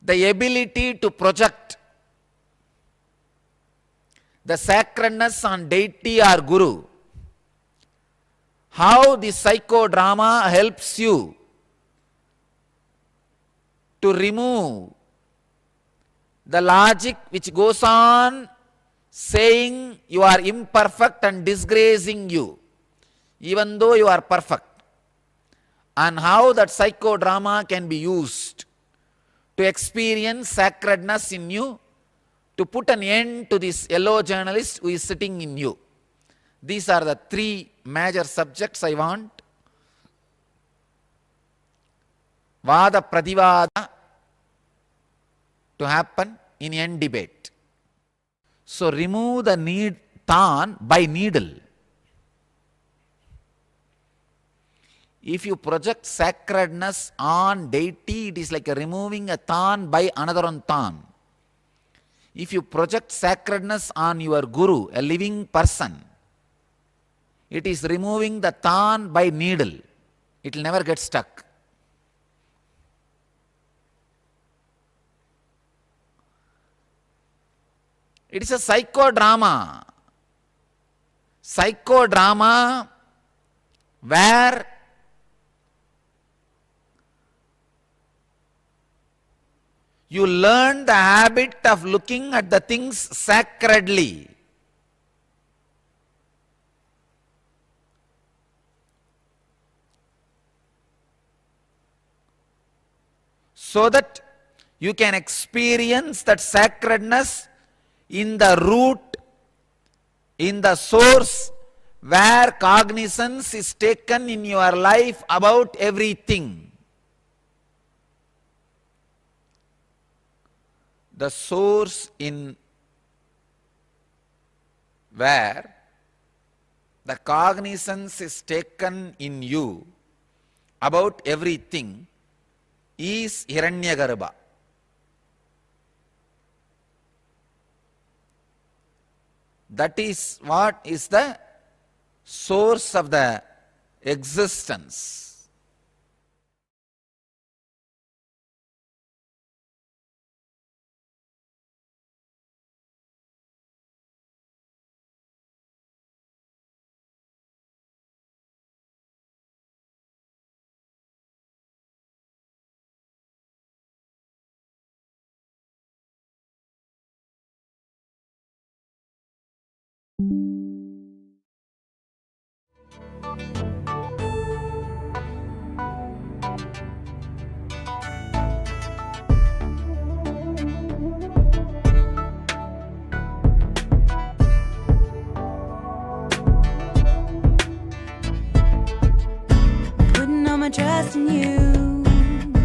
the ability to project the sacredness on deity or guru, how the psychodrama helps you to remove the logic which goes on saying you are imperfect and disgracing you, even though you are perfect, and how that psychodrama can be used to experience sacredness in you, to put an end to this yellow journalist who is sitting in you. These are the three major subjects I want. Vada Pradivada to happen in end debate. So remove the need tan by needle. If you project sacredness on deity, it is like removing a tan by another one tan. If you project sacredness on your guru, a living person, it is removing the tan by needle. It will never get stuck. It is a psychodrama. Psychodrama where you learn the habit of looking at the things sacredly. So that you can experience that sacredness in the root, in the source, where cognizance is taken in your life about everything. The source in where the cognizance is taken in you about everything is Hiranyagarbha. That is what is the source of the existence. Putting all my trust in you,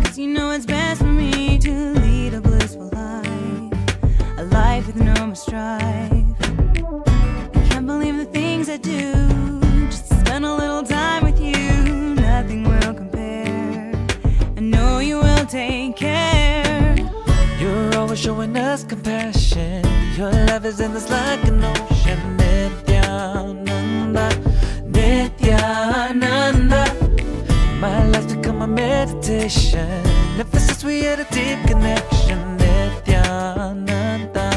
'cause you know it's best for me to lead a blissful life, a life with no more strife. I can't believe the things I do, just to spend a little time with you. Nothing will compare. I know you will take care. You're always showing us compassion. Your love is endless like an ocean. Nithyananda, Nithyananda. My life's become a meditation. Ever since we had a deep connection. Nithyananda,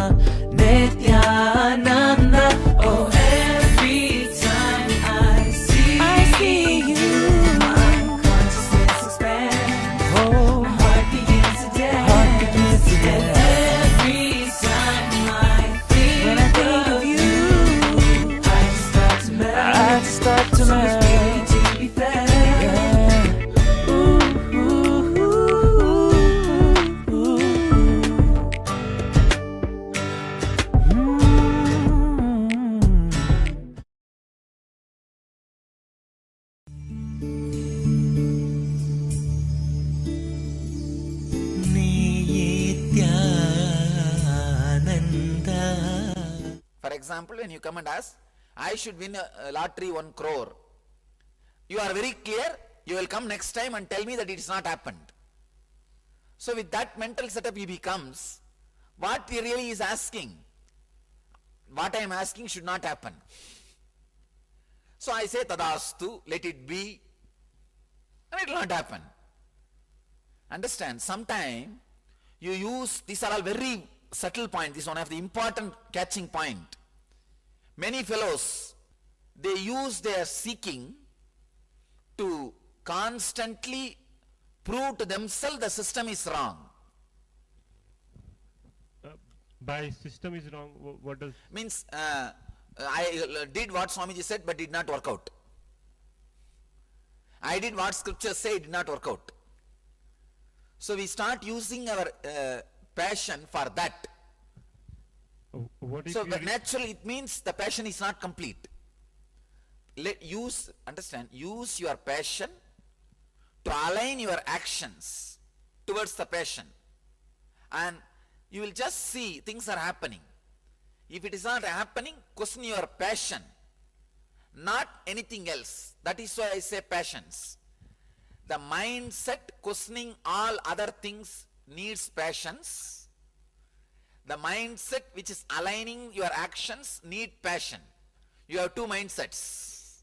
Nithyananda. Oh, every time I see you, my consciousness expands. Oh, my heart begins to dance. And every time when I think of you, I just start to melt. So much beauty to be felt. For example, when you come and ask, I should win a lottery 1 crore. You are very clear, you will come next time and tell me that it has not happened. So with that mental setup he becomes, what he really is asking, what I am asking should not happen. So I say tadastu, let it be, and it will not happen. Understand, sometime You use, these are all very subtle points. This is one of the important catching point. Many fellows, they use their seeking to constantly prove to themselves the system is wrong. By system is wrong, what does... Means, I did what Swamiji said but did not work out. I did what scripture say, it did not work out. So we start using our passion for that. What if So you naturally it means the passion is not complete. Understand, use your passion to align your actions towards the passion. And you will just see things are happening. If it is not happening, question your passion, not anything else. That is why I say passions. The mindset questioning all other things needs passions. The mindset which is aligning your actions need passion. You have two mindsets.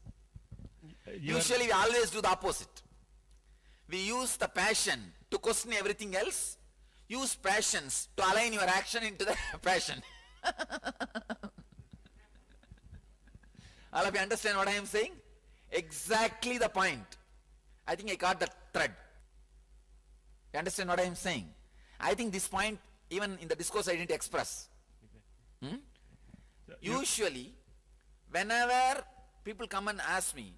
Usually we always do the opposite. We use the passion to question everything else. Use passions to align your action into the passion. All of you understand what I am saying? Exactly the point. I think I got the thread. You understand what I am saying? I think this point, even in the discourse, I didn't express. Usually, whenever people come and ask me,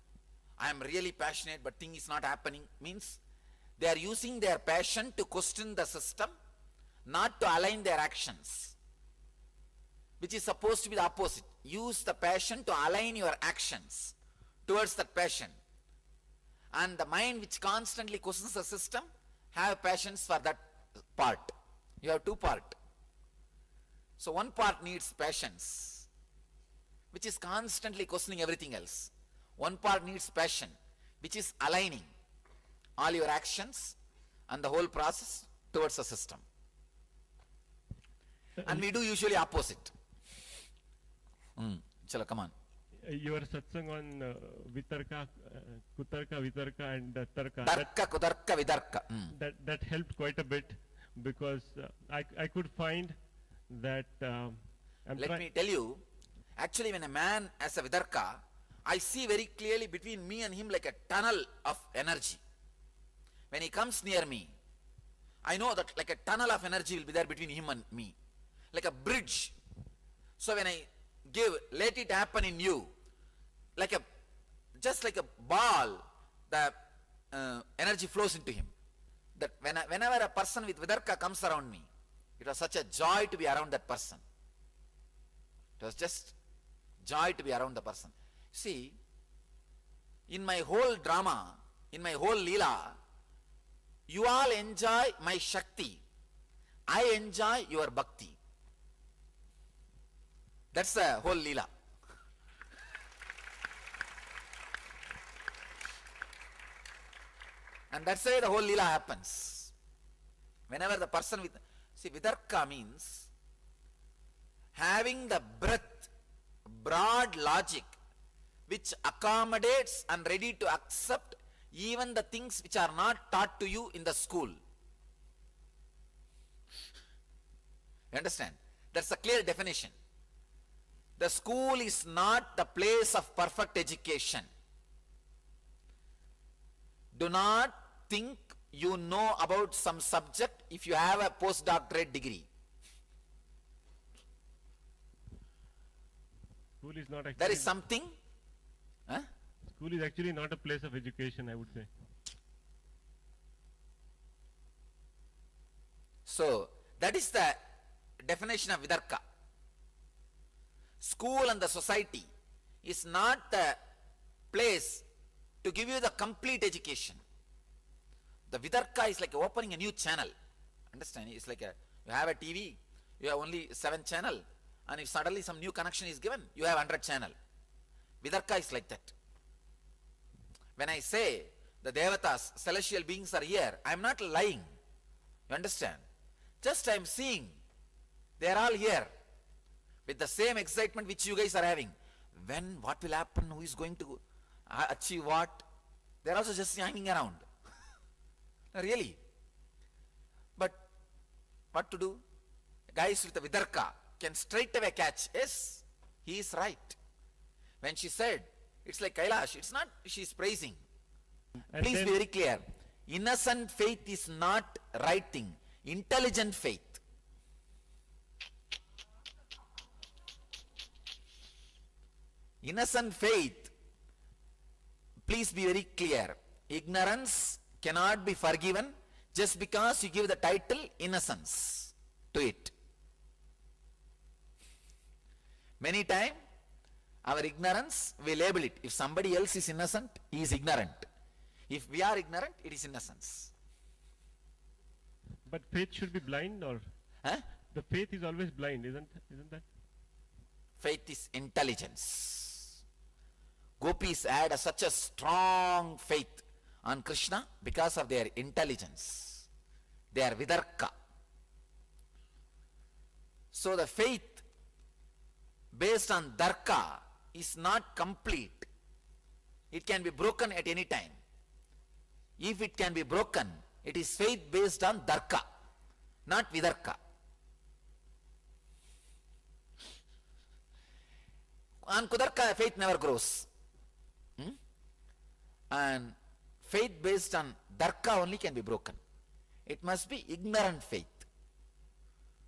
I am really passionate but thing is not happening, means they are using their passion to question the system, not to align their actions, which is supposed to be the opposite. Use the passion to align your actions towards that passion. And the mind which constantly questions the system, have passions for that part. You have two parts. So one part needs passions, which is constantly questioning everything else. One part needs passion, which is aligning all your actions and the whole process towards the system. And we do usually opposite. Chalo, come on. Your satsang on vitarka, kutarka, vitarka and tarka. Tarka, kutarka, vitarka. That helped quite a bit, because I could find that Let me tell you, actually when a man has a vitarka, I see very clearly between me and him like a tunnel of energy. When he comes near me, I know that like a tunnel of energy will be there between him and me, like a bridge. So when I let it happen in you, just like a ball, the energy flows into him. That whenever a person with vidarka comes around me, it was such a joy to be around that person. It was just joy to be around the person. See, in my whole drama, in my whole lila, you all enjoy my Shakti. I enjoy your Bhakti. That's the whole lila. And that's why the whole lila happens. Whenever the person with, see, vidarka means having the breadth, broad logic, which accommodates and ready to accept even the things which are not taught to you in the school. You understand? That's a clear definition. The school is not the place of perfect education. Do not think you know about some subject if you have a postdoctorate degree. school is not actually... There is something. Huh? School is actually not a place of education, I would say. So, that is the definition of vidarka. School and the society is not the place to give you the complete education. The vidarka is like opening a new channel. Understand? It's like you have a TV, you have only 7 channel, and if suddenly some new connection is given, you have 100 channel. Vidarka is like that. When I say the devatas, celestial beings are here, I am not lying. You understand? Just I am seeing they are all here with the same excitement which you guys are having. When, what will happen, who is going to achieve what? They are also just hanging around. Really. But what to do? Guys with the Vidarka can straight away catch, yes, he is right. When she said, it's like Kailash, it's not she is praising. And Please then- be very clear. Innocent faith is not right thing. Intelligent faith. Innocent faith, please be very clear. Ignorance cannot be forgiven just because you give the title innocence to it. Many times, our ignorance, we label it. If somebody else is innocent, he is ignorant. If we are ignorant, it is innocence. But faith should be blind, or Huh? the faith is always blind, isn't that? Faith is intelligence. Gopis had such a strong faith on Krishna because of their intelligence. They are Vidarka. So the faith based on Darka is not complete. It can be broken at any time. If it can be broken, it is faith based on Darka, not Vidarka. On Kudarka, faith never grows. And faith based on Darka only can be broken. It must be ignorant faith,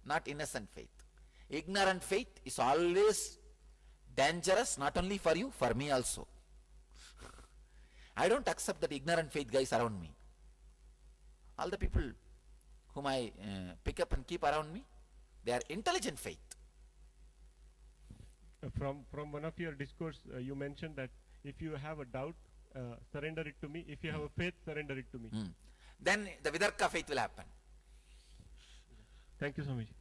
not innocent faith. Ignorant faith is always dangerous, not only for you, for me also. I don't accept that ignorant faith guys around me. All the people whom I pick up and keep around me, they are intelligent faith. From one of your discourse, you mentioned that if you have a doubt, surrender it to me. If you have a faith, surrender it to me. Then the Vidarka faith will happen. Thank you, Swamiji.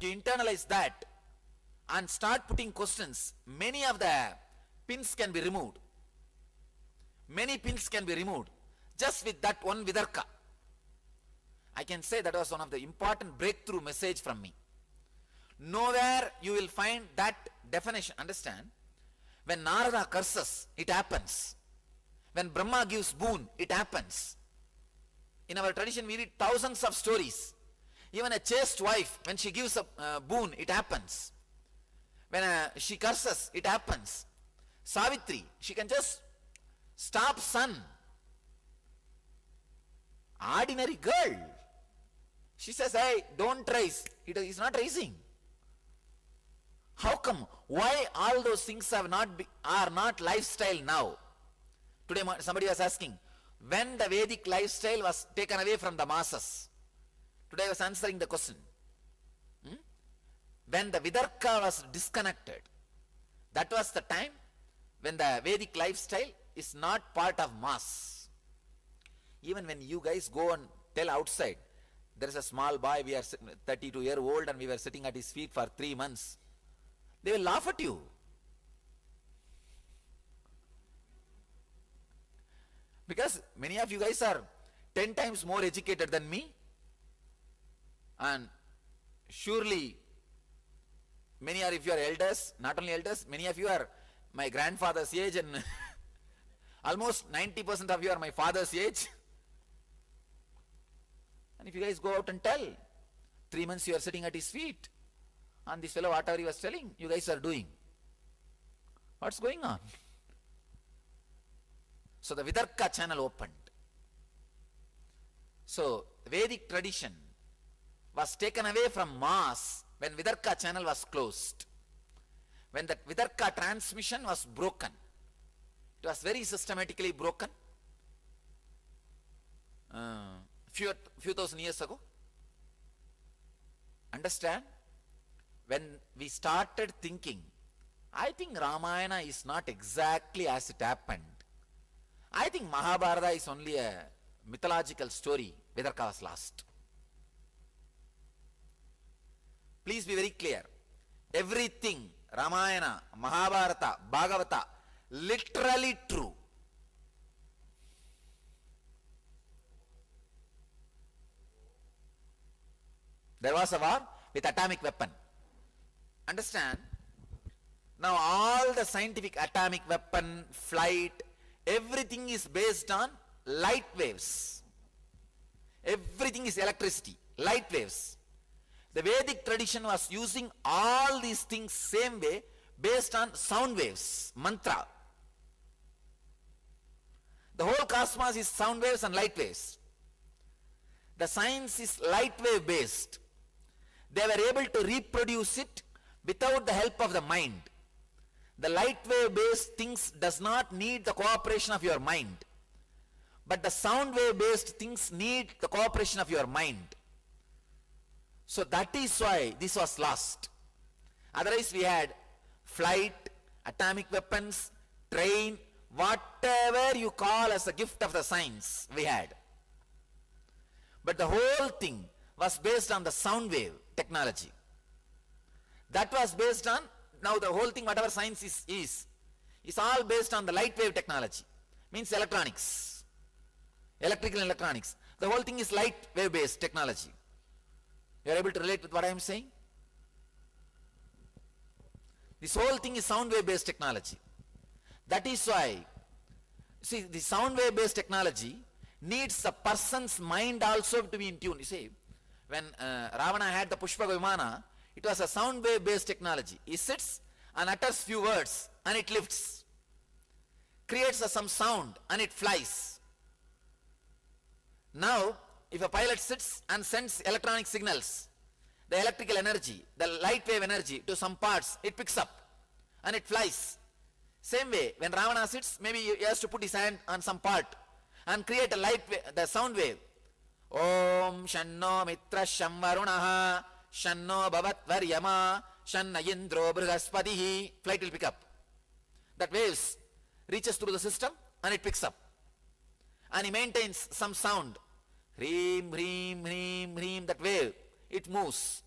You internalize that and start putting questions. Many of the pins can be removed. Many pins can be removed just with that one Vidarka. I can say that was one of the important breakthrough message from me. Nowhere you will find that definition. Understand? When Narada curses, it happens. When Brahma gives boon, it happens. In our tradition, we read thousands of stories. Even a chaste wife, when she gives a boon, it happens. When she curses, it happens. Savitri, she can just stop sun. Ordinary girl. She says, hey, don't rise. He is not rising. How come? Why all those things are not lifestyle now? Today somebody was asking, when the Vedic lifestyle was taken away from the masses? Today I was answering the question. When the Vidarka was disconnected, that was the time when the Vedic lifestyle is not part of mass. Even when you guys go and tell outside, there is a small boy, we are 32-year-old and we were sitting at his feet for 3 months. They will laugh at you. Because many of you guys are 10 times more educated than me. And surely, many are, if you are elders, not only elders, many of you are my grandfather's age and almost 90% of you are my father's age. And if you guys go out and tell, 3 months you are sitting at his feet, and this fellow, whatever he was telling, you guys are doing. What's going on? So the Vidarka channel opened. So Vedic tradition was taken away from mass when Vidarka channel was closed. When that Vidarka transmission was broken. It was very systematically broken. Few thousand years ago. Understand? When we started thinking, I think Ramayana is not exactly as it happened. I think Mahabharata is only a mythological story. Vidarka was lost. Please be very clear. Everything, Ramayana, Mahabharata, Bhagavata, literally true. There was a war with atomic weapon. Understand? Now all the scientific atomic weapon, flight, everything is based on light waves. Everything is electricity, light waves. The Vedic tradition was using all these things same way based on sound waves, mantra. The whole cosmos is sound waves and light waves. The science is light wave based. They were able to reproduce it without the help of the mind. The light wave based things does not need the cooperation of your mind. But the sound wave based things need the cooperation of your mind. So that is why this was lost. Otherwise we had flight, atomic weapons, train, whatever you call as a gift of the science we had. But the whole thing was based on the sound wave technology. That was based on, now the whole thing whatever science is all based on the light wave technology. Means electronics. Electrical and electronics. The whole thing is light wave based technology. You are able to relate with what I am saying? This whole thing is sound wave based technology. That is why, see, the sound wave based technology needs a person's mind also to be in tune. You see, when Ravana had the Pushpa Vimana, it was a sound wave based technology. He sits and utters few words and it lifts. Creates some sound and it flies. Now, if a pilot sits and sends electronic signals, the electrical energy, the light wave energy to some parts, it picks up and it flies. Same way, when Ravana sits, maybe he has to put his hand on some part and create a light wave, the sound wave. Om Shanno Mitra Shamvarunaha Shanno Bhavat Varyama Shanna Indro Brihaspatihi. Flight will pick up. That waves reaches through the system and it picks up. And he maintains some sound. Reem, reem, reem, reem, that wave, it moves.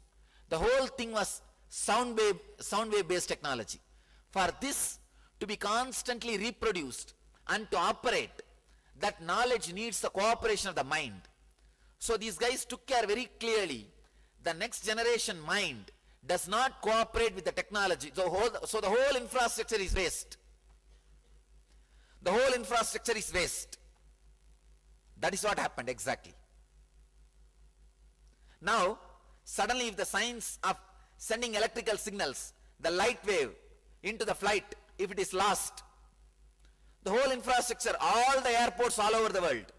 The whole thing was sound wave based technology. For this to be constantly reproduced and to operate, that knowledge needs the cooperation of the mind. So these guys took care very clearly. The next generation mind does not cooperate with the technology. So the whole infrastructure is waste. The whole infrastructure is waste. That is what happened exactly. Now, suddenly if the science of sending electrical signals, the light wave into the flight, if it is lost, the whole infrastructure, all the airports all over the world,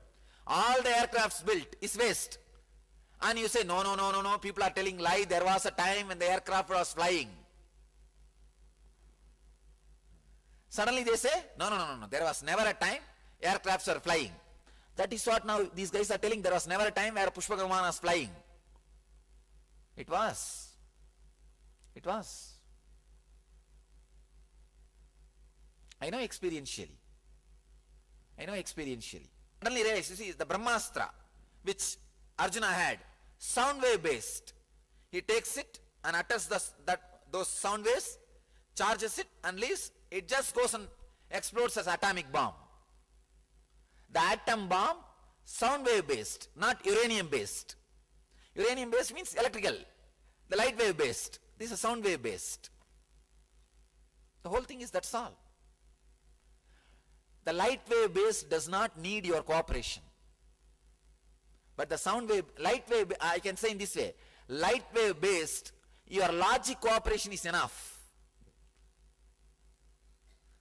all the aircrafts built is waste. And you say, no, people are telling lie, there was a time when the aircraft was flying. Suddenly they say, no, there was never a time aircrafts were flying. That is what now these guys are telling, there was never a time where Pushpa Vimana was flying. It was. I know experientially. Suddenly realize, you see, the Brahmastra, which Arjuna had, sound wave based. He takes it and utters those sound waves, charges it and leaves. It just goes and explodes as atomic bomb. The atom bomb, sound wave based, not uranium based. Uranium based means electrical. The light wave based. This is sound wave based. The whole thing is that's all. The light wave based does not need your cooperation. But the sound wave, light wave, I can say in this way, light wave based, your logic cooperation is enough.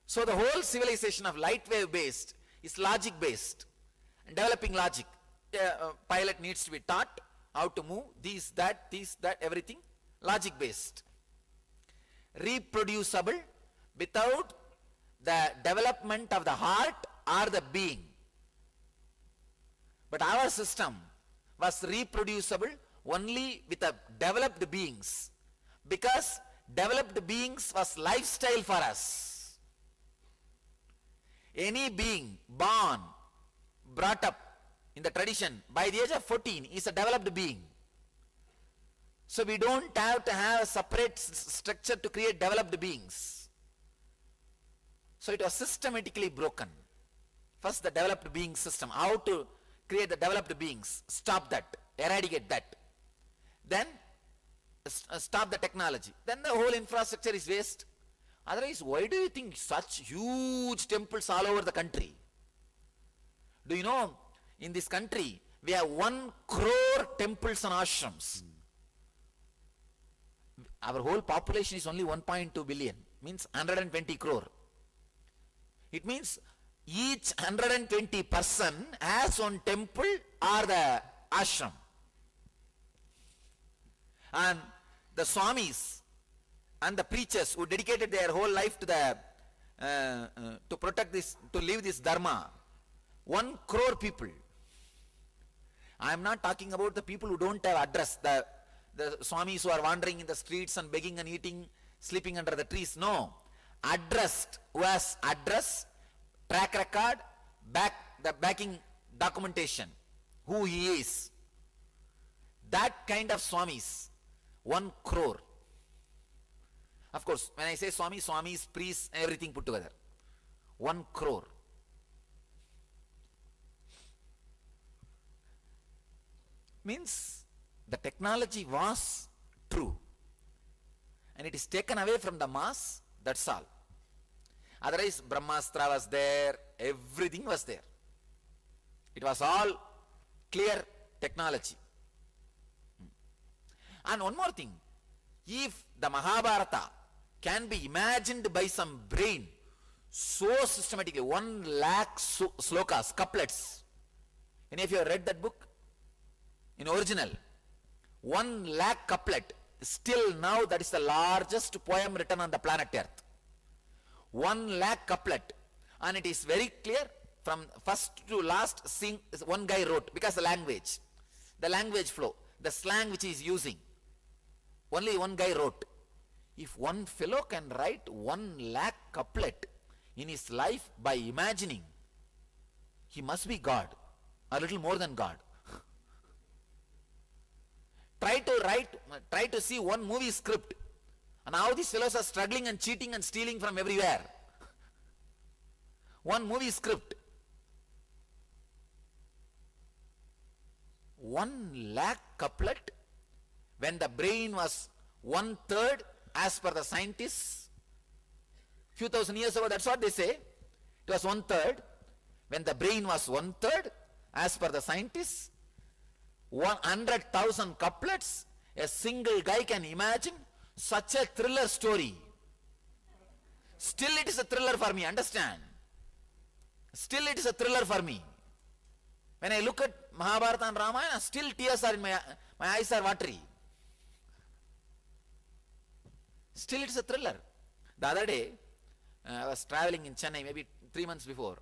So the whole civilization of light wave based is logic based. And developing logic. A pilot needs to be taught how to move, this, that, everything, logic based. Reproducible without the development of the heart or the being. But our system was reproducible only with the developed beings, because developed beings was lifestyle for us. Any being born, brought up in the tradition by the age of 14 is a developed being. So we don't have to have a separate structure to create developed beings. So it was systematically broken. First the developed being system, how to create the developed beings, stop that, eradicate that. Then stop the technology. Then the whole infrastructure is waste. Otherwise, why do you think such huge temples all over the country? Do you know, in this country, We have 1 crore temples and ashrams. Our whole population is only 1.2 billion, means 120 crore. It means each 120 person has one temple or the ashram. And the Swamis and the preachers who dedicated their whole life to the to protect this, to live this dharma, 1 crore people. I am not talking about the people who don't have address, the Swamis who are wandering in the streets and begging and eating, sleeping under the trees. No, addressed, who has address, track record, the backing documentation, who he is. That kind of Swamis, 1 crore. Of course, when I say Swami, Swamis, priests, everything put together. 1 crore. Means the technology was true. And it is taken away from the mass, that's all. Otherwise, Brahmastra was there, everything was there. It was all clear technology. And one more thing, if the Mahabharata can be imagined by some brain so systematically, 1 lakh slokas, couplets. Any of you have read that book? In original, 1 lakh couplet, still now that is the largest poem written on the planet Earth. 1 lakh couplet, and it is very clear from first to last, one guy wrote, because the language flow, the slang which he is using, only one guy wrote. If one fellow can write 1 lakh couplet in his life by imagining, he must be God, a little more than God. Try to see one movie script, and how these fellows are struggling and cheating and stealing from everywhere. One movie script. 1 lakh couplet, when the brain was 1/3 as per the scientists. Few thousand years ago, that's what they say. It was 1/3. When the brain was 1/3 as per the scientists, 100,000 couplets, a single guy can imagine such a thriller story. Still it is a thriller for me, understand? Still it is a thriller for me. When I look at Mahabharata and Ramayana, still tears are in my eyes are watery. Still it is a thriller. The other day, I was traveling in Chennai, maybe 3 months before.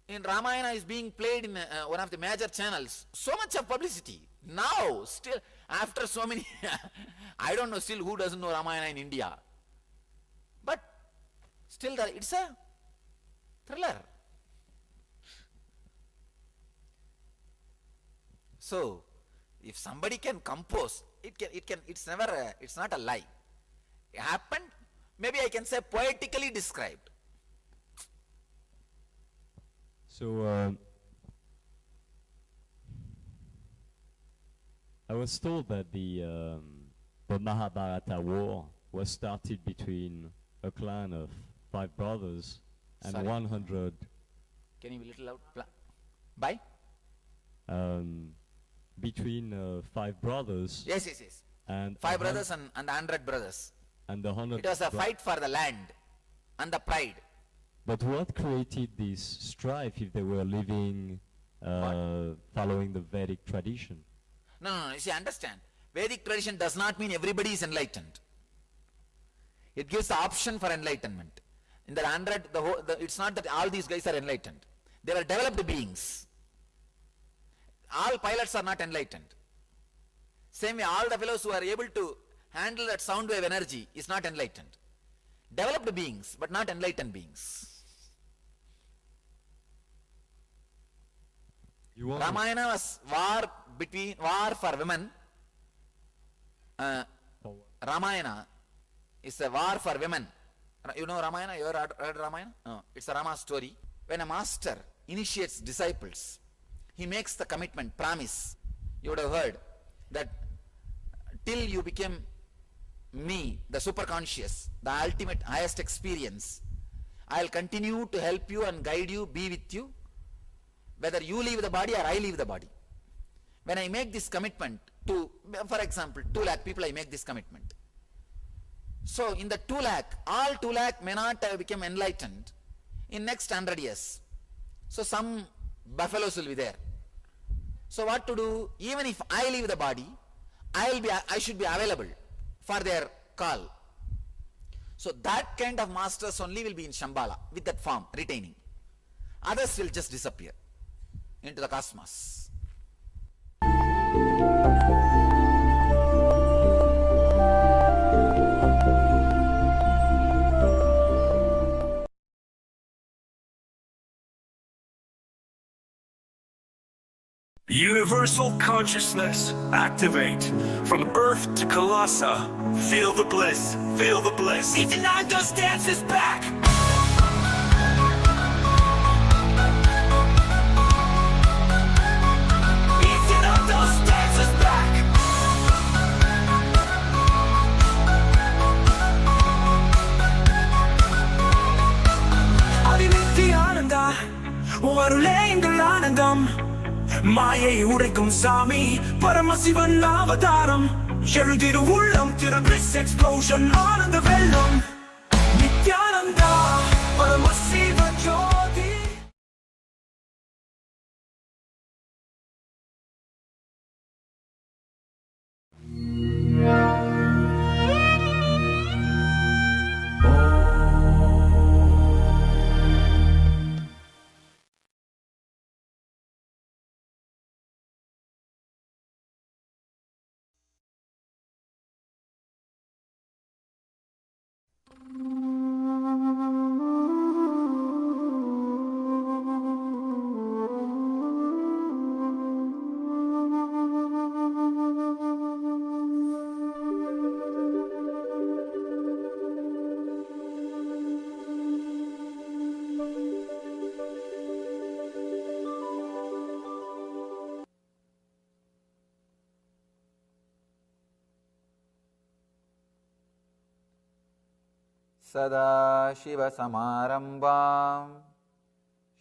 In Ramayana is being played in one of the major channels. So much of publicity. Now, still, after so many, I don't know still who doesn't know Ramayana in India. But, still it's a thriller. So, if somebody can compose, it's not a lie. It happened, maybe I can say poetically described. So, I was told that the Mahabharata war was started between a clan of 5 brothers and Sorry. 100. Can you be a little loud? By? Between 5 brothers. Yes. And 5 brothers and 100 brothers. And the 100. It was a fight for the land and the pride. But what created this strife if they were living following the Vedic tradition? No. You see, understand. Vedic tradition does not mean everybody is enlightened. It gives the option for enlightenment. In the 100, it's not that all these guys are enlightened. They were developed beings. All pilots are not enlightened. Same way, all the fellows who are able to handle that sound wave energy is not enlightened. Developed beings, but not enlightened beings. Ramayana was war for women. Ramayana is a war for women. You know Ramayana? You ever read Ramayana? No. It's a Rama story. When a master initiates disciples, he makes the commitment, promise. You would have heard that till you become me, the superconscious, the ultimate highest experience, I will continue to help you and guide you, be with you whether you leave the body or I leave the body. When I make this commitment to, for example, 2 lakh people, I make this commitment. So in the 2 lakh, all 2 lakh may not have become enlightened in next 100 years. So some buffaloes will be there. So what to do? Even if I leave the body, I should be available for their call. So that kind of masters only will be in Shambhala with that form retaining. Others will just disappear into the cosmos. Universal consciousness, activate. From Earth to Kailasa, feel the bliss, feel the bliss. Nithyanandam's dance is back! Nithyanandam's dance is back! Adi Nithyananda, varuleingal aanandam. மாயை உடைக்கும் சாமி பரமசிவன் அவதாரம் எழுதிடு உள்ளம் திரு bliss explosion ஆனந்த வெள்ளம் நித்யானந்தா பரமசிவ ஜோதி. Sadashivasamarambam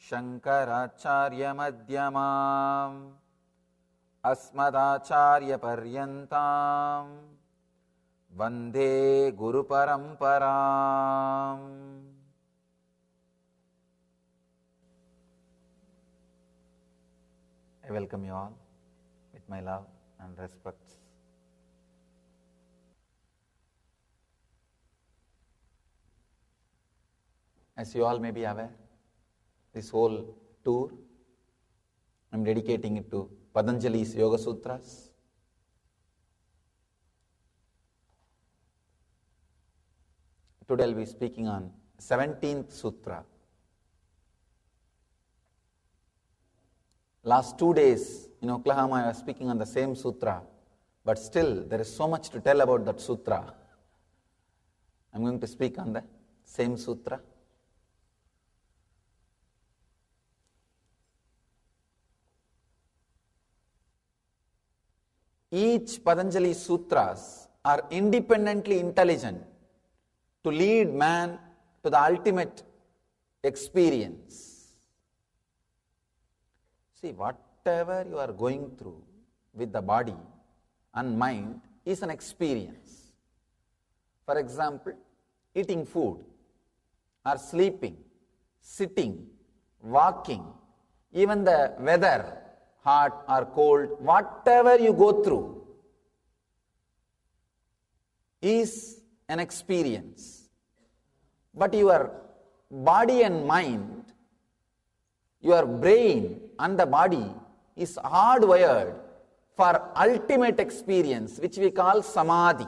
Shankaracharyamadhyamam Asmadacharyaparyantam Vande Guru Paramparam. I welcome you all with my love and respect. As you all may be aware, this whole tour, I am dedicating it to Patanjali's Yoga Sutras. Today I will be speaking on 17th Sutra. Last 2 days in Oklahoma I was speaking on the same sutra, but still there is so much to tell about that sutra. I am going to speak on the same sutra. Each Patanjali sutras are independently intelligent to lead man to the ultimate experience. See, whatever you are going through with the body and mind is an experience. For example, eating food or sleeping, sitting, walking, even the weather, hot or cold, whatever you go through is an experience. But your body and mind, your brain and the body is hardwired for ultimate experience, which we call samadhi.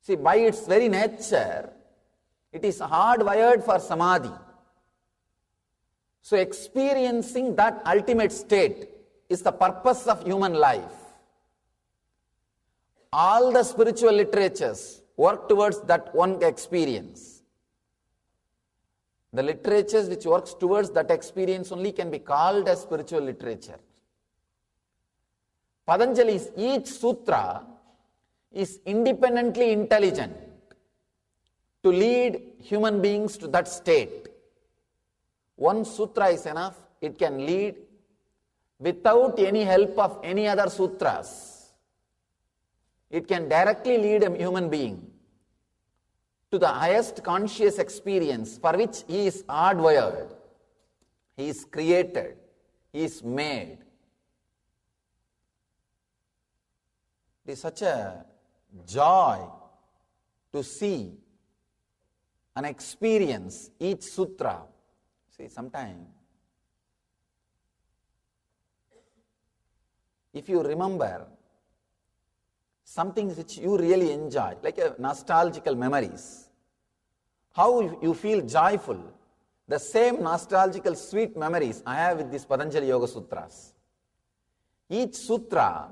See, by its very nature, it is hardwired for samadhi. So experiencing that ultimate state is the purpose of human life. All the spiritual literatures work towards that one experience. The literatures which works towards that experience only can be called as spiritual literature. Patanjali's each sutra is independently intelligent to lead human beings to that state. One sutra is enough it can lead without any help of any other sutras. It can directly lead a human being to the highest conscious experience for which he is hardwired, he is created, he is made. It is such a joy to see and experience each sutra. See, sometimes, if you remember something which you really enjoy, like a nostalgical memories, how you feel joyful, the same nostalgical sweet memories I have with these Patanjali Yoga Sutras. Each sutra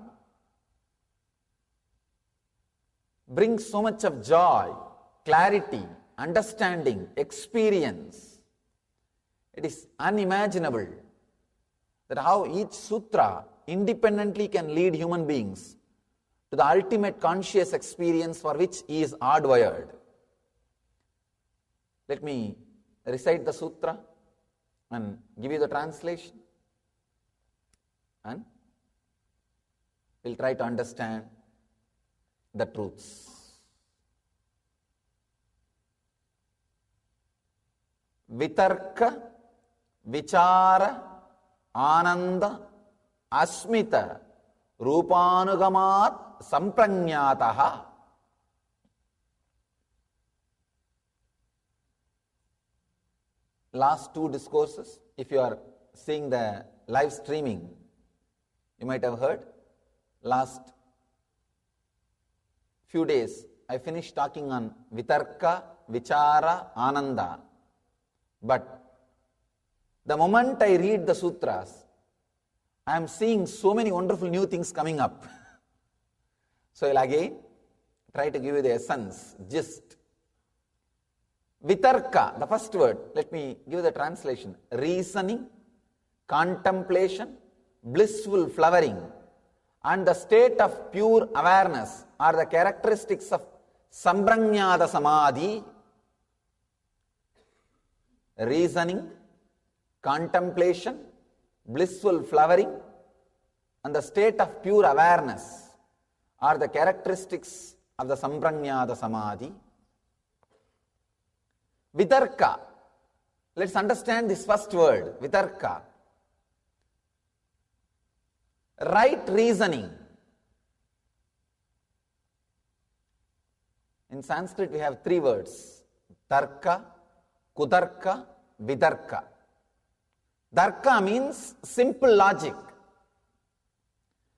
brings so much of joy, clarity, understanding, experience. It is unimaginable that how each sutra independently can lead human beings to the ultimate conscious experience for which he is hardwired. Let me recite the sutra and give you the translation, and we'll try to understand the truths. Vitarka, vichara, ananda, asmita, rupanugamat, sampranyataha. Last two discourses, if you are seeing the live streaming, you might have heard. Last few days, I finished talking on Vitarka, Vichara, Ananda. But the moment I read the sutras, I am seeing so many wonderful new things coming up. So I'll again try to give you the essence, gist. Vitarka, the first word, let me give the translation. Reasoning, contemplation, blissful flowering, and the state of pure awareness are the characteristics of Sampranyata Samadhi. Reasoning, contemplation, blissful flowering, and the state of pure awareness are the characteristics of the Sampranyata Samadhi. Vitarka. Let's understand this first word, Vitarka. Right reasoning. In Sanskrit we have three words, Tarka, Kutarka, Vitarka. Tarka means simple logic.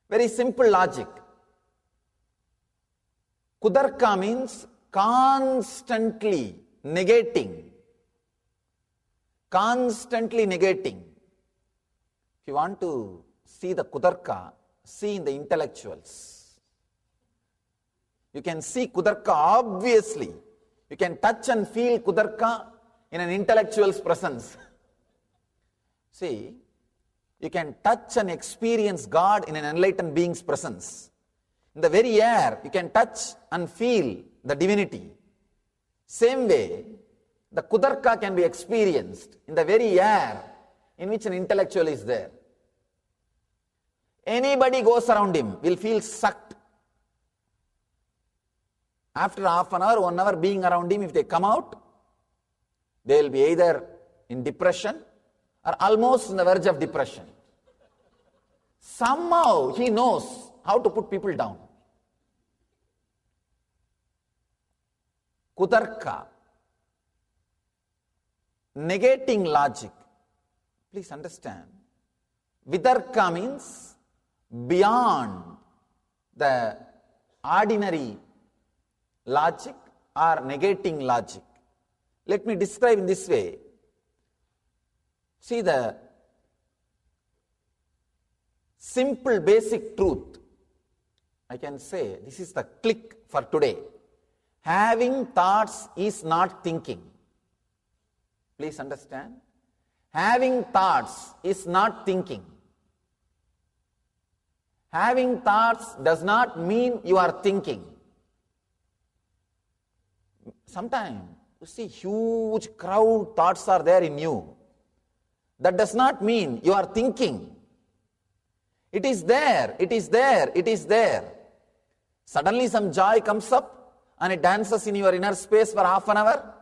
Very simple logic. Kutarka means constantly negating. Constantly negating. If you want to see the Kutarka, see in the intellectuals. You can see Kutarka obviously. You can touch and feel Kutarka in an intellectual's presence. See, you can touch and experience God in an enlightened being's presence. In the very air, you can touch and feel the divinity. Same way, the Kutarka can be experienced in the very air in which an intellectual is there. Anybody goes around him will feel sucked. After half an hour, 1 hour being around him, if they come out, they will be either in depression or almost on the verge of depression. Somehow he knows how to put people down. Kutarka. Negating logic. Please understand. Vitarka means beyond the ordinary logic or negating logic. Let me describe in this way. See the simple basic truth. I can say this is the click for today. Having thoughts is not thinking. Please understand. Having thoughts is not thinking. Having thoughts does not mean you are thinking. Sometimes you see huge crowd thoughts are there in you. That does not mean you are thinking. It is there, it is there, it is there. Suddenly some joy comes up and it dances in your inner space for half an hour.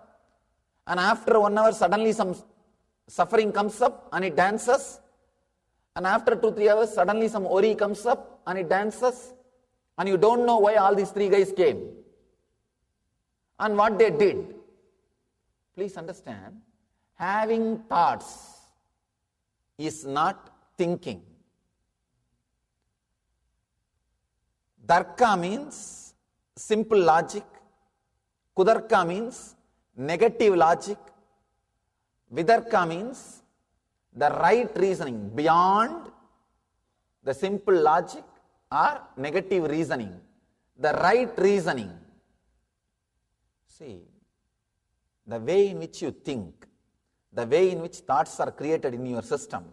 And after 1 hour, suddenly some suffering comes up and it dances. And after 2-3 hours, suddenly some worry comes up and it dances. And you don't know why all these 3 guys came and what they did. Please understand, having thoughts is not thinking. Darka means simple logic. Kudarka means negative logic. Vidarka means the right reasoning beyond the simple logic or negative reasoning. The right reasoning. See, the way in which you think, the way in which thoughts are created in your system,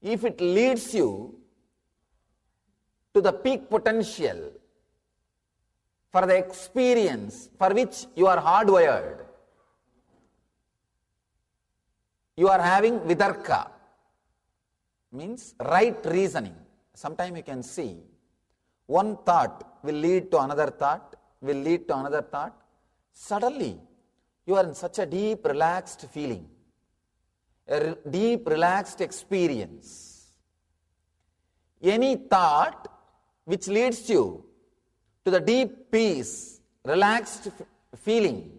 if it leads you to the peak potential for the experience for which you are hardwired, you are having vidarka, means right reasoning. Sometimes you can see one thought will lead to another thought, will lead to another thought. Suddenly, you are in such a deep, relaxed feeling, a deep, relaxed experience. Any thought which leads you to the deep peace, relaxed feeling,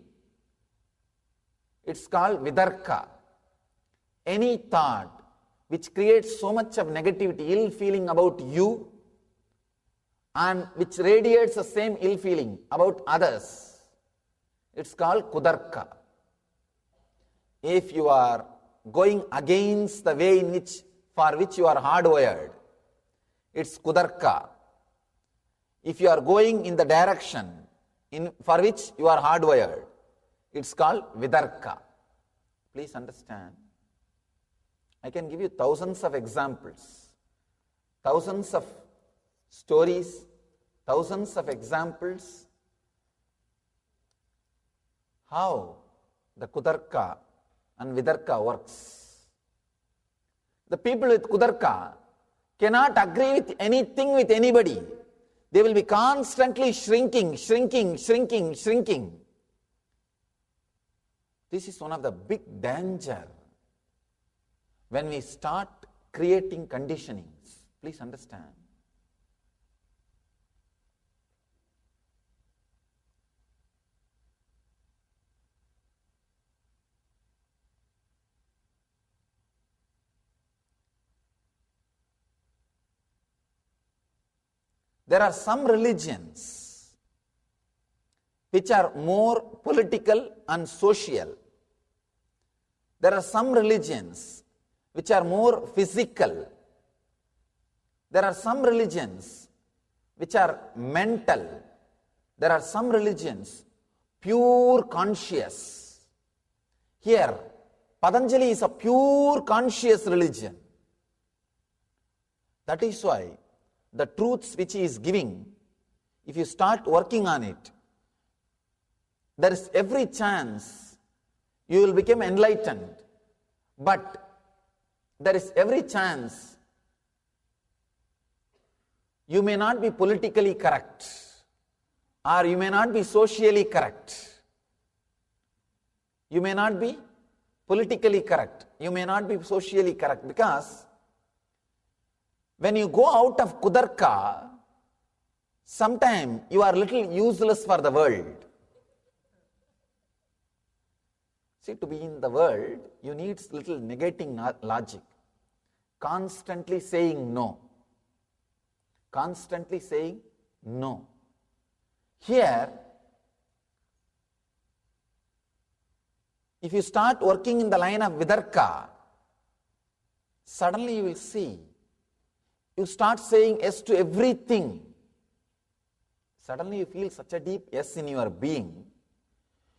it's called vidarka. Any thought which creates so much of negativity, ill feeling about you, and which radiates the same ill feeling about others, it's called kudarka. If you are going against the way in which for which you are hardwired, it's kudarka. If you are going in the direction for which you are hardwired, it's called vidarka. Please understand. I can give you thousands of examples, thousands of stories, thousands of examples how the kudarka and vidarka works. The people with kudarka cannot agree with anything with anybody. They will be constantly shrinking. This is one of the big danger when we start creating conditionings. Please understand. There are some religions which are more political and social. There are some religions which are more physical. There are some religions which are mental. There are some religions pure conscious. Here, Patanjali is a pure conscious religion. That is why the truths which he is giving, if you start working on it, there is every chance you will become enlightened. But there is every chance you may not be politically correct, or you may not be socially correct. You may not be politically correct. You may not be socially correct, because when you go out of kudarka, sometimes you are little useless for the world. See, to be in the world, you need little negating logic. Constantly saying no. Constantly saying no. Here, if you start working in the line of vidarka, suddenly you will see, you start saying yes to everything. Suddenly you feel such a deep yes in your being.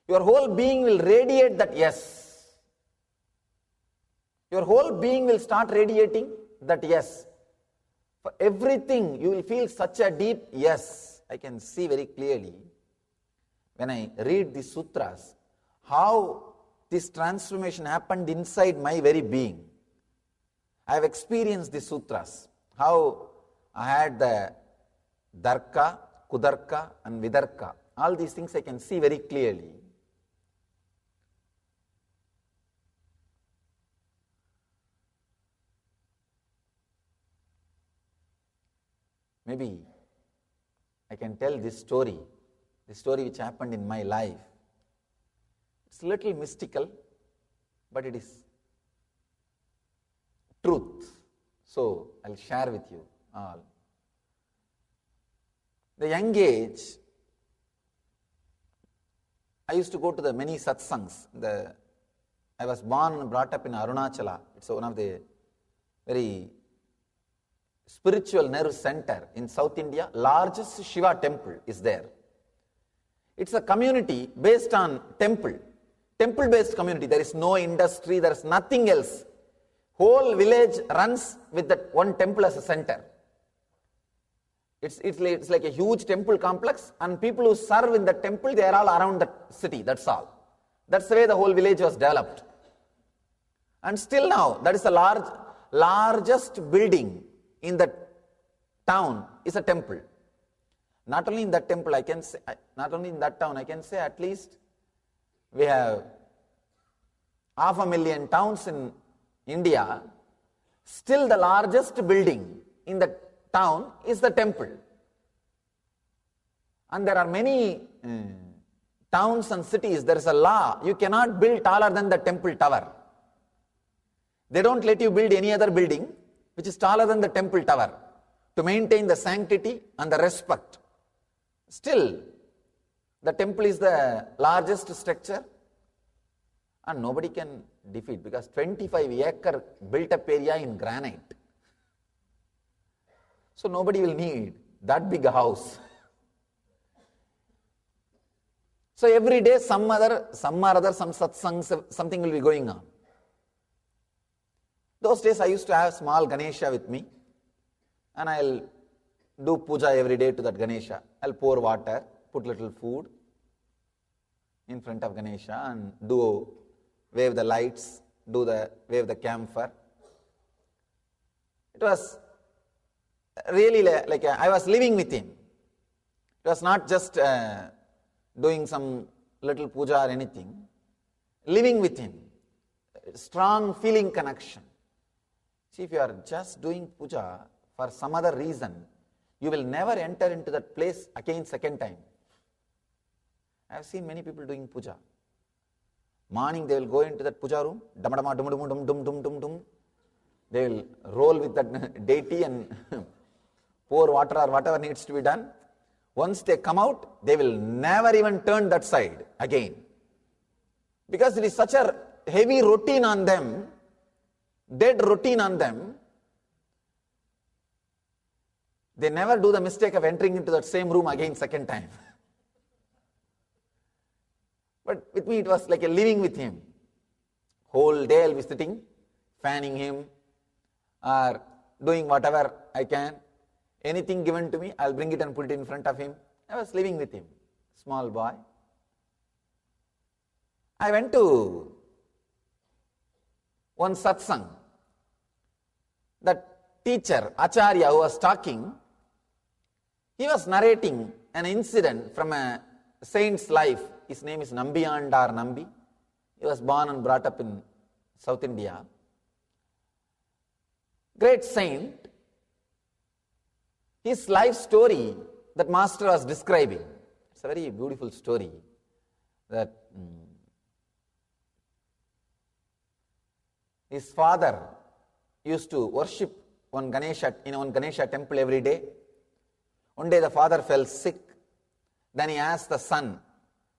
Your whole being will radiate that yes. Your whole being will start radiating that yes. For everything you will feel such a deep yes. I can see very clearly when I read the sutras how this transformation happened inside my very being. I have experienced the sutras, how I had the Darka, Kudarka and Vidarka. All these things I can see very clearly. Maybe I can tell this story which happened in my life. It's a little mystical, but it is truth. So I'll share with you all. The young age, I used to go to the many satsangs. I was born and brought up in Arunachala. It's one of the very spiritual nerve center in South India. Largest Shiva temple is there. It's a community based on temple-based community. There is no industry, there is nothing else. Whole village runs with that one temple as a center. It's like a huge temple complex, and people who serve in the temple, they are all around the city, that's all. That's the way the whole village was developed. And still now, that is the largest building in the town is a temple. Not only in that temple, I can say, not only in that town, I can say at least we have 500,000 towns in India. Still the largest building in the town is the temple. And there are many towns and cities, there is a law, you cannot build taller than the temple tower. They don't let you build any other building which is taller than the temple tower to maintain the sanctity and the respect. Still, the temple is the largest structure and nobody can defeat, because 25-acre built up area in granite. So nobody will need that big a house. So every day some satsangs, something will be going on. Those days I used to have small Ganesha with me, and I'll do puja every day to that Ganesha. I'll pour water, put little food in front of Ganesha and wave the lights, wave the camphor. It was really like I was living with him. It was not just doing some little puja or anything. Living with him. Strong feeling connection. See, if you are just doing puja for some other reason, you will never enter into that place again second time. I have seen many people doing puja. Morning they will go into that puja room, dum dum dum dum dum dum dum dum dum. They will roll with that deity and pour water or whatever needs to be done. Once they come out, they will never even turn that side again. Because it is such a heavy routine on them, dead routine on them, they never do the mistake of entering into that same room again second time. But with me it was like a living with him. Whole day I'll be sitting, fanning him, or doing whatever I can. Anything given to me, I'll bring it and put it in front of him. I was living with him, small boy. I went to one satsang. That teacher, Acharya, who was talking, he was narrating an incident from a saint's life. His name is Nambiyandar Nambi. He was born and brought up in South India. Great saint. His life story that master was describing. It's a very beautiful story. That his father used to worship one Ganesha in one Ganesha temple every day. One day the father fell sick. Then he asked the son,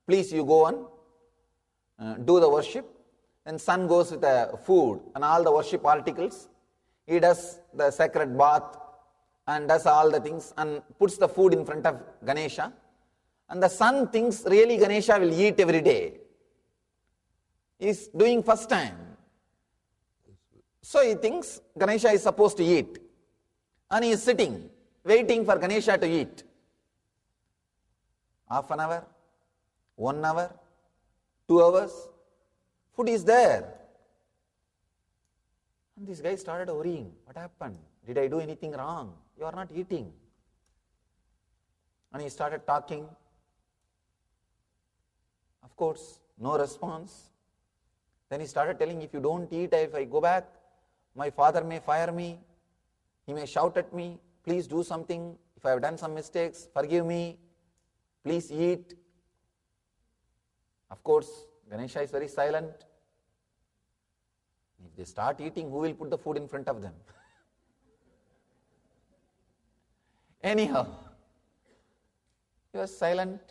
please you go on, do the worship. Then son goes with the food and all the worship articles. He does the sacred bath and does all the things and puts the food in front of Ganesha. And the son thinks really Ganesha will eat every day. He is doing first time. So he thinks Ganesha is supposed to eat. And he is sitting, waiting for Ganesha to eat. Half an hour, 1 hour, 2 hours, Food is there. And this guy started worrying. What happened? Did I do anything wrong? You are not eating. And he started talking. Of course, no response. Then he started telling, if you don't eat, if I go back, my father may fire me. He may shout at me. Please do something. If I have done some mistakes, forgive me. Please eat. Of course, Ganesha is very silent. If they start eating, who will put the food in front of them? Anyhow, he was silent.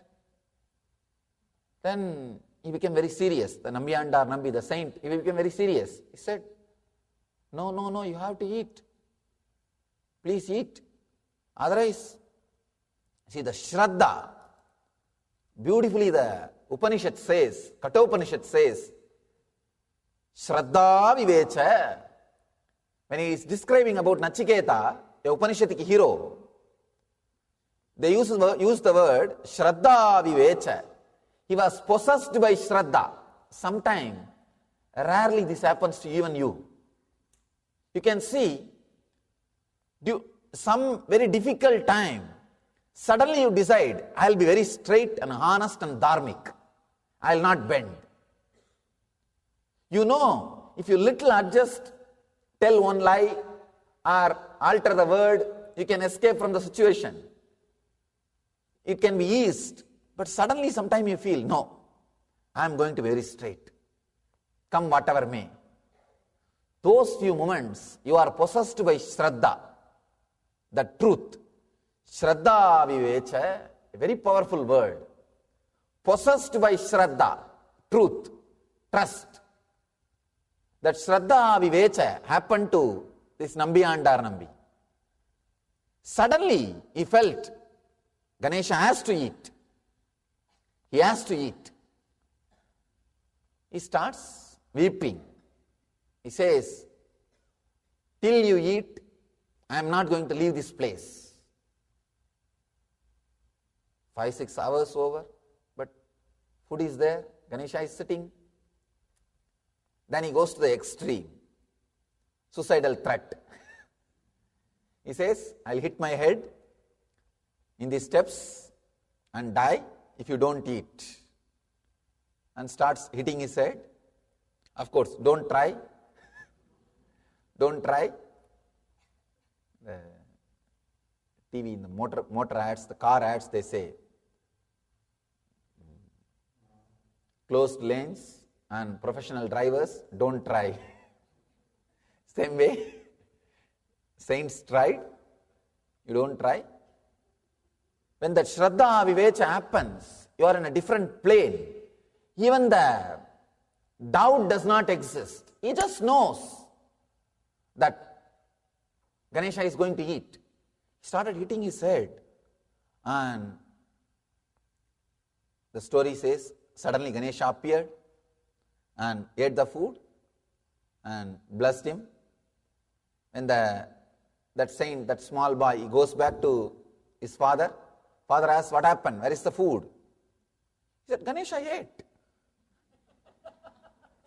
Then he became very serious. The Nambiyandar Nambi, the saint, he became very serious. He said, no, you have to eat. Please eat. Otherwise, see the Shraddha, beautifully the Upanishad says, Kathopanishad says, Shraddha Vivecha. When he is describing about Nachiketa, the Upanishadic hero, they use the word Shraddha Vivecha. He was possessed by Shraddha. Sometime, rarely this happens to even you. You can see, some very difficult time, suddenly you decide, I will be very straight and honest and dharmic. I will not bend. You know, if you little adjust, tell one lie or alter the word, you can escape from the situation. It can be eased, but suddenly sometime you feel, no, I am going to be very straight. Come whatever may. Those few moments, you are possessed by Shraddha, the truth. Shraddha Vivecha, a very powerful word. Possessed by Shraddha, truth, trust. That Shraddha Vivecha happened to this Nambiyandar Nambi. Suddenly, he felt Ganesha has to eat. He has to eat. He starts weeping. He says, till you eat, I am not going to leave this place. 5-6 hours over, but food is there, Ganesha is sitting. Then he goes to the extreme, suicidal threat. He says, I'll hit my head in the steps and die if you don't eat. And starts hitting his head. Of course, don't try. Don't try. The TV, in the motor ads, the car ads, they say, closed lanes and professional drivers, don't try. Same way, saints tried, you don't try. When that Shraddha Vivecha happens, you are in a different plane. Even the doubt does not exist. He just knows that Ganesha is going to eat. He started hitting his head, and the story says, suddenly Ganesha appeared and ate the food and blessed him. And that saint, that small boy, he goes back to his father. Father asks, what happened? Where is the food? He said, Ganesha ate.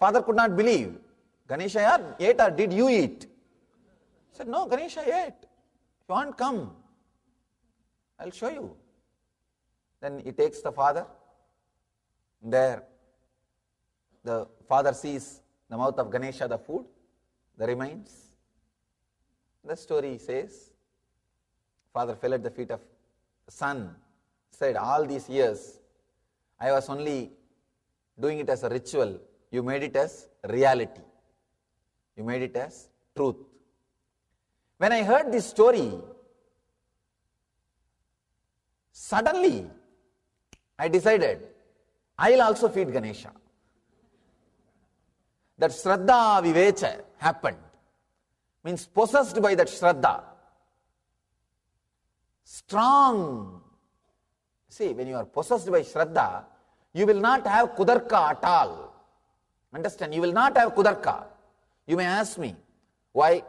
Father could not believe. Ganesha ate or did you eat? He said, no, Ganesha ate. If you want, come. I'll show you. Then he takes the father. There, the father sees the mouth of Ganesha, the food, the remains. The story says, father fell at the feet of the son, said, all these years, I was only doing it as a ritual. You made it as reality. You made it as truth. When I heard this story, suddenly I decided, I'll also feed Ganesha. That Shraddha Vivecha happened. Means possessed by that Shraddha. Strong. See, when you are possessed by Shraddha, you will not have Kudarka at all. Understand? You will not have Kudarka. You may ask me, why?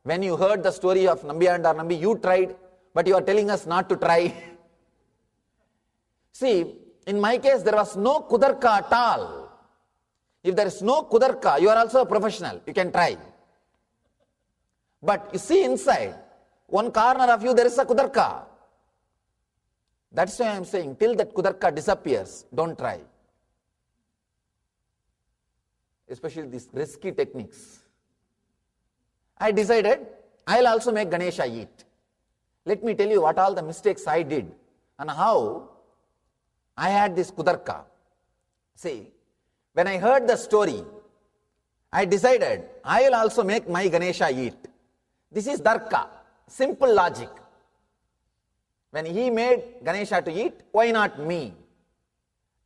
When you heard the story of Nambiyandar Nambi, you tried, but you are telling us not to try. See, in my case, there was no Kudarka at all. If there is no kudarka, you are also a professional. You can try. But you see inside, one corner of you, there is a kudarka. That's why I am saying, till that kudarka disappears, don't try. Especially these risky techniques. I decided, I'll also make Ganesha eat. Let me tell you what all the mistakes I did and how I had this kudarka. See, when I heard the story, I decided I will also make my Ganesha eat. This is Darka, simple logic. When he made Ganesha to eat, why not me?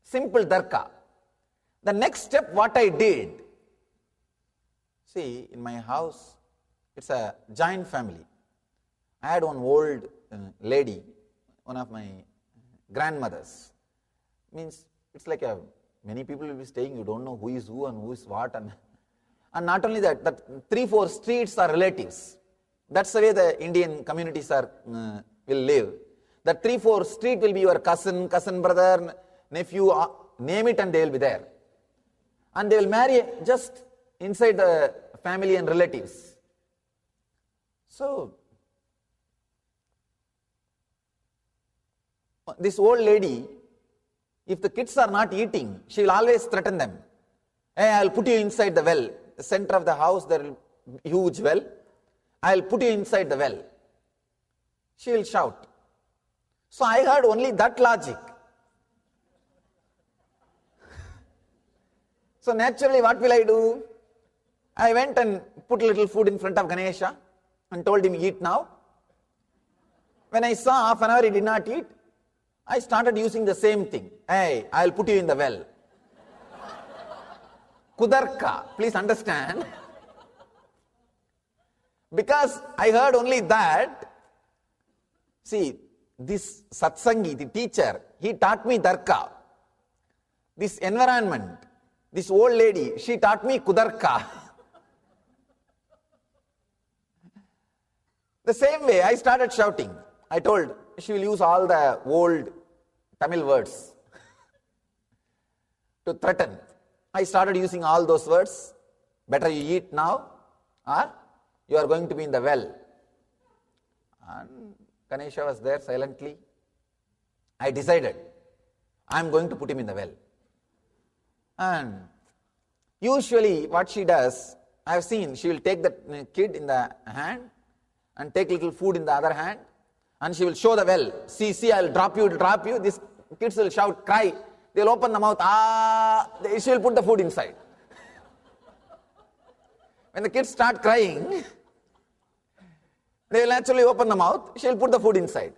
Simple Darka. The next step, what I did, see, in my house, it's a joint family. I had one old lady, one of my grandmothers. Means it's like many people will be staying, you don't know who is who and who is what. And not only that, 3-4 streets are relatives. That's the way the Indian communities will live. The 3-4 street will be your cousin, cousin brother, nephew, name it, and they will be there. And they will marry just inside the family and relatives. So, this old lady, if the kids are not eating, she will always threaten them. Hey, I will put you inside the well. The center of the house, there will be a huge well. I will put you inside the well. She will shout. So I heard only that logic. So naturally, what will I do? I went and put a little food in front of Ganesha and told him, eat now. When I saw half an hour he did not eat, I started using the same thing. Hey, I will put you in the well. Kudarka, please understand. Because I heard only that, see, this satsangi, the teacher, he taught me Darka. This environment, this old lady, she taught me Kudarka. The same way, I started shouting. I told, she will use all the old Tamil words to threaten. I started using all those words. Better you eat now, or you are going to be in the well. And Ganesha was there silently. I decided, I am going to put him in the well. And usually what she does, I have seen, she will take the kid in the hand and take little food in the other hand, and she will show the well. See, I will drop you. These kids will shout, cry. They will open the mouth, she will put the food inside. When the kids start crying, they will naturally open the mouth, she will put the food inside.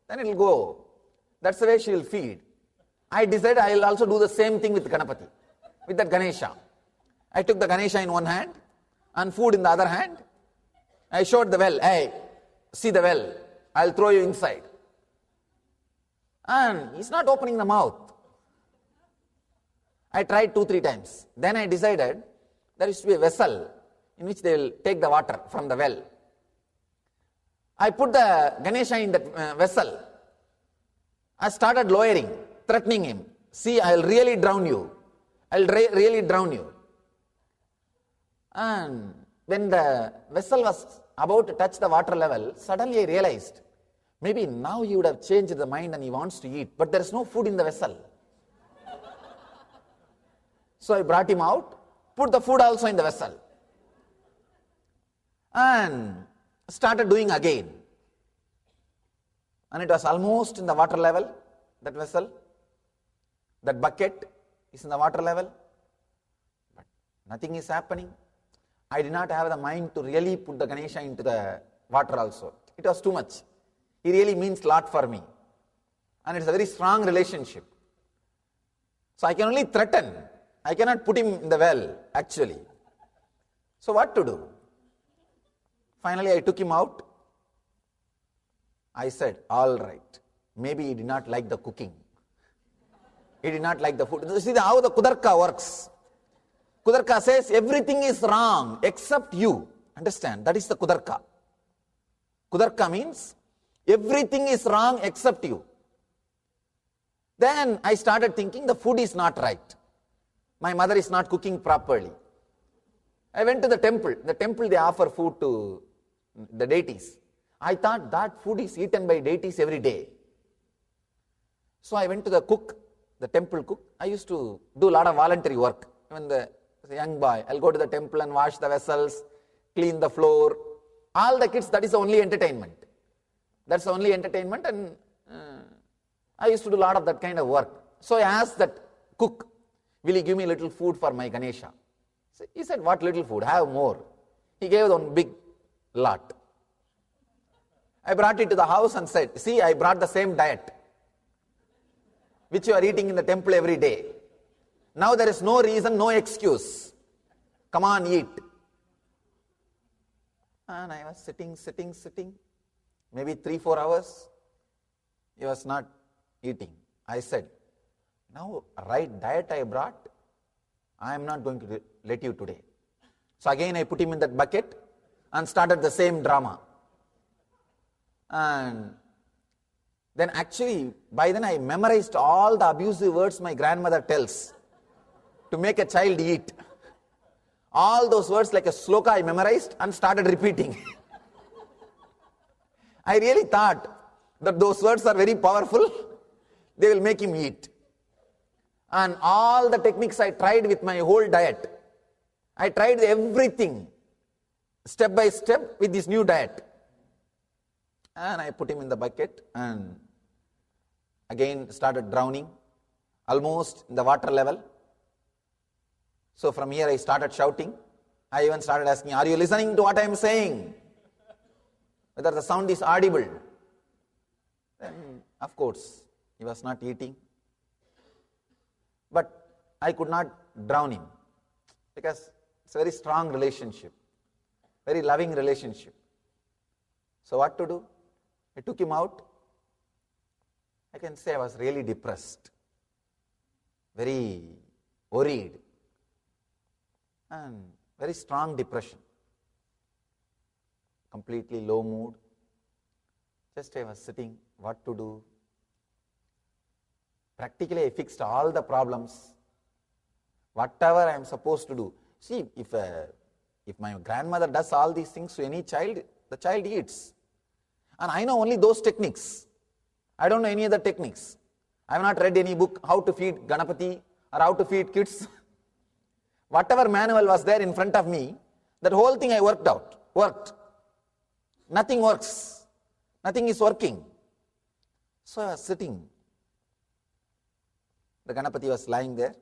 Then it will go. That's the way she will feed. I decided I will also do the same thing with Ganapati, with that Ganesha. I took the Ganesha in one hand and food in the other hand. I showed the well, hey, see the well, I will throw you inside. And he's not opening the mouth. I tried 2-3 times. Then I decided there used to be a vessel in which they will take the water from the well. I put the Ganesha in that vessel. I started lowering, threatening him. See, I will really drown you. I will really drown you. And when the vessel was about to touch the water level, suddenly I realized, maybe now he would have changed the mind and he wants to eat, but there is no food in the vessel. So I brought him out, put the food also in the vessel, and started doing again. And it was almost in the water level, that vessel. That bucket is in the water level. But nothing is happening. I did not have the mind to really put the Ganesha into the water also. It was too much. He really means a lot for me. And it's a very strong relationship. So I can only threaten. I cannot put him in the well, actually. So what to do? Finally, I took him out. I said, all right, maybe he did not like the cooking. He did not like the food. See how the Kudarka works. Kudarka says everything is wrong except you. Understand? That is the Kudarka. Kudarka means everything is wrong except you. Then I started thinking the food is not right. my mother is not cooking properly. I went to the temple. The temple, they offer food to the deities. I thought that food is eaten by deities every day. So I went to the cook, the temple cook. I used to do a lot of voluntary work. When as a young boy, I'll go to the temple and wash the vessels, clean the floor. All the kids, that is the only entertainment. That's the only entertainment, and I used to do a lot of that kind of work. So I asked that cook, will you give me a little food for my Ganesha? So he said, what little food? Have more. He gave one big lot. I brought it to the house and said, see, I brought the same diet which you are eating in the temple every day. Now there is no reason, no excuse. Come on, eat. And I was sitting. Maybe 3-4 hours. He was not eating. I said, now right diet I brought, I am not going to let you today. So again I put him in that bucket and started the same drama. And then actually, by then I memorized all the abusive words my grandmother tells to make a child eat. All those words like a sloka I memorized and started repeating. I really thought that those words are very powerful. They will make him eat. And all the techniques I tried with my whole diet. I tried everything step by step with this new diet. And I put him in the bucket and again started drowning, almost in the water level. So from here I started shouting. I even started asking, are you listening to what I am saying? Whether the sound is audible. Then, of course, he was not eating. But I could not drown him because it's a very strong relationship, very loving relationship. So what to do? I took him out. I can say I was really depressed, very worried, and very strong depression. Completely low mood. Just I was sitting, what to do? Practically I fixed all the problems. Whatever I am supposed to do. See, if my grandmother does all these things to any child, the child eats. And I know only those techniques. I don't know any other techniques. I have not read any book, how to feed Ganapati or how to feed kids. Whatever manual was there in front of me, that whole thing I worked. Nothing works. Nothing is working. So I was sitting. The Ganapati was lying there.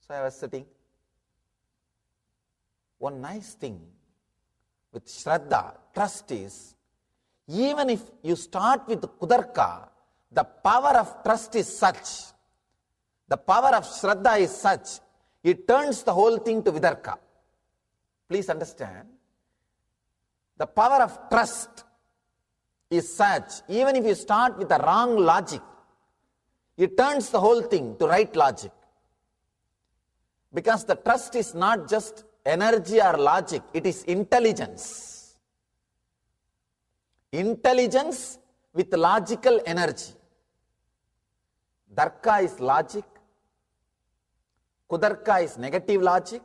So I was sitting. One nice thing with Shraddha, trust is, even if you start with Kudarka, the power of trust is such, the power of Shraddha is such, it turns the whole thing to Vidarka. Please understand, the power of trust is such, even if you start with the wrong logic, it turns the whole thing to right logic. Because the trust is not just energy or logic, it is intelligence. Intelligence with logical energy. Darka is logic, Kudarka is negative logic,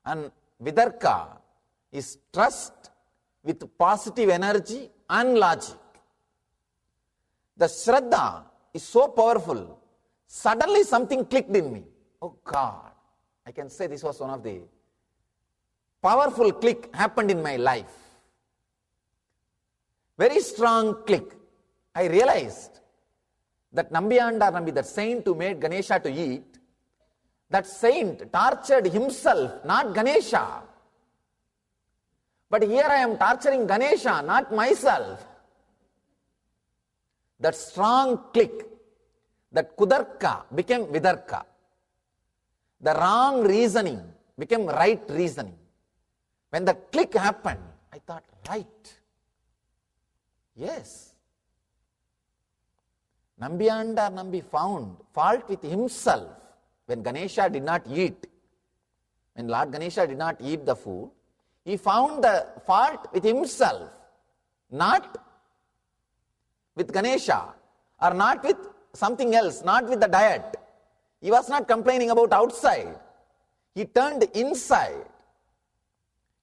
and Vidarka is trust with positive energy and logic. The Shraddha is so powerful. Suddenly something clicked in me. Oh God, I can say this was one of the powerful click happened in my life. Very strong click. I realized that Nambiyandar Nambi, that saint who made Ganesha to eat, that saint tortured himself, not Ganesha. But here I am torturing Ganesha, not myself. That strong click, that Kudarka became Vidarka. The wrong reasoning became right reasoning. When the click happened, I thought, right. Yes. Nambiyandar Nambi found fault with himself when Ganesha did not eat. When Lord Ganesha did not eat the food, he found the fault with himself, not with Ganesha or not with something else, not with the diet. He was not complaining about outside. He turned inside.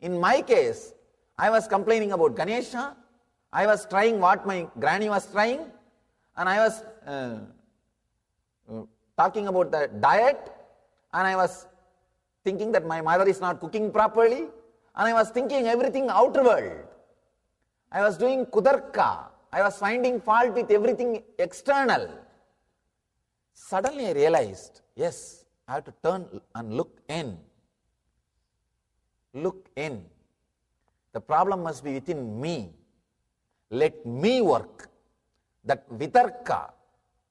In my case, I was complaining about Ganesha. I was trying what my granny was trying, and I was talking about the diet, and I was thinking that my mother is not cooking properly, and I was thinking everything outer world. I was doing kudarka. I was finding fault with everything external. Suddenly I realized, yes, I have to turn and look in. Look in. The problem must be within me. Let me work. That vitarka,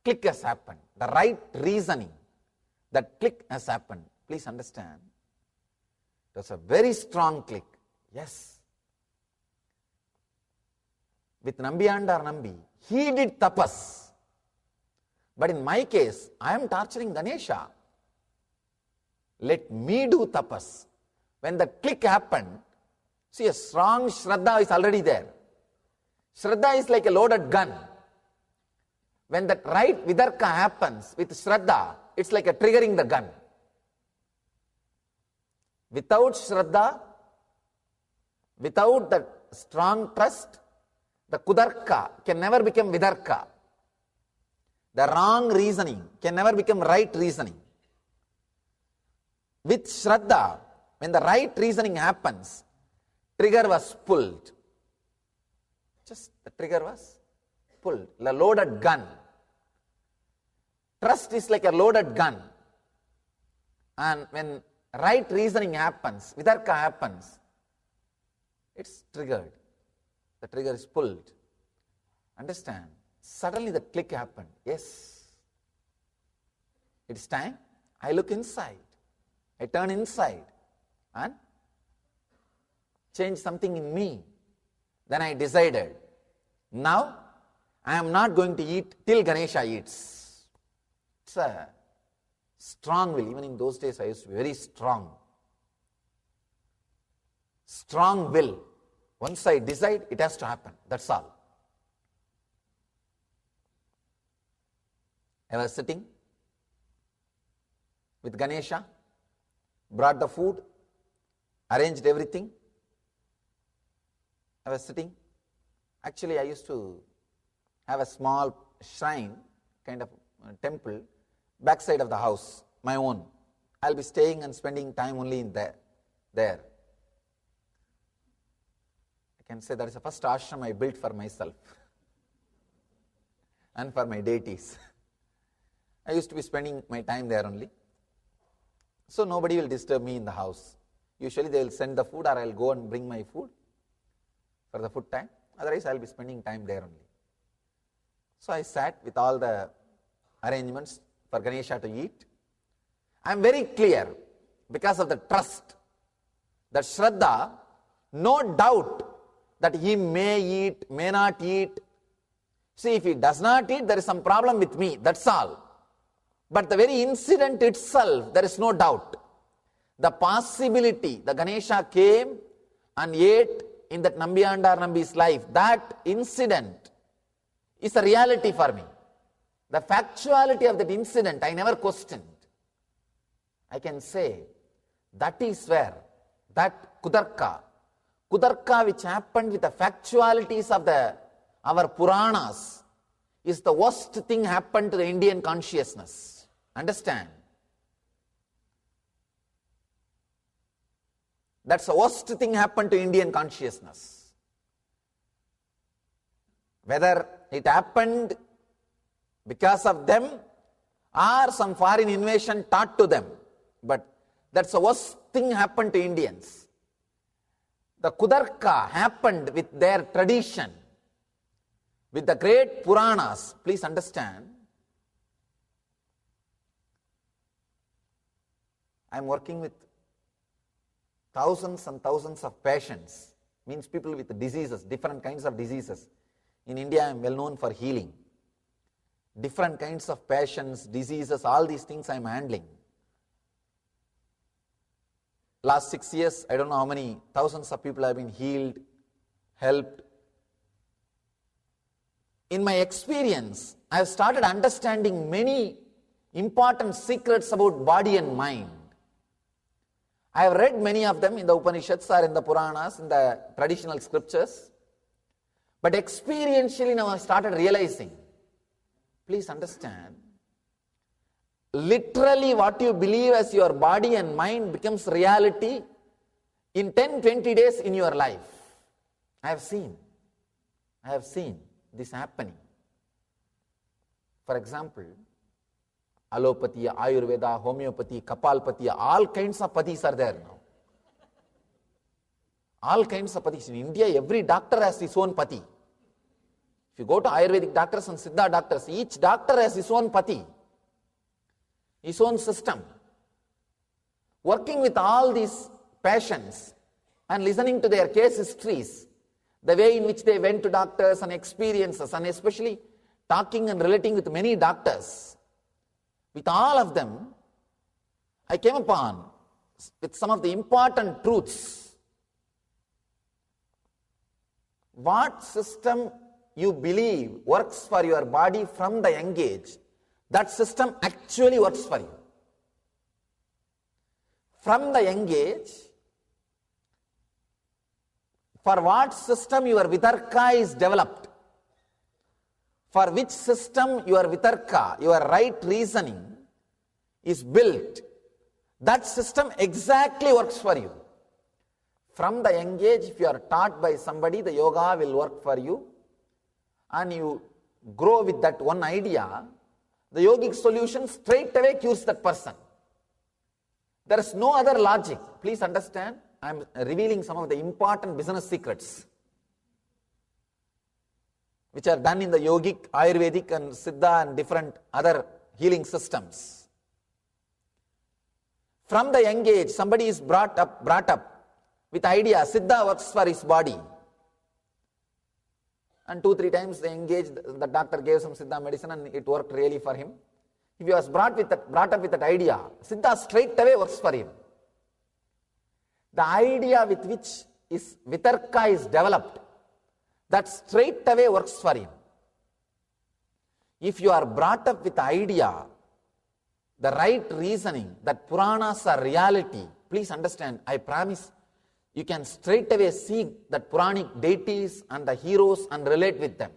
click has happened. The right reasoning, that click has happened. Please understand. It was a very strong click. Yes. With Nambiyandar Nambi, he did tapas. But in my case, I am torturing Ganesha. Let me do tapas. When the click happened, see, a strong Shraddha is already there. Shraddha is like a loaded gun. When that right vidarka happens with Shraddha, it's like a triggering the gun. Without Shraddha, without that strong trust, the kudarka can never become vidarka. The wrong reasoning can never become right reasoning. With Shraddha, when the right reasoning happens, trigger was pulled. Just the trigger was pulled. The loaded gun. Trust is like a loaded gun. And when right reasoning happens, vidarka happens, it's triggered. The trigger is pulled. Understand? Suddenly the click happened. Yes. It's time. I look inside. I turn inside and change something in me. Then I decided, now I am not going to eat till Ganesha eats. It's a strong will. Even in those days I used to be very strong. Strong will. Once I decide, it has to happen. That's all. I was sitting with Ganesha, brought the food, arranged everything. I was sitting. Actually, I used to have a small shrine, kind of temple, backside of the house, my own. I'll be staying and spending time only in there. I can say that is the first ashram I built for myself and for my deities. I used to be spending my time there only. So nobody will disturb me in the house. Usually they will send the food or I will go and bring my food for the food time. Otherwise I will be spending time there only. So I sat with all the arrangements for Ganesha to eat. I am very clear because of the trust, that Shraddha, no doubt that he may eat, may not eat. See, if he does not eat, there is some problem with me, that's all. But the very incident itself, there is no doubt. The possibility, the Ganesha came and ate in that Nambiyandar Nambi's life, that incident is a reality for me. The factuality of that incident, I never questioned. I can say, that is where, that kudarka which happened with the factualities of our Puranas, is the worst thing happened to the Indian consciousness. Understand? That's the worst thing happened to Indian consciousness. Whether it happened because of them or some foreign invasion taught to them, but that's the worst thing happened to Indians. The Kudarka happened with their tradition, with the great Puranas. Please understand, I am working with thousands and thousands of patients, means people with diseases, different kinds of diseases. In India, I am well known for healing. Different kinds of patients, diseases, all these things I am handling. Last 6 years, I don't know how many thousands of people have been healed, helped. In my experience, I have started understanding many important secrets about body and mind. I have read many of them in the Upanishads or in the Puranas, in the traditional scriptures. But experientially now I started realizing, please understand, literally what you believe as your body and mind becomes reality in 10-20 days in your life. I have seen this happening. For example, allopathy, Ayurveda, homeopathy, Kapalpathy, all kinds of pathis are there now. All kinds of pathis. In India, every doctor has his own pati. If you go to Ayurvedic doctors and Siddha doctors, each doctor has his own pati, his own system. Working with all these patients and listening to their case histories, the way in which they went to doctors and experiences, and especially talking and relating with many doctors, with all of them, I came upon with some of the important truths. What system you believe works for your body from the young age, that system actually works for you. From the young age, for what system your vitarka is developed, for which system your vitarka, your right reasoning is built, that system exactly works for you. From the young age, if you are taught by somebody, the yoga will work for you, and you grow with that one idea, the yogic solution straight away cures that person. There is no other logic. Please understand, I am revealing some of the important business secrets which are done in the yogic, Ayurvedic and Siddha and different other healing systems. From the young age, somebody is brought up with idea, Siddha works for his body. And 2-3 times they engaged, the doctor gave some Siddha medicine and it worked really for him. If he was brought up with that idea, Siddha straight away works for him. The idea with which his vitarka is developed, that straight away works for him. If you are brought up with the idea, the right reasoning, that Puranas are reality, please understand, I promise, you can straight away see that Puranic deities and the heroes and relate with them.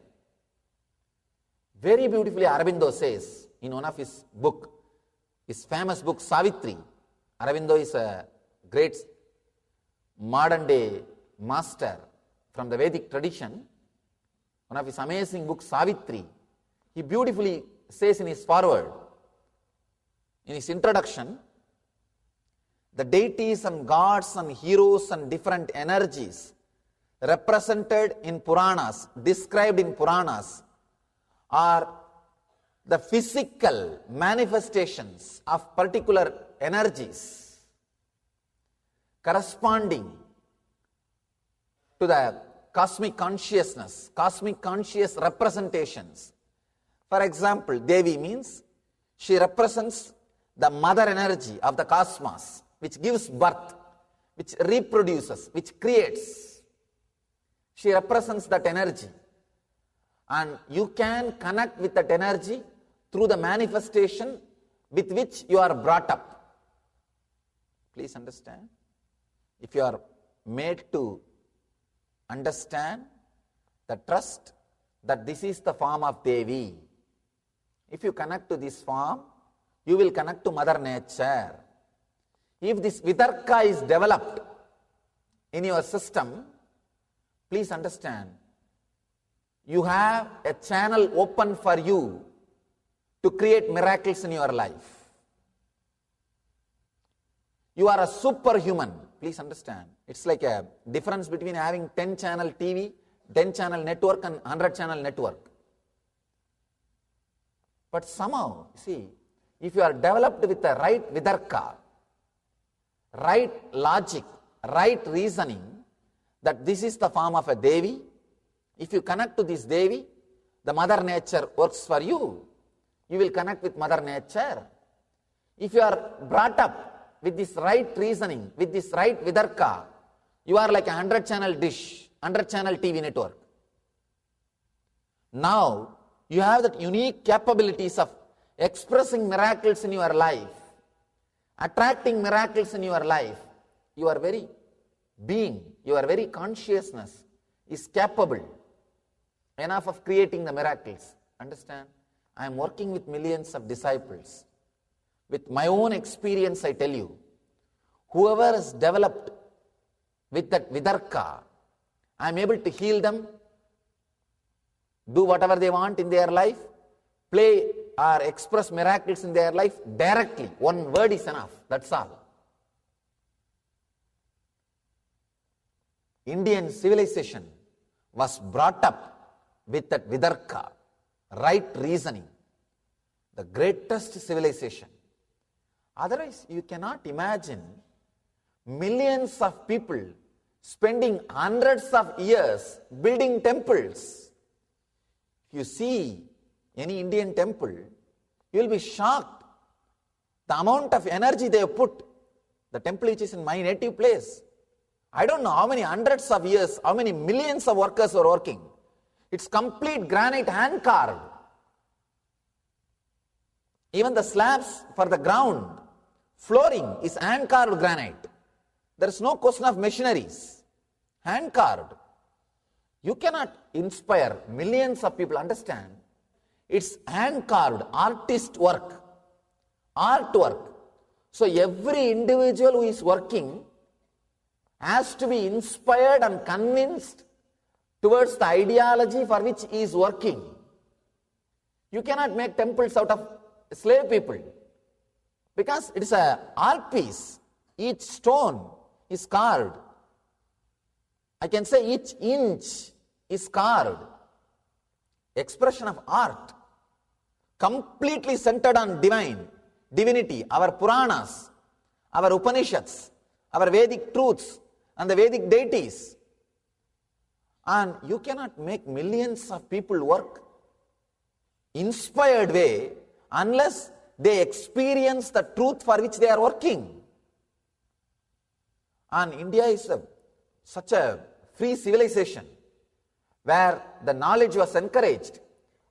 Very beautifully Aurobindo says in one of his book, his famous book Savitri. Aurobindo is a great modern day master from the Vedic tradition. One of his amazing books Savitri, he beautifully says in his foreword, in his introduction, the deities and gods and heroes and different energies represented in Puranas, described in Puranas, are the physical manifestations of particular energies corresponding to the cosmic consciousness, cosmic conscious representations. For example, Devi means she represents the mother energy of the cosmos, which gives birth, which reproduces, which creates. She represents that energy. And you can connect with that energy through the manifestation with which you are brought up. Please understand. If you are made to understand the trust that this is the form of Devi, if you connect to this form, you will connect to Mother Nature. If this vitarka is developed in your system, please understand, you have a channel open for you to create miracles in your life. You are a superhuman. Please understand. It's like a difference between having 10-channel TV, 10-channel network and 100-channel network. But somehow, see, if you are developed with the right vitarka, right logic, right reasoning, that this is the form of a Devi, if you connect to this Devi, the Mother Nature works for you. You will connect with Mother Nature. If you are brought up with this right reasoning, with this right vitarka, you are like a 100-channel dish, 100-channel TV network. Now, you have that unique capabilities of expressing miracles in your life, attracting miracles in your life, your very being, your very consciousness is capable enough of creating the miracles. Understand? I am working with millions of disciples. With my own experience, I tell you, whoever is developed with that vidarka, I am able to heal them, do whatever they want in their life, play or express miracles in their life directly. One word is enough. That's all. Indian civilization was brought up with that vidarka, right reasoning. The greatest civilization. Otherwise, you cannot imagine millions of people spending hundreds of years building temples. If you see any Indian temple, you will be shocked. The amount of energy they have put. The temple which is in my native place, I don't know how many hundreds of years, how many millions of workers were working. It's complete granite hand carved. Even the slabs for the ground, flooring is hand carved granite. There is no question of machineries. Hand carved. You cannot inspire millions of people. Understand? It's hand carved, artist work, artwork. So every individual who is working has to be inspired and convinced towards the ideology for which he is working. You cannot make temples out of slave people, because it is an art piece. Each stone is carved. I can say each inch is carved. Expression of art, completely centered on divinity, our Puranas, our Upanishads, our Vedic truths and the Vedic deities. And you cannot make millions of people work inspired way unless they experience the truth for which they are working. And India is such a free civilization where the knowledge was encouraged,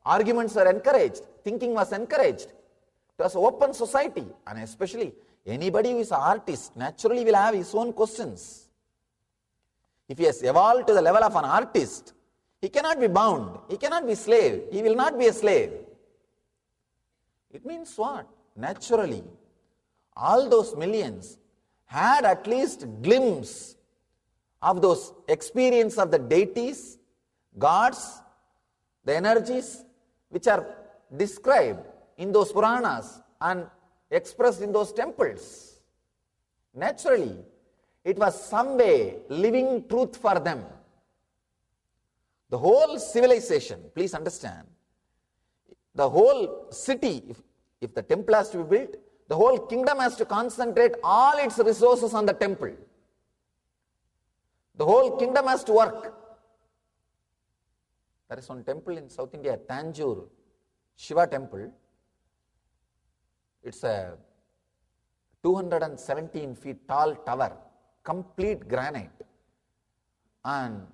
arguments were encouraged, thinking was encouraged. It was an open society, and especially anybody who is an artist naturally will have his own questions. If he has evolved to the level of an artist, he cannot be bound, he cannot be slave, he will not be a slave. It means what? Naturally, all those millions had at least glimpse of those experience of the deities, gods, the energies which are described in those Puranas and expressed in those temples. Naturally, it was some way living truth for them. The whole civilization, please understand, the whole city, if the temple has to be built, the whole kingdom has to concentrate all its resources on the temple. The whole kingdom has to work. There is one temple in South India, Tanjore, Shiva temple. It's a 217 feet tall tower, complete granite. And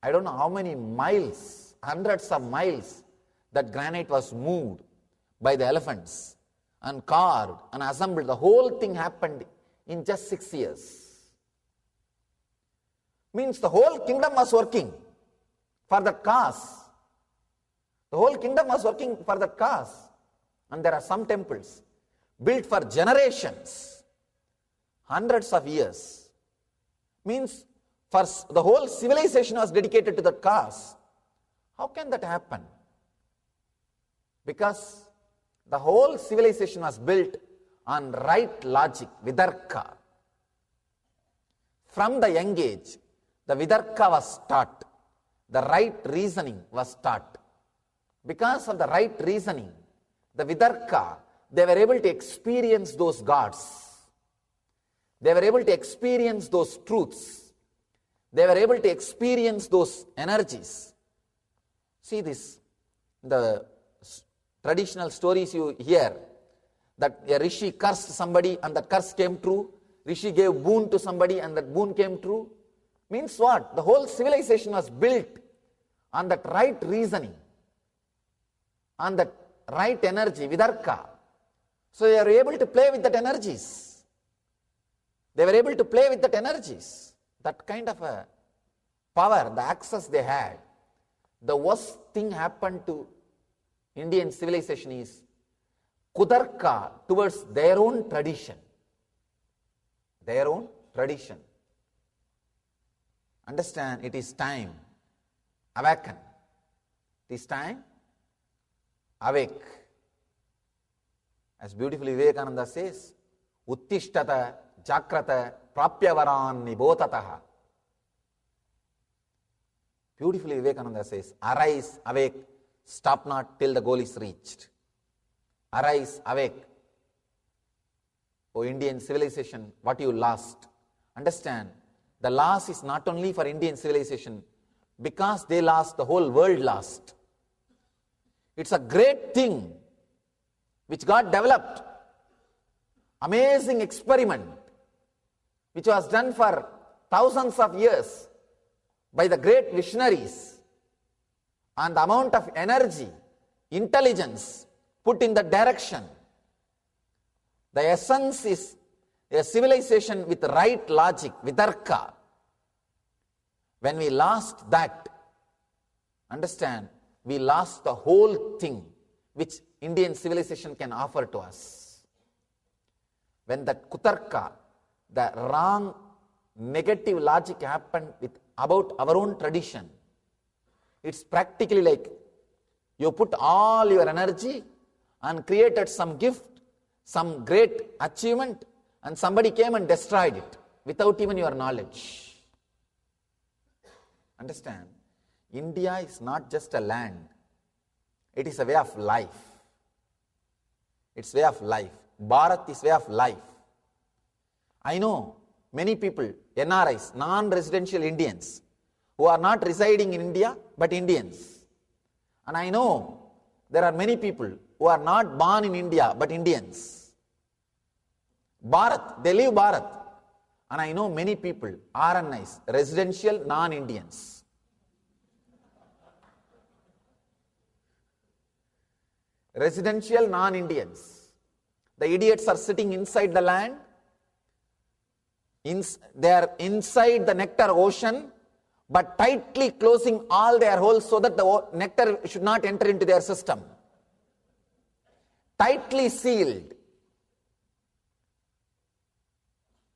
I don't know how many miles, hundreds of miles, that granite was moved by the elephants and carved and assembled. The whole thing happened in just 6 years. Means the whole kingdom was working for that cause. The whole kingdom was working for that cause. And there are some temples built for generations, hundreds of years. Means for the whole civilization was dedicated to that cause. How can that happen? Because the whole civilization was built on right logic, vidarka. From the young age, the vidarka was taught. The right reasoning was taught. Because of the right reasoning, the vidarka, they were able to experience those gods. They were able to experience those truths. They were able to experience those energies. See this, the traditional stories you hear, that a rishi cursed somebody and that curse came true. Rishi gave boon to somebody and that boon came true. Means what? The whole civilization was built on that right reasoning, on that right energy, vidarka. So they are able to play with that energies. They were able to play with that energies. That kind of a power, the access they had. The worst thing happened to Indian civilization is kudarka towards their own tradition. Their own tradition. Understand, it is time. Awaken. It is time. Awake. As beautifully Vivekananda says, Uttishtata Jakrata Prapyavaran Nibotataha. Beautifully Vivekananda says, arise, awake, stop not till the goal is reached. Arise, awake. O Indian civilization, what you lost. Understand, the loss is not only for Indian civilization, because they lost, the whole world lost. It's a great thing which got developed. Amazing experiment which was done for thousands of years by the great visionaries, and the amount of energy, intelligence put in the direction. The essence is a civilization with right logic, vitarka. When we lost that, understand, we lost the whole thing which Indian civilization can offer to us. When that kutarka, the wrong, negative logic happened with about our own tradition, it's practically like you put all your energy and created some gift, some great achievement, and somebody came and destroyed it without even your knowledge. Understand, India is not just a land, it is a way of life. It's way of life. Bharat is way of life. I know many people, NRIs, non-residential Indians, who are not residing in India but Indians. And I know there are many people who are not born in India but Indians. Bharat, they live Bharat. And I know many people, RNIs, residential non-Indians. Residential non-Indians. The idiots are sitting inside the land. They are inside the nectar ocean, but tightly closing all their holes so that the nectar should not enter into their system. Tightly sealed.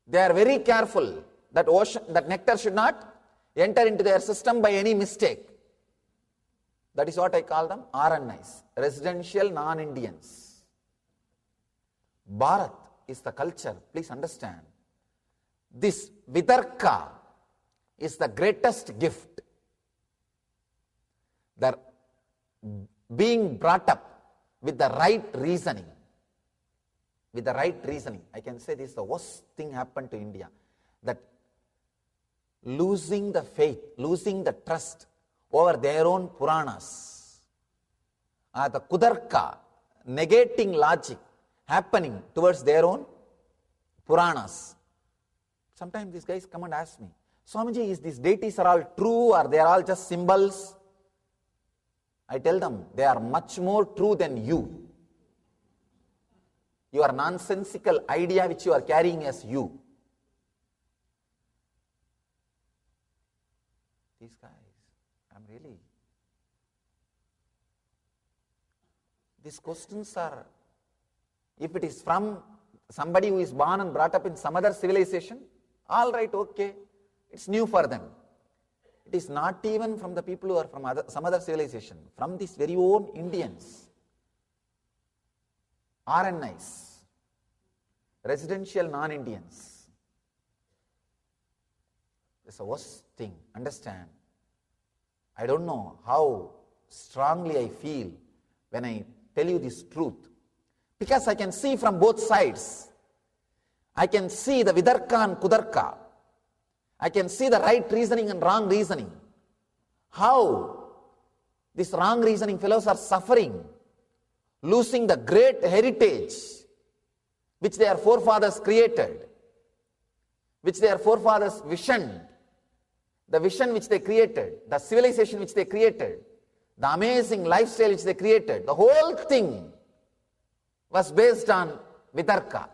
They are very careful that nectar should not enter into their system by any mistake. That is what I call them, RNIs, residential non-Indians. Bharat is the culture, please understand. This vitarka is the greatest gift. The being brought up with the right reasoning. With the right reasoning. I can say this is the worst thing happened to India. That losing the faith, losing the trust over their own Puranas. The kudarka, negating logic happening towards their own Puranas. Sometimes these guys come and ask me, Swamiji, is these deities are all true or they are all just symbols? I tell them, they are much more true than you. Your nonsensical idea which you are carrying as you. These guys, these questions are, if it is from somebody who is born and brought up in some other civilization, all right, okay, it's new for them. It is not even from the people who are from some other civilization, from these very own Indians, RNIs, residential non-Indians. It's the worst thing, understand. I don't know how strongly I feel when I tell you this truth, because I can see from both sides. I can see the vidarka and kudarka. I can see the right reasoning and wrong reasoning. How these wrong reasoning fellows are suffering, losing the great heritage which their forefathers created, which their forefathers visioned, the vision which they created, the civilization which they created, the amazing lifestyle which they created. The whole thing was based on Vitarka.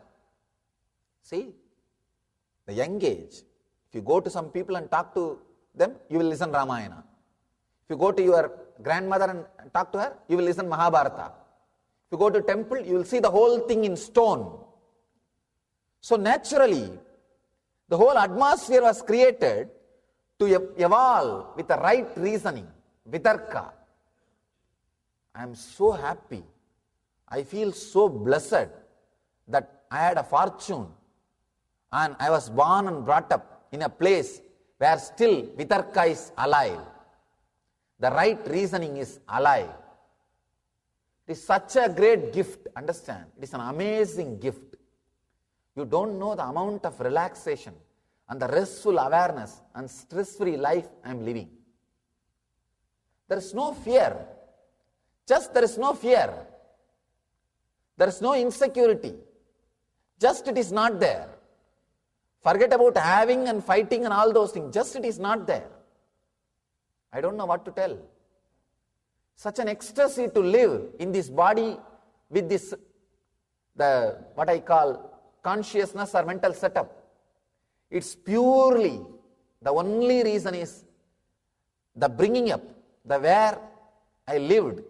See, the young age, if you go to some people and talk to them, you will listen Ramayana. If you go to your grandmother and talk to her, you will listen Mahabharata. If you go to temple, you will see the whole thing in stone. So naturally, the whole atmosphere was created to evolve with the right reasoning, Vitarka. I am so happy. I feel so blessed that I had a fortune and I was born and brought up in a place where still Vitarka is alive. The right reasoning is alive. It is such a great gift, understand? It is an amazing gift. You don't know the amount of relaxation and the restful awareness and stress-free life I am living. There is no fear. Just there is no fear. There is no insecurity. Just it is not there. Forget about having and fighting and all those things. Just it is not there. I don't know what to tell. Such an ecstasy to live in this body with this, what I call consciousness or mental setup. It's purely, the only reason is the bringing up, the where I lived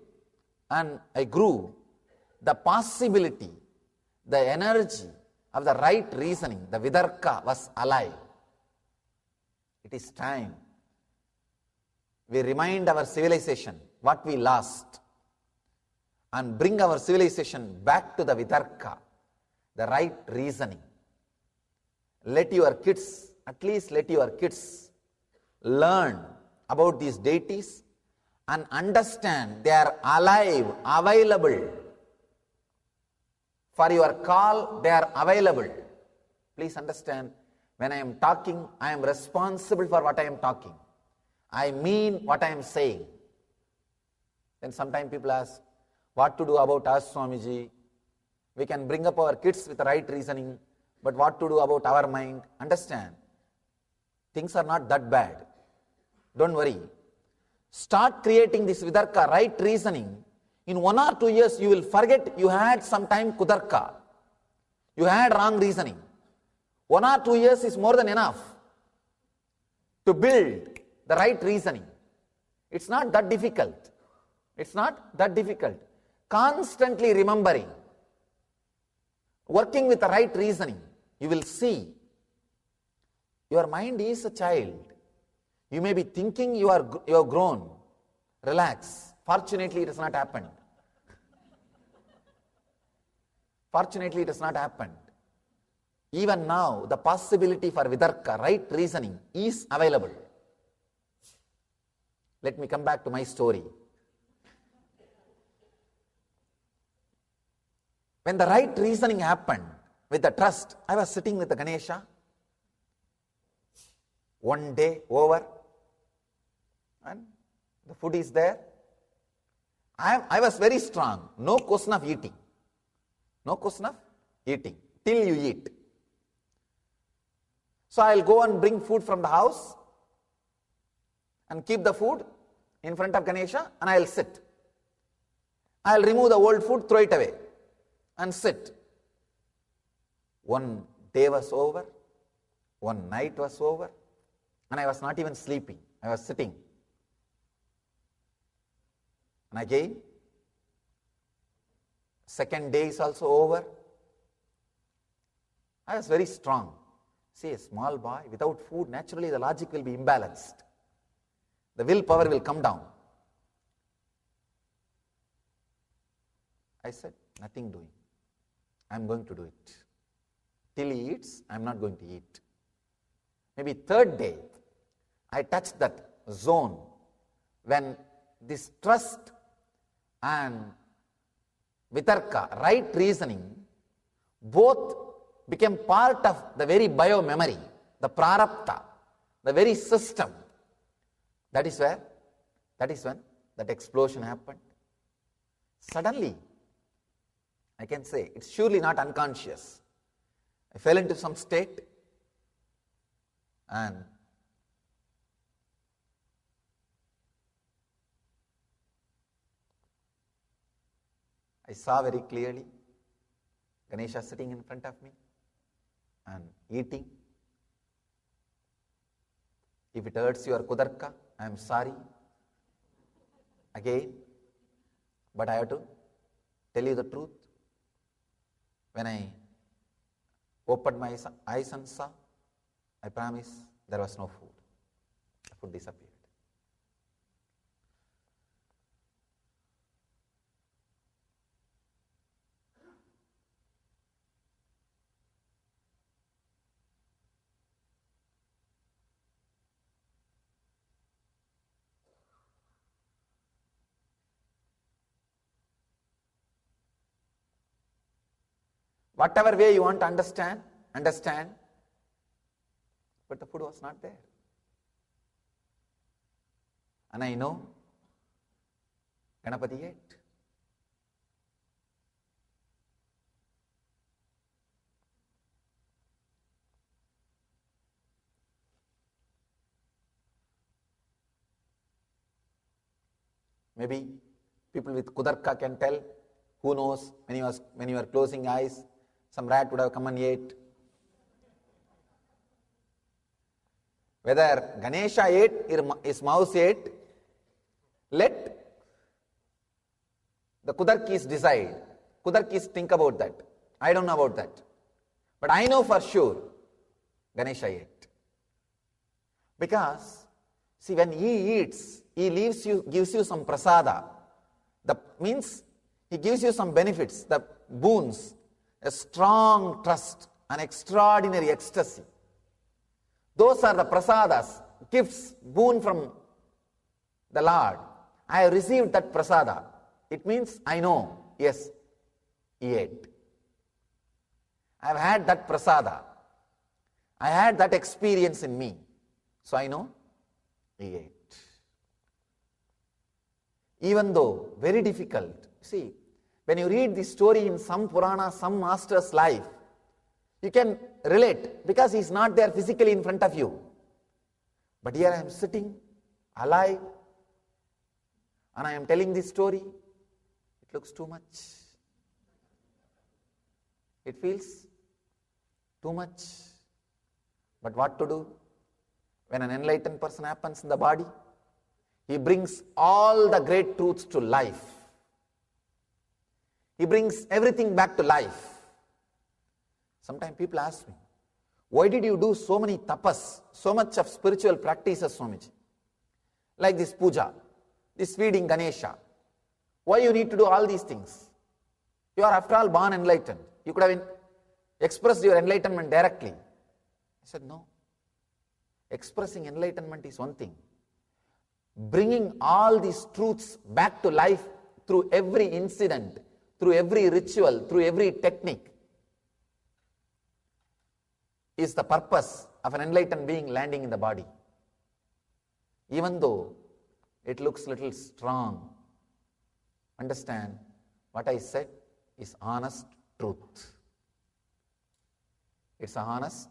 and I grew, the possibility, the energy of the right reasoning, the Vitarka was alive. It is time we remind our civilization what we lost and bring our civilization back to the Vitarka, the right reasoning. Let your kids, at least let your kids learn about these deities and understand they are alive, available. For your call, they are available. Please understand, when I am talking, I am responsible for what I am talking. I mean what I am saying. Then sometimes people ask, what to do about us, Swamiji? We can bring up our kids with the right reasoning, but what to do about our mind? Understand, things are not that bad. Don't worry. Start creating this Vitarka, right reasoning. In 1 or 2 years, you will forget you had some time Kudarka. You had wrong reasoning. 1 or 2 years is more than enough to build the right reasoning. It's not that difficult. It's not that difficult. Constantly remembering, working with the right reasoning, you will see your mind is a child. You may be thinking you are grown. Relax. Fortunately, it has not happened. Fortunately, it has not happened. Even now, the possibility for Vitarka, right reasoning, is available. Let me come back to my story. When the right reasoning happened, with the trust, I was sitting with the Ganesha. One day over, and the food is there. I was very strong. No question of eating. No question of eating. Till you eat. So I'll go and bring food from the house and keep the food in front of Ganesha and I'll sit. I'll remove the old food, throw it away and sit. One day was over. One night was over. And I was not even sleeping. I was sitting. And again, second day is also over. I was very strong. See, a small boy without food, naturally the logic will be imbalanced. The willpower will come down. I said, nothing doing. I'm going to do it. Till he eats, I'm not going to eat. Maybe third day, I touched that zone when this trust and Vitarka, right reasoning, both became part of the very bio-memory, the prarabdha, the very system. That is when that explosion happened. Suddenly, I can say, it's surely not unconscious. I fell into some state and I saw very clearly Ganesha sitting in front of me and eating. If it hurts your kudarka, I am sorry. Again, but I have to tell you the truth. When I opened my eyes and saw, I promise there was no food. The food disappeared. Whatever way you want to understand, but the food was not there. And I know Ganapati ate. Maybe people with kudarka can tell. Who knows, when you were closing eyes, some rat would have come and ate. Whether Ganesha ate or his mouse ate, let the Kudarkis decide. Kudarkis think about that. I don't know about that. But I know for sure Ganesha ate. Because, see, when he eats, he gives you some prasada. Means he gives you some benefits, the boons, a strong trust, an extraordinary ecstasy. Those are the prasadas, gifts, boon from the Lord. I have received that prasada. It means I know, yes, he ate. I have had that prasada. I had that experience in me. So I know he ate. Even though very difficult, see, when you read this story in some Purana, some master's life, you can relate because he is not there physically in front of you. But here I am sitting, alive, and I am telling this story. It looks too much. It feels too much. But what to do? When an enlightened person happens in the body, he brings all the great truths to life. He brings everything back to life. Sometimes people ask me, why did you do so many tapas, so much of spiritual practices, Swamiji? Like this puja, this feeding Ganesha. Why you need to do all these things? You are after all born enlightened. You could have expressed your enlightenment directly. I said, no. Expressing enlightenment is one thing. Bringing all these truths back to life through every incident, through every ritual, through every technique, is the purpose of an enlightened being landing in the body. Even though it looks little strong, understand what I said is honest truth. It's a honest.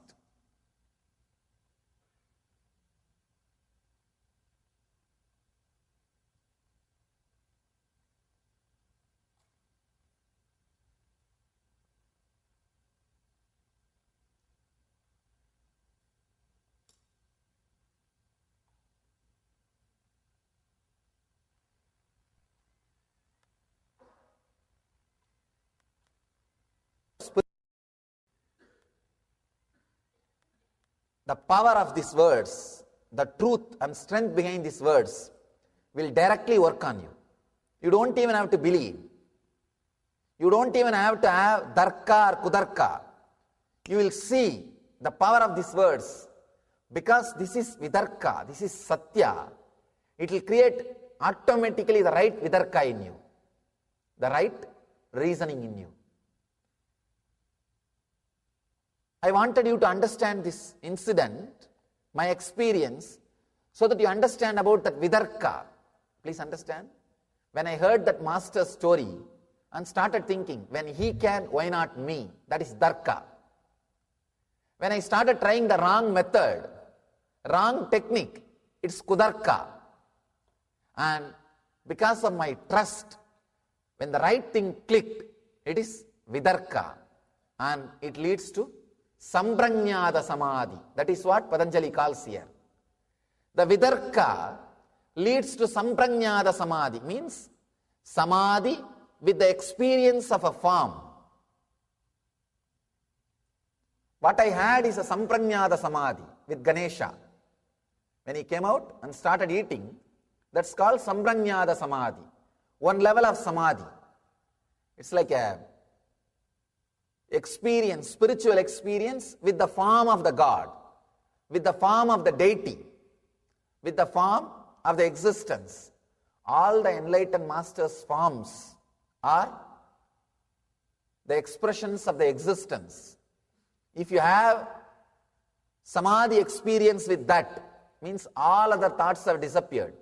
The power of these words, the truth and strength behind these words will directly work on you. You don't even have to believe. You don't even have to have darka or kudarka. You will see the power of these words because this is vidarka, this is satya. It will create automatically the right vidarka in you, the right reasoning in you. I wanted you to understand this incident, my experience, so that you understand about that vidarka. Please understand. When I heard that master's story and started thinking, when he can, why not me? That is darka. When I started trying the wrong method, wrong technique, it's kudarka. And because of my trust, when the right thing clicked, it is vidarka. and it leads to Samprajñāta Samadhi. That is what Patanjali calls here. The Vitarka leads to Samprajñāta Samadhi, means Samadhi with the experience of a form. What I had is a Samprajñāta Samadhi with Ganesha. When he came out and started eating, that's called Samprajñāta Samadhi. One level of Samadhi. It's like a experience, spiritual experience with the form of the God, with the form of the deity, with the form of the existence. All the enlightened masters' forms are the expressions of the existence. If you have Samadhi experience with that, means all other thoughts have disappeared.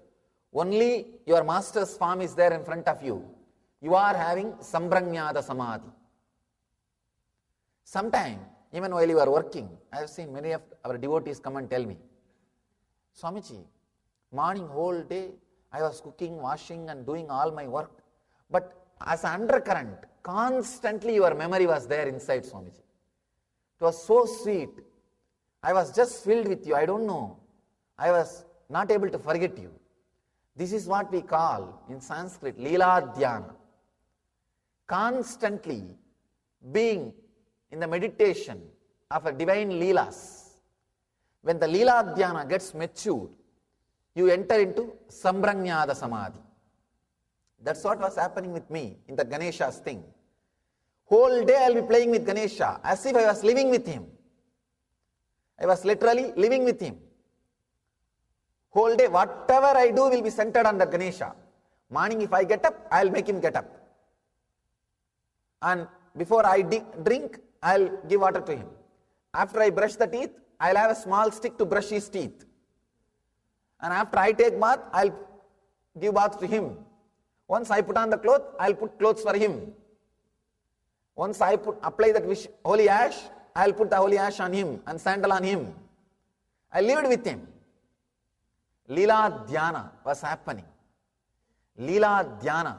Only your master's form is there in front of you. You are having Samprajñāta Samadhi. Sometime, even while you are working, I have seen many of our devotees come and tell me, Swamiji, morning whole day, I was cooking, washing and doing all my work. But as an undercurrent, constantly your memory was there inside, Swamiji. It was so sweet. I was just filled with you. I don't know. I was not able to forget you. This is what we call in Sanskrit, Leela Dhyana. Constantly being in the meditation of a divine Leelas. When the Leela Dhyana gets matured, you enter into Samprajñāta Samadhi. That's what was happening with me in the Ganesha's thing. Whole day I will be playing with Ganesha as if I was living with him. I was literally living with him. Whole day, whatever I do will be centered on the Ganesha. Morning, if I get up, I will make him get up. And before I drink, I will give water to him. After I brush the teeth, I will have a small stick to brush his teeth. And after I take bath, I will give bath to him. Once I put on the cloth, I will put clothes for him. Once I apply that holy ash, I will put the holy ash on him and sandal on him. I lived with him. Leela Dhyana was happening. Leela Dhyana,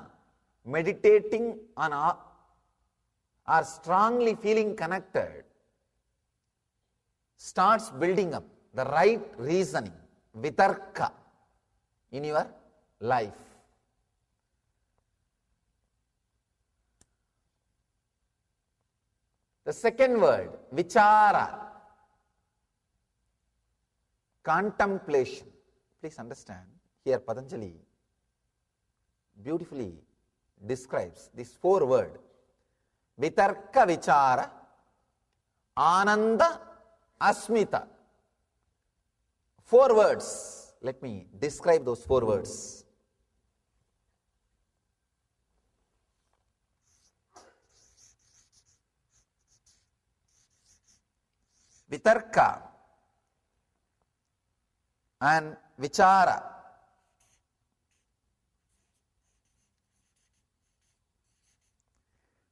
meditating on or strongly feeling connected, starts building up the right reasoning, vitarka, in your life. The second word, vichara, contemplation. Please understand, here Patanjali beautifully describes these four words. Vitarka vichara, ananda asmita. Four words. Let me describe those four words. Vitarka and vichara.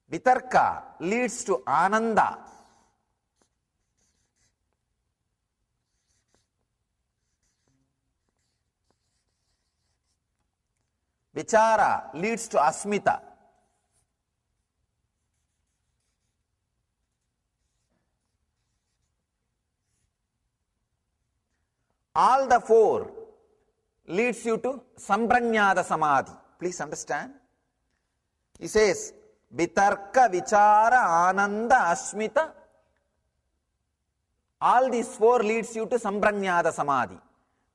Vitarka leads to ananda. Vichara leads to asmita. All the four leads you to Samprajñāta Samadhi. Please understand. He says, Vitarka, Vichara, Ananda, Asmita. All these four leads you to Samprajñāta Samadhi.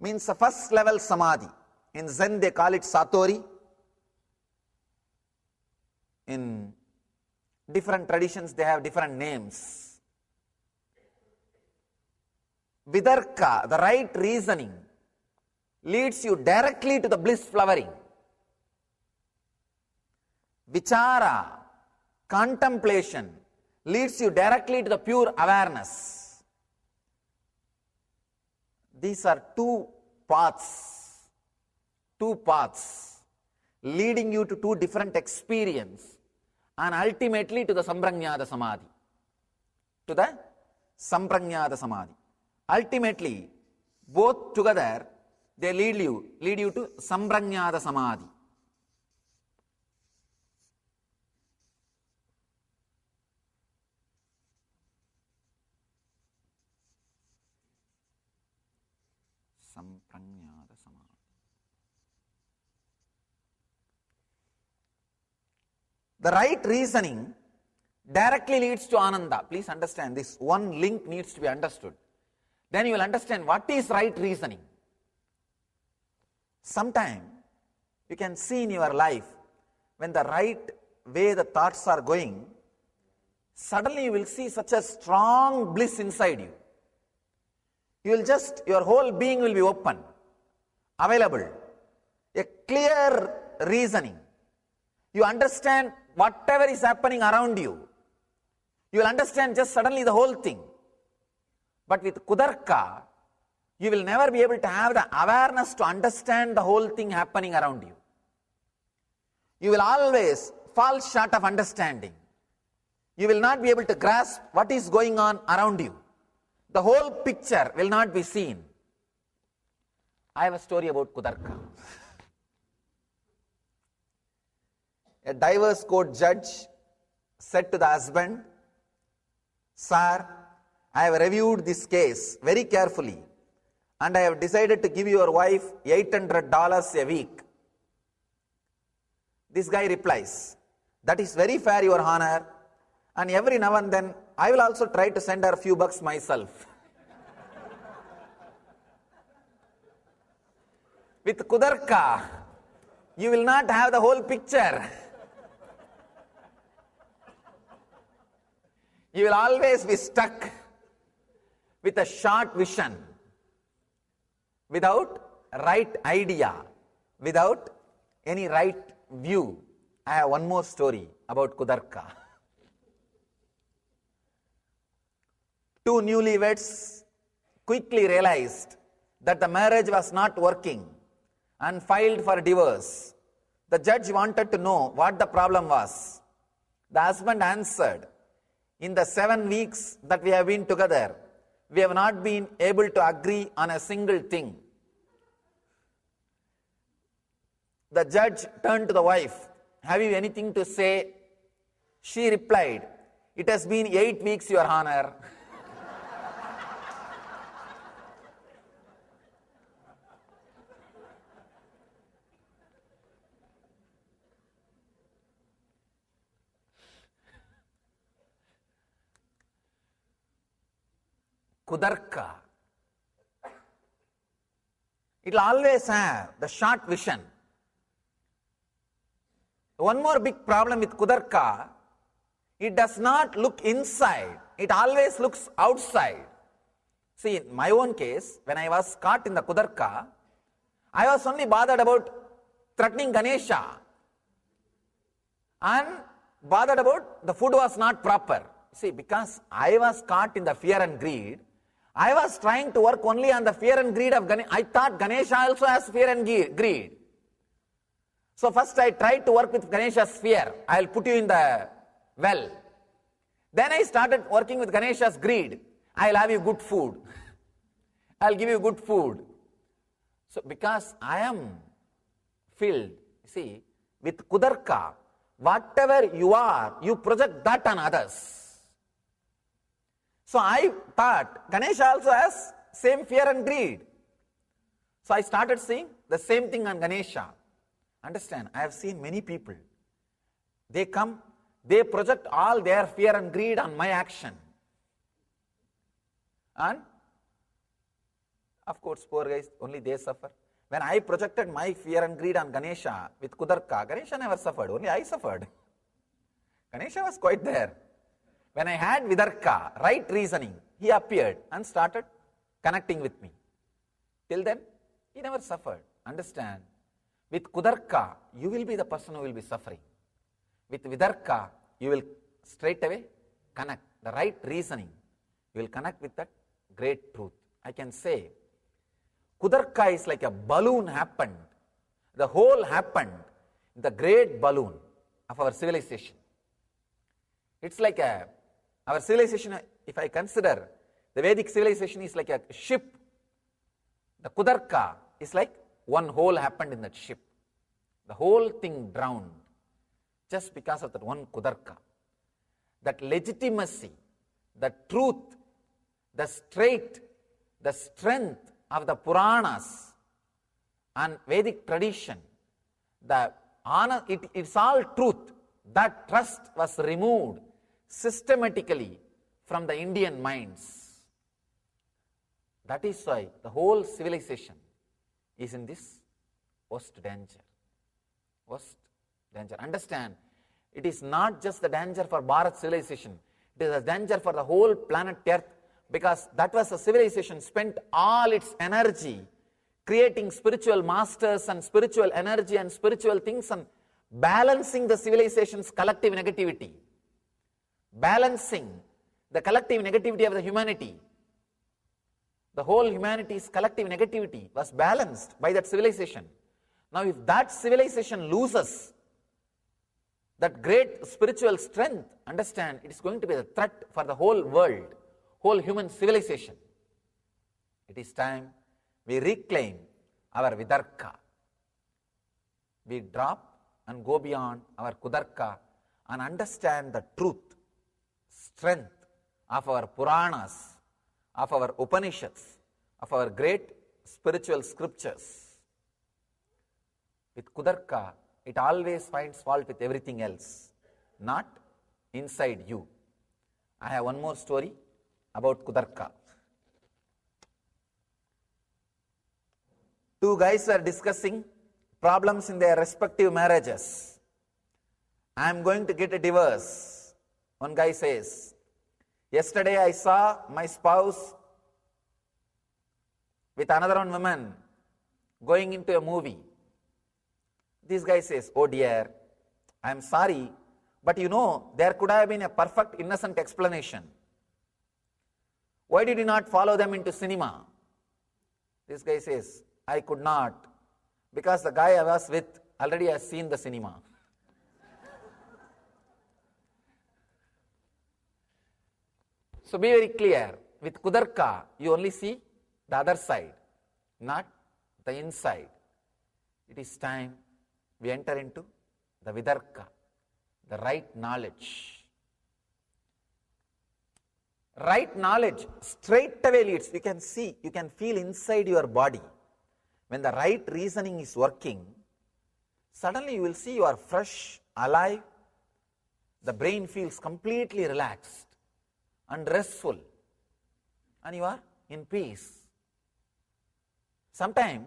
Means the first level Samadhi. In Zen they call it Satori. In different traditions they have different names. Vitarka, the right reasoning, leads you directly to the bliss flowering. Vichara, contemplation, leads you directly to the pure awareness. These are two paths leading you to two different experiences and ultimately to the Samprajñāta Samadhi. To the Samprajñāta Samadhi. Ultimately, both together, they lead you to Samprajñāta Samadhi. Sampranyata Samadhi. The right reasoning directly leads to Ananda. Please understand this. One link needs to be understood. Then you will understand what is right reasoning. Sometime you can see in your life when the right way the thoughts are going, suddenly you will see such a strong bliss inside you. You will just, your whole being will be open, available, a clear reasoning. You understand whatever is happening around you. You will understand just suddenly the whole thing. But with Kudarka, you will never be able to have the awareness to understand the whole thing happening around you. You will always fall short of understanding. You will not be able to grasp what is going on around you. The whole picture will not be seen. I have a story about Kudarka. A divorce court judge said to the husband, "Sir, I have reviewed this case very carefully and I have decided to give your wife $800 a week." This guy replies, "That is very fair, Your Honor, and every now and then I will also try to send her a few bucks myself." With Kudarka, you will not have the whole picture. You will always be stuck with a short vision, without right idea, without any right view. I have one more story about Kudarka. Two newlyweds quickly realized that the marriage was not working and filed for divorce. The judge wanted to know what the problem was. The husband answered, "In the 7 weeks that we have been together, we have not been able to agree on a single thing." The judge turned to the wife, "Have you anything to say?" She replied, "It has been 8 weeks, Your Honor." Kudarka. It will always have the short vision. One more big problem with Kudarka, it does not look inside, it always looks outside. See, in my own case, when I was caught in the Kudarka, I was only bothered about threatening Ganesha and bothered about the food was not proper. See, because I was caught in the fear and greed, I was trying to work only on the fear and greed of Ganesha. I thought Ganesha also has fear and greed. So first I tried to work with Ganesha's fear. I will put you in the well. Then I started working with Ganesha's greed. I will have you good food. I will give you good food. So because I am filled, see, with Kudarka, whatever you are, you project that on others. So I thought Ganesha also has same fear and greed. So I started seeing the same thing on Ganesha. Understand, I have seen many people. They come, they project all their fear and greed on my action. And of course, poor guys, only they suffer. When I projected my fear and greed on Ganesha with Kudarka, Ganesha never suffered, only I suffered. Ganesha was quite there. When I had Vidarka, right reasoning, he appeared and started connecting with me. Till then, he never suffered. Understand? With Kudarka, you will be the person who will be suffering. With Vidarka, you will straight away connect. The right reasoning, you will connect with that great truth. I can say, Kudarka is like a balloon happened. The whole happened in the great balloon of our civilization. It's like our civilization, if I consider, the Vedic civilization is like a ship. The Kudarka is like one hole happened in that ship. The whole thing drowned just because of that one Kudarka. That legitimacy, the truth, the straight, the strength of the Puranas and Vedic tradition, it's all truth. That trust was removed systematically from the Indian minds. That is why the whole civilization is in this worst danger. Worst danger. Understand, it is not just the danger for Bharat civilization, it is a danger for the whole planet Earth, because that was a civilization spent all its energy creating spiritual masters and spiritual energy and spiritual things and balancing the civilization's collective negativity, balancing the collective negativity of the humanity. The whole humanity's collective negativity was balanced by that civilization. Now if that civilization loses that great spiritual strength, understand, it is going to be a threat for the whole world, whole human civilization. It is time we reclaim our Vidarka. We drop and go beyond our Kudarka and understand the truth, strength of our Puranas, of our Upanishads, of our great spiritual scriptures. With Kudarka, it always finds fault with everything else, not inside you. I have one more story about Kudarka. Two guys were discussing problems in their respective marriages. I am going to get a divorce. One guy says, yesterday I saw my spouse with another one woman going into a movie. This guy says, oh dear, I am sorry, but you know, there could have been a perfect innocent explanation. Why did you not follow them into cinema? This guy says, I could not, because the guy I was with already has seen the cinema. So be very clear, with Kudarka, you only see the other side, not the inside. It is time we enter into the Vidarka, the right knowledge. Right knowledge straight away leads. You can see, you can feel inside your body. When the right reasoning is working, suddenly you will see you are fresh, alive. The brain feels completely relaxed and restful, and you are in peace. Sometimes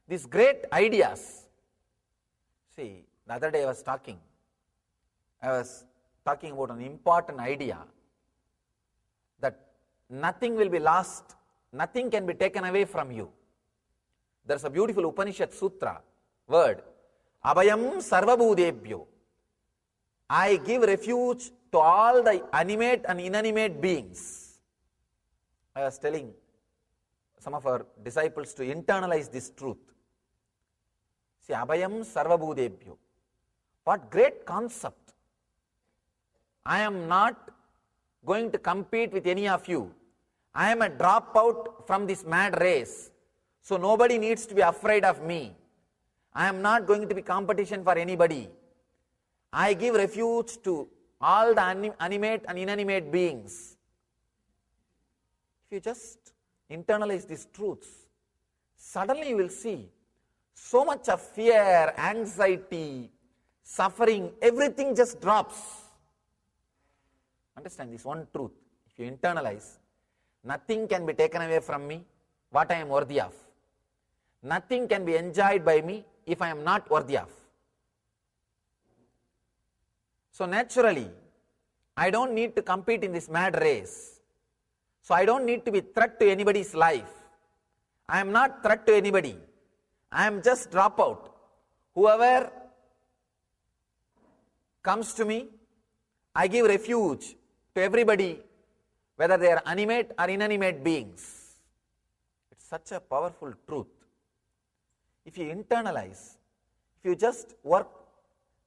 these great ideas, see, the other day I was talking about an important idea that nothing will be lost, nothing can be taken away from you. There's a beautiful Upanishad Sutra word, Abhayam Sarvabhudebhyo. I give refuge to all the animate and inanimate beings. I was telling some of our disciples to internalize this truth. See, Abhayam Sarvabhudebhyo. What great concept. I am not going to compete with any of you. I am a dropout from this mad race. So nobody needs to be afraid of me. I am not going to be competition for anybody. I give refuge to all the animate and inanimate beings. If you just internalize these truths, suddenly you will see so much of fear, anxiety, suffering, everything just drops. Understand this one truth. If you internalize, nothing can be taken away from me what I am worthy of. Nothing can be enjoyed by me if I am not worthy of. So naturally, I don't need to compete in this mad race. So I don't need to be threat to anybody's life. I am not threat to anybody. I am just dropout. Whoever comes to me, I give refuge to everybody, whether they are animate or inanimate beings. It's such a powerful truth. If you internalize, if you just work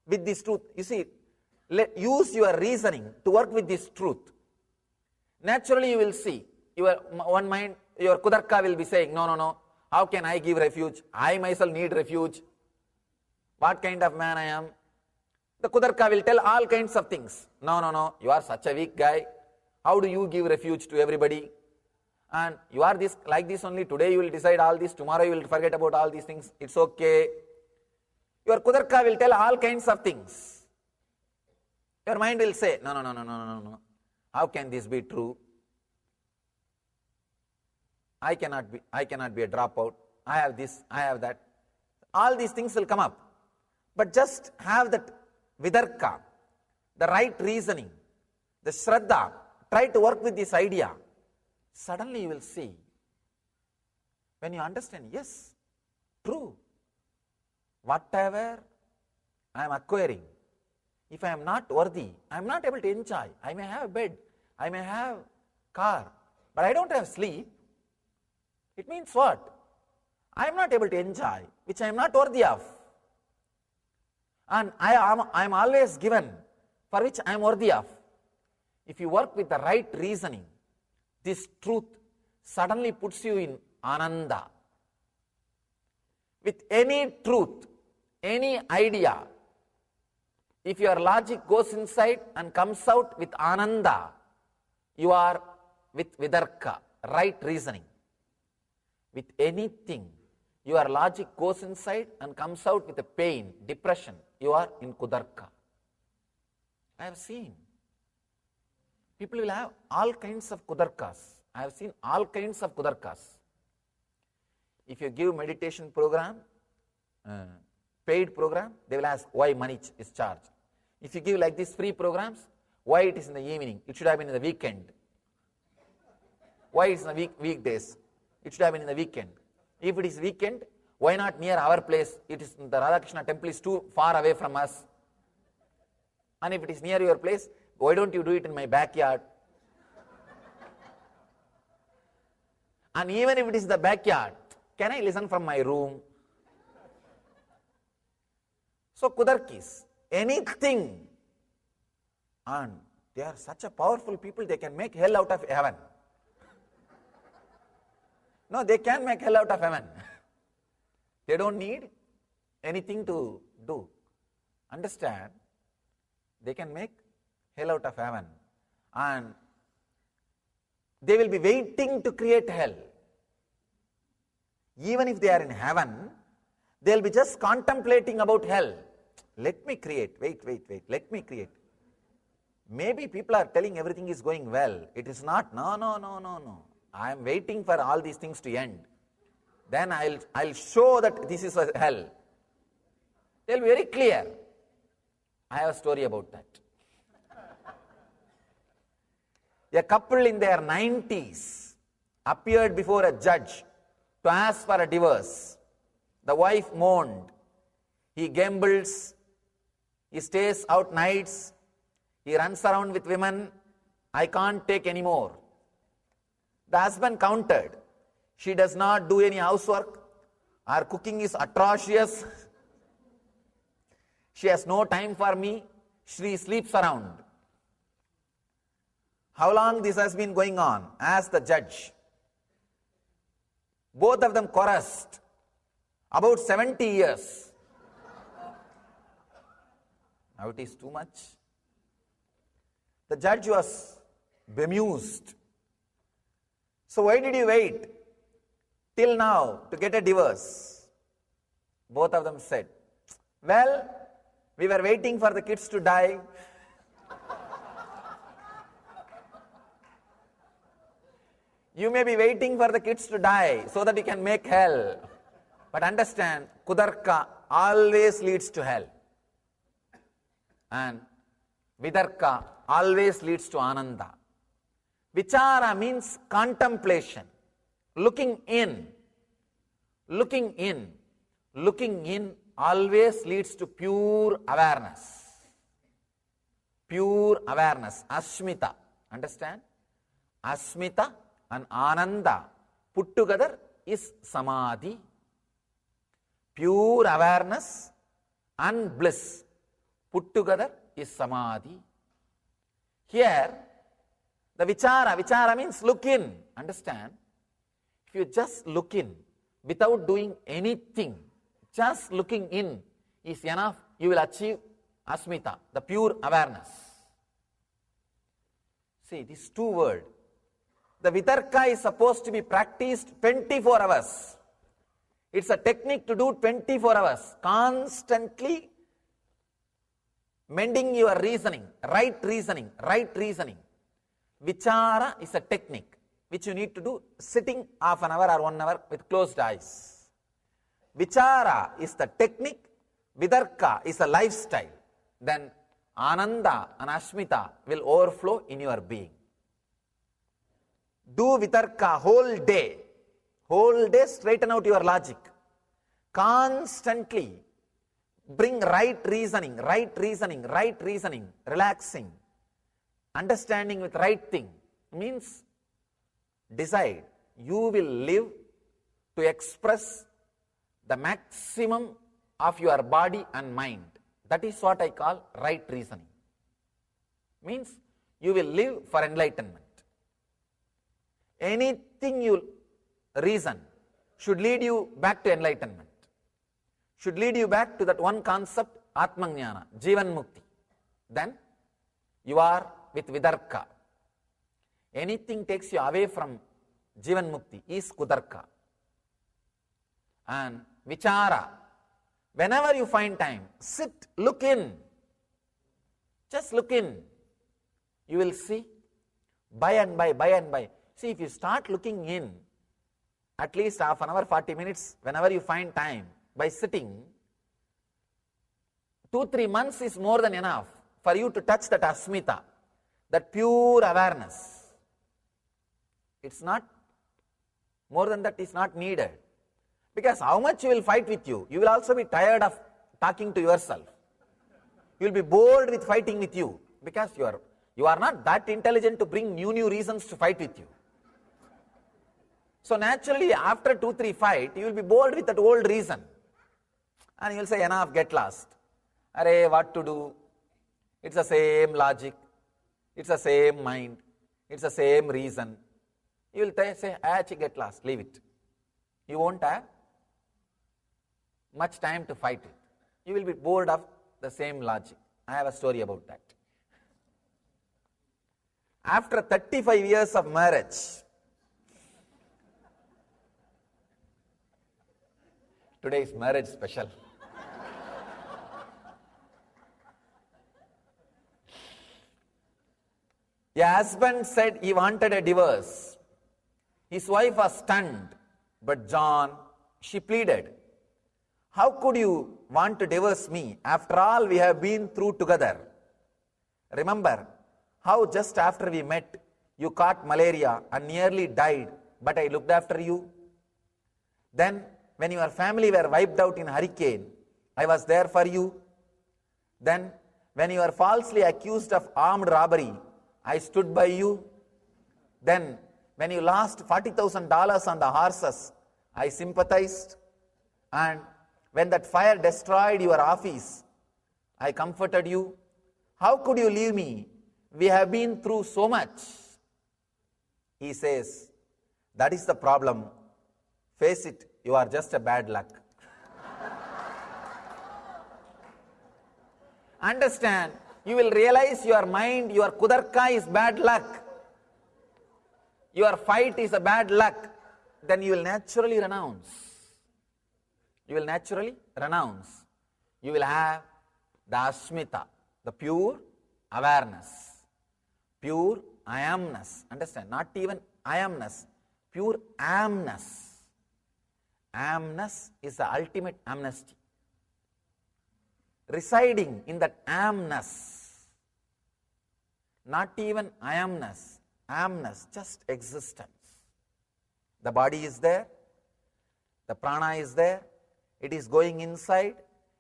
with this truth, you see, use your reasoning to work with this truth. Naturally you will see, your one mind, your Kudarka will be saying, no, how can I give refuge? I myself need refuge. What kind of man I am? The Kudarka will tell all kinds of things. No, you are such a weak guy. How do you give refuge to everybody? and you are this like this only, today you will decide all this, tomorrow you will forget about all these things, it's okay. Your Kudarka will tell all kinds of things. Your mind will say, no. How can this be true? I cannot be a dropout. I have this, I have that. All these things will come up. But just have that Vidarka, the right reasoning, the Shraddha, try to work with this idea. Suddenly you will see, when you understand, yes, true, whatever I am acquiring, if I am not worthy, I am not able to enjoy. I may have a bed, I may have car, but I don't have sleep. It means what? I am not able to enjoy, which I am not worthy of. And I am always given, for which I am worthy of. If you work with the right reasoning, this truth suddenly puts you in Ananda. With any truth, any idea, if your logic goes inside and comes out with Ananda, you are with Vidarka, right reasoning. With anything, your logic goes inside and comes out with a pain, depression, you are in Kudarka. I have seen. People will have all kinds of Kudarkas. I have seen all kinds of Kudarkas. If you give meditation program, paid program, they will ask why money is charged. If you give like these free programs, why it is in the evening? It should have been in the weekend. Why it's in the weekdays? It should have been in the weekend. If it is weekend, why not near our place? It is the Radhakrishna temple is too far away from us. And if it is near your place, why don't you do it in my backyard? And even if it is the backyard, can I listen from my room? So Kudarkis, anything. And they are such a powerful people, they can make hell out of heaven. No, they can make hell out of heaven. They don't need anything to do. Understand? They can make hell out of heaven. And they will be waiting to create hell. Even if they are in heaven, they will be just contemplating about hell. Let me create, wait, let me create. Maybe people are telling everything is going well. It is not. No. I am waiting for all these things to end. Then I'll show that this is a hell. They'll be very clear. I have a story about that. A couple in their 90s appeared before a judge to ask for a divorce. The wife moaned. He gambles. He stays out nights. He runs around with women. I can't take any more. The husband countered. She does not do any housework. Her cooking is atrocious. She has no time for me. She sleeps around. How long this has been going on? Asked the judge. Both of them chorused. About 70 years. Now it is too much. The judge was bemused. So why did you wait till now to get a divorce? Both of them said, well, we were waiting for the kids to die. You may be waiting for the kids to die so that you can make hell. But understand, Kudarka always leads to hell. And Vidarka always leads to Ananda. Vichara means contemplation, looking in. Looking in always leads to pure awareness. Pure awareness, Asmita. Understand? Asmita and Ananda put together is Samadhi. Pure awareness and bliss put together is Samadhi. Here, the vichara means look in. Understand? If you just look in without doing anything, just looking in is enough, you will achieve Asmita, the pure awareness. See, these two words, The vitarka is supposed to be practiced 24 hours. It's a technique to do 24 hours. Constantly mending your reasoning, right reasoning, right reasoning. Vichara is a technique which you need to do sitting half an hour or 1 hour with closed eyes. Vichara is the technique, vitarka is a lifestyle. Then Ananda and Ashmita will overflow in your being. Do vitarka whole day. Whole day straighten out your logic. Constantly bring right reasoning, relaxing, understanding with right thing. Means decide you will live to express the maximum of your body and mind. That is what I call right reasoning. Means you will live for enlightenment. Anything you reason should lead you back to enlightenment. Should lead you back to that one concept, Atmajnana, Jivan Mukti. Then you are with Vidarka. Anything takes you away from Jivan Mukti is Kudarka. And Vichara. Whenever you find time, sit, look in. Just look in. You will see by and by. See, if you start looking in, at least half an hour, 40 minutes, whenever you find time, by sitting, 2-3 months is more than enough for you to touch that asmita, that pure awareness. It's not, more than that is not needed. Because how much you will fight with you, you will also be tired of talking to yourself. You will be bored with fighting with you, because you are not that intelligent to bring new reasons to fight with you. So naturally, after 2-3 fight, you will be bored with that old reason. And you will say, enough, get lost. Arey, what to do? It's the same logic. It's the same mind. It's the same reason. You will say, get lost, leave it. You won't have much time to fight it. You will be bored of the same logic. I have a story about that. After 35 years of marriage, today is marriage special. A husband said he wanted a divorce. His wife was stunned, but John, she pleaded, how could you want to divorce me? After all we have been through together. Remember how just after we met, you caught malaria and nearly died, but I looked after you. Then when your family were wiped out in hurricane, I was there for you. Then when you were falsely accused of armed robbery, I stood by you. Then when you lost $40,000 on the horses, I sympathized. And when that fire destroyed your office, I comforted you. How could you leave me? We have been through so much. He says, that is the problem. Face it, you are just a bad luck. Understand, you will realize your mind, your kudarka is bad luck. Your fight is a bad luck. Then you will naturally renounce. You will naturally renounce. You will have the asmita, the pure awareness. Pure I amness. Understand? Not even I amness. Pure amness. Amness is the ultimate amnesty. Residing in that amness. Not even I amness. Amness, just existence. The body is there. The prana is there. It is going inside.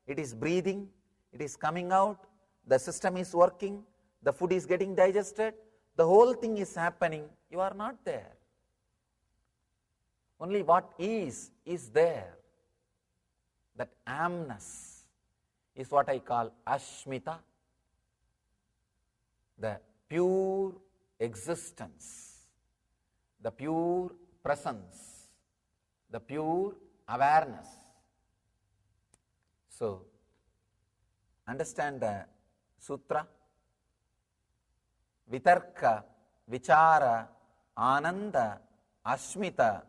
It is breathing. It is coming out. The system is working. The food is getting digested. The whole thing is happening. You are not there. Only what is there. That amness is what I call ashmita. The pure existence. The pure presence. The pure awareness. So, understand the sutra. Vitarka, vichara, Ananda Asmita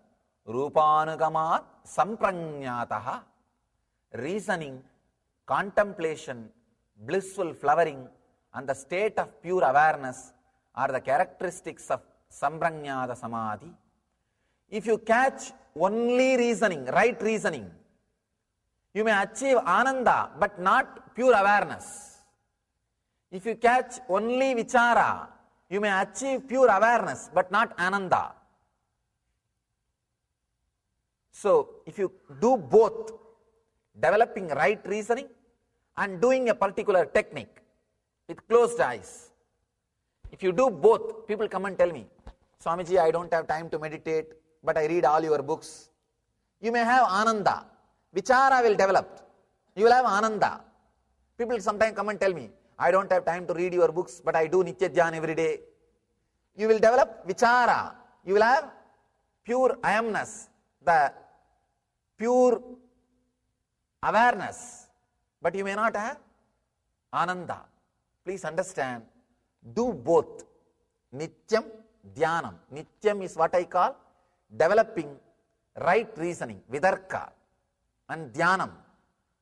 Rupanugamat Sampranyataha. Reasoning, contemplation, blissful flowering, and the state of pure awareness are the characteristics of Sampranyata Samadhi. If you catch only reasoning, right reasoning, you may achieve Ananda but not pure awareness. If you catch only Vichara, you may achieve pure awareness but not Ananda. So, if you do both, developing right reasoning and doing a particular technique with closed eyes, if you do both, people come and tell me, Swamiji, I don't have time to meditate, but I read all your books. You may have Ananda. Vichara will develop. You will have Ananda. People sometimes come and tell me, I don't have time to read your books, but I do Nitya Dhyan every day. You will develop Vichara. You will have pure I amness, the pure awareness, but you may not have Ananda. Please understand, do both. Nityam, Dhyanam. Nityam is what I call developing right reasoning, Vidarka, and Dhyanam.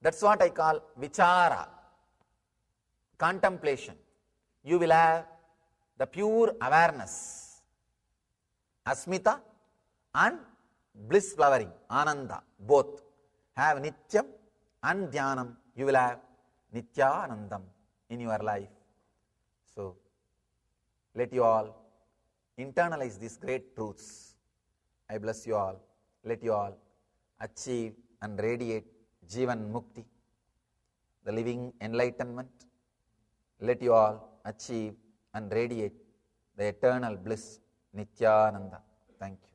That's what I call Vichara, contemplation. You will have the pure awareness, Asmita and bliss flowering, Ananda, both. Have Nityam and Dhyanam, you will have Nityanandam in your life. So, let you all internalize these great truths. I bless you all. Let you all achieve and radiate Jivan Mukti, the living enlightenment. Let you all achieve and radiate the eternal bliss, Nityananda. Thank you.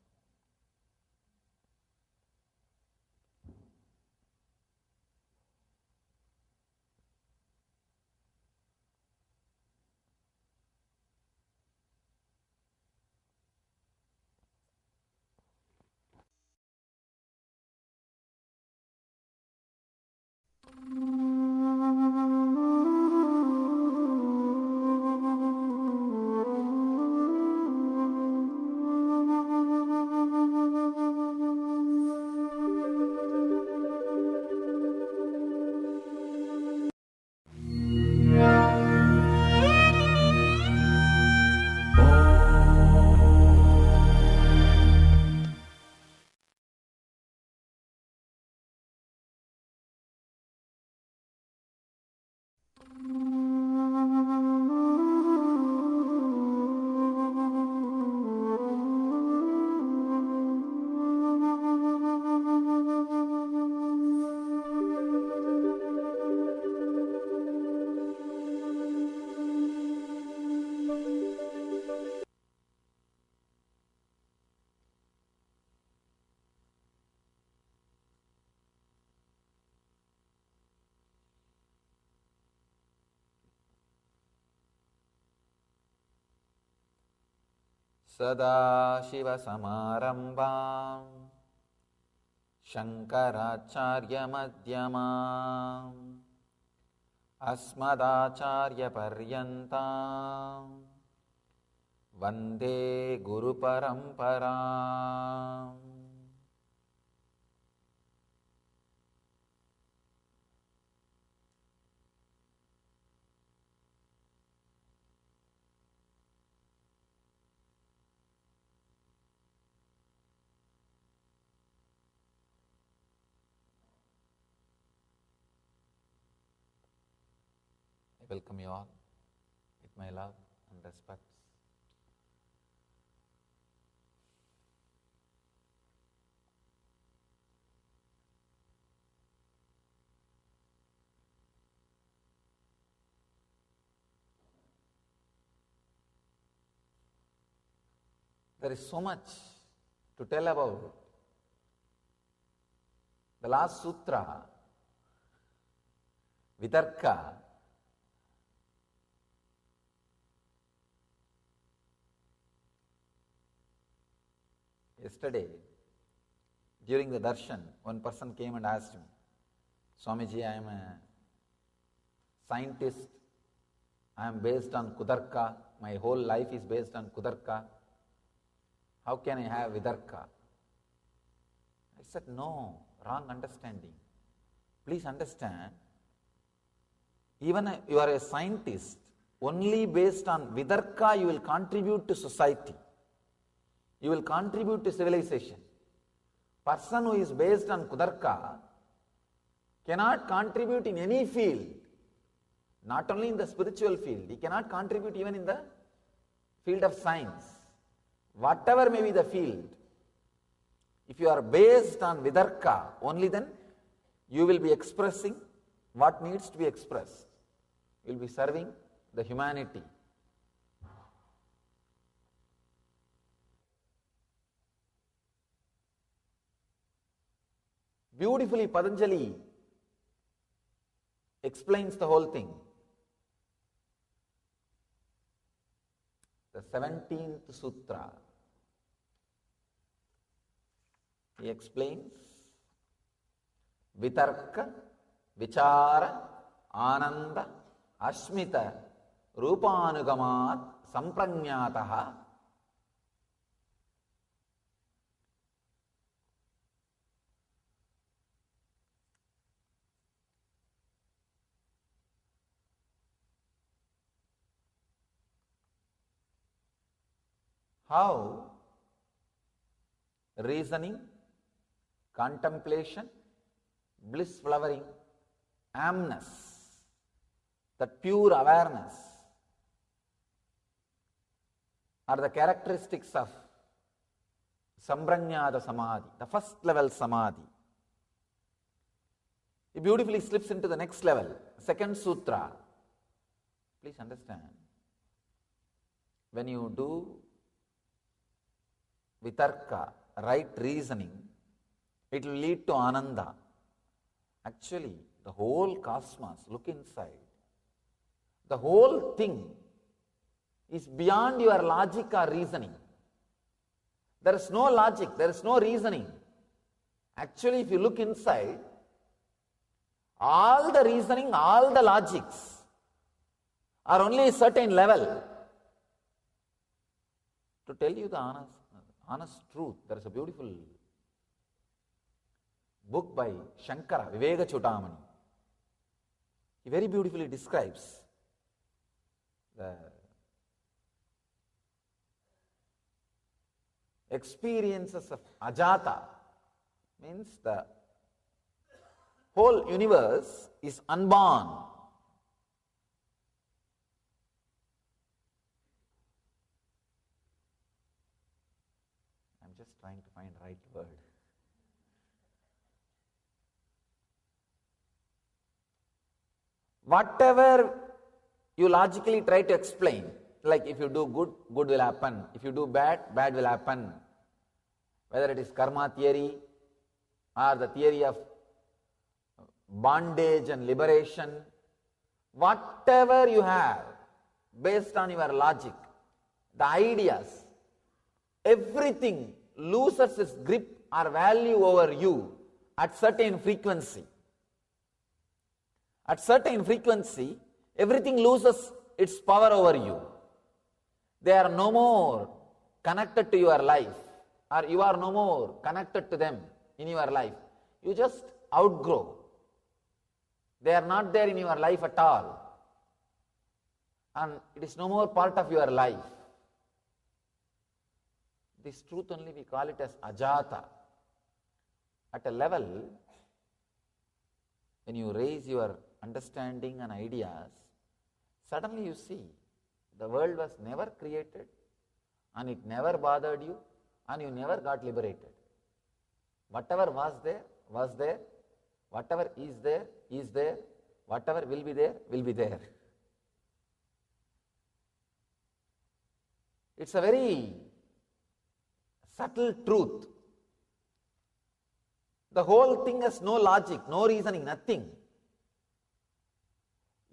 Sadashivasamarambam Shankaracharya-madhyamam Asmadacharya-paryantam Vande Guru-paramparam. I welcome you all with my love and respect. There is so much to tell about the last sutra, Vitarka. Yesterday, during the darshan, one person came and asked me, Swamiji, I am a scientist, I am based on Kudarka, my whole life is based on Kudarka. How can I have Vitarka? I said, no, wrong understanding. Please understand, even you are a scientist, only based on Vitarka you will contribute to society. You will contribute to civilization. Person who is based on Kudarka cannot contribute in any field, not only in the spiritual field, he cannot contribute even in the field of science. Whatever may be the field, if you are based on Vidarka, only then you will be expressing what needs to be expressed. You will be serving the humanity. Beautifully, Patanjali explains the whole thing. The 17th Sutra. He explains Vitarka, Vichara, Ananda, Ashmita, Rupanugamat, Sampranyataha. How reasoning, contemplation, bliss flowering, amness, that pure awareness are the characteristics of Sampranyata Samadhi, the first level Samadhi. He beautifully slips into the next level, second sutra. Please understand, when you do Vitarka, right reasoning, it will lead to Ananda. Actually, the whole cosmos, look inside. The whole thing is beyond your logic or reasoning. There is no logic, there is no reasoning. Actually, if you look inside, all the reasoning, all the logics are only a certain level. To tell you the honest truth, there is a beautiful book by Shankara, Viveka Chudamani. He very beautifully describes the experiences of Ajata. Means the whole universe is unborn. I'm just trying to find the right word. Whatever you logically try to explain, like if you do good, good will happen. If you do bad, bad will happen. Whether it is karma theory or the theory of bondage and liberation, whatever you have based on your logic, the ideas, everything loses its grip or value over you at certain frequency. At certain frequency, everything loses its power over you. They are no more connected to your life, or you are no more connected to them in your life. You just outgrow. They are not there in your life at all. And it is no more part of your life. This truth only we call it as Ajata. At a level, when you raise your understanding and ideas, suddenly you see the world was never created and it never bothered you and you never got liberated. Whatever was there, was there. Whatever is there, is there. Whatever will be there, will be there. It's a very subtle truth. The whole thing has no logic, no reasoning, nothing.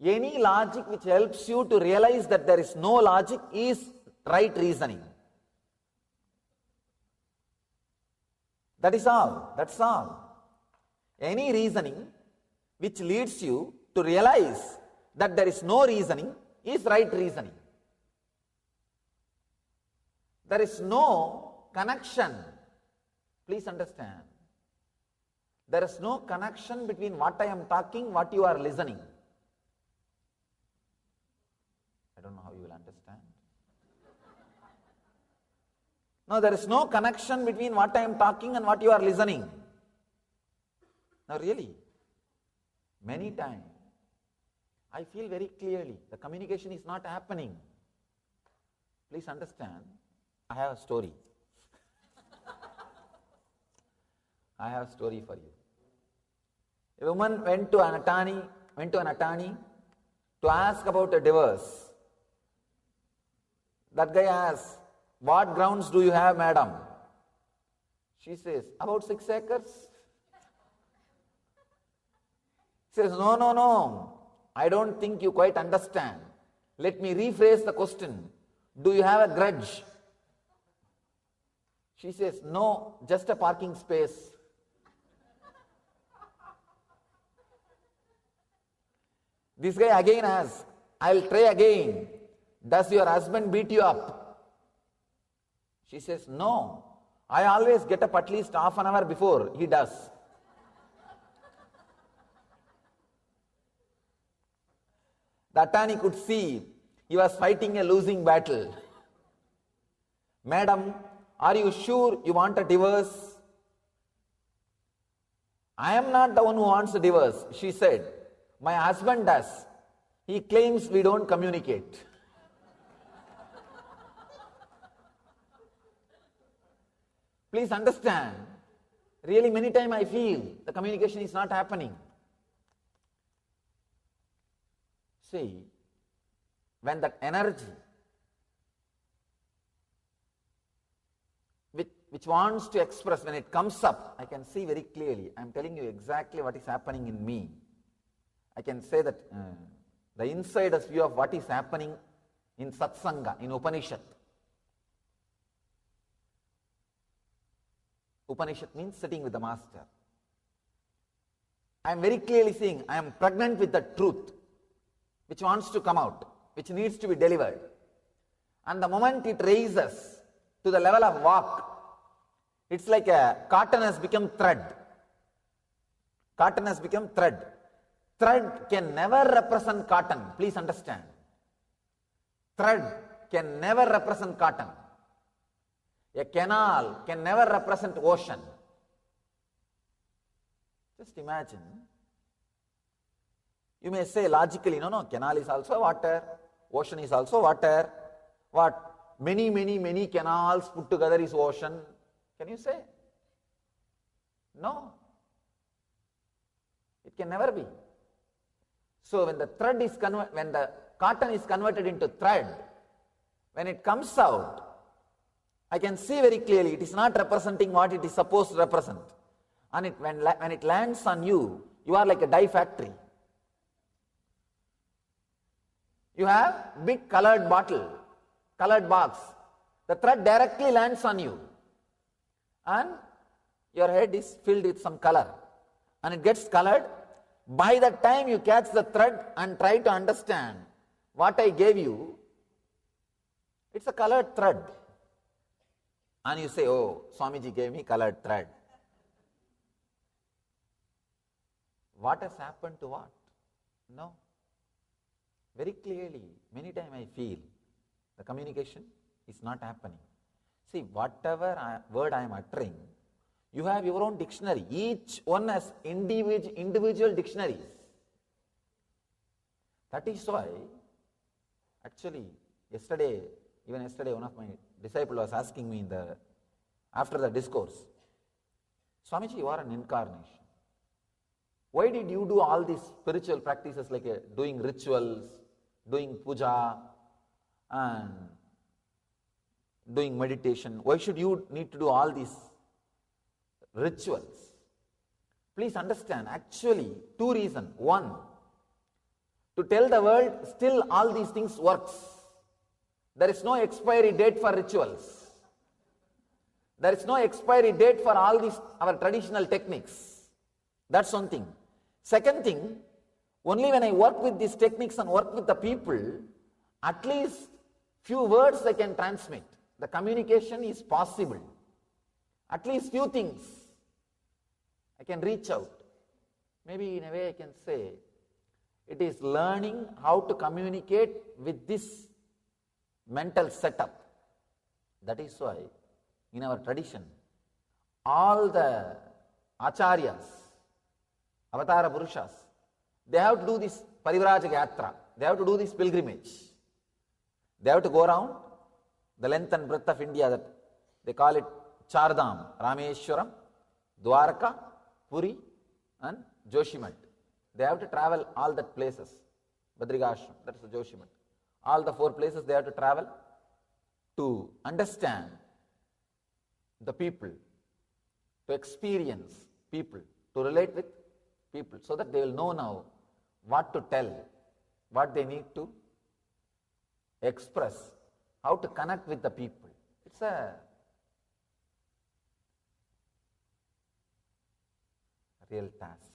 Any logic which helps you to realize that there is no logic is right reasoning. That is all. That's all. Any reasoning which leads you to realize that there is no reasoning is right reasoning. There is no connection. Please understand. There is no connection between what I am talking, what you are listening. I don't know how you will understand. No, there is no connection between what I am talking and what you are listening. Now really, many times, I feel very clearly the communication is not happening. Please understand, I have a story. I have a story for you. A woman went to an attorney to ask about a divorce. That guy asked, "What grounds do you have, madam?" She says, "About 6 acres." He says, No, I don't think you quite understand. Let me rephrase the question. Do you have a grudge? She says, "No, just a parking space." This guy again asks, "I'll try again. Does your husband beat you up?" She says, "No, I always get up at least half an hour before he does." The attorney could see he was fighting a losing battle. "Madam, are you sure you want a divorce?" "I am not the one who wants a divorce," she said. "My husband does. He claims we don't communicate." Please understand, really many times I feel the communication is not happening. See, when that energy which wants to express, when it comes up, I can see very clearly. I am telling you exactly what is happening in me. I can say that the insider's view of what is happening in Satsanga, in Upanishad. Upanishad means sitting with the master. I am very clearly saying I am pregnant with the truth which wants to come out, which needs to be delivered. And the moment it raises to the level of walk, it's like a cotton has become thread. Cotton has become thread. Thread can never represent cotton. Please understand. Thread can never represent cotton. A canal can never represent ocean. Just imagine. You may say logically, no, canal is also water, ocean is also water. What? Many canals put together is ocean. Can you say? No. It can never be. So when the thread is when the cotton is converted into thread, when it comes out, I can see very clearly it is not representing what it is supposed to represent. And when it lands on you, you are like a dye factory. You have big colored bottle, colored box. The thread directly lands on you. And your head is filled with some color. And it gets colored. By the time you catch the thread and try to understand what I gave you, it's a colored thread. And you say, "Oh, Swamiji gave me colored thread." What has happened to what? No. Very clearly, many times I feel the communication is not happening. See, whatever word I am uttering, you have your own dictionary. Each one has individual dictionaries. That is why, actually, yesterday, one of my disciples was asking me after the discourse, "Swamiji, you are an incarnation. Why did you do all these spiritual practices like doing rituals, doing puja, and doing meditation? Why should you need to do all these rituals?" Please understand, actually, 2 reasons. One, to tell the world still all these things works. There is no expiry date for rituals. There is no expiry date for all these our traditional techniques. That's one thing. Second thing, only when I work with these techniques and work with the people, at least few words I can transmit. The communication is possible. at least few things I can reach out. Maybe in a way I can say, it is learning how to communicate with this mental setup. That is why in our tradition, all the acharyas, avatara purushas, they have to do this parivrajaka yatra. They have to do this pilgrimage. They have to go around the length and breadth of India, that they call it Chardham, Rameshwaram, Dwarka, Puri and Joshimat. They have to travel all that places. Badrigashram, that is the Joshimat. All the 4 places they have to travel to understand the people, to experience people, to relate with people, so that they will know now what to tell, what they need to express, how to connect with the people. It's a real task.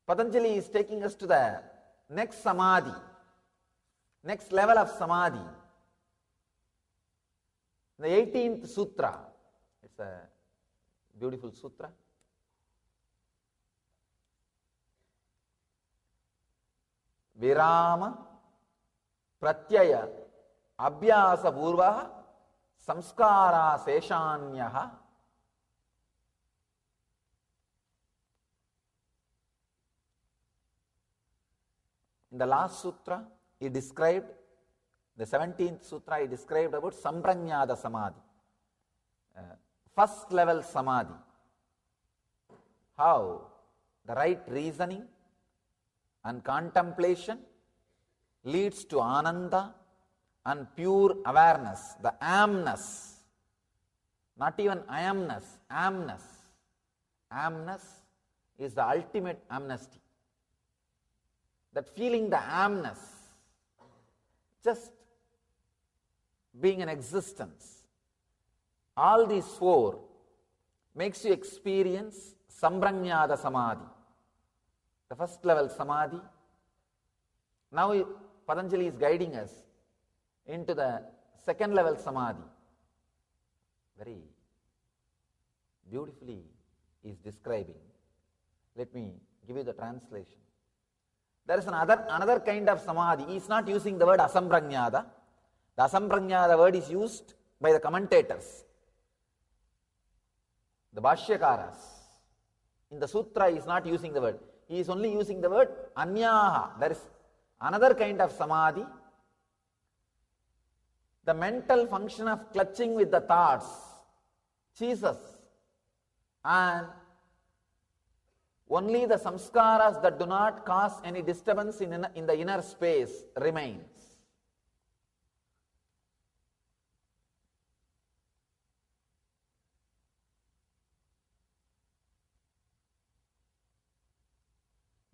Patanjali is taking us to the next samadhi, next level of samadhi. The 18th sutra, it's a beautiful sutra. Virama pratyaya abhyasa purvaha samskara seshanyaha. In the last sutra, he described, the 17th sutra, he described about samprajnata samadhi, first level samadhi. How the right reasoning and contemplation leads to ananda and pure awareness, the amness, not even I amness, amness. Amness is the ultimate amnesty. That feeling the amness, just being an existence. All these 4 makes you experience samprajnata samadhi, the first level samadhi. Now Patanjali is guiding us into the second level samadhi. Very beautifully he is describing. Let me give you the translation. There is another kind of samadhi. He is not using the word asamprajnata. The asamprajnata word is used by the commentators, the bhashyakaras. In the sutra he is not using the word. He is only using the word anyaha. There is another kind of samadhi. The mental function of clutching with the thoughts ceases, and only the samskaras that do not cause any disturbance in the inner space remains.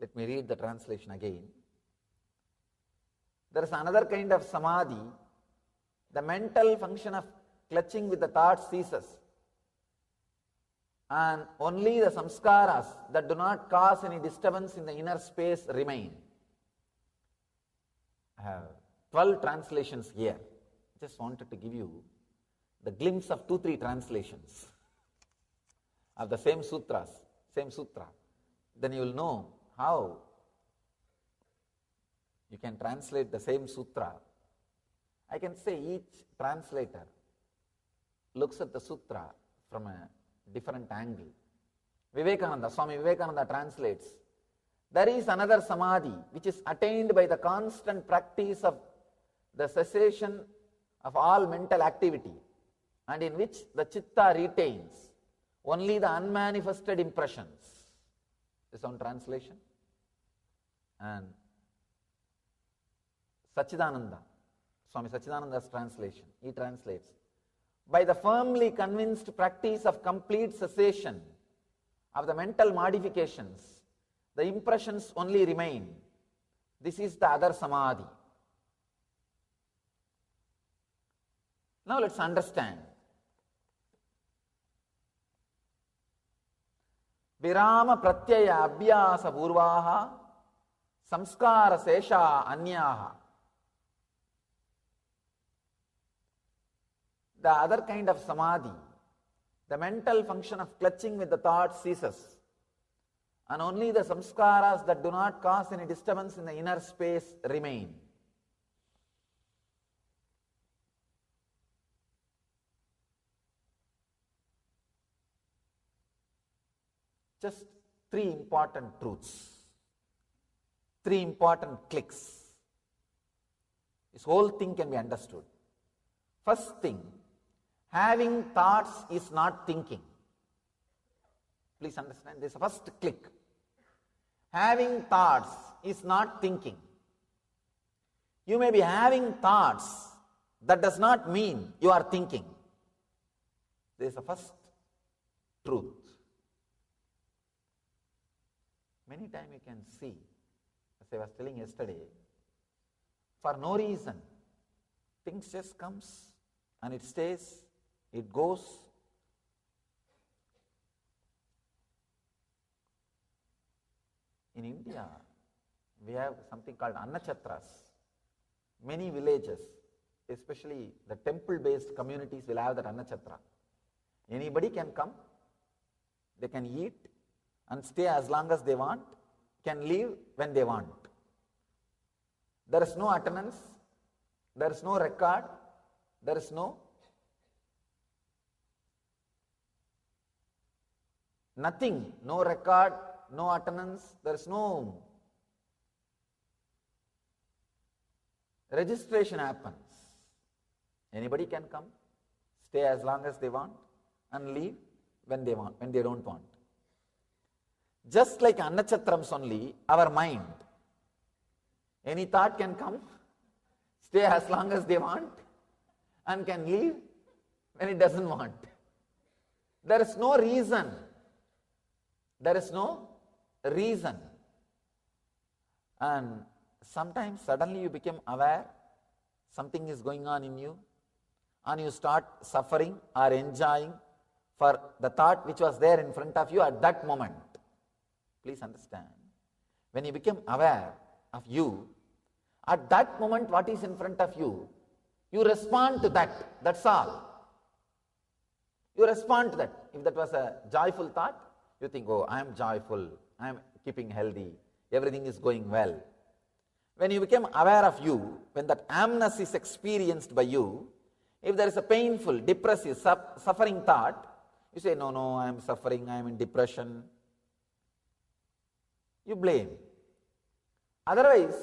Let me read the translation again. There is another kind of samadhi. The mental function of clutching with the thoughts ceases, and only the samskaras that do not cause any disturbance in the inner space remain. I have 12 translations here. Just wanted to give you the glimpse of 2-3 translations of the same sutras, same sutra. Then you will know how you can translate the same sutra. I can say each translator looks at the sutra from a different angle. Swami Vivekananda translates, there is another samadhi which is attained by the constant practice of the cessation of all mental activity, and in which the chitta retains only the unmanifested impressions. This one translation. And Sachidananda, Swami Sachidananda's translation, he translates, by the firmly convinced practice of complete cessation of the mental modifications, the impressions only remain. This is the other samadhi. Now let's understand. Virama pratyaya abhyasa purvaha samskara sesha anyaha. the other kind of samadhi, the mental function of clutching with the thought ceases, and only the samskaras that do not cause any disturbance in the inner space remain. Just three important truths, three important clicks. This whole thing can be understood. First thing, having thoughts is not thinking. Please understand this first click. Having thoughts is not thinking. You may be having thoughts, that does not mean you are thinking. This is the first truth. Many times you can see, as I was telling yesterday, for no reason, things just comes and it stays, it goes. In India, we have something called Annachatras. Many villages, especially the temple-based communities, will have that Annachatra. Anybody can come, they can eat and stay as long as they want, can leave when they want. There is no attendance, there is no record, there is no nothing, no record, no attendance, there is no registration happens. Anybody can come, stay as long as they want, and leave when they want, when they don't want. Just like Annachatrams only, our mind, any thought can come, stay as long as they want, and can leave when it doesn't want. There is no reason. There is no reason. And sometimes suddenly you become aware something is going on in you, and you start suffering or enjoying for the thought which was there in front of you at that moment. Please understand. When you become aware of you, at that moment what is in front of you, you respond to that. That's all. You respond to that. If that was a joyful thought, you think, oh, I am joyful, I am keeping healthy, everything is going well. When you become aware of you, when that amness is experienced by you, if there is a painful, depressive, suffering thought, you say, no, I am suffering, I am in depression. You blame. Otherwise,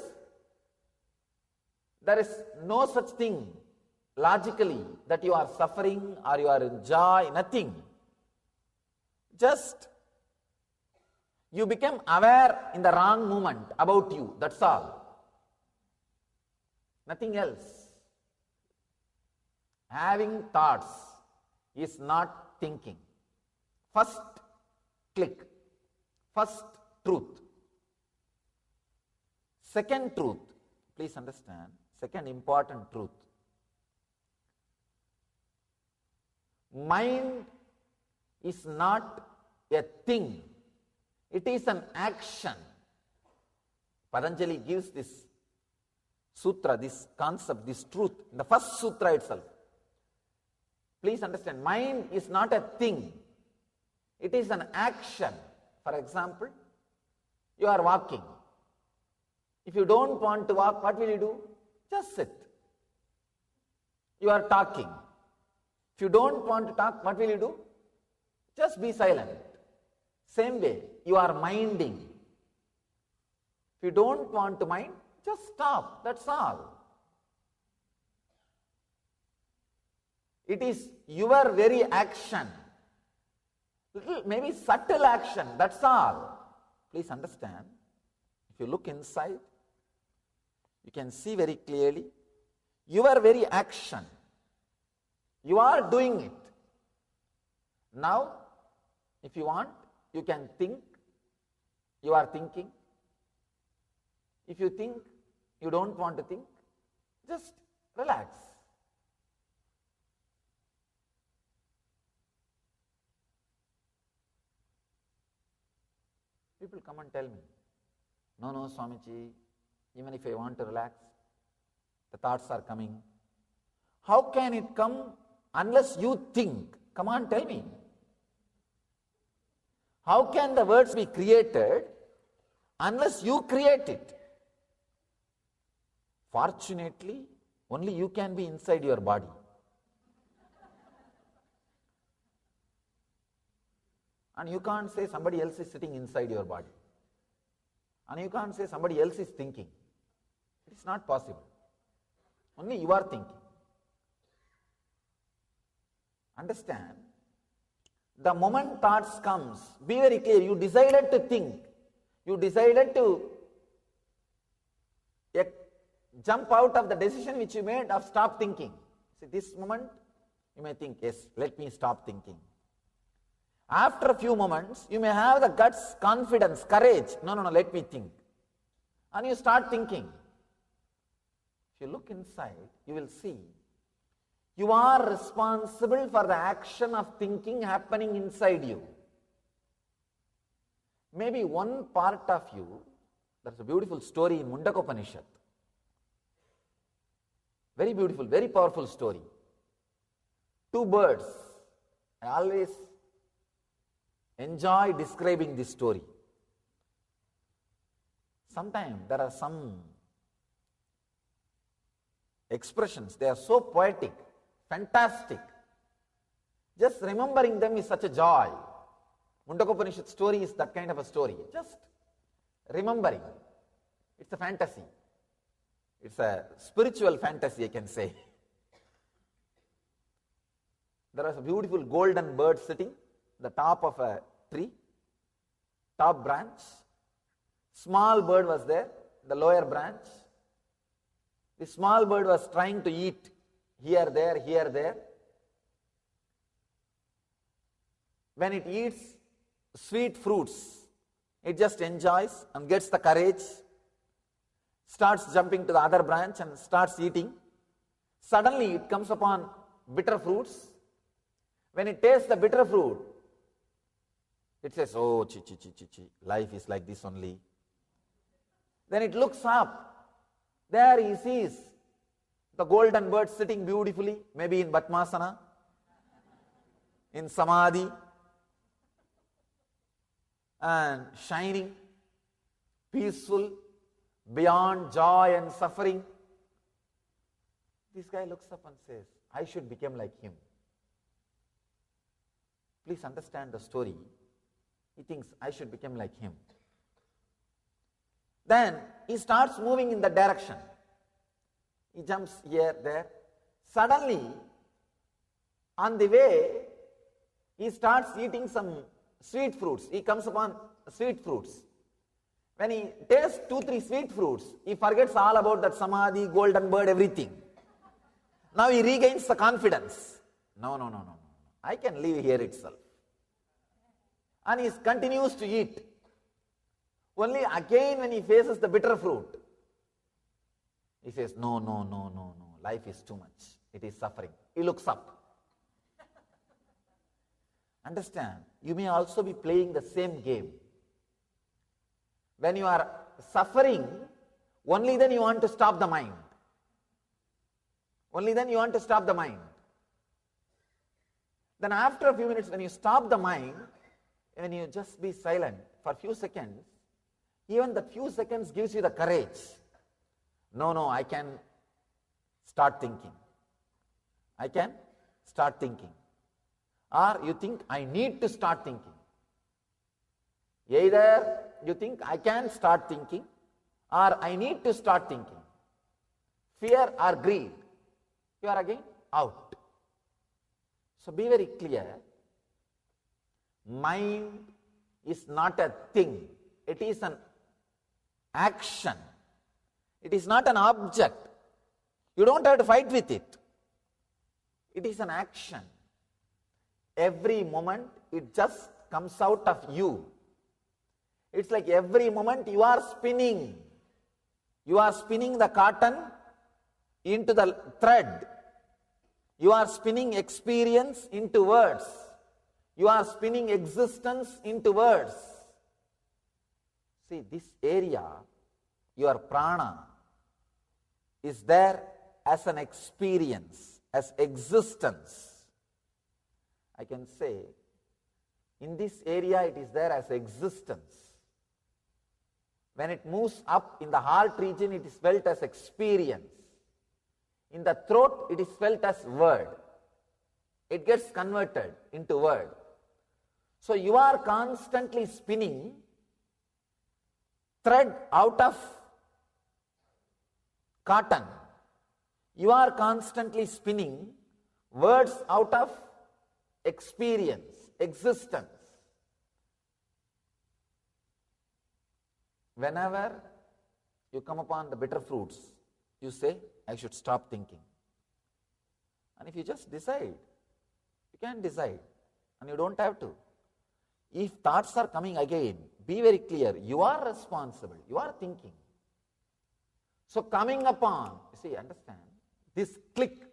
there is no such thing logically that you are suffering or you are in joy, nothing. Just you become aware in the wrong moment about you, that's all. Nothing else. Having thoughts is not thinking. First click, first truth. Second truth, please understand, second important truth. Mind is not a thing, it is an action. Patanjali gives this sutra, this concept, this truth, in the first sutra itself. Please understand, mind is not a thing, it is an action. For example, you are walking. If you don't want to walk, what will you do? Just sit. You are talking. If you don't want to talk, what will you do? Just be silent. Same way, you are minding. If you don't want to mind, just stop. That's all. It is your very action. Little, maybe subtle action. That's all. Please understand. If you look inside, you can see very clearly your very action. You are doing it. Now, if you want, you can think. You are thinking. If you think, you don't want to think, just relax. People come and tell me, no, Swamiji, even if I want to relax, the thoughts are coming. How can it come unless you think. Come on, tell me. How can the words be created unless you create it? Fortunately, only you can be inside your body. And you can't say somebody else is sitting inside your body. And you can't say somebody else is thinking. It's not possible. Only you are thinking. Understand? The moment thoughts comes, be very clear, you decided to think. You decided to jump out of the decision which you made of stop thinking. See, this moment, you may think, yes, let me stop thinking. After a few moments, you may have the guts, confidence, courage. No, let me think. And you start thinking. If you look inside, you will see you are responsible for the action of thinking happening inside you. Maybe one part of you, there's a beautiful story in Mundaka Upanishad. Very beautiful, very powerful story. Two birds. I always enjoy describing this story. Sometimes there are some expressions, they are so poetic, fantastic. Just remembering them is such a joy. Mundaka Upanishad story is that kind of a story. Just remembering. It's a fantasy. It's a spiritual fantasy, I can say. There was a beautiful golden bird sitting the top of a tree, top branch. Small bird was there, the lower branch. The small bird was trying to eat here, there. When it eats sweet fruits, it just enjoys and gets the courage, starts jumping to the other branch and starts eating. Suddenly it comes upon bitter fruits. When it tastes the bitter fruit, it says, oh, life is like this only. Then it looks up. There he sees the golden bird sitting beautifully, maybe in Padmasana, in Samadhi, and shining, peaceful, beyond joy and suffering. This guy looks up and says, I should become like him. Please understand the story. He thinks, I should become like him. Then he starts moving in that direction. He jumps here, there. Suddenly, on the way, he starts eating some sweet fruits. He comes upon sweet fruits. When he tastes 2-3 sweet fruits, he forgets all about that samadhi, golden bird, everything. Now he regains the confidence. No. I can live here itself. And he continues to eat. Only again when he faces the bitter fruit, he says, no, life is too much. It is suffering. He looks up. Understand, you may also be playing the same game. When you are suffering, only then you want to stop the mind. Only then you want to stop the mind. Then after a few minutes, when you stop the mind, when you just be silent for a few seconds, even the few seconds gives you the courage. No, I can start thinking. I can start thinking. Or you think, I need to start thinking. Either you think, I can start thinking, or I need to start thinking. Fear or greed, you are again out. So be very clear. Mind is not a thing. It is an action. It is not an object. You don't have to fight with it. It is an action. Every moment it just comes out of you. It's like every moment you are spinning. You are spinning the cotton into the thread. You are spinning experience into words. You are spinning existence into words. See, this area, your prana, is there as an experience, as existence. I can say, in this area it is there as existence. When it moves up in the heart region, it is felt as experience. In the throat, it is felt as word. It gets converted into word. So you are constantly spinning thread out of cotton. You are constantly spinning words out of experience, existence. Whenever you come upon the bitter fruits, you say, I should stop thinking. And if you just decide, you can decide, and you don't have to. If thoughts are coming again, be very clear, you are responsible, you are thinking. So coming upon, you see, understand, this click,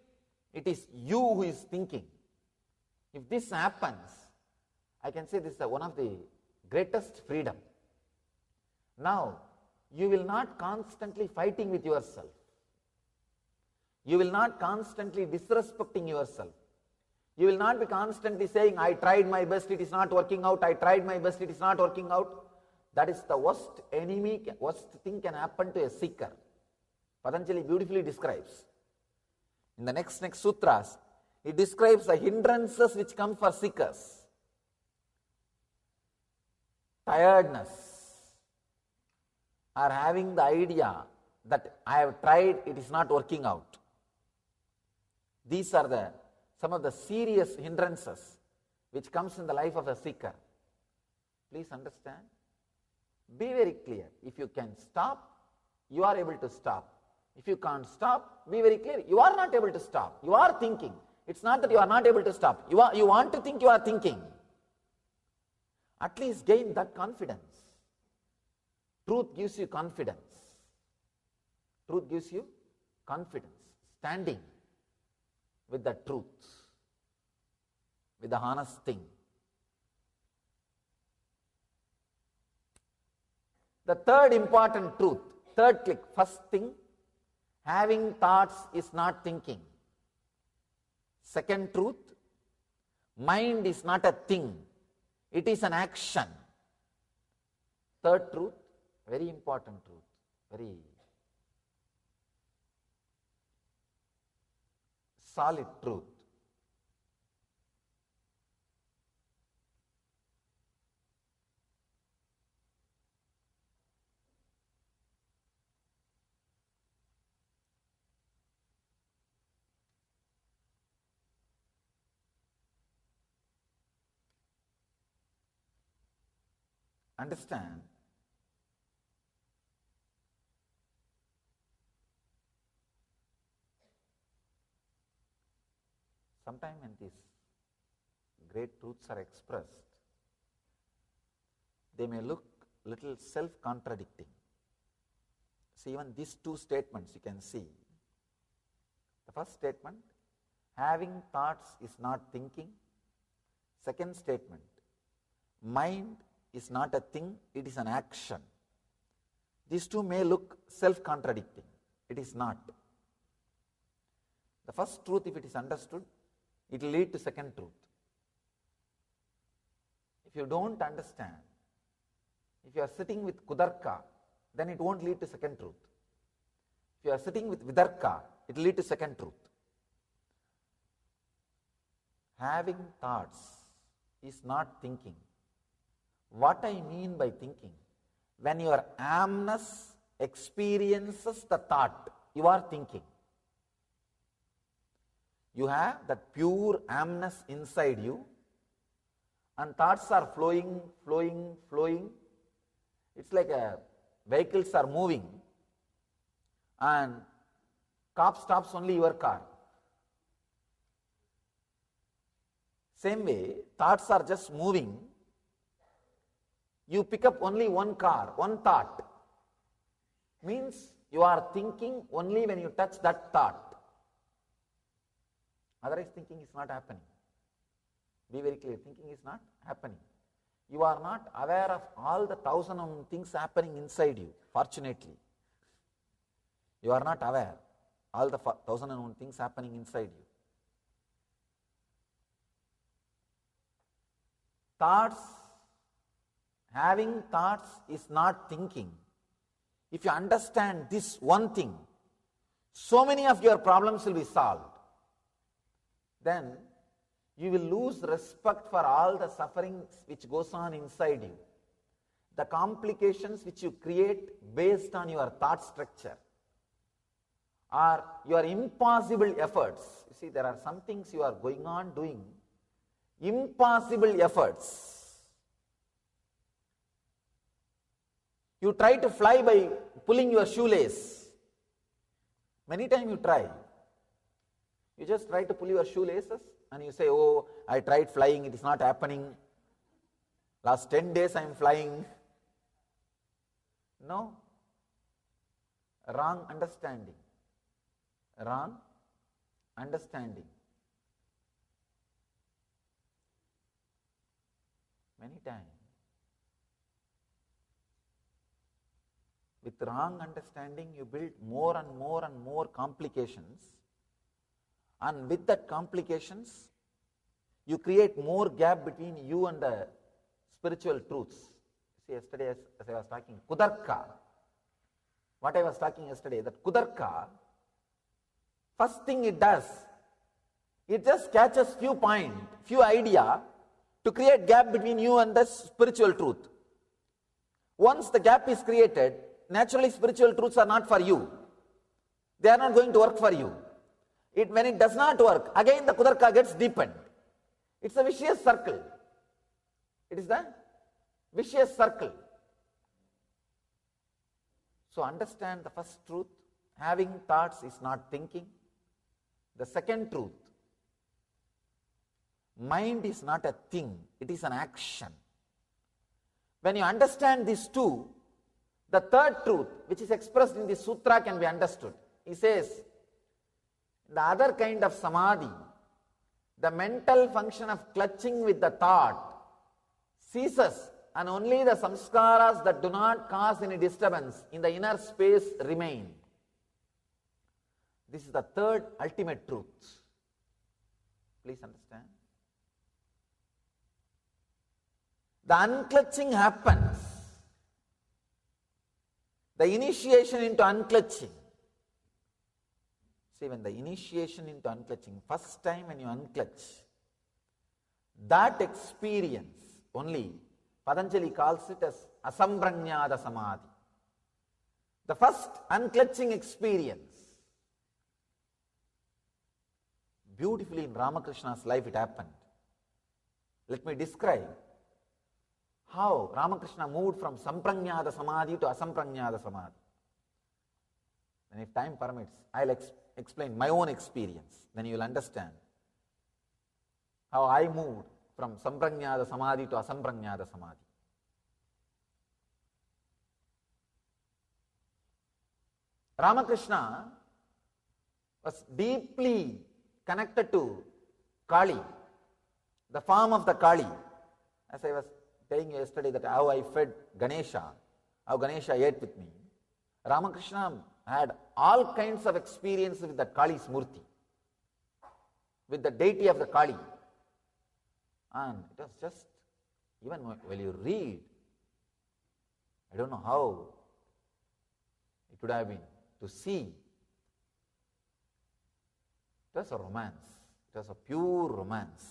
it is you who is thinking. If this happens, I can say this is one of the greatest freedom. Now, you will not constantly fighting with yourself. You will not constantly disrespecting yourself. You will not be constantly saying, I tried my best, it is not working out, I tried my best, it is not working out. That is the worst enemy, worst thing can happen to a seeker. Patanjali beautifully describes. In the next sutras, he describes the hindrances which come for seekers. Tiredness, or having the idea that I have tried, it is not working out. These are some of the serious hindrances which comes in the life of a seeker. Please understand. Be very clear. If you can stop, you are able to stop. If you can't stop, be very clear. You are not able to stop. You are thinking. It's not that you are not able to stop. You want to think, you are thinking. At least gain that confidence. Truth gives you confidence. Truth gives you confidence. Standing with the truth, with the honest thing. The third important truth, third click, first thing, having thoughts is not thinking. Second truth, mind is not a thing, it is an action. Third truth, very important truth, very solid truth. Understand, sometimes when these great truths are expressed, they may look little self-contradicting. See, even these two statements you can see. The first statement, having thoughts is not thinking. Second statement, mind is not a thing, it is an action. These two may look self-contradicting. It is not. The first truth, if it is understood, it will lead to second truth. If you don't understand, if you are sitting with kudarka, then it won't lead to second truth. If you are sitting with vidarka, it will lead to second truth. Having thoughts is not thinking. What I mean by thinking, when your amness experiences the thought, you are thinking. You have that pure amness inside you, and thoughts are flowing, flowing, flowing. It's like vehicles are moving, and cop stops only your car. Same way, thoughts are just moving. You pick up only one car, one thought. Means you are thinking only when you touch that thought. Otherwise thinking is not happening. Be very clear, thinking is not happening. You are not aware of all the 1,000 things happening inside you, fortunately. You are not aware all the 1,001 things happening inside you. thoughts, having thoughts is not thinking. If you understand this one thing, so many of your problems will be solved. Then you will lose respect for all the sufferings which goes on inside you, the complications which you create based on your thought structure, or your impossible efforts. You see, there are some things you are going on doing, impossible efforts. You try to fly by pulling your shoelace. Many times you try. You just try to pull your shoelaces and you say, oh, I tried flying, it is not happening. Last 10 days I am flying. No. Wrong understanding. Wrong understanding. Many times. With wrong understanding, you build more and more and more complications. And with that complications, you create more gap between you and the spiritual truths. See, yesterday as I was talking, Kudarka, what I was talking yesterday, that Kudarka, first thing it does, it just catches few points, few idea to create gap between you and the spiritual truth. Once the gap is created, naturally spiritual truths are not for you. They are not going to work for you. When it does not work, again the Kudarka gets deepened. It's a vicious circle. It is the vicious circle. So understand the first truth, having thoughts is not thinking. The second truth, mind is not a thing, it is an action. When you understand these two, the third truth, which is expressed in this sutra, can be understood. He says, the other kind of samadhi, the mental function of clutching with the thought, ceases, and only the samskaras that do not cause any disturbance in the inner space remain. This is the third ultimate truth. Please understand. The unclutching happens. The initiation into unclutching. See, when the initiation into unclutching, first time when you unclutch, that experience only, Patanjali calls it as asamprajnata samadhi. The first unclutching experience. Beautifully in Ramakrishna's life it happened. Let me describe how Ramakrishna moved from samprajnata samadhi to asamprajnata samadhi. And if time permits, I'll explain my own experience. Then you will understand how I moved from samprajnata samadhi to asamprajnata samadhi. Ramakrishna was deeply connected to Kali, the form of the Kali. As I was telling you yesterday that how I fed Ganesha, how Ganesha ate with me. Ramakrishna had all kinds of experience with the Kali's Murti, with the deity of the Kali. And it was just, even when you read, I don't know how it would have been to see. It was a romance. It was a pure romance.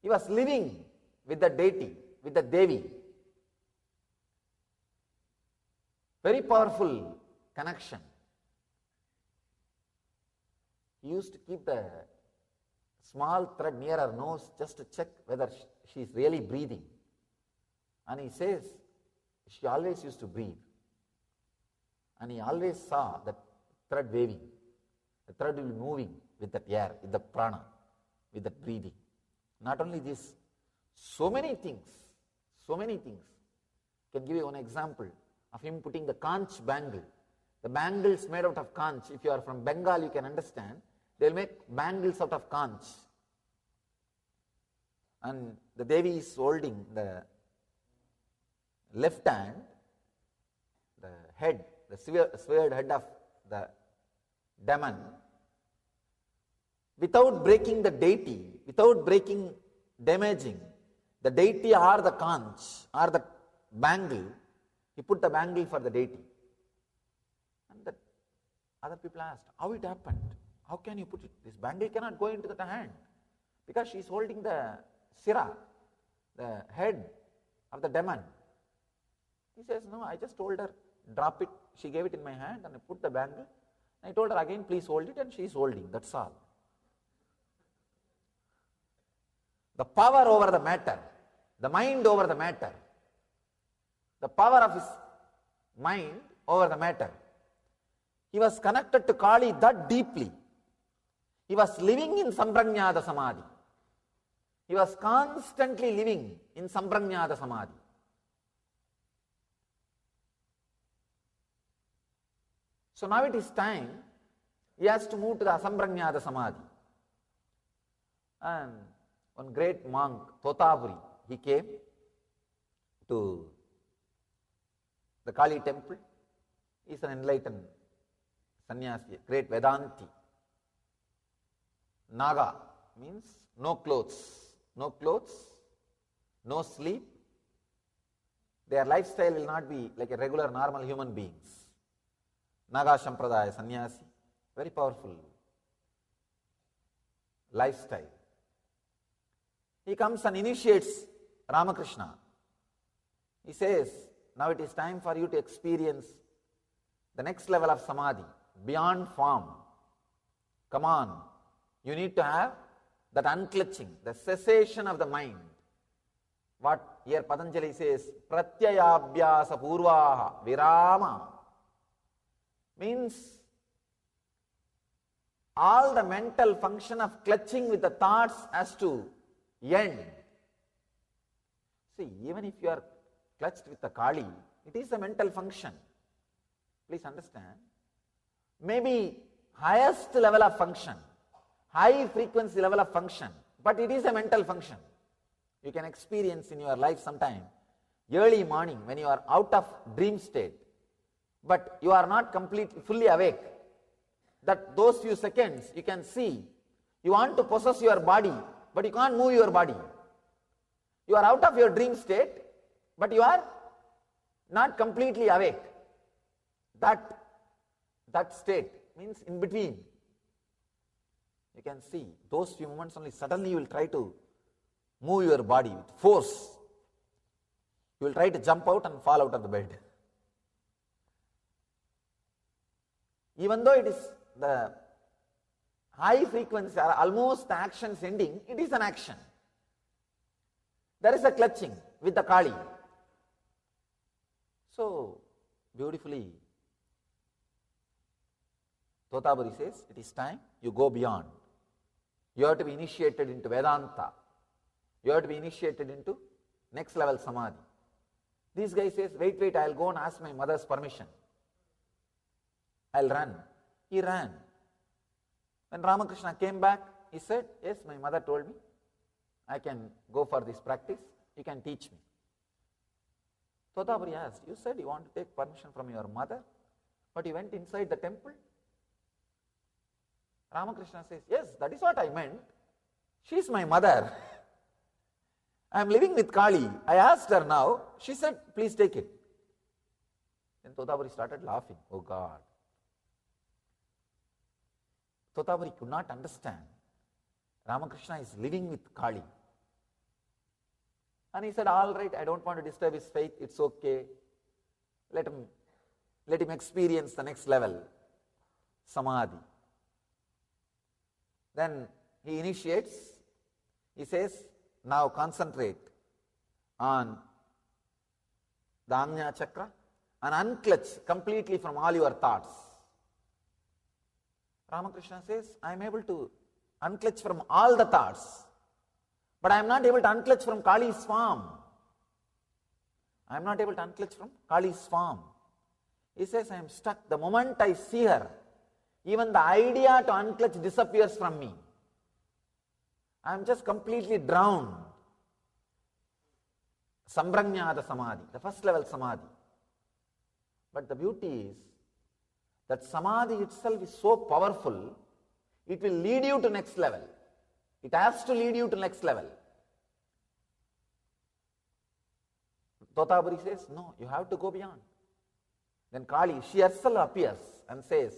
He was living with the deity, with the Devi. Very powerful connection. He used to keep the small thread near her nose just to check whether she is really breathing. And he says, she always used to breathe. And he always saw that thread waving. The thread will be moving with that air, with the prana, with that breathing. Not only this, so many things. Can give you one example of him putting the conch bangle. The bangles made out of conch, if you are from Bengal, you can understand. They will make bangles out of conch. And the Devi is holding the left hand, the head, the severed head of the demon, without breaking the deity, without damaging the deity or the conch or the bangle, he put the bangle for the deity. And the other people asked, how it happened? How can you put it? This bangle cannot go into the hand because she is holding the sira, the head of the demon. He says, no, I just told her, drop it. She gave it in my hand and I put the bangle. I told her again, please hold it, and she is holding. That's all. The power over the matter, the mind over the matter, the power of his mind over the matter. He was connected to Kali that deeply. He was living in Samprajñāta Samadhi. He was constantly living in Samprajñāta Samadhi. So now it is time, he has to move to the Asamprajñāta Samadhi. And one great monk, Totapuri, he came to the Kali temple. He is an enlightened sannyasi, great Vedanti. Naga means no clothes, no sleep. Their lifestyle will not be like a regular normal human beings. Naga Sampradaya sannyasi, very powerful lifestyle. He comes and initiates Ramakrishna. He says, now it is time for you to experience the next level of samadhi, beyond form. Come on, you need to have that unclutching, the cessation of the mind. What here Patanjali says, pratyayabhyasa purvaha virama, means all the mental function of clutching with the thoughts has to end. See, even if you are clutched with the Kali, it is a mental function. Please understand. Maybe highest level of function, high frequency level of function, but it is a mental function. You can experience in your life sometime, early morning when you are out of dream state, but you are not completely, fully awake. That those few seconds you can see, you want to possess your body, but you can't move your body. You are out of your dream state, but you are not completely awake. That state means in between. You can see those few moments only, suddenly you will try to move your body with force. You will try to jump out and fall out of the bed. Even though it is the high frequency, or almost the action's ending, it is an action. There is a clutching with the Kali. So, beautifully, Totapuri says, it is time you go beyond. You have to be initiated into Vedanta. You have to be initiated into next level Samadhi. This guy says, wait, I'll go and ask my mother's permission. I'll run. He ran. When Ramakrishna came back, he said, yes, my mother told me, I can go for this practice, you can teach me. Totapuri asked, you said you want to take permission from your mother, but you went inside the temple? Ramakrishna says, yes, that is what I meant. She is my mother. I am living with Kali. I asked her now. She said, please take it. Then Totapuri started laughing. Oh God. Totapuri could not understand. Ramakrishna is living with Kali. And he said, all right, I don't want to disturb his faith. It's okay. Let him experience the next level, Samadhi. Then he initiates. He says, now concentrate on the Ajna Chakra and unclutch completely from all your thoughts. Ramakrishna says, I am able to unclutch from all the thoughts, but I am not able to unclutch from Kali's form. I am not able to unclutch from Kali's form. He says, I am stuck. The moment I see her, even the idea to unclutch disappears from me. I am just completely drowned. Samprajñāta Samadhi, the first level Samadhi. But the beauty is that Samadhi itself is so powerful, it will lead you to next level. It has to lead you to next level. Totaburi says, no, you have to go beyond. Then Kali, she herself appears and says,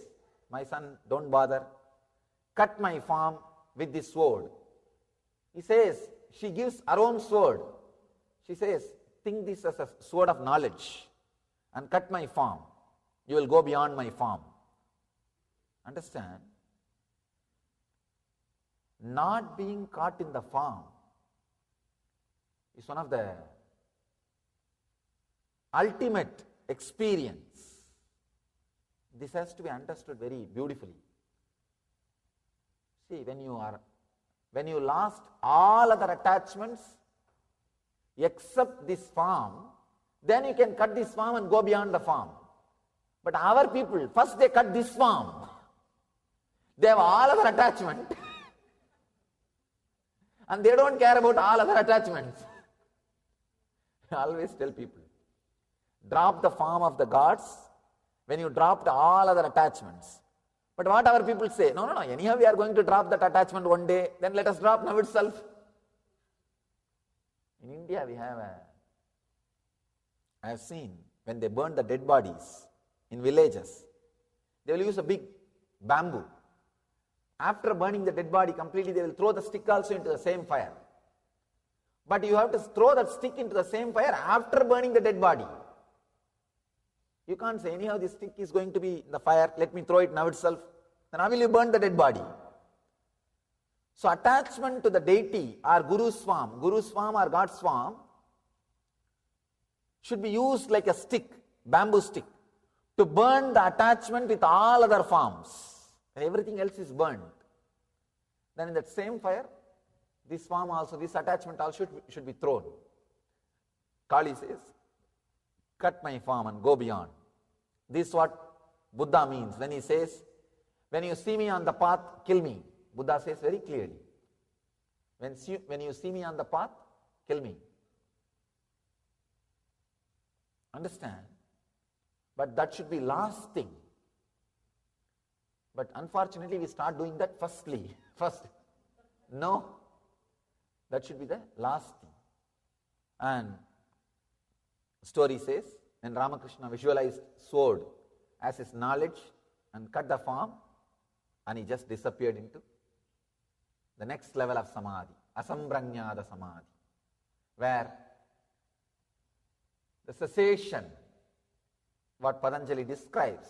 my son, don't bother, cut my farm with this sword. He says, she gives her own sword. She says, think this as a sword of knowledge and cut my farm. You will go beyond my farm. Understand? Not being caught in the farm is one of the ultimate experience. This has to be understood very beautifully. See, when you lost all other attachments except this farm, then you can cut this farm and go beyond the farm. But our people, first they cut this farm. They have all other attachment. And they don't care about all other attachments. I always tell people, drop the farm of the gods when you dropped all other attachments. But what our people say, no, anyhow we are going to drop that attachment one day, then let us drop now itself. In India I have seen when they burn the dead bodies in villages, they will use a big bamboo. After burning the dead body completely, they will throw the stick also into the same fire. But you have to throw that stick into the same fire after burning the dead body. You can't say, anyhow this stick is going to be in the fire, let me throw it now itself. Then how will you burn the dead body? So attachment to the deity or Guru's form or God's form should be used like a stick, bamboo stick, to burn the attachment with all other forms. When everything else is burned, then in that same fire, this form also, this attachment also should be thrown. Kali says, cut my form and go beyond. This is what Buddha means when he says, when you see me on the path, kill me. Buddha says very clearly, when you see me on the path, kill me. Understand? But that should be last thing. But unfortunately, we start doing that first. No, that should be the last thing. And the story says, when Ramakrishna visualized sword as his knowledge and cut the farm, and he just disappeared into the next level of samadhi, asambranyada samadhi, where the cessation, what Patanjali describes,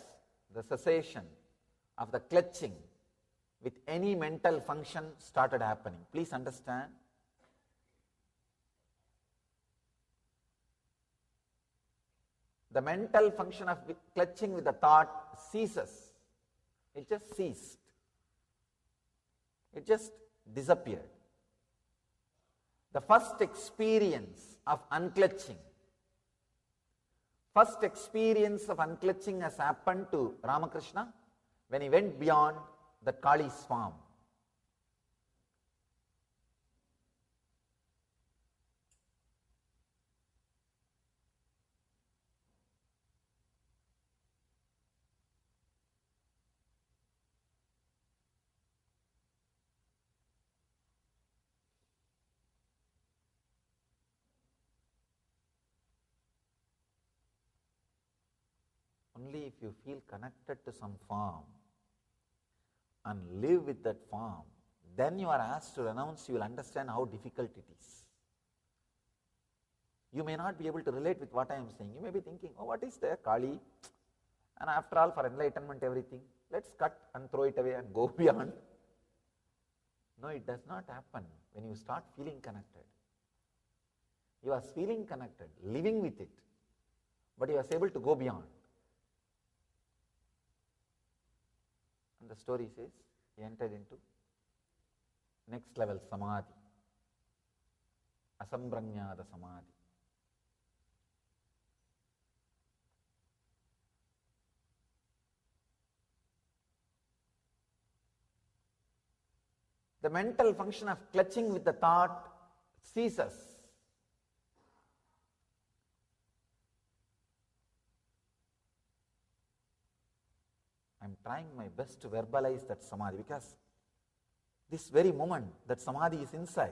the cessation of the clutching with any mental function started happening. Please understand. The mental function of clutching with the thought ceases. It just ceased. It just disappeared. The first experience of unclutching has happened to Ramakrishna when he went beyond that Kali's form. Only if you feel connected to some form and live with that form, then you are asked to renounce, you will understand how difficult it is. You may not be able to relate with what I am saying. You may be thinking, oh, what is there, Kali? And after all, for enlightenment, everything, let's cut and throw it away and go beyond. No, it does not happen when you start feeling connected. You are feeling connected, living with it, but you are able to go beyond. And the story says, he entered into next level samadhi, asambranyada samadhi. The mental function of clutching with the thought ceases. I am trying my best to verbalize that samadhi because this very moment that samadhi is inside.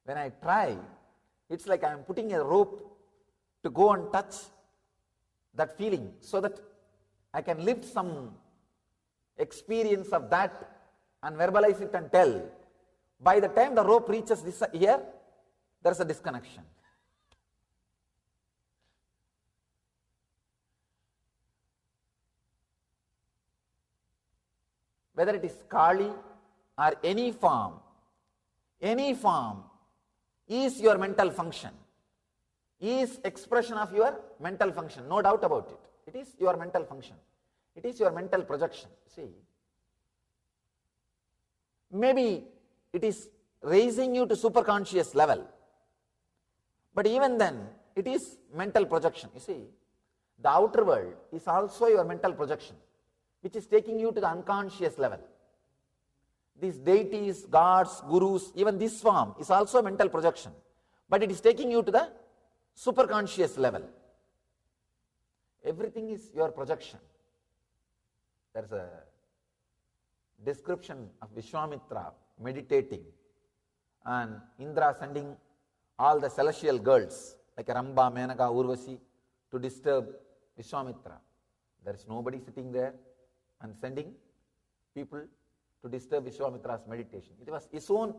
When I try, It's like I am putting a rope to go and touch that feeling so that I can live some experience of that and verbalize it and tell. By the time the rope reaches this here, there is a disconnection. Whether it is Kali or any form is your mental function, is expression of your mental function, no doubt about it. It is your mental function. It is your mental projection. See, maybe it is raising you to superconscious level, but even then, it is mental projection. You see, the outer world is also your mental projection, which is taking you to the unconscious level. These deities, gods, gurus, even this form is also a mental projection, but it is taking you to the superconscious level. Everything is your projection. There is a description of Vishwamitra meditating and Indra sending all the celestial girls like Ramba, Menaka, Urvasi to disturb Vishwamitra. There is nobody sitting there and sending people to disturb Vishwamitra's meditation. It was his own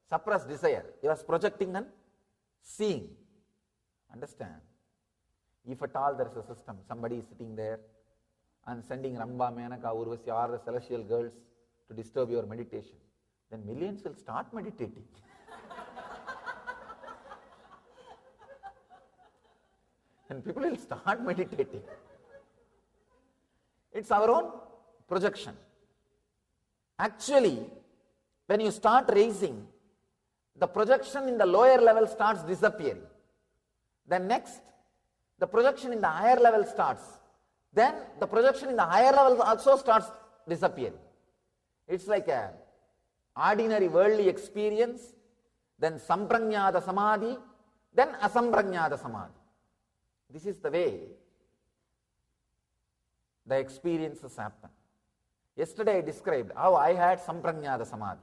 suppressed desire. He was projecting and seeing. Understand? If at all there is a system, somebody is sitting there and sending Ramba, Menaka, Urvasi or the celestial girls to disturb your meditation, then millions will start meditating. And people will start meditating. It's our own projection. Actually, when you start raising, the projection in the lower level starts disappearing. Then next, the projection in the higher level starts. Then the projection in the higher level also starts disappearing. It's like an ordinary worldly experience, then samprajnata samadhi, then asamprajnata samadhi. This is the way the experiences happen. Yesterday I described how I had samprajnata samadhi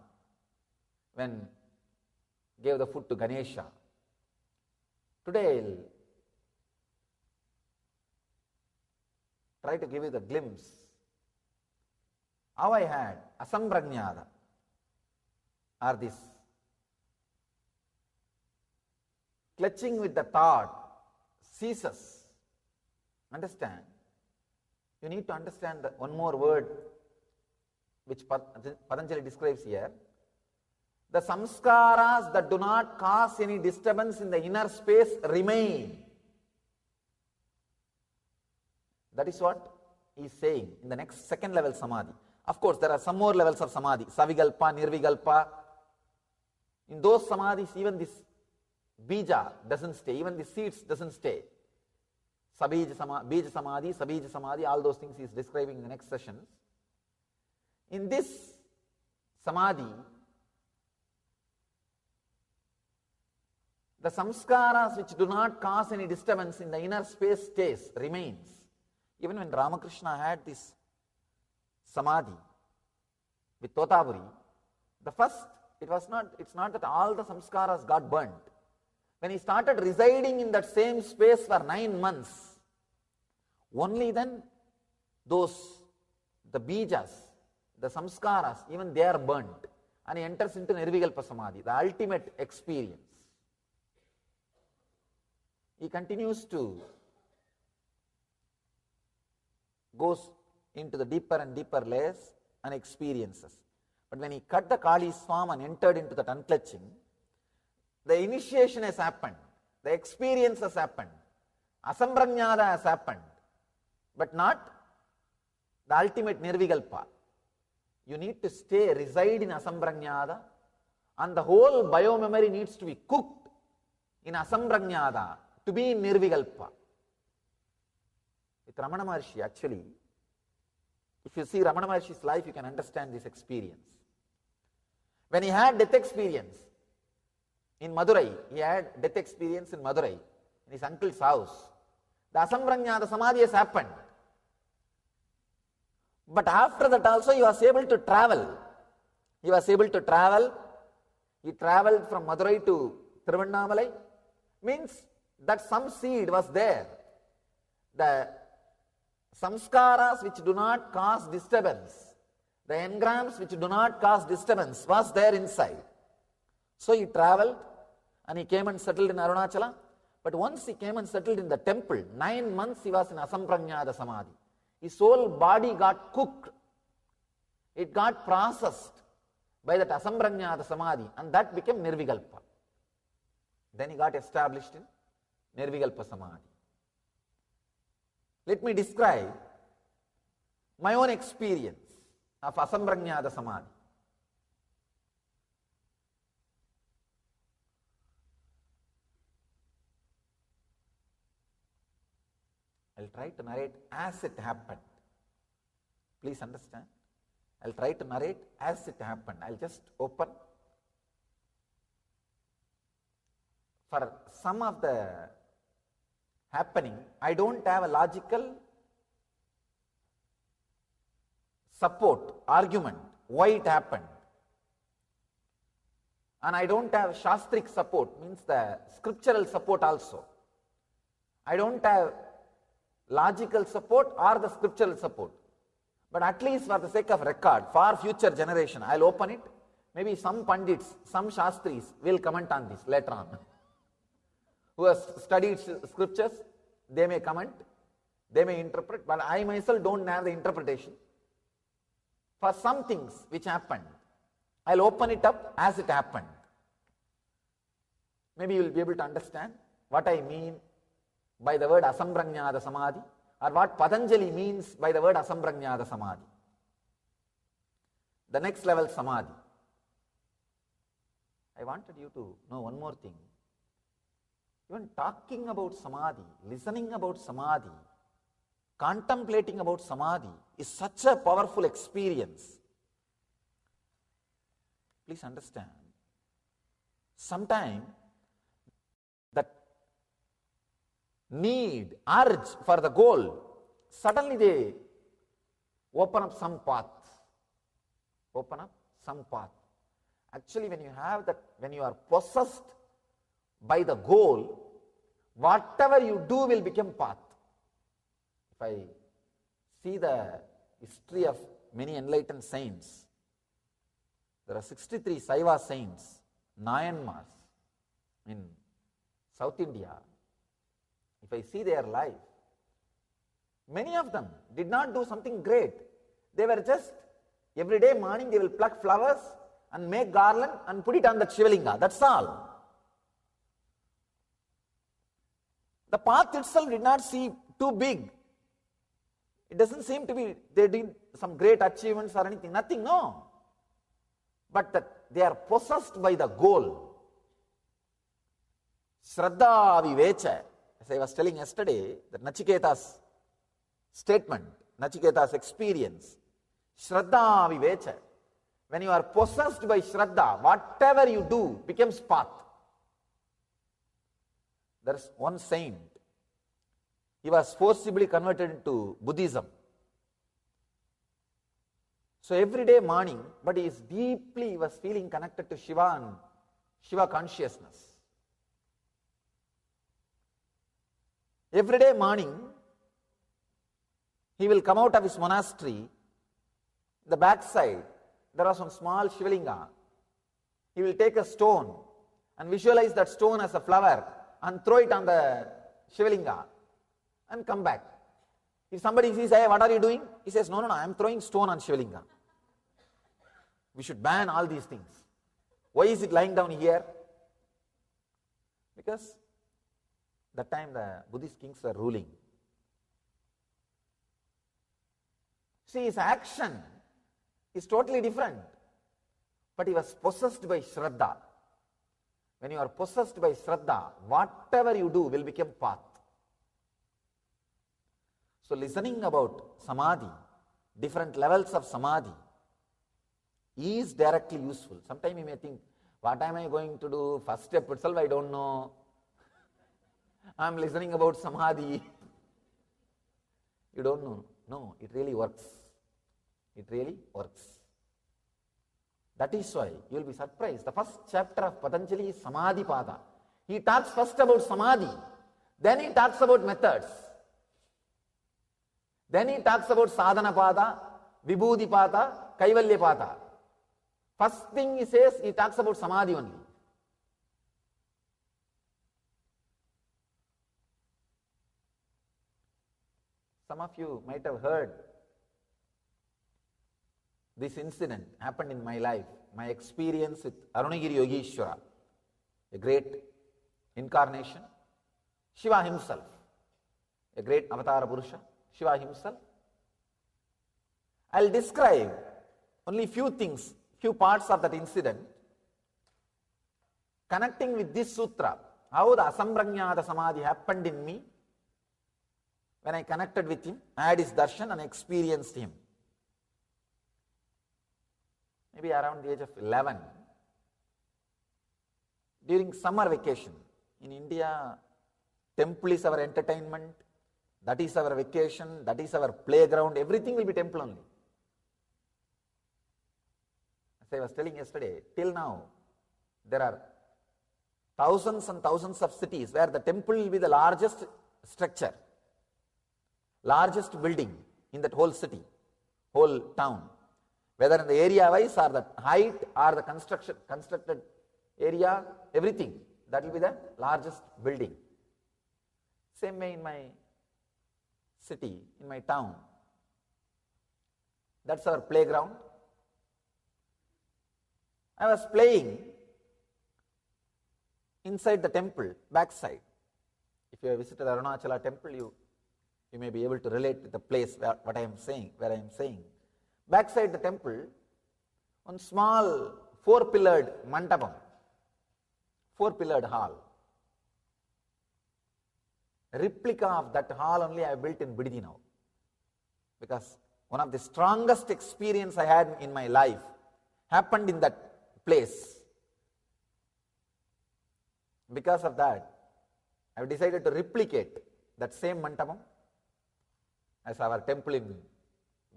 when gave the food to Ganesha. Today I'll try to give you the glimpse how I had asamprajnata, or this clutching with the thought ceases. Understand? You need to understand one more word which Patanjali describes here. The samskaras that do not cause any disturbance in the inner space remain. That is what he is saying in the next second level samadhi. Of course, there are some more levels of samadhi, savigalpa, nirvigalpa. In those samadhis, even this bija doesn't stay, even the seeds doesn't stay. Bija samadhi, sabija samadhi, all those things he is describing in the next sessions. In this samadhi, the samskaras which do not cause any disturbance in the inner space remains. Even when Ramakrishna had this samadhi with Totaburi, it's not that all the samskaras got burnt. When he started residing in that same space for 9 months, only then the bijas, the samskaras, even they are burnt, and he enters into Nirvikalpa Samadhi, the ultimate experience. He continues to goes into the deeper and deeper layers and experiences. But when he cut the Kali's form and entered into that unclutching, the initiation has happened, the experience has happened, asamprajnata has happened, but not the ultimate nirvikalpa. You need to reside in asamprajnata, and the whole biomemory needs to be cooked in asamprajnata to be in nirvikalpa. With Ramana Maharshi, actually, if you see Ramana Maharshi's life, you can understand this experience. When he had death experience in Madurai, he had death experience in Madurai, in his uncle's house. The asamprajnata samadhi has happened. But after that also he was able to travel. He traveled from Madurai to Tiruvannamalai means that some seed was there. The samskaras which do not cause disturbance, the engrams which do not cause disturbance was there inside. So he traveled and he came and settled in Arunachala. But once he came and settled in the temple, 9 months he was in Asamprajnata Samadhi. His whole body got cooked. It got processed by that Asamprajnata Samadhi, and that became Nirvikalpa. Then he got established in Nirvikalpa Samadhi. Let me describe my own experience of Asamprajnata Samadhi. I'll try to narrate as it happened. Please understand. I'll try to narrate as it happened. I'll just open. For some of the happening, I don't have a logical support, argument, why it happened. And I don't have Shastric support, means the scriptural support also. I don't have logical support or the scriptural support. But at least for the sake of record, for future generation, I'll open it. Maybe some Pandits, some Shastris will comment on this later on. Who has studied scriptures, they may comment, they may interpret, but I myself don't have the interpretation. For some things which happened, I'll open it up as it happened. Maybe you will be able to understand what I mean by the word Asamprajnata Samadhi, or what Patanjali means by the word Asamprajnata Samadhi. The next level Samadhi. I wanted you to know one more thing. Even talking about Samadhi, listening about Samadhi, contemplating about Samadhi is such a powerful experience. Please understand. Sometimes that need, urge for the goal, suddenly they open up some path. Open up some path. Actually, when you have that, when you are possessed by the goal, whatever you do will become path. If I see the history of many enlightened saints, there are 63 Saiva saints, Nayanmas in South India. If I see their life, many of them did not do something great. They were just, every day morning they will pluck flowers and make garland and put it on the Shivalinga. That's all. The path itself did not seem too big. It doesn't seem to be they did some great achievements or anything. Nothing, no. But that they are possessed by the goal. Shraddha Vivecha. As I was telling yesterday, that Nachiketa's statement, Nachiketa's experience. Shraddha Vivecha. When you are possessed by Shraddha, whatever you do becomes path. There is one saint. He was forcibly converted into Buddhism. So every day morning, but he was feeling connected to Shiva and Shiva consciousness. Every day morning, he will come out of his monastery. The backside, there was one small Shivalinga. He will take a stone and visualize that stone as a flower and throw it on the Shivalinga and come back. If somebody says, hey, what are you doing? He says, no, I am throwing stone on Shivalinga. We should ban all these things. Why is it lying down here? Because that time the Buddhist kings were ruling. See, his action is totally different. But he was possessed by Shraddha. When you are possessed by Shraddha, whatever you do will become path. So listening about Samadhi, different levels of Samadhi, is directly useful. Sometimes you may think, what am I going to do? First step itself I don't know. I am listening about Samadhi. You don't know. No, it really works. It really works. That is why you will be surprised. The first chapter of Patanjali is Samadhi Pada. He talks first about samadhi, then he talks about methods. Then he talks about sadhana pada, vibhuti pada, kaivalya pada. First thing he says, he talks about samadhi only. Some of you might have heard this incident happened in my life, my experience with Arunagiri Yogeshwara, a great incarnation, Shiva himself, a great Avatara Purusha, Shiva himself. I'll describe only few things, few parts of that incident, connecting with this sutra, how the Asamprajnata Samadhi happened in me when I connected with him, I had his darshan and experienced him. Maybe around the age of 11, during summer vacation. In India, temple is our entertainment, that is our vacation, that is our playground, everything will be temple only. As I was telling yesterday, till now, there are thousands and thousands of cities where the temple will be the largest structure, largest building in that whole city, whole town. Whether in the area wise or the height or the constructed area, everything, that will be the largest building. Same way in my city, in my town. That's our playground. I was playing inside the temple, backside. If you have visited Arunachala temple, you may be able to relate to the place where I am saying. Backside the temple, one small 4-pillared mandapam, 4-pillared hall. A replica of that hall only I built in Bididi now. Because one of the strongest experience I had in my life happened in that place. Because of that, I have decided to replicate that same mandapam as our temple in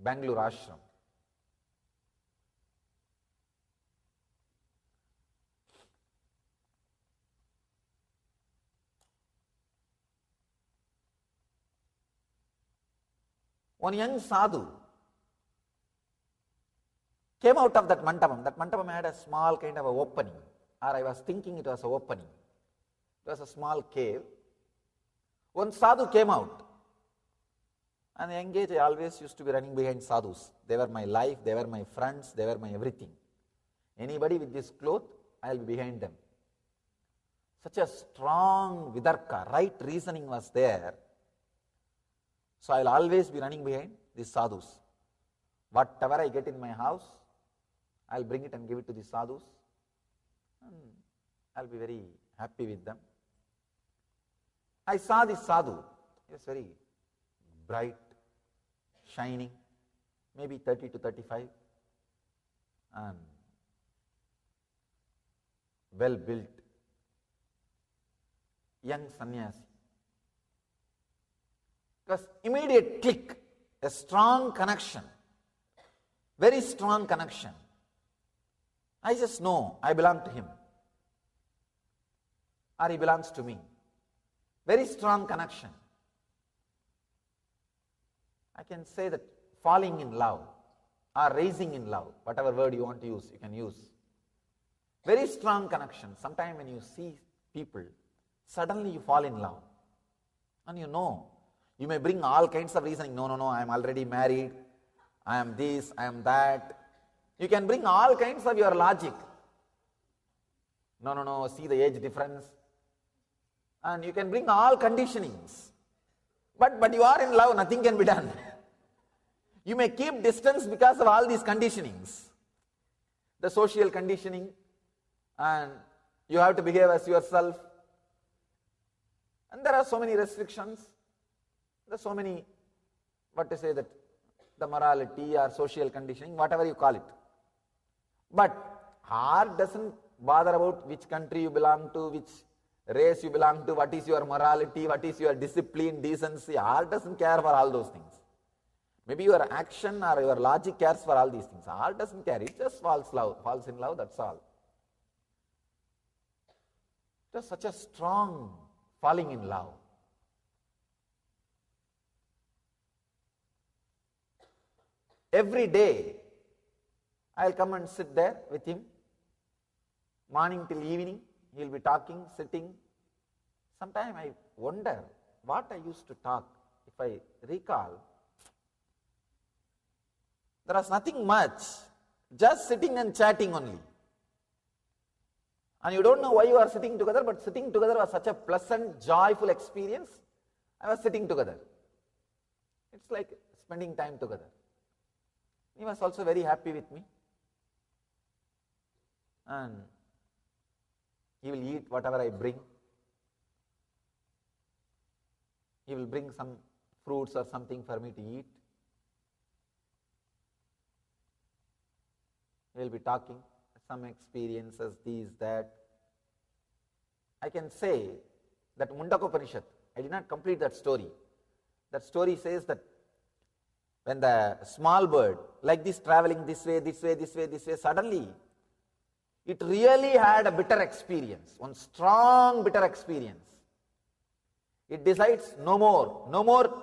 Bangalore ashram. One young sadhu came out of that mandapam. That mandapam had a small kind of a opening, or I was thinking it was an opening. It was a small cave. One sadhu came out. And at young age, I always used to be running behind sadhus. They were my life, they were my friends, they were my everything. Anybody with this cloth, I will be behind them. Such a strong vidarka, right reasoning was there. So I will always be running behind these sadhus. Whatever I get in my house, I will bring it and give it to the sadhus. And I will be very happy with them. I saw this sadhu. He was very bright, shining, maybe 30 to 35, and well built, young sannyasi. Because immediate click, a strong connection, very strong connection. I just know I belong to him, or he belongs to me. Very strong connection. I can say that falling in love or raising in love, whatever word you want to use, you can use. Very strong connection. Sometimes when you see people, suddenly you fall in love. And you know, you may bring all kinds of reasoning. No, I am already married. I am this, I am that. You can bring all kinds of your logic. No, see the age difference. And you can bring all conditionings. But you are in love, nothing can be done. You may keep distance because of all these conditionings. The social conditioning, and you have to behave as yourself. And there are so many restrictions. There are so many, the morality or social conditioning, whatever you call it. But heart doesn't bother about which country you belong to, which race you belong to, what is your morality, what is your discipline, decency. Heart doesn't care for all those things. Maybe your action or your logic cares for all these things. Heart doesn't care. It just falls in love, that's all. It was such a strong falling in love. Every day, I'll come and sit there with him. Morning till evening, he'll be talking, sitting. Sometimes I wonder what I used to talk. If I recall, there was nothing much, just sitting and chatting only. And you don't know why you are sitting together, but sitting together was such a pleasant, joyful experience. I was sitting together. It's like spending time together. He was also very happy with me. And he will eat whatever I bring. He will bring some fruits or something for me to eat. He will be talking some experiences, these, that. I can say that Mundaka Upanishad, I did not complete that story. That story says that when the small bird, like this, traveling this way, this way, this way, this way, suddenly it really had a bitter experience, one strong bitter experience. It decides no more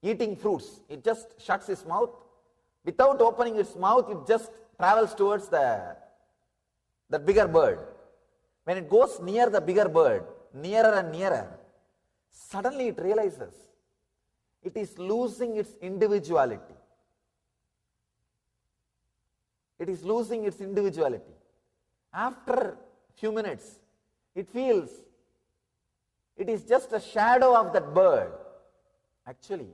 eating fruits. It just shuts its mouth. Without opening its mouth, it just travels towards the bigger bird. When it goes near the bigger bird, nearer and nearer, suddenly it realizes it is losing its individuality. It is losing its individuality. After a few minutes, it feels it is just a shadow of that bird. Actually,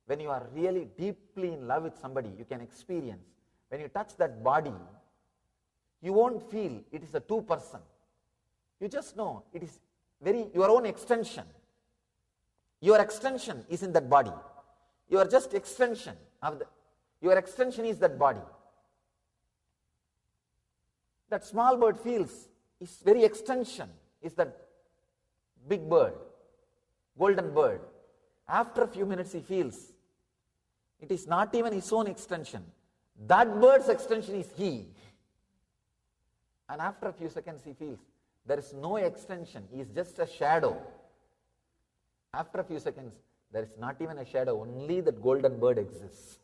when you are really deeply in love with somebody, you can experience, when you touch that body, you won't feel it is a two-person. You just know it is your own extension. Your extension is in that body. You are just extension of your extension is that body. That small bird feels its very extension is that big bird, golden bird. After a few minutes he feels it is not even his own extension. That bird's extension is he. And after a few seconds he feels there is no extension, he is just a shadow. After a few seconds, there is not even a shadow, only that golden bird exists.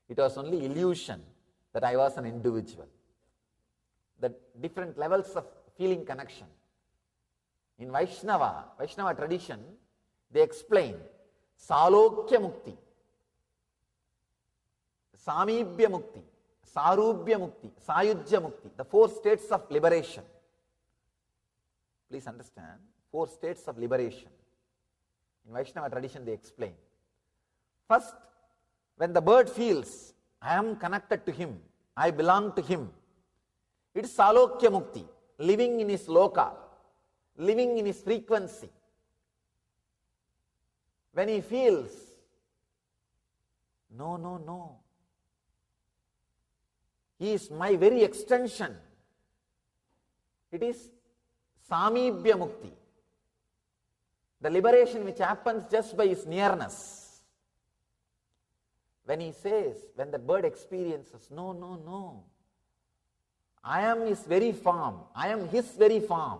It was only illusion that I was an individual. The different levels of feeling connection. In Vaishnava tradition, they explain Salokya Mukti, Samibhya Mukti, Sarubhya Mukti, Sayujya Mukti, the 4 states of liberation. Please understand, 4 states of liberation. In Vaishnava tradition, they explain. First, when the bird feels, I am connected to him, I belong to him, it is Salokya Mukti, living in his loka, living in his frequency. When he feels, no, he is my very extension, it is Samibhya Mukti, the liberation which happens just by his nearness. When he says, when the bird experiences, no, I am his very form, I am his very form,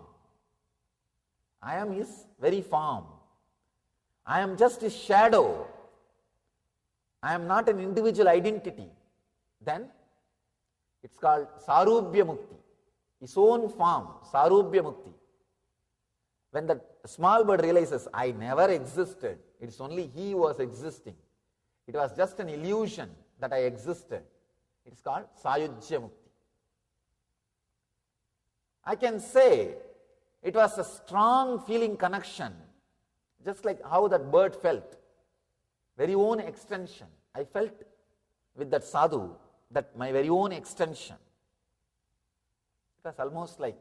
I am his very form, I am just his shadow, I am not an individual identity, then it's called Sarubhya Mukti, his own form, Sarubhya Mukti. When the small bird realizes, I never existed, it is only he who was existing, it was just an illusion that I existed, it is called Sayujya Mukti. I can say it was a strong feeling connection, just like how that bird felt, very own extension. I felt with that sadhu, that my very own extension. It was almost like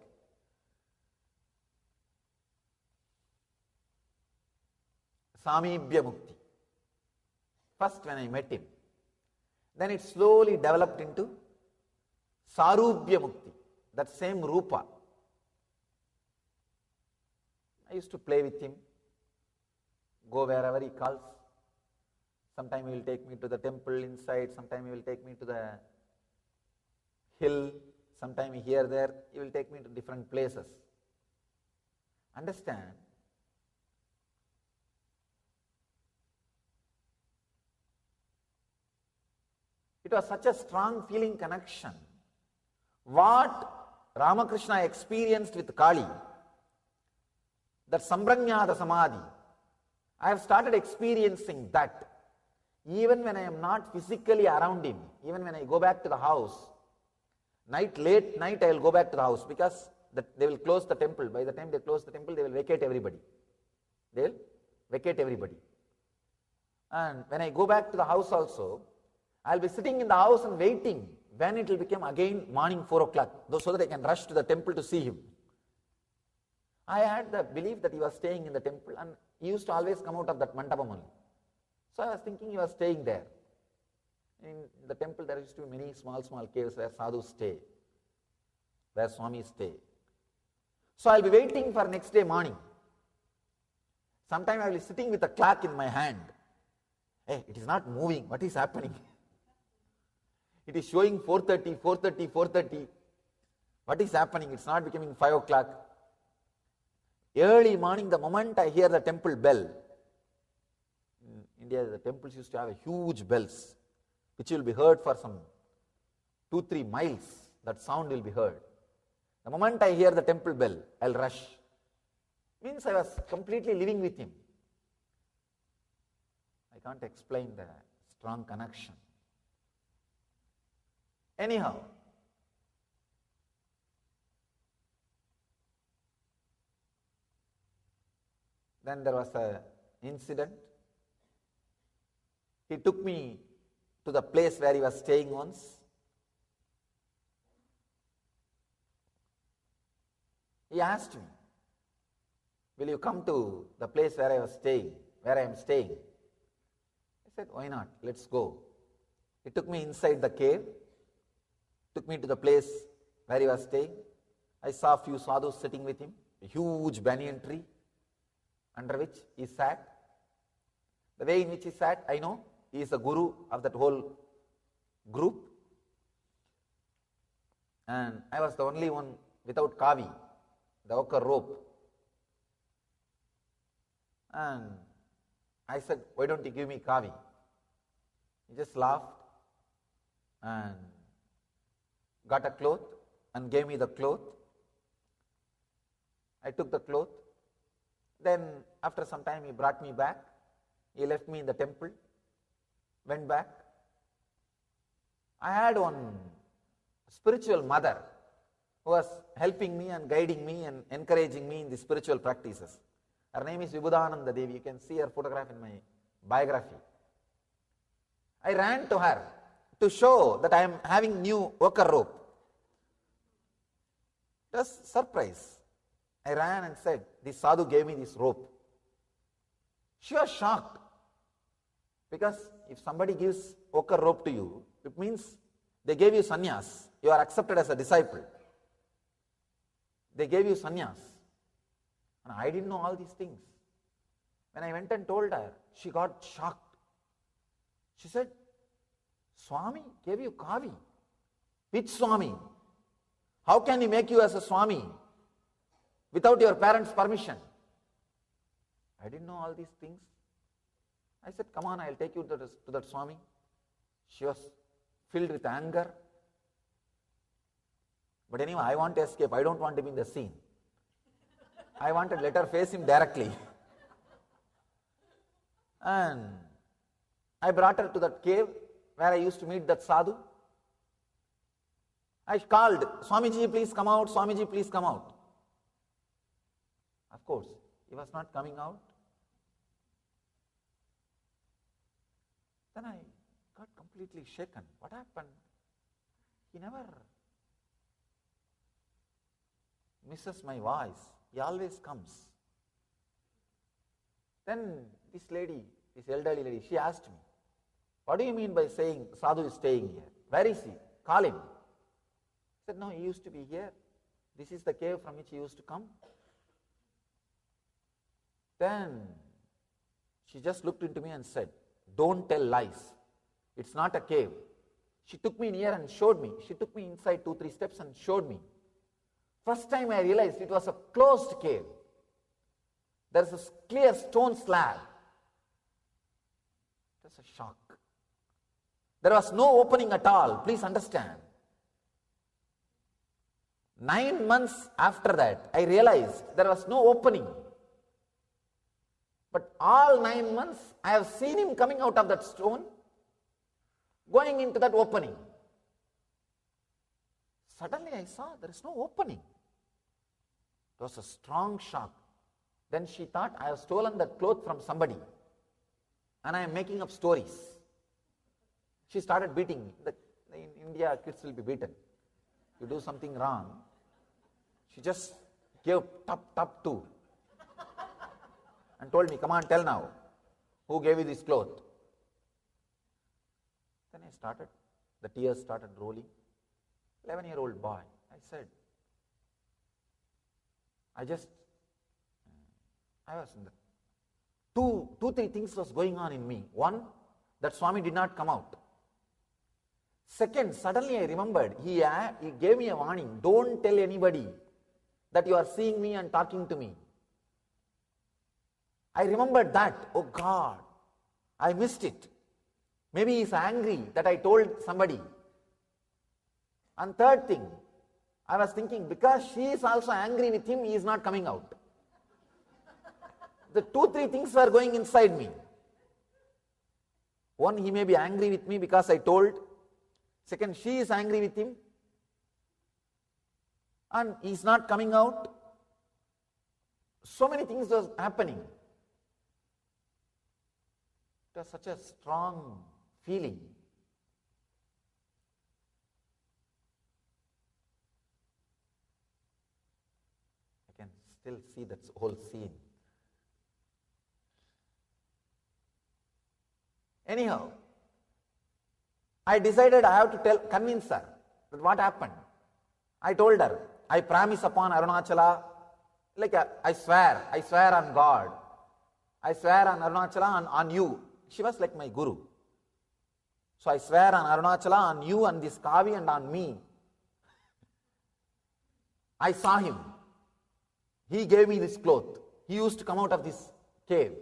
Samibhya Mukti. First when I met him, then it slowly developed into Sarubhya Mukti, that same Rupa. I used to play with him, go wherever he calls. Sometime he will take me to the temple inside, sometime he will take me to the hill, sometime here, there, he will take me to different places. Understand? It was such a strong feeling connection. What Ramakrishna experienced with Kali, that Sambranyada Samadhi, I have started experiencing that. Even when I am not physically around him, even when I go back to the house, late night I will go back to the house because they will close the temple. By the time they close the temple, they will vacate everybody. They will vacate everybody. And when I go back to the house also, I will be sitting in the house and waiting when it will become again morning 4 o'clock, so that I can rush to the temple to see him. I had the belief that he was staying in the temple, and he used to always come out of that mandapam only. So I was thinking he was staying there. In the temple there used to be many small caves where sadhus stay, where swamis stay. So I will be waiting for next day morning. Sometimes I will be sitting with a clock in my hand. Hey, it is not moving. What is happening? It is showing 4:30. What is happening? It's not becoming 5 o'clock. Early morning, the moment I hear the temple bell, in India the temples used to have a huge bells, which will be heard for some 2-3 miles. That sound will be heard. The moment I hear the temple bell, I'll rush. Means I was completely living with him. I can't explain the strong connection. Anyhow, then there was an incident. He took me to the place where he was staying once. He asked me, will you come to the place where I am staying? I said, why not? Let's go. He took me inside the cave, took me to the place where he was staying. I saw a few sadhus sitting with him, a huge banyan tree under which he sat. The way in which he sat, I know he is the guru of that whole group. And I was the only one without kavi, the ochre rope. And I said, why don't you give me kavi? He just laughed and got a cloth and gave me the cloth. I took the cloth. Then after some time he brought me back. He left me in the temple, went back. I had one spiritual mother who was helping me and guiding me and encouraging me in the spiritual practices. Her name is Vibhudananda Devi. You can see her photograph in my biography. I ran to her to show that I am having new ochre rope. It was a surprise. I ran and said, this sadhu gave me this rope. She was shocked. Because if somebody gives ochre rope to you, it means they gave you sannyas. You are accepted as a disciple. They gave you sannyas. And I didn't know all these things. When I went and told her, she got shocked. She said, Swami gave you kavi. Which Swami? How can he make you as a Swami without your parents' permission? I didn't know all these things. I said, come on, I'll take you to that Swami. She was filled with anger. But anyway, I want to escape. I don't want to be in the scene. I wanted to let her face him directly. And I brought her to that cave where I used to meet that sadhu. I called, Swamiji, please come out, Swamiji, please come out. Of course, he was not coming out. Then I got completely shaken. What happened? He never misses my voice. He always comes. Then this lady, this elderly lady, she asked me, what do you mean by saying sadhu is staying here? Where is he? Call him. I said, no, he used to be here. This is the cave from which he used to come. Then she just looked into me and said, don't tell lies. It's not a cave. She took me near and showed me. She took me inside 2-3 steps and showed me. First time I realized it was a closed cave. There is a clear stone slab. It was a shock. There was no opening at all. Please understand. 9 months after that, I realized there was no opening. But all 9 months, I have seen him coming out of that stone, going into that opening. Suddenly I saw there is no opening. It was a strong shock. Then she thought I have stolen that cloth from somebody and I am making up stories. She started beating me. In India, kids will be beaten. You do something wrong, she just gave top two and told me, come on, tell now, who gave you this cloth? Then I started, the tears started rolling. 11-year-old boy. I said, I was in the three things was going on in me. One, that Swami did not come out. Second, suddenly I remembered, he gave me a warning, don't tell anybody that you are seeing me and talking to me. I remembered that, oh God, I missed it. Maybe he's angry that I told somebody. And third thing, I was thinking, because she is also angry with him, he is not coming out. The 2-3 things were going inside me. One, he may be angry with me because I told. Second, she is angry with him and he is not coming out. So many things was happening. It was such a strong feeling. I can still see that whole scene. Anyhow, I decided I have to convince her that what happened. I told her, I promise upon Arunachala, like I swear on God, I swear on Arunachala and on you. She was like my guru. So I swear on Arunachala, on you, on this Kavi and on me. I saw him. He gave me this cloth. He used to come out of this cave.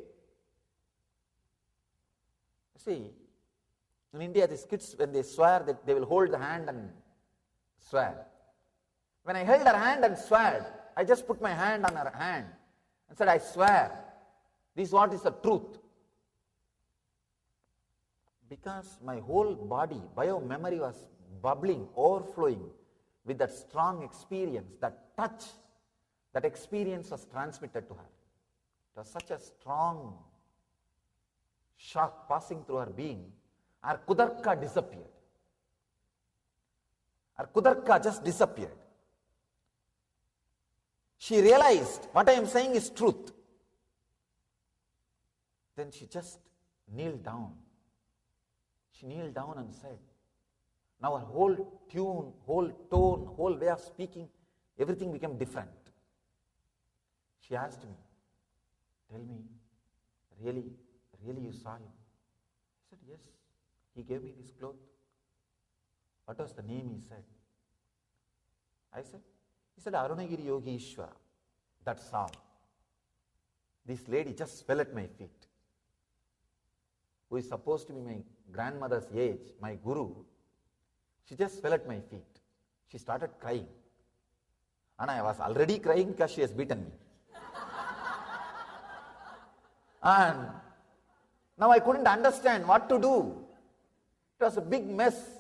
See, in India, these kids, when they swear, they will hold the hand and swear. When I held her hand and swore, I just put my hand on her hand and said, I swear, this is what is the truth. Because my whole body, bio-memory was bubbling, overflowing with that strong experience, that touch, that experience was transmitted to her. It was such a strong shock passing through her being. Her kudarka disappeared. Her kudarka just disappeared. She realized what I am saying is truth. Then she just kneeled down. She kneeled down and said, now her whole tune, whole tone, whole way of speaking, everything became different. She asked me, tell me, really you saw him? I said, yes. He gave me this cloth. What was the name he said? He said, Arunagiri Yogi Ishvara. That's all. This lady just fell at my feet, who is supposed to be my grandmother's age, my guru. She just fell at my feet. She started crying. And I was already crying because she has beaten me. And now I couldn't understand what to do. It was a big mess.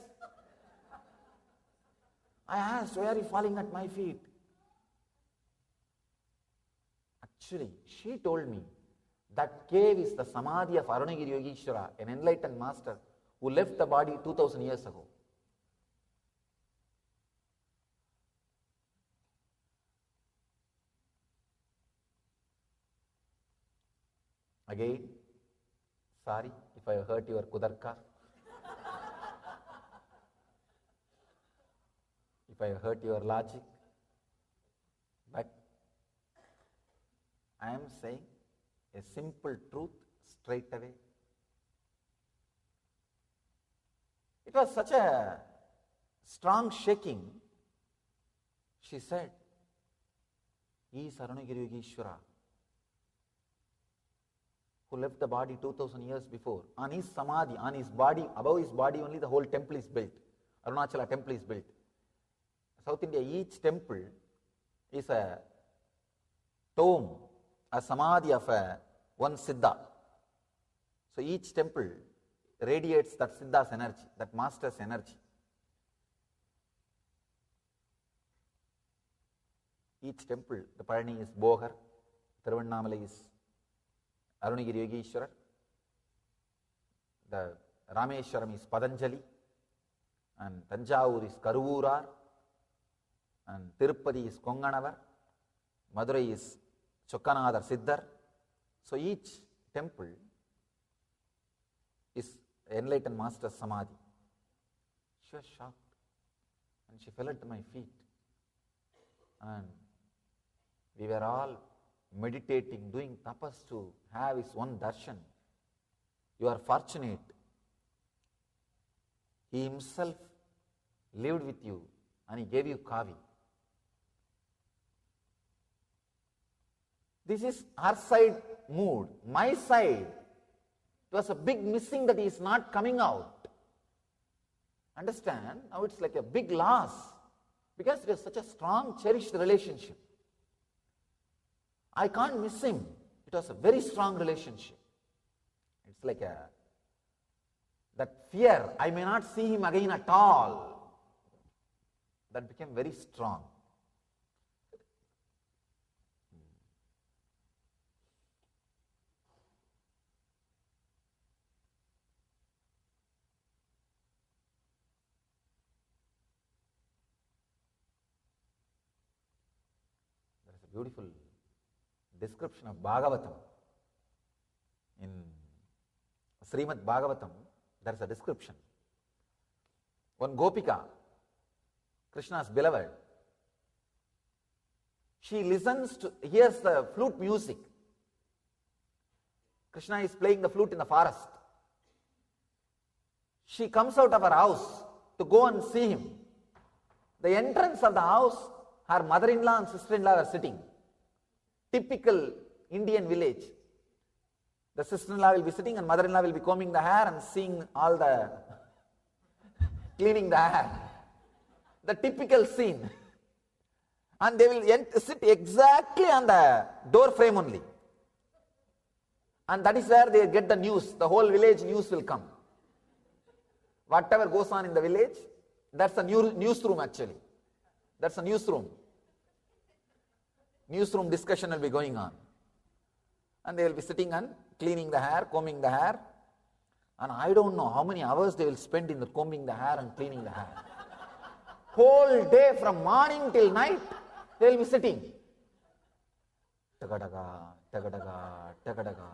I asked, why are you falling at my feet? Actually, she told me that cave is the Samadhi of Arunagiri Yogeshwara, an enlightened master who left the body 2000 years ago. Again, sorry if I hurt your kudarka, if I hurt your logic, but I am saying a simple truth straight away. It was such a strong shaking. She said, he is Arunagiri Yogeshwara. who left the body 2000 years before. On his samadhi, on his body, above his body only the whole temple is built. Arunachala temple is built. South India, each temple is a tomb, a samadhi of one Siddha. So each temple radiates that Siddha's energy, that master's energy. Each temple, the Palani is Bogar, Thiruvannamalai is Arunagiri Yogeshwarar, the Rameshwaram is Patanjali, and Tanjavur is Karuvurar, and Tirupati is Konganavar, Madurai is Chokkanadar Siddhar. So each temple is enlightened master's samadhi. She was shocked and she fell at my feet. And we were all meditating, doing tapas to have his one darshan. You are fortunate. He himself lived with you and he gave you kavi. This is our side mood. My side, it was a big missing that he is not coming out. Understand? Now it's like a big loss because it was such a strong, cherished relationship. I can't miss him. It was a very strong relationship. It's like that fear, I may not see him again at all. That became very strong. There is a beautiful description of Bhagavatam. In Srimad Bhagavatam, there is a description. One Gopika, Krishna's beloved, she hears the flute music. Krishna is playing the flute in the forest. She comes out of her house to go and see him. The entrance of the house, her mother-in-law and sister-in-law are sitting. Typical Indian village. The sister-in-law will be sitting and mother-in-law will be combing the hair and seeing all the cleaning the hair. The typical scene. And they will sit exactly on the door frame only. And that is where they get the news. The whole village news will come. Whatever goes on in the village, that's a newsroom actually. That's a newsroom. Newsroom discussion will be going on. And they will be sitting and cleaning the hair, combing the hair. And I don't know how many hours they will spend in the combing the hair and cleaning the hair. Whole day from morning till night, they will be sitting. Tagadaga, tagadaga, tagadaga.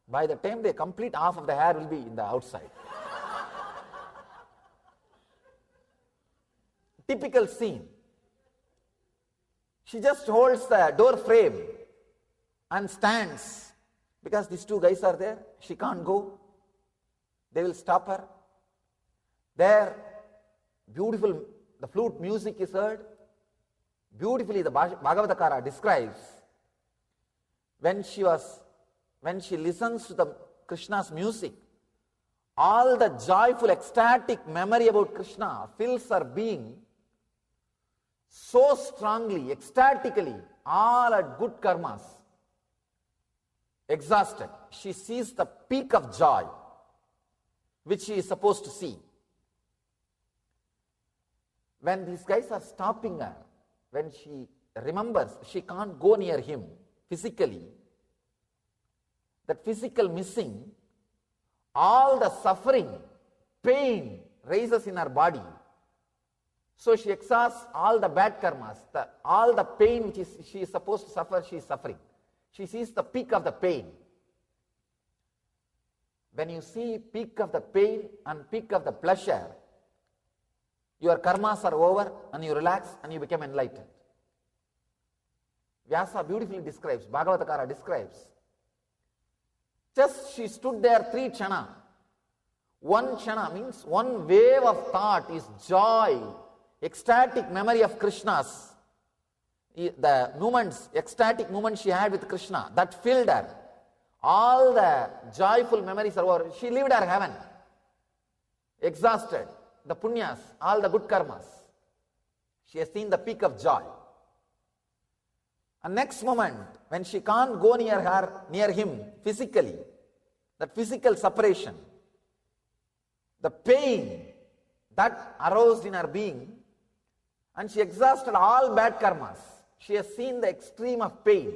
By the time they complete, half of the hair will be in the outside. Typical scene. She just holds the door frame and stands because these two guys are there. She can't go. They will stop her. There, beautiful, the flute music is heard. Beautifully, the Bhagavatakara describes when she listens to the Krishna's music, all the joyful, ecstatic memory about Krishna fills her being so strongly, ecstatically, all her good karmas exhausted. She sees the peak of joy which she is supposed to see. When these guys are stopping her, when she remembers she can't go near him physically, that physical missing, all the suffering, pain rises in her body. So she exhausts all the bad karmas, all the pain which she is supposed to suffer, she is suffering. She sees the peak of the pain. When you see peak of the pain and peak of the pleasure, your karmas are over and you relax and you become enlightened. Vyasa beautifully describes, Bhagavatakara describes. Just she stood there 3 chana. 1 chana means one wave of thought is joy, ecstatic memory of Krishna's. The moments, ecstatic moments she had with Krishna, that filled her. All the joyful memories are over. She lived her heaven. Exhausted. The punyas, all the good karmas. She has seen the peak of joy. And next moment, when she can't go near him physically, that physical separation, the pain that aroused in her being, and she exhausted all bad karmas. She has seen the extreme of pain.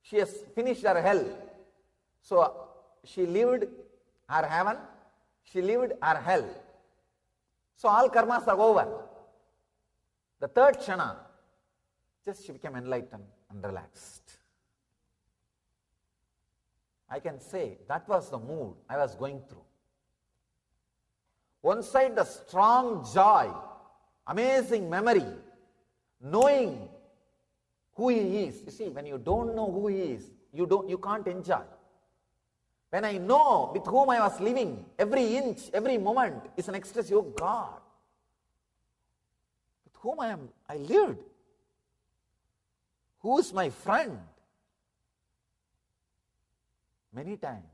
She has finished her hell. So she lived her heaven, she lived her hell. So all karmas are over. The third kshana, just she became enlightened and relaxed. I can say that was the mood I was going through. One side, the strong joy, amazing memory, knowing who he is. You see, when you don't know who he is, you can't enjoy. When I know with whom I was living, every inch, every moment is an ecstasy. Oh God, with whom I lived. Who is my friend? Many times,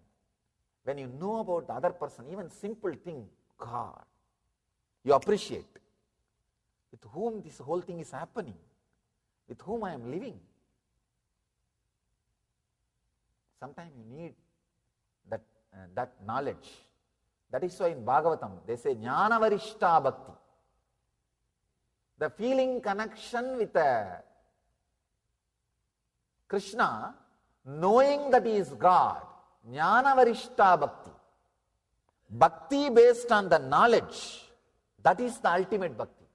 when you know about the other person, even simple thing, God, you appreciate with whom this whole thing is happening, with whom I am living. Sometimes you need that knowledge. That is why in Bhagavatam they say Jnana Varishta Bhakti. The feeling connection with Krishna, knowing that he is God. Jnana Varishta Bhakti. Bhakti based on the knowledge. That is the ultimate bhakti.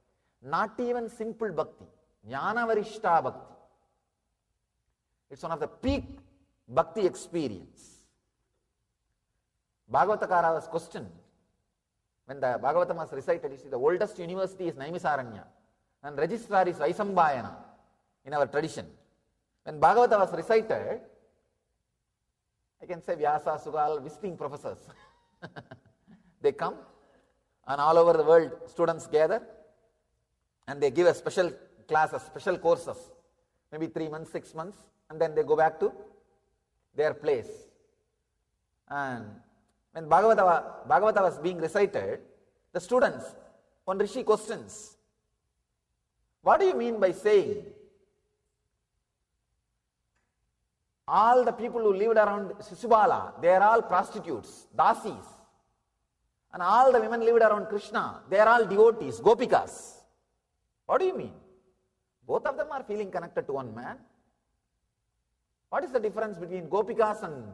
Not even simple bhakti. Jnana Varishta Bhakti. It's one of the peak bhakti experience. Bhagavatakara was questioned. When the Bhagavatam was recited, you see, the oldest university is Naimisaranya and registrar is Vaisambhayana in our tradition. When Bhagavata was recited, I can say Vyasa, Sugal, visiting professors. They come and all over the world students gather and they give a special classes, special courses, maybe 3 months, 6 months, and then they go back to their place. And when Bhagavata was being recited, the students, one Rishi questions, what do you mean by saying all the people who lived around Shishubala, they are all prostitutes, dasis, and all the women lived around Krishna, they are all devotees, gopikas. What do you mean? Both of them are feeling connected to one man. What is the difference between gopikas and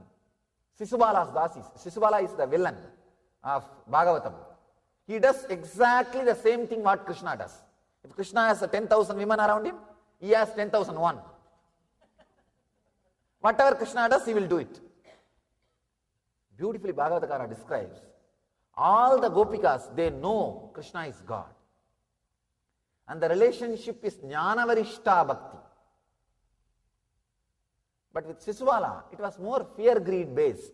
Shishubala's dasis? Shishubala is the villain of Bhagavatam. He does exactly the same thing what Krishna does. If Krishna has 10,000 women around him, he has 10,001. Whatever Krishna does, he will do it. Beautifully Bhagavatakara describes, all the gopikas, they know Krishna is God. And the relationship is Jnana Varishta Bhakti. But with Shishubala, it was more fear-greed based.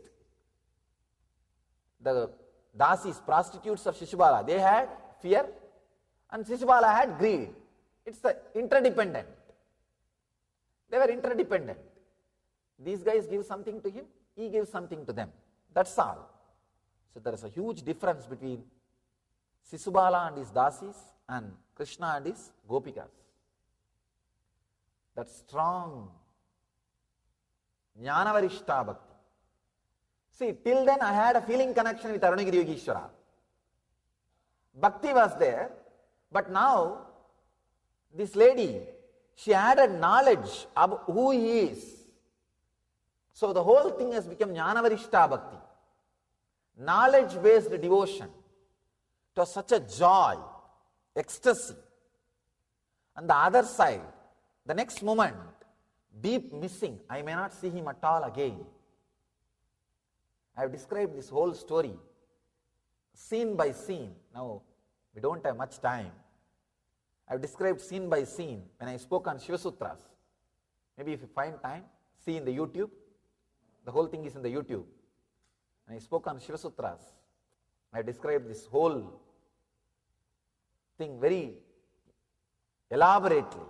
The dasis, prostitutes of Shishubala, they had fear and Shishubala had greed. It's interdependent. They were interdependent. These guys give something to him, he gives something to them. That's all. So there is a huge difference between Shishubala and his dasis and Krishna and his gopikas. That strong Jnana Varishta Bhakti. See, till then I had a feeling connection with Arunagiri Yogeshwara. Bhakti was there, but now this lady, she added knowledge of who he is. So the whole thing has become Jnana Varishta Bhakti. Knowledge-based devotion. It was such a joy, ecstasy. On the other side, the next moment, deep missing, I may not see him at all again. I have described this whole story, scene by scene. Now, we don't have much time. I have described scene by scene when I spoke on Shiva Sutras. Maybe if you find time, see in the YouTube. The whole thing is in the YouTube. When I spoke on Shiva Sutras, I described this whole thing very elaborately.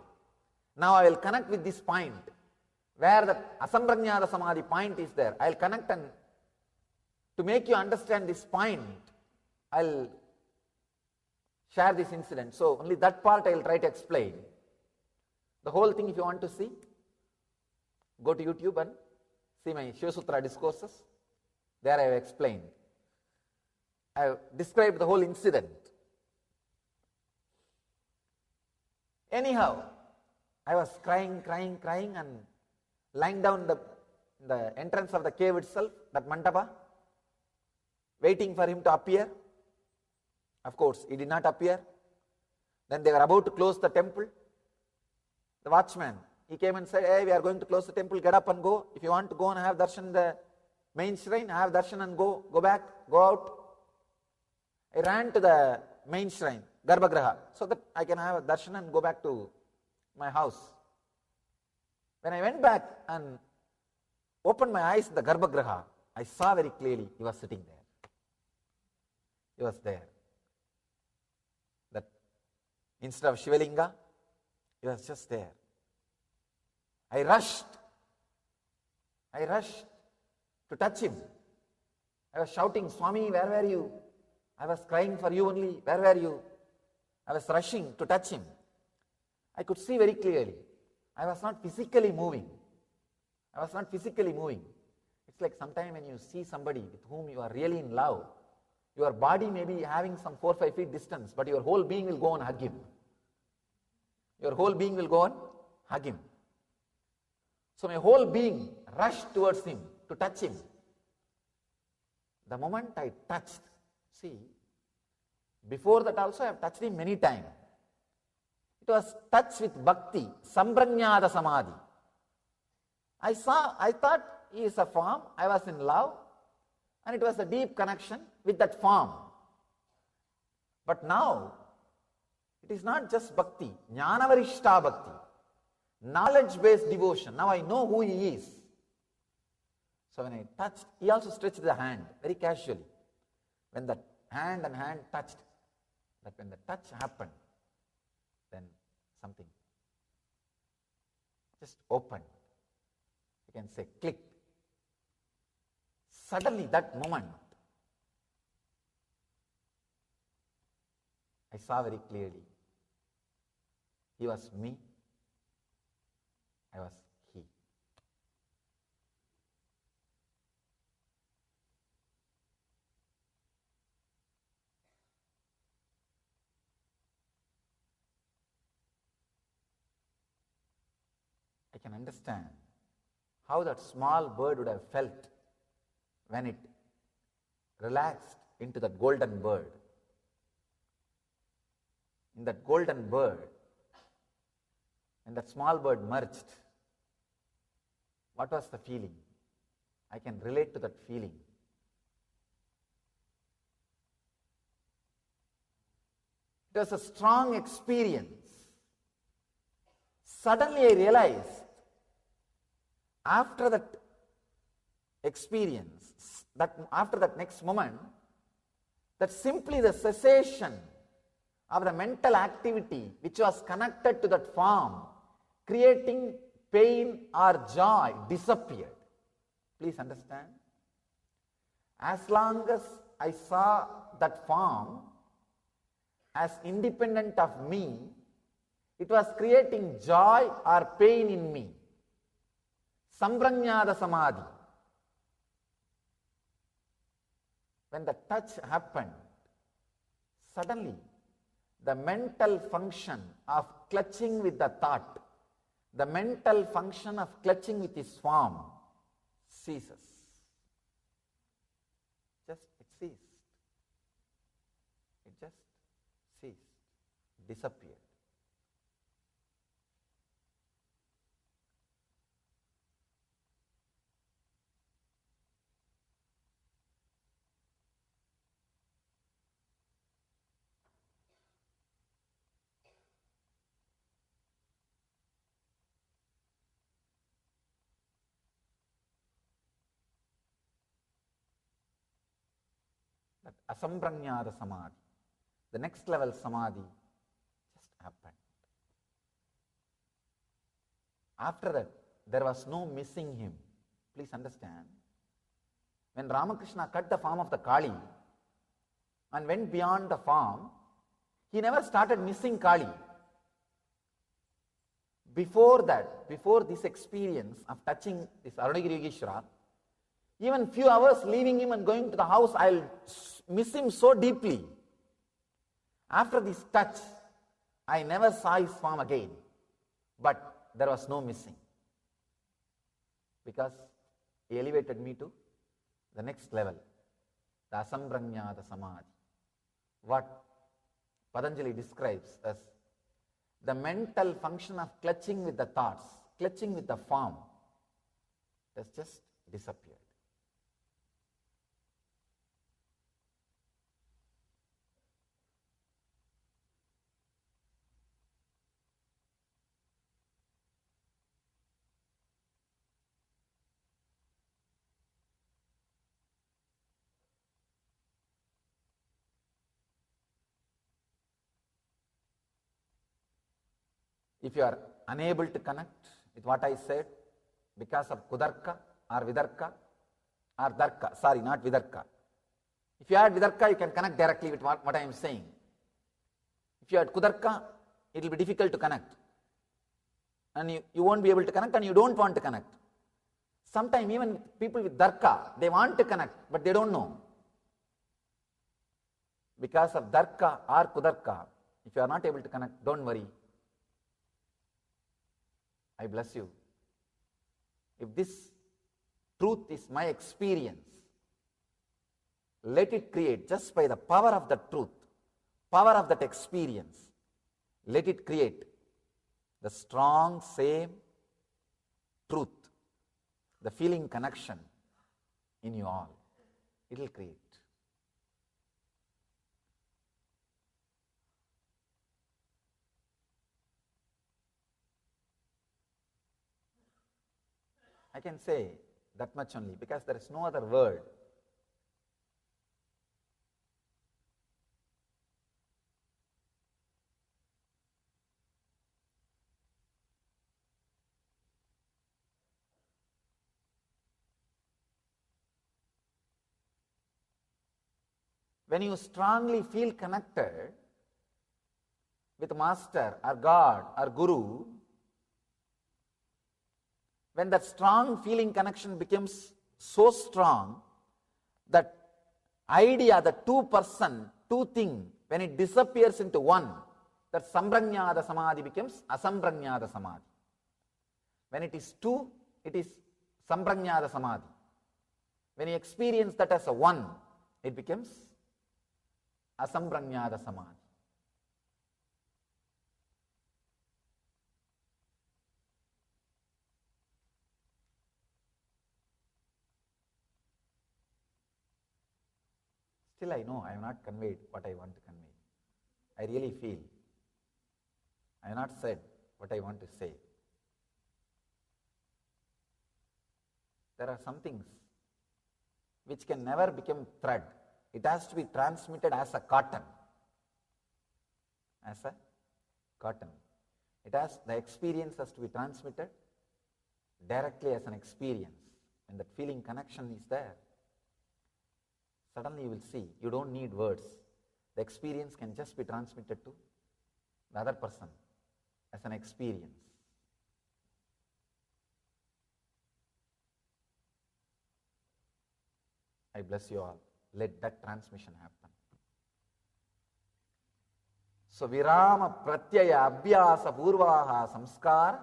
Now I will connect with this point where the Asamprajnata Samadhi point is there. I'll connect, and to make you understand this point, I'll share this incident. So only that part I'll try to explain. The whole thing, if you want to see, go to YouTube and see my Shiva Sutra discourses. There I have explained. I have described the whole incident. Anyhow, I was crying, and lying down the entrance of the cave itself, that mandapa, waiting for him to appear. Of course, he did not appear. Then they were about to close the temple. The watchman, he came and said, hey, we are going to close the temple, get up and go. If you want to go and have darshan in the main shrine, have darshan and go back, go out. I ran to the main shrine, Garbhagraha, so that I can have a darshan and go back to my house. When I went back and opened my eyes in the Garbhagraha, I saw very clearly he was sitting there. He was there. That instead of Shivalinga, he was just there. I rushed to touch him. I was shouting, Swami, where were you? I was crying for you only. Where were you? I was rushing to touch him. I could see very clearly. I was not physically moving. It's like sometimes when you see somebody with whom you are really in love, your body may be having some 4 or 5 feet distance, but your whole being will go and hug him. So my whole being rushed towards him to touch him. The moment I touched, see, before that also I have touched him many times. It was touch with bhakti, samprajnata samadhi. I thought he is a form, I was in love, and it was a deep connection with that form. But now, it is not just bhakti, jnanavarishta bhakti, knowledge-based devotion. Now I know who he is. So when I touched, he also stretched the hand very casually. When the hand and hand touched, but when the touch happened, then something just opened. You can say clicked. Suddenly that moment, I saw very clearly. He was me, I was he. I can understand how that small bird would have felt when it relaxed into that golden bird. In that golden bird, when that small bird merged, what was the feeling? I can relate to that feeling. It was a strong experience. Suddenly I realized, after that experience, after that next moment, that simply the cessation of the mental activity which was connected to that form, creating pain or joy, disappeared. Please understand. As long as I saw that form as independent of me, it was creating joy or pain in me. Samprajnata samadhi. When the touch happened, suddenly the mental function of clutching with the thought, the mental function of clutching with his form ceases. It ceased. It just ceased, disappeared. Asamprajnata samadhi, the next level samadhi, just happened. After that, there was no missing him. Please understand. When Ramakrishna cut the form of the Kali and went beyond the form, he never started missing Kali. Before that, before this experience of touching this Arunagiri Yogeshwara, even few hours leaving him and going to the house, I'll miss him so deeply. After this touch, I never saw his form again. But there was no missing. Because he elevated me to the next level, the Asambranyata Samadhi. What Patanjali describes as the mental function of clutching with the thoughts, clutching with the form, has just disappeared. If you are unable to connect with what I said because of Kudarka or Vidarka or Darka, sorry, not Vidarka. If you add Vidarka, you can connect directly with what I am saying. If you add Kudarka, it will be difficult to connect. And you won't be able to connect and you don't want to connect. Sometimes even people with Darka, they want to connect, but they don't know. Because of Darka or Kudarka, if you are not able to connect, don't worry. I bless you. If this truth is my experience, let it create, just by the power of the truth, power of that experience, let it create the strong, same truth, the feeling connection in you all. It will create. I can say that much only because there is no other word. When you strongly feel connected with Master or God or Guru, when that strong feeling connection becomes so strong, that idea, the two-person, two-thing, when it disappears into one, that Sambranyada Samadhi becomes Asambranyada Samadhi. When it is two, it is Sambranyada Samadhi. When you experience that as a one, it becomes Asambranyada Samadhi. Still I know I have not conveyed what I want to convey. I really feel I have not said what I want to say. There are some things which can never become thread. It has to be transmitted as a cotton. As a cotton. The experience has to be transmitted directly as an experience. When that feeling connection is there, suddenly you will see, you don't need words. The experience can just be transmitted to the other person as an experience. I bless you all. Let that transmission happen. So virama pratyaya abhyasa purvaha samskara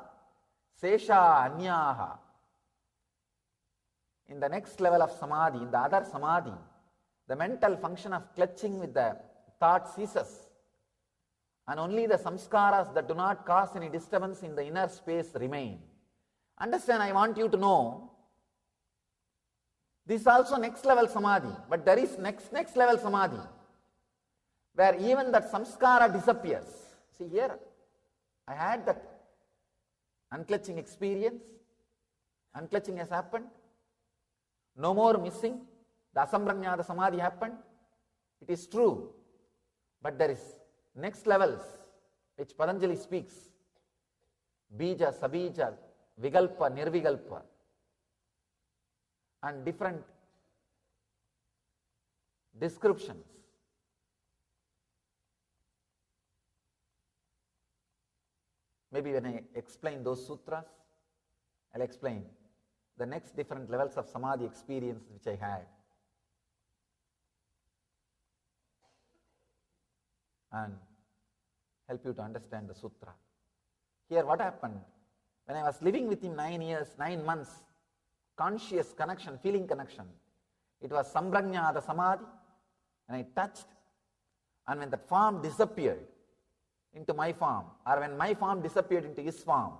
sesha anyaha. In the next level of samadhi, in the other samadhi, the mental function of clutching with the thought ceases, and only the samskaras that do not cause any disturbance in the inner space remain. Understand, I want you to know, this is also next level samadhi, but there is next level samadhi, where even that samskara disappears. See here, I had that unclutching experience, unclutching has happened, no more missing, the Asambranyada Samadhi happened. It is true. But there is next levels which Patanjali speaks. Bija, Sabija, Vigalpa, Nirvigalpa, and different descriptions. Maybe when I explain those sutras, I'll explain the next different levels of samadhi experience which I had. And help you to understand the sutra. Here what happened, when I was living with him 9 years, 9 months, conscious connection, feeling connection, it was sambrajnada samadhi, and I touched, and when that form disappeared into my form, or when my form disappeared into his form,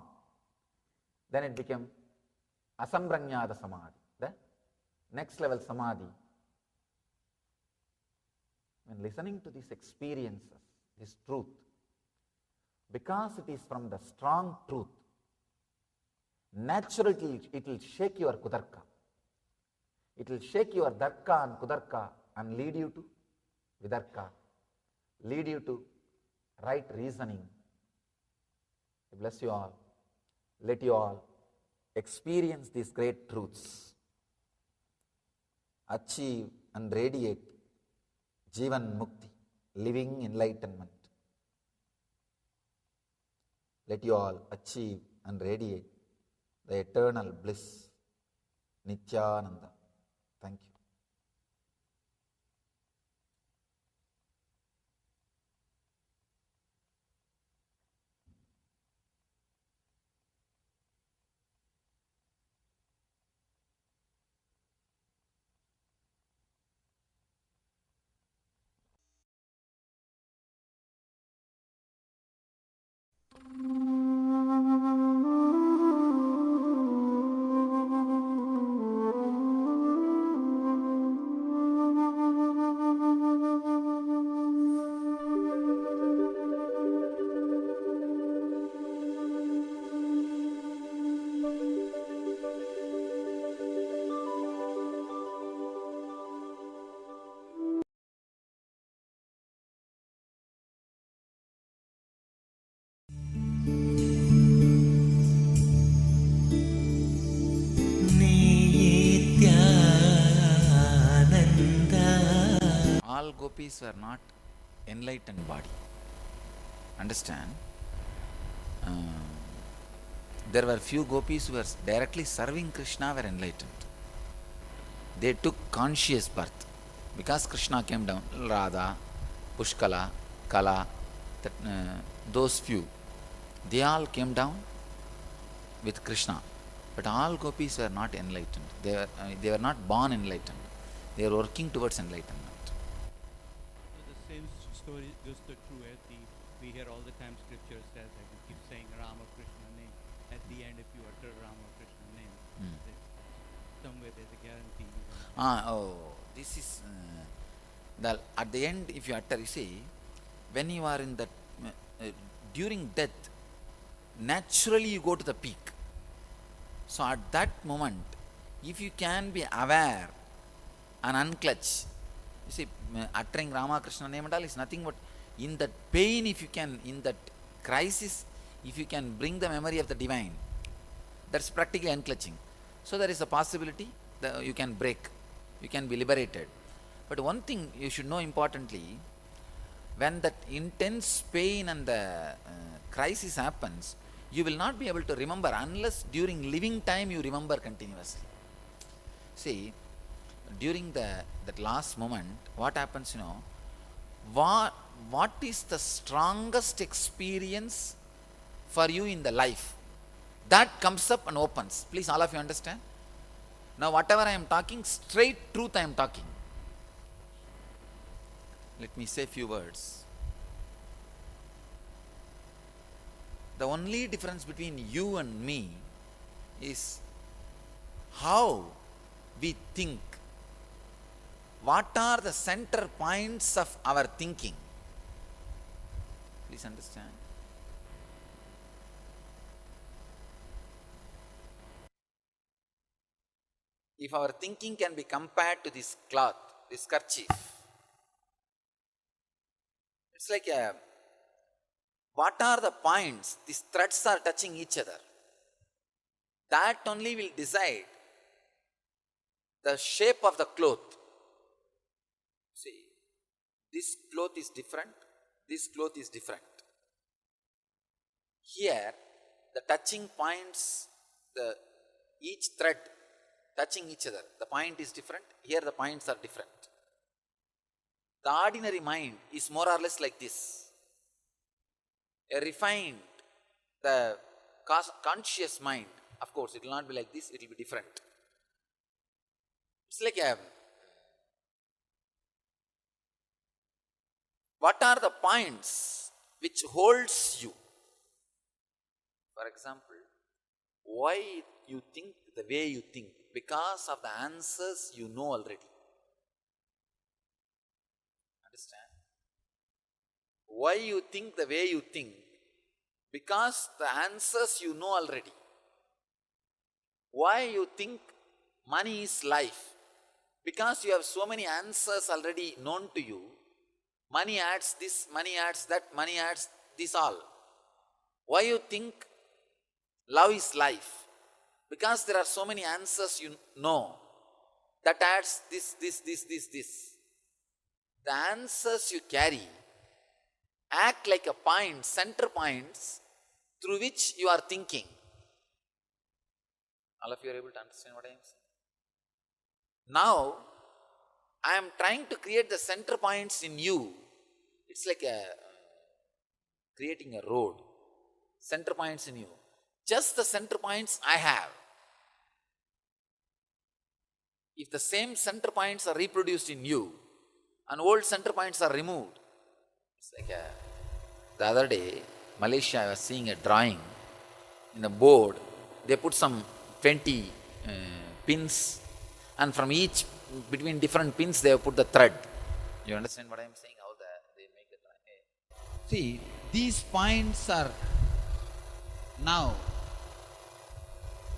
then it became asambrajnada samadhi, the next level samadhi. When listening to these experiences, this truth, because it is from the strong truth, naturally it will shake your kudarka. It will shake your darka and kudarka and lead you to vidarka, lead you to right reasoning. I bless you all. Let you all experience these great truths, achieve and radiate Jivan Mukti, living enlightenment. Let you all achieve and radiate the eternal bliss, Nithyanandam. Thank you. All gopis were not enlightened body. Understand? There were few gopis who were directly serving Krishna were enlightened. They took conscious birth. Because Krishna came down, Radha, Pushkala, Kala, those few, they all came down with Krishna. But all gopis were not enlightened. They were not born enlightened. They were working towards enlightenment. So the same story goes true as we hear all the time scripture says that you keep saying Rama Krishna name. At the end, if you utter Rama Krishna name, somewhere there's a guarantee. This is at the end. If you utter, you see, when you are in that during death, naturally you go to the peak. So at that moment, if you can be aware and unclutch, you see, uttering Rama Krishna name and all is nothing but in that pain, if you can, in that crisis, if you can bring the memory of the divine, that's practically unclutching. So there is a possibility that you can break, you can be liberated. But one thing you should know importantly, when that intense pain and the crisis happens, you will not be able to remember unless during living time you remember continuously. See, during that last moment, what happens, what is the strongest experience for you in the life? That comes up and opens. Please, all of you understand? Now, whatever I am talking, straight truth I am talking. Let me say a few words. The only difference between you and me is how we think. What are the center points of our thinking? Please understand. If our thinking can be compared to this cloth, this kerchief, it's like what are the points? These threads are touching each other. that only will decide the shape of the cloth. See, this cloth is different, this cloth is different. Here, the touching points, each thread touching each other, the point is different, here the points are different. The ordinary mind is more or less like this. A refined, the conscious mind, of course, it will not be like this, it will be different. It's like what are the points which holds you? For example, why you think the way you think? Because of the answers you know already. Understand? Why you think the way you think? Because the answers you know already. Why you think money is life? Because you have so many answers already known to you. Money adds this, money adds that, money adds this all. Why you think love is life? Because there are so many answers you know. That adds this. The answers you carry act like a point, center points through which you are thinking. All of you are able to understand what I am saying? Now, I am trying to create the center points in you. It's like creating a road. Center points in you. Just the center points I have. If the same center points are reproduced in you and old center points are removed, it's like the other day, Malaysia, I was seeing a drawing in a board. They put some 20 pins, and from each, between different pins, they have put the thread. You understand what I am saying? How they make the drawing? See, these points are now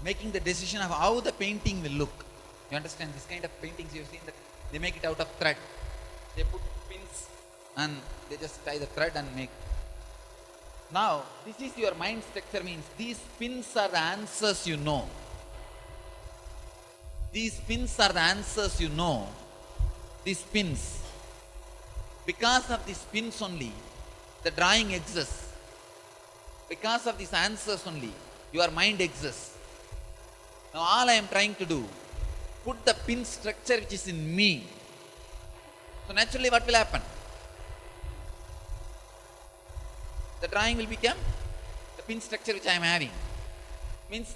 making the decision of how the painting will look. You understand? This kind of paintings you have seen, that they make it out of thread. They put pins and they just tie the thread and make. Now, this is your mind structure, means these pins are the answers you know. These pins are the answers you know. These pins. Because of these pins only, the drawing exists. Because of these answers only, your mind exists. Now all I am trying to do, put the pin structure which is in me. So naturally what will happen? The drawing will become the pin structure which I am having. Means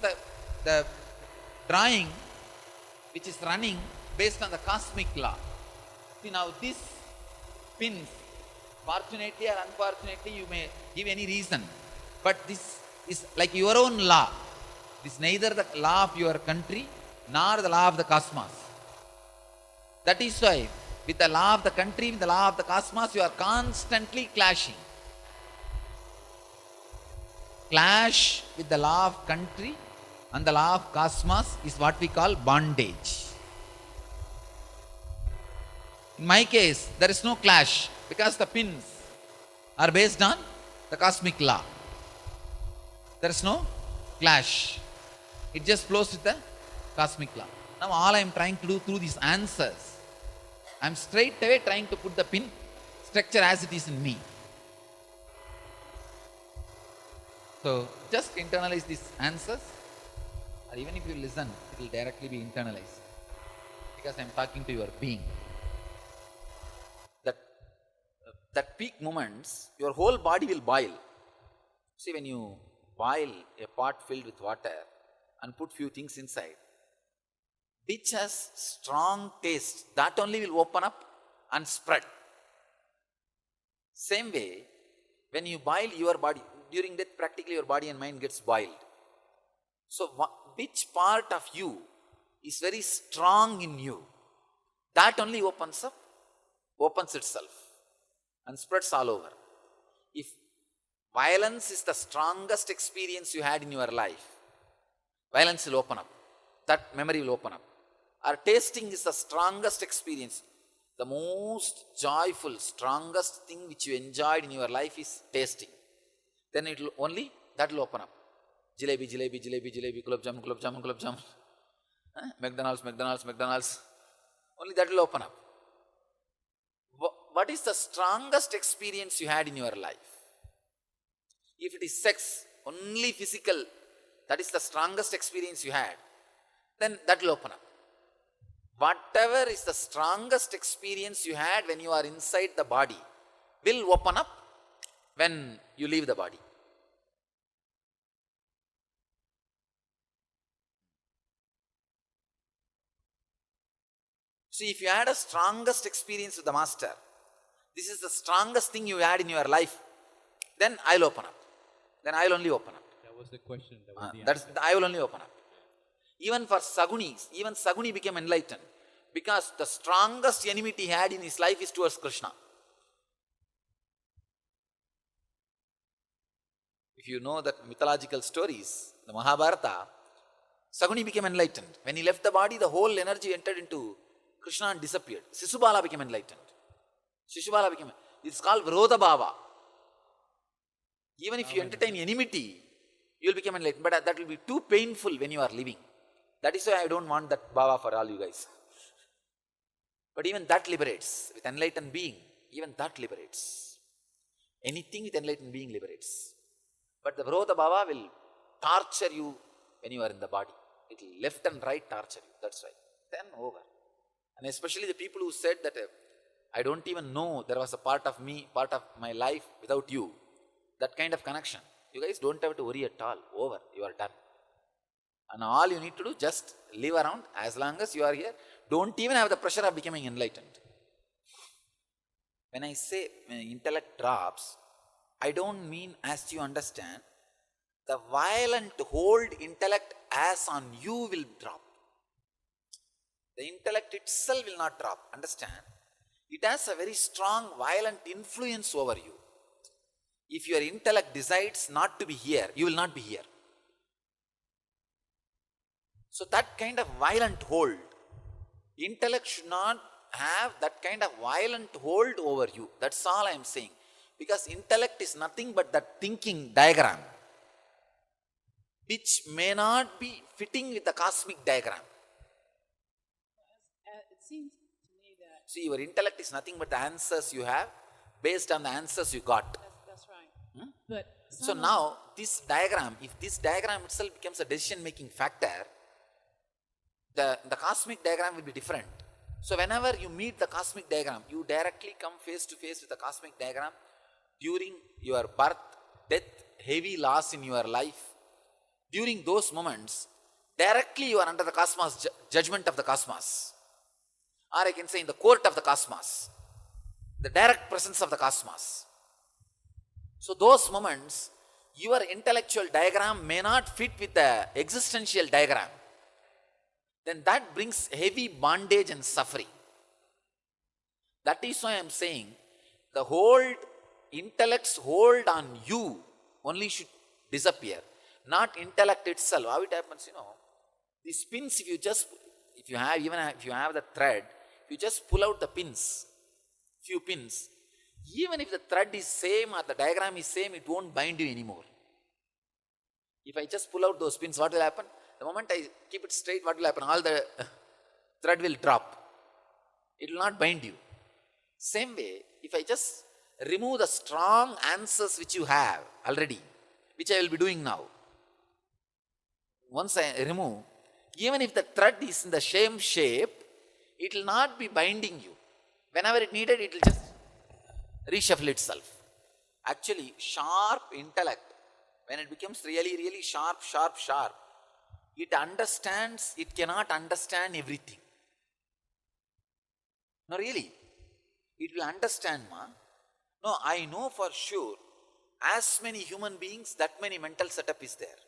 the drawing which is running based on the cosmic law. See, now these pins, fortunately or unfortunately, you may give any reason, but this is like your own law. This is neither the law of your country nor the law of the cosmos. That is why with the law of the country, with the law of the cosmos, you are constantly clashing. Clash with the law of country and the law of cosmos is what we call bondage. In my case, there is no clash because the pins are based on the cosmic law. There is no clash. It just flows with the cosmic law. Now all I am trying to do through these answers, I am straight away trying to put the pin structure as it is in me. So just internalize these answers, or even if you listen, it will directly be internalized because I am talking to your being. That peak moments, your whole body will boil. See, when you boil a pot filled with water and put few things inside, which has strong taste, that only will open up and spread. Same way, when you boil your body, during that practically your body and mind gets boiled. So which part of you is very strong in you, that only opens itself and spreads all over. If violence is the strongest experience you had in your life, violence will open up. That memory will open up. Or tasting is the strongest experience. The most joyful, strongest thing which you enjoyed in your life is tasting. Then it will only, that will open up. Jalebi, jalebi, jalebi, jalebi, gulab jamun, gulab jamun, gulab jamun. McDonald's, McDonald's, McDonald's. Only that will open up. What is the strongest experience you had in your life? If it is sex, only physical, that is the strongest experience you had, then that will open up. Whatever is the strongest experience you had when you are inside the body will open up when you leave the body. See, if you had a strongest experience with the Master, this is the strongest thing you had in your life, then I'll open up. Then I'll only open up. That was the question. That was the That's answer. I will only open up. Even for Sagunis, even Saguni became enlightened because the strongest enmity he had in his life is towards Krishna. If you know that mythological stories, the Mahabharata, Saguni became enlightened. When he left the body, the whole energy entered into Krishna and disappeared. Sisubala became enlightened. It's called Virodha Bhava. Even if you entertain enmity, you will become enlightened. But that will be too painful when you are living. That is why I don't want that Bhava for all you guys. But even that liberates. With enlightened being, even that liberates. Anything with enlightened being liberates. But the Virodha Bhava will torture you when you are in the body. It will left and right torture you. That's right. Then over. And especially the people who said that I don't even know there was a part of me, part of my life without you. That kind of connection. You guys don't have to worry at all. Over. You are done. And all you need to do, just live around as long as you are here. Don't even have the pressure of becoming enlightened. When I say intellect drops, I don't mean, as you understand, the violent hold intellect as on you will drop. The intellect itself will not drop. Understand? It has a very strong, violent influence over you. If your intellect decides not to be here, you will not be here. So that kind of violent hold, intellect should not have that kind of violent hold over you. That's all I am saying. Because intellect is nothing but that thinking diagram, which may not be fitting with the cosmic diagram. It seems to me that See, your intellect is nothing but the answers you have based on the answers you got. that's right. But So some of- now, this diagram, if this diagram itself becomes a decision-making factor, the cosmic diagram will be different. So whenever you meet the cosmic diagram, you directly come face to face with the cosmic diagram during your birth, death, heavy loss in your life. During those moments, directly you are under the cosmos, judgment of the cosmos. Or I can say in the court of the cosmos, the direct presence of the cosmos. So those moments, your intellectual diagram may not fit with the existential diagram. Then that brings heavy bondage and suffering. That is why I am saying the intellect's hold on you only should disappear, not intellect itself. How it happens, these pins, if you have the thread, if you just pull out the pins, few pins, even if the thread is same or the diagram is same, it won't bind you anymore. If I just pull out those pins, what will happen? The moment I keep it straight, what will happen? All the thread will drop. It will not bind you. Same way, if I just remove the strong answers which you have already, which I will be doing now. Once I remove, even if the thread is in the same shape, it will not be binding you. Whenever it needed, it will just reshuffle itself. Actually, sharp intellect, when it becomes really, really sharp, it understands, it cannot understand everything. No, really. It will understand, No, I know for sure, as many human beings, that many mental setup is there.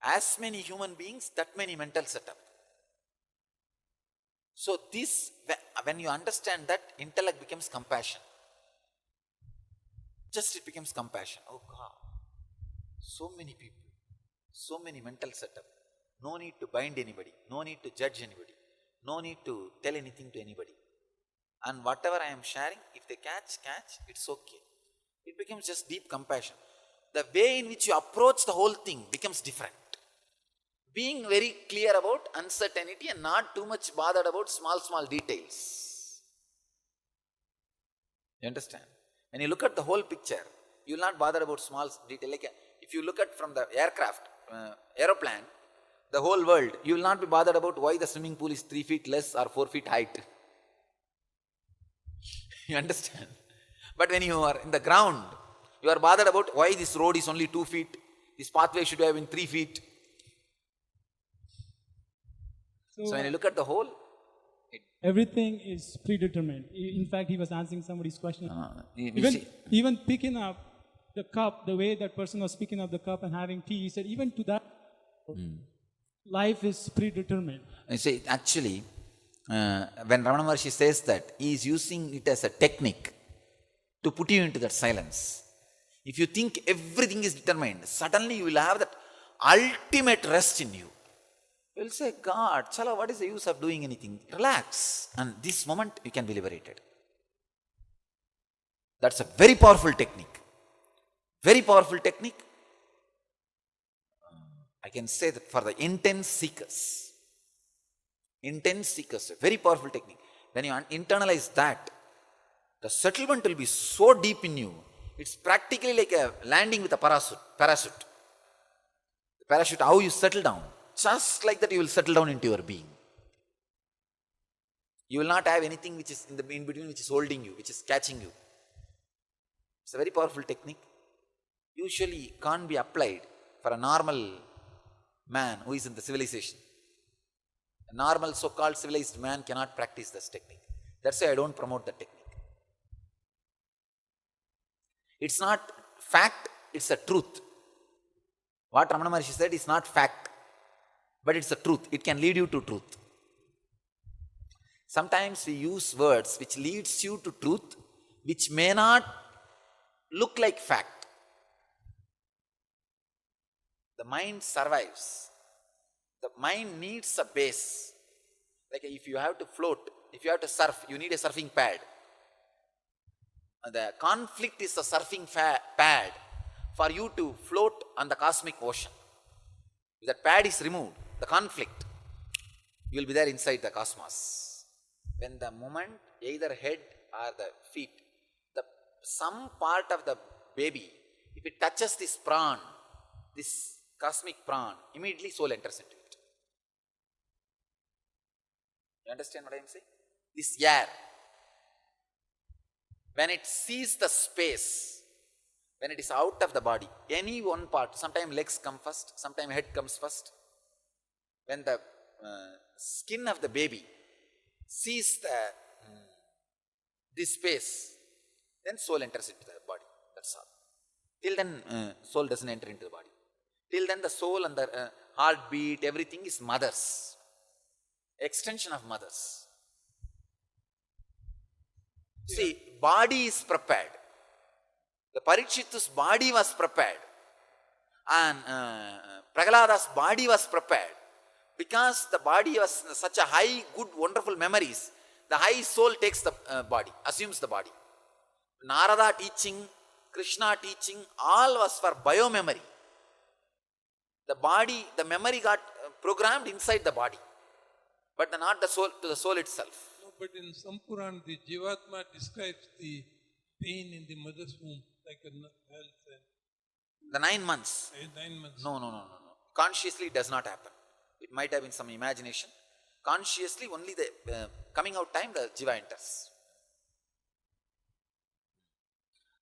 As many human beings, that many mental setup. So this, when you understand that, intellect becomes compassion. Just it becomes compassion. Oh God, so many people, so many mental setup. No need to bind anybody, no need to judge anybody, no need to tell anything to anybody. And whatever I am sharing, if they catch, it's okay. It becomes just deep compassion. the way in which you approach the whole thing becomes different. Being very clear about uncertainty and not too much bothered about small details. You understand? When you look at the whole picture, you will not bother about small detail. Like if you look at from the aeroplane, the whole world, you will not be bothered about why the swimming pool is 3 feet less or 4 feet height. You understand? But when you are in the ground, you are bothered about why this road is only 2 feet, this pathway should have been 3 feet. So when you look at the whole, everything is predetermined. In fact, he was answering somebody's question. Even picking up the cup, the way that person was picking up the cup and having tea, he said, even to that, life is predetermined. You see, actually, when Ramana Maharshi says that, he is using it as a technique to put you into that silence. If you think everything is determined, suddenly you will have that ultimate rest in you. You will say, God, chala, what is the use of doing anything? Relax. And this moment you can be liberated. That's a very powerful technique. Very powerful technique. I can say that for the intense seekers. Intense seekers, a very powerful technique. When you internalize that, the settlement will be so deep in you. It's practically like a landing with a parachute. The parachute, how you settle down. Just like that you will settle down into your being. You will not have anything which is in between, which is holding you, which is catching you. It's a very powerful technique. Usually can't be applied for a normal man who is in the civilization. A normal so-called civilized man cannot practice this technique. That's why I don't promote the technique. It's not fact, it's a truth. What Ramana Maharshi said is not fact, but it's a truth. It can lead you to truth. Sometimes we use words which leads you to truth, which may not look like fact. The mind survives. The mind needs a base. Like if you have to float, if you have to surf, you need a surfing pad. The conflict is a surfing pad for you to float on the cosmic ocean. If that pad is removed, the conflict, you will be there inside the cosmos. When the moment, either head or the feet, some part of the baby, if it touches this prawn, this cosmic prawn, immediately soul enters into it. You understand what I am saying? This air, when it sees the space, when it is out of the body, any one part, sometimes legs come first, sometimes head comes first. When the skin of the baby sees this space, then soul enters into the body. That's all. Till then, soul doesn't enter into the body. Till then, the soul and the heartbeat, everything is mothers. Extension of mothers. See, body is prepared. The Parikshit's body was prepared. And Prahlada's body was prepared. Because the body was such a high, good, wonderful memories, the high soul takes the body, assumes the body. Narada teaching, Krishna teaching, all was for biomemory. The body, the memory got programmed inside the body, but not the soul, to the soul itself. No, but in some Puran, the Jivatma describes the pain in the mother's womb, like a health and The 9 months. 9 months. No. Consciously it does not happen. It might have been some imagination. Consciously only the coming out time the jiva enters.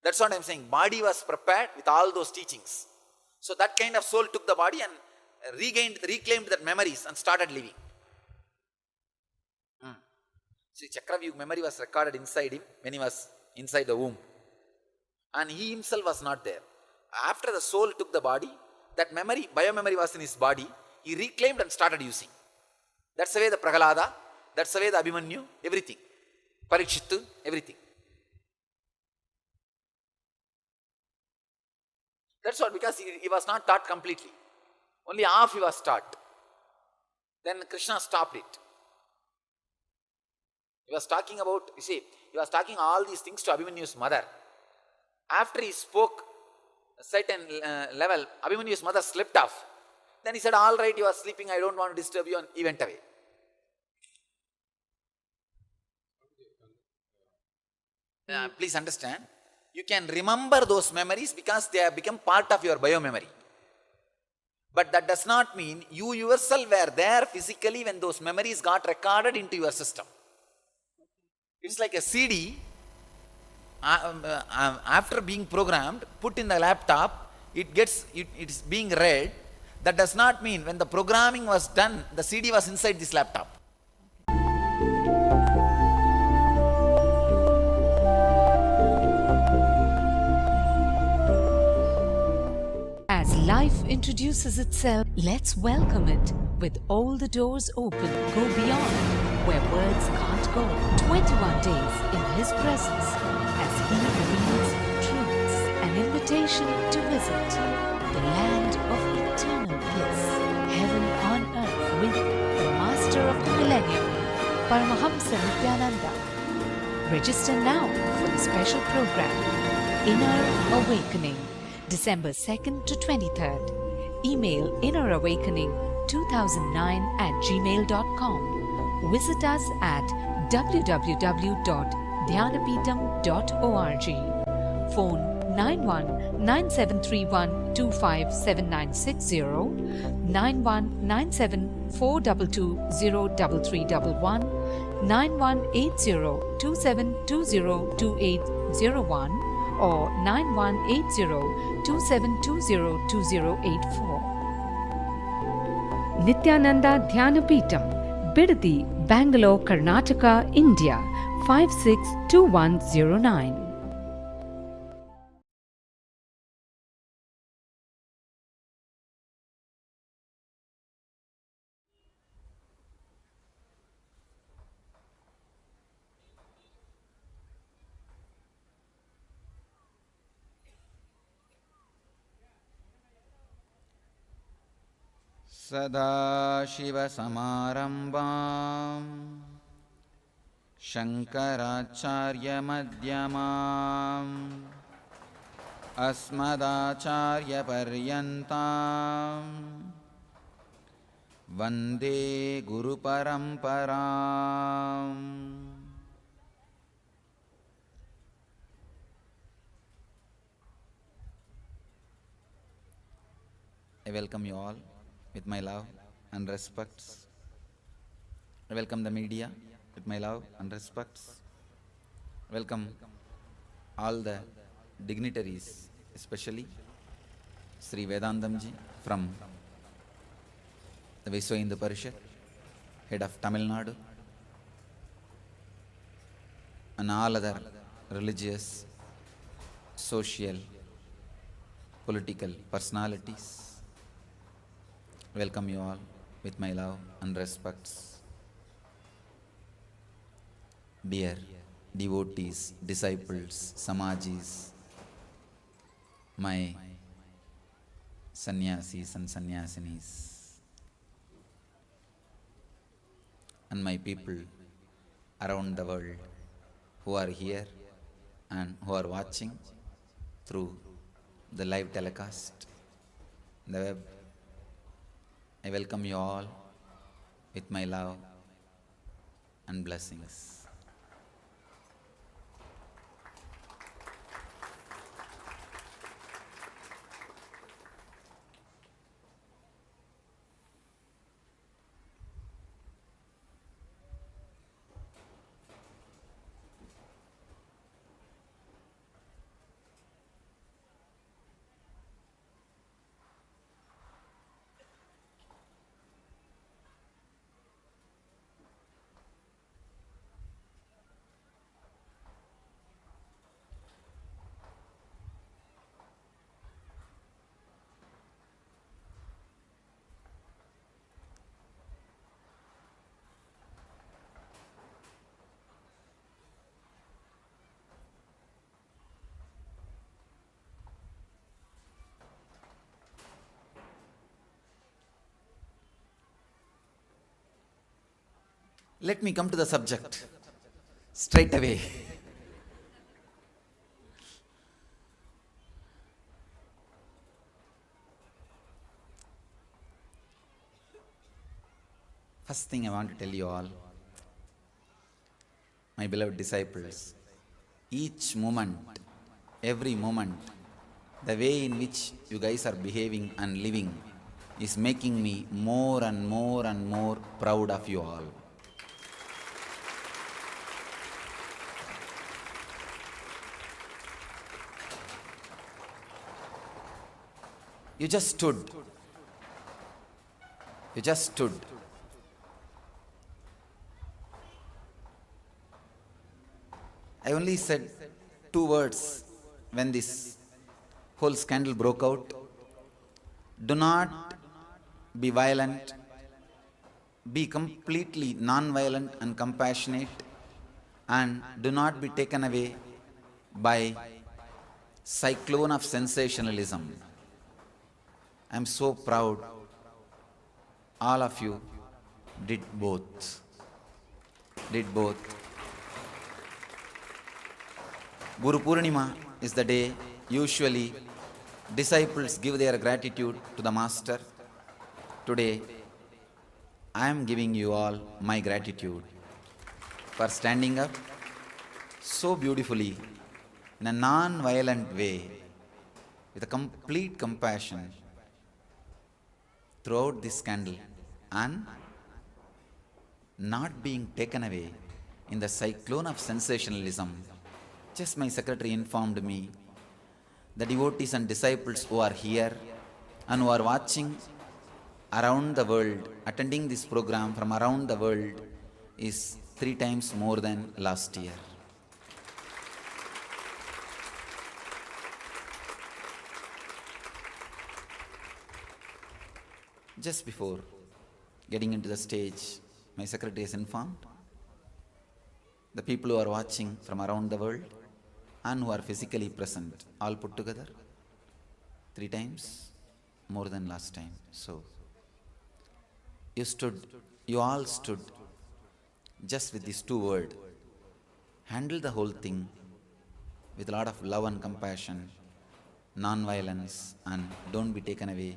That's what I am saying. Body was prepared with all those teachings. So that kind of soul took the body and reclaimed that memories and started living. See, Chakravyuh memory was recorded inside him when he was inside the womb. And he himself was not there. After the soul took the body, that memory, biomemory was in his body, he reclaimed and started using. That's the way the Prahlada, that's the way the Abhimanyu, everything. Parikshit, everything. That's all, because he was not taught completely. Only half he was taught. Then Krishna stopped it. He was talking about, you see, he was talking all these things to Abhimanyu's mother. After he spoke certain level, Abhimanyu's mother slipped off. Then he said, all right, you are sleeping, I don't want to disturb you, and he went away. Please understand, you can remember those memories because they have become part of your biomemory. But that does not mean you yourself were there physically when those memories got recorded into your system. It's like a CD, after being programmed, put in the laptop, it's being read. That does not mean when the programming was done, the CD was inside this laptop. As life introduces itself, let's welcome it with all the doors open. Go beyond where words can't go. 21 days in His presence as He reveals truths. An invitation to visit the land of eternal bliss. Heaven on earth with the Master of the Millennium, Paramahamsa Nithyananda. Register now for the special program, Inner Awakening, December 2nd to 23rd. Email innerawakening2009@gmail.com. Visit us at www.dhyanapitham.org. Phone 919731257960, 919742203311, 918027202801, or 918027202084. Nithyananda Dhyanapitham, Bidadi, Bangalore, Karnataka, India 562109. Sadashivasamarambam Shankaracharyamadhyamam Asmadacharyaparyantam Vande Guru Paramparam. I welcome you all with my love and respects. I welcome the media with my love and respects. Welcome all the dignitaries, especially Sri Vedandamji from the Vishwa Hindu Parishad, head of Tamil Nadu, and all other religious, social, political personalities. Welcome you all with my love and respects. Dear devotees, disciples, samajis, my sannyasis and sannyasinis, and my people around the world who are here and who are watching through the live telecast, the web. I welcome you all with my love and blessings. Let me come to the subject straight away. First thing I want to tell you all, my beloved disciples, each moment, every moment, the way in which you guys are behaving and living is making me more and more and more proud of you all. You just stood. You just stood. I only said 2 words when this whole scandal broke out. Do not be violent. Be completely non-violent and compassionate, and do not be taken away by cyclone of sensationalism. I am so proud. All of you did both. Guru Purnima is the day usually disciples give their gratitude to the Master. Today, I am giving you all my gratitude for standing up so beautifully in a non-violent way with a complete compassion throughout this scandal and not being taken away in the cyclone of sensationalism. Just my secretary informed me, the devotees and disciples who are here and who are watching around the world, attending this program from around the world, is 3 times more than last year. Just before getting into the stage, my secretary has informed the people who are watching from around the world and who are physically present, all put together, 3 times more than last time. So, you all stood just with these 2 words. Handle the whole thing with a lot of love and compassion, non-violence, and don't be taken away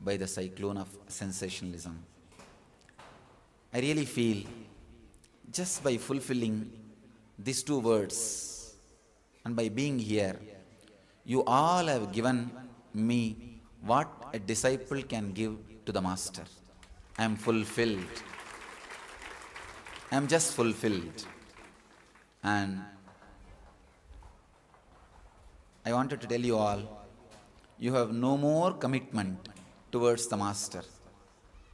by the cyclone of sensationalism. I really feel just by fulfilling these 2 words and by being here, you all have given me what a disciple can give to the Master. I am fulfilled. I am just fulfilled. And I wanted to tell you all, you have no more commitment towards the Master.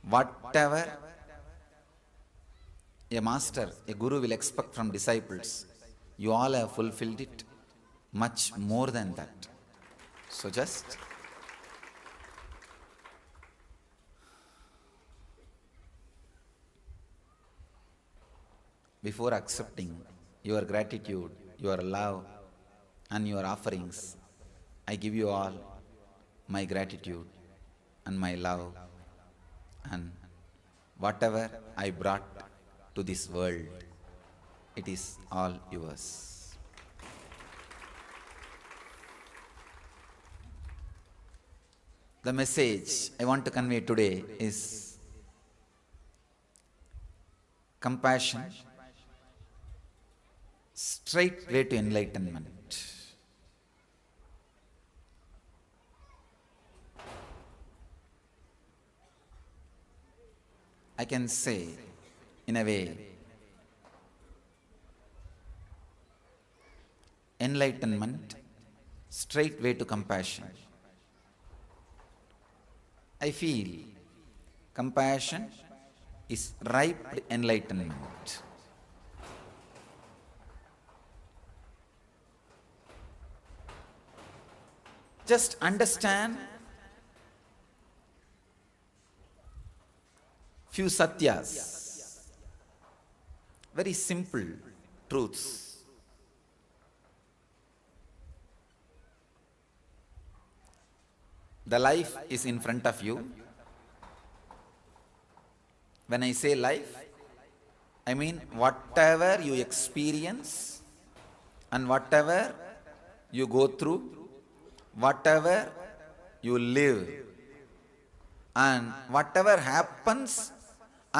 Whatever a Master, a Guru will expect from disciples, you all have fulfilled it much more than that. So just before accepting your gratitude, your love and your offerings, I give you all my gratitude and my love and whatever I brought to this world, it is all yours. The message I want to convey today is compassion, straight way to enlightenment. I can say, in a way, enlightenment, straight way to compassion. I feel compassion is ripe enlightenment. Just understand few satyas, very simple truths. The life is in front of you. When I say life, I mean whatever you experience and whatever you go through, whatever you live, and whatever happens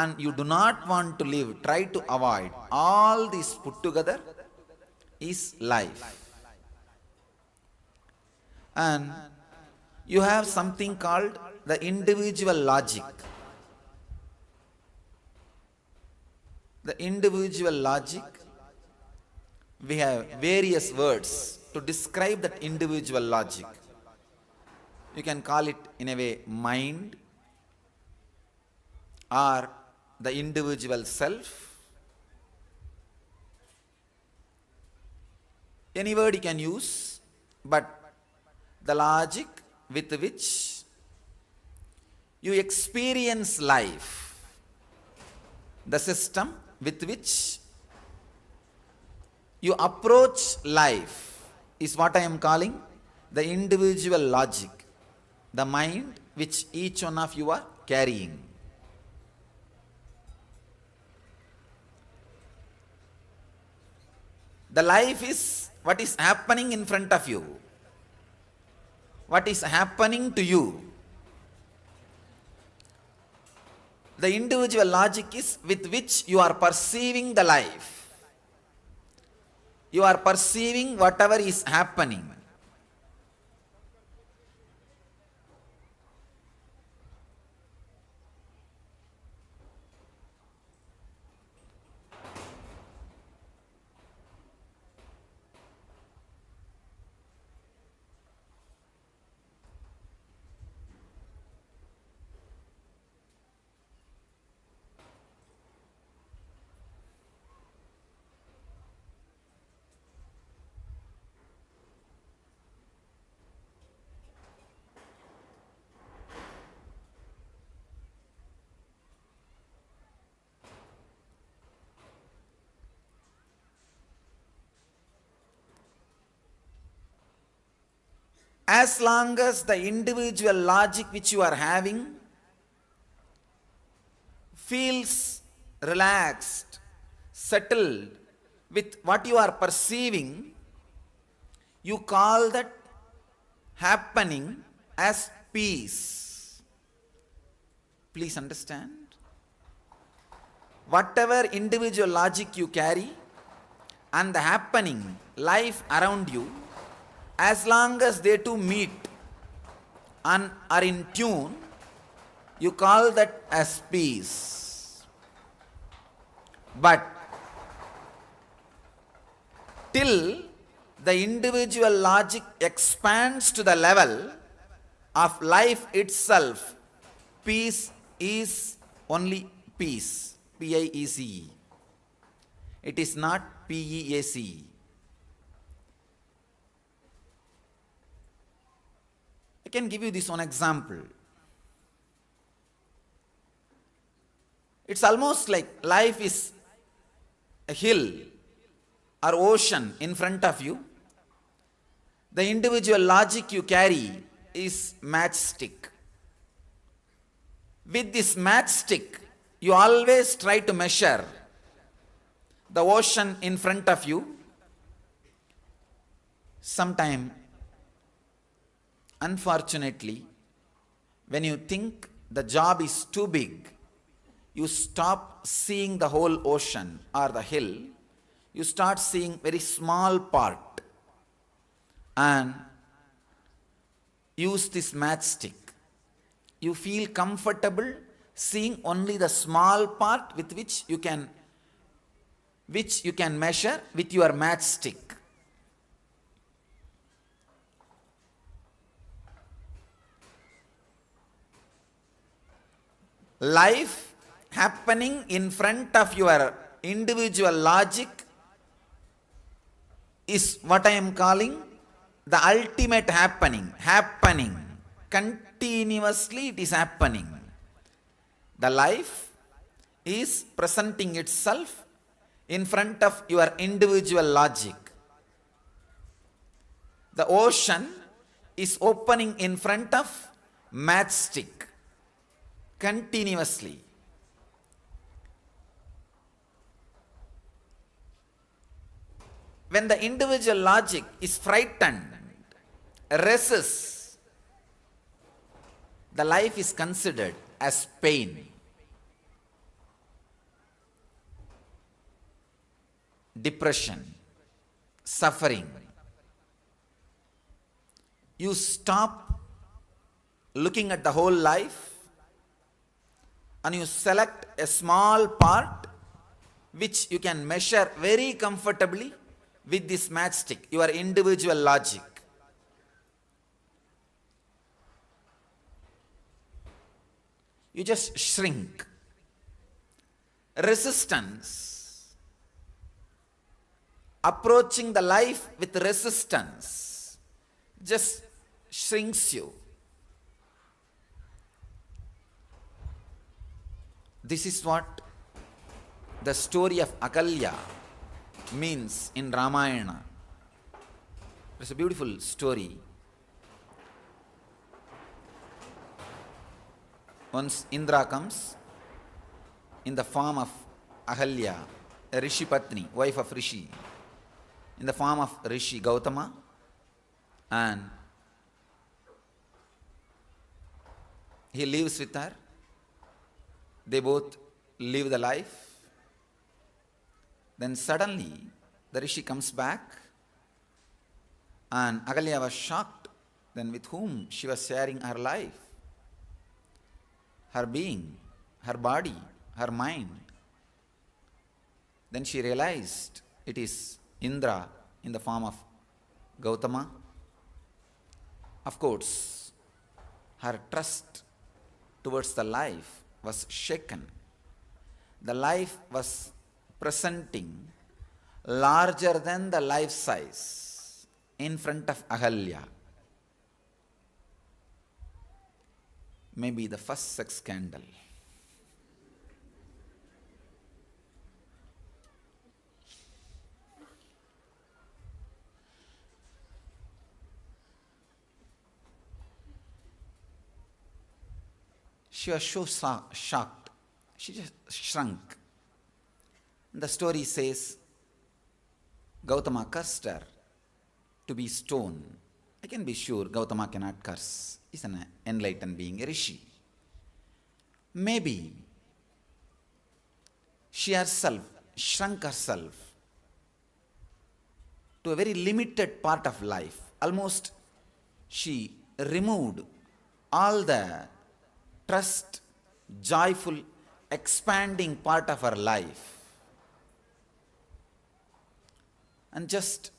and you do not want to live, try to avoid, all these put together is life. And you have something called the individual logic. The individual logic, we have various words to describe that individual logic. You can call it in a way mind, or the individual self. Any word you can use, but the logic with which you experience life, the system with which you approach life is what I am calling the individual logic, the mind which each one of you are carrying. The life is what is happening in front of you, what is happening to you. The individual logic is with which you are perceiving the life. You are perceiving whatever is happening. As long as the individual logic which you are having feels relaxed, settled with what you are perceiving, you call that happening as peace. Please understand. Whatever individual logic you carry and the happening, life around you, as long as they two meet and are in tune, you call that as peace. But till the individual logic expands to the level of life itself, peace is only peace, P-I-E-C-E. It is not P-E-A-C-E. I can give you this one example. It's almost like life is a hill or ocean in front of you. The individual logic you carry is matchstick. With this matchstick, you always try to measure the ocean in front of you. Sometime, unfortunately, when you think the job is too big, you stop seeing the whole ocean or the hill. You start seeing very small part and use this matchstick. You feel comfortable seeing only the small part with which you can measure with your matchstick. Life happening in front of your individual logic is what I am calling the ultimate happening. Happening. Continuously it is happening. The life is presenting itself in front of your individual logic. The ocean is opening in front of matchstick. Continuously. When the individual logic is frightened, resists, the life is considered as pain. depression, suffering, you stop looking at the whole life and you select a small part which you can measure very comfortably with this matchstick, your individual logic. You just shrink. Resistance. Approaching the life with resistance just shrinks you. This is what the story of Akalya means in Ramayana. It's a beautiful story. Once Indra comes in the form of Ahalya, a Rishi Patni, wife of Rishi, in the form of Rishi Gautama, and he lives with her. They both live the life. Then suddenly the Rishi comes back and Ahalya was shocked. Then with whom she was sharing her life, her being, her body, her mind. Then she realized it is Indra in the form of Gautama. Of course, her trust towards the life was shaken. The life was presenting larger than the life size in front of Ahalya. Maybe the first sex scandal. She was so shocked. She just shrunk. The story says Gautama cursed her to be stoned. I can be sure Gautama cannot curse. He's an enlightened being, a rishi. Maybe she herself shrunk herself to a very limited part of life. Almost she removed all the trust, joyful, expanding part of her life and just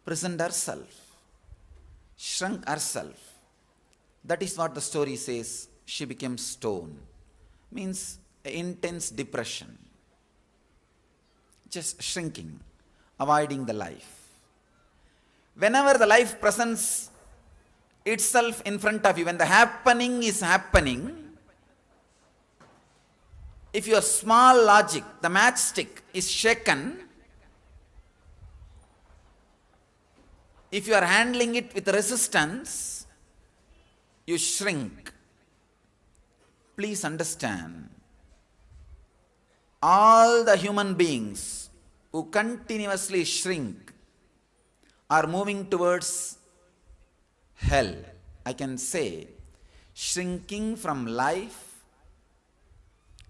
present herself, shrunk herself. That is what the story says. She became stone. Means intense depression. Just shrinking, avoiding the life. Whenever the life presents itself in front of you, when the happening is happening, if your small logic, the matchstick, is shaken, if you are handling it with resistance, you shrink. Please understand, all the human beings who continuously shrink are moving towards hell. I can say, shrinking from life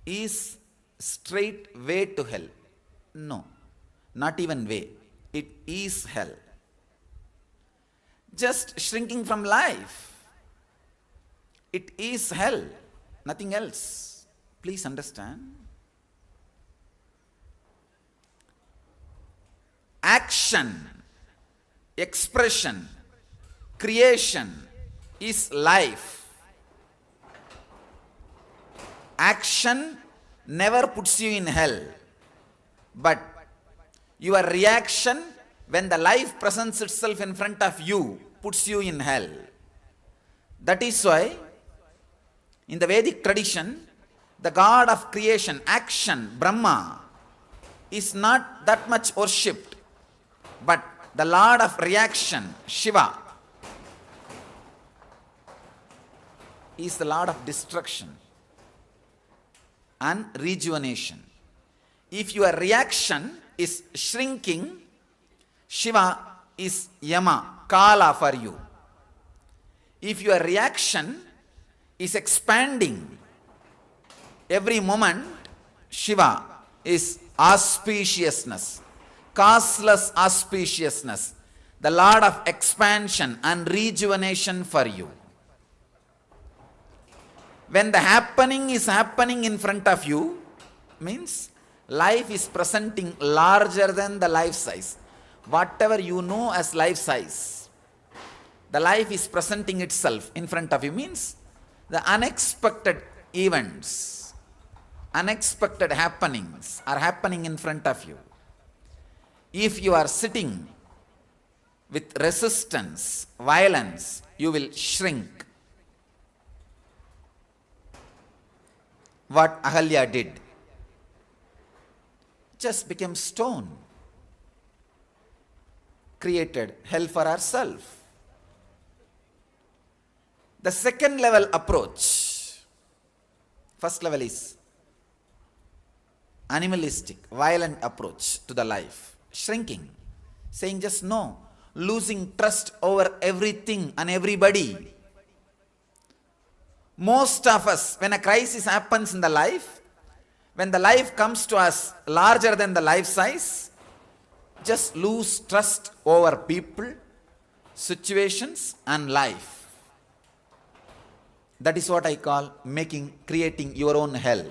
is straight way to hell. No, not even way. It is hell. Just shrinking from life, it is hell, nothing else. Please understand. Action, expression, creation is life. Action never puts you in hell, but your reaction when the life presents itself in front of you puts you in hell. That is why in the Vedic tradition, the god of creation, action, Brahma, is not that much worshipped, but the lord of reaction, Shiva, is the lord of destruction and rejuvenation. If your reaction is shrinking, Shiva is Yama, Kala for you. If your reaction is expanding every moment, Shiva is auspiciousness, causeless auspiciousness, the Lord of expansion and rejuvenation for you. When the happening is happening in front of you, means life is presenting larger than the life size. Whatever you know as life size, the life is presenting itself in front of you, means the unexpected events, unexpected happenings are happening in front of you. If you are sitting with resistance, violence, you will shrink. What Ahalya did, just became stone, created hell for herself. The second level approach, first level is animalistic, violent approach to the life, shrinking, saying just no, losing trust over everything and everybody. Most of us, when a crisis happens in the life, when the life comes to us larger than the life size, just lose trust over people, situations and life. That is what I call creating your own hell.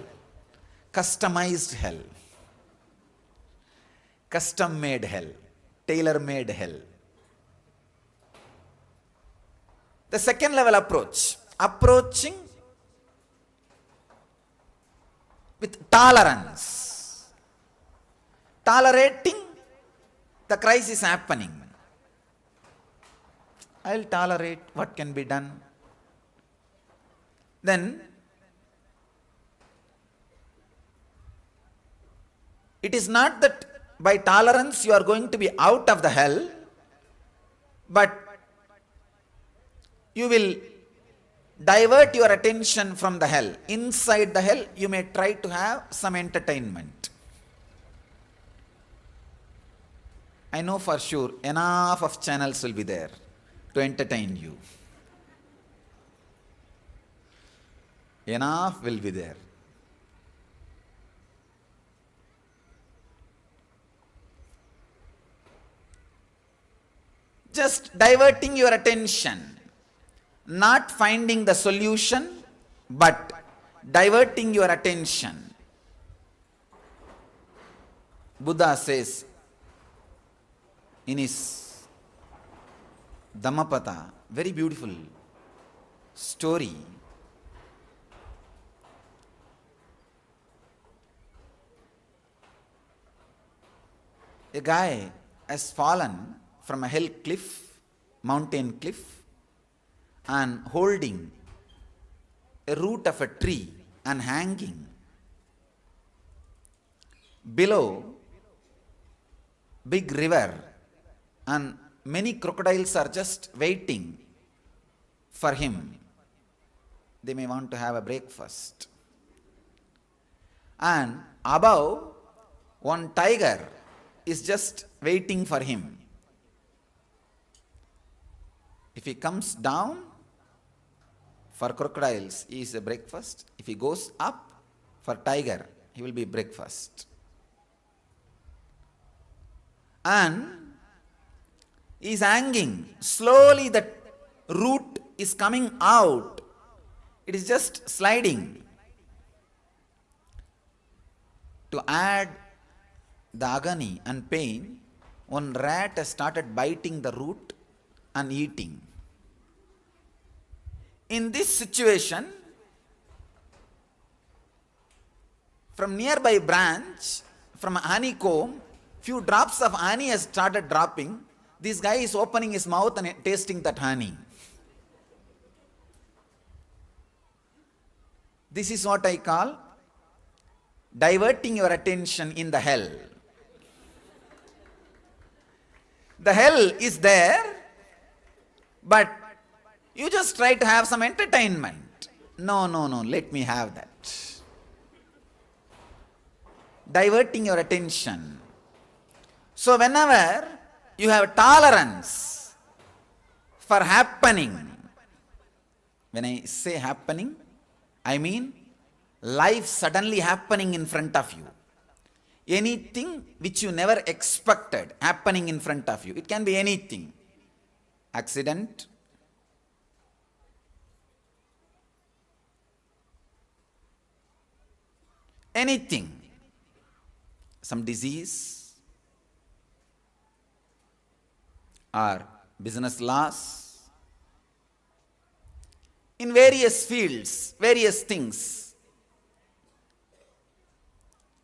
Customized hell. Custom made hell. Tailor made hell. The second level approach, approaching with tolerance, tolerating the crisis happening. I'll tolerate what can be done. Then it is not that by tolerance you are going to be out of the hell, but you will divert your attention from the hell. Inside the hell, you may try to have some entertainment. I know for sure enough of channels will be there to entertain you. Enough will be there. Just diverting your attention, not finding the solution, but diverting your attention. Buddha says in his Dhammapada, very beautiful story. A guy has fallen from a hill cliff, mountain cliff, and holding a root of a tree and hanging. Below, big river, and many crocodiles are just waiting for him. They may want to have a breakfast. And above, one tiger is just waiting for him. If he comes down for crocodiles, he is a breakfast. If he goes up for tiger, he will be breakfast. And he is hanging. Slowly the root is coming out. It is just sliding. To add the agony and pain, one rat has started biting the root and eating. In this situation, from nearby branch, from a honeycomb, few drops of honey has started dropping. This guy is opening his mouth and tasting that honey. This is what I call diverting your attention in the hell. The hell is there, but you just try to have some entertainment. No, let me have that. Diverting your attention. So whenever you have tolerance for happening, when I say happening, I mean life suddenly happening in front of you. anything which you never expected happening in front of you. It can be anything. Accident, anything, some disease or business loss, in various fields, various things,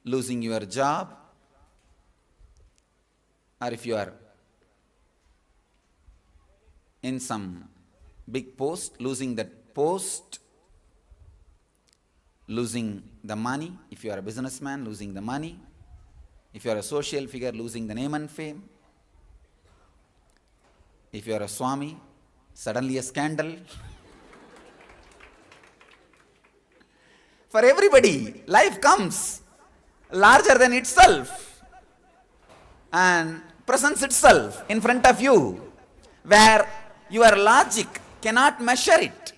losing your job, or if you are in some big post, losing that post, losing the money, if you are a businessman, losing the money, if you are a social figure, losing the name and fame, if you are a Swami, suddenly a scandal. For everybody, life comes larger than itself and presents itself in front of you, where your logic cannot measure it,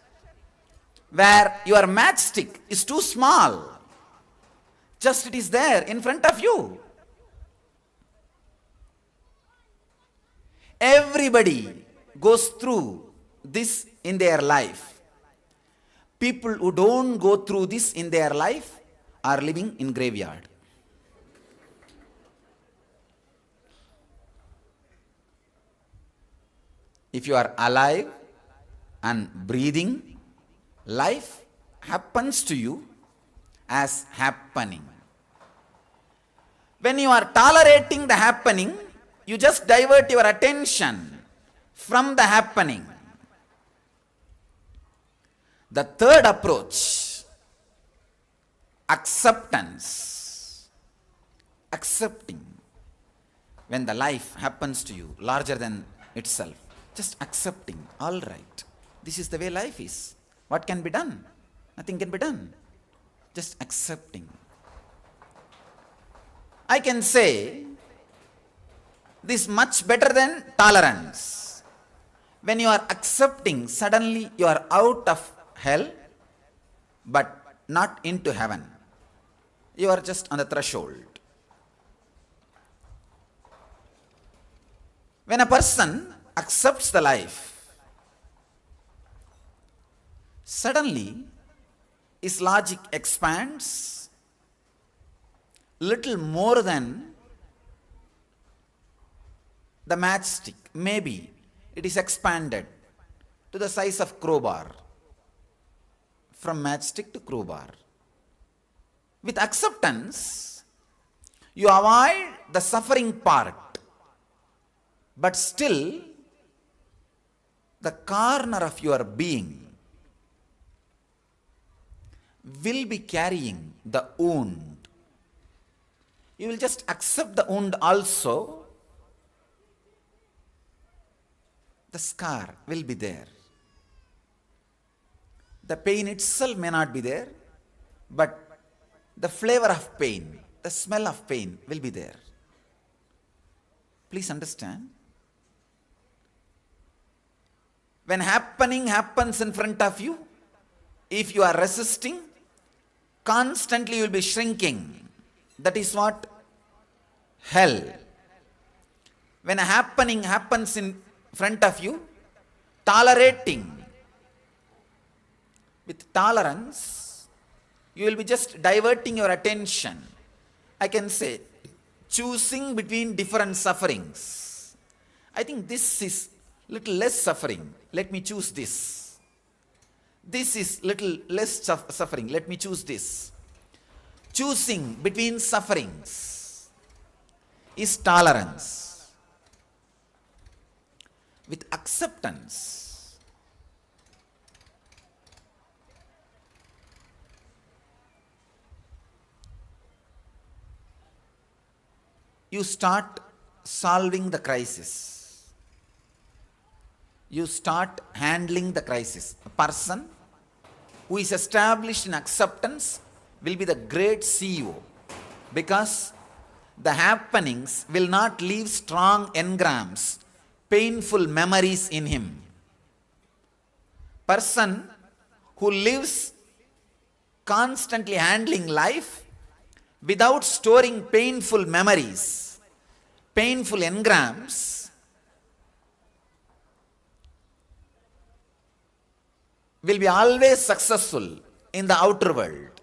where your matchstick is too small. Just it is there in front of you. Everybody goes through this in their life. People who don't go through this in their life are living in graveyard. If you are alive and breathing, life happens to you as happening. When you are tolerating the happening, you just divert your attention from the happening. The third approach, acceptance. Accepting. When the life happens to you larger than itself, just accepting. All right, this is the way life is. What can be done? Nothing can be done. Just accepting. I can say this much better than tolerance. When you are accepting, suddenly you are out of hell, but not into heaven. You are just on the threshold. When a person accepts the life, suddenly his logic expands little more than the matchstick. Maybe it is expanded to the size of crowbar, from matchstick to crowbar. With acceptance, you avoid the suffering part, but still the corner of your being will be carrying the wound. You will just accept the wound also. The scar will be there. The pain itself may not be there, but the flavor of pain, the smell of pain will be there. Please understand. When happening happens in front of you, if you are resisting, constantly you will be shrinking. That is what? Hell. When a happening happens in front of you, tolerating. With tolerance, you will be just diverting your attention. I can say, choosing between different sufferings. I think this is little less suffering. Let me choose this. This is little less suffering. Let me choose this. Choosing between sufferings is tolerance. With acceptance, you start solving the crisis. You start handling the crisis. A person who is established in acceptance will be the great CEO, because the happenings will not leave strong engrams, painful memories in him. Person who lives constantly handling life without storing painful memories, painful engrams, will be always successful in the outer world.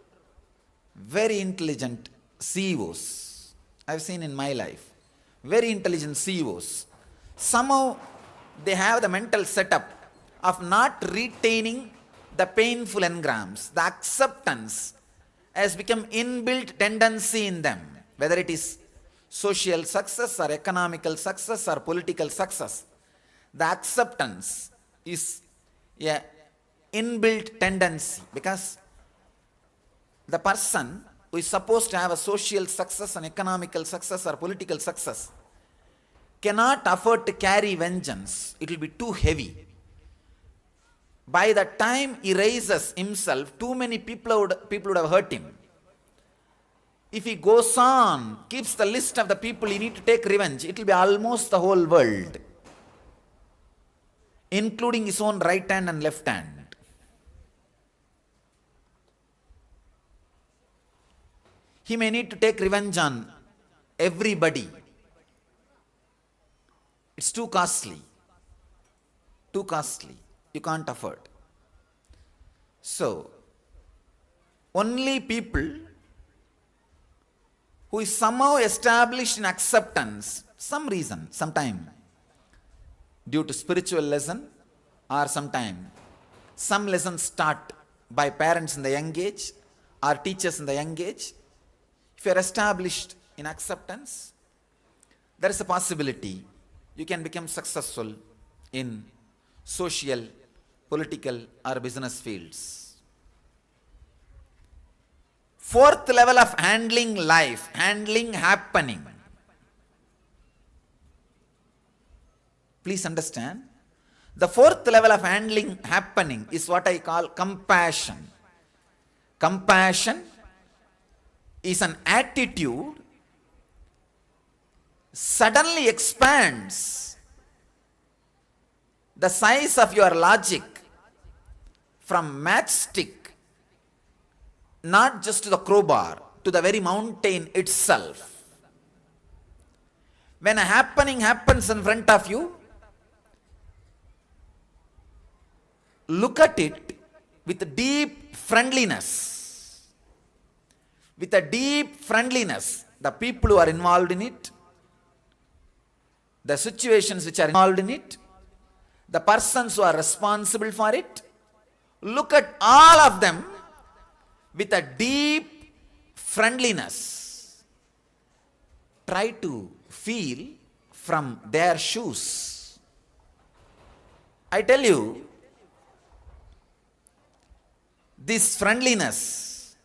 Very intelligent CEOs I've seen in my life. Very intelligent CEOs. Somehow they have the mental setup of not retaining the painful engrams. The acceptance has become inbuilt tendency in them, whether it is social success or economical success or political success. The acceptance is a inbuilt tendency, because the person who is supposed to have a social success and economical success or political success cannot afford to carry vengeance. It will be too heavy. By the time he raises himself, too many people would have hurt him. If he goes on, keeps the list of the people he need to take revenge, it will be almost the whole world, including his own right hand and left hand. He may need to take revenge on everybody. It's too costly. Too costly. You can't afford. So, only people who is somehow established in acceptance, some reason, sometime, due to spiritual lesson, or sometime, some lessons taught by parents in the young age, or teachers in the young age. If you are established in acceptance, there is a possibility you can become successful in social, political, or business fields. Fourth level of handling life, handling happening. Please understand, the fourth level of handling happening is what I call compassion. Compassion is an attitude suddenly expands the size of your logic from matchstick, not just to the crowbar, to the very mountain itself. When a happening happens in front of you, look at it with deep friendliness. With a deep friendliness, the people who are involved in it, the situations which are involved in it, the persons who are responsible for it, look at all of them with a deep friendliness. Try to feel from their shoes. I tell you, this friendliness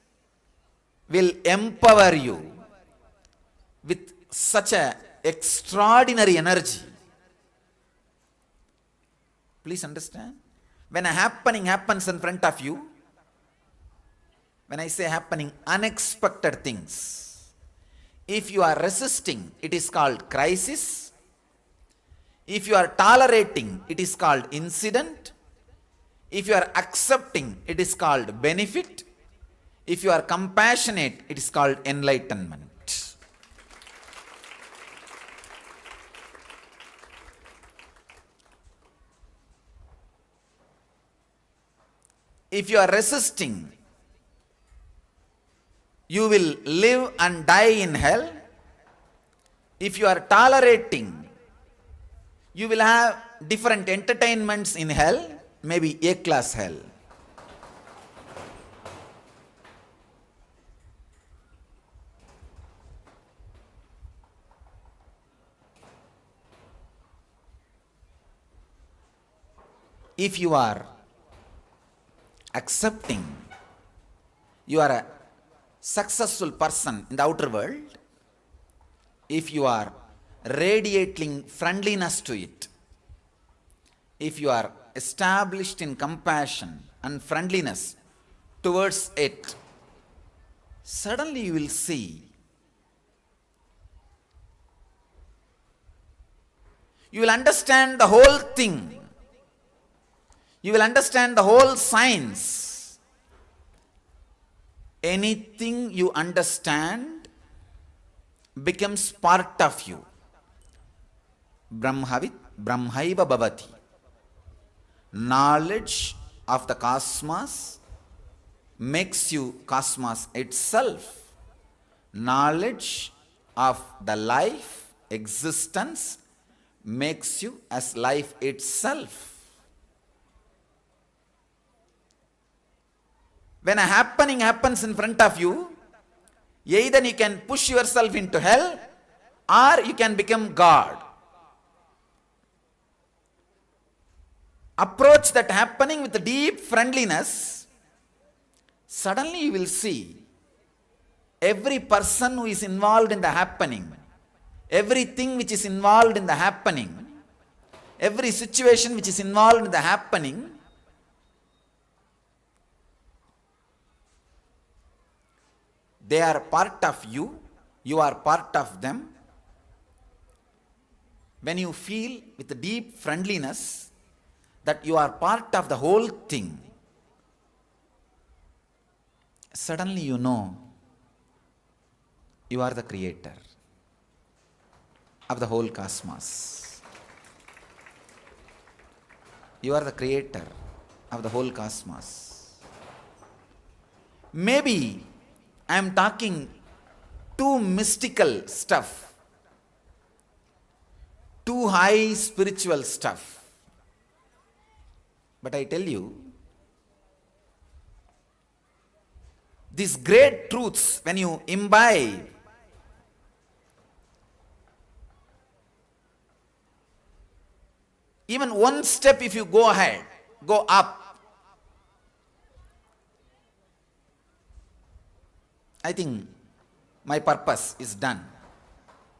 will empower you with such a extraordinary energy. Please understand, when a happening happens in front of you, when I say happening, unexpected things, if you are resisting, it is called crisis. If you are tolerating, it is called incident. If you are accepting, it is called benefit. If you are compassionate, it is called enlightenment. If you are resisting, you will live and die in hell. If you are tolerating, you will have different entertainments in hell, maybe A-class hell. If you are accepting, you are a successful person in the outer world. If you are radiating friendliness to it, if you are established in compassion and friendliness towards it, suddenly you will see, you will understand the whole thing. You will understand the whole science. Anything you understand becomes part of you. Brahmavit Brahmaiva Bhavati. Knowledge of the cosmos makes you cosmos itself. Knowledge of the life, existence, makes you as life itself. When a happening happens in front of you, either you can push yourself into hell or you can become God. Approach that happening with deep friendliness. Suddenly you will see every person who is involved in the happening, everything which is involved in the happening, every situation which is involved in the happening, they are part of you, you are part of them. When you feel with deep friendliness that you are part of the whole thing, suddenly you know you are the creator of the whole cosmos. You are the creator of the whole cosmos. Maybe I am talking too mystical stuff, too high spiritual stuff. But I tell you, these great truths, when you imbibe, even one step if you go ahead, go up, I think my purpose is done.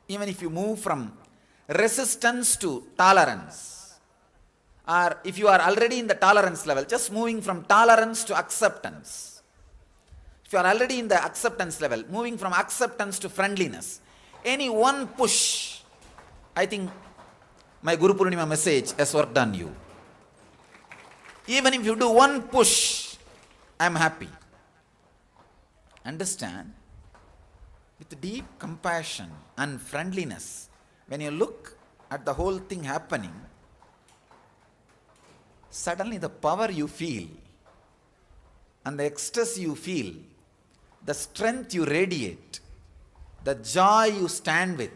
Even if you move from resistance to tolerance, or if you are already in the tolerance level, just moving from tolerance to acceptance. If you are already in the acceptance level, moving from acceptance to friendliness, any one push, I think my Guru Purnima message has worked on you. Even if you do one push, I am happy. Understand, with deep compassion and friendliness, when you look at the whole thing happening, suddenly the power you feel and the ecstasy you feel, the strength you radiate, the joy you stand with,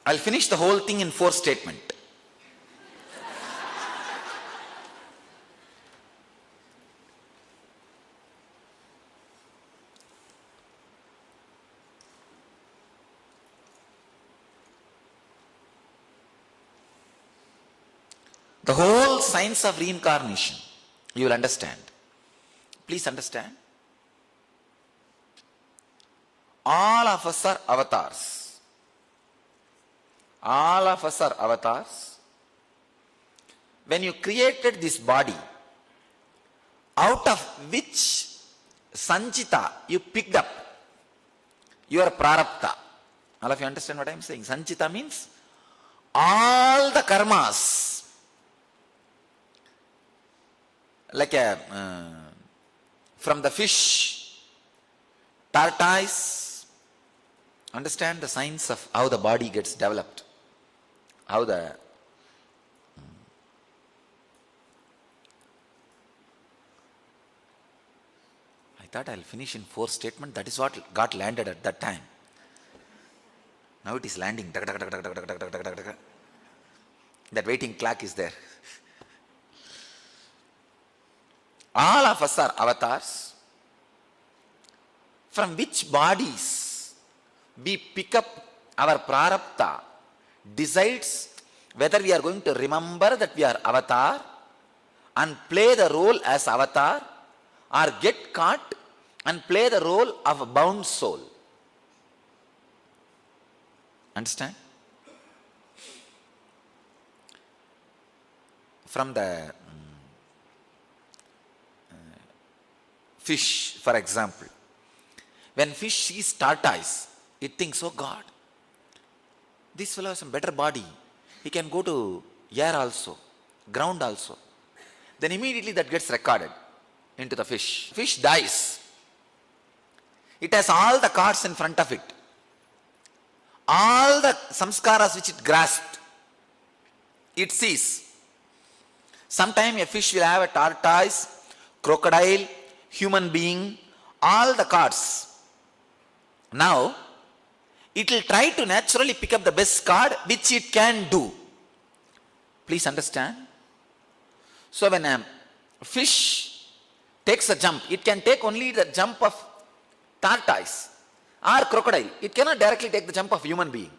I'll finish the whole thing in 4 statements. The whole science of reincarnation, you will understand. Please understand. All of us are avatars. All of us are avatars. When you created this body, out of which sanchita you picked up your prarabdha. All of you understand what I am saying? Sanchita means all the karmas. Like from the fish, tortoise, understand the science of how the body gets developed. How the I thought I'll finish in 4 statements. That is what got landed at that time. Now it is landing. That waiting clock is there. All of us are avatars. From which bodies we pick up our prarabdha decides whether we are going to remember that we are avatar and play the role as avatar, or get caught and play the role of a bound soul. Understand? from the fish, for example. When fish sees tortoise, it thinks, oh God, this fellow has a better body. He can go to air also, ground also. Then immediately that gets recorded into the fish. Fish dies. It has all the cards in front of it. All the samskaras which it grasped, it sees. Sometime a fish will have a tortoise, crocodile, human being, all the cards. Now, it will try to naturally pick up the best card which it can do. Please understand. So when a fish takes a jump, it can take only the jump of tortoise or crocodile. It cannot directly take the jump of human being.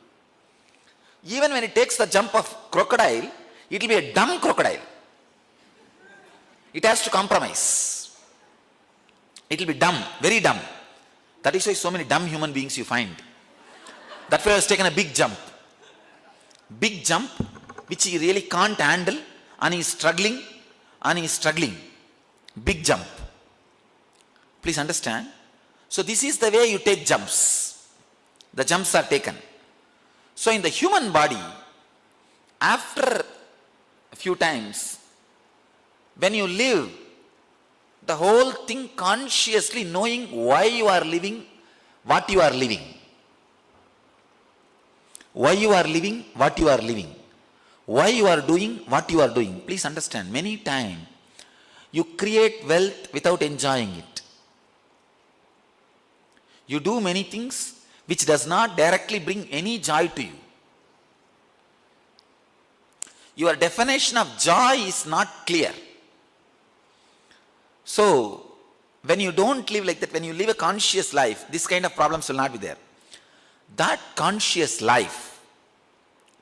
Even when it takes the jump of crocodile, it will be a dumb crocodile. It has to compromise. It will be dumb, very dumb. That is why so many dumb human beings you find. That fellow has taken a big jump. Big jump which he really can't handle, and he is struggling and he is struggling. Big jump. Please understand. So this is the way you take jumps. The jumps are taken. So in the human body, after a few times, when you live, the whole thing consciously knowing why you are living, what you are living. Why you are living, what you are living. Why you are doing, what you are doing. Please understand, many times you create wealth without enjoying it. You do many things which does not directly bring any joy to you. Your definition of joy is not clear. So, when you don't live like that, when you live a conscious life, this kind of problems will not be there. That conscious life,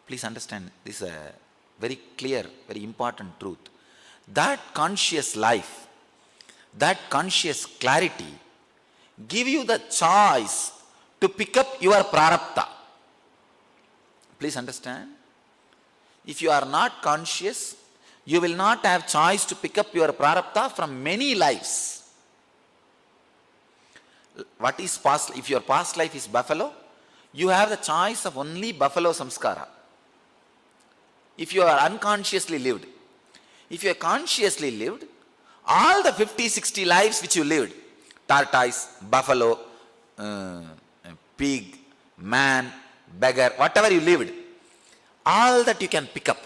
please understand, this is a very clear, very important truth. That conscious life, that conscious clarity, give you the choice to pick up your prarabdha. Please understand. If you are not conscious, you will not have choice to pick up your prarabdha from many lives. What is past? If your past life is buffalo, you have the choice of only buffalo samskara. If you are unconsciously lived. If you are consciously lived, all the 50, 60 lives which you lived, tortoise, buffalo, pig, man, beggar, whatever you lived, all that you can pick up.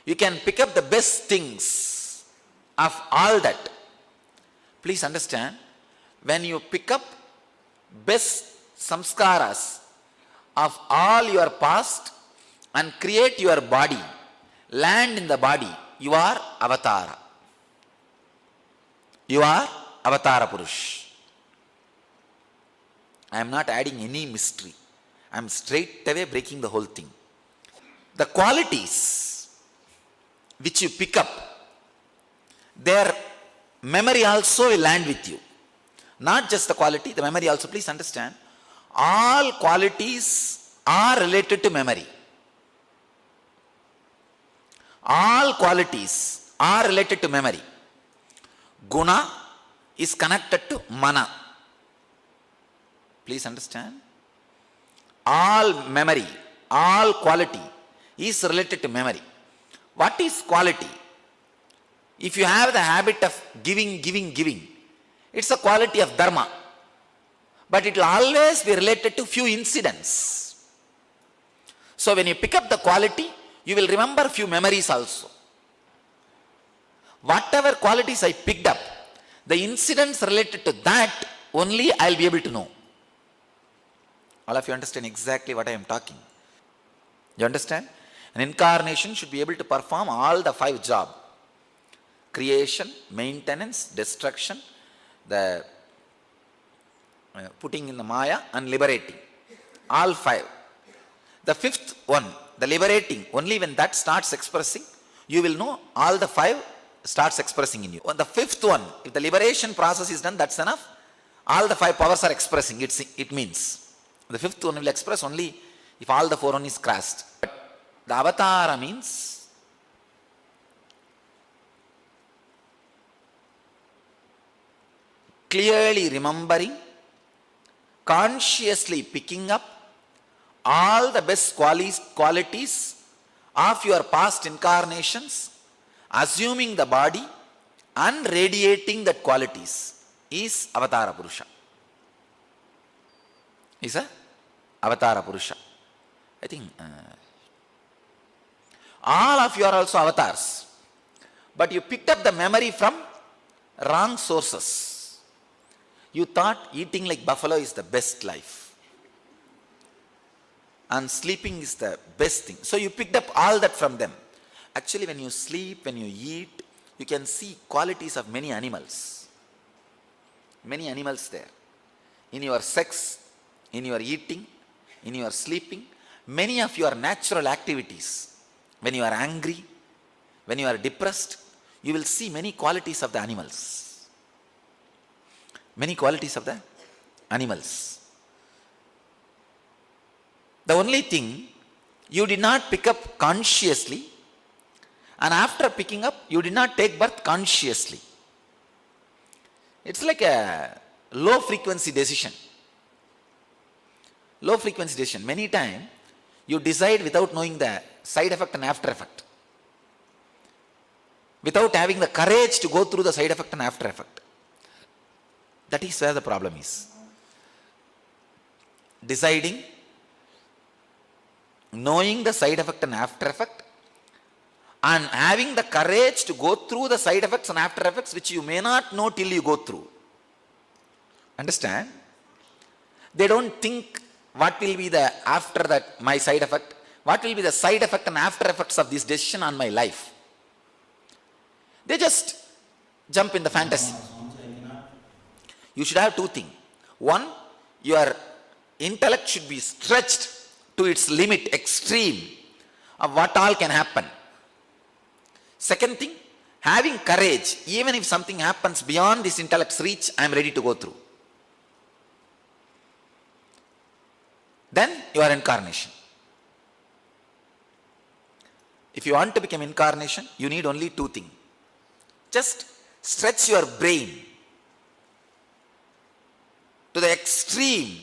You can pick up the best things of all that. Please understand, when you pick up best samskaras of all your past and create your body, land in the body, you are avatara. You are avatara purush. I am not adding any mystery. I am straight away breaking the whole thing. The qualities which you pick up, their memory also will land with you. Not just the quality, the memory also. Please understand, all qualities are related to memory. All qualities are related to memory. Guna is connected to mana. Please understand. All memory, all quality is related to memory. What is quality? If you have the habit of giving, it's a quality of dharma. But it will always be related to few incidents. So when you pick up the quality, you will remember few memories also. Whatever qualities I picked up, the incidents related to that only I will be able to know. All of you understand exactly what I am talking. You understand? An incarnation should be able to perform all the 5 jobs. Creation, maintenance, destruction, the putting in the maya and liberating. All 5. The 5th one, the liberating, only when that starts expressing, you will know all the 5 starts expressing in you. On the 5th one, if the liberation process is done, that's enough. All the 5 powers are expressing, it means. The 5th one will express only if all the 4 one is crashed. But the avatara means clearly remembering, consciously picking up all the best qualities of your past incarnations, assuming the body and radiating that qualities is Avatara Purusha. Is a Avatara Purusha. I think all of you are also avatars, but you picked up the memory from wrong sources. You thought eating like buffalo is the best life and sleeping is the best thing. So you picked up all that from them. Actually, when you sleep, when you eat, you can see qualities of many animals. Many animals there. In your sex, in your eating, in your sleeping, many of your natural activities. When you are angry, when you are depressed, you will see many qualities of the animals. Many qualities of the animals. The only thing you did not pick up consciously, and after picking up, you did not take birth consciously. It's like a low frequency decision. Low frequency decision. Many times, you decide without knowing the side effect and after effect. Without having the courage to go through the side effect and after effect. That is where the problem is. Deciding, knowing the side effect and after effect, and having the courage to go through the side effects and after effects which you may not know till you go through. Understand? They don't think what will be the after that my side effect, what will be the side effect and after effects of this decision on my life. They just jump in the fantasy. You should have two things. One, your intellect should be stretched to its limit, extreme of what all can happen. Second thing, having courage, even if something happens beyond this intellect's reach, I am ready to go through. Then you are incarnation. If you want to become incarnation, you need only two things. Just stretch your brain to the extreme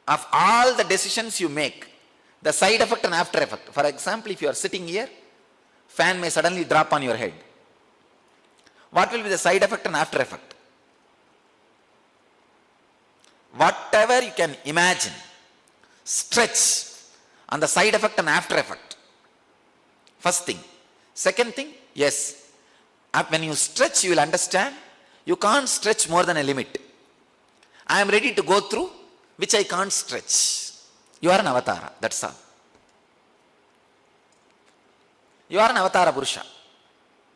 of all the decisions you make, the side effect and after effect. For example, if you are sitting here, fan may suddenly drop on your head. What will be the side effect and after effect? Whatever you can imagine, stretch on the side effect and after effect. First thing. Second thing, yes, when you stretch, you will understand you can't stretch more than a limit. I am ready to go through which I can't stretch. You are an avatara, that's all. You are an avatara Purusha.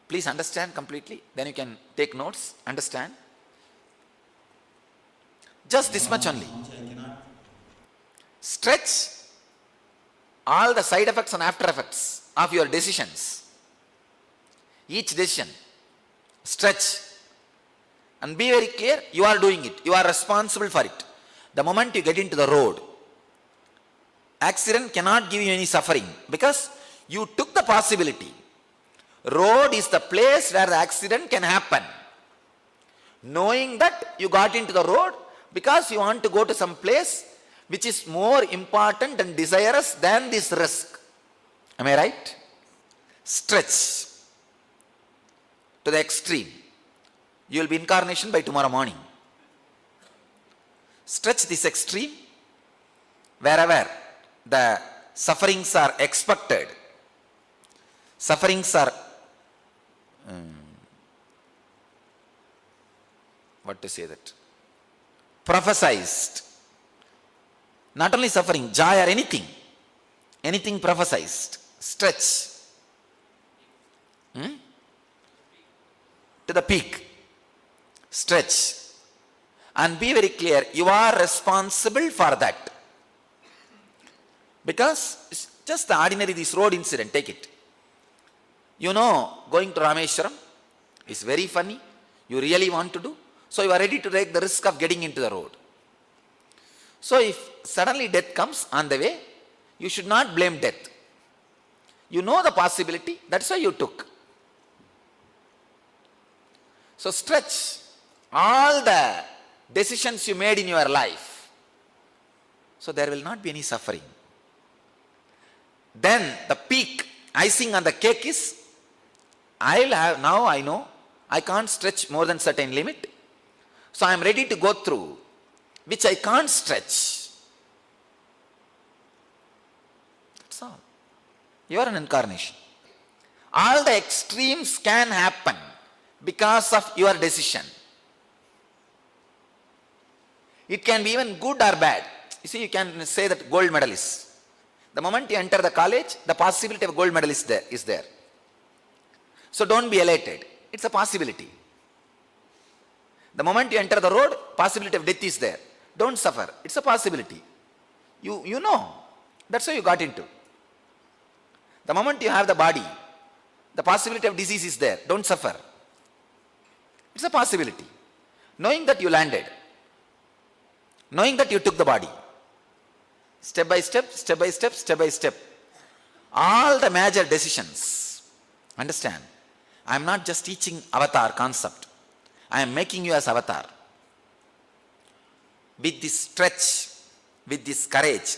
Please understand completely, then you can take notes, understand. Just this much only. Stretch all the side effects and after effects of your decisions. Each decision, stretch. And be very clear, you are doing it. You are responsible for it. The moment you get into the road, accident cannot give you any suffering because you took the possibility. Road is the place where the accident can happen. Knowing that you got into the road because you want to go to some place which is more important and desirous than this risk. Am I right? Stretch to the extreme. You will be incarnation by tomorrow morning. Stretch this extreme wherever the sufferings are expected. Sufferings are what to say that? Prophesized. Not only suffering, joy or anything. Anything prophesized. Stretch. To the peak. Stretch. And be very clear, you are responsible for that. Because it's just the ordinary, this road incident, take it. You know, going to Rameshwaram is very funny. You really want to do. So you are ready to take the risk of getting into the road. So if suddenly death comes on the way, you should not blame death. You know the possibility, that's why you took. So stretch all the decisions you made in your life. So there will not be any suffering. Then the peak, icing on the cake is, now I know I can't stretch more than certain limit. So I am ready to go through, which I can't stretch. That's all. You are an incarnation. All the extremes can happen because of your decision. It can be even good or bad. You see, you can say that gold medalist. The moment you enter the college, the possibility of gold medalist is there. So don't be elated. It's a possibility. The moment you enter the road, possibility of death is there. Don't suffer. It's a possibility. You know. That's why you got into. The moment you have the body, the possibility of disease is there. Don't suffer. It's a possibility. Knowing that you landed, knowing that you took the body, step by step, step by step, step by step, all the major decisions. Understand? I am not just teaching avatar concept. I am making you as avatar. With this stretch, with this courage,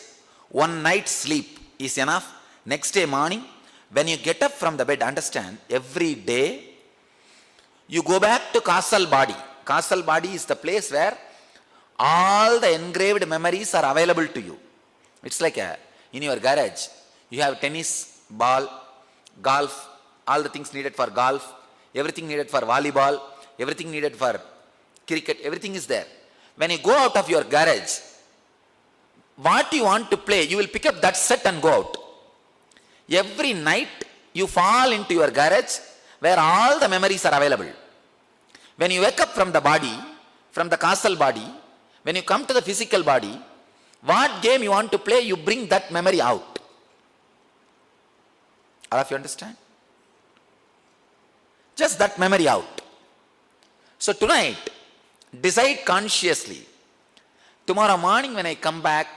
one night's sleep is enough. Next day morning, when you get up from the bed, understand, every day, you go back to castle body. Castle body is the place where all the engraved memories are available to you. It's like in your garage, you have tennis, ball, golf, all the things needed for golf, everything needed for volleyball, everything needed for cricket, everything is there. When you go out of your garage, what you want to play, you will pick up that set and go out. Every night, you fall into your garage where all the memories are available. When you wake up from the body, from the castle body, when you come to the physical body, what game you want to play, you bring that memory out. All of you understand? Just that memory out. So tonight, decide consciously. Tomorrow morning when I come back,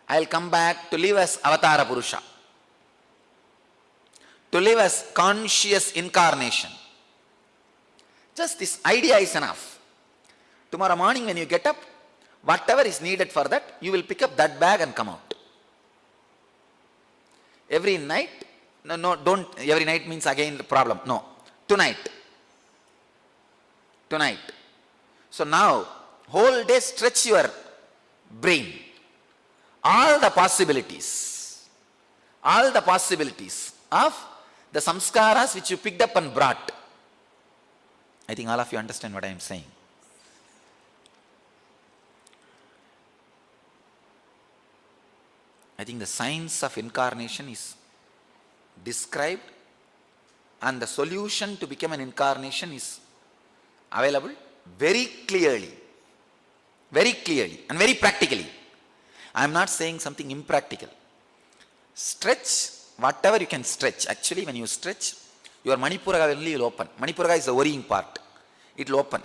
I'll come back to live as Avatara Purusha. To live as conscious incarnation. Just this idea is enough. Tomorrow morning when you get up, whatever is needed for that, you will pick up that bag and come out. Every night, don't, every night means again the problem. No, tonight. So now, whole day stretch your brain. All the possibilities of the samskaras which you picked up and brought. I think all of you understand what I am saying. I think the science of incarnation is described and the solution to become an incarnation is available very clearly and very practically. I am not saying something impractical. Stretch whatever you can stretch. Actually, when you stretch, your Manipuraga only will open. Manipuraga is the worrying part. It will open.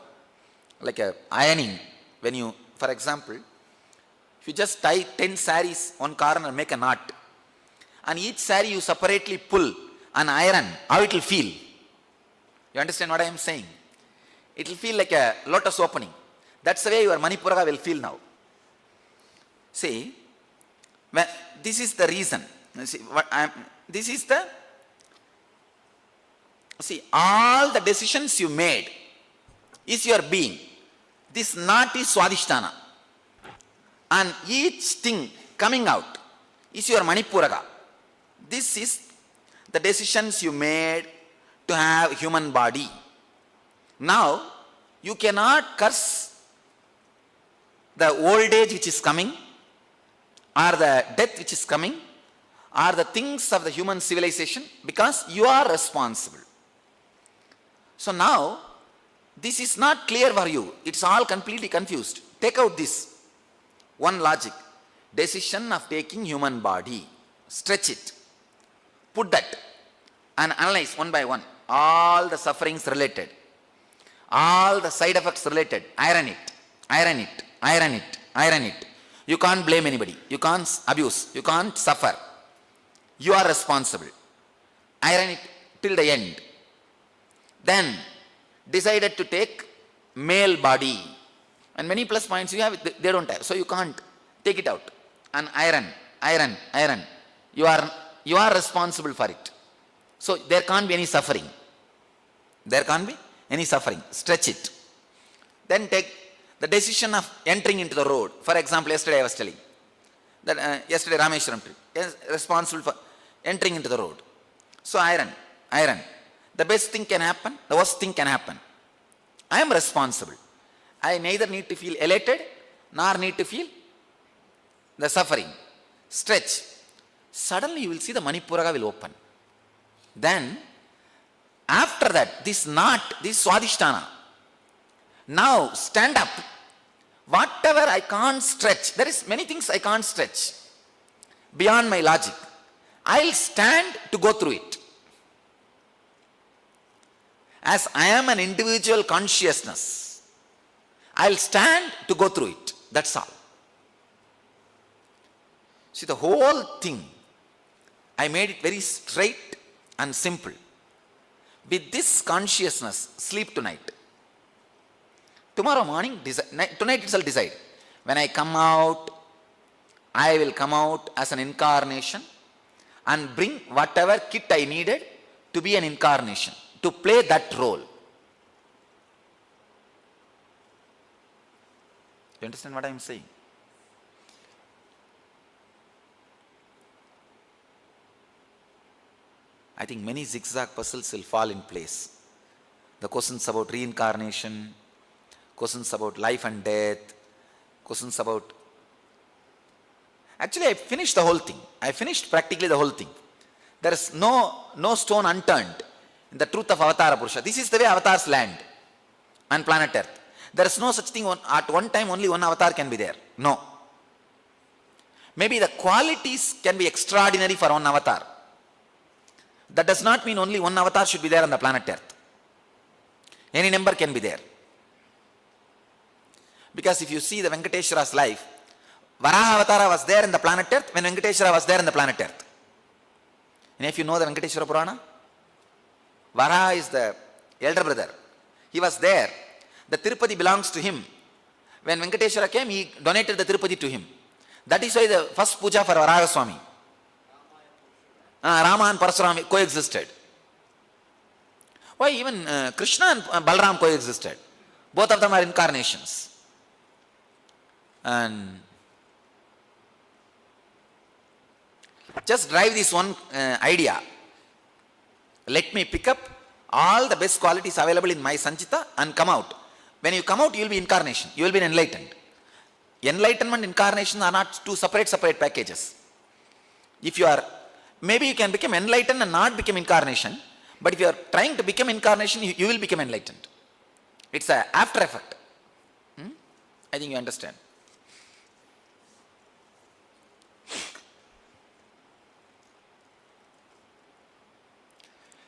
Like a ironing. When you, for example, if you just tie 10 saris one corner and make a knot, and each sari you separately pull and iron, how it will feel? You understand what I am saying? It will feel like a lotus opening. That's the way your Manipuraga will feel now. See, when, this is the reason. All the decisions you made is your being. This knot is Swadhisthana. And each thing coming out is your Manipuraga. This is the decisions you made to have human body. Now, you cannot curse the old age which is coming, or the death which is coming, or the things of the human civilization, because you are responsible. So now, this is not clear for you. It's all completely confused. Take out this one logic. Decision of taking human body. Stretch it. Put that and analyze one by one. All the sufferings related. All the side effects related. Iron it. You can't blame anybody. You can't abuse. You can't suffer. You are responsible. Iron it till the end. Then decided to take male body. And many plus points you have, they don't have. So you can't take it out. And iron. You are responsible for it. So there can't be any suffering. Stretch it. Then take the decision of entering into the road. For example, yesterday I was telling that yesterday Rameshwaram trip is responsible for entering into the road. So iron. The best thing can happen, the worst thing can happen. I am responsible. I neither need to feel elated nor need to feel the suffering. Stretch. Suddenly you will see the Manipuraga will open. Then after that, this Swadhisthana. Now stand up. Whatever I can't stretch, there is many things I can't stretch beyond my logic. I'll stand to go through it. As I am an individual consciousness, I'll stand to go through it. That's all. See, the whole thing, I made it very straight and simple. With this consciousness, sleep tonight. Tomorrow morning, tonight itself decide. When I come out, I will come out as an incarnation and bring whatever kit I needed to be an incarnation, to play that role. You understand what I am saying? I think many zigzag puzzles will fall in place. The questions about reincarnation, questions about life and death, questions about... Actually, I finished the whole thing. I finished practically the whole thing. There is no stone unturned in the truth of Avatara Purusha. This is the way avatars land on planet Earth. There is no such thing, at one time only one avatar can be there. No. Maybe the qualities can be extraordinary for one avatar. That does not mean only one avatar should be there on the planet Earth. Any number can be there. Because if you see the Venkateshwara's life, Varaha Avatara was there in the planet Earth when Venkateshwara was there in the planet Earth. And if you know the Venkateshwara Purana, Varaha is the elder brother. He was there. The Tirupati belongs to him. When Venkateshwara came, he donated the Tirupati to him. That is why the first puja for Varaha Swami. Rama and Parasuram coexisted. Why even Krishna and Balaram coexisted? Both of them are incarnations. And just drive this one idea. Let me pick up all the best qualities available in my Sanchita and come out. When you come out, you will be incarnation. You will be enlightened. Enlightenment, incarnation are not two separate packages. If you are, maybe you can become enlightened and not become incarnation. But if you are trying to become incarnation, you will become enlightened. It's an after effect. I think you understand.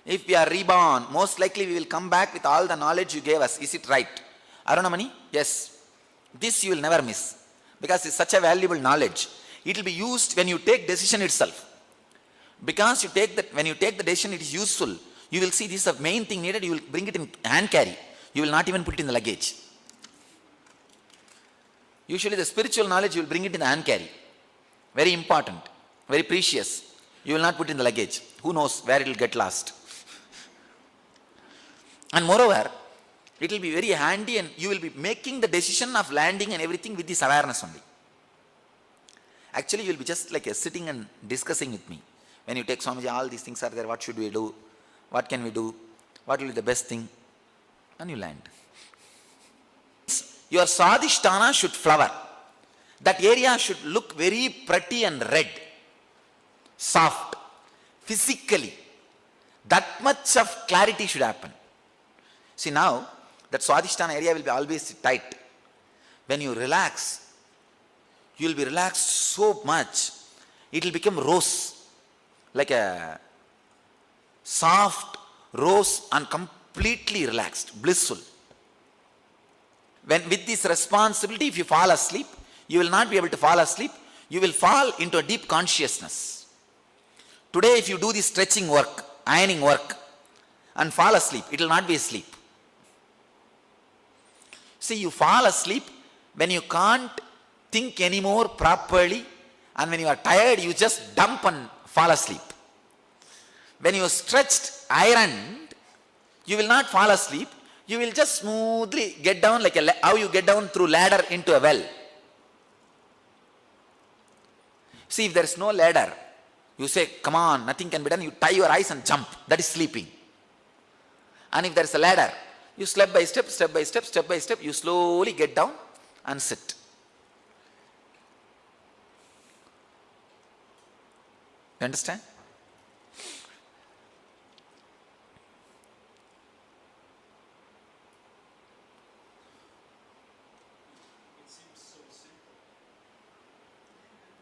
If we are reborn, most likely we will come back with all the knowledge you gave us. Is it right? Arunamani? Yes. This you will never miss. Because it's such a valuable knowledge. It will be used when you take decision itself. Because when you take the decision, it is useful. You will see this is the main thing needed. You will bring it in hand carry. You will not even put it in the luggage. Usually the spiritual knowledge, you will bring it in the hand carry. Very important. Very precious. You will not put it in the luggage. Who knows where it will get lost. And moreover, it will be very handy and you will be making the decision of landing and everything with this awareness only. Actually, you will be just like sitting and discussing with me. When you take Swamiji, all these things are there, what should we do? What can we do? What will be the best thing? And you land. Your Swadhisthana should flower. That area should look very pretty and red, soft, physically. That much of clarity should happen. See now, that Swadhisthana area will be always tight. When you relax, you will be relaxed so much, it will become rose. Like a soft rose and completely relaxed, blissful. When with this responsibility, if you fall asleep, you will not be able to fall asleep. You will fall into a deep consciousness. Today, if you do this stretching work, ironing work, and fall asleep, it will not be a sleep. See, you fall asleep when you can't think anymore properly, and when you are tired, you just dump and fall asleep. When you are stretched, ironed, you will not fall asleep. You will just smoothly get down like how you get down through ladder into a well. See, if there is no ladder, you say, come on, nothing can be done. You tie your eyes and jump. That is sleeping. And if there is a ladder, you step by step, you slowly get down and sit. You understand?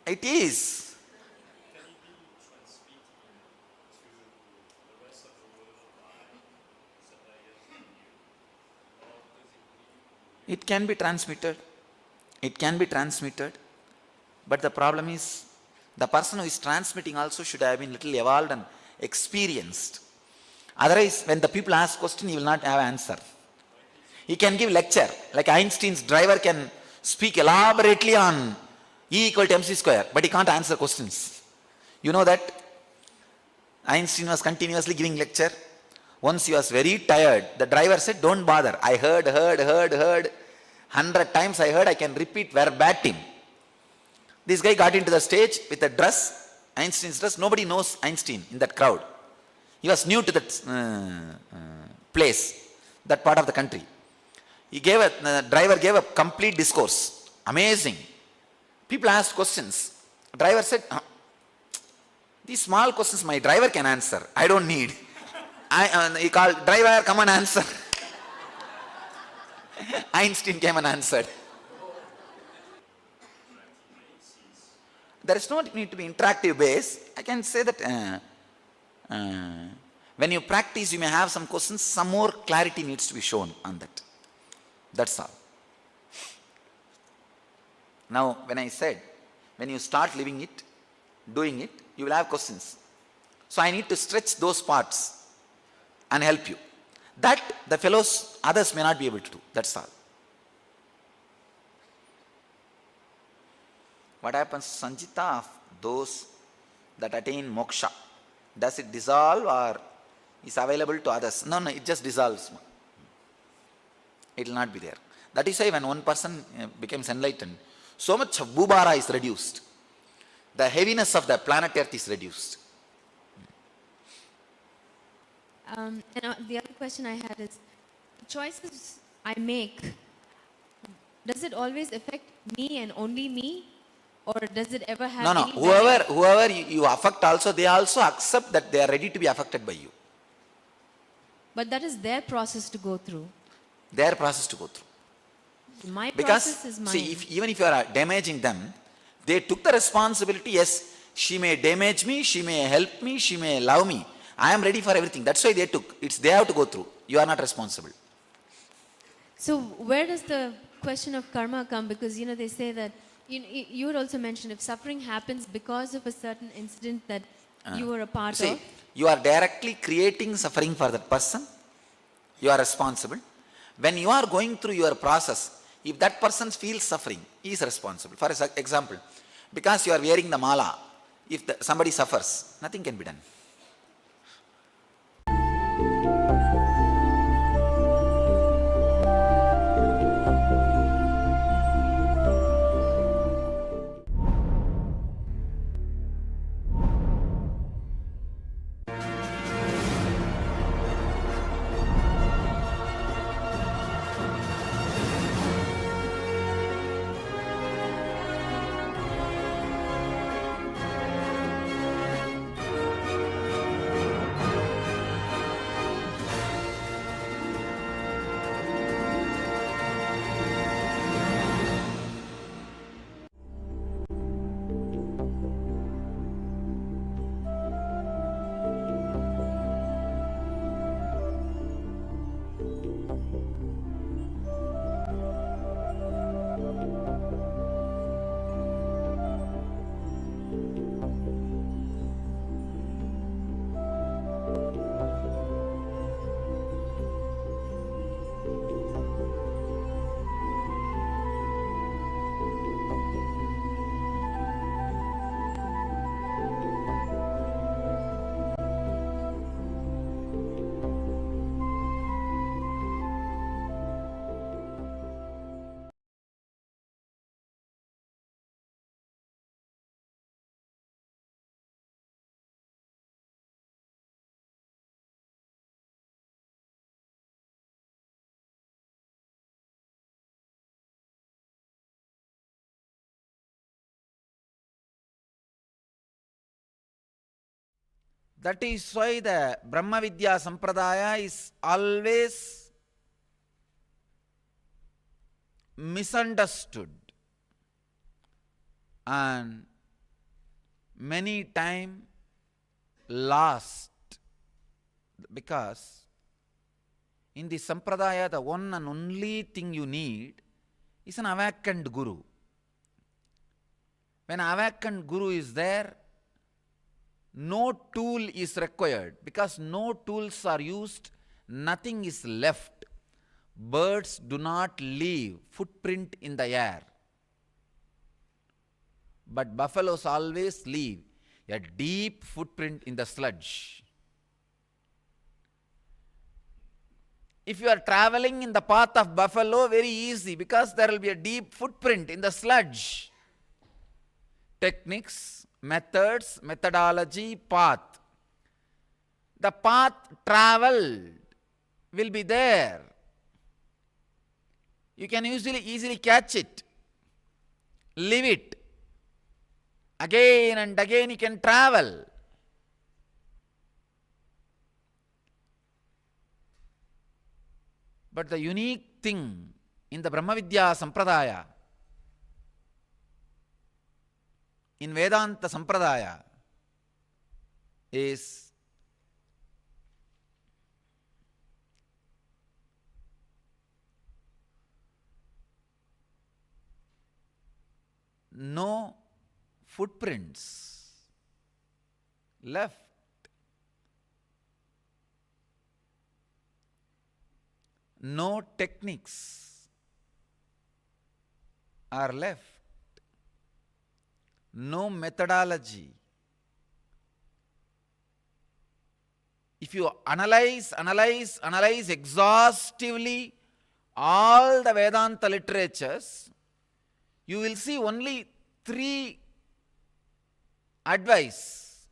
It is. It can be transmitted. It can be transmitted. But the problem is, the person who is transmitting also should have been little evolved and experienced. Otherwise, when the people ask question, he will not have answer. He can give lecture. Like Einstein's driver can speak elaborately on E equal to mc square, but he can't answer questions. You know that? Einstein was continuously giving lecture. Once he was very tired, the driver said, don't bother. I heard. 100 times I heard, I can repeat verbatim. This guy got into the stage with a dress, Einstein's dress. Nobody knows Einstein in that crowd. He was new to that place, that part of the country. The driver gave a complete discourse. Amazing. People asked questions. The driver said, these small questions my driver can answer. I don't need. He called, driver, come and answer. Einstein came and answered. There is no need to be interactive base. I can say that when you practice, you may have some questions, some more clarity needs to be shown on that. That's all. Now, when I said, when you start living it, doing it, you will have questions. So I need to stretch those parts and help you. That the fellows, others may not be able to do. That's all. What happens, Sanjita, of those that attain moksha? Does it dissolve or is available to others? No, it just dissolves. It will not be there. That is why when one person becomes enlightened, so much of bhubara is reduced. The heaviness of the planet Earth is reduced. And the other question I had is, the choices I make, does it always affect me and only me? Or does it ever have No. Whoever you affect also, they also accept that they are ready to be affected by you. But that is their process to go through. Their process to go through. My process is mine. See, even if you are damaging them, they took the responsibility. Yes, she may damage me, she may help me, she may love me. I am ready for everything. That's why they took. They have to go through. You are not responsible. So where does the question of karma come? Because, they say that, you would also mention if suffering happens because of a certain incident that you were a part of. You are directly creating suffering for that person. You are responsible. When you are going through your process, if that person feels suffering, he is responsible. For example, because you are wearing the mala, if somebody suffers, nothing can be done. That is why the Brahma Vidya Sampradaya is always misunderstood and many times lost, because in the Sampradaya the one and only thing you need is an awakened Guru. When an awakened Guru is there, no tool is required, because no tools are used, nothing is left. Birds do not leave footprint in the air, but buffaloes always leave a deep footprint in the sludge. If you are traveling in the path of buffalo, very easy, because there will be a deep footprint in the sludge. Techniques, methods, methodology, path. The path traveled will be there. You can easily catch it, leave it. Again and again you can travel. But the unique thing in the Brahma Vidya Sampradaya, in Vedanta Sampradaya, is no footprints left. No techniques are left. No methodology. If you analyze exhaustively all the Vedanta literatures, you will see only 3 advice: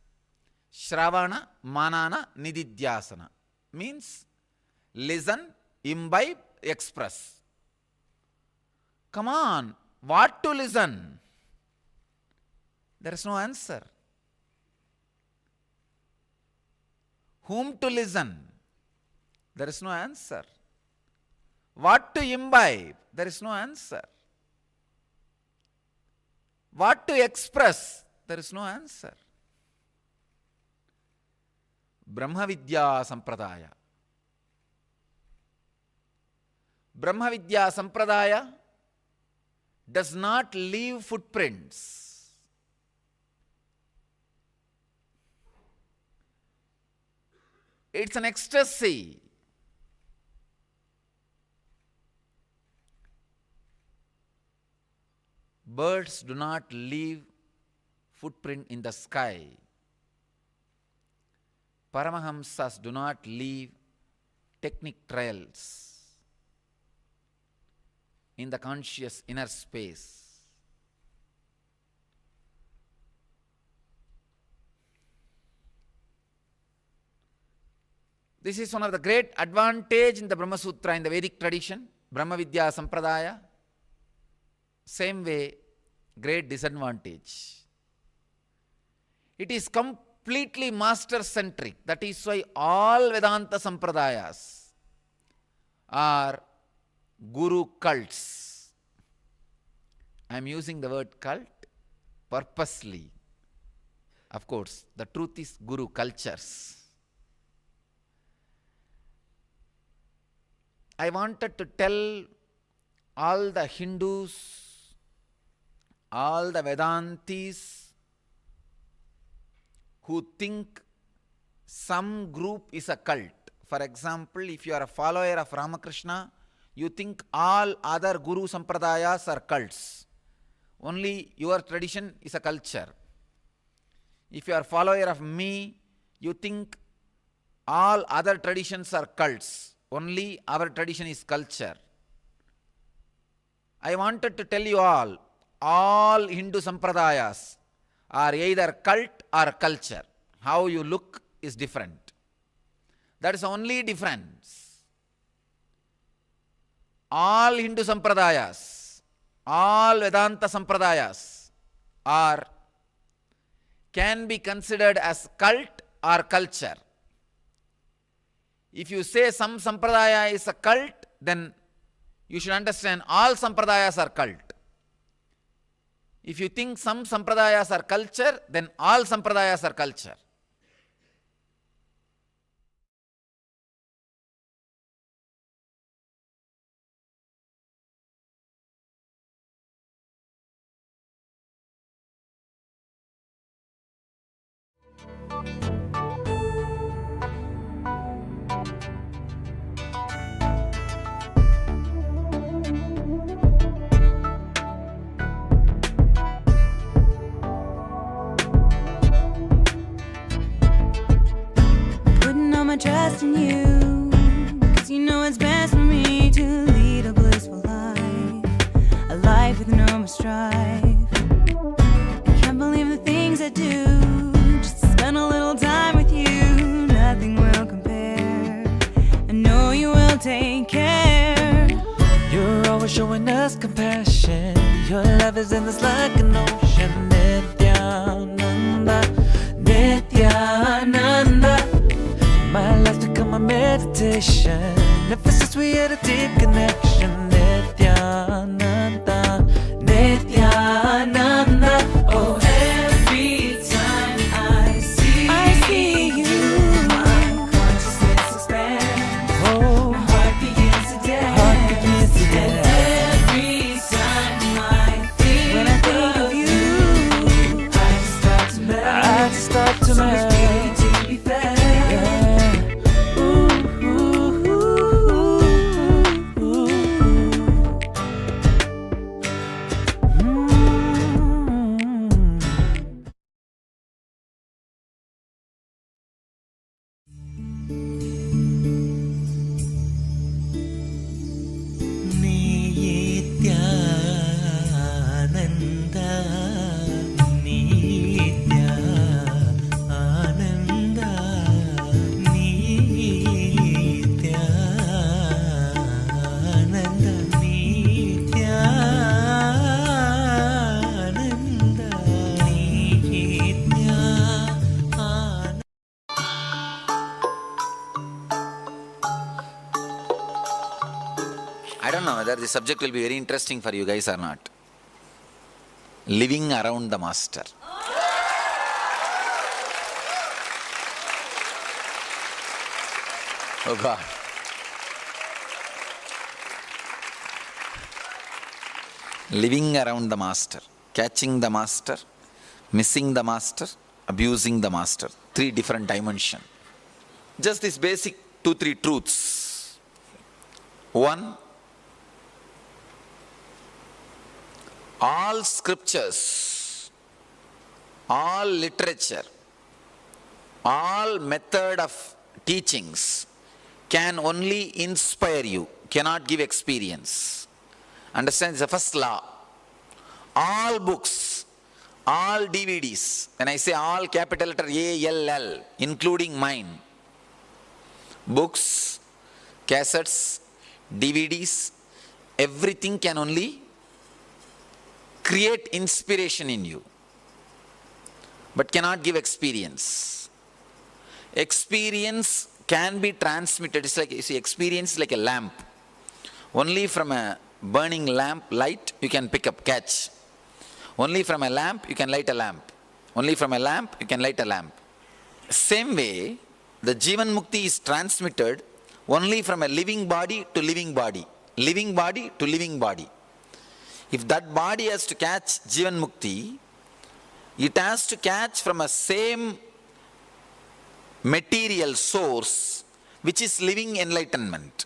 Shravana, Manana, Nididhyasana. Means listen, imbibe, express. Come on, what to listen? There is no answer. Whom to listen? There is no answer. What to imbibe? There is no answer. What to express? There is no answer. Brahma Vidya Sampradaya. Brahma Vidya Sampradaya does not leave footprints. It's an ecstasy. Birds do not leave footprint in the sky. Paramahamsas do not leave technique trails in the conscious inner space. This is one of the great advantage in the Brahma Sutra, in the Vedic tradition, Brahma Vidya Sampradaya. Same way, great disadvantage. It is completely master-centric. That is why all Vedanta Sampradayas are Guru cults. I am using the word cult purposely. Of course, the truth is Guru cultures. I wanted to tell all the Hindus, all the Vedantis who think some group is a cult. For example, if you are a follower of Ramakrishna, you think all other Guru Sampradayas are cults. Only your tradition is a culture. If you are a follower of me, you think all other traditions are cults. Only our tradition is culture. I wanted to tell you all Hindu Sampradayas are either cult or culture. How you look is different. That is the only difference. All Hindu Sampradayas, all Vedanta Sampradayas can be considered as cult or culture. If you say some sampradaya is a cult, then you should understand all sampradayas are cult. If you think some sampradayas are culture, then all sampradayas are culture. Putting all my trust in you, 'cause you know it's best for me to lead a blissful life, a life with no more strife. I can't believe the things I do, just to spend a little time with you. Nothing will compare. I know you will take care. You're always showing us compassion. Your love is endless like an ocean. Nithyananda, Nithyananda. My life's become a meditation. Ever since we had a deep connection. Nithyananda, Nithyananda. Oh, every time I see you, my consciousness expands. Oh, my heart begins to dance. And every time I think of you, I just start to melt. So much beauty to be felt. Nithyananda, Nithyananda, Nithyananda, Nithyananda, Nithyananda. I don't know whether the subject will be very interesting for you guys or not. Living around the master. Oh God. Living around the master, catching the master, missing the master, abusing the master. 3 different dimensions. Just this basic 2-3 truths. 1, all scriptures, all literature, all method of teachings can only inspire you, cannot give experience. Understand? It's the first law. All books, all DVDs, when I say all, capital letter ALL, including mine, books, cassettes, DVDs, everything can only create inspiration in you, but cannot give experience. Experience can be transmitted. It's like, you see, experience is like a lamp. Only from a burning lamp light you can pick up, catch. Only from a lamp you can light a lamp. Only from a lamp you can light a lamp. Same way, the Jivan Mukti is transmitted only from a living body to living body. Living body to living body. If that body has to catch Jivan Mukti, it has to catch from a same material source which is living enlightenment.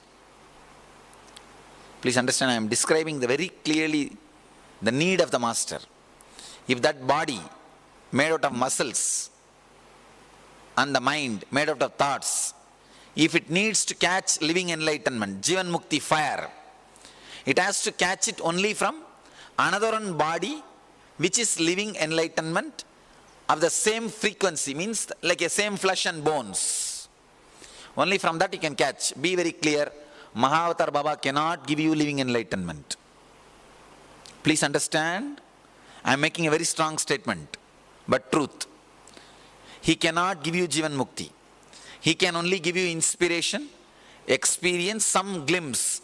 Please understand, I am describing very clearly the need of the master. If that body made out of muscles and the mind made out of thoughts, if it needs to catch living enlightenment, Jivan Mukti fire, it has to catch it only from another one body which is living enlightenment of the same frequency, means like a same flesh and bones. Only from that you can catch. Be very clear, Mahavatar Baba cannot give you living enlightenment. Please understand, I am making a very strong statement, but truth. he cannot give you Jivan Mukti. He can only give you inspiration, experience, some glimpse.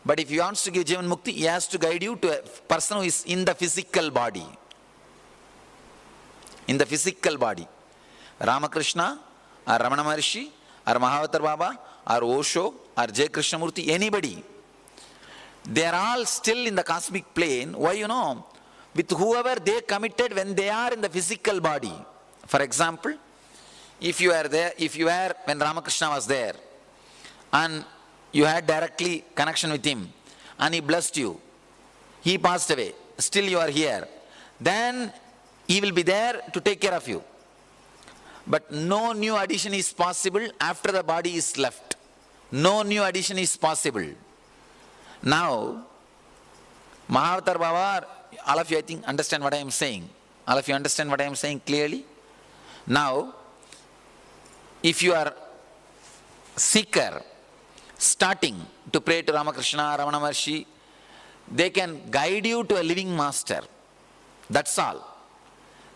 But if he wants to give Jivan Mukti, he has to guide you to a person who is in the physical body. In the physical body. Ramakrishna, or Ramana Maharshi, or Mahavatar Baba, or Osho, or J. Krishnamurti, anybody. They are all still in the cosmic plane. Why, with whoever they committed when they are in the physical body. For example, if you are there, when Ramakrishna was there, and you had directly connection with him, and he blessed you, he passed away, still you are here, then he will be there to take care of you. But no new addition is possible after the body is left. No new addition is possible. Now, Mahavatar Baba, all of you I think understand what I am saying. All of you understand what I am saying clearly? Now, if you are seeker, starting to pray to Ramakrishna, Ramana Maharshi, they can guide you to a living master. That's all.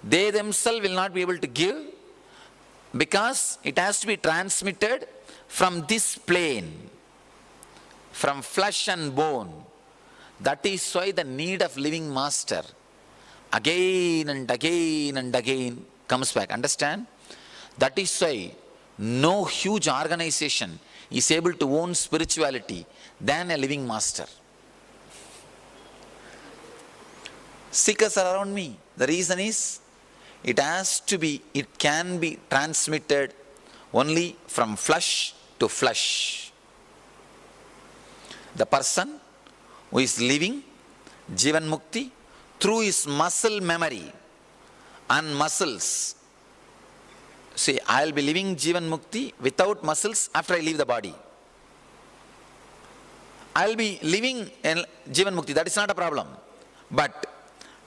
They themselves will not be able to give, because it has to be transmitted from this plane, from flesh and bone. That is why the need of living master again and again and again comes back. Understand? That is why no huge organization is able to own spirituality than a living master. Seekers are around me. The reason is, it can be transmitted only from flesh to flesh. The person who is living Jivan Mukti through his muscle memory and muscles. See, I will be living Jivan Mukti without muscles after I leave the body. I will be living Jivan Mukti, that is not a problem. But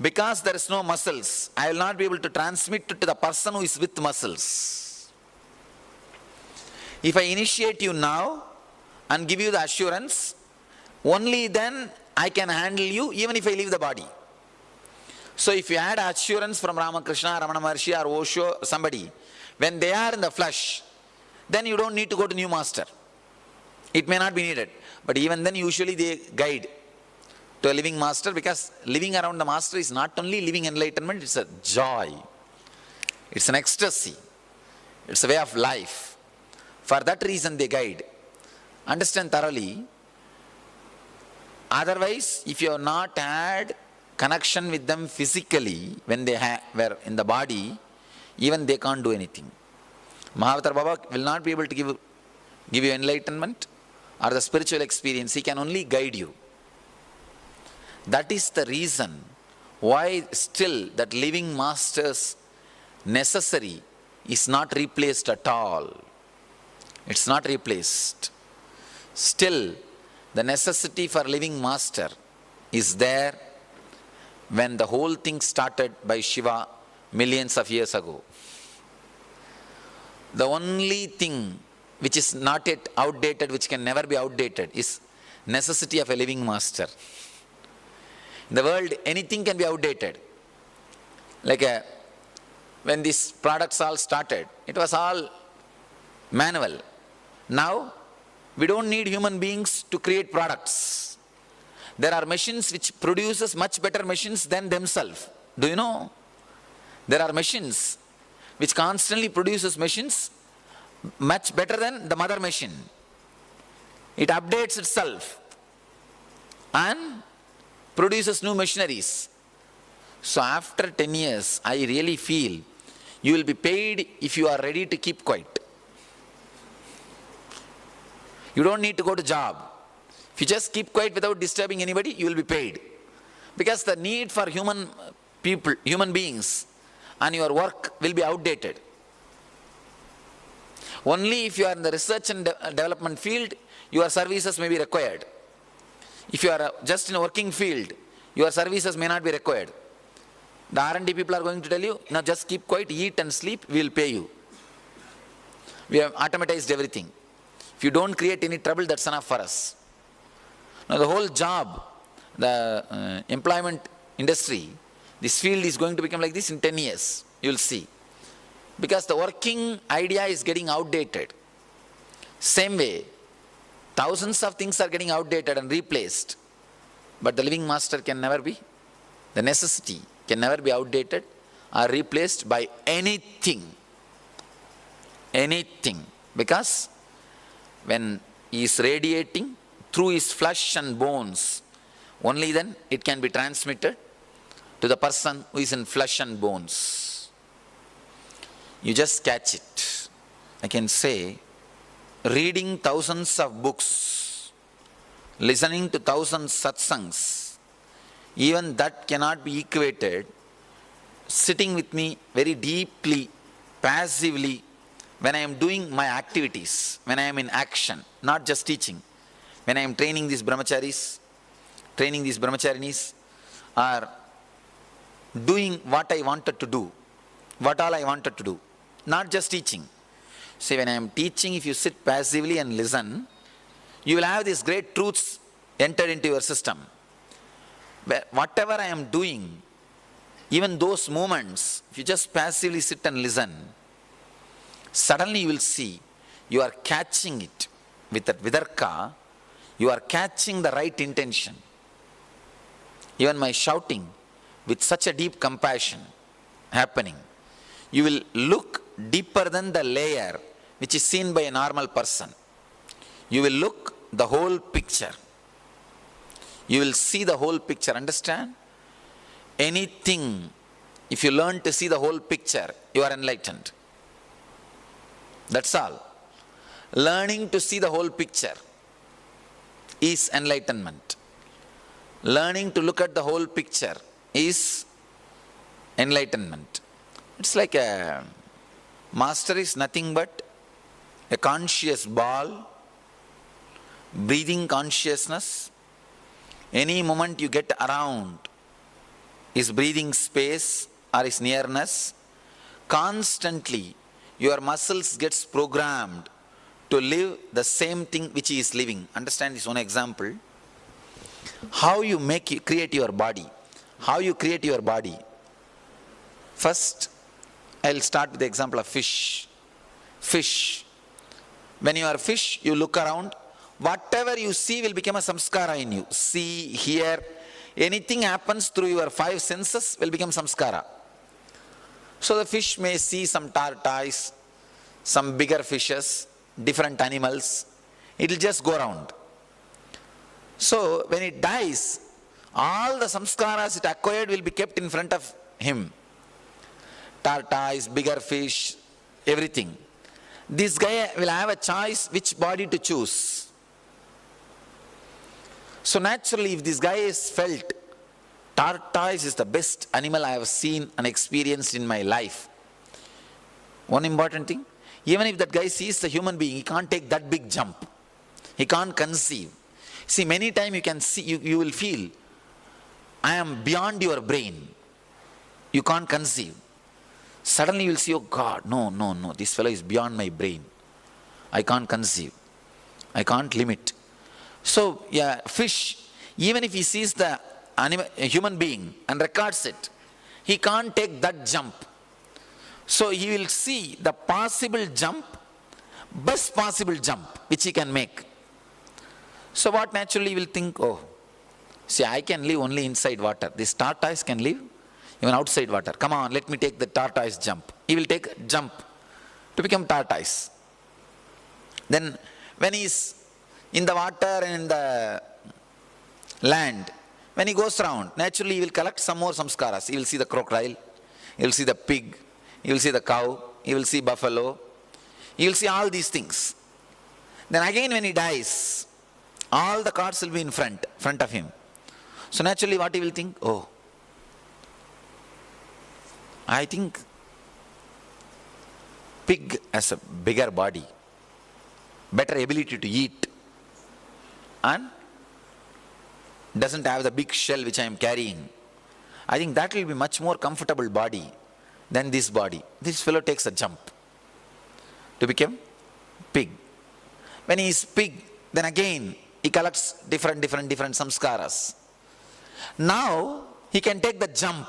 because there is no muscles, I will not be able to transmit it to the person who is with muscles. If I initiate you now and give you the assurance, only then I can handle you even if I leave the body. So if you had assurance from Ramakrishna, Ramana Maharshi, or Osho, somebody, when they are in the flesh, then you don't need to go to new master. It may not be needed. But even then usually they guide to a living master, because living around the master is not only living enlightenment, it's a joy. It's an ecstasy. It's a way of life. For that reason they guide. Understand thoroughly. Otherwise, if you have not had connection with them physically, when they were in the body, even they can't do anything. Mahavatar Baba will not be able to give you enlightenment or the spiritual experience. He can only guide you. That is the reason why still that living master's necessary is not replaced at all. It's not replaced. Still, the necessity for living master is there when the whole thing started by Shiva millions of years ago. The only thing which is not yet outdated, which can never be outdated, is necessity of a living master. In the world, anything can be outdated. Like when these products all started, it was all manual. Now, we don't need human beings to create products. There are machines which produces much better machines than themselves. Do you know? There are machines which constantly produces machines much better than the mother machine. It updates itself and produces new machineries. So after 10 years, I really feel you will be paid if you are ready to keep quiet. You don't need to go to job. If you just keep quiet without disturbing anybody, you will be paid. Because the need for human beings and your work will be outdated. Only if you are in the research and development field, your services may be required. If you are just in a working field, your services may not be required. The R&D people are going to tell you, now just keep quiet, eat and sleep, we will pay you. We have automatized everything. If you don't create any trouble, that's enough for us. Now the whole job, the employment industry, this field is going to become like this in 10 years. You will see. Because the working idea is getting outdated. Same way, thousands of things are getting outdated and replaced. But the living master can never be. The necessity can never be outdated or replaced by anything. Anything. Because when he is radiating through his flesh and bones, only then it can be transmitted to the person who is in flesh and bones. You just catch it. I can say, reading thousands of books, listening to thousands satsangs, even that cannot be equated. Sitting with me very deeply, passively, when I am doing my activities, when I am in action, not just teaching, when I am training these brahmacharis, training these brahmacharinis, or doing what I wanted to do, what all I wanted to do, not just teaching. See, when I am teaching, if you sit passively and listen, you will have these great truths enter into your system. But whatever I am doing, even those moments, if you just passively sit and listen, suddenly you will see you are catching it with that vidarka, you are catching the right intention. Even my shouting with such a deep compassion happening, you will look deeper than the layer which is seen by a normal person. You will look the whole picture. You will see the whole picture, understand? Anything, if you learn to see the whole picture, you are enlightened. That's all. Learning to see the whole picture is enlightenment. Learning to look at the whole picture is enlightenment. It's like a master is nothing but a conscious ball, breathing consciousness. Any moment you get around his breathing space or his nearness, constantly your muscles gets programmed to live the same thing which he is living. Understand this one example. How you create your body. How you create your body. First, I'll start with the example of fish. Fish. When you are fish, you look around. Whatever you see will become a samskara in you. See, hear, anything happens through your 5 senses will become samskara. So the fish may see some tortoise, some bigger fishes, different animals. It will just go around. So when it dies, all the samskaras it acquired will be kept in front of him. Tortoise, bigger fish, everything. This guy will have a choice which body to choose. So naturally, if this guy is felt, tortoise is the best animal I have seen and experienced in my life. One important thing, even if that guy sees the human being, he can't take that big jump. He can't conceive. See, many times you can see, you will feel, I am beyond your brain. You can't conceive. Suddenly you will see, oh God, no, this fellow is beyond my brain. I can't conceive. I can't limit. So, yeah, fish, even if he sees the a human being and records it, he can't take that jump. So he will see the possible jump, best possible jump which he can make. So what naturally he will think, oh, see, I can live only inside water. This tortoise can live even outside water. Come on, let me take the tortoise jump. He will take a jump to become tortoise. Then when he is in the water and in the land, when he goes around, naturally he will collect some more samskaras. He will see the crocodile, he will see the pig, he will see the cow, he will see buffalo, he will see all these things. Then again when he dies, all the cards will be in front of him. So naturally what he will think? Oh, I think pig has a bigger body, better ability to eat, and doesn't have the big shell which I am carrying. I think that will be much more comfortable body than this body. This fellow takes a jump to become pig. When he is pig, then again he collects different samskaras. Now he can take the jump.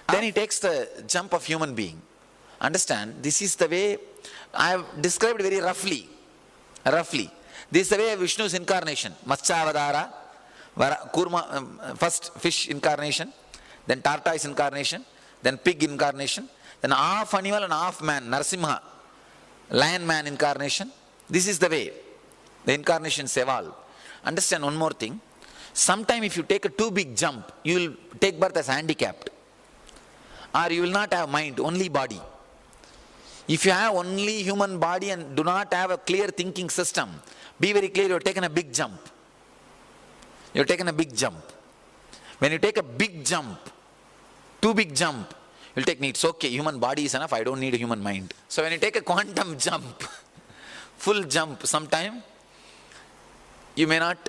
Then he takes the jump of human being. Understand, this is the way I have described very roughly. This is the way of Vishnu's incarnation. Matsavadara, Kurma, first fish incarnation, then tortoise incarnation, then pig incarnation, then half animal and half man, Narasimha, lion man incarnation. This is the way the incarnations evolve. Understand one more thing. Sometime if you take a too big jump, you will take birth as handicapped. Or you will not have mind, only body. If you have only human body and do not have a clear thinking system, be very clear, you have taken a big jump. You have taken a big jump. When you take a big jump, too big jump, you'll take, it's okay, human body is enough, I don't need a human mind. So when you take a quantum jump, full jump, sometime, you may not,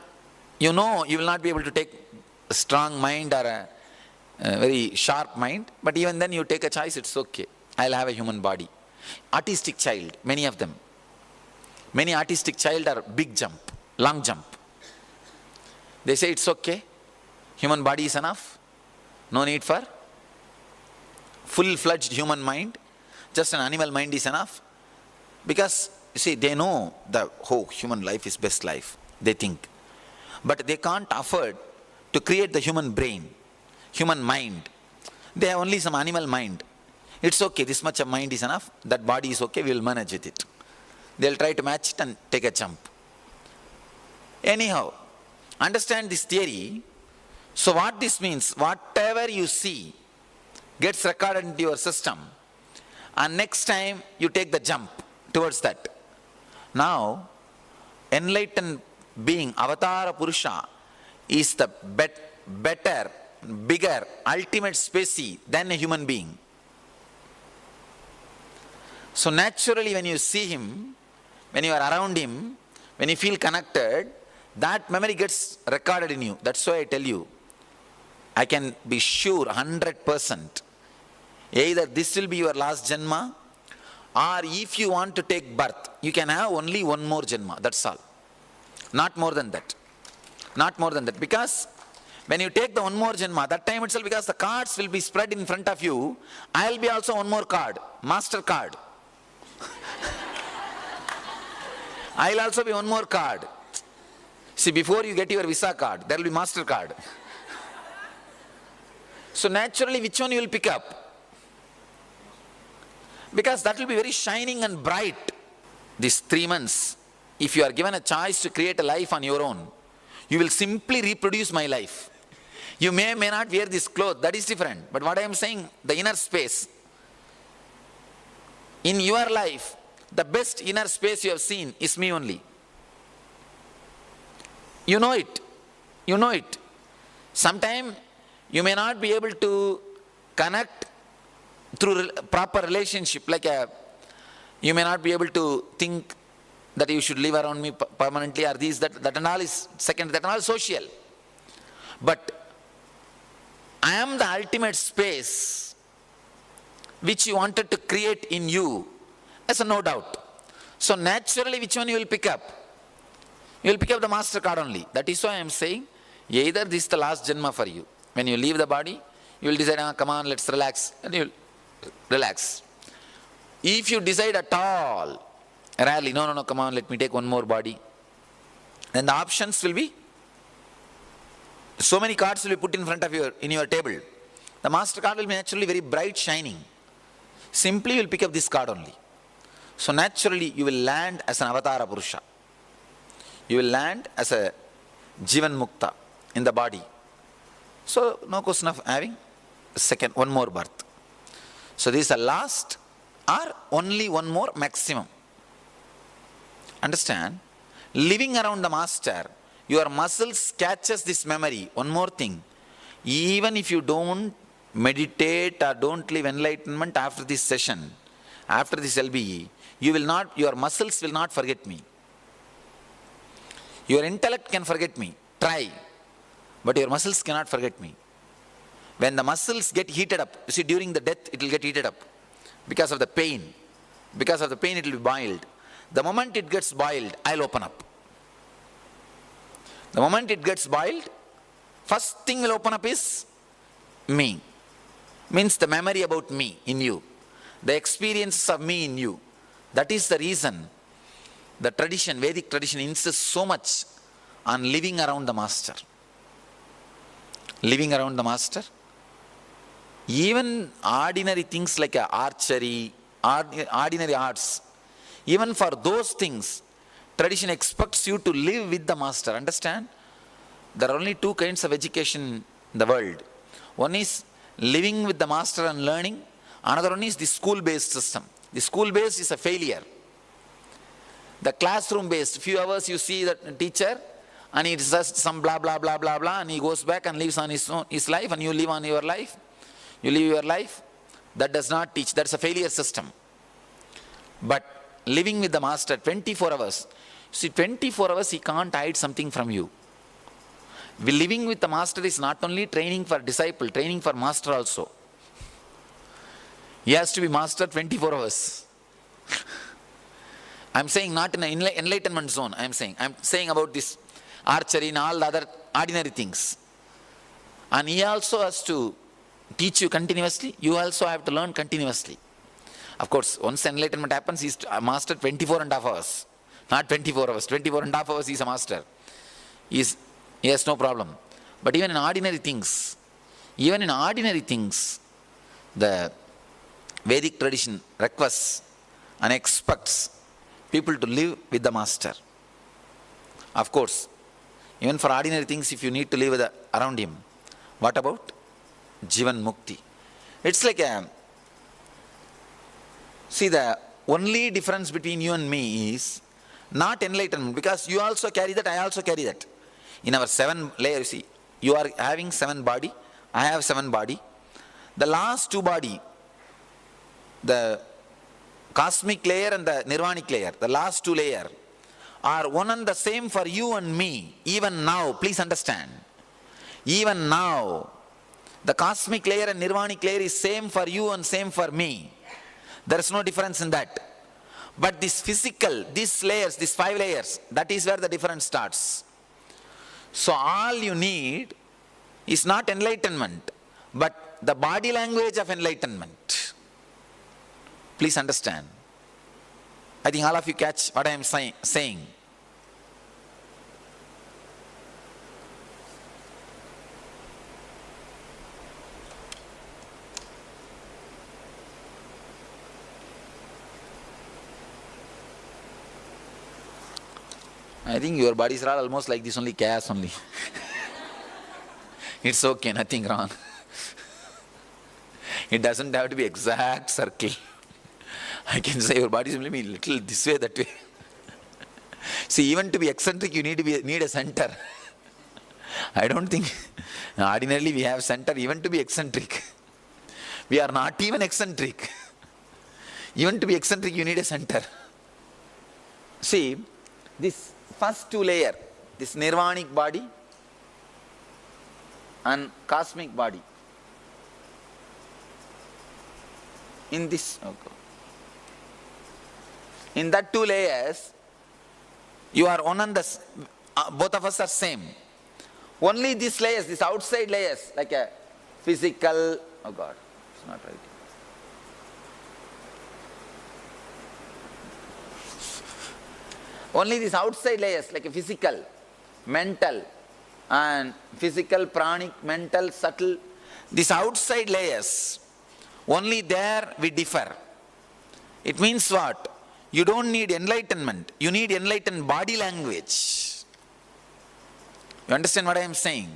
you will not be able to take a strong mind or a very sharp mind, but even then you take a choice, it's okay, I'll have a human body. Autistic child, many of them. Many autistic child are big jump, long jump. They say it's okay, human body is enough, no need for full-fledged human mind, just an animal mind is enough. Because, you see, they know the whole human life is best life, they think. But they can't afford to create the human brain, human mind. They have only some animal mind. It's okay, this much of mind is enough, that body is okay, we will manage with it. They'll try to match it and take a jump. Anyhow, understand this theory. So what this means, whatever you see gets recorded into your system, and next time you take the jump towards that. Now, enlightened being, Avatara Purusha, is the better, bigger, ultimate specie than a human being. So naturally when you see him, when you are around him, when you feel connected, that memory gets recorded in you. That's why I tell you, I can be sure 100%, either this will be your last Janma, or if you want to take birth, you can have only one more Janma, that's all. Not more than that. Not more than that. Because when you take the one more Janma, that time itself, because the cards will be spread in front of you, I'll be also one more card, master card. I'll also be one more card. See, before you get your Visa card, there will be master card. So naturally, which one you will pick up? Because that will be very shining and bright. These 3 months, if you are given a choice to create a life on your own, you will simply reproduce my life. You may not wear this cloth, that is different. But what I am saying, the inner space. In your life, the best inner space you have seen is me only. You know it. You know it. Sometime you may not be able to connect through proper relationship, like you may not be able to think that you should live around me permanently, or this, that and all is second, that and all is social. But I am the ultimate space which you wanted to create in you, as a no doubt. So naturally, which one you will pick up? You will pick up the master card only. That is why I am saying, either this is the last Janma for you. When you leave the body, you will decide, come on, let's relax, and you will relax. If you decide at all, rarely, no, come on, let me take one more body, then the options will be, so many cards will be put in front of in your table. The master card will be naturally very bright, shining. Simply you will pick up this card only. So naturally you will land as an Avatara Purusha. You will land as a Jivan Mukta in the body. So no question of having one more birth. So this is the last, or only one more maximum. Understand? Living around the master, your muscles catches this memory. One more thing, even if you don't meditate or don't live enlightenment after this session, after this LBE, your muscles will not forget me. Your intellect can forget me, try, but your muscles cannot forget me. When the muscles get heated up, you see, during the death it will get heated up because of the pain. Because of the pain it will be boiled. The moment it gets boiled, I'll open up. The moment it gets boiled, first thing will open up is me. Means the memory about me in you. the experience of me in you. That is the reason the tradition, Vedic tradition, insists so much on living around the master. Living around the master. Even ordinary things like archery, ordinary arts, even for those things, tradition expects you to live with the master. Understand? There are only two kinds of education in the world. One is living with the master and learning. Another one is the school-based system. The school-based is a failure. The classroom-based, few hours you see the teacher and he does some blah, blah, blah, blah, blah, and he goes back and lives on his life, and you live on your life. You live your life. That does not teach. That's a failure system. But living with the master 24 hours. See, 24 hours he can't hide something from you. Living with the master is not only training for disciple, training for master also. He has to be master 24 hours. I'm saying not in an enlightenment zone. I'm saying about this archery and all the other ordinary things. And he also has to teach you continuously. You also have to learn continuously. Of course, once enlightenment happens, he's a master 24 and a half hours. Not 24 hours. 24 and a half hours he's a master. He has no problem. But even in ordinary things, the Vedic tradition requests and expects people to live with the master. Of course, even for ordinary things, if you need to live around him, what about Jivan Mukti? It's like see, the only difference between you and me is not enlightenment, because you also carry that, I also carry that. In our 7 layers, see, you are having 7 body, I have 7 body. The last 2 body, the cosmic layer and the nirvanic layer, the last 2 layers are one and the same for you and me. Even now, please understand. Even now, the cosmic layer and nirvanic layer is same for you and same for me. There is no difference in that. But this physical, these layers, these 5 layers, that is where the difference starts. So all you need is not enlightenment, but the body language of enlightenment. Please understand. I think all of you catch what I am saying. I think your bodies are all almost like this, only chaos only. It's okay, nothing wrong. It doesn't have to be exact circle. I can say your body is maybe little this way, that way. See, even to be eccentric, you need a center. I don't think, ordinarily we have center even to be eccentric. We are not even eccentric. Even to be eccentric, you need a center. See, this first 2 layers, this nirvanic body and cosmic body. In this, in that 2 layers, you are one and the, both of us are same. Only these layers, these outside layers, like a physical, oh God, it's not right. Only these outside layers, like a physical, mental, and physical, pranic, mental, subtle, these outside layers, only there we differ. It means what? You don't need enlightenment. You need enlightened body language. You understand what I am saying?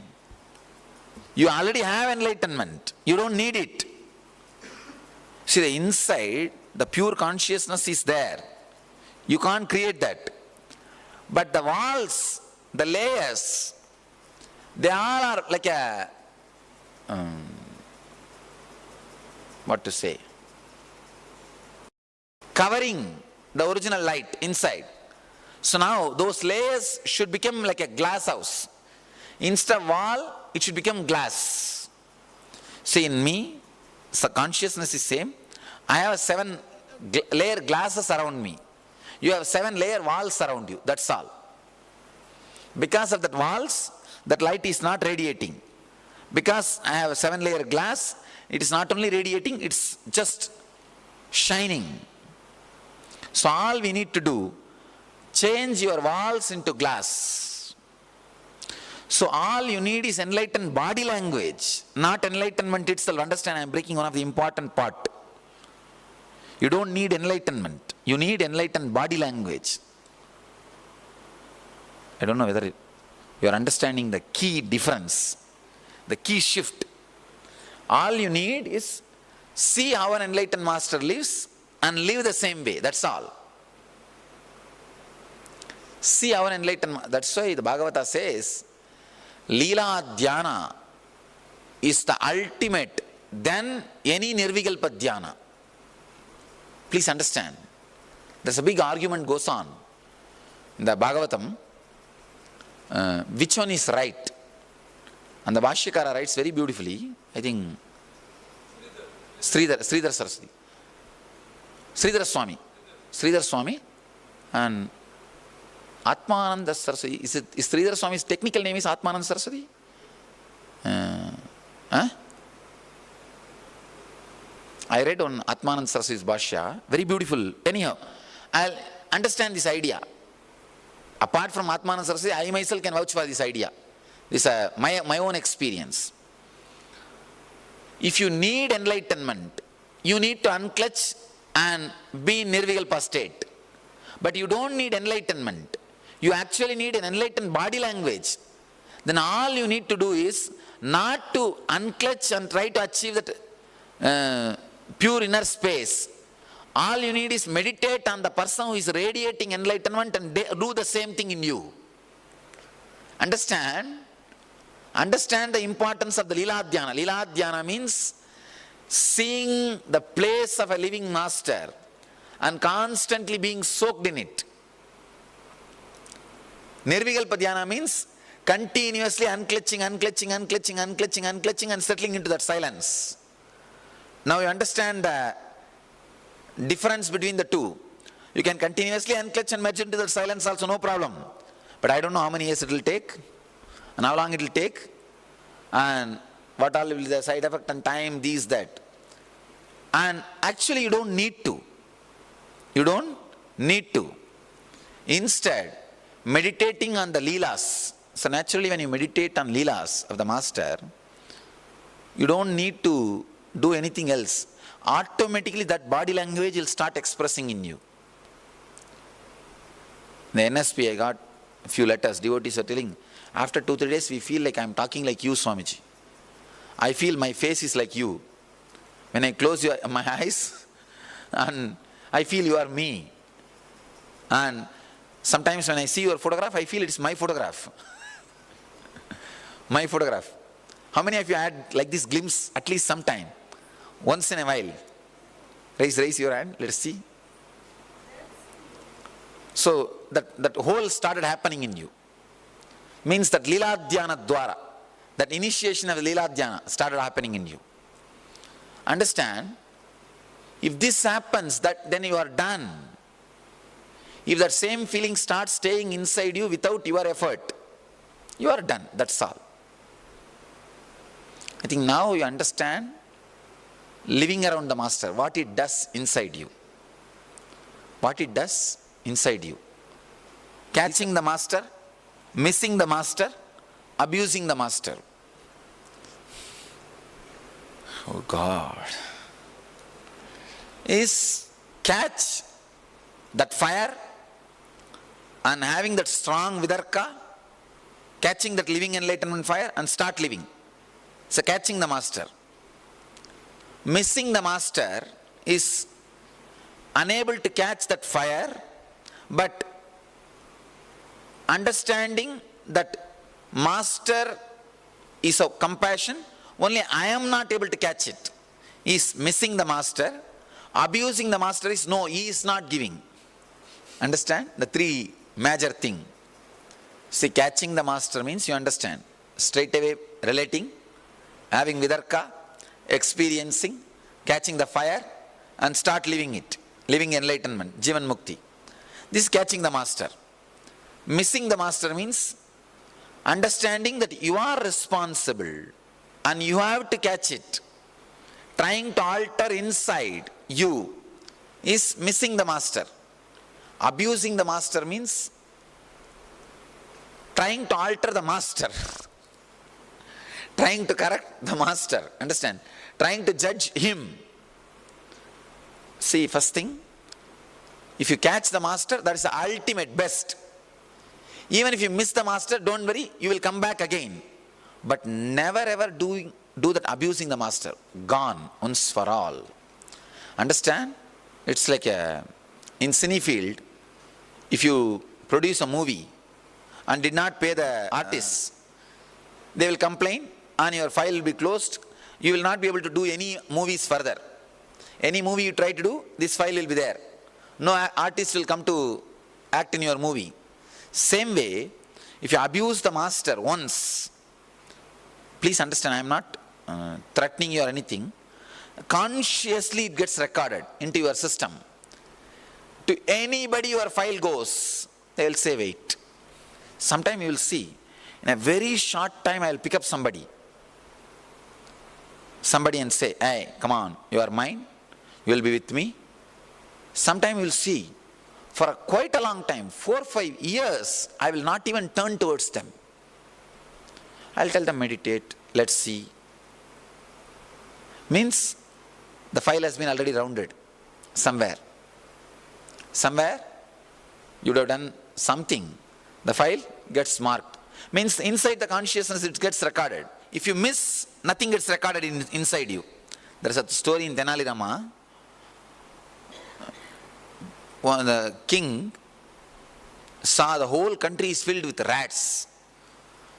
You already have enlightenment. You don't need it. See, the inside, the pure consciousness is there. You can't create that. But the walls, the layers, they all are like a, what to say, covering the original light inside. So now those layers should become like a glass house. Instead of wall, it should become glass. See, in me, so consciousness is same. I have 7 layer glasses around me. You have 7 layer walls around you. That's all. Because of that walls, that light is not radiating. Because I have a 7 layer glass, it is not only radiating, it's just shining. So all we need to do, change your walls into glass. So all you need is enlightened body language, not enlightenment itself. Understand, I am breaking one of the important part. You don't need enlightenment. You need enlightened body language. I don't know whether you are understanding the key difference, the key shift. All you need is see how an enlightened master lives and live the same way. That's all. See how an enlightened, that's why the Bhagavata says, Leela Dhyana is the ultimate than any Nirvikalpa Dhyana. Please understand. There's a big argument goes on in the Bhagavatam. Which one is right? And the Bhashyakara writes very beautifully, I think, Sridhar Saraswati. Sridhar Swami and Atmananda Saraswati. Is Sridhar Swami's technical name is Atmananda Saraswati? I read on Atmananda Saraswati's Bhashya, very beautiful. Anyhow, I'll understand this idea. Apart from Atmananda Saraswati, I myself can vouch for this idea. This is my own experience. If you need enlightenment, you need to unclutch and be in Nirvikalpa state. But you don't need enlightenment. You actually need an enlightened body language. Then all you need to do is not to unclutch and try to achieve that pure inner space. All you need is meditate on the person who is radiating enlightenment and do the same thing in you. Understand? Understand the importance of the Leela Dhyana. Leela Dhyana means seeing the place of a living master and constantly being soaked in it. Nirvikalpa Dhyana means continuously unclutching and settling into that silence. Now you understand the difference between the two. You can continuously unclutch and merge into that silence also, no problem. But I don't know how many years it will take and how long it will take and what all will be the side effect and time, these, that. And actually you don't need to. You don't need to. Instead, meditating on the Leelas. So naturally when you meditate on Leelas of the Master, you don't need to do anything else. Automatically that body language will start expressing in you. In the NSP I got a few letters, devotees are telling, after 2-3 days we feel like I am talking like you, Swamiji. I feel my face is like you. When I close my eyes and I feel you are me. And sometimes when I see your photograph, I feel it's my photograph. My photograph. How many of you had like this glimpse at least sometime? Once in a while. Raise your hand, let's see. So that whole started happening in you. Means that Leela Dhyana Dwara, that initiation of Leela Dhyana started happening in you. Understand, if this happens, then you are done. If that same feeling starts staying inside you without your effort, you are done, that's all. I think now you understand living around the Master, what it does inside you. What it does inside you. Catching the Master, missing the Master, abusing the Master. Oh God. Is catch that fire and having that strong vidarka, catching that living enlightenment fire and start living. So catching the Master. Missing the Master is unable to catch that fire, but understanding that Master is of compassion, only I am not able to catch it. He is missing the Master. Abusing the Master is no, he is not giving. Understand? The three major things. See, catching the Master means you understand. Straight away relating, having vidarka, experiencing, catching the fire and start living it. Living enlightenment, Jivan Mukti. This is catching the Master. Missing the Master means understanding that you are responsible and you have to catch it. Trying to alter inside you is missing the master. Abusing the master means trying to alter the master. Trying to correct the master. Understand? Trying to judge him. See, first thing, if you catch the master, that is the ultimate best. Even if you miss the master, don't worry, you will come back again. But never ever do that abusing the master. Gone, once for all. Understand? It's like in Cinefield, if you produce a movie and did not pay the artists, they will complain and your file will be closed. You will not be able to do any movies further. Any movie you try to do, this file will be there. No artist will come to act in your movie. Same way, if you abuse the master once, please understand, I am not threatening you or anything. Consciously it gets recorded into your system. To anybody your file goes, they will say, wait. Sometime you will see, in a very short time I will pick up somebody and say, hey, come on, you are mine, you will be with me. Sometime you will see, for quite a long time, 4 or 5 years, I will not even turn towards them. I will tell them, meditate, let's see. Means, the file has been already rounded somewhere. Somewhere, you would have done something. The file gets marked. Means inside the consciousness it gets recorded. If you miss, nothing gets recorded inside you. There is a story in Tenali Rama. The king saw the whole country is filled with rats.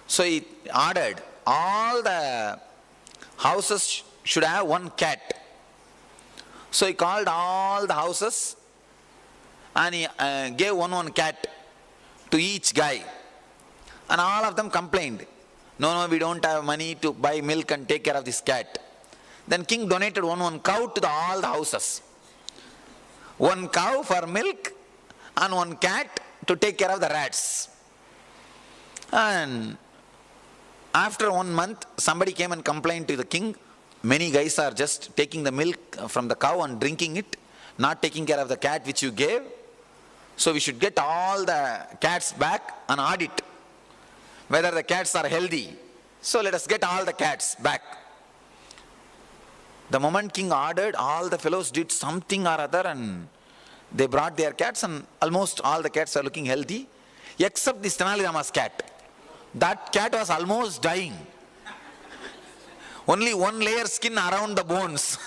So he ordered all the houses should have one cat. So he called all the houses and he gave one cat to each guy. And all of them complained. No, we don't have money to buy milk and take care of this cat. Then king donated one cow to all the houses. 1 cow for milk and 1 cat to take care of the rats. And after 1 month, somebody came and complained to the king, many guys are just taking the milk from the cow and drinking it, not taking care of the cat which you gave. So we should get all the cats back and audit whether the cats are healthy. So let us get all the cats back. The moment king ordered, all the fellows did something or other and they brought their cats and almost all the cats are looking healthy except this Tenali Rama's cat. That cat was almost dying. Only 1 layer skin around the bones.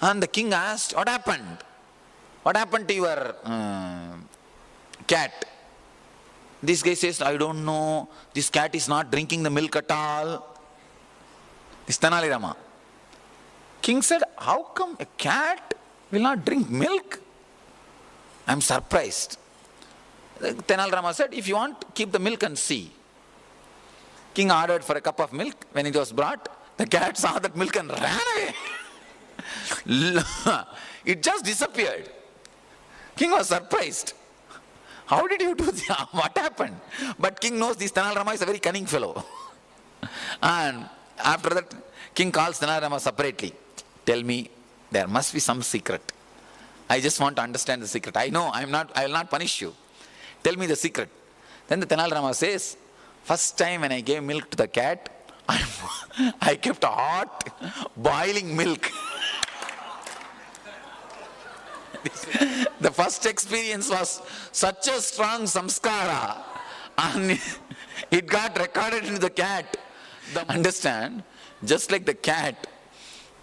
And the king asked, what happened? What happened to your cat? This guy says, I don't know. This cat is not drinking the milk at all. This Tenali Rama. King said, how come a cat will not drink milk? I am surprised. Tenali Rama said, if you want, keep the milk and see. King ordered for a cup of milk. When it was brought, the cat saw that milk and ran away. It just disappeared. King was surprised. How did you do that? What happened? But king knows this Tenali Rama is a very cunning fellow. And after that, king calls Tenali Rama separately. Tell me, there must be some secret. I just want to understand the secret. I know, I will not punish you. Tell me the secret. Then the Tenali Rama says, first time when I gave milk to the cat, I kept hot, boiling milk. The first experience was such a strong samskara and it got recorded into the cat. Understand? Just like the cat,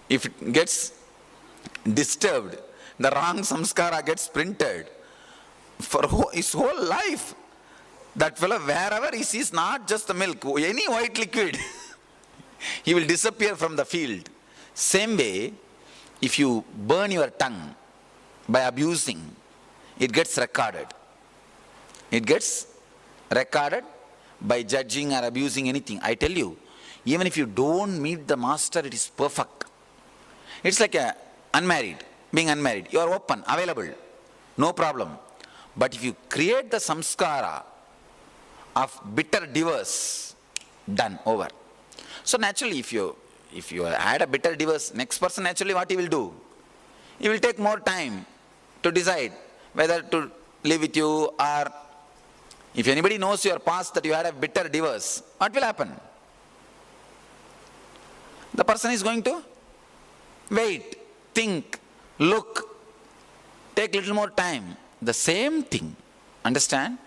if it gets disturbed, the wrong samskara gets printed for his whole life. That fellow, wherever he sees not just the milk, any white liquid, he will disappear from the field. Same way, if you burn your tongue by abusing, it gets recorded. It gets recorded by judging or abusing anything. I tell you, even if you don't meet the master, it is perfect. It's like being unmarried. You are open, available, no problem. But if you create the samskara of bitter divorce, done, over. So naturally, if you had a bitter divorce, next person naturally what he will do? He will take more time to decide whether to live with you, or if anybody knows your past that you had a bitter divorce, what will happen? The person is going to wait, think, look, take little more time. The same thing. Understand?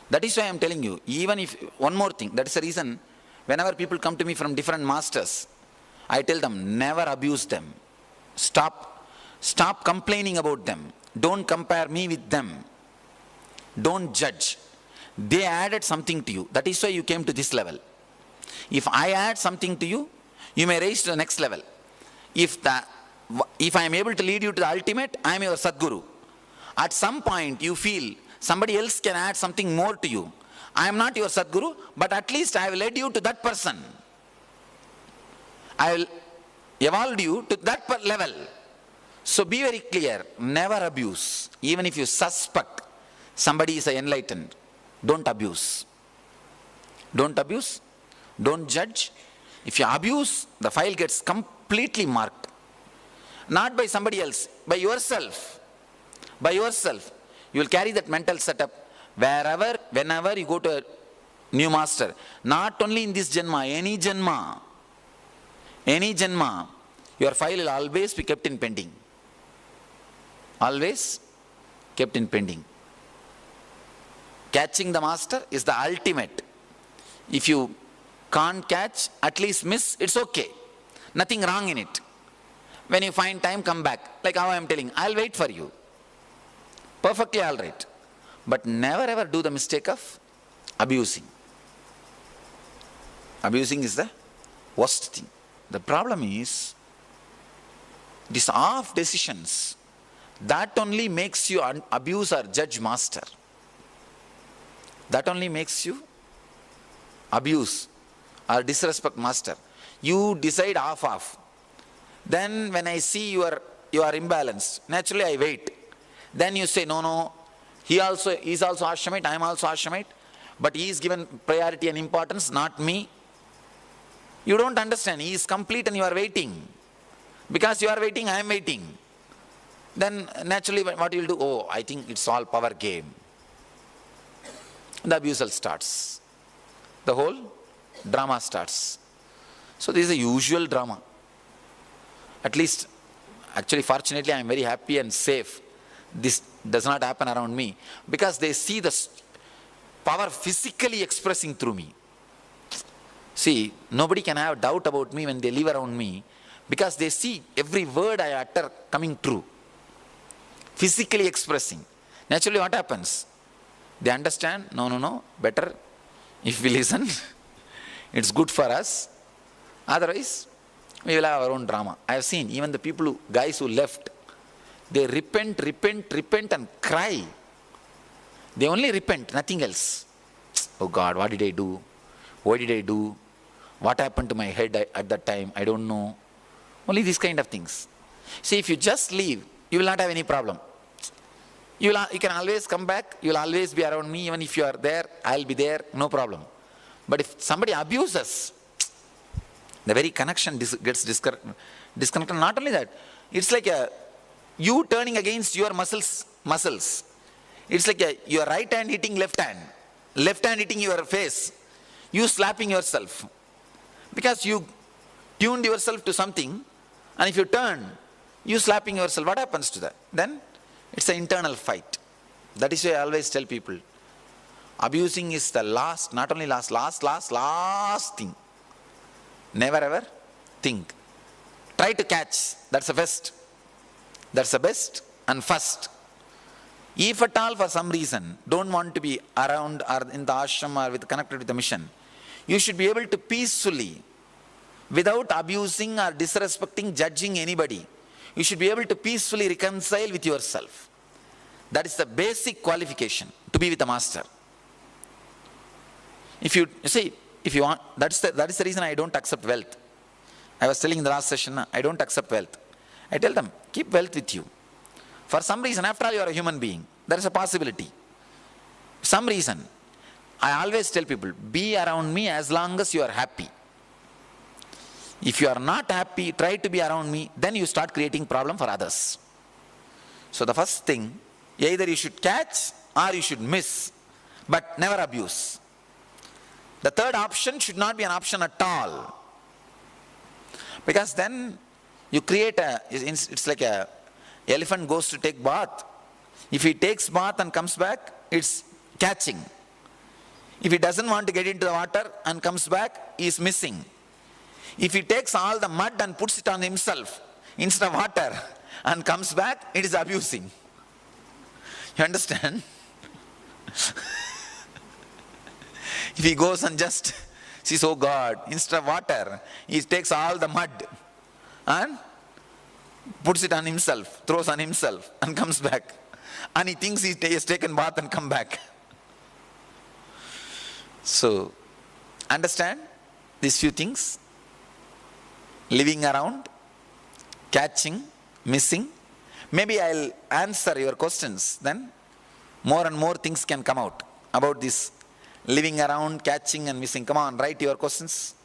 That is why I am telling you, even if, one more thing, that is the reason, whenever people come to me from different masters, I tell them, never abuse them. Stop complaining about them. Don't compare me with them. Don't judge. They added something to you. That is why you came to this level. If I add something to you, you may raise to the next level. If I am able to lead you to the ultimate, I am your Sadguru. At some point you feel somebody else can add something more to you. I am not your Sadguru, but at least I have led you to that person. I will evolve you to that level. So be very clear, never abuse. Even if you suspect somebody is enlightened, don't abuse. Don't abuse, don't judge. If you abuse, the file gets completely marked. Not by somebody else, by yourself. By yourself. You will carry that mental setup wherever, whenever you go to a new master. Not only in this Janma, any Janma. Any Janma, your file will always be kept in pending. Always kept in pending. Catching the master is the ultimate. If you can't catch, at least miss, it's okay. Nothing wrong in it. When you find time, come back. Like how I am telling, I'll wait for you. Perfectly all right. But never ever do the mistake of abusing. Abusing is the worst thing. The problem is, these off decisions, that only makes you abuse or judge master. That only makes you abuse or disrespect master. You decide off. Then when I see you are imbalanced, naturally I wait. Then you say, no, he is also Ashramite, I am also Ashramite, but he is given priority and importance, not me. You don't understand, he is complete and you are waiting. Because you are waiting, I am waiting. Then naturally what you will do? Oh, I think it's all power game. The abusal starts. The whole drama starts. So this is a usual drama. At least, actually fortunately I am very happy and safe. This does not happen around me. Because they see the power physically expressing through me. See, nobody can have doubt about me when they live around me. Because they see every word I utter coming true. Physically expressing. Naturally what happens? They understand, no, better if we listen. It's good for us. Otherwise, we will have our own drama. I have seen even the guys who left, they repent and cry. They only repent, nothing else. Oh God, what did I do? Why did I do? What happened to my head at that time? I don't know. Only these kind of things. See, if you just leave, you will not have any problem. You can always come back, you will always be around me, even if you are there, I will be there, no problem. But if somebody abuses, the very connection gets disconnected. Not only that, it's like you turning against your muscles. It's like your right hand hitting left hand hitting your face, you slapping yourself. Because you tuned yourself to something, and if you turn, you slapping yourself, what happens to that? Then it's an internal fight. That is why I always tell people, abusing is the last, not only last thing. Never ever think. Try to catch. That's the best. That's the best and first. If at all for some reason don't want to be around or in the ashram or connected with the mission, you should be able to peacefully, without abusing or disrespecting, judging anybody, you should be able to peacefully reconcile with yourself. That is the basic qualification to be with the master. If you want, that is the reason I don't accept wealth. I was telling in the last session, I don't accept wealth. I tell them, keep wealth with you. For some reason, after all, you are a human being. There is a possibility. Some reason. I always tell people, be around me as long as you are happy. If you are not happy, try to be around me, then you start creating problem for others. So the first thing, either you should catch or you should miss, but never abuse. The third option should not be an option at all. Because then you create it's like a elephant goes to take bath. If he takes bath and comes back, it's catching. If he doesn't want to get into the water and comes back, he is missing. If he takes all the mud and puts it on himself instead of water and comes back, it is abusing. You understand? If he goes and just says, oh God, instead of water, he takes all the mud and puts it on himself, throws on himself and comes back. And he thinks he has taken bath and come back. So, understand these few things. Living around, catching, missing. Maybe I'll answer your questions, then more and more things can come out about this living around, catching and missing. Come on, write your questions.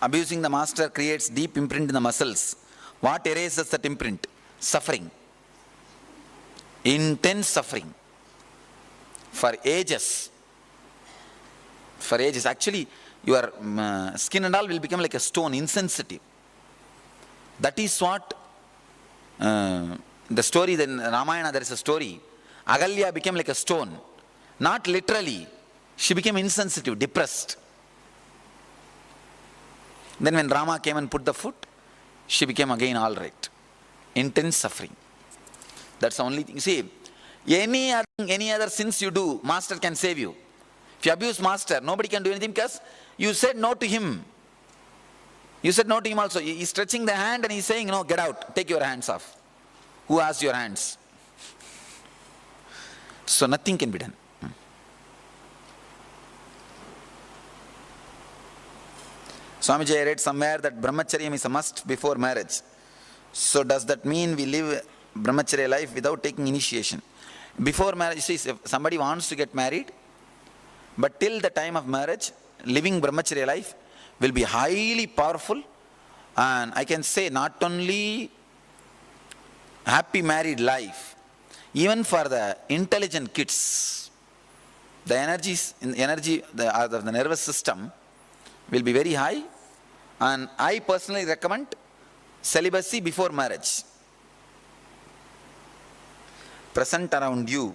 Abusing the master creates deep imprint in the muscles. What erases that imprint? Suffering. Intense suffering. For ages. For ages. Actually, your skin and all will become like a stone, insensitive. That is what the story, in Ramayana there is a story. Agalya became like a stone. Not literally. She became insensitive, depressed. Then when Rama came and put the foot, she became again all right. Intense suffering. That's the only thing. You see, any other sins you do, master can save you. If you abuse master, nobody can do anything because you said no to him. You said no to him also. He's stretching the hand and he's saying, no, get out, take your hands off. Who has your hands? So nothing can be done. Swamiji, I read somewhere that brahmacharyam is a must before marriage. So does that mean we live brahmacharya life without taking initiation? Before marriage, see, if somebody wants to get married, but till the time of marriage, living brahmacharya life will be highly powerful. And I can say not only happy married life, even for the intelligent kids, the the nervous system will be very high. And I personally recommend celibacy before marriage. Present around you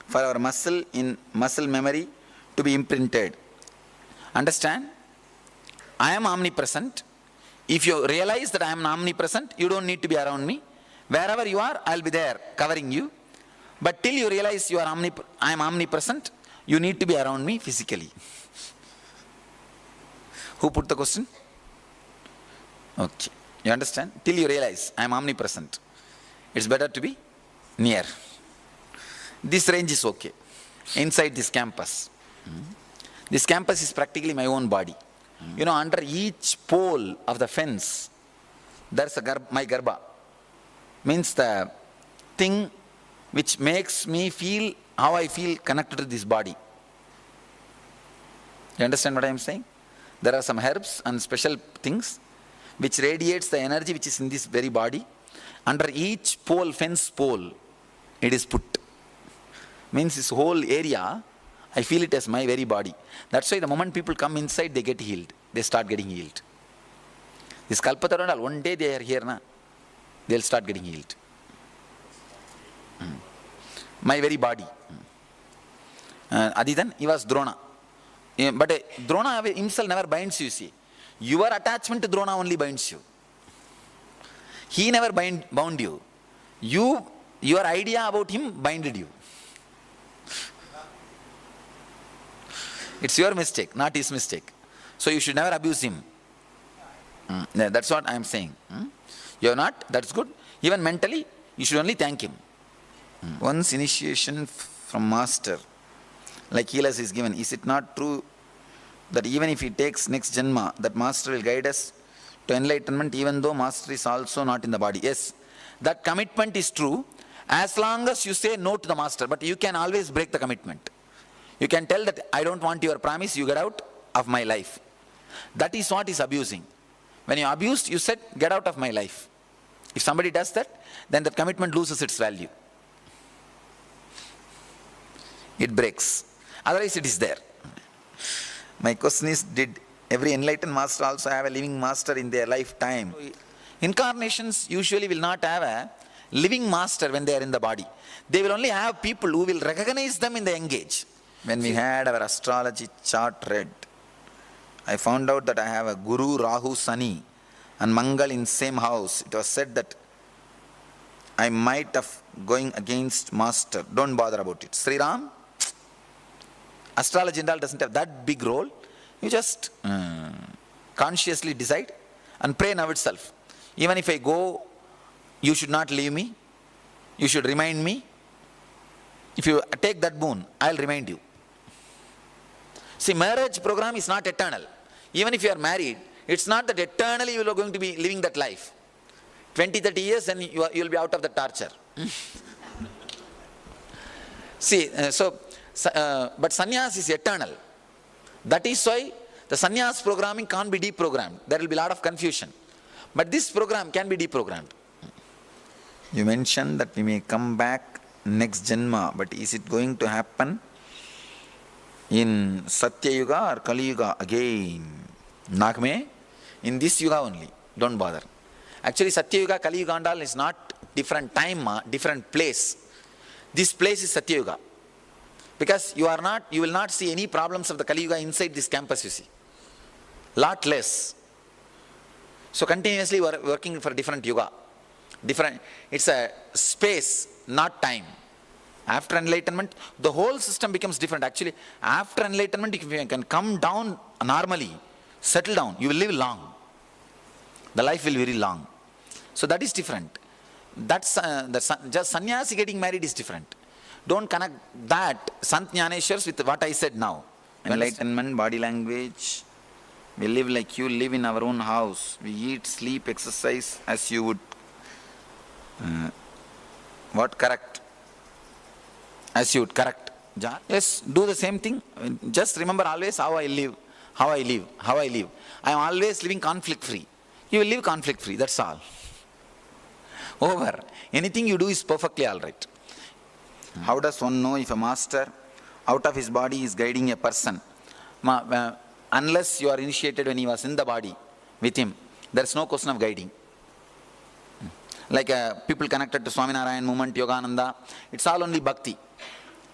for our muscle memory to be imprinted. Understand? I am omnipresent. If you realize that I am omnipresent, you don't need to be around me. Wherever you are, I'll be there covering you. But till you realize I am omnipresent, you need to be around me physically. Who put the question? Okay. You understand? Till you realize I am omnipresent, it's better to be near. This range is okay. Inside this campus. This campus is practically my own body. You know, under each pole of the fence, there's my garbha. Means the thing which makes me feel how I feel connected to this body. You understand what I am saying? There are some herbs and special things which radiates the energy which is in this very body. Under each pole, fence pole, it is put. Means this whole area, I feel it as my very body. That's why the moment people come inside, they get healed. They start getting healed. This Kalpataru, one day they are here, they'll start getting healed. My very body. Adidan, he was Drona. But Drona himself never binds you, see. Your attachment to Drona only binds you. He never bound you. Your idea about him binded you. It's your mistake, not his mistake. So you should never abuse him. That's what I am saying. You're not, that's good. Even mentally, you should only thank him. Once initiation from master, like Kailasa is given, is it not true that even if he takes next janma, that master will guide us to enlightenment even though master is also not in the body? Yes, that commitment is true as long as you say no to the master, but you can always break the commitment. You can tell that I don't want your promise, you get out of my life. That is what is abusing. When you abused, you said get out of my life. If somebody does that, then that commitment loses its value. It breaks. Otherwise it is there. My question is, did every enlightened master also have a living master in their lifetime? Incarnations usually will not have a living master when they are in the body. They will only have people who will recognize them in the young age. When we had our astrology chart read, I found out that I have a Guru, Rahu, Sani and Mangal in same house. It was said that I might have going against master. Don't bother about it. Sri Ram, astrology and all doesn't have that big role. You just consciously decide and pray now itself. Even if I go, you should not leave me. You should remind me. If you take that boon, I'll remind you. See, marriage program is not eternal. Even if you are married, it's not that eternally you are going to be living that life. 20, 30 years and you will be out of the torture. See, but sannyas is eternal. That is why the sannyas programming can't be deprogrammed. There will be a lot of confusion. But this program can be deprogrammed. You mentioned that we may come back next Janma, but is it going to happen in Satya Yuga or Kali Yuga again? Nagme, in this Yuga only. Don't bother. Actually, Satya Yuga, Kali Yuga and all is not different time, different place. This place is Satya Yuga. Because you will not see any problems of the Kali Yuga inside this campus, you see. Lot less. So continuously we are working for different Yuga. It's a space, not time. After enlightenment, the whole system becomes different. Actually, after enlightenment, if you can come down normally, settle down, you will live long. The life will be very long. So that is different. That's just sannyasi getting married is different. Don't connect that Sant Jnaneshwars with what I said now. Enlightenment, body language. We live like you live in our own house. We eat, sleep, exercise as you would. What correct? As you would correct. Yes, do the same thing. Just remember always how I live. How I live. How I live. I am always living conflict free. You will live conflict free. That's all. Over. Anything you do is perfectly all right. How does one know if a master out of his body is guiding a person? Unless you are initiated when he was in the body with him, there is no question of guiding. Like people connected to Swaminarayan movement, Yogananda, it's all only bhakti.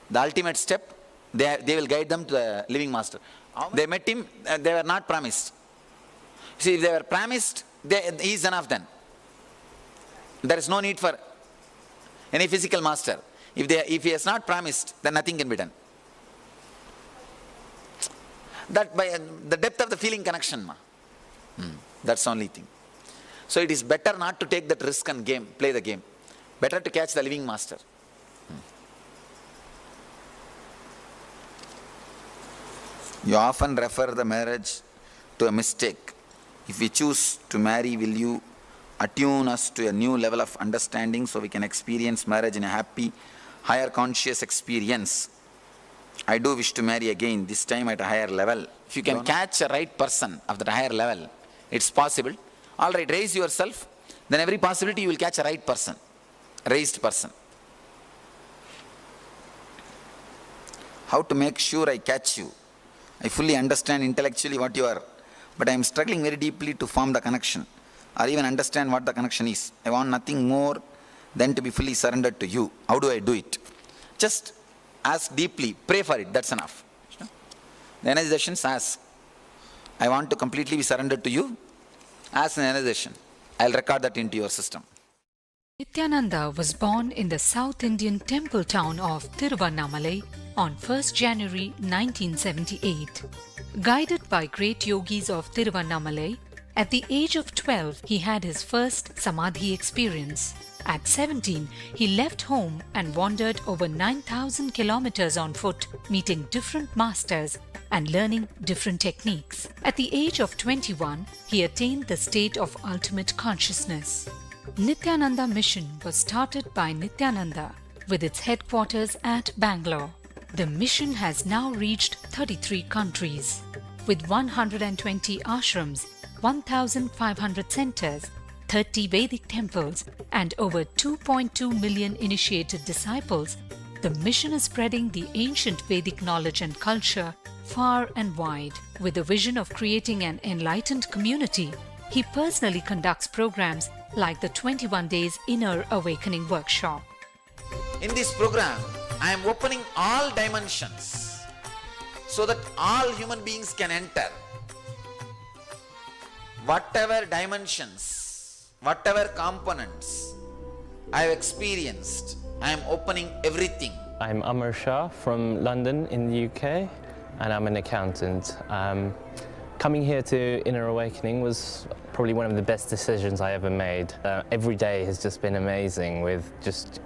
The ultimate step, they will guide them to the living master. They met him, they were not promised. See, if they were promised, he is enough then. There is no need for any physical master. If he has not promised, then nothing can be done. That by the depth of the feeling connection, that's the only thing. So it is better not to take that risk and play the game. Better to catch the living master. You often refer the marriage to a mistake. If we choose to marry, will you attune us to a new level of understanding so we can experience marriage in a happy, higher conscious experience? I do wish to marry again, this time at a higher level. If you can catch a right person of that higher level, it's possible. All right, raise yourself, then every possibility you will catch a right person, raised person. How to make sure I catch you? I fully understand intellectually what you are, but I am struggling very deeply to form the connection or even understand what the connection is. I want nothing more than to be fully surrendered to you. How do I do it? Just ask deeply, pray for it, that's enough. The energizations ask, I want to completely be surrendered to you. Ask an energization. I'll record that into your system. Nithyananda was born in the South Indian temple town of Tiruvannamalai on 1st January 1978. Guided by great yogis of Tiruvannamalai, at the age of 12 he had his first Samadhi experience. At 17, he left home and wandered over 9,000 kilometers on foot, meeting different masters and learning different techniques. At the age of 21, he attained the state of ultimate consciousness. Nithyananda Mission was started by Nithyananda with its headquarters at Bangalore. The mission has now reached 33 countries. With 120 ashrams, 1,500 centers, 30 Vedic temples, and over 2.2 million initiated disciples, the mission is spreading the ancient Vedic knowledge and culture far and wide. With the vision of creating an enlightened community, he personally conducts programs like the 21 Days Inner Awakening Workshop. In this program, I am opening all dimensions so that all human beings can enter. Whatever dimensions, whatever components I have experienced, I am opening everything. I'm Amar Shah from London in the UK, and I'm an accountant. Coming here to Inner Awakening was probably one of the best decisions I ever made. Every day has just been amazing with just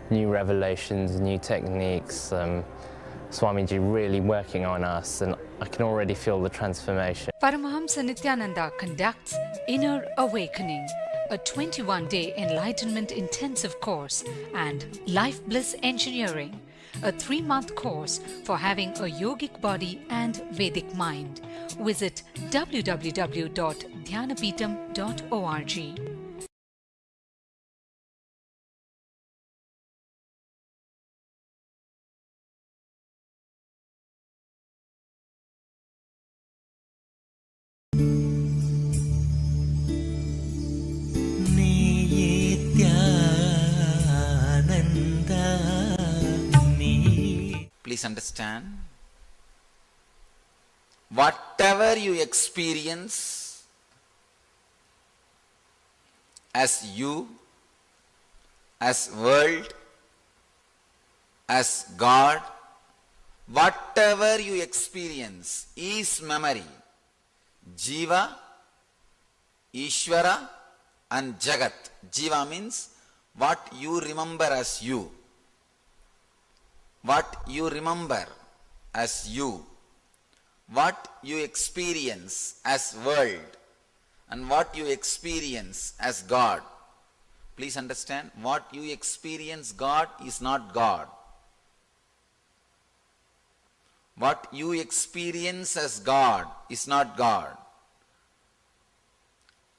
new revelations, new techniques, Swamiji really working on us, and I can already feel the transformation. Paramahamsa Nithyananda conducts Inner Awakening, a 21-day enlightenment intensive course, and Life Bliss Engineering, a 3-month course for having a yogic body and Vedic mind. Visit www.dhyanapeetham.org. Please understand, whatever you experience as you, as world, as God, whatever you experience is memory. Jiva, Ishvara and Jagat. Jiva means what you remember as you. What you remember as you, what you experience as world, and what you experience as God. Please understand, what you experience God is not God. What you experience as God is not God.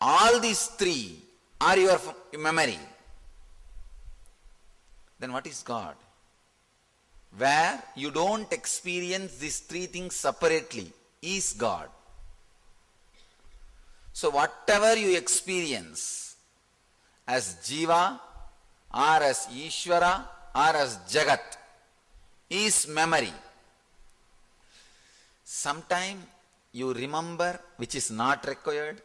All these three are your memory. Then what is God? Where you don't experience these three things separately is God. So whatever you experience as Jiva or as Ishvara or as Jagat is memory. Sometime you remember which is not required,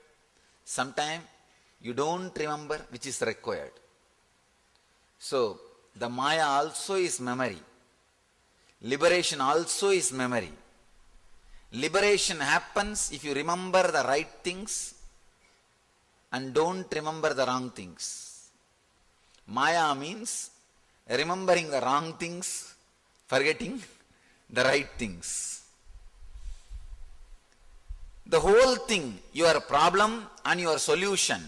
sometime you don't remember which is required. So the Maya also is memory. Liberation also is memory. Liberation happens if you remember the right things and don't remember the wrong things. Maya means remembering the wrong things, forgetting the right things. The whole thing, your problem and your solution,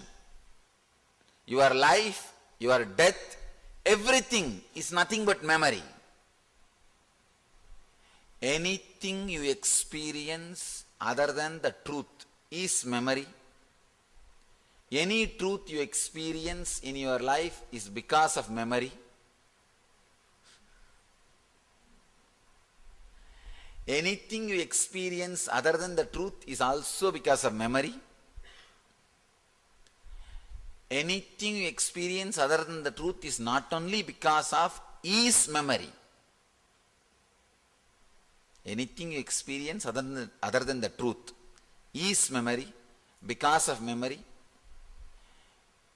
your life, your death, everything is nothing but memory. Anything you experience other than the truth is memory. Any truth you experience in your life is because of memory. Anything you experience other than the truth is also because of memory. Anything you experience other than the truth is not only because of is memory. Anything you experience other than the truth is memory, because of memory.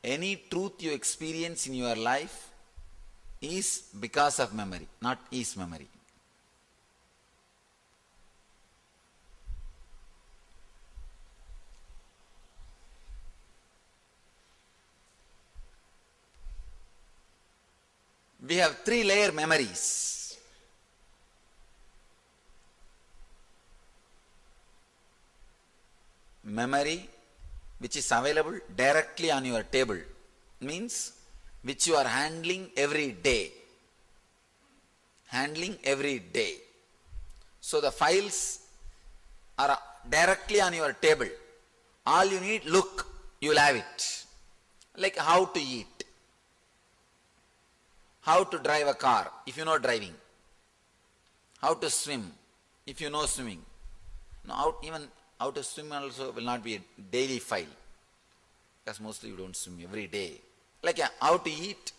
Any truth you experience in your life is because of memory, not is memory. We have 3-layer memories. Memory which is available directly on your table, means which you are handling every day. Handling every day. So the files are directly on your table. All you need, look, you will have it. Like how to eat, how to drive a car if you know driving, how to swim if you know swimming. No, even how to swim also will not be a daily file, because mostly you don't swim every day. Like how to eat,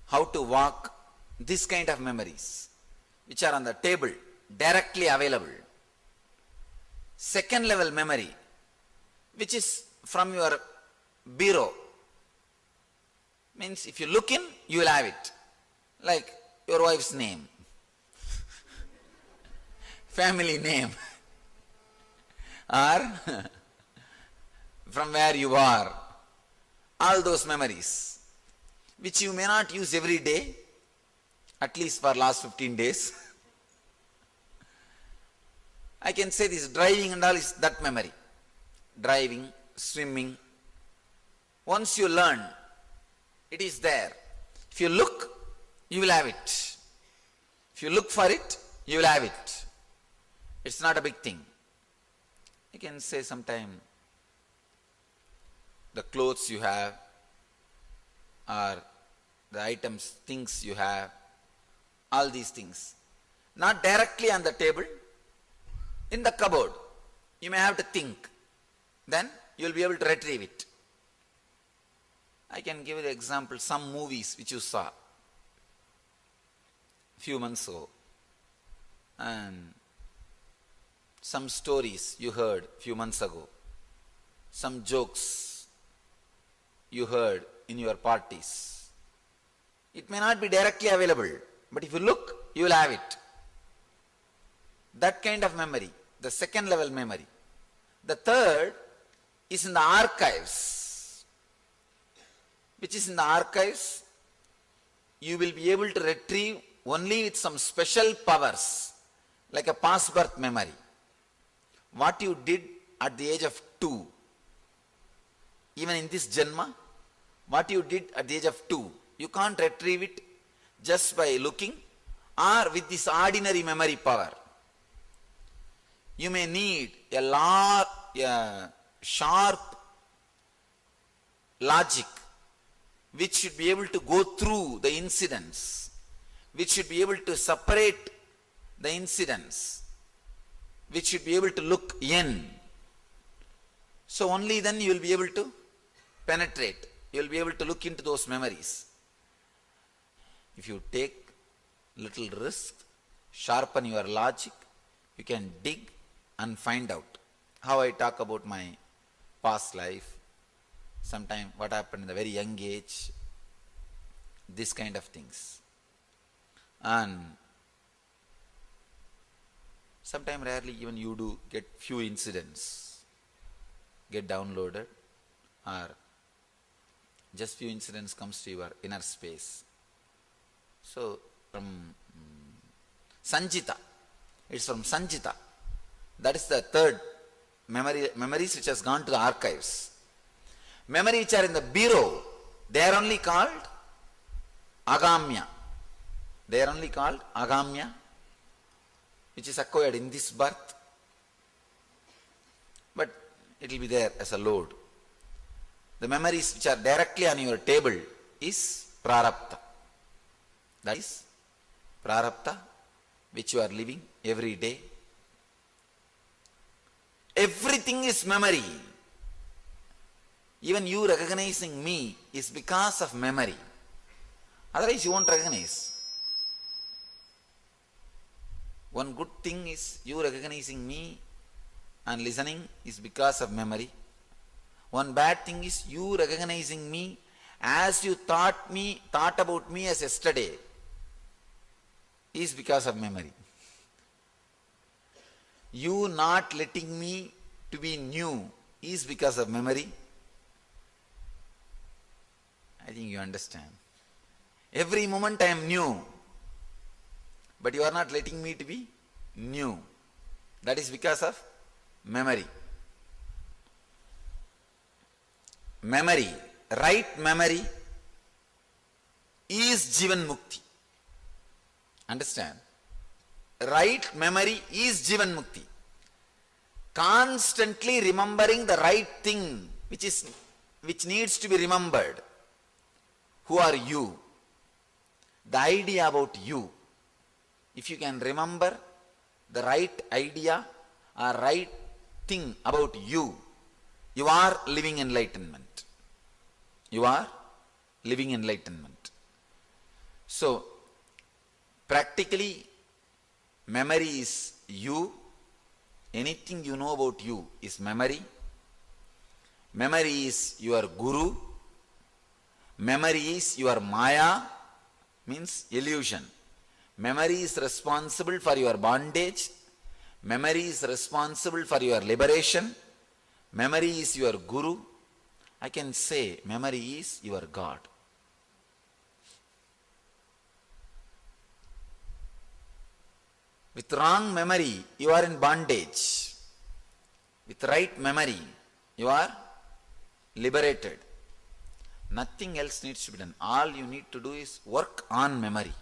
how to walk, this kind of memories which are on the table, directly available. Second level memory, which is from your bureau, means if you look in, you will have it. Like your wife's name, family name, or from where you are, all those memories, which you may not use every day, at least for last 15 days. I can say this, driving and all is that memory. Driving, swimming. Once you learn, it is there. If you look, you will have it. If you look for it, you will have it. It's not a big thing. You can say sometime the clothes you have, or the items, things you have, all these things. Not directly on the table, in the cupboard. You may have to think. Then you will be able to retrieve it. I can give you the example, some movies which you saw few months ago, and some stories you heard few months ago, some jokes you heard in your parties. It may not be directly available, but if you look, you will have it. That kind of memory, the second level memory. The third is in the archives. Which is in the archives, you will be able to retrieve only with some special powers, like a past birth memory. What you did at the age of 2, even in this Janma, what you did at the age of 2, you can't retrieve it just by looking or with this ordinary memory power. You may need a sharp logic which should be able to go through the incidents, which should be able to separate the incidents, which should be able to look in. So only then you will be able to penetrate, you will be able to look into those memories. If you take little risk, sharpen your logic, you can dig and find out. How I talk about my past life, sometime what happened in a very young age, this kind of things. And sometime rarely even you do get few incidents, get downloaded, or just few incidents comes to your inner space. So from Sanjita, it's from Sanjita. That is the third memories which has gone to the archives. Memory which are in the bureau, they are only called agamya. They are only called agamya, which is acquired in this birth, but it will be there as a load. The memories which are directly on your table is prarabdha. That is prarabdha which you are living every day. Everything is memory. Even you recognizing me is because of memory. Otherwise you won't recognize. One good thing is you recognizing me and listening is because of memory. One bad thing is you recognizing me as you thought about me as yesterday is because of memory. You not letting me to be new is because of memory. I think you understand. Every moment I am new, but you are not letting me to be new. That is because of memory. Memory, right memory is Jivan Mukti. Understand? Right memory is Jivan Mukti. Constantly remembering the right thing which needs to be remembered. Who are you? The idea about you. If you can remember the right idea or right thing about you, you are living enlightenment. You are living enlightenment. So, practically, memory is you. Anything you know about you is memory. Memory is your guru. Memory is your maya, means illusion. Memory is responsible for your bondage. Memory is responsible for your liberation. Memory is your guru. I can say memory is your God. With wrong memory, you are in bondage. With right memory, you are liberated. Nothing else needs to be done. All you need to do is work on memory.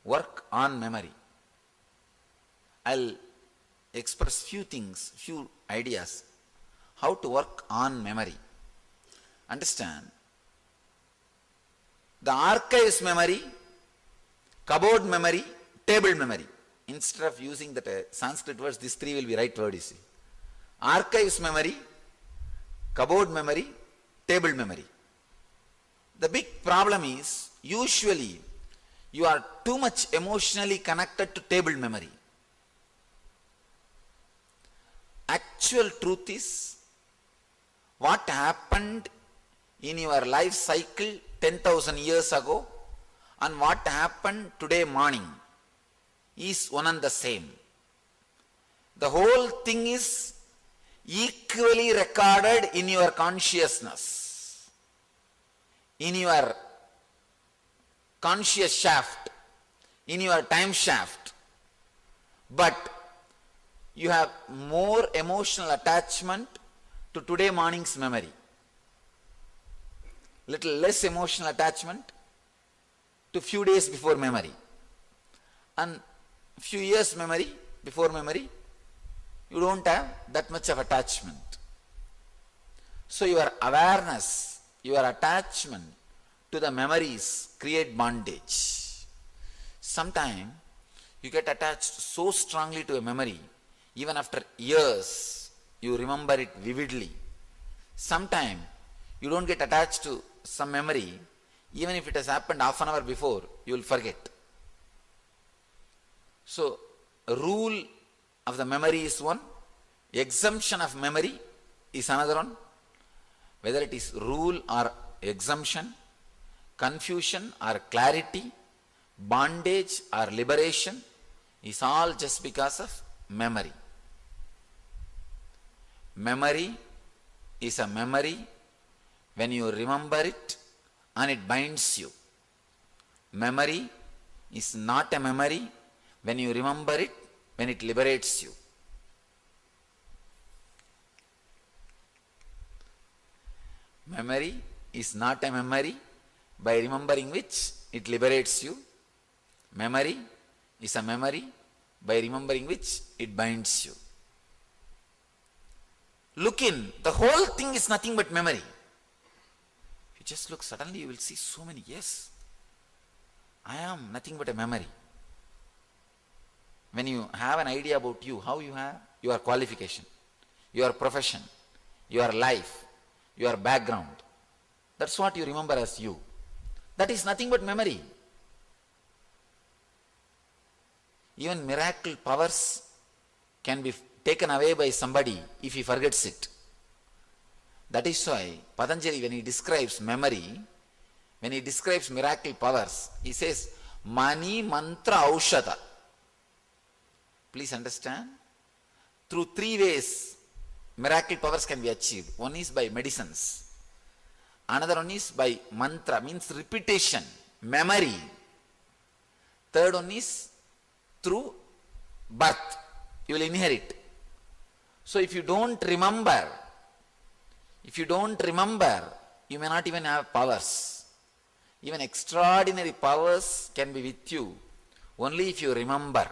Work on memory. I'll express few things, few ideas, how to work on memory. Understand? The archives memory, cupboard memory, table memory. Instead of using that Sanskrit words, these three will be right word, you see. Archives memory, cupboard memory, table memory. The big problem is, usually, you are too much emotionally connected to table memory. Actual truth is, what happened in your life cycle 10,000 years ago and what happened today morning is one and the same. The whole thing is equally recorded in your consciousness, in your conscious shaft, in your time shaft. But you have more emotional attachment to today morning's memory. Little less emotional attachment to few days before memory. And few years memory, before memory, you don't have that much of attachment. So your awareness, your attachment to the memories create bondage. Sometimes you get attached so strongly to a memory, even after years, you remember it vividly. Sometimes you don't get attached to some memory, even if it has happened half an hour before, you will forget. So, rule of the memory is one, exemption of memory is another one. Whether it is rule or exemption, confusion or clarity, bondage or liberation, is all just because of memory. Memory is a memory when you remember it and it binds you. Memory is not a memory when you remember it, when it liberates you. Memory is not a memory by remembering which it liberates you. Memory is a memory by remembering which it binds you. Look in, the whole thing is nothing but memory. If you just look, suddenly you will see so many, yes, I am nothing but a memory. When you have an idea about you, how you have your qualification, your profession, your life, your background, that's what you remember as you. That is nothing but memory. Even miracle powers can be taken away by somebody if he forgets it. That is why Patanjali, when he describes memory, when he describes miracle powers, he says, Mani Mantra Aushadha. Please understand, through three ways miracle powers can be achieved. One is by medicines. Another one is by mantra, means repetition, memory. Third one is through birth. You will inherit. So if you don't remember, you may not even have powers. Even extraordinary powers can be with you only if you remember.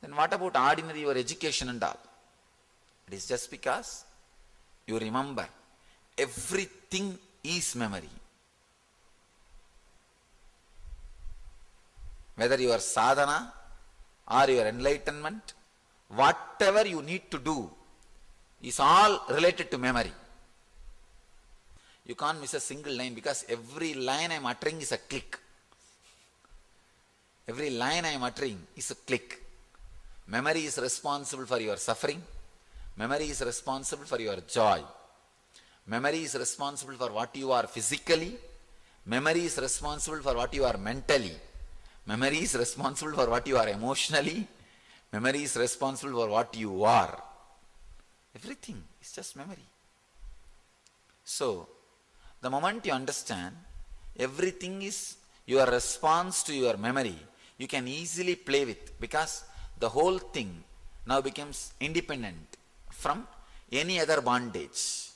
Then what about ordinary your education and all? It is just because you remember. Everything is memory. Whether your sadhana or your enlightenment, whatever you need to do is all related to memory. You can't miss a single line because every line I am uttering is a click. Every line I am uttering is a click. Memory is responsible for your suffering. Memory is responsible for your joy. Memory is responsible for what you are physically. Memory is responsible for what you are mentally. Memory is responsible for what you are emotionally. Memory is responsible for what you are. Everything is just memory. So, the moment you understand everything is your response to your memory, you can easily play with, because the whole thing now becomes independent from any other bondage.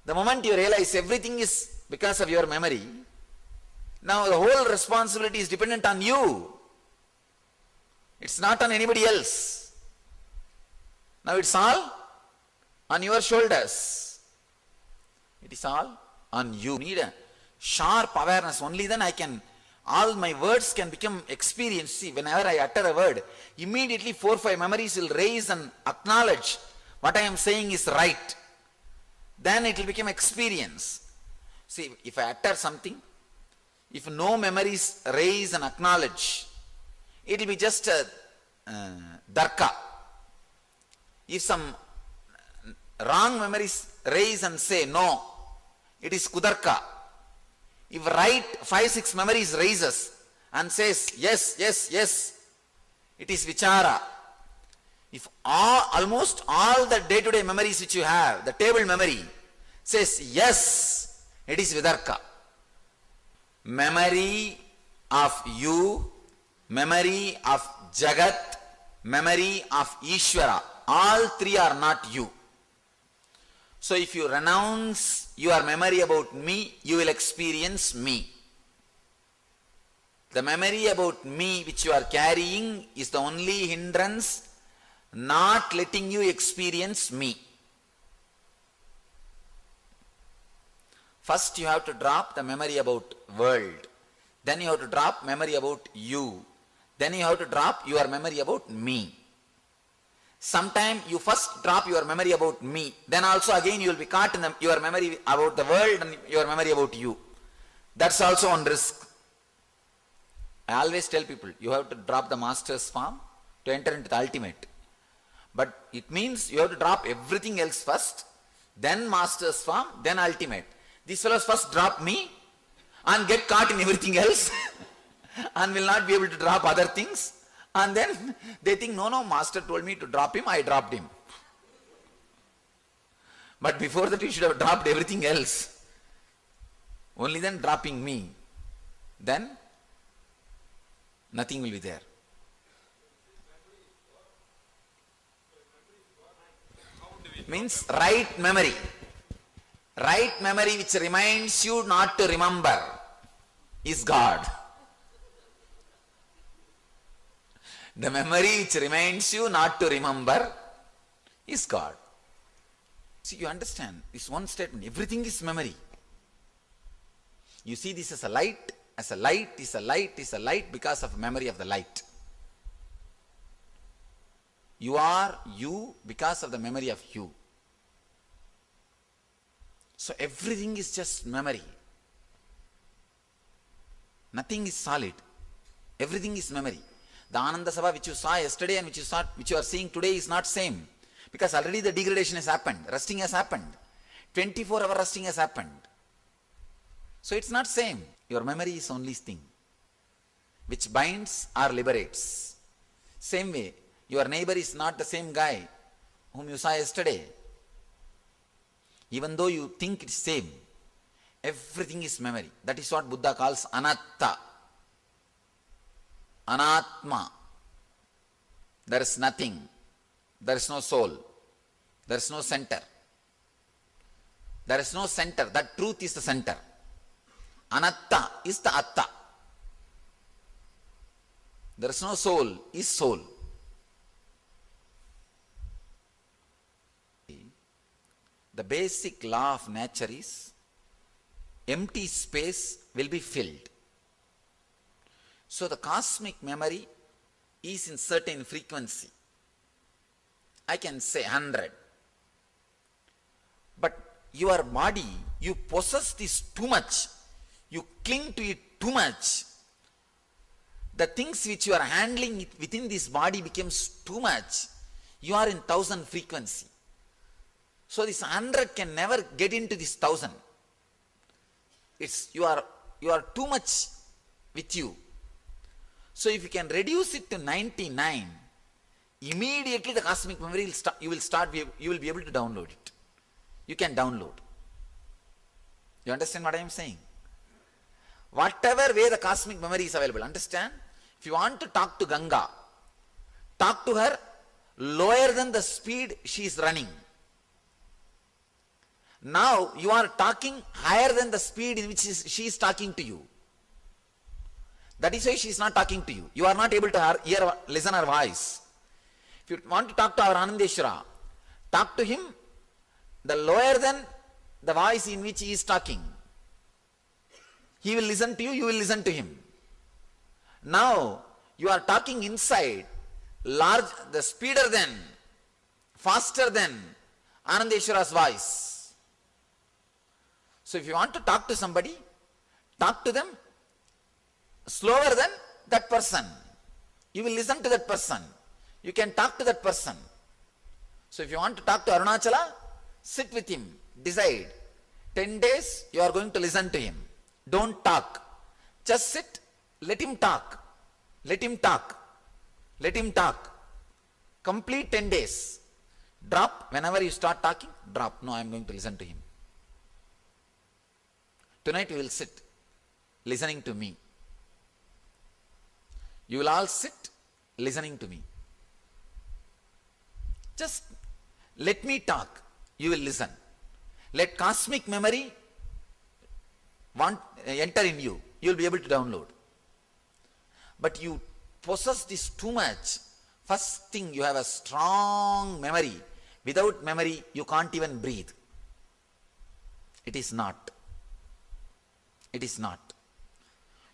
The moment you realize everything is because of your memory, now the whole responsibility is dependent on you. It's not on anybody else. Now it's all on your shoulders. It is all on you. You need a sharp awareness. Only then all my words can become experience. See, whenever I utter a word, immediately 4 or 5 memories will raise and acknowledge what I am saying is right. Then it will become experience. See, if I utter something, if no memories raise and acknowledge, it will be just a darka. If some wrong memories raise and say no, it is kudarka. If right 5-6 memories raises and says yes, yes, yes, it is vichara. If almost all the day-to-day memories which you have, the table memory, says yes, it is vidarka. Memory of you, memory of Jagat, memory of Ishvara, all three are not you. So if you renounce your memory about me, you will experience me. The memory about me which you are carrying is the only hindrance not letting you experience me. First you have to drop the memory about world. Then you have to drop memory about you. Then you have to drop your memory about me. Sometime you first drop your memory about me. Then also again you will be caught in your memory about the world and your memory about you. That's also on risk. I always tell people, you have to drop the master's form to enter into the ultimate. But it means you have to drop everything else first, then master's form, then ultimate. These fellows first drop me and get caught in everything else and will not be able to drop other things. And then they think, no, master told me to drop him, I dropped him. But before that you should have dropped everything else. Only then dropping me. Then nothing will be there. Means right memory. Right memory which reminds you not to remember is God. The memory which reminds you not to remember is God. See, you understand this one statement, everything is memory. You see this as a light, is a light because of memory of the light. You are you because of the memory of you. So everything is just memory. Nothing is solid. Everything is memory. The Ananda Sabha which you saw yesterday and which you are seeing today is not same. Because already the degradation has happened. Rusting has happened. 24-hour rusting has happened. So it's not same. Your memory is only thing which binds or liberates. Same way, your neighbor is not the same guy whom you saw yesterday. Even though you think it's same, everything is memory. That is what Buddha calls anatta. Anatma. There is nothing. There is no soul. There is no center. There is no center. That truth is the center. Anatta is the atta. There is no soul is soul. the basic law of nature is empty space will be filled. So the cosmic memory is in certain frequency. I can say 100. But your body, you possess this too much. You cling to it too much. The things which you are handling within this body becomes too much. You are in 1000 frequency. So this 100 can never get into this 1000. You are too much with you. So if you can reduce it to 99, immediately the cosmic memory will start, you will be able to download it. You can download. You understand what I am saying? Whatever way the cosmic memory is available, understand? If you want to talk to Ganga, talk to her lower than the speed she is running. Now you are talking higher than the speed in which she is talking to you. That is why she is not talking to you. You are not able to listen her voice. If you want to talk to our Anandeshwara, talk to him the lower than the voice in which he is talking. He will listen to you, you will listen to him. Now you are talking inside, the speeder than, faster than Anandeshwara's voice. So if you want to talk to somebody, talk to them slower than that person. You will listen to that person. You can talk to that person. So if you want to talk to Arunachala, sit with him, decide. 10 days you are going to listen to him. Don't talk. Just sit, let him talk. Let him talk. Let him talk. Complete 10 days. Drop. Whenever you start talking, drop. No, I am going to listen to him. Tonight you will sit, listening to me. You will all sit, listening to me. Just let me talk. You will listen. Let cosmic memory enter in you. You will be able to download. But you possess this too much. First thing, you have a strong memory. Without memory, you can't even breathe. It is not. It is not.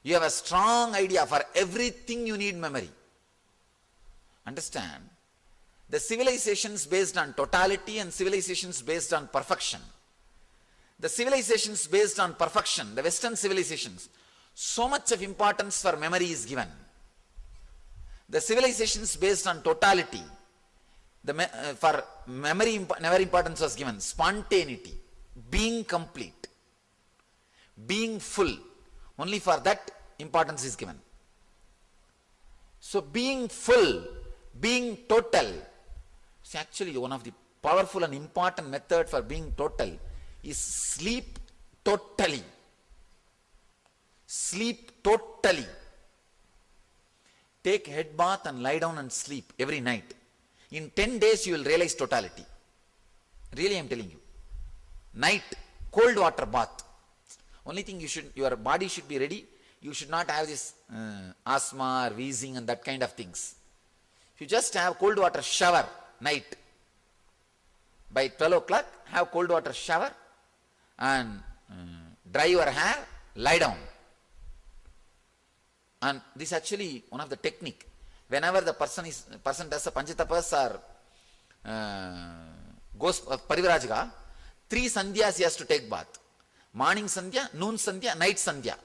You have a strong idea. For everything you need memory. Understand? The civilizations based on totality and civilizations based on perfection. The civilizations based on perfection, the Western civilizations, so much of importance for memory is given. The civilizations based on totality, for memory never importance was given. Spontaneity, being complete, being full, only for that importance is given. So being full, being total, it's actually one of the powerful and important method for being total is sleep totally. Sleep totally. Take head bath and lie down and sleep every night. In 10 days you will realize totality. Really I am telling you. Night, cold water bath. Only thing your body should be ready. You should not have this asthma or wheezing and that kind of things. If you just have cold water shower night, by 12 o'clock have cold water shower and dry your hair, lie down. And this is actually one of the technique. Whenever the person does a panchatapas or goes parivrajaka, 3 sandhyas he has to take bath. Morning sandhya, noon sandhya, night sandhya.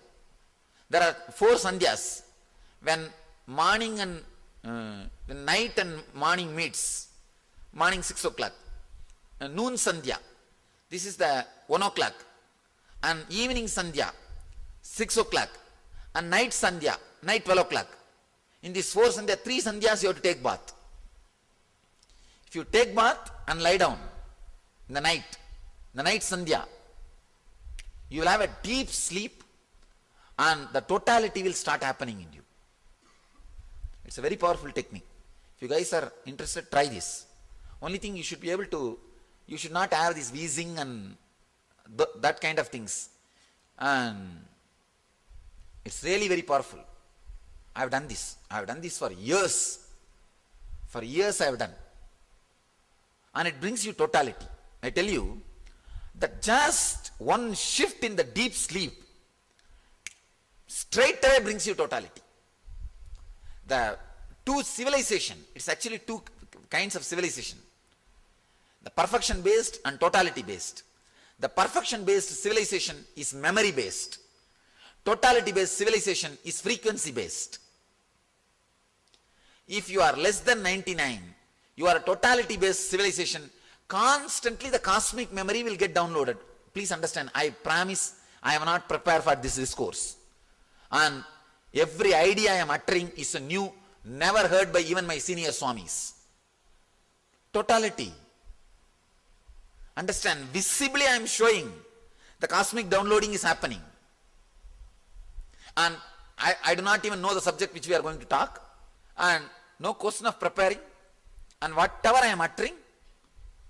There are 4 sandhyas. When morning and when night and morning meets, morning 6 o'clock, noon sandhya, this is the 1 o'clock, and evening sandhya 6 o'clock, and night sandhya, night 12 o'clock. In these 4 sandhya, 3 sandhyas you have to take bath. If you take bath and lie down in the night sandhya, you will have a deep sleep and the totality will start happening in you. It's a very powerful technique. If you guys are interested, try this. Only thing you should be able to, you should not have this wheezing and that kind of things. And it's really very powerful. I have done this. I have done this for years. For years I have done. And it brings you totality. I tell you, That just one shift in the deep sleep straight away brings you totality. The two civilization, it's actually two kinds of civilization. The perfection based and totality based. The perfection based civilization is memory based. Totality based civilization is frequency based. If you are less than 99, you are a totality based civilization, constantly the cosmic memory will get downloaded. Please understand, I promise I am not prepared for this discourse. And every idea I am uttering is a new, never heard by even my senior Swamis. Totality. Understand, visibly I am showing the cosmic downloading is happening. And I do not even know the subject which we are going to talk. And no question of preparing. And whatever I am uttering,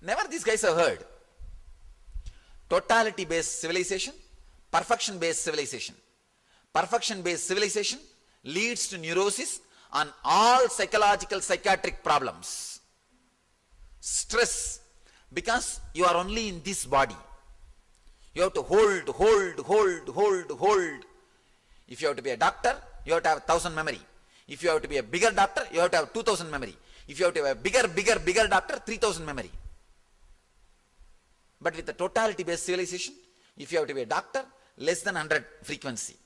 never these guys have heard. Totality based civilization, perfection based civilization. Perfection based civilization leads to neurosis on all psychological psychiatric problems. Stress, because you are only in this body. You have to hold. If you have to be a doctor, you have to have 1,000 memory. If you have to be a bigger doctor, you have to have 2,000 memory. If you have to have a bigger doctor, 3,000 memory. But with the totality based civilization, if you have to be a doctor, less than 100 frequency.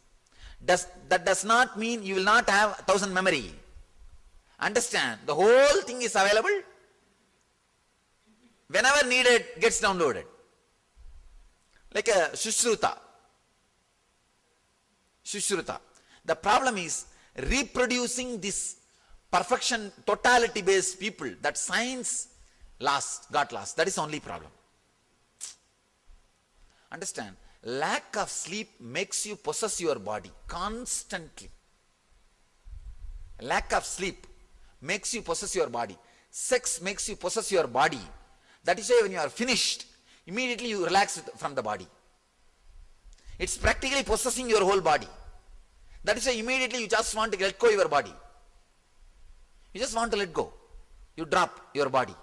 That does not mean you will not have 1,000 memory. Understand, the whole thing is available. Whenever needed, gets downloaded. Like a Shushruta. The problem is reproducing this perfection, totality based people that science got lost. That is the only problem. Understand, lack of sleep makes you possess your body constantly. Lack of sleep makes you possess your body. Sex makes you possess your body. That is why when you are finished, immediately you relax from the body. It's practically possessing your whole body. That is why immediately you just want to let go of your body. You just want to let go. You drop your body.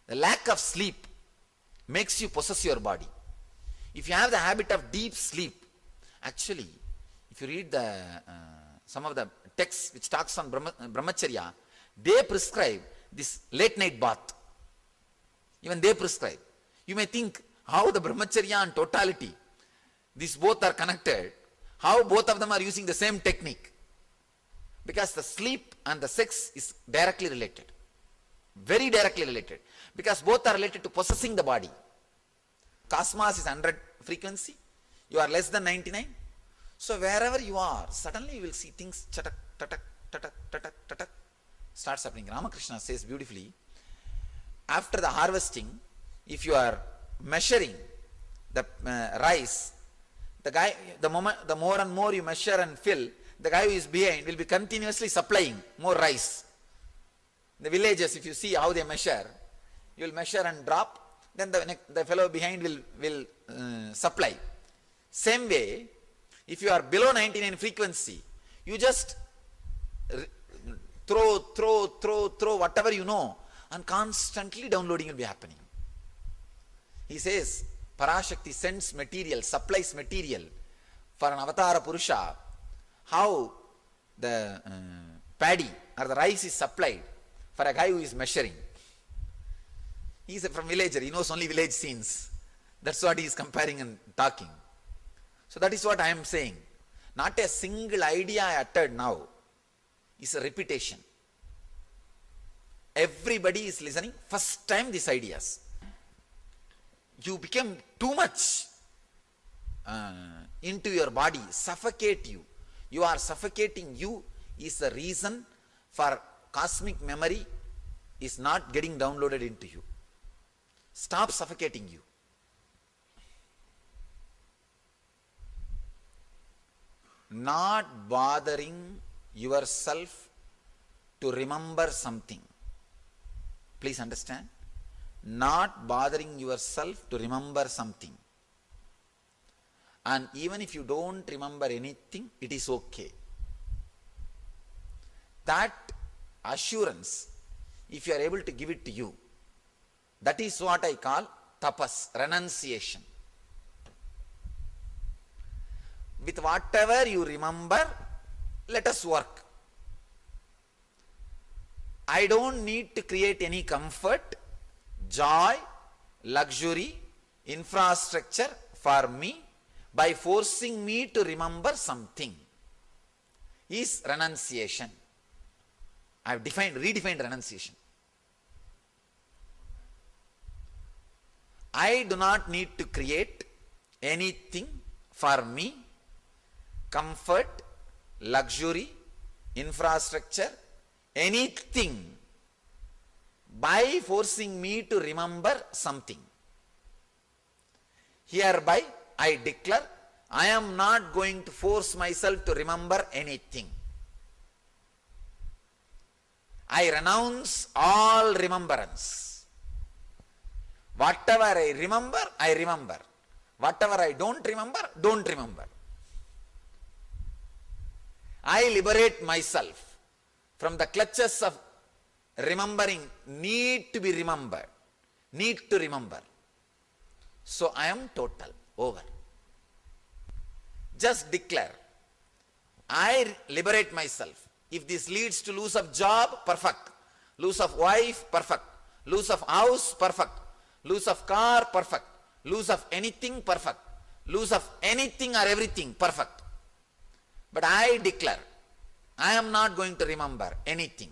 The lack of sleep makes you possess your body. If you have the habit of deep sleep, actually, if you read some of the texts which talks on brahmacharya, they prescribe this late night bath. Even they prescribe. You may think how the brahmacharya and totality, these both are connected, how both of them are using the same technique. Because the sleep and the sex is directly related. Very directly related. Because both are related to possessing the body. Cosmos is 100 frequency. You are less than 99. So wherever you are, suddenly you will see things chatak, tatak, tatak, tatak, tatak, starts happening. Ramakrishna says beautifully, after the harvesting, if you are measuring the rice, the more and more you measure and fill, the guy who is behind will be continuously supplying more rice. The villages, if you see how they measure, you will measure and drop, then the fellow behind will supply. Same way, if you are below 99 frequency, you just throw whatever you know, and constantly downloading will be happening. He says, Parashakti sends material, supplies material for an avatara Purusha, how the paddy or the rice is supplied for a guy who is measuring. He is from villager, he knows only village scenes. That's what he is comparing and talking. So that is what I am saying. Not a single idea I uttered now is a repetition. Everybody is listening, first time these ideas. You become too much into your body, suffocate you. You are suffocating you is the reason for cosmic memory is not getting downloaded into you. Stop suffocating you. Not bothering yourself to remember something. Please understand. Not bothering yourself to remember something. And even if you don't remember anything, it is okay. That assurance, if you are able to give it to you, that is what I call tapas, renunciation. With whatever you remember, let us work. I don't need to create any comfort, joy, luxury, infrastructure for me by forcing me to remember something. Is renunciation. I have redefined renunciation. I do not need to create anything for me, comfort, luxury, infrastructure, anything by forcing me to remember something. Hereby I declare I am not going to force myself to remember anything. I renounce all remembrance. Whatever I remember, I remember. Whatever I don't remember. I liberate myself from the clutches of remembering need to be remembered, need to remember. So I am total, over. Just declare, I liberate myself. If this leads to loss of job, perfect. Loss of wife, perfect. Loss of house, perfect. Loss of car, perfect. Loss of anything, perfect. Loss of anything or everything, perfect. But I declare, I am not going to remember anything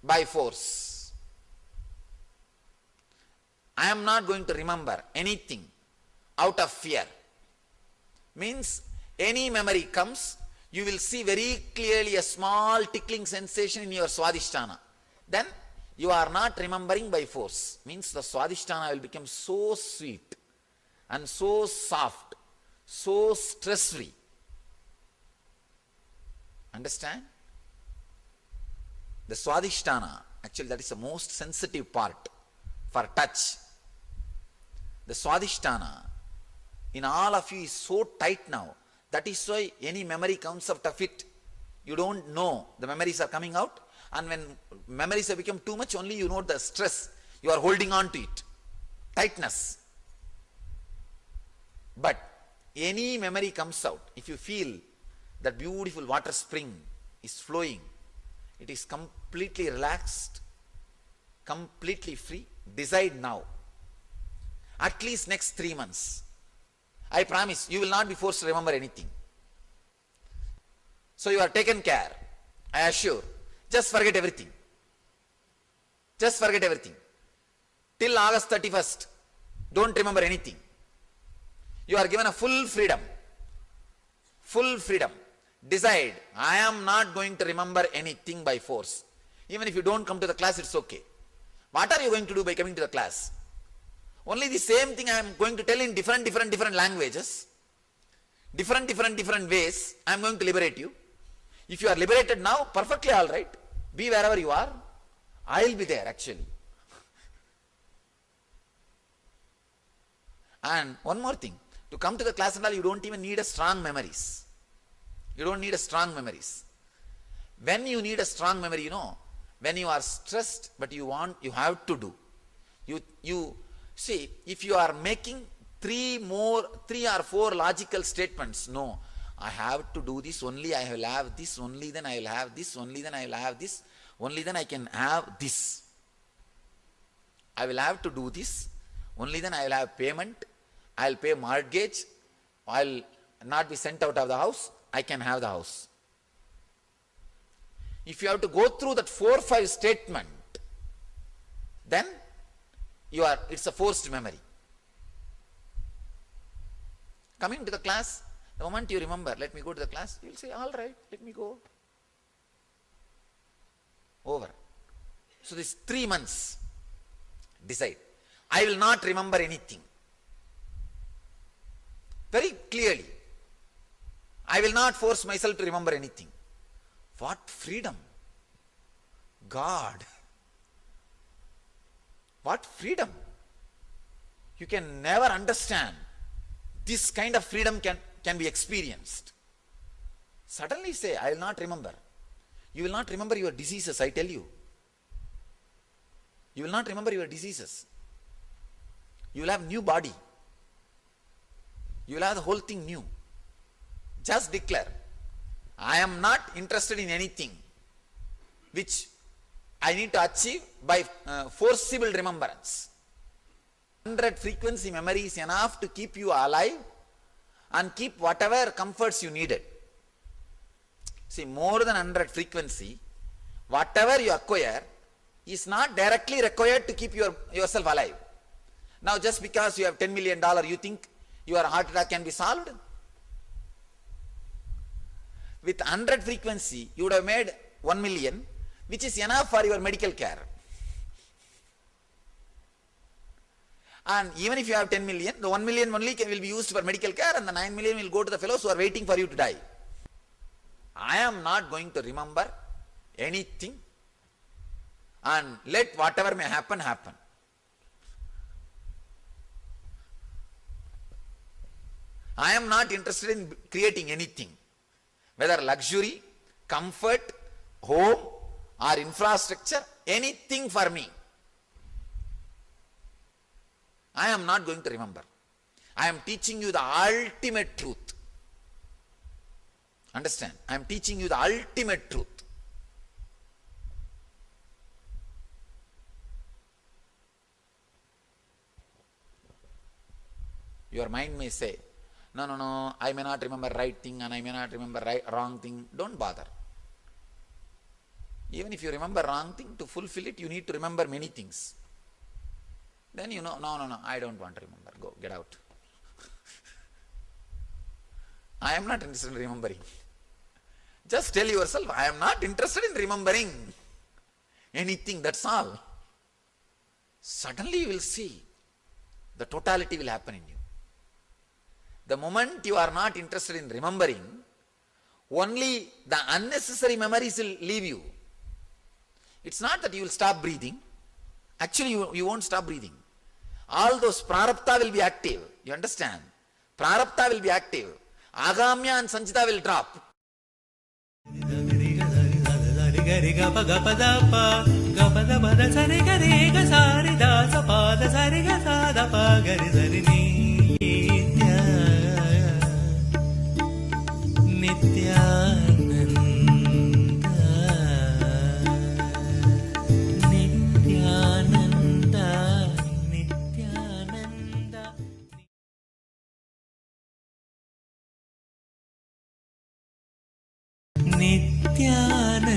by force. I am not going to remember anything out of fear. Means any memory comes, you will see very clearly a small tickling sensation in your Swadhisthana. Then you are not remembering by force. Means the Swadhisthana will become so sweet and so soft, so stress-free. Understand? The Swadhisthana, actually that is the most sensitive part for touch. The Swadhisthana in all of you is so tight now. That is why any memory comes out of it, you don't know the memories are coming out, and when memories have become too much, only you know the stress, you are holding on to it, tightness. But any memory comes out, if you feel that beautiful water spring is flowing, it is completely relaxed, completely free, decide now. At least next 3 months. I promise you will not be forced to remember anything. So you are taken care, I assure. Just forget everything. Just forget everything. Till August 31st, don't remember anything. You are given a full freedom. Full freedom. Decide, I am not going to remember anything by force. Even if you don't come to the class, it's okay. What are you going to do by coming to the class? Only the same thing I am going to tell in different languages, different ways. I am going to liberate you. If you are liberated now, perfectly all right. Be wherever you are. I will be there actually. And one more thing. To come to the class and all, you don't even need a strong memories. You don't need a strong memories. When you need a strong memory, when you are stressed, but you have to do. You see, if you are making 3 or 4 logical statements, no, I have to do this, only I will have this, only then I will have this, only then I will have this, only then I can have this. I will have to do this, only then I will have payment, I will pay mortgage, I will not be sent out of the house, I can have the house. If you have to go through that 4 or 5 statement, then it's a forced memory. Coming to the class, the moment you remember, let me go to the class, you will say, all right, let me go. Over. So this 3 months, decide. I will not remember anything. Very clearly. I will not force myself to remember anything. What freedom! God! What freedom! You can never understand. This kind of freedom can be experienced. Suddenly say, I will not remember. You will not remember your diseases, I tell you. You will not remember your diseases. You will have new body. You will have the whole thing new. Just declare, I am not interested in anything which I need to achieve by forcible remembrance. 100 frequency memory is enough to keep you alive and keep whatever comforts you needed. See, more than 100 frequency, whatever you acquire is not directly required to keep yourself alive. Now just because you have $10 million, you think your heart attack can be solved? With 100 frequency, you would have made 1 million, which is enough for your medical care. And even if you have 10 million, the 1 million only will be used for medical care, and the 9 million will go to the fellows who are waiting for you to die. I am not going to remember anything, and let whatever may happen, happen. I am not interested in creating anything, whether luxury, comfort, home or infrastructure, anything for me. I am not going to remember. I am teaching you the ultimate truth. Understand? I am teaching you the ultimate truth. Your mind may say, no, I may not remember right thing and I may not remember wrong thing. Don't bother. Even if you remember wrong thing, to fulfill it, you need to remember many things. Then you know, no, I don't want to remember. Go, get out. I am not interested in remembering. Just tell yourself, I am not interested in remembering anything, that's all. Suddenly you will see the totality will happen in you. The moment you are not interested in remembering, only the unnecessary memories will leave you. It's not that you will stop breathing. Actually, you won't stop breathing. All those prarabdha will be active. You understand? Prarabdha will be active. Agamya and sanchita will drop. Nithyananda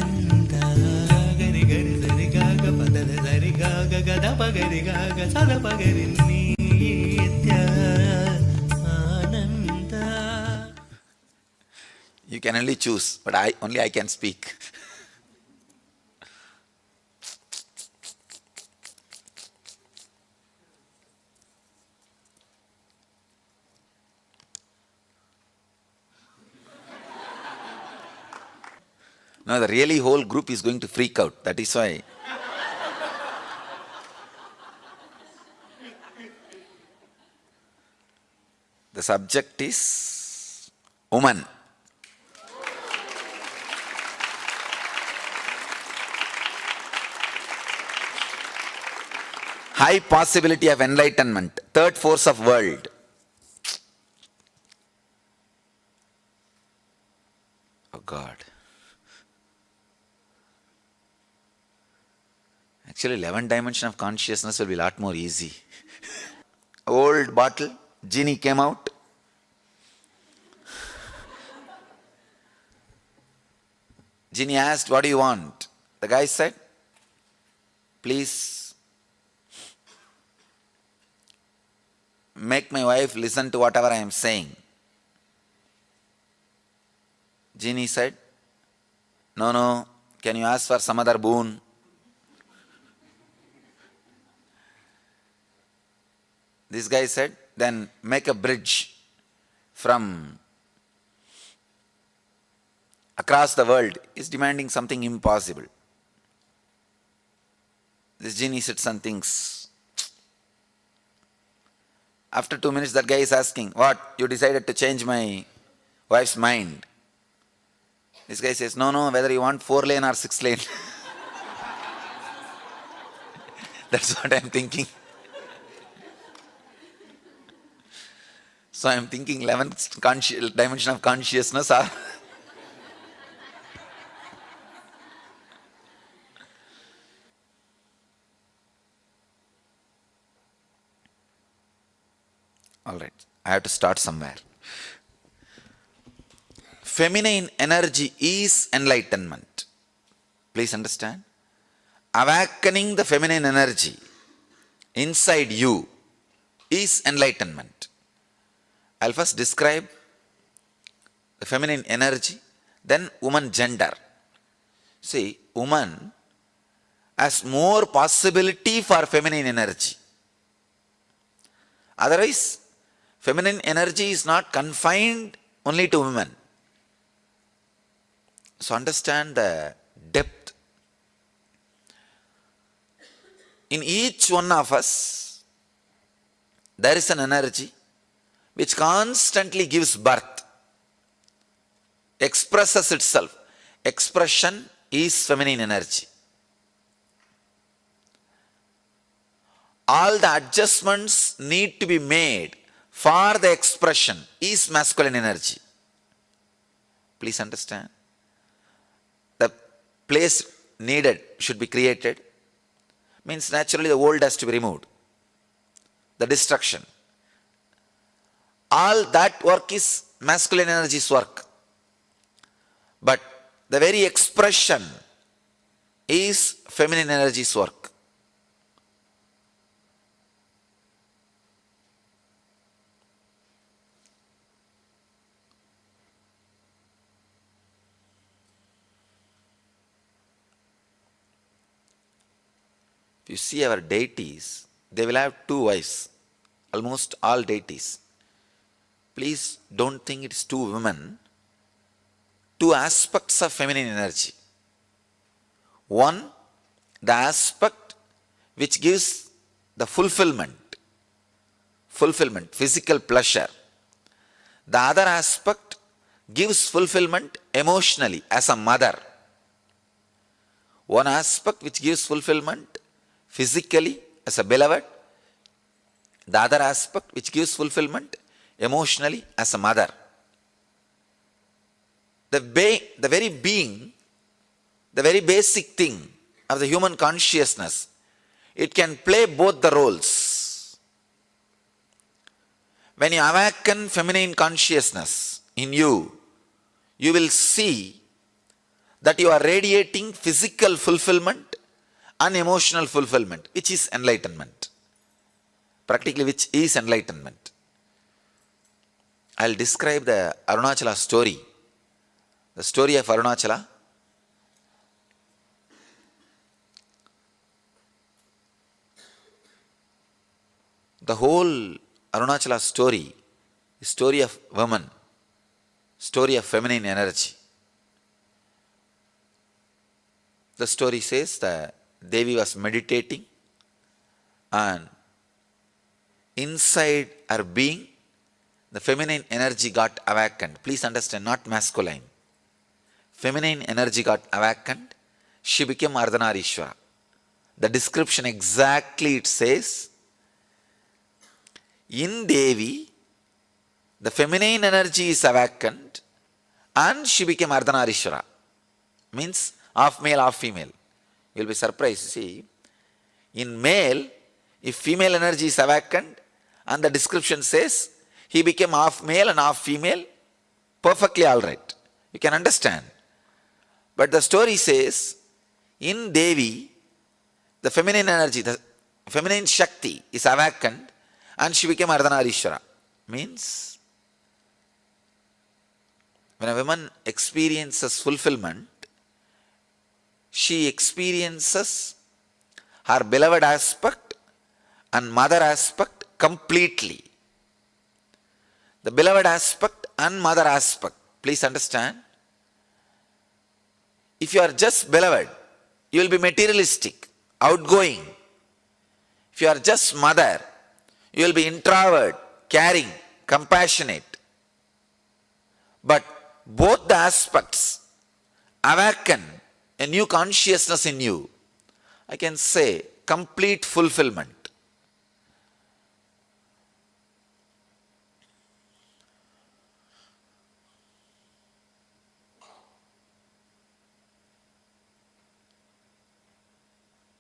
gari gari sari gaga padada sari gaga gada pagari gaga sada pagari Nithyananda. You can only choose, but only I can speak. No, the really whole group is going to freak out. That is why. The subject is woman. High possibility of enlightenment. Third force of world. Oh God. Actually, 11th dimension of consciousness will be a lot more easy. Old bottle, genie came out. Genie asked, what do you want? The guy said, please make my wife listen to whatever I am saying. Genie said, no, can you ask for some other boon? This guy said, then make a bridge from across the world. Is demanding something impossible. This genie said some things. After 2 minutes, that guy is asking, what? You decided to change my wife's mind. This guy says, no, whether you want 4 lane or 6 lane. That's what I'm thinking. So I am thinking 11th dimension of consciousness or all right, I have to start somewhere. Feminine energy is enlightenment. Please understand. Awakening the feminine energy inside you is enlightenment. I'll first describe the feminine energy, then woman gender. See, woman has more possibility for feminine energy. Otherwise, feminine energy is not confined only to women. So understand the depth. In each one of us, there is an energy which constantly gives birth, expresses itself. Expression is feminine energy. All the adjustments need to be made for the expression is masculine energy. Please understand. The place needed should be created. Means naturally the old has to be removed. The destruction. All that work is masculine energy's work. But the very expression is feminine energy's work. If you see our deities, they will have two wives. Almost all deities. Please don't think it's two women. Two aspects of feminine energy. One, the aspect which gives the fulfillment, physical pleasure. The other aspect gives fulfillment emotionally as a mother. One aspect which gives fulfillment physically as a beloved. The other aspect which gives fulfillment emotionally as a mother. The very being, the very basic thing of the human consciousness, it can play both the roles. When you awaken feminine consciousness in you, you will see that you are radiating physical fulfillment and emotional fulfillment, which is enlightenment. Practically, which is enlightenment. I'll describe the Arunachala story. The story of Arunachala. The whole Arunachala story is story of woman, story of feminine energy. The story says that Devi was meditating and inside her being, the feminine energy got awakened. Please understand, not masculine. Feminine energy got awakened. She became Ardhanarishwara. The description exactly it says, in Devi, the feminine energy is awakened and she became Ardhanarishwara. Means half male, half female. You'll be surprised. See, in male, if female energy is awakened and the description says he became half male and half female, perfectly all right. You can understand. But the story says, in Devi, the feminine energy, the feminine Shakti is awakened and she became Ardhanarishwara. Means, when a woman experiences fulfillment, she experiences her beloved aspect and mother aspect completely. The beloved aspect and mother aspect. Please understand. If you are just beloved, you will be materialistic, outgoing. If you are just mother, you will be introvert, caring, compassionate. But both the aspects awaken a new consciousness in you. I can say complete fulfillment.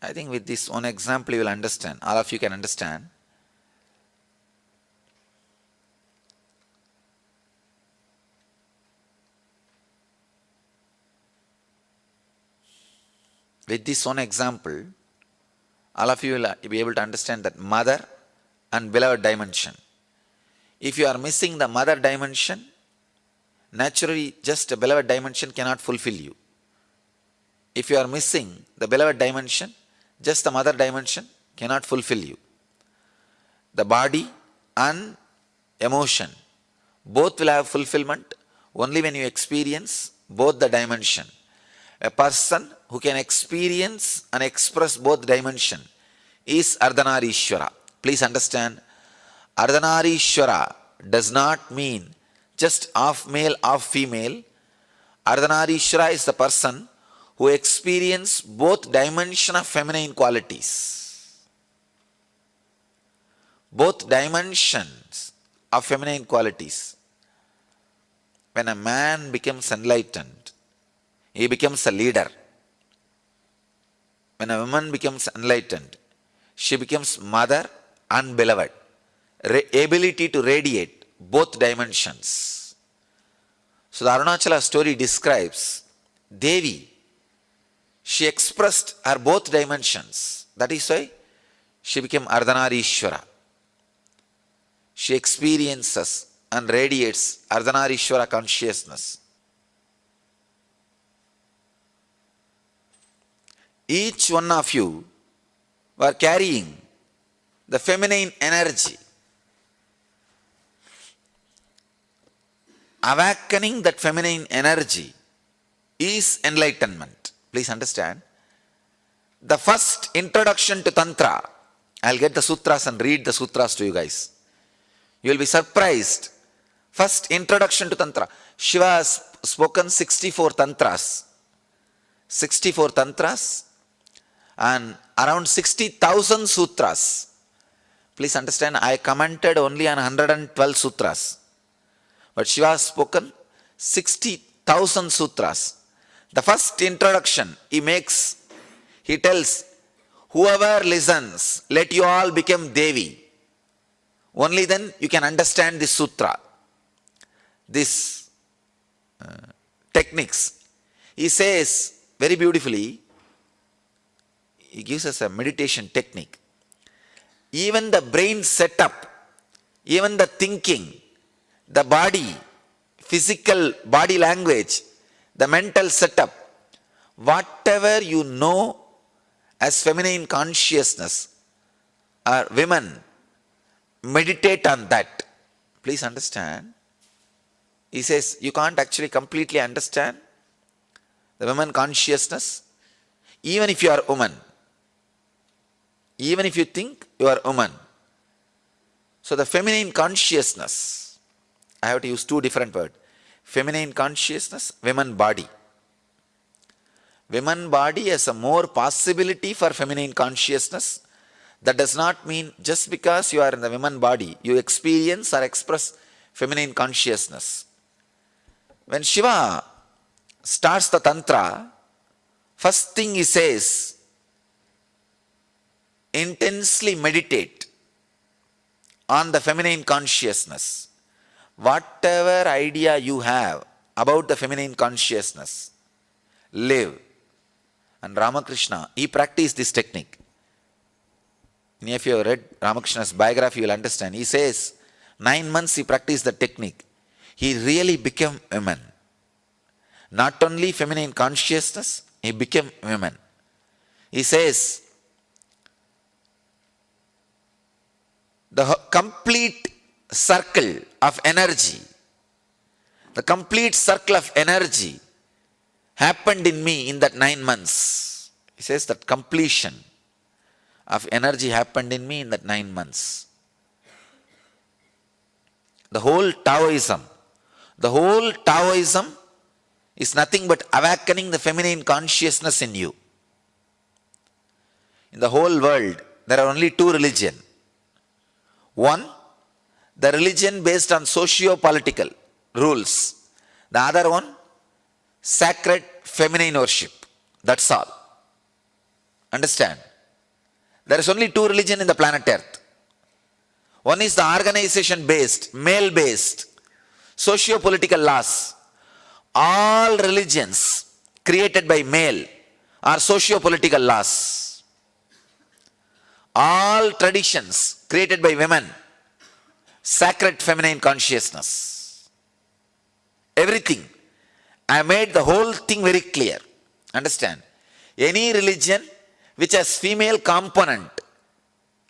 I think with this one example you will understand. All of you can understand. With this one example, all of you will be able to understand that mother and beloved dimension. If you are missing the mother dimension, naturally just a beloved dimension cannot fulfill you. If you are missing the beloved dimension, just the mother dimension cannot fulfill you. The body and emotion, both will have fulfillment only when you experience both the dimension. A person who can experience and express both dimension is Ardhanarishwara. Please understand, Ardhanarishwara does not mean just half male, half female. Ardhanarishwara is the person who experience both dimension of feminine qualities. Both dimensions of feminine qualities. When a man becomes enlightened, he becomes a leader. When a woman becomes enlightened, she becomes mother and beloved. Ability to radiate both dimensions. So the Arunachala story describes Devi. She expressed her both dimensions. That is why she became Ardhanarishwara. She experiences and radiates Ardhanarishwara consciousness. Each one of you were carrying the feminine energy. Awakening that feminine energy is enlightenment. Please understand. The first introduction to Tantra, I'll get the sutras and read the sutras to you guys. You will be surprised. First introduction to Tantra. Shiva has spoken 64 Tantras. 64 Tantras and around 60,000 sutras. Please understand, I commented only on 112 sutras. But Shiva has spoken 60,000 sutras. The first introduction he tells, whoever listens, let you all become Devi. Only then you can understand this sutra, this techniques. He says very beautifully, he gives us a meditation technique. Even the brain setup, even the thinking, the body, physical body language, the mental setup, whatever you know as feminine consciousness, or women, meditate on that. Please understand. He says you can't actually completely understand the woman consciousness, even if you are a woman. Even if you think you are a woman. So the feminine consciousness, I have to use two different words. Feminine consciousness, women body. Women body has a more possibility for feminine consciousness. That does not mean just because you are in the women body, you experience or express feminine consciousness. When Shiva starts the Tantra, first thing he says, intensely meditate on the feminine consciousness. Whatever idea you have about the feminine consciousness, live. And Ramakrishna, he practiced this technique. If you have read Ramakrishna's biography, you will understand. He says, 9 months he practiced the technique. He really became a man. Not only feminine consciousness, he became a woman. He says, the complete circle of energy, the complete circle of energy happened in me in that 9 months. He says that completion of energy happened in me in that 9 months. The whole Taoism is nothing but awakening the feminine consciousness in you. In the whole world, there are only two religions. One, the religion based on socio-political rules. The other one, sacred feminine worship. That's all. Understand? There is only two religions in the planet Earth. One is the organization-based, male-based, socio-political laws. All religions created by male are socio-political laws. All traditions created by women, sacred feminine consciousness. Everything. I made the whole thing very clear. Understand? Any religion which has female component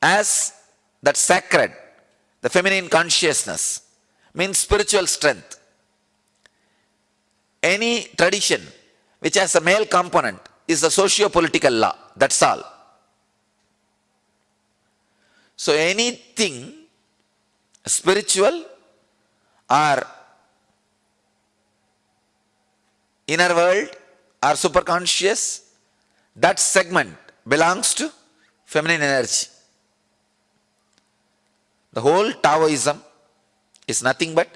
as that sacred, the feminine consciousness, means spiritual strength. Any tradition which has a male component is a socio-political law. That's all. So anything spiritual or inner world or superconscious, that segment belongs to feminine energy. The whole Taoism is nothing but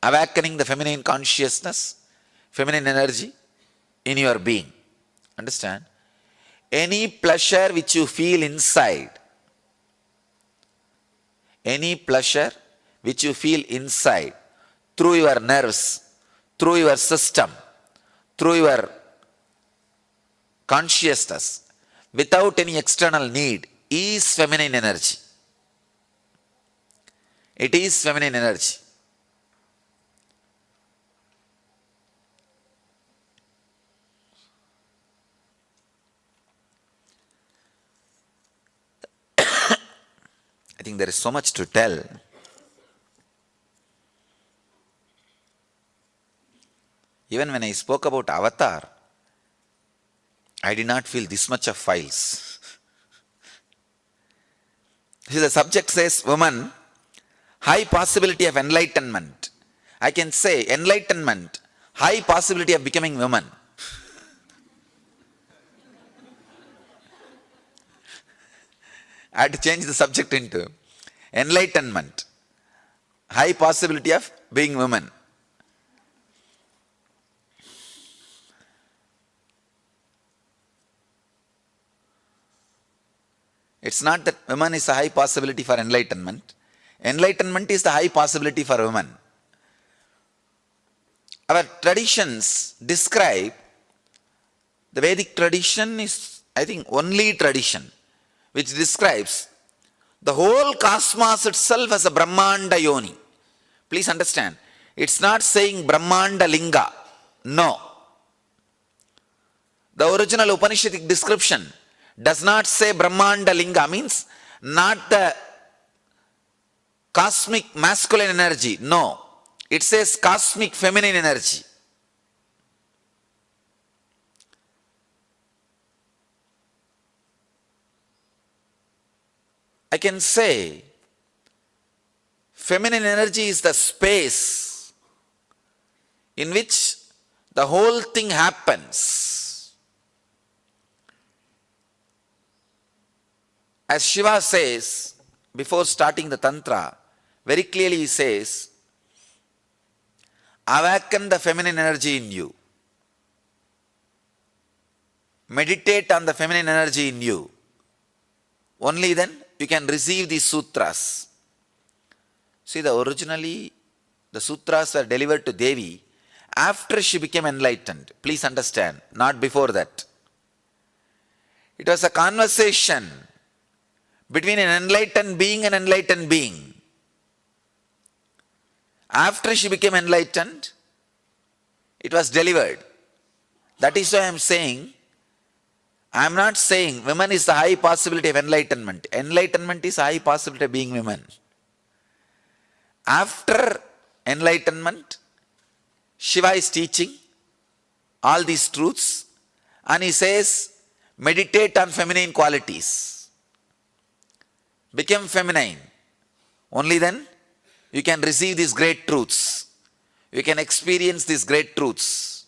awakening the feminine consciousness, feminine energy in your being. Understand? Any pleasure which you feel inside, any pleasure which you feel inside through your nerves, through your system, through your consciousness, without any external need, is feminine energy. It is feminine energy. I think there is so much to tell. Even when I spoke about Avatar, I did not feel this much of files. See, the subject says, woman, high possibility of enlightenment. I can say, enlightenment, high possibility of becoming woman. I had to change the subject into enlightenment, high possibility of being woman. It's not that woman is a high possibility for enlightenment. Enlightenment is the high possibility for women. Our traditions describe, the Vedic tradition is, I think, only tradition which describes the whole cosmos itself as a Brahmanda Yoni. Please understand, it's not saying Brahmanda Linga. No. The original Upanishadic description does not say Brahmanda Linga, means not the cosmic masculine energy. No. It says cosmic feminine energy. I can say feminine energy is the space in which the whole thing happens. As Shiva says, before starting the Tantra, very clearly he says, awaken the feminine energy in you. Meditate on the feminine energy in you. Only then you can receive these sutras. See, originally the sutras were delivered to Devi after she became enlightened. Please understand, not before that. It was a conversation between an enlightened being and enlightened being. After she became enlightened, it was delivered. That is why I am saying, I am not saying women is the high possibility of enlightenment. Enlightenment is high possibility of being women. After enlightenment, Shiva is teaching all these truths and he says, meditate on feminine qualities. Become feminine. Only then you can receive these great truths. You can experience these great truths.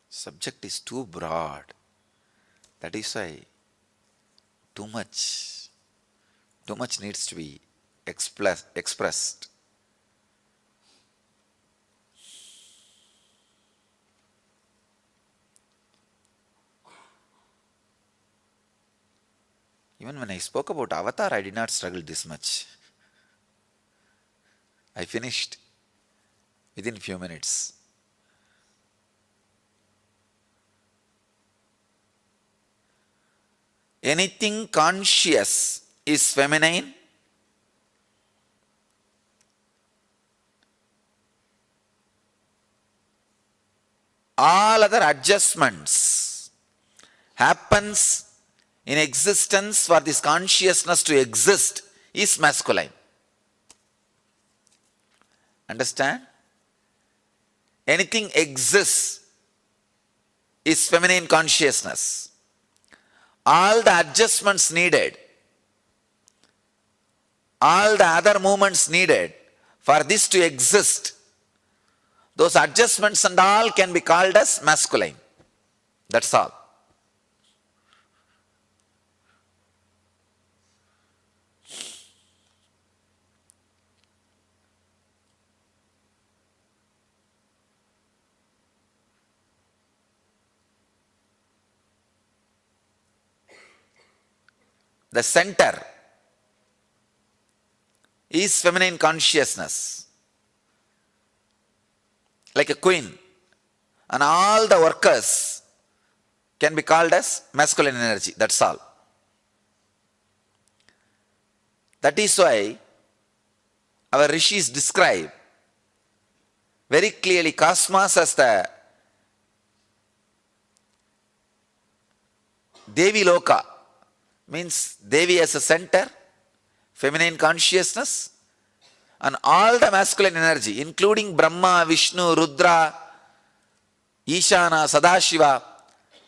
Subject is too broad. That is why too much needs to be expressed. Even when I spoke about avatar, I did not struggle this much. I finished within few minutes. Anything conscious is feminine. All other adjustments happens in existence for this consciousness to exist is masculine. Understand? Anything exists is feminine consciousness. All the adjustments needed, all the other movements needed for this to exist, those adjustments and all can be called as masculine. That's all. The center is feminine consciousness, like a queen, and all the workers can be called as masculine energy. That's all. That is why our rishis describe very clearly cosmos as the Devi Loka. Means Devi as a center, feminine consciousness, and all the masculine energy, including Brahma, Vishnu, Rudra, Ishana, Sadashiva,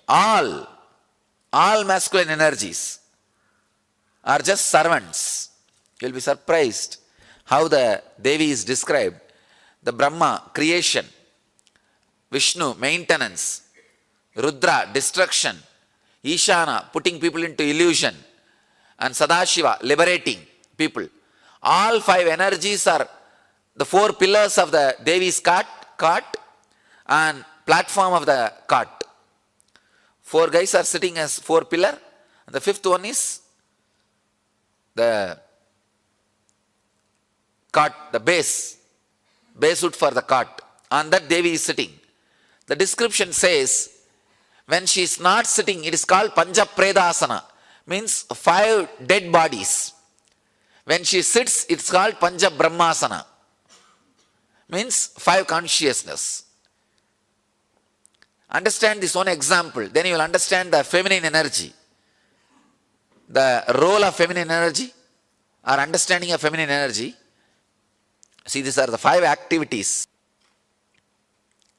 all masculine energies are just servants. You will be surprised how the Devi is described. The Brahma, creation; Vishnu, maintenance; Rudra, destruction; Ishana, putting people into illusion; and Sadashiva, liberating people. All five energies are the four pillars of the Devi's cart and platform of the cart. Four guys are sitting as four pillar, and the fifth one is the cart, the base wood for the cart. On that Devi is sitting. The description says, when she is not sitting, it is called Panchapredasana, means five dead bodies. When she sits, it's called Panchabrahmasana, means five consciousness. Understand this one example, then you will understand the feminine energy. The role of feminine energy, or understanding of feminine energy. See, these are the five activities: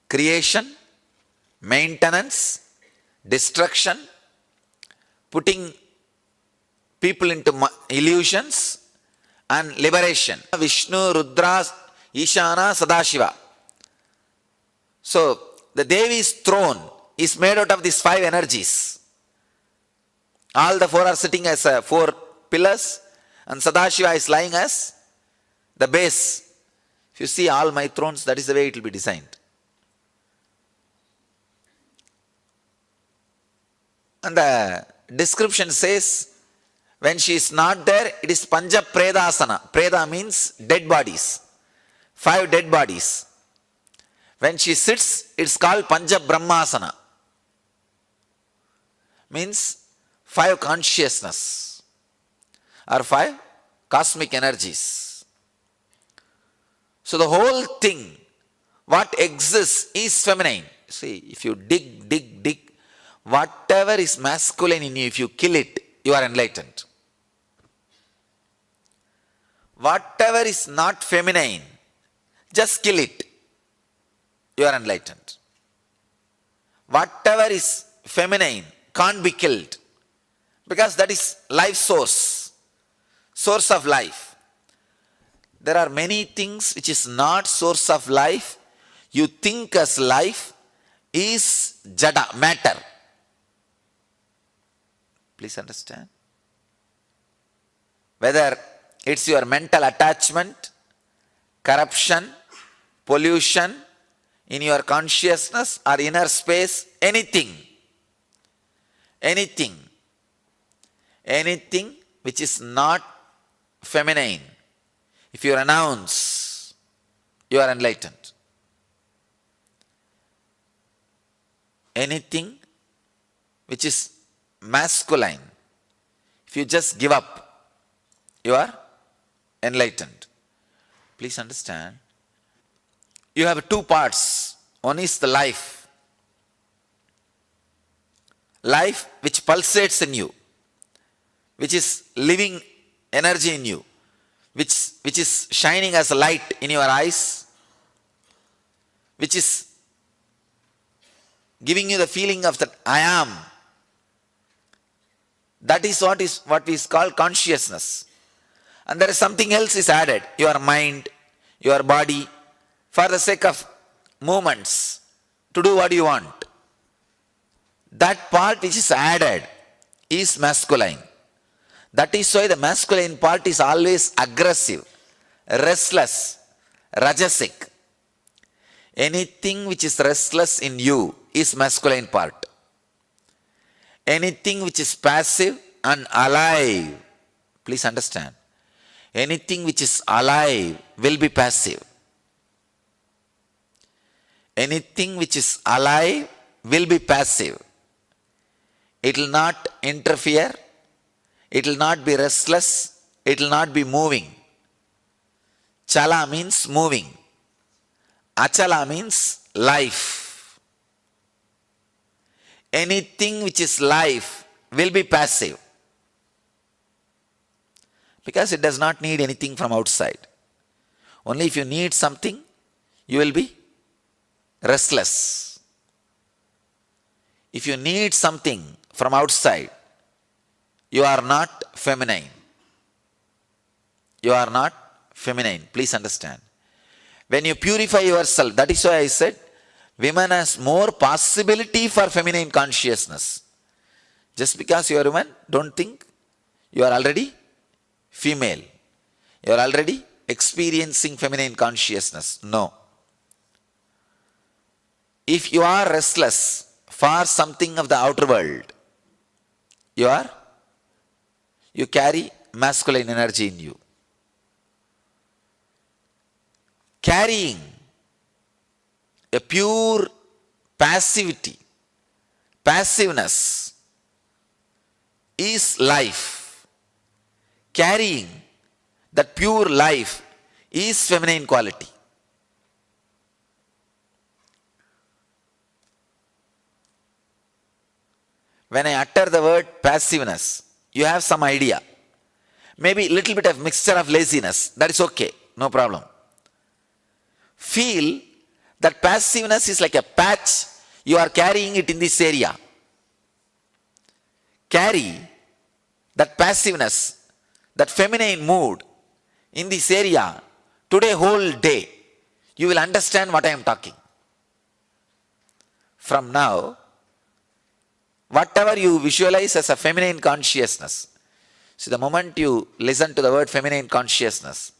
creation, maintenance, destruction, putting people into illusions, and liberation. Vishnu, Rudra, Ishana, Sadashiva. So, the Devi's throne is made out of these five energies. All the four are sitting as four pillars, and Sadashiva is lying as the base. If you see all my thrones, that is the way it will be designed. And the description says, when she is not there, it is Panchapredasana. Preda means dead bodies. Five dead bodies. When she sits, it's called Panchabrahmasana. Means five consciousness, or five cosmic energies. So the whole thing, what exists is feminine. See, if you dig, whatever is masculine in you, if you kill it, you are enlightened. Whatever is not feminine, just kill it, you are enlightened. Whatever is feminine can't be killed, because that is life source of life. There are many things which is not source of life. You think as life is jada, matter. Please understand. Whether it's your mental attachment, corruption, pollution in your consciousness or inner space, anything Anything which is not feminine, if you renounce, you are enlightened. Anything which is masculine, if you just give up, you are enlightened. Please understand, you have two parts. One is the life. Life which pulsates in you, which is living energy in you, which is shining as a light in your eyes, which is giving you the feeling of that I am. That is what is called consciousness. And there is something else is added, your mind, your body, for the sake of movements, to do what you want. That part which is added is masculine. That is why the masculine part is always aggressive, restless, rajasic. Anything which is restless in you is masculine part. Anything which is passive and alive, please understand, anything which is alive will be passive. Anything which is alive will be passive. It will not interfere. It will not be restless. It will not be moving. Chala means moving. Achala means life. Anything which is life will be passive. Because it does not need anything from outside. Only if you need something, you will be restless. If you need something from outside, you are not feminine. You are not feminine. Please understand. When you purify yourself, that is why I said, women has more possibility for feminine consciousness. Just because you are a woman, don't think you are already female. You are already experiencing feminine consciousness. No. If you are restless for something of the outer world, you carry masculine energy in you. Carrying a pure passivity, passiveness is life. Carrying that pure life is feminine quality. When I utter the word passiveness, you have some idea. Maybe a little bit of mixture of laziness. That is okay. No problem. Feel that passiveness is like a patch. You are carrying it in this area. Carry that passiveness, that feminine mood in this area today whole day. You will understand what I am talking. From now, whatever you visualize as a feminine consciousness, see, the moment you listen to the word feminine consciousness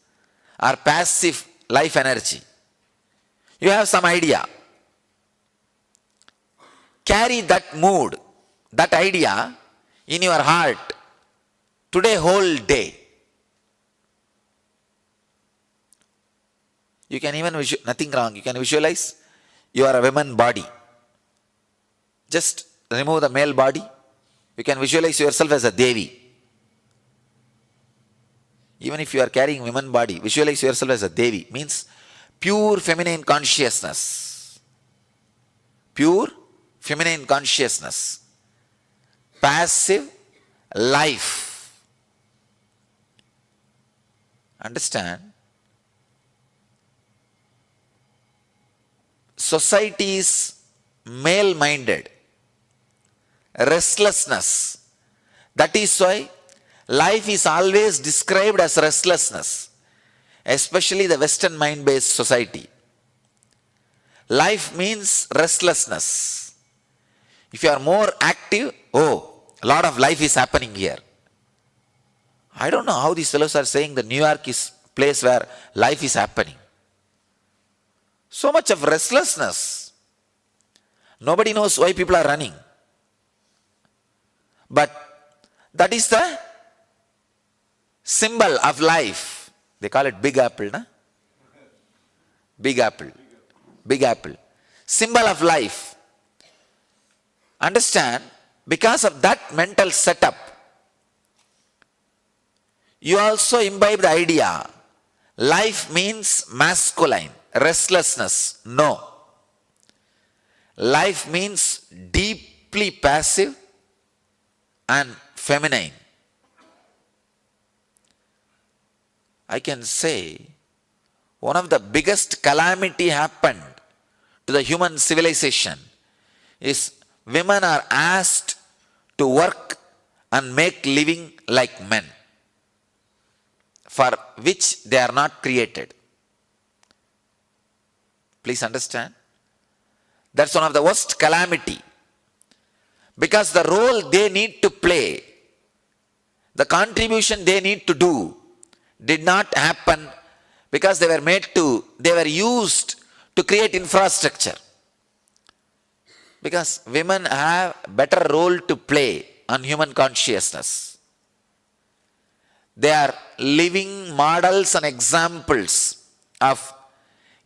or passive life energy, you have some idea. Carry that mood, that idea in your heart today whole day. You can even nothing wrong. You can visualize you are a woman body. Just remove the male body. You can visualize yourself as a Devi. Even if you are carrying woman body, visualize yourself as a Devi. Means pure feminine consciousness. Pure feminine consciousness. Passive life. Understand? Society is male-minded. Restlessness. That is why life is always described as restlessness, especially the Western mind-based society. Life means restlessness. If you are more active, a lot of life is happening here. I don't know how these fellows are saying that New York is a place where life is happening. So much of restlessness. Nobody knows why people are running. But That is the symbol of life. They call it big apple, na? Big apple. Big apple. Symbol of life. Understand, because of that mental setup, you also imbibe the idea, life means masculine, restlessness. No. Life means deeply passive and feminine. I can say one of the biggest calamity happened to the human civilization is women are asked to work and make living like men, for which they are not created. Please understand. That's one of the worst calamity. Because the role they need to play, the contribution they need to do, did not happen because they were used to create infrastructure. Because women have better role to play on human consciousness. They are living models and examples of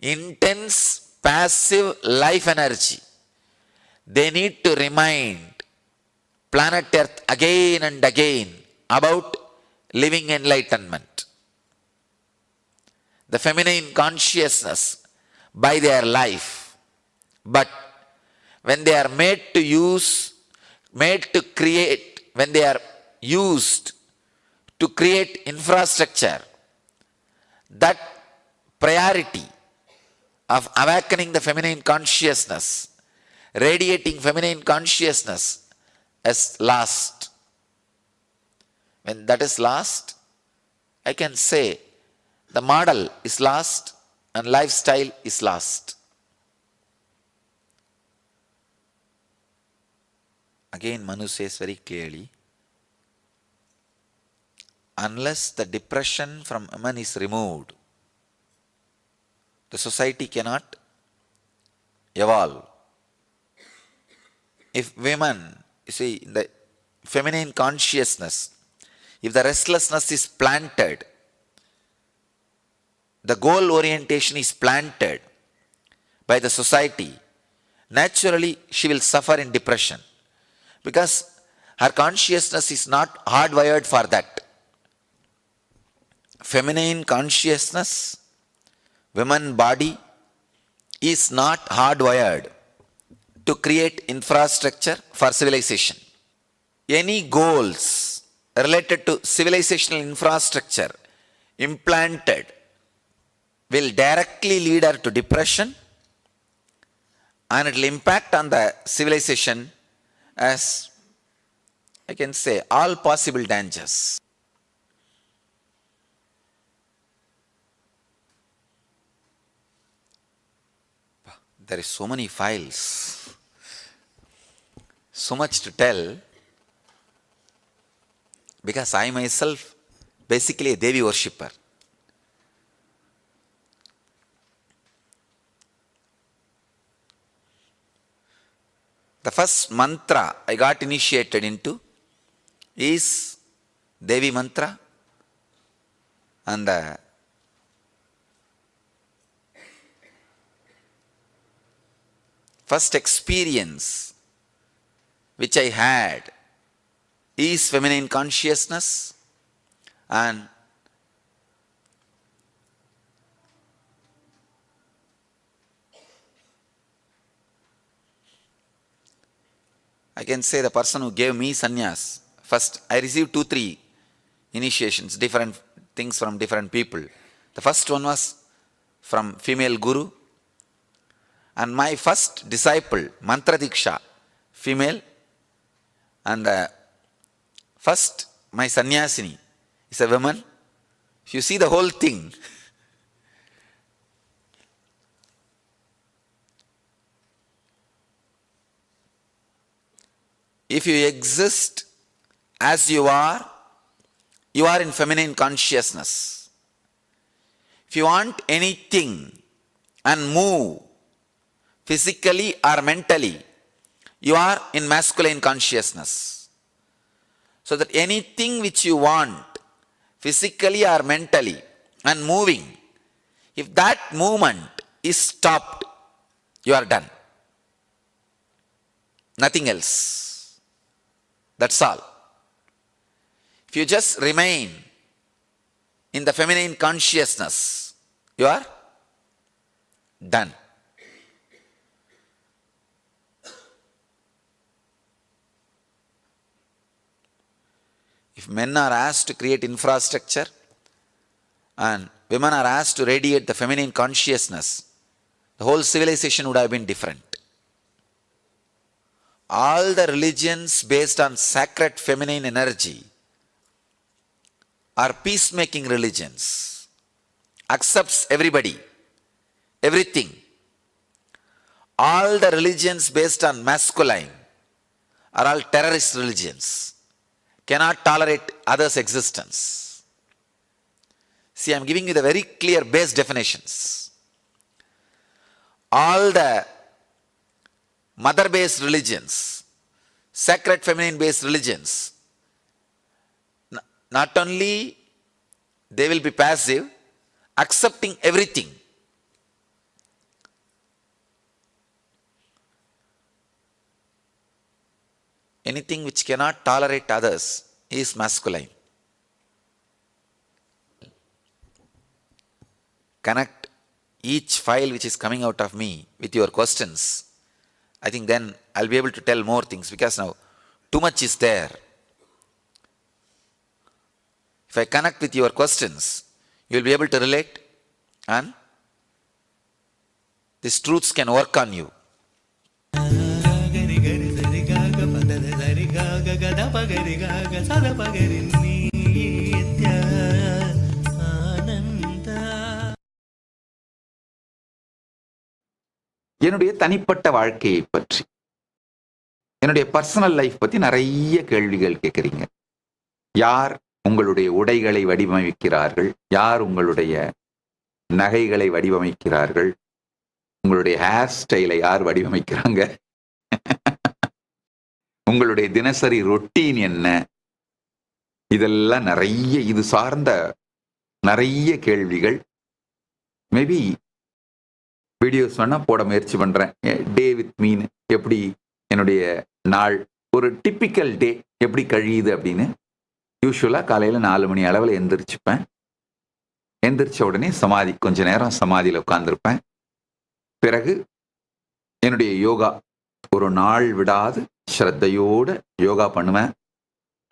intense passive life energy. They need to remind planet Earth again and again about living enlightenment. The feminine consciousness by their life. But when they are made to create, when they are used to create infrastructure, that priority of awakening the feminine consciousness, radiating feminine consciousness is lost. When that is lost, I can say the model is lost and lifestyle is lost. Again, Manu says very clearly, unless the depression from women is removed, the society cannot evolve. If women, you see, in the feminine consciousness, if the restlessness is planted, the goal orientation is planted by the society, naturally she will suffer in depression. Because her consciousness is not hardwired for that. Feminine consciousness, woman body is not hardwired to create infrastructure for civilization. Any goals related to civilizational infrastructure implanted will directly lead her to depression, and it will impact on the civilization as, I can say, all possible dangers. There is so many files, so much to tell, because I myself basically a Devi worshipper. The first mantra I got initiated into is Devi mantra, and the first experience which I had is feminine consciousness, and I can say the person who gave me sannyas, first I received 2-3 initiations, different things from different people. The first one was from female guru, and my first disciple, Mantra Diksha, female, and the first, my sannyasini is a woman. If you see the whole thing, if you exist as you are in feminine consciousness. If you want anything and move physically or mentally, you are in masculine consciousness. So that anything which you want, physically or mentally, and moving, if that movement is stopped, you are done. Nothing else. That's all. If you just remain in the feminine consciousness, you are done. If men are asked to create infrastructure and women are asked to radiate the feminine consciousness, the whole civilization would have been different. All the religions based on sacred feminine energy are peacemaking religions, accepts everybody, everything. All the religions based on masculine are all terrorist religions, cannot tolerate others' existence. See, I am giving you the very clear base definitions. All the mother-based religions, sacred feminine-based religions, not only they will be passive, accepting everything. Anything which cannot tolerate others is masculine. Connect each file which is coming out of me with your questions. I think then I'll be able to tell more things, because now too much is there. If I connect with your questions, you'll be able to relate and these truths can work on you. என்னுடைய தனிப்பட்ட வாழ்க்கையை பற்றி, என்னுடைய personal life பற்றி நிறைய கேள்விகள் கேட்குறீங்க. யார் உங்களுடைய உடைகளை வடிவமைக்கிறார்கள்? யார் உங்களுடைய நகைகளை வடிவமைக்கிறார்கள்? உங்களுடைய ஹேர் ஸ்டைலை யார் வடிவமைக்கிறாங்க? உங்களுடைய தினசரி ரொட்டீன் என்ன? இதெல்லாம் நிறைய இது சார்ந்த நிறைய கேள்விகள். மேபி வீடியோஸ் வேணால் போட முயற்சி பண்ணுறேன். டே வித் மீன், எப்படி என்னுடைய நாள், ஒரு டிப்பிக்கல் டே எப்படி கழியுது அப்படின்னு. யூஸ்வலாக காலையில் 4 மணி அளவில் எந்திரிச்சுப்பேன். எந்திரிச்ச உடனே சமாதி, கொஞ்ச நேரம் சமாதியில் உட்காந்துருப்பேன். பிறகு என்னுடைய யோகா, ஒரு நாள் விடாது ஸ்ரத்தையோடு யோகா பண்ணுவேன்.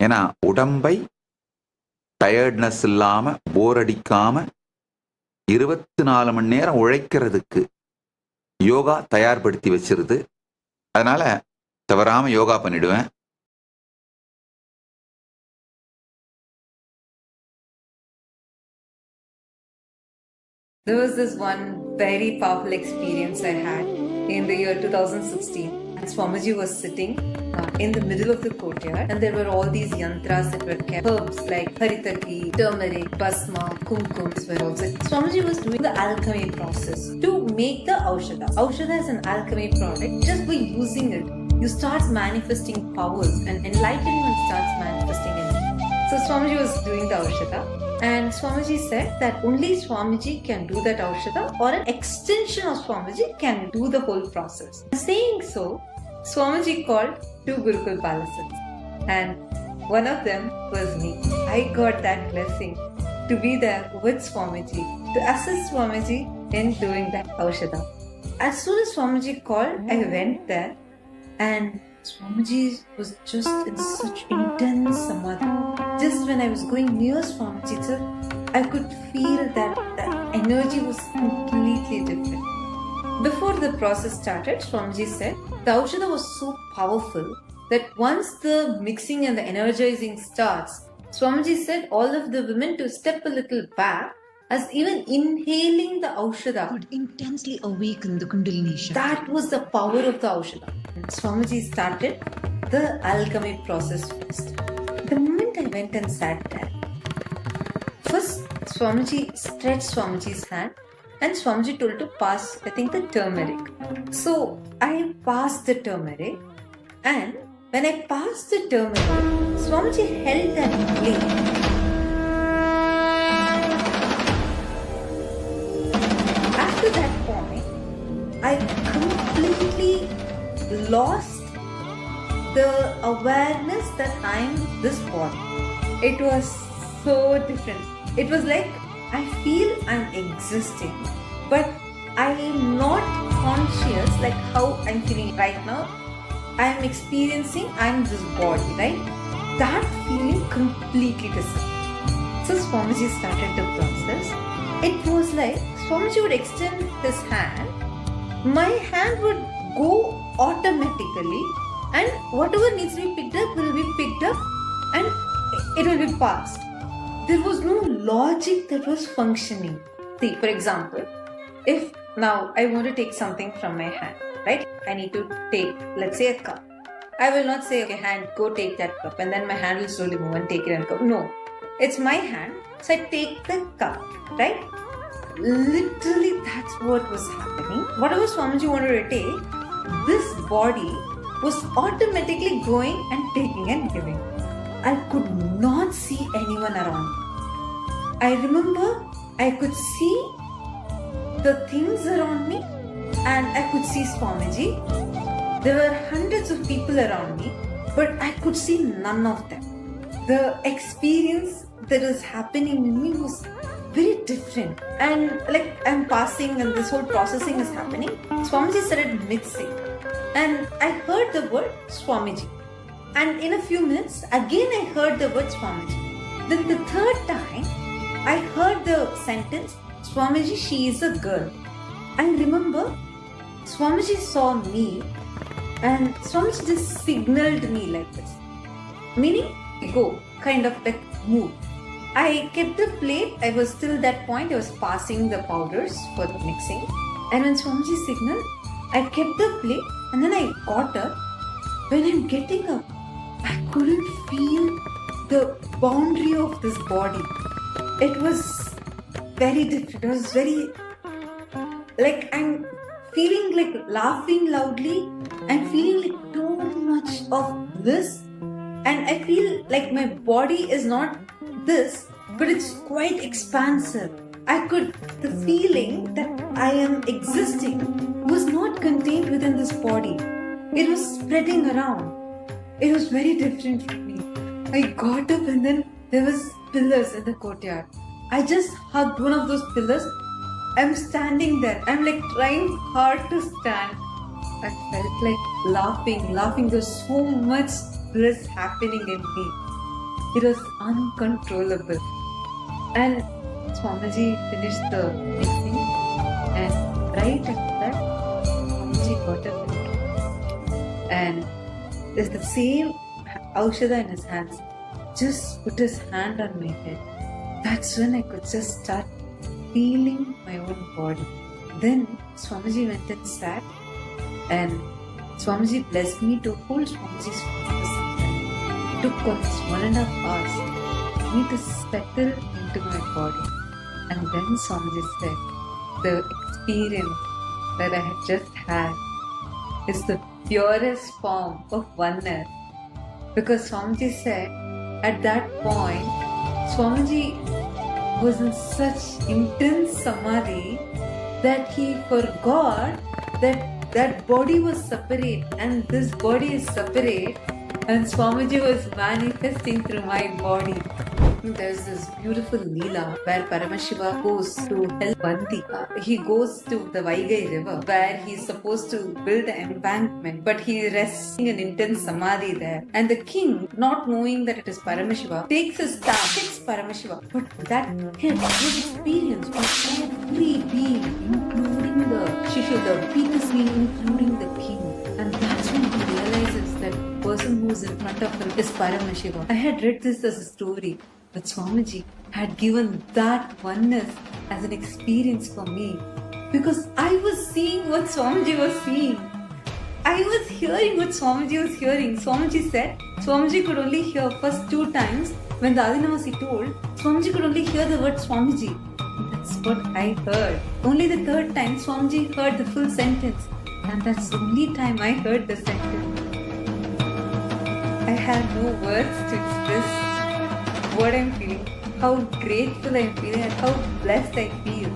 ஏன்னா உடம்பை டயர்ட்னஸ் இல்லாமல், போர் அடிக்காமல் 24 மணி நேரம் உழைக்கிறதுக்கு யோகா தயார்படுத்தி வச்சிருது. அதனால தவறாமல் யோகா பண்ணிடுவேன். There was this one very powerful experience I had in the year 2016. And Swamiji was sitting in the middle of the courtyard, and there were all these yantras that were kept. Herbs like haritaki, turmeric, basma, kumkums were also. Swamiji was doing the alchemy process to make the aushadha. Aushadha is an alchemy product. Just by using it, you start manifesting powers, and enlightenment starts manifesting in it. So Swamiji was doing the aushadha, and Swamiji said that only Swamiji can do that aushadha, or an extension of Swamiji can do the whole process. Saying so, Swamiji called 2 Gurukul Palasans, and one of them was me. I got that blessing to be there with Swamiji, to assist Swamiji in doing that aushadha. As soon as Swamiji called, I went there, and Swamiji was just in such intense samadhi. Just when I was going near Swamiji, sir, I could feel that energy was completely different. Before the process started, Swamiji said the aushadha was so powerful that once the mixing and the energizing starts, Swamiji said all of the women to step a little back, as even inhaling the aushadha could intensely awaken the Kundalini Shakti. That was the power of the aushadha. Swamiji started the alchemy process first. The moment I went and sat there, first Swamiji stretched Swamiji's hand, and Swamiji told to pass, I think, the turmeric. So I passed the turmeric, and When I passed the terminal, Swamiji held that plate. After that point, I completely lost the awareness that I am this body. It was so different. It was like I feel I'm existing, but I am not conscious like how I'm feeling right now. I am experiencing I'm this body, right? That feeling completely disappeared. So Swamiji started the process. It was like Swamiji would extend his hand, my hand would go automatically, and whatever needs to be picked up will be picked up and it will be passed. There was no logic that was functioning. See, for example, if now I want to take something from my hand, right? I need to take, let's say, a cup. I will not say, okay, hand, go take that cup, and then my hand will slowly move and take it and go. No, it's my hand, so I take the cup, right? Literally, that's what was happening. Whatever Swamiji wanted to take, this body was automatically going and taking and giving. I could not see anyone around me. I remember I could see the things around me and I could see Swamiji. There were hundreds of people around me, but I could see none of them. The experience that was happening in me was very different. And like I'm passing and this whole processing is happening, Swamiji started mid-sing. And I heard the word Swamiji. And in a few minutes, again I heard the word Swamiji. Then the third time, I heard the sentence, Swamiji, she is a girl. I remember Swamiji saw me and Swamiji just signaled me like this. Meaning, go, kind of like move. I kept the plate, I was still that point, I was passing the powders for the mixing. And when Swamiji signaled, I kept the plate and then I got up. When I'm getting up, I couldn't feel the boundary of this body. It was very different. It was very, like I'm feeling like laughing loudly. I'm feeling like too much of this. And I feel like my body is not this, but it's quite expansive. The feeling that I am existing was not contained within this body. It was spreading around. It was very different from me. I got up and then there was pillars in the courtyard. I just hugged one of those pillars. I'm standing there. I'm like trying hard to stand. I felt like laughing. There was so much bliss happening in me. It was uncontrollable. And Swamiji finished the mixing, and right after that, Swamiji got up and there's the same Aushadha in his hands. Just put his hand on my head. That's when I could just start feeling my own body. Then Swamiji went and sat, and Swamiji blessed me to hold Swamiji's foot. It took almost 1.5 hours for me to settle into my body. And then Swamiji said, the experience that I had just had is the purest form of oneness. Because Swamiji said, at that point, Swamiji was in such intense samadhi that he forgot that that body was separate and this body is separate, and Swamiji was manifesting through my body. There's this beautiful Leela where Paramashiva goes to help Bandi. He goes to the Vaigai river where he's supposed to build an embankment, but he rests in an intense samadhi there. And the king, not knowing that it is Paramashiva, takes his staff, hits Paramashiva. But that hit was experience of every being, including the Shishya, the weakest being, including the king. And that's when he realizes that the person who is in front of him is Paramashiva. I had read this as a story, but Swamiji had given that oneness as an experience for me, because I was seeing what Swamiji was seeing. I was hearing what Swamiji was hearing. Swamiji said Swamiji could only hear first 2 times when the Adinamasi told, Swamiji could only hear the word Swamiji. That's what I heard. Only the 3rd time Swamiji heard the full sentence, and that's the only time I heard the sentence. I have no words to express what I'm feeling, how grateful I'm feeling, and how blessed I feel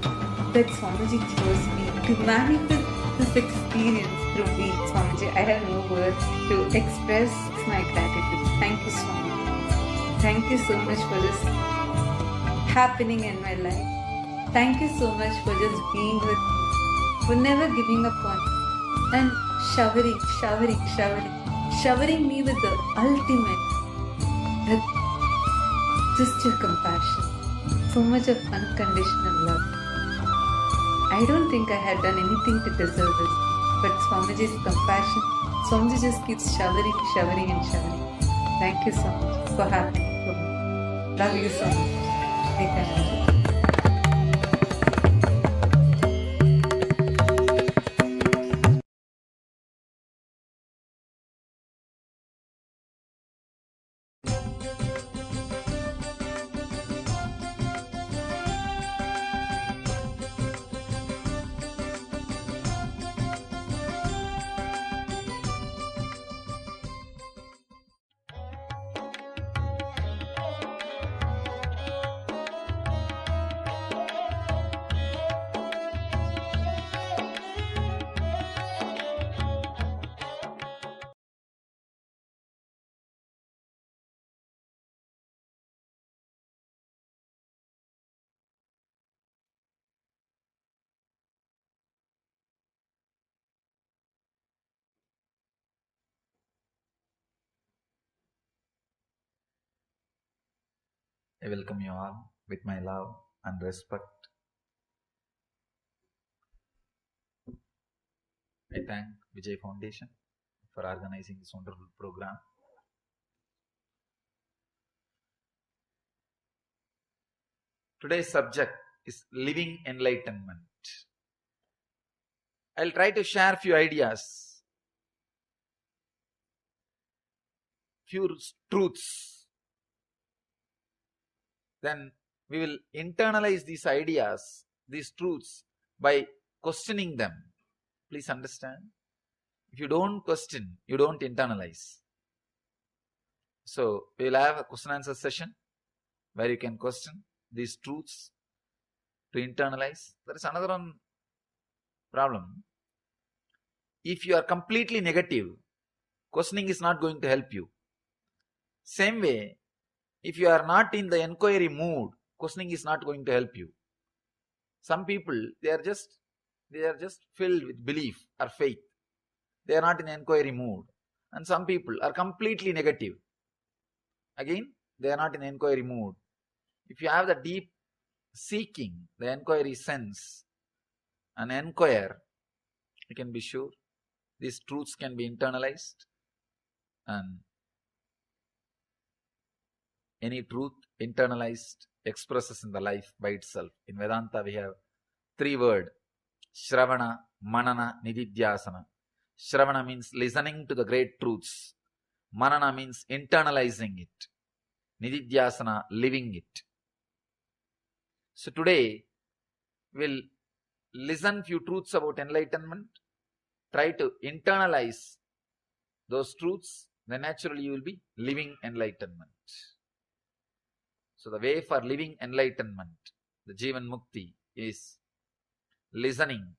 that Swamiji chose me to manifest this experience through me. Swamiji, I have no words to express my gratitude. Thank you, Swamiji. Thank you so much for this happening in my life. Thank you so much for just being with me, for never giving up on me, and showering me with the ultimate, just your compassion, so much of unconditional love. I don't think I had done anything to deserve it, but Swamiji's compassion, Swamiji just keeps showering. Thank you so much for happening for me. Love you so much. Nithyanandam. I welcome you all with my love and respect. I thank Vijay Foundation for organizing this wonderful program. Today's subject is living enlightenment. I'll try to share few ideas, few truths. Then we will internalize these ideas, these truths, by questioning them. Please understand. If you don't question, you don't internalize. So we will have a question answer session where you can question these truths to internalize. There is another one problem. If you are completely negative, questioning is not going to help you. Same way, if you are not in the inquiry mood, questioning is not going to help you. Some people, they are just filled with belief or faith. They are not in inquiry mood. And some people are completely negative. Again, they are not in inquiry mood. If you have the deep seeking, the inquiry sense, and inquire, you can be sure these truths can be internalized, and any truth internalized expresses in the life by itself. In Vedanta, we have 3 words: Shravana, Manana, Nididhyasana. Shravana means listening to the great truths. Manana means internalizing it. Nididhyasana, living it. So today, we'll listen few truths about enlightenment, try to internalize those truths, then naturally you will be living enlightenment. So the way for living enlightenment, the Jivan Mukti, is listening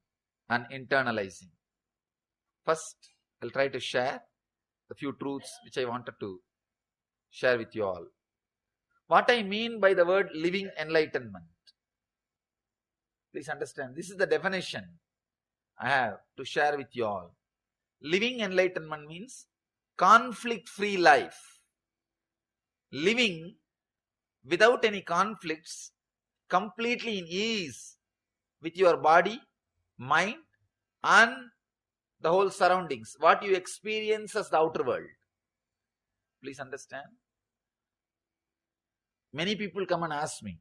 and internalizing. First, I'll try to share the few truths which I wanted to share with you all. What I mean by the word living enlightenment. Please understand, this is the definition I have to share with you all. Living enlightenment means conflict-free life. Living without any conflicts, completely in ease with your body, mind, and the whole surroundings, what you experience as the outer world. Please understand. Many people come and ask me,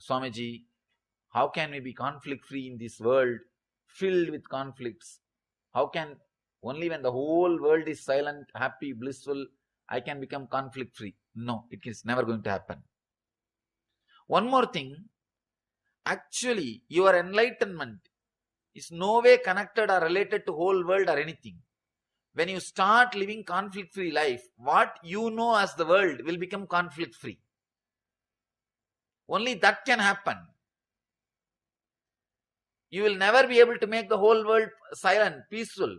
Swamiji, how can we be conflict-free in this world filled with conflicts? How can, only when the whole world is silent, happy, blissful, I can become conflict-free? No, it is never going to happen. One more thing, actually your enlightenment is no way connected or related to whole world or anything. When you start living conflict-free life, what you know as the world will become conflict-free. Only that can happen. You will never be able to make the whole world silent, peaceful.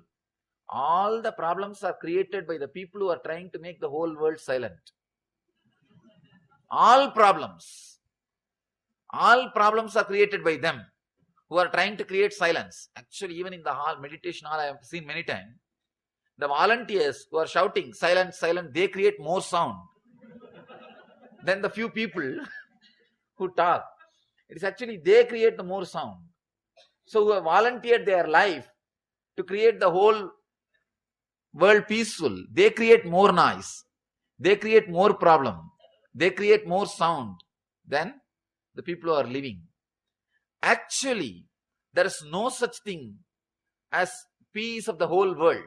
All the problems are created by the people who are trying to make the whole world silent. All problems are created by them who are trying to create silence. Actually, even in the hall, meditation hall, I have seen many times, the volunteers who are shouting, silent, silent, they create more sound than the few people who talk. It is actually they create the more sound. So who have volunteered their life to create the whole world peaceful, they create more noise, they create more problem, they create more sound than the people who are living. Actually, there is no such thing as peace of the whole world.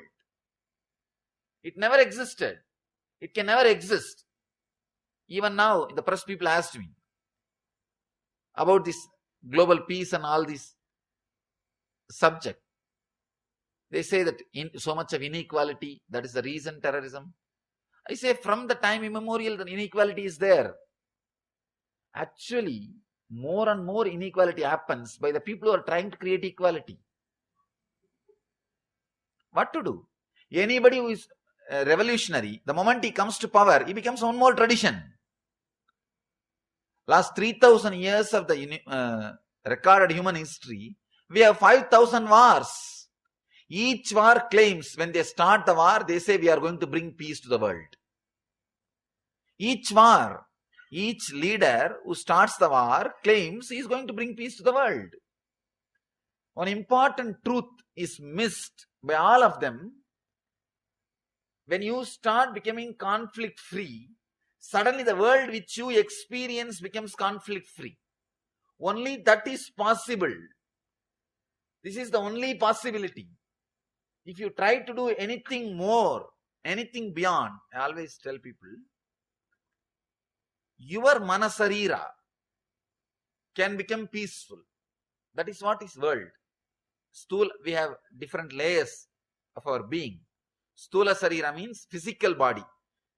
It never existed. It can never exist. Even now, the press people asked me about this global peace and all this subject. They say that so much of inequality, that is the reason terrorism. I say from the time immemorial, the inequality is there. Actually, more and more inequality happens by the people who are trying to create equality. What to do? Anybody who is revolutionary, the moment he comes to power, he becomes one more tradition. Last 3,000 years of the recorded human history, we have 5,000 wars. Each war claims, when they start the war, they say we are going to bring peace to the world. Each war, each leader who starts the war claims he is going to bring peace to the world. One important truth is missed by all of them. When you start becoming conflict-free, suddenly the world which you experience becomes conflict-free. Only that is possible. This is the only possibility. If you try to do anything more, anything beyond, I always tell people, your manasarira can become peaceful. That is what is world. We have different layers of our being. Stula sarira means physical body.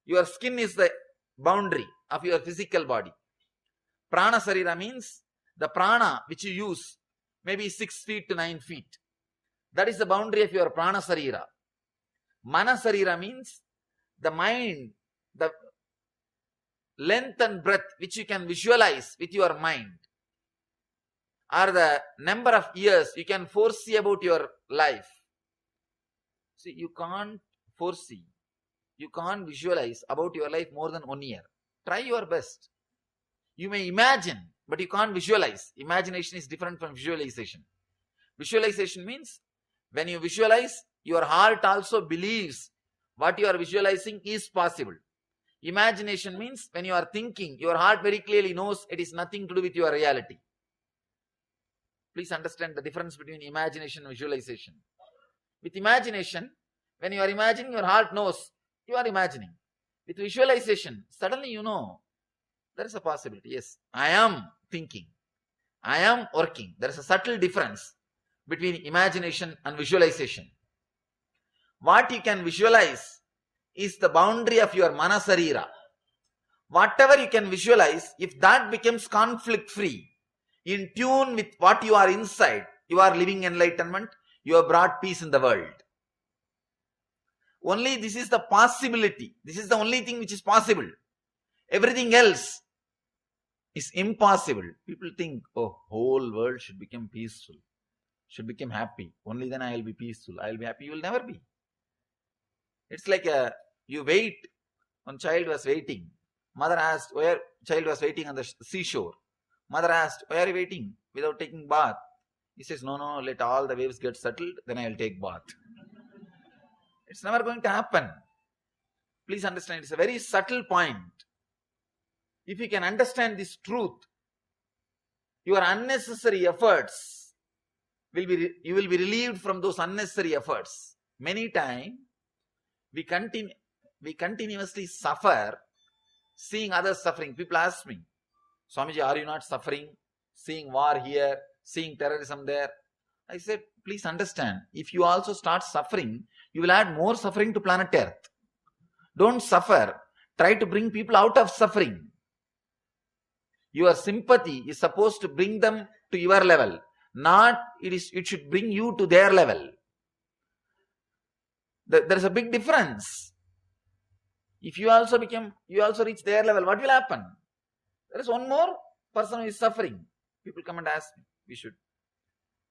Your skin is the boundary of your physical body. Prana sarira means the prana which you use, maybe 6 feet to 9 feet. That is the boundary of your prana sarira. Mana sarira means the mind, the length and breadth which you can visualize with your mind, or the number of years you can foresee about your life. See, you can't foresee, you can't visualize about your life more than 1 year. Try your best. You may imagine, but you can't visualize. Imagination is different from visualization. Visualization means when you visualize, your heart also believes what you are visualizing is possible. Imagination means when you are thinking, your heart very clearly knows it is nothing to do with your reality. Please understand the difference between imagination and visualization. With imagination, when you are imagining, your heart knows you are imagining. With visualization, suddenly you know there is a possibility. Yes, I am thinking. I am working. There is a subtle difference between imagination and visualization. What you can visualize is the boundary of your manasarira. Whatever you can visualize, if that becomes conflict-free, in tune with what you are inside, you are living enlightenment, you have brought peace in the world. Only this is the possibility. This is the only thing which is possible. Everything else is impossible. People think, oh, whole world should become peaceful, should become happy. Only then I will be peaceful, I will be happy. You will never be. It's like you wait. One child was waiting. Mother asked, where? Child was waiting on the seashore. Mother asked, why are you waiting without taking bath? He says, no, let all the waves get settled, then I will take bath. It's never going to happen. Please understand, it's a very subtle point. If you can understand this truth, your unnecessary efforts you will be relieved from those unnecessary efforts. Many times, we continuously suffer seeing others suffering. People ask me, Swamiji, are you not suffering? Seeing war here, seeing terrorism there. I said, please understand, if you also start suffering, you will add more suffering to planet Earth. Don't suffer. Try to bring people out of suffering. Your sympathy is supposed to bring them to your level. Not it should bring you to their level. There is a big difference. If you also reach their level, what will happen? There is one more person who is suffering. People come and ask me,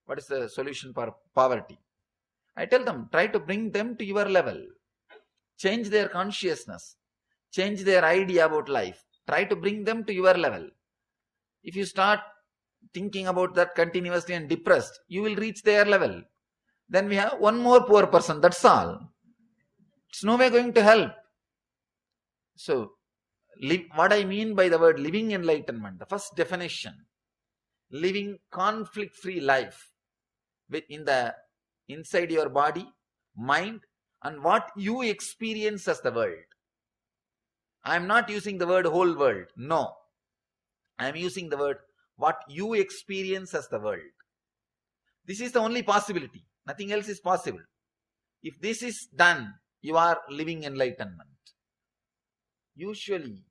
what is the solution for poverty? I tell them, try to bring them to your level. Change their consciousness. Change their idea about life. Try to bring them to your level. If you start thinking about that continuously and depressed, you will reach their level. Then we have one more poor person, that's all. It's no way going to help. So, what I mean by the word living enlightenment, the first definition, living conflict-free life inside your body, mind, and what you experience as the world. I am not using the word whole world. No. I am using the word what you experience as the world. This is the only possibility. Nothing else is possible. If this is done, you are living enlightenment. Usually,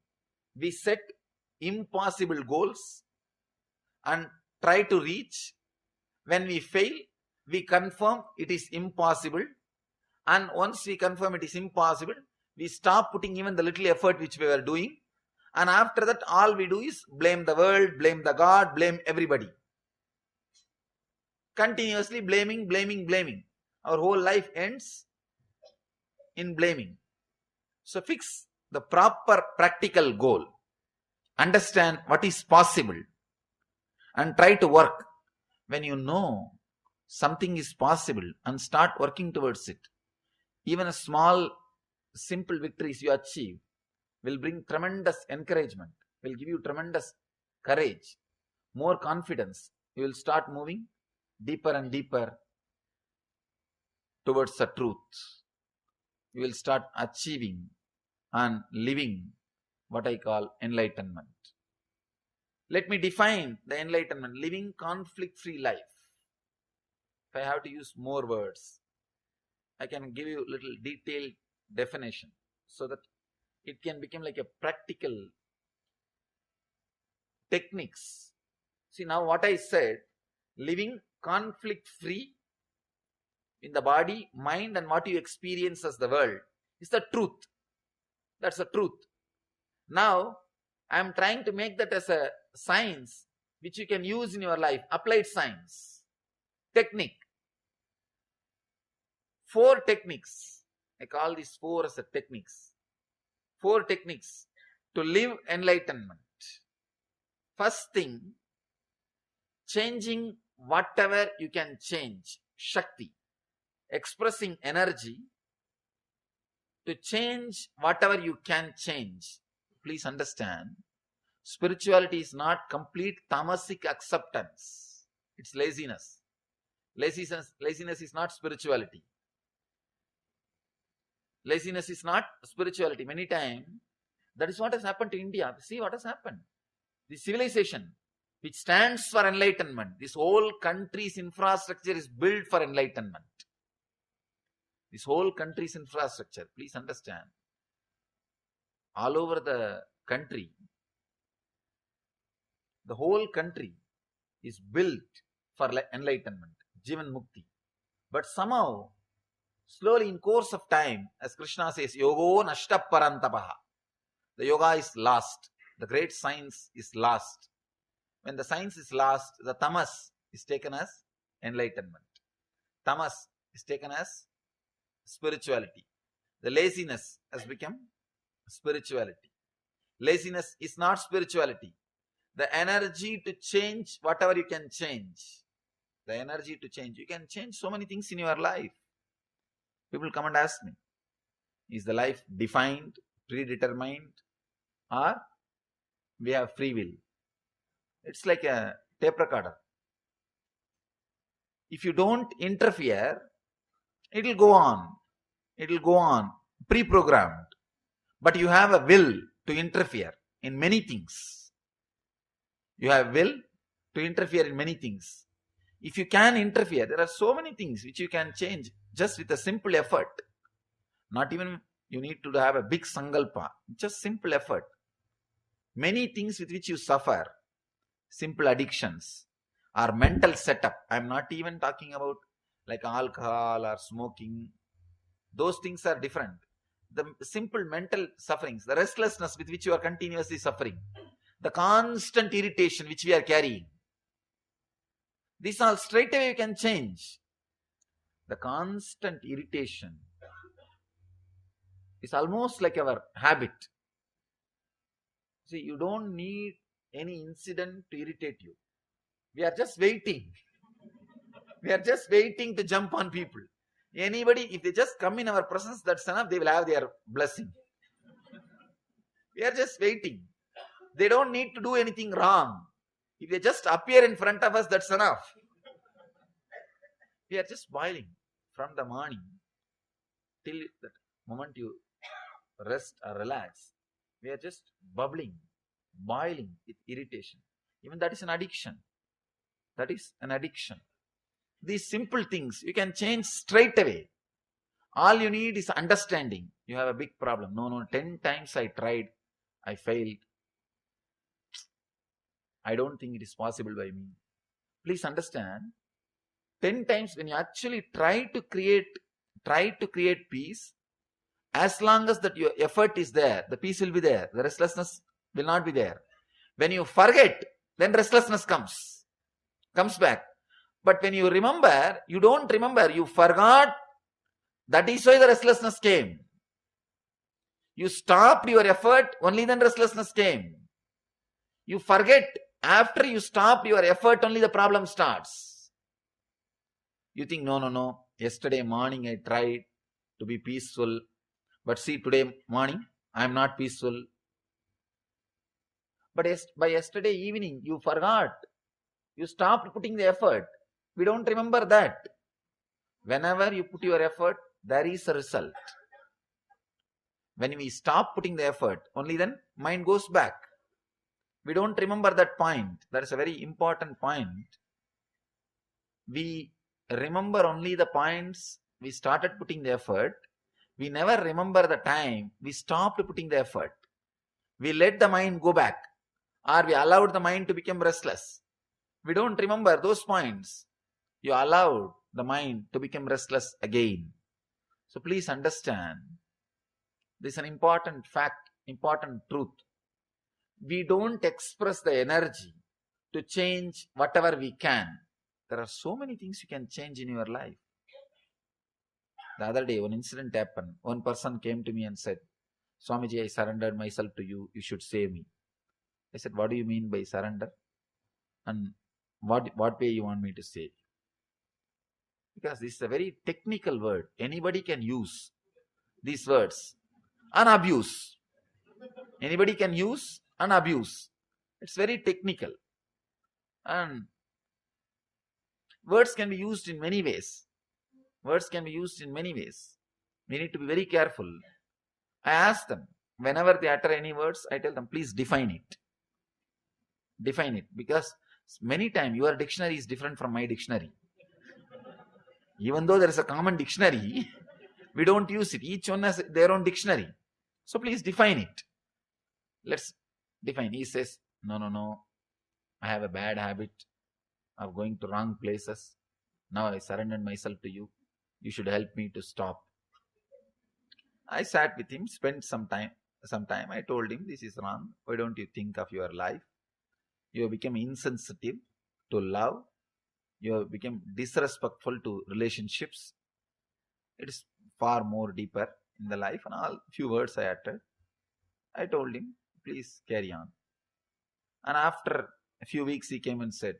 we set impossible goals and try to reach. When we fail, we confirm it is impossible. And once we confirm it is impossible, we stop putting even the little effort which we were doing. And after that, all we do is blame the world, blame the God, blame everybody. Continuously blaming. Our whole life ends in blaming. So fix the proper practical goal. Understand what is possible and try to work. When you know something is possible and start working towards it, even a small, simple victories you achieve will bring tremendous encouragement, will give you tremendous courage, more confidence. You will start moving deeper and deeper towards the truth. You will start achieving and living what I call enlightenment. Let me define the enlightenment, living conflict-free life. If I have to use more words, I can give you a little detailed definition so that it can become like a practical techniques. See, now what I said, living conflict-free in the body, mind, and what you experience as the world is the truth. That's the truth. Now, I am trying to make that as a science which you can use in your life, applied science, technique. 4 techniques. I call these 4 as the techniques. 4 techniques to live enlightenment. First thing, changing whatever you can change, Shakti. Expressing energy to change whatever you can change. Please understand, spirituality is not complete tamasic acceptance. It's laziness. Laziness is not spirituality. Laziness is not spirituality. Many times, that is what has happened to India. See what has happened. The civilization, which stands for enlightenment, this whole country's infrastructure is built for enlightenment. This whole country's infrastructure, please understand, all over the country, the whole country is built for enlightenment, Jivan Mukti. But somehow, slowly in course of time, as Krishna says, Yogo Nashta Parantapaha. The yoga is lost. The great science is lost. When the science is lost, the tamas is taken as enlightenment. Tamas is taken as spirituality. The laziness has become spirituality. Laziness is not spirituality. The energy to change whatever you can change. The energy to change. You can change so many things in your life. People come and ask me, is the life defined, predetermined, or we have free will? It's like a tape recorder. If you don't interfere, it will go on. It will go on, pre-programmed. But you have a will to interfere in many things. You have will to interfere in many things. If you can interfere, there are so many things which you can change just with a simple effort. Not even you need to have a big sankalpa, just simple effort. Many things with which you suffer, simple addictions or mental setup. I'm not even talking about like alcohol or smoking. Those things are different. The simple mental sufferings, the restlessness with which you are continuously suffering, the constant irritation which we are carrying, these all straight away you can change. The constant irritation is almost like our habit. See, you don't need any incident to irritate you. We are just waiting. We are just waiting to jump on people. Anybody, if they just come in our presence, that's enough, they will have their blessing. We are just waiting. They don't need to do anything wrong. If they just appear in front of us, that's enough. We are just boiling from the morning till the moment you rest or relax. We are just bubbling, boiling with irritation. Even that is an addiction. That is an addiction. These simple things you can change straight away. All you need is understanding. You have a big problem. No, 10 times I tried, I failed. I don't think it is possible by me. Please understand, 10 times when you actually try to create peace, as long as that your effort is there, the peace will be there. The restlessness will not be there. When you forget, then restlessness comes back. But when you remember, you don't remember, you forgot. That is why the restlessness came. You stopped your effort, only then restlessness came. You forget, after you stop your effort, only the problem starts. You think, no, yesterday morning I tried to be peaceful, but see, today morning I am not peaceful. But by yesterday evening, you forgot. You stopped putting the effort. We don't remember that. Whenever you put your effort, there is a result. When we stop putting the effort, only then mind goes back. We don't remember that point. That is a very important point. We remember only the points we started putting the effort. We never remember the time we stopped putting the effort. We let the mind go back, or we allowed the mind to become restless. We don't remember those points. You allowed the mind to become restless again. So please understand, this is an important fact, important truth. We don't express the energy to change whatever we can. There are so many things you can change in your life. The other day, one incident happened. One person came to me and said, Swamiji, I surrendered myself to you. You should save me. I said, what do you mean by surrender? And what way you want me to save? Because this is a very technical word. Anybody can use these words and abuse. Anybody can use and abuse. It's very technical. And words can be used in many ways. Words can be used in many ways. We need to be very careful. I ask them, whenever they utter any words, I tell them, please define it. Define it. Because many times your dictionary is different from my dictionary. Even though there is a common dictionary, we don't use it. Each one has their own dictionary. So please define it. Let's define. He says, no. I have a bad habit of going to wrong places. Now I surrendered myself to you. You should help me to stop. I sat with him, spent some time. I told him, this is wrong. Why don't you think of your life? You have become insensitive to love. You have become disrespectful to relationships. It is far more deeper in the life. And all few words I uttered. I told him, please carry on. And after a few weeks he came and said,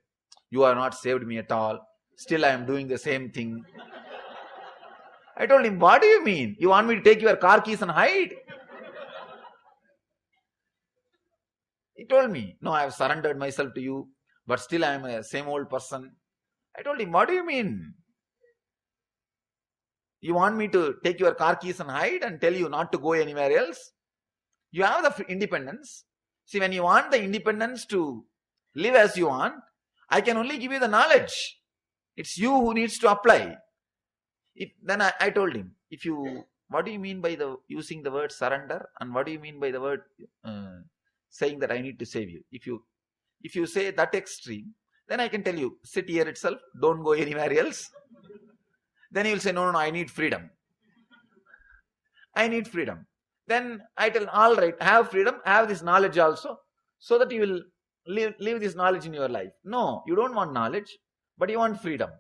you have not saved me at all. Still I am doing the same thing. I told him, what do you mean? You want me to take your car keys and hide? He told me, no, I have surrendered myself to you, but still I am a same old person. I told him, what do you mean? You want me to take your car keys and hide and tell you not to go anywhere else? You have the independence. See, when you want the independence to live as you want, I can only give you the knowledge. It's you who needs to apply. Then I told him, what do you mean by using the word surrender, and what do you mean by the word saying that I need to save you? If you say that extreme, then I can tell you, sit here itself, don't go anywhere else. Then you will say, no, I need freedom. I need freedom. Then I tell, all right, have freedom, have this knowledge also, so that you will live this knowledge in your life. No, you don't want knowledge, but you want freedom.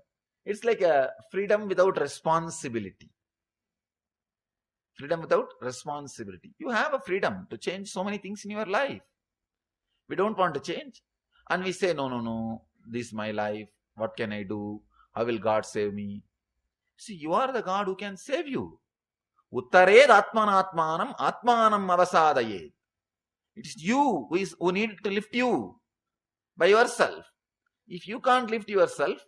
It's like a freedom without responsibility. Freedom without responsibility. You have a freedom to change so many things in your life. We don't want to change. And we say, no, this is my life. What can I do? How will God save me? See, you are the God who can save you. Uttared atmanatmanam atmanam avasadayed. It is you who need to lift you by yourself. If you can't lift yourself,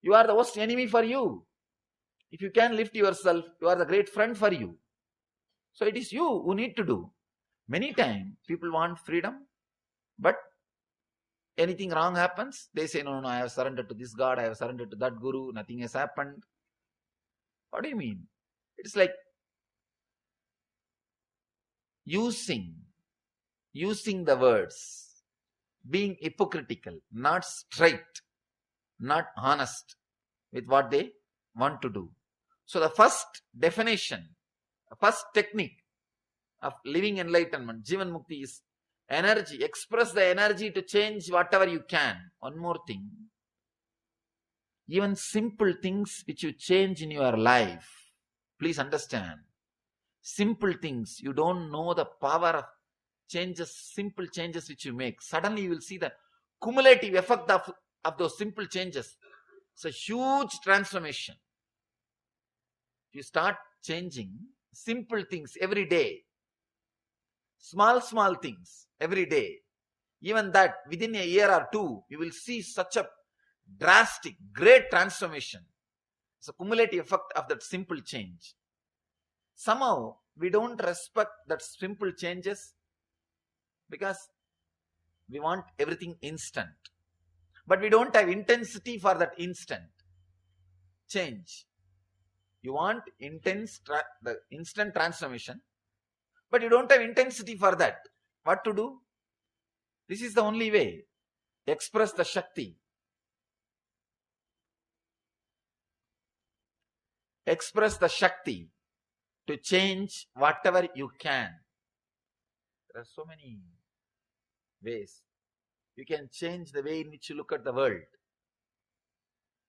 you are the worst enemy for you. If you can lift yourself, you are the great friend for you. So it is you who need to do. Many times people want freedom, but anything wrong happens, they say, no, I have surrendered to this God, I have surrendered to that Guru, nothing has happened. What do you mean? It's like using the words, being hypocritical, not straight, not honest with what they want to do. So the first definition, the first technique of living enlightenment, Jivan Mukti, is energy. Express the energy to change whatever you can. One more thing. Even simple things which you change in your life, please understand. Simple things, you don't know the power of changes, simple changes which you make. Suddenly you will see the cumulative effect of those simple changes. It's a huge transformation. You start changing simple things every day. Small things every day. Even that, within a year or two, you will see such a drastic, great transformation. It's a cumulative effect of that simple change. Somehow, we don't respect that simple changes because we want everything instant. But we don't have intensity for that instant change. You want the instant transformation, but you don't have intensity for that. What to do? This is the only way. Express the Shakti. Express the Shakti to change whatever you can. There are so many ways. You can change the way in which you look at the world.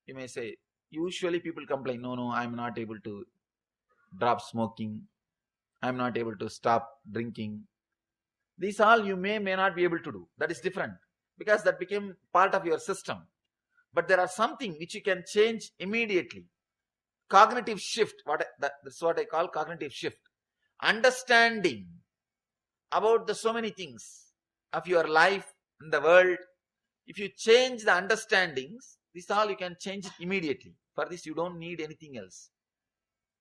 You may say, usually people complain, no, I'm not able to drop smoking. I'm not able to stop drinking. These all you may not be able to do. That is different because that became part of your system. But there are something which you can change immediately. Cognitive shift, that's what I call cognitive shift. Understanding about the so many things of your life and the world. If you change the understandings, this all you can change it immediately. For this you don't need anything else.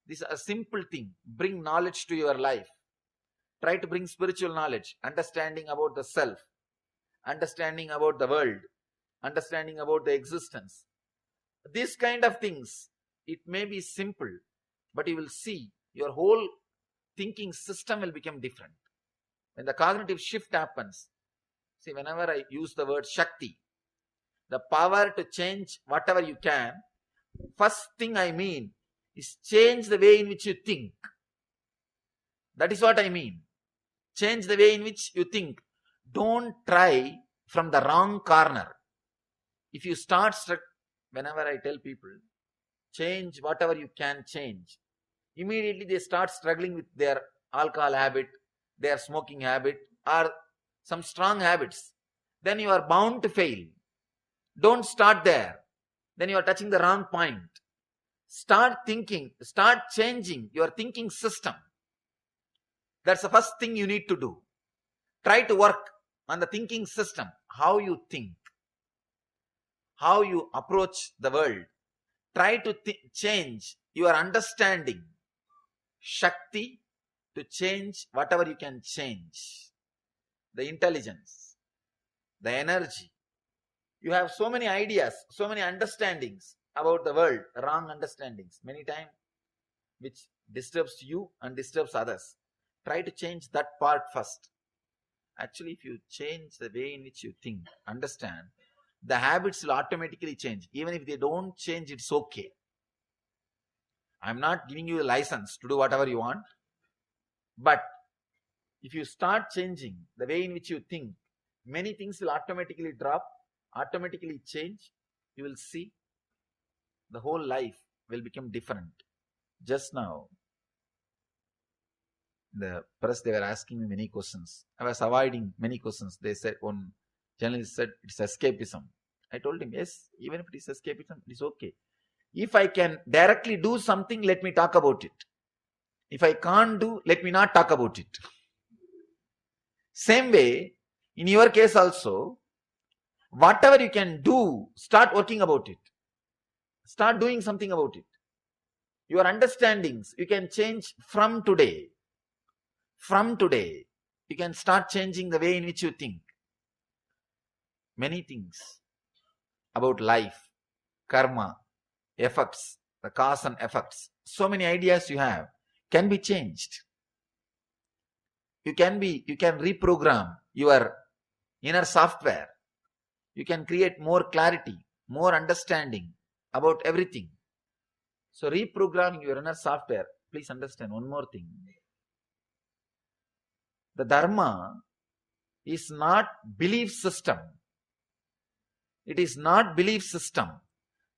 This is a simple thing. Bring knowledge to your life. Try to bring spiritual knowledge, understanding about the self, understanding about the world, understanding about the existence. These kind of things, it may be simple, but you will see your whole thinking system will become different. When the cognitive shift happens, see, whenever I use the word Shakti, the power to change whatever you can, first thing I mean is change the way in which you think. That is what I mean. Change the way in which you think. Don't try from the wrong corner. If you start, whenever I tell people, change whatever you can change, immediately they start struggling with their alcohol habit, their smoking habit, or some strong habits. Then you are bound to fail. Don't start there. Then you are touching the wrong point. Start thinking, start changing your thinking system. That's the first thing you need to do. Try to work on the thinking system. How you think. How you approach the world. Try to change your understanding. Shakti to change whatever you can change. The intelligence. The energy. You have so many ideas, so many understandings. about the world, wrong understandings, many times which disturbs you and disturbs others. Try to change that part first. Actually, if you change the way in which you think, understand, the habits will automatically change. Even if they don't change, it's okay. I'm not giving you a license to do whatever you want. But if you start changing the way in which you think, many things will automatically drop, automatically change. You will see the whole life will become different. Just now, the press, they were asking me many questions. I was avoiding many questions. They said, one journalist said, it's escapism. I told him, yes, even if it is escapism, it is okay. If I can directly do something, let me talk about it. If I can't do, let me not talk about it. Same way, in your case also, whatever you can do, start working about it. Start doing something about it. Your understandings, you can change from today. From today, you can start changing the way in which you think. Many things about life, karma, effects, the cause and effects. So many ideas you have can be changed. You can reprogram your inner software. You can create more clarity, more understanding about everything. So reprogramming your inner software, please understand one more thing. The Dharma is not belief system. It is not belief system.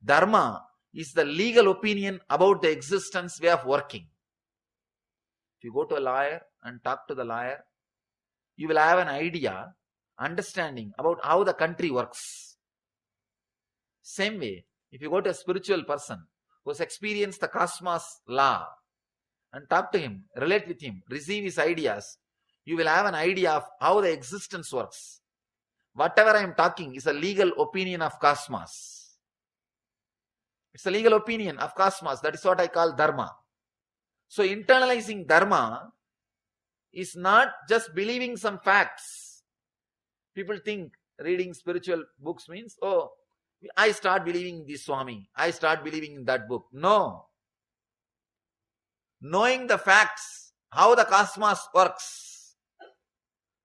Dharma is the legal opinion about the existence way of working. If you go to a lawyer and talk to the lawyer, you will have an idea, understanding about how the country works. Same way, if you go to a spiritual person who has experienced the cosmos law and talk to him, relate with him, receive his ideas, you will have an idea of how the existence works. Whatever I am talking is a legal opinion of cosmos. It's a legal opinion of cosmos. That is what I call Dharma. So internalizing Dharma is not just believing some facts. People think reading spiritual books means, oh, I start believing this Swami, I start believing in that book. No. Knowing the facts, how the cosmos works,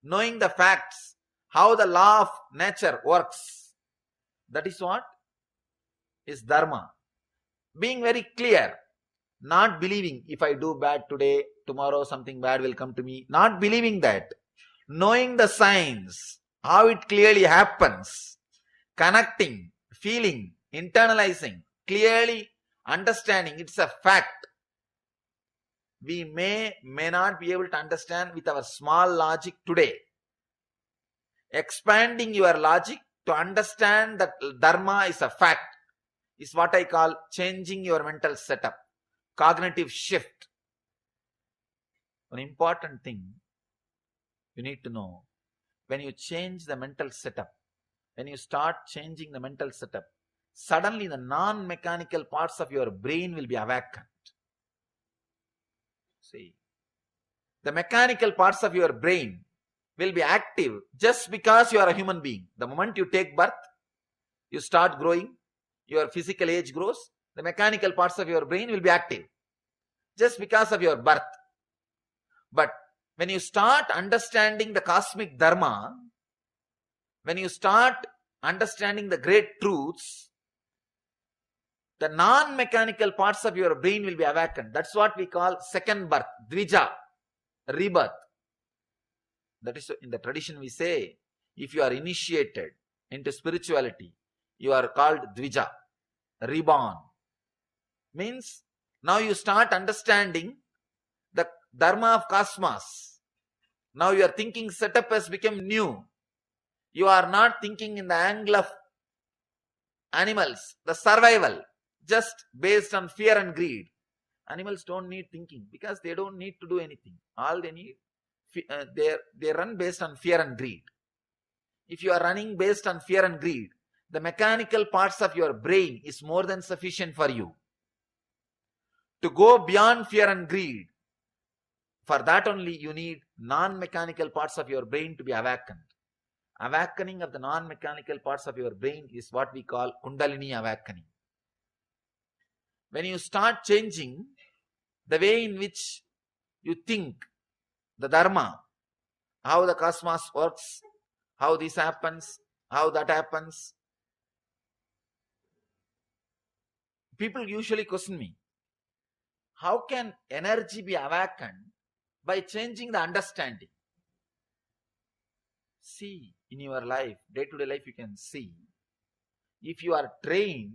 knowing the facts, how the law of nature works, that is what is Dharma. Being very clear, not believing if I do bad today, tomorrow something bad will come to me. Not believing that. Knowing the signs, how it clearly happens, connecting, feeling, internalizing, clearly understanding it's a fact. We may not be able to understand with our small logic today. Expanding your logic to understand that Dharma is a fact is what I call changing your mental setup, cognitive shift. One important thing you need to know, when you change the mental setup, when you start changing the mental setup, suddenly the non-mechanical parts of your brain will be awakened. See, the mechanical parts of your brain will be active just because you are a human being. The moment you take birth, you start growing, your physical age grows, the mechanical parts of your brain will be active just because of your birth. But when you start understanding the cosmic Dharma, when you start understanding the great truths, the non-mechanical parts of your brain will be awakened. That's what we call second birth, Dvija, rebirth. That is, in the tradition we say, if you are initiated into spirituality, you are called Dvija, reborn. Means, now you start understanding the Dharma of cosmos. Now your thinking setup has become new. You are not thinking in the angle of animals, the survival, just based on fear and greed. Animals don't need thinking because they don't need to do anything. All they need, they run based on fear and greed. If you are running based on fear and greed, the mechanical parts of your brain is more than sufficient for you. To go beyond fear and greed, for that only you need non-mechanical parts of your brain to be awakened. Awakening of the non-mechanical parts of your brain is what we call Kundalini awakening. When you start changing the way in which you think, the dharma, how the cosmos works, how this happens, how that happens, people usually question me, how can energy be awakened by changing the understanding? See, in your life, day-to-day life, you can see, if you are trained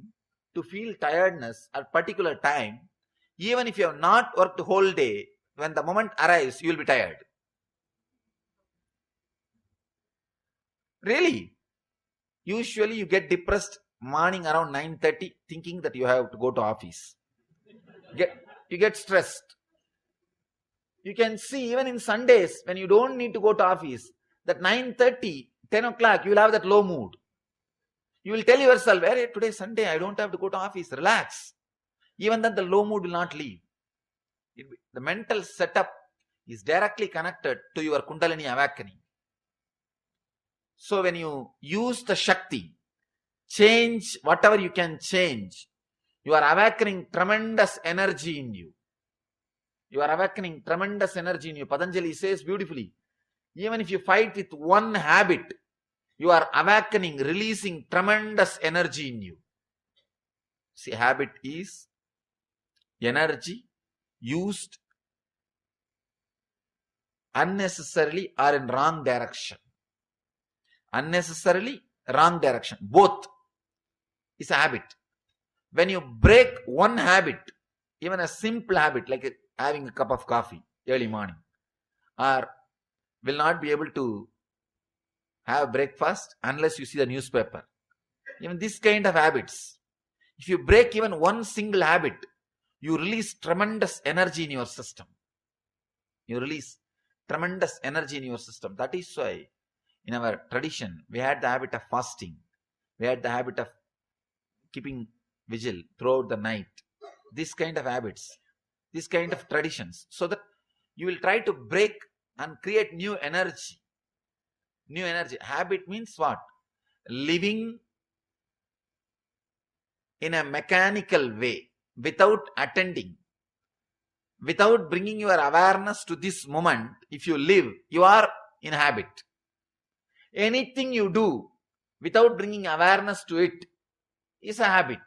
to feel tiredness at particular time, even if you have not worked the whole day, when the moment arrives, you will be tired. Really? Usually you get depressed morning around 9:30 thinking that you have to go to office. You get stressed. You can see even in Sundays when you don't need to go to office, that 9:30, 10 o'clock, you will have that low mood. You will tell yourself, hey, today is Sunday, I don't have to go to office, relax. Even then the low mood will not leave. The mental setup is directly connected to your Kundalini awakening. So when you use the Shakti, change whatever you can change, you are awakening tremendous energy in you. You are awakening tremendous energy in you. Patanjali says beautifully, even if you fight with one habit, you are awakening, releasing tremendous energy in you. See, habit is energy used unnecessarily or in wrong direction. Unnecessarily, wrong direction. Both is a habit. When you break one habit, even a simple habit like having a cup of coffee early morning, or will not be able to have breakfast unless you see the newspaper. Even this kind of habits, if you break even one single habit, you release tremendous energy in your system. You release tremendous energy in your system. That is why in our tradition, we had the habit of fasting. We had the habit of keeping vigil throughout the night. This kind of habits, this kind of traditions, so that you will try to break and create new energy. New energy. Habit means what? Living in a mechanical way, without attending, without bringing your awareness to this moment. If you live, you are in habit. Anything you do without bringing awareness to it is a habit.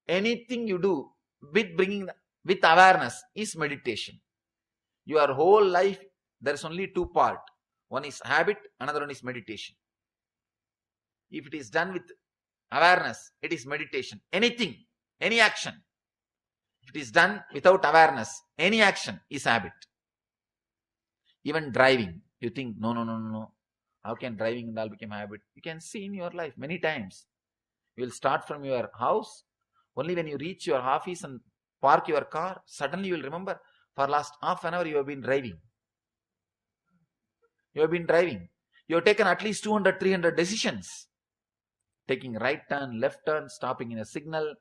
Anything you do with awareness is meditation. Your whole life, there is only two parts. One is habit, another one is meditation. If it is done with awareness, it is meditation. Anything, any action, if it is done without awareness, any action is habit. Even driving, you think, no. How can driving and all become habit? You can see in your life many times. You will start from your house. Only when you reach your office and park your car, suddenly you will remember, for last half an hour you have been driving. You have been driving. You have taken at least 200, 300 decisions. Taking right turn, left turn, stopping in a signal,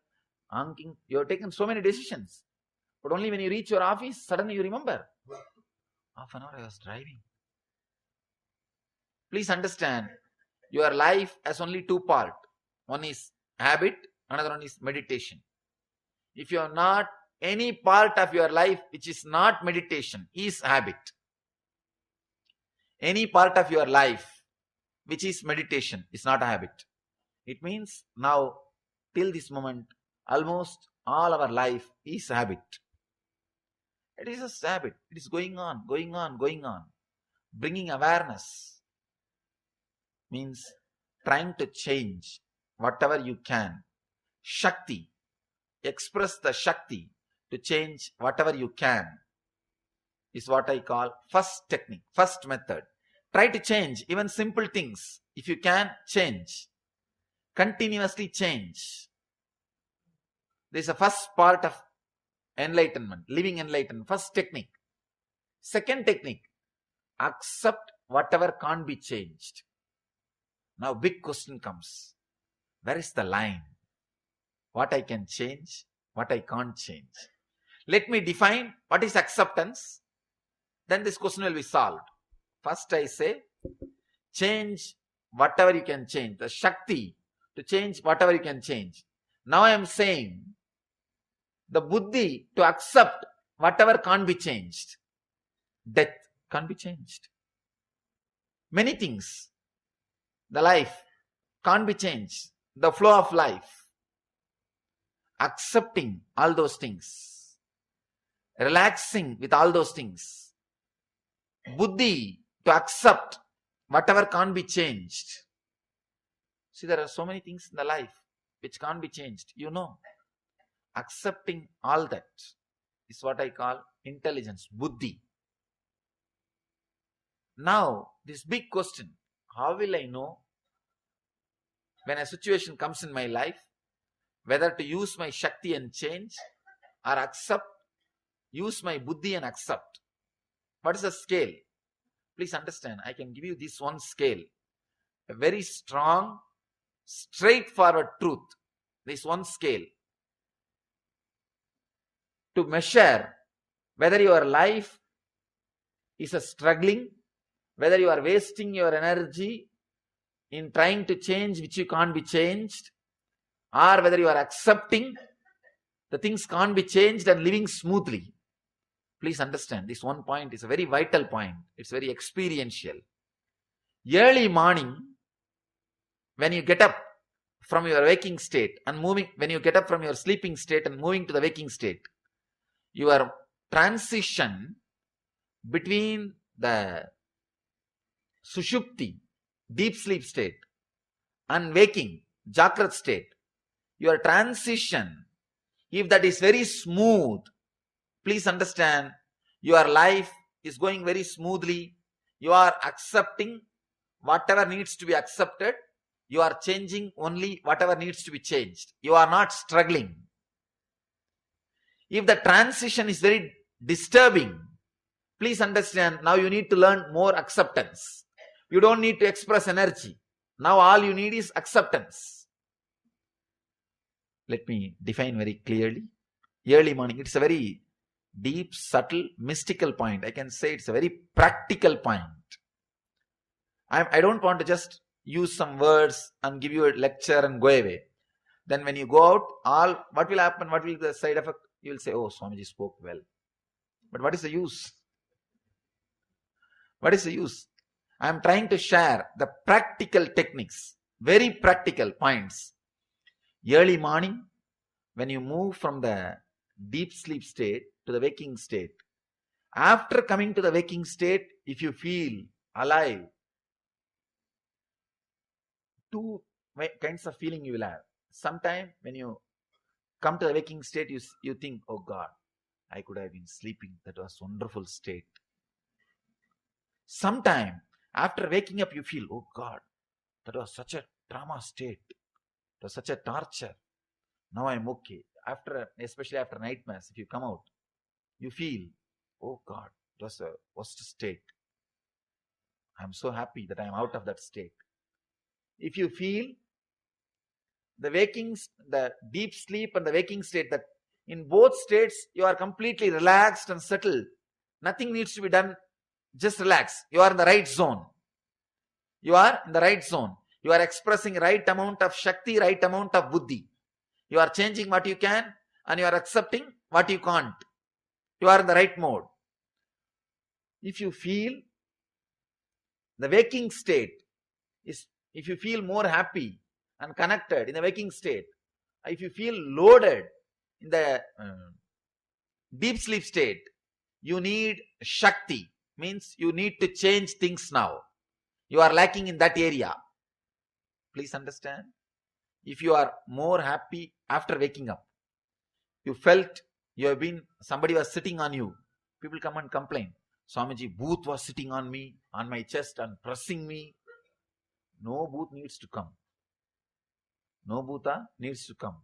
honking. You have taken so many decisions. But only when you reach your office, suddenly you remember, half an hour I was driving. Please understand, your life has only two parts. One is habit, another one is meditation. If you have not any part of your life which is not meditation, is habit. Any part of your life which is meditation is not a habit. It means now, till this moment, almost all our life is habit. It is a habit. It is going on. Bringing awareness means trying to change whatever you can. Shakti. Express the Shakti to change whatever you can is what I call first technique, first method. Try to change even simple things. If you can, change. Continuously change. This is the first part of enlightenment, living enlightenment. First technique. Second technique, accept whatever can't be changed. Now big question comes. Where is the line? What I can change, what I can't change. Let me define what is acceptance. Then this question will be solved. First I say, change whatever you can change. The Shakti to change whatever you can change. Now I am saying, the buddhi to accept whatever can't be changed. Death can't be changed. Many things. The life can't be changed. The flow of life. Accepting all those things. Relaxing with all those things. Buddhi to accept whatever can't be changed. See, there are so many things in the life which can't be changed. You know. Accepting all that is what I call intelligence, buddhi. Now, this big question, how will I know when a situation comes in my life, whether to use my Shakti and change or accept, use my buddhi and accept? What is the scale? Please understand, I can give you this one scale. A very strong, straightforward truth. This one scale. To measure whether your life is a struggling, whether you are wasting your energy in trying to change which you can't be changed, or whether you are accepting the things can't be changed and living smoothly. Please understand, this one point is a very vital point. It's very experiential. Early morning, when you get up from your waking state and when you get up from your sleeping state and moving to the waking state, your transition between the sushupti, deep sleep state, and waking, jagrat state, your transition, if that is very smooth, please understand, your life is going very smoothly. You are accepting whatever needs to be accepted. You are changing only whatever needs to be changed. You are not struggling. If the transition is very disturbing, please understand, now you need to learn more acceptance. You don't need to express energy. Now all you need is acceptance. Let me define very clearly. Early morning, it's a very deep, subtle, mystical point. I can say it's a very practical point. I don't want to just use some words and give you a lecture and go away. Then when you go out, what will happen? What will be the side effect? You will say, oh, Swamiji spoke well. But what is the use? What is the use? I am trying to share the practical techniques, very practical points. Early morning, when you move from the deep sleep state to the waking state, after coming to the waking state, if you feel alive, two kinds of feeling you will have. Sometime when you come to the waking state, you think, oh God, I could have been sleeping. That was a wonderful state. Sometime after waking up, you feel, oh God, that was such a trauma state. It was such a torture. Now I'm okay. Especially after nightmares, if you come out, you feel, oh God, it was a worst state. I'm so happy that I'm out of that state. If you feel the deep sleep and the waking state, that in both states you are completely relaxed and settled. Nothing needs to be done. Just relax. You are in the right zone. You are in the right zone. You are expressing right amount of Shakti, right amount of Buddhi. You are changing what you can and you are accepting what you can't. You are in the right mode. If you feel the waking state is, if you feel more happy and connected in the waking state, if you feel loaded in the deep sleep state, you need Shakti. Means you need to change things now. You are lacking in that area. Please understand. If you are more happy after waking up, you felt somebody was sitting on you. People come and complain. Swamiji, Bhoot was sitting on me, on my chest and pressing me. No Bhoot needs to come. No Bhuta needs to come.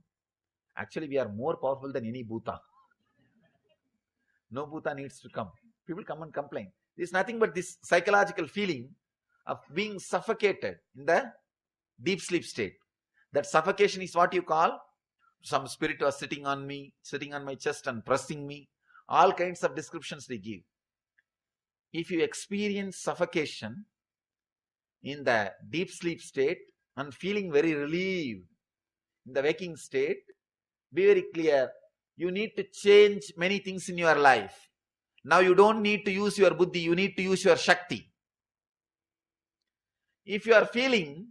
Actually, we are more powerful than any Bhuta. No Bhuta needs to come. People come and complain. This is nothing but this psychological feeling of being suffocated in the deep sleep state. That suffocation is what you call, some spirit was sitting on me, sitting on my chest and pressing me. All kinds of descriptions they give. If you experience suffocation in the deep sleep state and feeling very relieved in the waking state, be very clear, you need to change many things in your life. Now you don't need to use your buddhi, you need to use your shakti. If you are feeling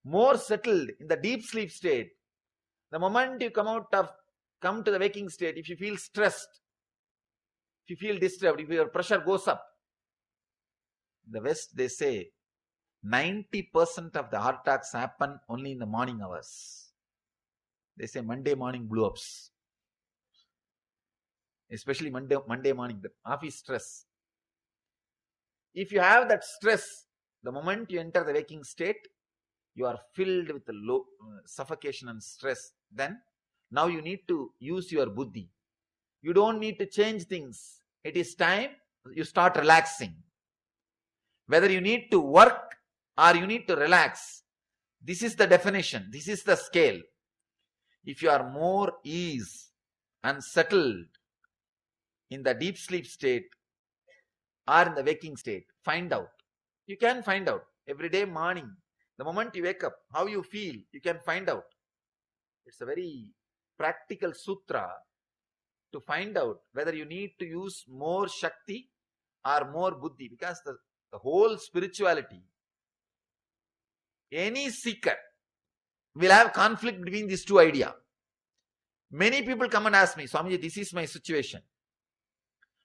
more settled in the deep sleep state, the moment you come to the waking state, if you feel stressed, if you feel disturbed, if your pressure goes up, in the West they say 90% of the heart attacks happen only in the morning hours. They say Monday morning blow-ups. Especially Monday morning, the office stress. If you have that stress, the moment you enter the waking state, you are filled with the suffocation and stress. Then, now you need to use your buddhi. You don't need to change things. It is time you start relaxing. Whether you need to work or you need to relax, this is the definition. This is the scale. If you are more ease and settled in the deep sleep state or in the waking state, find out. You can find out every day morning, the moment you wake up, how you feel, you can find out. It's a very practical sutra to find out whether you need to use more Shakti or more Buddhi, because the whole spirituality, any seeker will have conflict between these two ideas. Many people come and ask me, Swamiji, this is my situation.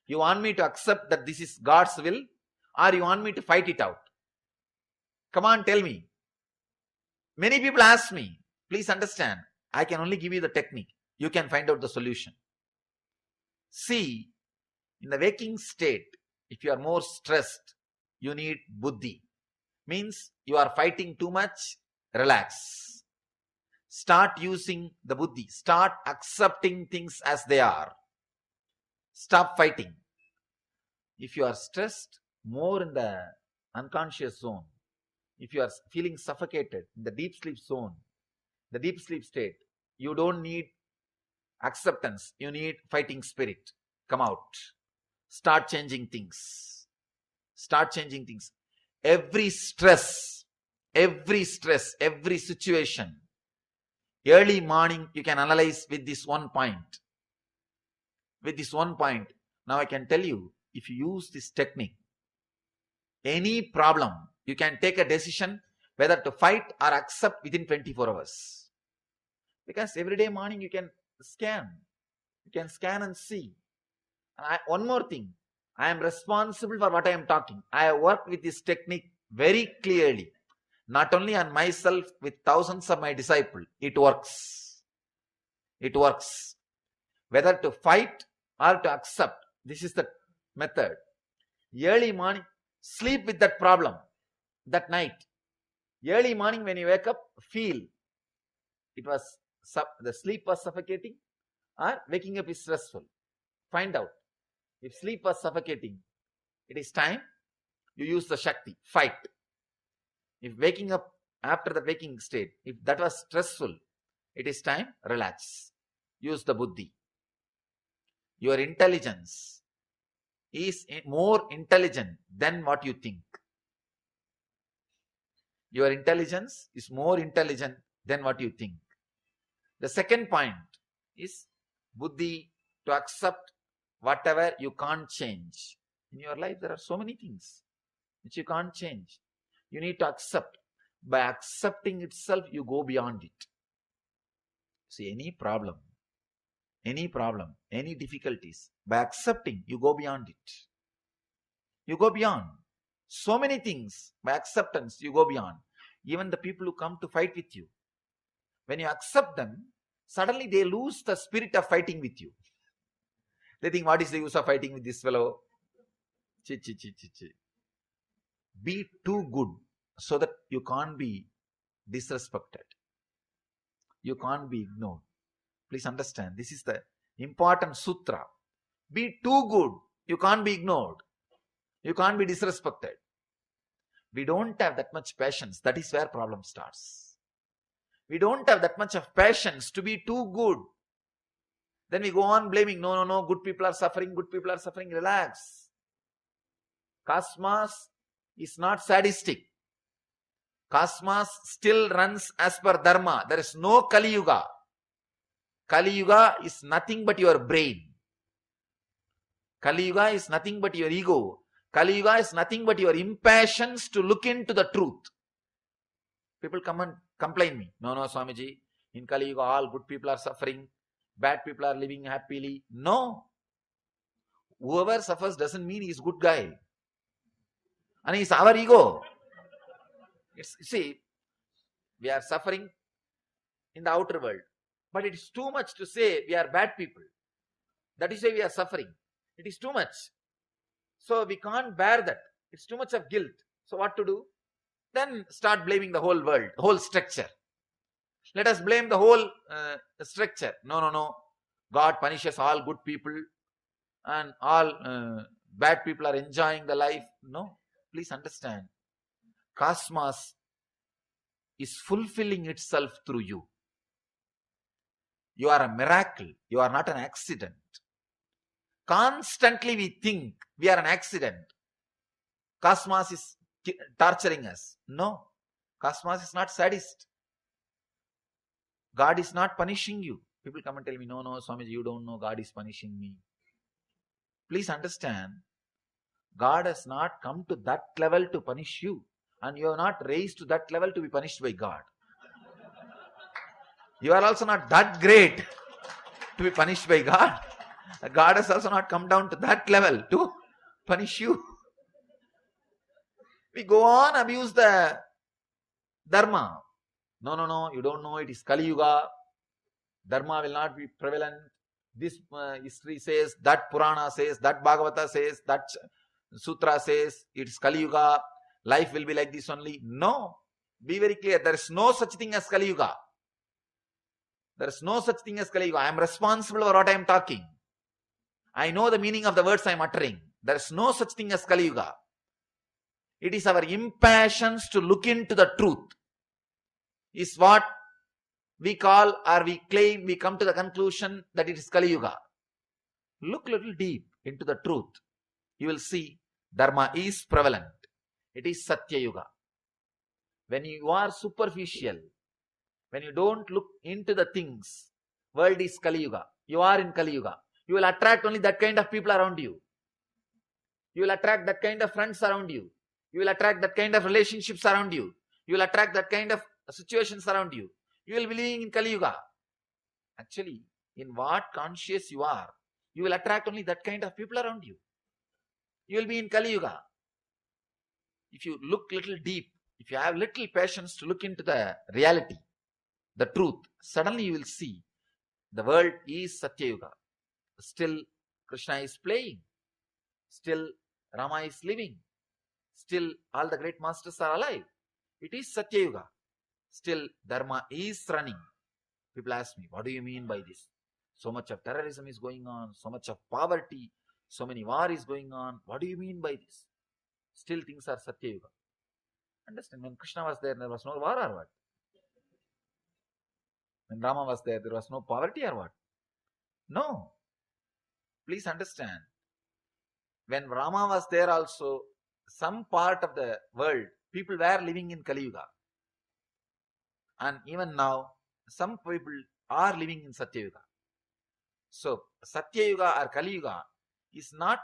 You want me to accept that this is God's will, or you want me to fight it out? Come on, tell me. Many people ask me, please understand, I can only give you the technique. You can find out the solution. See, in the waking state, if you are more stressed, you need buddhi. Means you are fighting too much, relax. Start using the buddhi. Start accepting things as they are. Stop fighting. If you are stressed, more in the unconscious zone, if you are feeling suffocated in the deep sleep zone, the deep sleep state, you don't need acceptance. You need fighting spirit. Come out. Start changing things. Start changing things. Every stress, every situation, early morning you can analyze with this one point. With this one point. Now I can tell you, if you use this technique, any problem, you can take a decision whether to fight or accept within 24 hours. Because every day morning you can scan. You can scan and see. And one more thing, I am responsible for what I am talking. I have worked with this technique very clearly. Not only on myself, with thousands of my disciples. It works. It works. Whether to fight or to accept, this is the method. Early morning, sleep with that problem that night. Early morning when you wake up, feel it was the sleep was suffocating or waking up is stressful. Find out. If sleep was suffocating, it is time you use the Shakti, fight. If waking up after the waking state, if that was stressful, it is time, relax. Use the buddhi. Your intelligence is more intelligent than what you think. Your intelligence is more intelligent than what you think. The second point is buddhi, to accept whatever you can't change. In your life, there are so many things which you can't change. You need to accept. By accepting itself, you go beyond it. See, any problem, any difficulties, by accepting, you go beyond it. You go beyond. So many things, by acceptance, you go beyond. Even the people who come to fight with you, when you accept them, suddenly they lose the spirit of fighting with you. They think, what is the use of fighting with this fellow? Be too good so that you can't be disrespected. You can't be ignored. Please understand, this is the important sutra. Be too good. You can't be ignored. You can't be disrespected. We don't have that much patience. That is where problem starts. We don't have that much of patience to be too good. Then we go on blaming. No, good people are suffering. Relax. Cosmos is not sadistic. Cosmos still runs as per dharma. There is no Kali Yuga. Kali Yuga is nothing but your brain. Kali Yuga is nothing but your ego. Kali Yuga is nothing but your impatience to look into the truth. People come and complain me. No, Swamiji, in Kali Yuga all good people are suffering. Bad people are living happily. No. Whoever suffers doesn't mean he's a good guy. And it's our ego. See, we are suffering in the outer world. But it is too much to say we are bad people. That is why we are suffering. It is too much. So we can't bear that. It's too much of guilt. So what to do? Then start blaming the whole world, whole structure. Let us blame the whole structure. No. God punishes all good people and all bad people are enjoying the life. No. Please understand. Cosmos is fulfilling itself through you. You are a miracle. You are not an accident. Constantly we think we are an accident. Cosmos is torturing us. No. Cosmos is not sadist. God is not punishing you. People come and tell me, no, Swamiji, you don't know God is punishing me. Please understand, God has not come to that level to punish you. And you are not raised to that level to be punished by God. You are also not that great to be punished by God. God has also not come down to that level to punish you. We go on abuse the Dharma. No, you don't know, it is Kali Yuga. Dharma will not be prevalent. This history says, that Purana says, that Bhagavata says, that Sutra says, it is Kali Yuga. Life will be like this only. No. Be very clear. There is no such thing as Kali Yuga. There is no such thing as Kali Yuga. I am responsible for what I am talking. I know the meaning of the words I am uttering. There is no such thing as Kali Yuga. It is our impatience to look into the truth. Is what we call or we claim, we come to the conclusion that it is Kali Yuga. Look little deep into the truth. You will see Dharma is prevalent. It is Satya Yuga. When you are superficial, when you don't look into the things, world is Kali Yuga. You are in Kali Yuga. You will attract only that kind of people around you. You will attract that kind of friends around you. You will attract that kind of relationships around you. You will attract that kind of situations around you. You will be living in Kali Yuga. Actually, in what conscious you are, you will attract only that kind of people around you. You will be in Kali Yuga. If you look little deep, if you have little patience to look into the reality, the truth, suddenly you will see the world is Satya Yuga. Still Krishna is playing. Still Rama is living. Still all the great masters are alive. It is Satya Yuga. Still Dharma is running. People ask me, what do you mean by this? So much of terrorism is going on, so much of poverty, so many war is going on. What do you mean by this? Still things are Satya Yuga. Understand, when Krishna was there was no war or what? When Rama was there was no poverty or what? No. Please understand. When Rama was there also, some part of the world, people were living in Kali Yuga. And even now, some people are living in Satya Yuga. So, Satya Yuga or Kali Yuga is not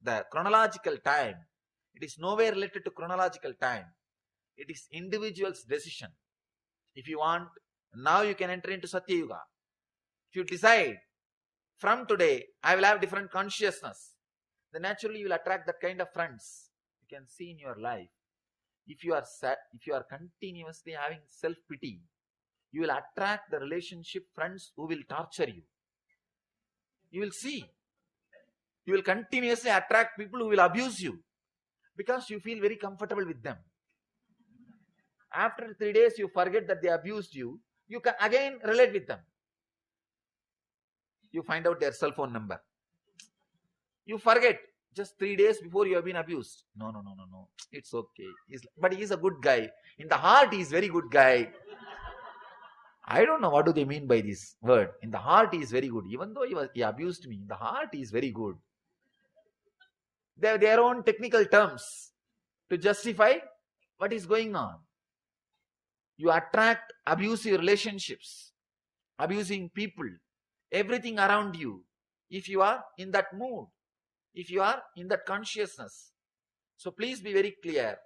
the chronological time. It is nowhere related to chronological time. It is individual's decision. If you want, now you can enter into Satya Yuga. If you decide, from today, I will have different consciousness, then naturally you will attract that kind of friends. You can see in your life. If you are sad, if you are continuously having self-pity, you will attract the relationship friends who will torture you. You will see. You will continuously attract people who will abuse you because you feel very comfortable with them. After 3 days, you forget that they abused you. You can again relate with them. You find out their cell phone number. You forget just 3 days before you have been abused. No. It's okay. But he is a good guy. In the heart, he is very good guy. I don't know what do they mean by this word. In the heart, he is very good. Even though he abused me, in the heart, he is very good. They have their own technical terms to justify what is going on. You attract abusive relationships, abusing people, everything around you, if you are in that mood, if you are in that consciousness. So please be very clear.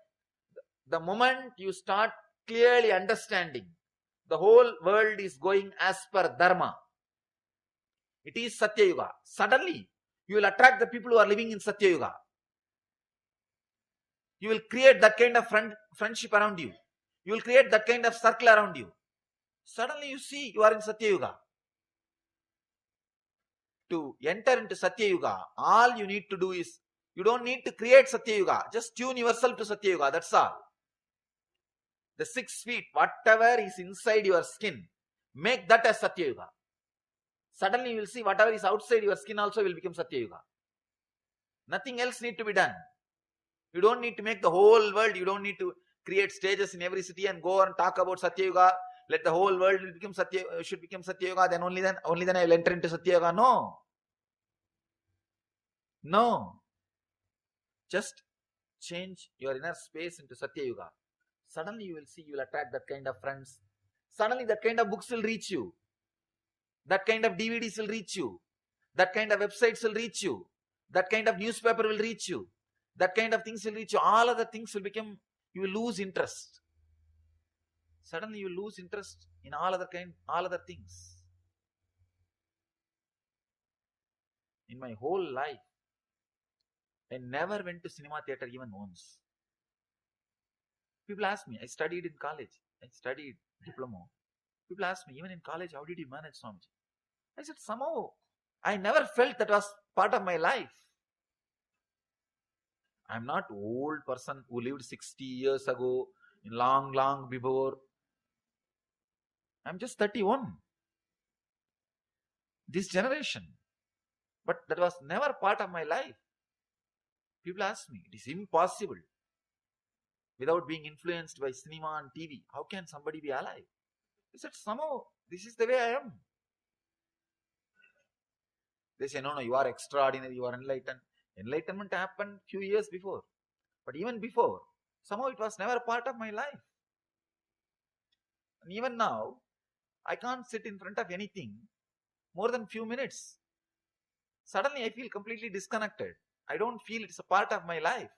The moment you start clearly understanding the whole world is going as per Dharma, it is Satya Yuga, suddenly you will attract the people who are living in Satya Yuga. You will create that kind of friendship around you. You will create that kind of circle around you. Suddenly you see you are in Satya Yuga. To enter into Satya Yuga, all you need to do is, you don't need to create Satya Yuga. Just tune yourself to Satya Yuga, that's all. The 6 feet, whatever is inside your skin, make that as Satya Yuga. Suddenly you will see whatever is outside your skin also will become Satya Yuga. Nothing else need to be done. You don't need to make the whole world, you don't need to create stages in every city and go and talk about Satya Yuga. Let the whole world become should become Satya Yuga, then only then I will enter into Satya Yuga. No. No. Just change your inner space into Satya Yuga. Suddenly you will see, you will attract that kind of friends. Suddenly that kind of books will reach you. That kind of DVDs will reach you. That kind of websites will reach you. That kind of newspaper will reach you. That kind of things will reach you. All other things will become, you will lose interest. Suddenly you will lose interest in all other things. In my whole life, I never went to cinema theater even once. People ask me, I studied in college. I studied diploma. People ask me, even in college, how did you manage, Swamiji? I said, somehow, I never felt that was part of my life. I'm not an old person who lived 60 years ago, long before. I'm just 31. This generation. But that was never part of my life. People ask me, it is impossible. Without being influenced by cinema and TV, how can somebody be alive? I said, somehow, this is the way I am. They say, no, you are extraordinary, you are enlightened. Enlightenment happened few years before. But even before, somehow it was never part of my life. And even now, I can't sit in front of anything more than few minutes. Suddenly I feel completely disconnected. I don't feel it's a part of my life.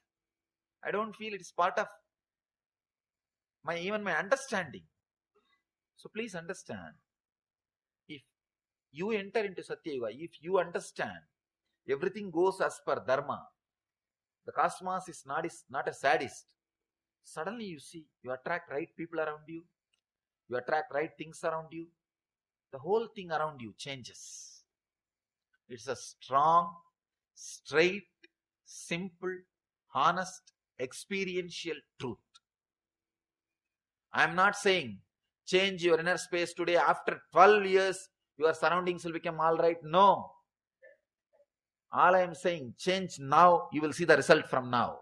I don't feel it's part of even my understanding. So please understand, if you enter into Satya Yuga, if you understand everything goes as per Dharma, the cosmos is not a sadist. Suddenly you see, you attract right people around you, you attract right things around you, the whole thing around you changes. It's a strong, straight, simple, honest, experiential truth. I am not saying change your inner space today, after 12 years your surroundings will become all right. No. All I am saying, change now, you will see the result from now.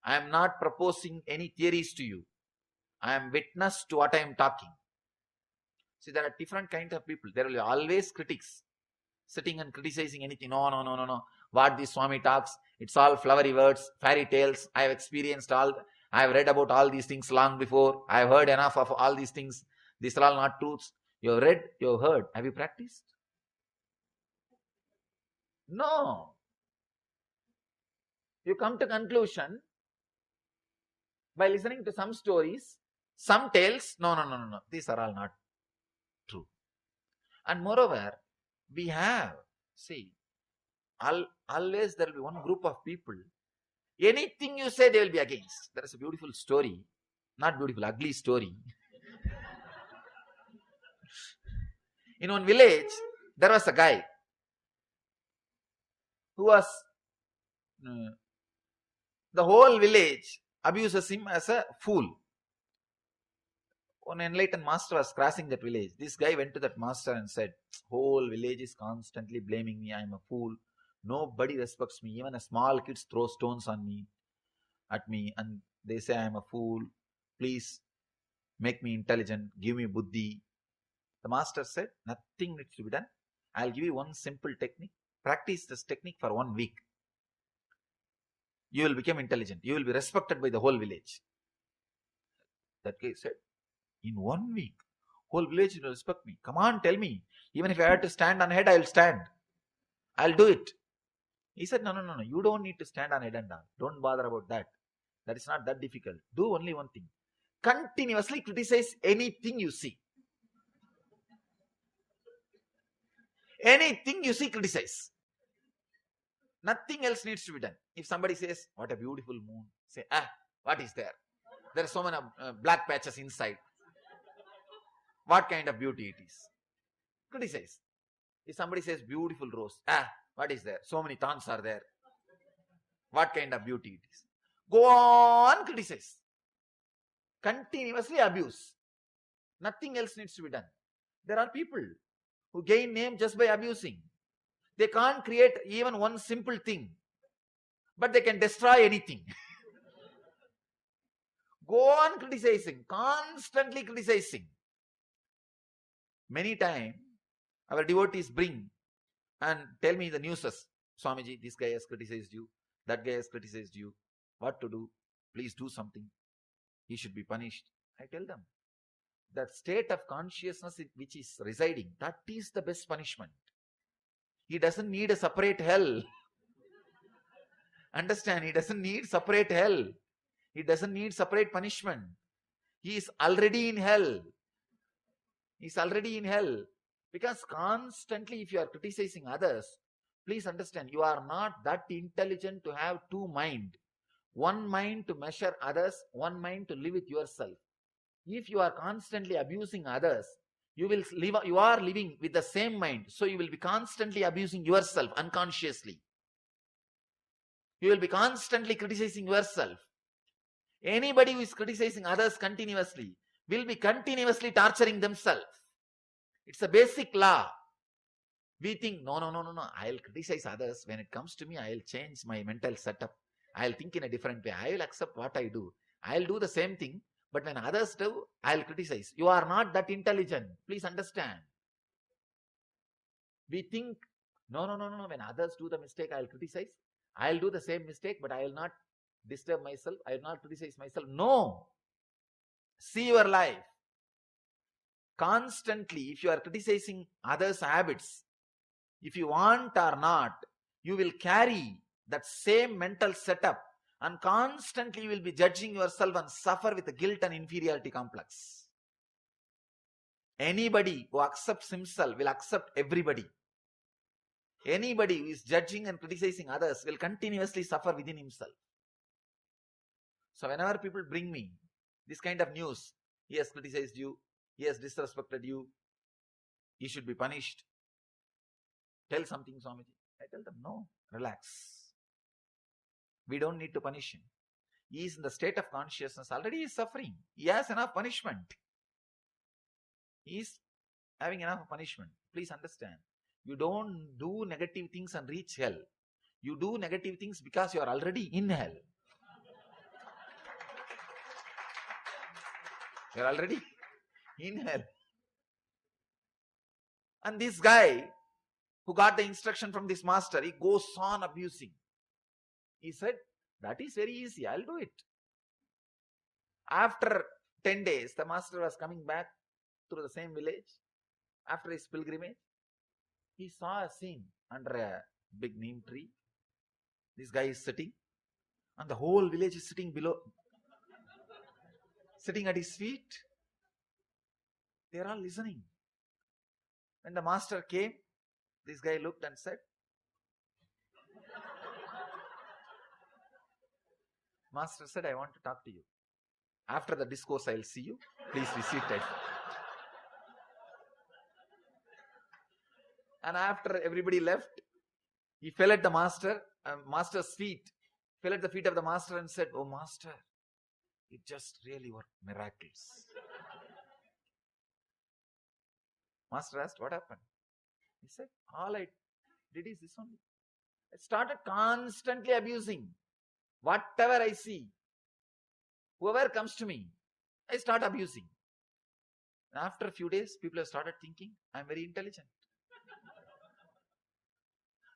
I am not proposing any theories to you. I am witness to what I am talking. See, there are different kinds of people. There will be always critics sitting and criticizing anything. No. What this Swami talks, it's all flowery words, fairy tales. I have experienced all, I have read about all these things long before. I have heard enough of all these things. These are all not truths. You have read, you have heard. Have you practiced? No. You come to conclusion by listening to some stories, some tales. No. These are all not true. And moreover, we have, see, always there will be one group of people. Anything you say, they will be against. There is a beautiful story. Not beautiful, ugly story. In one village, there was a guy who was, the whole village abuses him as a fool. One enlightened master was crossing that village. This guy went to that master and said, whole village is constantly blaming me. I am a fool. Nobody respects me. Even a small kids throw stones at me, and they say I am a fool. Please make me intelligent. Give me buddhi. The master said, nothing needs to be done. I'll give you one simple technique. Practice this technique for 1 week. You will become intelligent. You will be respected by the whole village. That guy said, in 1 week, Whole village will respect me. Come on, tell me. Even if I had to stand on head, I'll stand. I'll do it. He said, no. You don't need to stand on head and down. Don't bother about that. That is not that difficult. Do only one thing. Continuously criticize anything you see. Anything you see, criticize. Nothing else needs to be done. If somebody says, what a beautiful moon, say, what is there? There are so many black patches inside. What kind of beauty it is? Criticize. If somebody says, beautiful rose, what is there? So many thorns are there. What kind of beauty it is? Go on, criticize. Continuously abuse. Nothing else needs to be done. There are people who gain name just by abusing. They can't create even one simple thing, but they can destroy anything. Go on criticizing, constantly criticizing. Many times, our devotees bring and tell me the newses. Swamiji, this guy has criticized you. That guy has criticized you. What to do? Please do something. He should be punished. I tell them, that state of consciousness which is residing, that is the best punishment. He doesn't need a separate hell. Understand? He doesn't need separate hell. He doesn't need separate punishment. He is already in hell. He is already in hell. Because constantly if you are criticizing others, please understand, you are not that intelligent to have two minds. One mind to measure others, one mind to live with yourself. If you are constantly abusing others, you are living with the same mind. So you will be constantly abusing yourself unconsciously. You will be constantly criticizing yourself. Anybody who is criticizing others continuously will be continuously torturing themselves. It's a basic law. We think, no, I'll criticize others. When it comes to me, I'll change my mental setup. I'll think in a different way. I will accept what I do. I'll do the same thing. But when others do, I'll criticize. You are not that intelligent. Please understand. We think, no. When others do the mistake, I'll criticize. I'll do the same mistake, but I will not disturb myself. I will not criticize myself. No. See your life. Constantly, if you are criticizing others' habits, if you want or not, you will carry that same mental setup. And constantly you will be judging yourself and suffer with the guilt and inferiority complex. Anybody who accepts himself will accept everybody. Anybody who is judging and criticizing others will continuously suffer within himself. So whenever people bring me this kind of news, he has criticized you, he has disrespected you, he should be punished. Tell something, Swamiji. I tell them, no, relax. We don't need to punish him. He is in the state of consciousness. Already he is suffering. He has enough punishment. He is having enough punishment. Please understand. You don't do negative things and reach hell. You do negative things because you are already in hell. You are already in hell. And this guy who got the instruction from this master, he goes on abusing. He said, that is very easy, I'll do it. After 10 days, the master was coming back through the same village. After his pilgrimage, he saw a scene under a big neem tree. This guy is sitting, and the whole village is sitting below, sitting at his feet. They are all listening. When the master came, this guy looked and said, Master said, I want to talk to you. After the discourse, I will see you. Please be seated. And after everybody left, he fell at the master's feet, fell at the feet of the master and said, oh master, it just really worked miracles. Master asked, what happened? He said, all I did is this only. I started constantly abusing. Whatever I see, whoever comes to me, I start abusing. And after a few days, people have started thinking, I am very intelligent.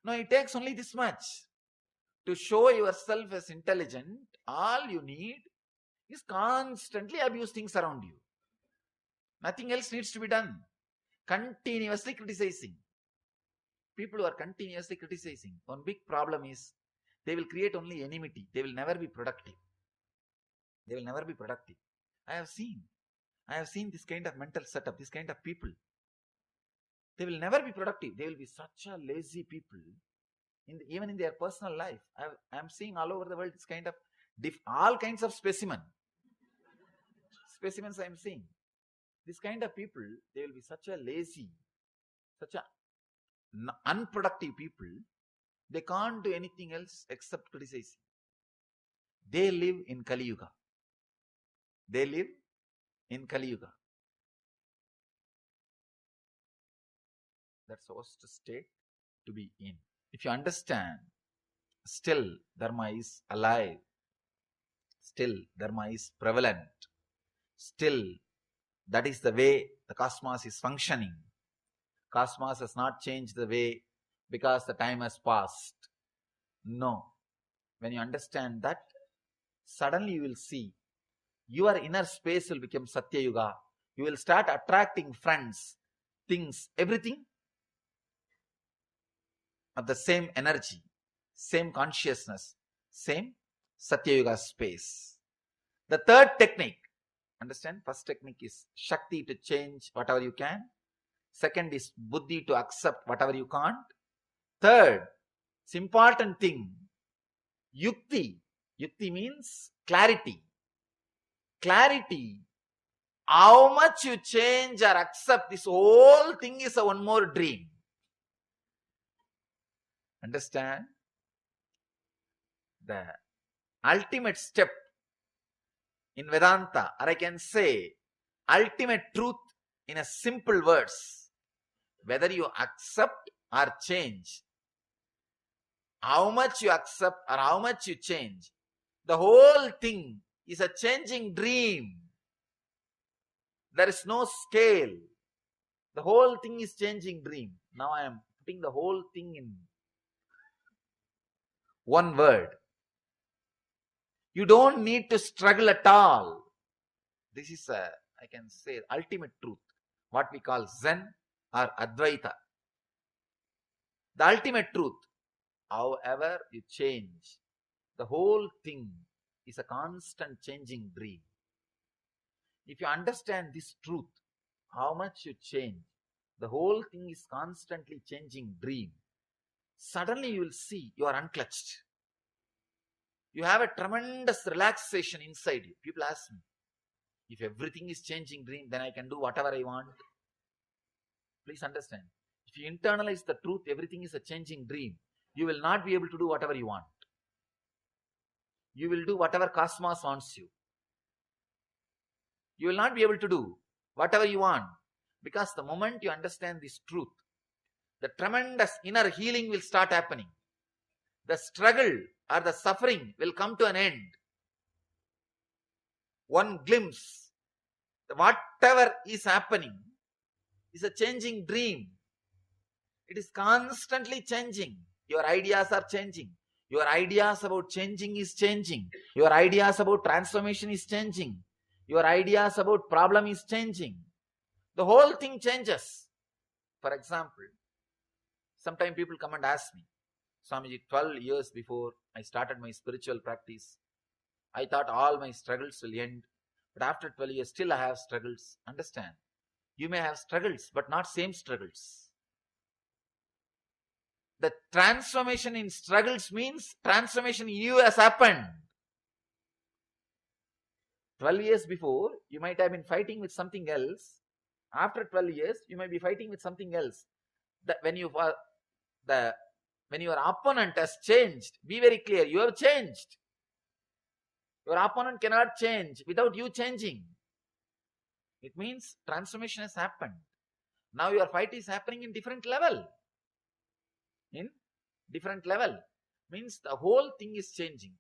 No, it takes only this much. To show yourself as intelligent, all you need is constantly abuse things around you. Nothing else needs to be done. Continuously criticizing. People who are continuously criticizing, one big problem is they will create only enmity. They will never be productive. They will never be productive. I have seen this kind of mental setup, this kind of people. They will never be productive. They will be such a lazy people, even in their personal life. I am seeing all over the world this kind of all kinds of specimens I am seeing. This kind of people, they will be such a lazy, such a unproductive people. They can't do anything else except criticizing. They live in Kali Yuga. They live in Kali Yuga. That's the worst state to be in. If you understand, still Dharma is alive. Still Dharma is prevalent. Still, that is the way the cosmos is functioning. Cosmos has not changed the way because the time has passed. No. When you understand that, suddenly you will see your inner space will become Satya Yuga. You will start attracting friends, things, everything of the same energy, same consciousness, same Satya Yuga space. The third technique, understand? First technique is Shakti to change whatever you can. Second is Buddhi to accept whatever you can't. Third, it's important thing, Yukti. Yukti means clarity. Clarity. How much you change or accept, this whole thing is a one more dream. Understand? The ultimate step in Vedanta, or I can say ultimate truth in a simple words, whether you accept or change, how much you accept or how much you change, the whole thing is a changing dream. There is no scale. The whole thing is changing dream. Now I am putting the whole thing in one word. You don't need to struggle at all. This is I can say, ultimate truth. What we call Zen or Advaita. The ultimate truth. However you change, the whole thing is a constant changing dream. If you understand this truth, how much you change, the whole thing is constantly changing dream. Suddenly you will see you are unclutched. You have a tremendous relaxation inside you. People ask me, if everything is changing dream, then I can do whatever I want. Please understand. If you internalize the truth, everything is a changing dream, you will not be able to do whatever you want. You will do whatever cosmos wants you. You will not be able to do whatever you want, because the moment you understand this truth, the tremendous inner healing will start happening. The struggle or the suffering will come to an end. One glimpse, whatever is happening is a changing dream. It is constantly changing. Your ideas are changing. Your ideas about changing is changing. Your ideas about transformation is changing. Your ideas about problem is changing. The whole thing changes. For example, sometimes people come and ask me, Swamiji, 12 years before I started my spiritual practice, I thought all my struggles will end. But after 12 years, still I have struggles. Understand? You may have struggles, but not same struggles. The transformation in struggles means transformation in you has happened. 12 years before, you might have been fighting with something else. After 12 years, you might be fighting with something else. When your opponent has changed, be very clear, you have changed. Your opponent cannot change without you changing. It means transformation has happened. Now your fight is happening in different level. In different level. Means the whole thing is changing.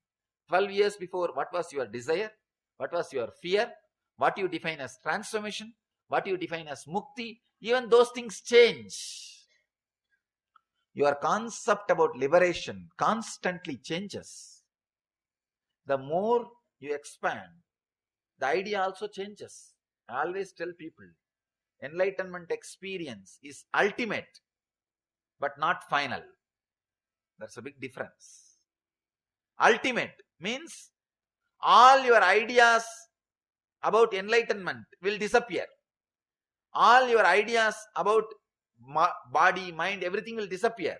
12 years before, what was your desire? What was your fear? What you define as transformation? What you define as mukti? Even those things change. Your concept about liberation constantly changes. The more you expand, the idea also changes. I always tell people, Enlightenment experience is ultimate, but not final. That's a big difference. Ultimate means all your ideas about enlightenment will disappear. All your ideas about body, mind, everything will disappear.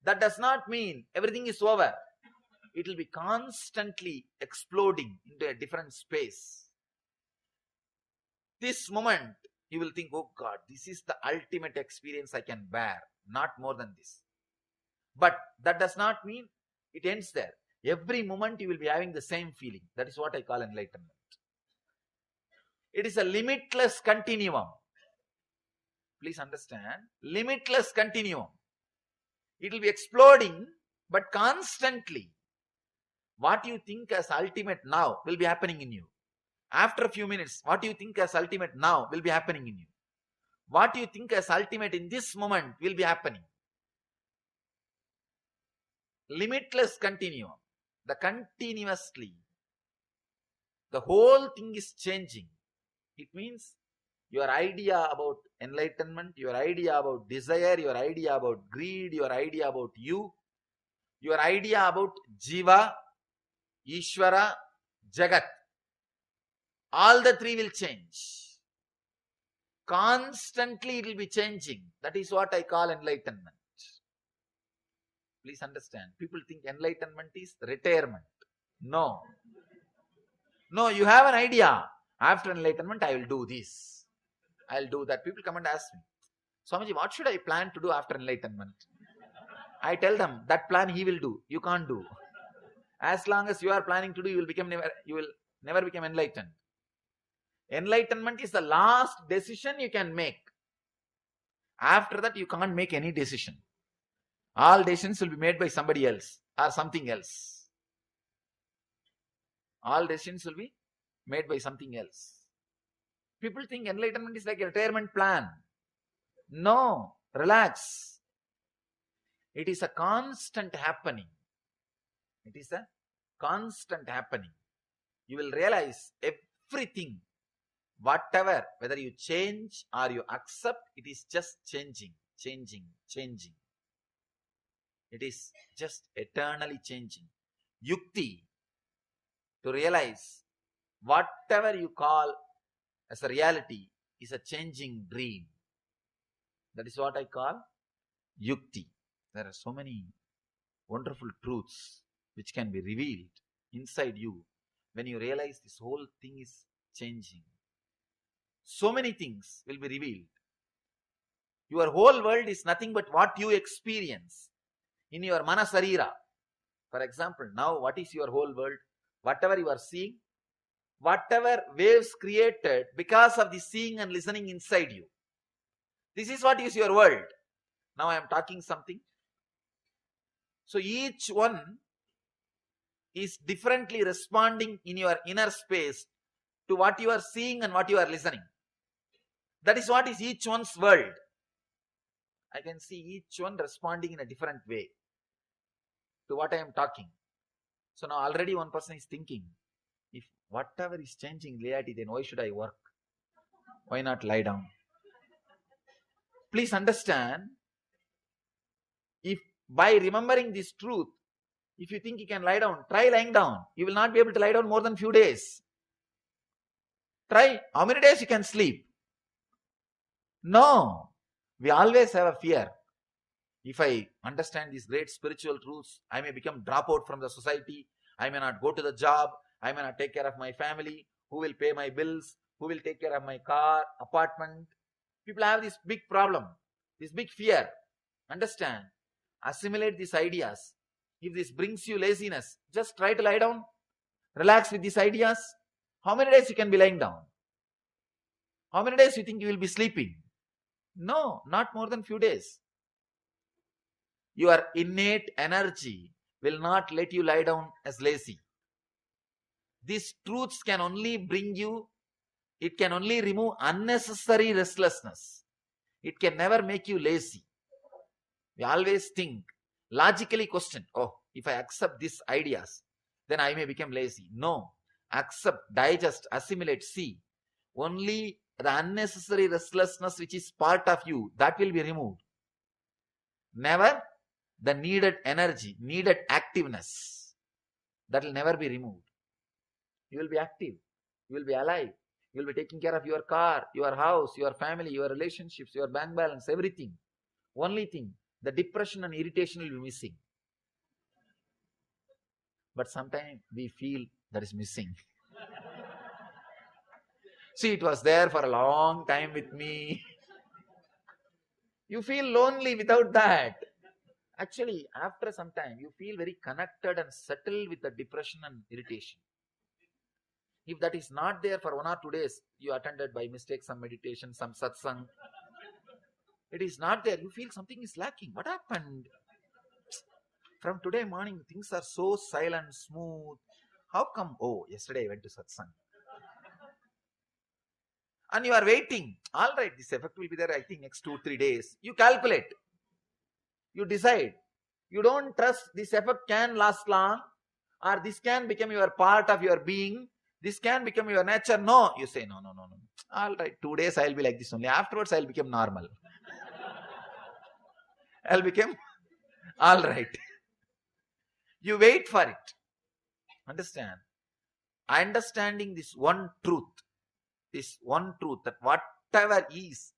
That does not mean everything is over. It will be constantly exploding into a different space. This moment, you will think, oh God, this is the ultimate experience I can bear. Not more than this. But that does not mean it ends there. Every moment you will be having the same feeling. That is what I call enlightenment. It is a limitless continuum. Please understand. Limitless continuum. It will be exploding, but constantly. What you think as ultimate now will be happening in you. After a few minutes, what you think as ultimate now will be happening in you. What you think as ultimate in this moment will be happening. Limitless continuum. The continuously. The whole thing is changing. It means your idea about enlightenment, your idea about desire, your idea about greed, your idea about you, your idea about Jiva, Ishvara, Jagat. All the three will change. Constantly it will be changing. That is what I call enlightenment. Please understand. People think enlightenment is retirement. No. No, you have an idea. After enlightenment, I will do this. I will do that. People come and ask me, Swamiji, what should I plan to do after enlightenment? I tell them, that plan he will do. You can't do. As long as you are planning to do, you will never become enlightened. Enlightenment is the last decision you can make. After that, you can't make any decision. All decisions will be made by somebody else or something else. All decisions will be made by something else. People think enlightenment is like a retirement plan. No, relax. It is a constant happening. It is a constant happening. You will realize everything, whatever, whether you change or you accept, it is just changing, changing, changing. It is just eternally changing. Yukti, to realize whatever you call as a reality is a changing dream. That is what I call yukti. There are so many wonderful truths which can be revealed inside you when you realize this whole thing is changing. So many things will be revealed. Your whole world is nothing but what you experience in your manasarira. For example, now what is your whole world? Whatever you are seeing, whatever waves created because of the seeing and listening inside you. This is what is your world. Now I am talking something. So each one is differently responding in your inner space to what you are seeing and what you are listening. That is what is each one's world. I can see each one responding in a different way to what I am talking. So now already one person is thinking, if whatever is changing reality, then why should I work? Why not lie down? Please understand, if by remembering this truth, if you think you can lie down, try lying down. You will not be able to lie down more than few days. Try. How many days you can sleep? No. We always have a fear. If I understand these great spiritual truths, I may become dropout from the society. I may not go to the job. I may not take care of my family. Who will pay my bills? Who will take care of my car, apartment? People have this big problem, this big fear. Understand? Assimilate these ideas. If this brings you laziness, just try to lie down. Relax with these ideas. How many days you can be lying down? How many days you think you will be sleeping? No, not more than few days. Your innate energy will not let you lie down as lazy. These truths can only bring you, it can only remove unnecessary restlessness. It can never make you lazy. We always think, logically question, oh, if I accept these ideas, then I may become lazy. No, accept, digest, assimilate, see. Only the unnecessary restlessness which is part of you, that will be removed. Never the needed energy, needed activeness, that will never be removed. You will be active. You will be alive. You will be taking care of your car, your house, your family, your relationships, your bank balance, everything. Only thing, the depression and irritation will be missing. But sometimes we feel that is missing. See, it was there for a long time with me. You feel lonely without that. Actually, after some time, you feel very connected and settled with the depression and irritation. If that is not there for 1 or 2 days, you attended by mistake some meditation, some satsang. It is not there. You feel something is lacking. What happened? From today morning, things are so silent, smooth. How come? Oh, yesterday I went to satsang. And you are waiting. All right, this effect will be there, I think, next 2-3 days. You calculate. You decide. You don't trust this effect can last long, or this can become your part of your being. This can become your nature. No, you say, no. All right, 2 days I will be like this only. Afterwards, I will become normal. I will become all right. You wait for it. Understand? Understanding this one truth that whatever is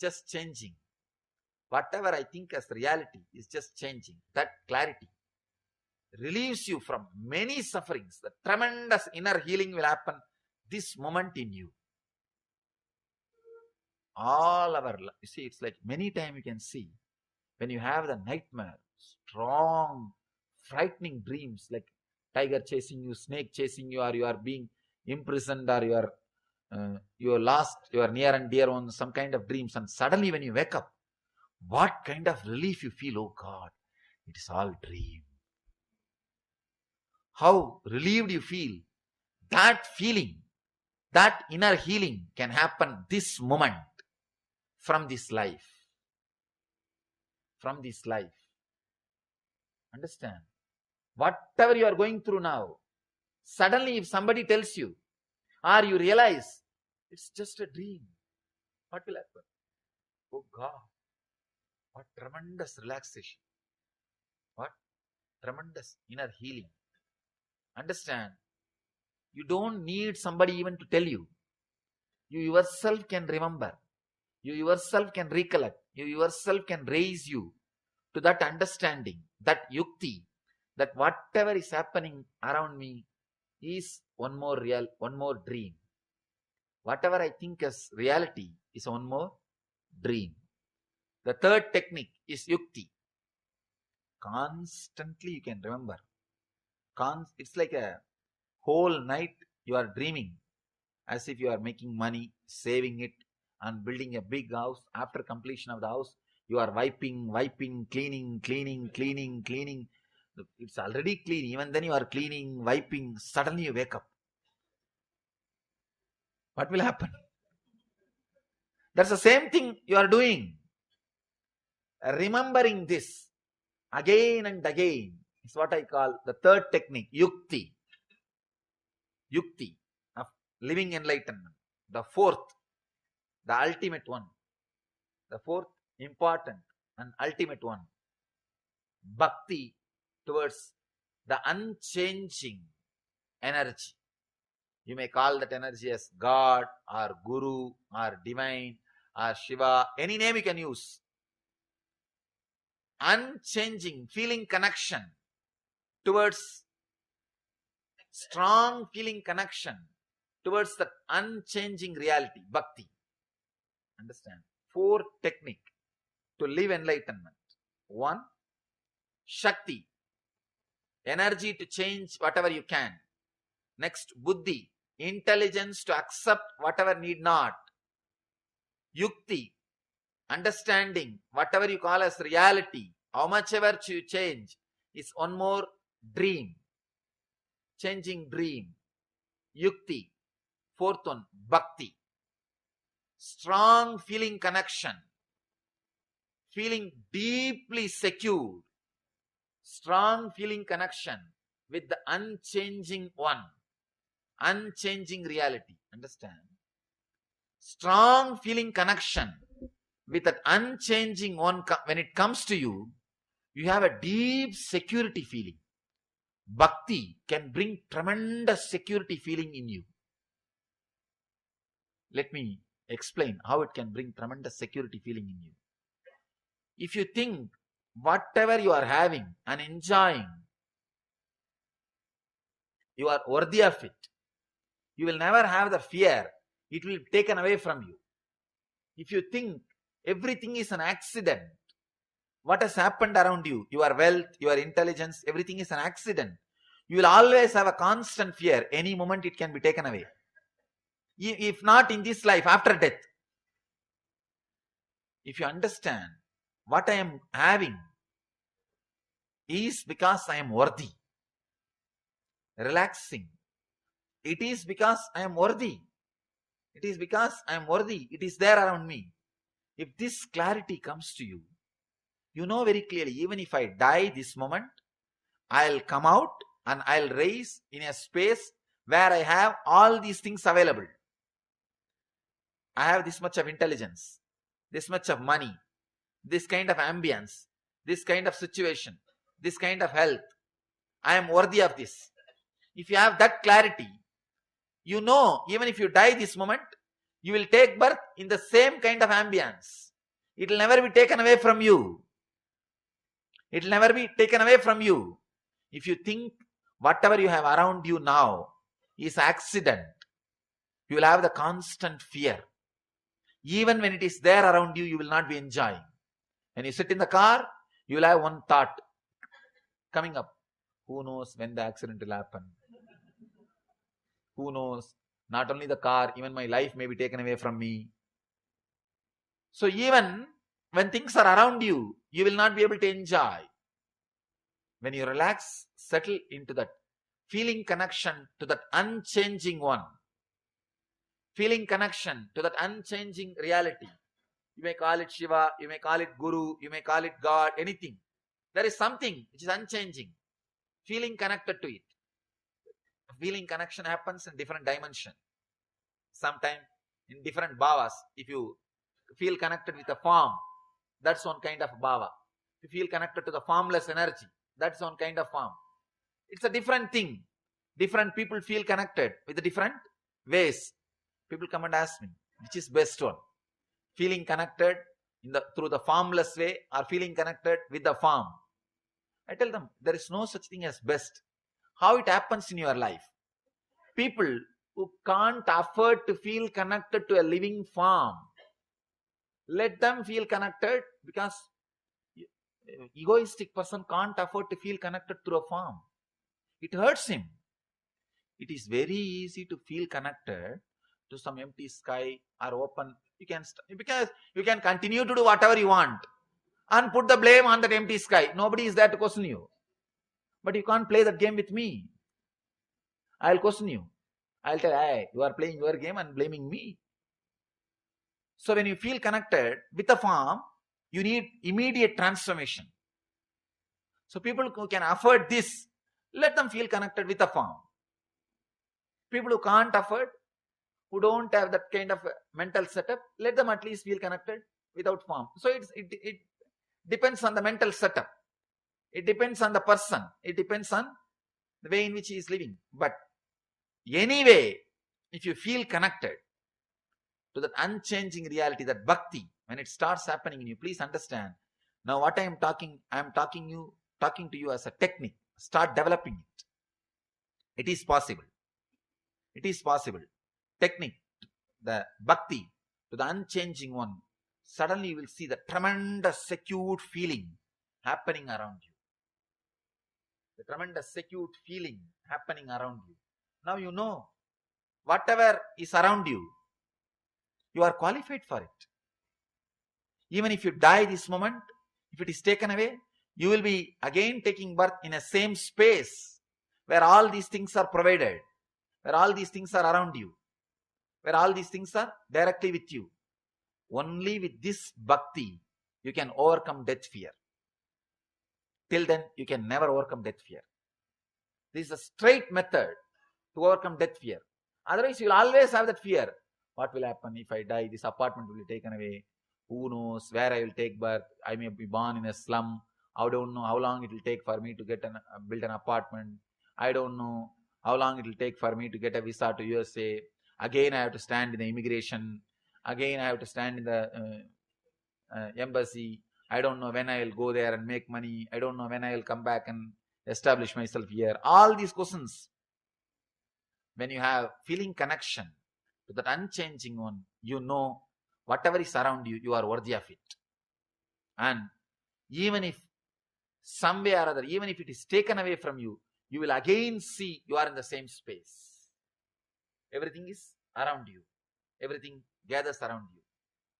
just changing. Whatever I think as reality is just changing. That clarity relieves you from many sufferings. The tremendous inner healing will happen this moment in you. You see, it's like many times you can see when you have the nightmare, strong, frightening dreams like tiger chasing you, snake chasing you, or you are being imprisoned, or you are lost, you are near and dear on some kind of dreams, and suddenly when you wake up, what kind of relief you feel. Oh God, it is all dream. How relieved you feel. That feeling, that inner healing can happen this moment from this life. From this life. Understand? Whatever you are going through now, suddenly if somebody tells you, or you realize, it's just a dream, what will happen? Oh God, what tremendous relaxation. What tremendous inner healing. Understand? You don't need somebody even to tell you. You yourself can remember. You yourself can recollect. You yourself can raise you to that understanding, that yukti, that whatever is happening around me is one more dream. Whatever I think as reality is one more dream. The third technique is yukti. Constantly you can remember. It's like a whole night you are dreaming as if you are making money, saving it, and building a big house. After completion of the house, you are wiping, cleaning. It's already clean. Even then you are cleaning, wiping. Suddenly you wake up. What will happen? That's the same thing you are doing. Remembering this again and again is what I call the third technique, yukti. Yukti of living enlightenment. The fourth, the ultimate one. The fourth important and ultimate one. Bhakti towards the unchanging energy. You may call that energy as God or Guru or Divine or Shiva. Any name you can use. Unchanging, feeling connection towards, strong feeling connection towards that unchanging reality, bhakti. Understand? 4 technique to live enlightenment. 1, Shakti, energy to change whatever you can. Next, Buddhi, intelligence to accept whatever need not. Yukti, understanding whatever you call as reality, how much ever you change, is one more dream. Changing dream. Yukti. 4th one, Bhakti. Strong feeling connection. Feeling deeply secure. Strong feeling connection with the unchanging one. Unchanging reality. Understand? Strong feeling connection with that unchanging one, when it comes to you, you have a deep security feeling. Bhakti can bring tremendous security feeling in you. Let me explain how it can bring tremendous security feeling in you. If you think whatever you are having and enjoying, you are worthy of it, you will never have the fear it will be taken away from you. If you think everything is an accident, what has happened around you, your wealth, your intelligence, everything is an accident, you will always have a constant fear. Any moment it can be taken away. If not in this life, after death. If you understand what I am having is because I am worthy, relaxing, it is because I am worthy. It is because I am worthy. It is there around me. If this clarity comes to you, you know very clearly, even if I die this moment, I'll come out and I'll rise in a space where I have all these things available. I have this much of intelligence, this much of money, this kind of ambience, this kind of situation, this kind of health. I am worthy of this. If you have that clarity, you know, even if you die this moment, you will take birth in the same kind of ambience. It will never be taken away from you. It will never be taken away from you. If you think whatever you have around you now is accident, you will have the constant fear. Even when it is there around you, you will not be enjoying. When you sit in the car, you will have one thought coming up. Who knows when the accident will happen? Who knows? Not only the car, even my life may be taken away from me. So even when things are around you, you will not be able to enjoy. When you relax, settle into that feeling connection to that unchanging one. Feeling connection to that unchanging reality. You may call it Shiva, you may call it Guru, you may call it God, anything. There is something which is unchanging. Feeling connected to it. Feeling connection happens in different dimensions. Sometimes in different bhavas. If you feel connected with a form, that's one kind of bhava. If you feel connected to the formless energy, that's one kind of form. It's a different thing. Different people feel connected with the different ways. People come and ask me, which is best one? Feeling connected through the formless way or feeling connected with the form? I tell them, there is no such thing as best. How it happens in your life. People who can't afford to feel connected to a living form, let them feel connected, because egoistic person can't afford to feel connected through a form. It hurts him. It is very easy to feel connected to some empty sky or open. Because you can continue to do whatever you want and put the blame on that empty sky. Nobody is there to question you. But you can't play that game with me. I'll question you. I'll tell, hey, you are playing your game and blaming me. So when you feel connected with the form, you need immediate transformation. So people who can afford this, let them feel connected with the form. People who can't afford, who don't have that kind of mental setup, let them at least feel connected without form. So it depends on the mental setup. It depends on the person. It depends on the way in which he is living. But anyway, if you feel connected to that unchanging reality, that bhakti, when it starts happening in you, please understand. Now what I am talking to you as a technique. Start developing it. It is possible. It is possible. Technique, the bhakti to the unchanging one. Suddenly you will see the tremendous secured feeling happening around you. The tremendous secured feeling happening around you. Now you know, whatever is around you, you are qualified for it. Even if you die this moment, if it is taken away, you will be again taking birth in a same space where all these things are provided, where all these things are around you, where all these things are directly with you. Only with this bhakti, you can overcome death fear. Till then, you can never overcome death fear. This is a straight method to overcome death fear. Otherwise, you will always have that fear. What will happen if I die? This apartment will be taken away. Who knows where I will take birth? I may be born in a slum. I don't know how long it will take for me to get build an apartment. I don't know how long it will take for me to get a visa to USA. Again, I have to stand in the immigration. Again, I have to stand in the embassy. I don't know when I will go there and make money. I don't know when I will come back and establish myself here. All these questions. When you have feeling connection to that unchanging one, you know whatever is around you, you are worthy of it. And even if some way or other, even if it is taken away from you, you will again see you are in the same space. Everything is around you. Everything gathers around you.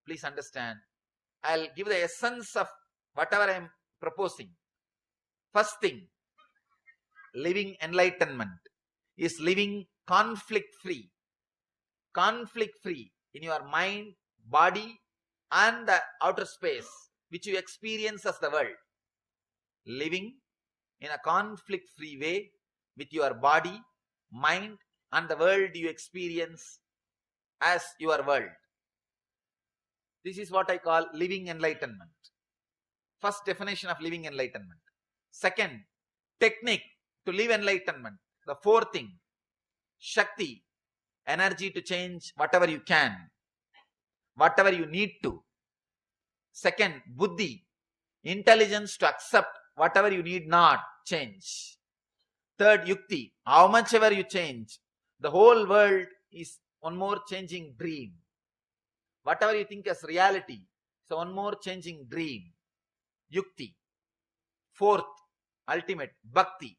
Please understand. I'll give the essence of whatever I am proposing. First thing, living enlightenment is living conflict-free. Conflict-free in your mind, body, and the outer space, which you experience as the world. Living in a conflict-free way with your body, mind, and the world you experience as your world. This is what I call living enlightenment. First definition of living enlightenment. Second, technique to live enlightenment. The fourth thing, Shakti, energy to change whatever you can, whatever you need to. Second, Buddhi, intelligence to accept whatever you need not change. Third, Yukti, how much ever you change, the whole world is one more changing dream. Whatever you think as reality, so one more changing dream. Yukti. Fourth, ultimate, Bhakti.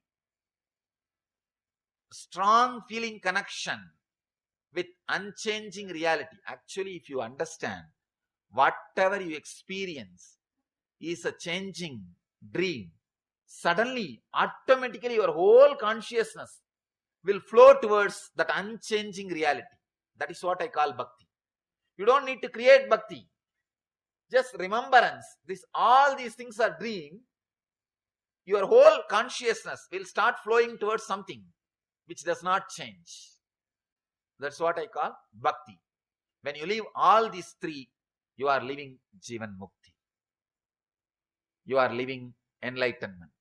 Strong feeling connection with unchanging reality. Actually, if you understand, whatever you experience is a changing dream. Suddenly, automatically your whole consciousness will flow towards that unchanging reality. That is what I call Bhakti. You don't need to create Bhakti. Just remembrance. All these things are dream. Your whole consciousness will start flowing towards something which does not change. That's what I call Bhakti. When you live all these three, you are living Jivan Mukti. You are living enlightenment.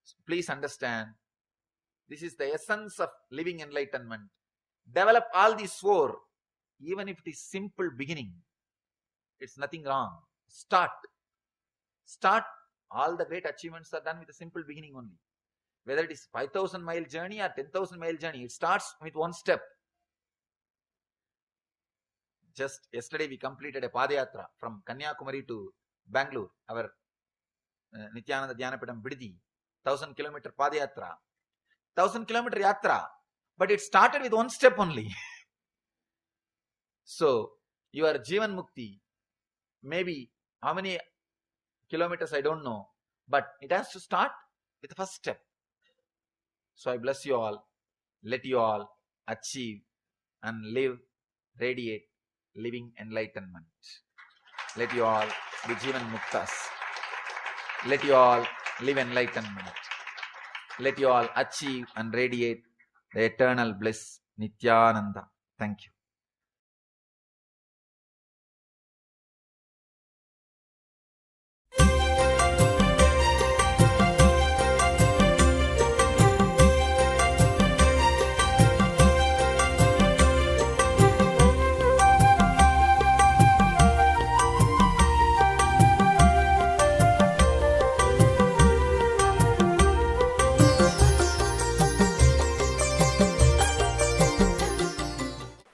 So please understand, this is the essence of living enlightenment. Develop all these four, even if it is simple beginning. It's nothing wrong. Start. All the great achievements are done with a simple beginning only. Whether it is 5,000-mile journey or 10,000-mile journey, it starts with one step. Just yesterday we completed a Padayatra from Kanyakumari to Bangalore, our Nithyanandam Dhyanapidam Bididi, 1,000-kilometer Padayatra. 1,000-kilometer Yatra, but it started with one step only. So, your Jivan Mukti, maybe how many kilometers I don't know, but it has to start with the first step. So I bless you all, let you all achieve and live, radiate, living enlightenment. Let you all be Jivan Muktas. Let you all live enlightenment. Let you all achieve and radiate the eternal bliss, Nithyananda. Thank you.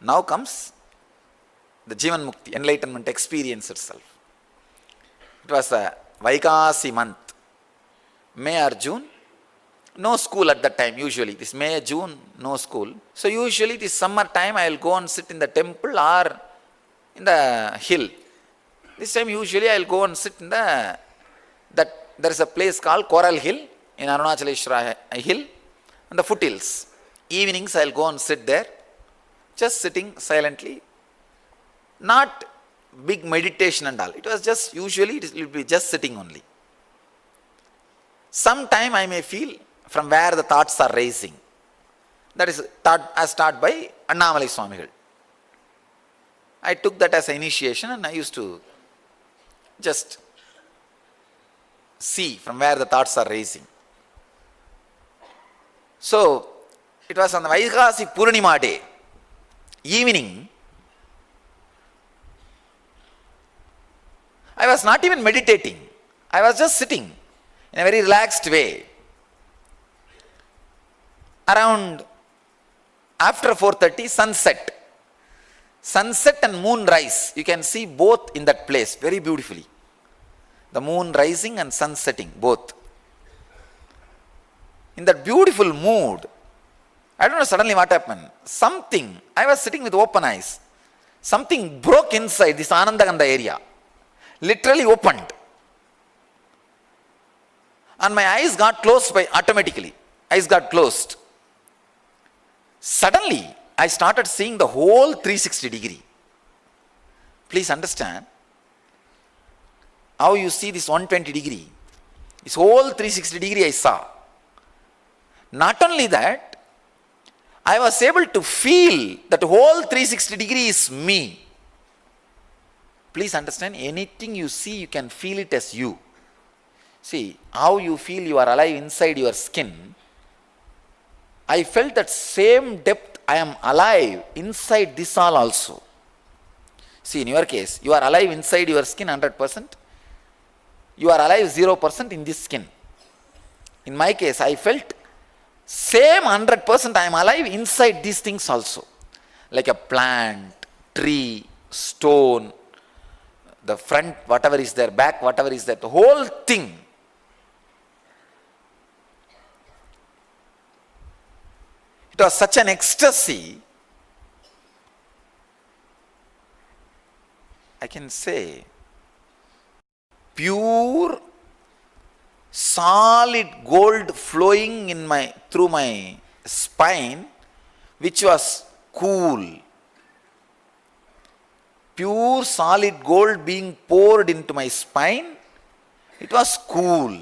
Now comes the Jivan Mukti, enlightenment experience itself. It was a Vaikasi month, May or June. No school at that time usually. This May, June, no school. So usually this summer time I will go and sit in the temple or in the hill. This time usually I will go and sit in there is a place called Coral Hill in Arunachaleshwara Hill and the foothills. Evenings I will go and sit there. Just sitting silently, not big meditation and all. It was just, usually it will be just sitting only. Sometime I may feel from where the thoughts are rising. That is taught by Annamalai Swamigal. I took that as an initiation and I used to just see from where the thoughts are raising. So, it was on the Vaikhasi Purnima day, evening. I was not even meditating. I was just sitting in a very relaxed way. Around after 4:30, sunset. Sunset and moonrise, you can see both in that place very beautifully. The moon rising and sun setting, both. In that beautiful mood, I don't know suddenly what happened. Something, I was sitting with open eyes. Something broke inside this Anandaganda area. Literally opened. And my eyes got closed by automatically. Eyes got closed. Suddenly, I started seeing the whole 360 degree. Please understand how you see this 120 degree. This whole 360 degree I saw. Not only that, I was able to feel that whole 360 degree is me. Please understand, anything you see, you can feel it as you. See, how you feel you are alive inside your skin. I felt that same depth I am alive inside this all also. See, in your case, you are alive inside your skin 100%. You are alive 0% in this skin. In my case, I felt same 100% I am alive inside these things also. Like a plant, tree, stone, the front, whatever is there, back, whatever is there, the whole thing. It was such an ecstasy, I can say, pure, solid gold flowing through my spine, which was cool. Pure, solid gold being poured into my spine, it was cool.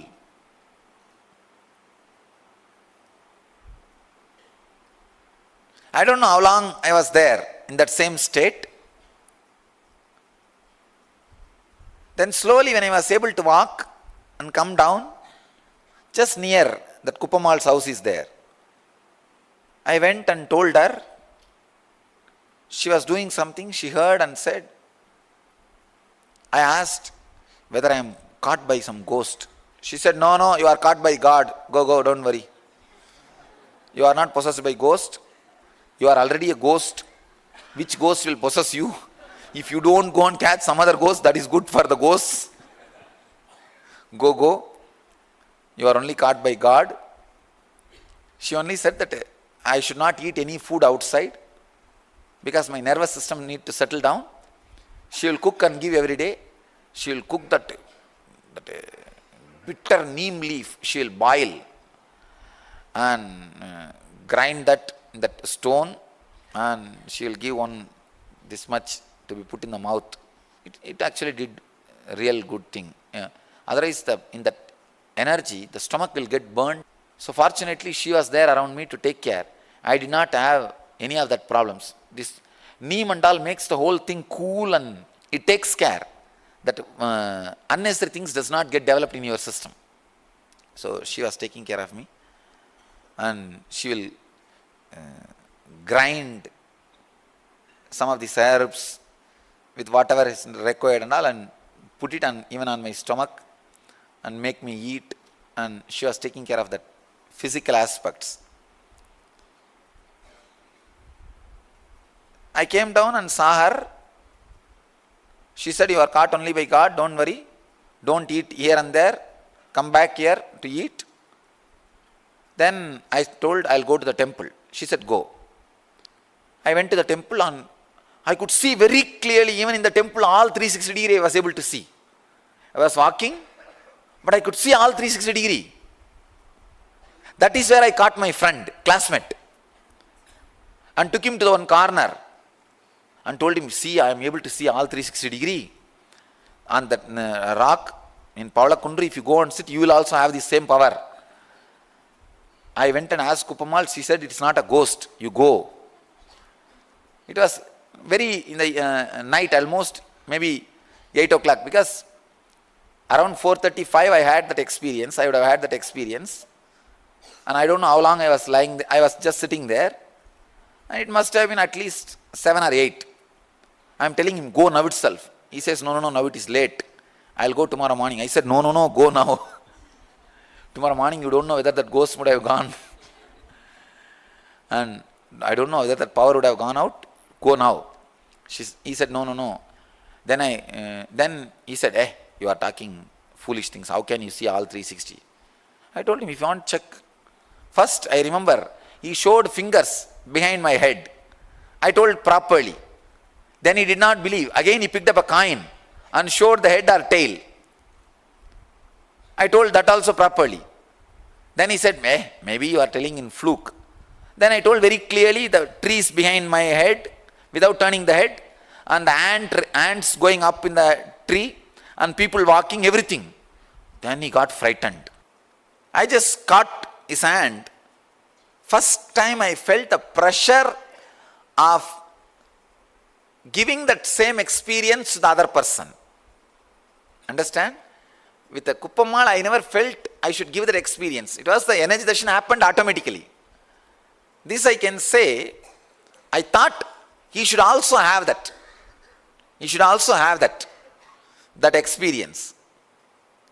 I don't know how long I was there in that same state. Then slowly when I was able to walk and come down, just near that Kuppamal's house is there. I went and told her. She was doing something, she heard and said, I asked whether I am caught by some ghost. She said, no, you are caught by God. Go, don't worry. You are not possessed by ghost. You are already a ghost. Which ghost will possess you? If you don't go and catch some other ghost, that is good for the ghosts. Go. You are only caught by God. She only said that I should not eat any food outside because my nervous system needs to settle down. She will cook and give every day. She will cook that bitter neem leaf. She will boil and grind that stone, and she will give one this much to be put in the mouth. It actually did a real good thing. Yeah. Otherwise, in that energy, the stomach will get burned. So fortunately, she was there around me to take care. I did not have any of that problems. This neem and all makes the whole thing cool, and it takes care that unnecessary things does not get developed in your system. So she was taking care of me, and she will grind some of these herbs with whatever is required and all, and put it on even on my stomach and make me eat. And she was taking care of that physical aspects. I came down and saw her. She said, you are caught only by God, don't worry. Don't eat here and there. Come back here to eat. Then I told, I'll go to the temple. She said, go. I went to the temple and I could see very clearly, even in the temple, all 360 degree I was able to see. I was walking, but I could see all 360 degree. That is where I caught my friend, classmate, and took him to the one corner and told him, see, I am able to see all 360 degree. On that rock in Pavlakundru, if you go and sit, you will also have the same power. I went and asked Kuppamal, she said, it's not a ghost, you go. It was very in the night, almost maybe 8 o'clock, because around 4:35 I had that experience, I would have had that experience. And I don't know how long I was lying there. I was just sitting there. And it must have been at least 7 or 8. I am telling him, go now itself. He says, no, now it is late. I'll go tomorrow morning. I said, no, go now. Tomorrow morning you don't know whether that ghost would have gone. And I don't know whether that power would have gone out. Go now. He said, no. Then he said, you are talking foolish things. How can you see all 360? I told him, if you want, check. First, I remember, he showed fingers behind my head. I told properly. Then he did not believe. Again he picked up a coin and showed the head or tail. I told that also properly. Then he said, maybe you are telling in fluke. Then I told very clearly the trees behind my head without turning the head, and the ants going up in the tree, and people walking, everything. Then he got frightened. I just caught his hand. First time I felt the pressure of giving that same experience to the other person. Understand? With the Kuppamal, I never felt I should give that experience. It was the energy darshan happened automatically. This I can say, I thought he should also have that. He should also have that experience.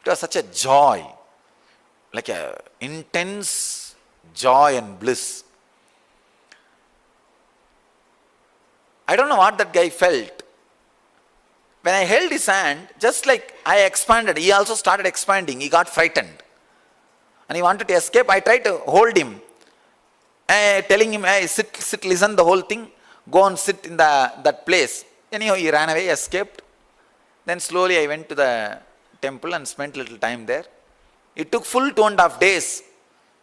It was such a joy, like a intense joy and bliss. I don't know what that guy felt. When I held his hand, just like I expanded, he also started expanding. He got frightened. And he wanted to escape. I tried to hold him, telling him, sit, listen the whole thing. Go and sit in that place. Anyhow, he ran away, escaped. Then slowly I went to the temple and spent a little time there. It took full 2.5 days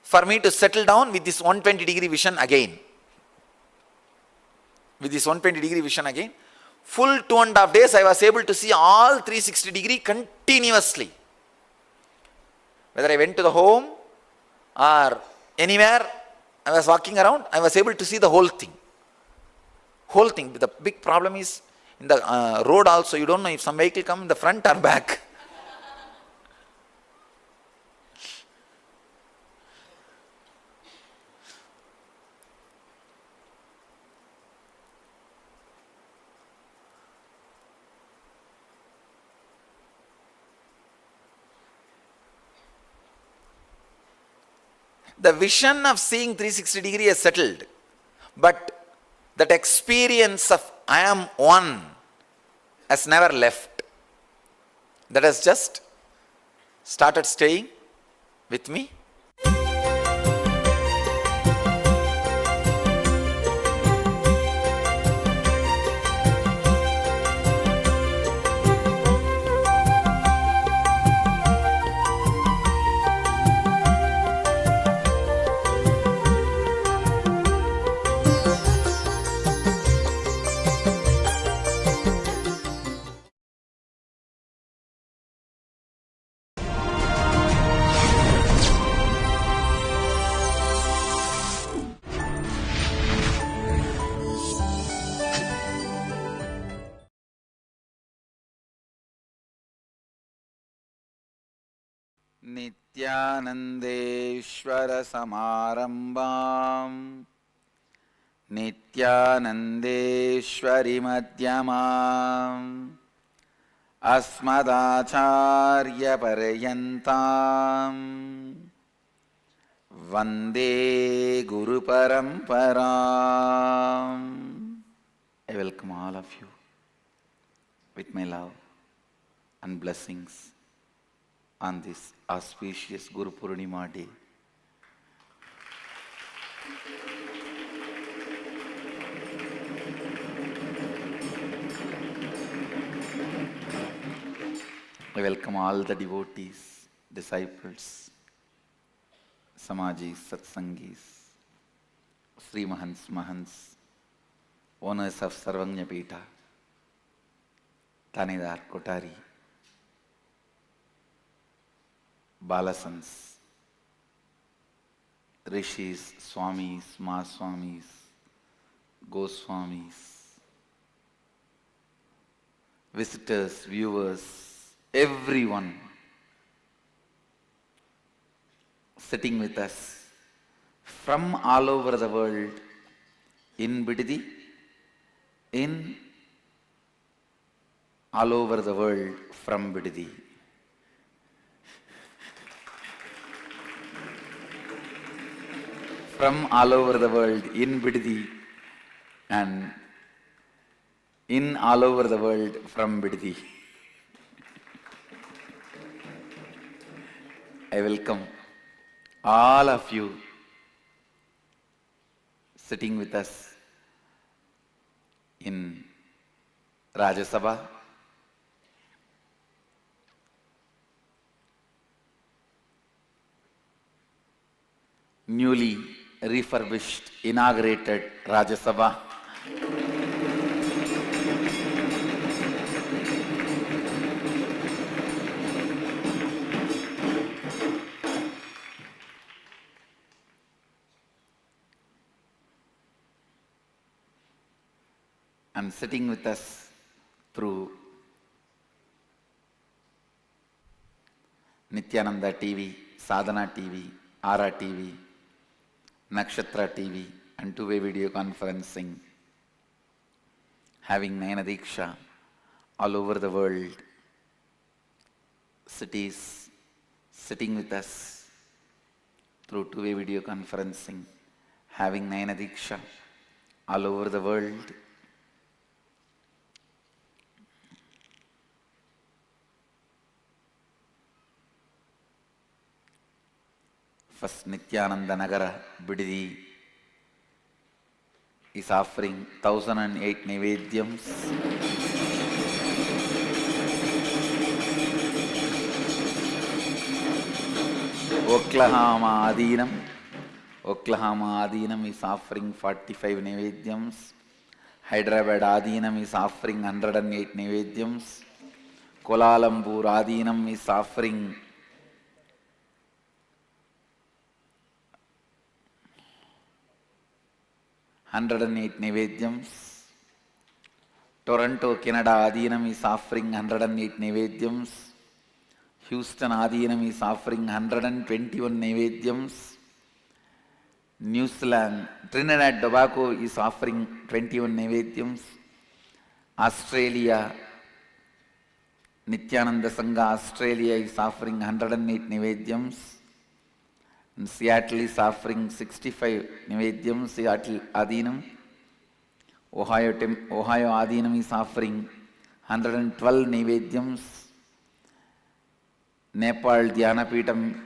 for me to settle down with this 120-degree vision again. With this 120-degree vision again. Full 2.5 days I was able to see all 360-degree continuously. Whether I went to the home or anywhere I was walking around, I was able to see the whole thing. Whole thing. The big problem is in the road also, you don't know if some vehicle come in the front or back. The vision of seeing 360 degree is settled, but that experience of I am one has never left. That has just started staying with me. Nithyanandeshwara samarambam Nithyanandeshwari madhyamam Asmadacharya paryantam Vande Guru Paramparam. I welcome all of you with my love and blessings on this auspicious Guru Purnima day. I welcome all the devotees, disciples, Samajis, Satsangis, Sri Mahants, owners of Sarvanya Pita, Tanedar, Kotari, Balasans, rishis, swamis, mahaswamis, goswamis, visitors, viewers, everyone sitting with us from all over the world in Bididi, in all over the world from Bididi. From all over the world in Bididi and in all over the world from Bididi. I welcome all of you sitting with us in Rajya Sabha. Newly refurbished, inaugurated Rajya Sabha. And sitting with us through Nithyananda TV, Sadhana TV, Ara TV, Nakshatra TV and two-way video conferencing, having Nayana Diksha all over the world, cities sitting with us through two-way video conferencing, having Nayana Diksha all over the world. First, Nithyananda Nagara, Bididi is offering 1008 Naivedyams. Oklahoma Adinam is offering 45 Naivedyams. Hyderabad Adinam is offering 108 Naivedyams. Kuala Lumpur Adinam is offering 108 Naivedyams. Toronto, Canada Adinam is offering 108 Naivedyams. Houston Adinam is offering 121 Naivedyams. New Zealand, Trinidad Tobago is offering 21 Naivedyams. Australia, Nithyananda Sangha Australia is offering 108 Naivedyams. And Seattle is offering 65 Naivedyams, Seattle Adinam. Ohio Adinam is offering 112 Naivedyams. Nepal Dhyanapitam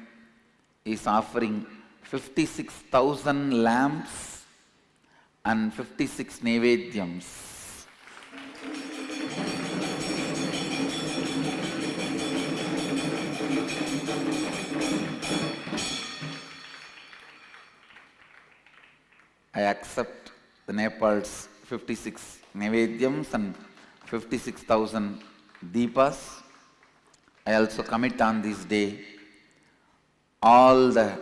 is offering 56,000 lamps and 56 Naivedyams. I accept the Nepal's 56 Naivedyams and 56,000 Deepas. I also commit on this day all the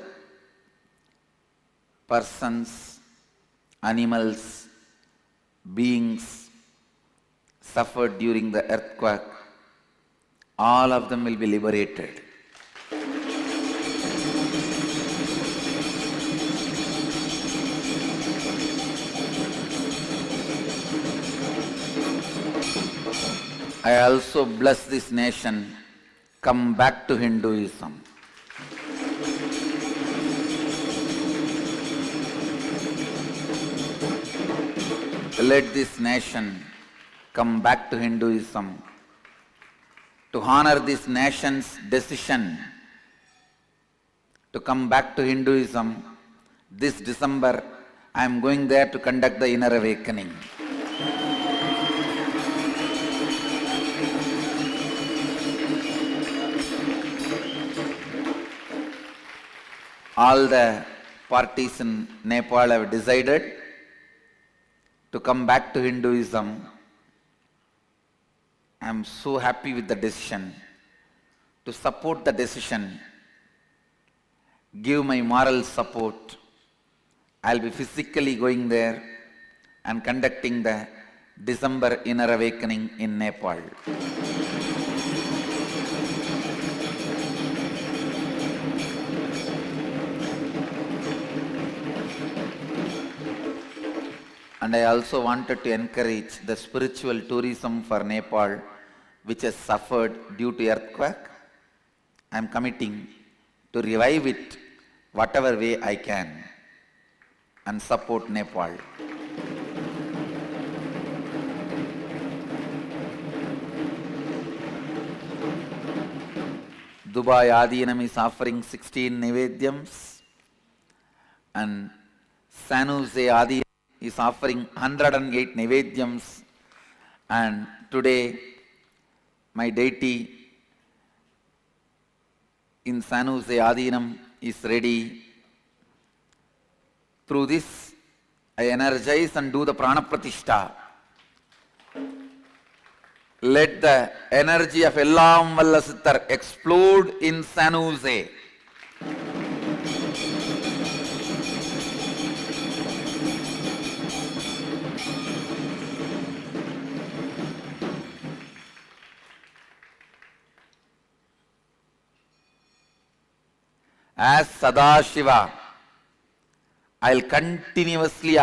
persons, animals, beings suffered during the earthquake, all of them will be liberated. I also bless this nation, come back to Hinduism. Let this nation come back to Hinduism. To honor this nation's decision to come back to Hinduism, this December I am going there to conduct the inner awakening. All the parties in Nepal have decided to come back to Hinduism. I am so happy with the decision. To support the decision, give my moral support I'll be physically going there and conducting the December Inner Awakening in Nepal. And I also wanted to encourage the spiritual tourism for Nepal, which has suffered due to earthquake. I am committing to revive it whatever way I can and support Nepal. Dubai Adinam is offering 16 Nivedyams, and San Jose Adinam is offering 108 Nivedyams, and today my deity in San Jose Adinam is ready. Through this, I energize and do the Prana Pratishta. Let the energy of Ellam Valla Sittar explode in San Jose. As Sadashiva, I'll continuously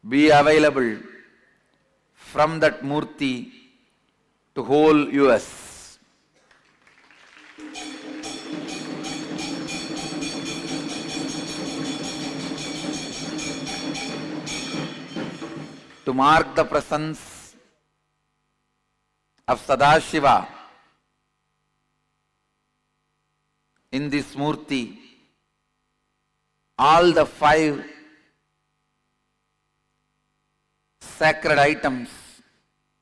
be available from that Murti to whole US. To mark the presence of Sadashiva in this Murti, all the 5 sacred items,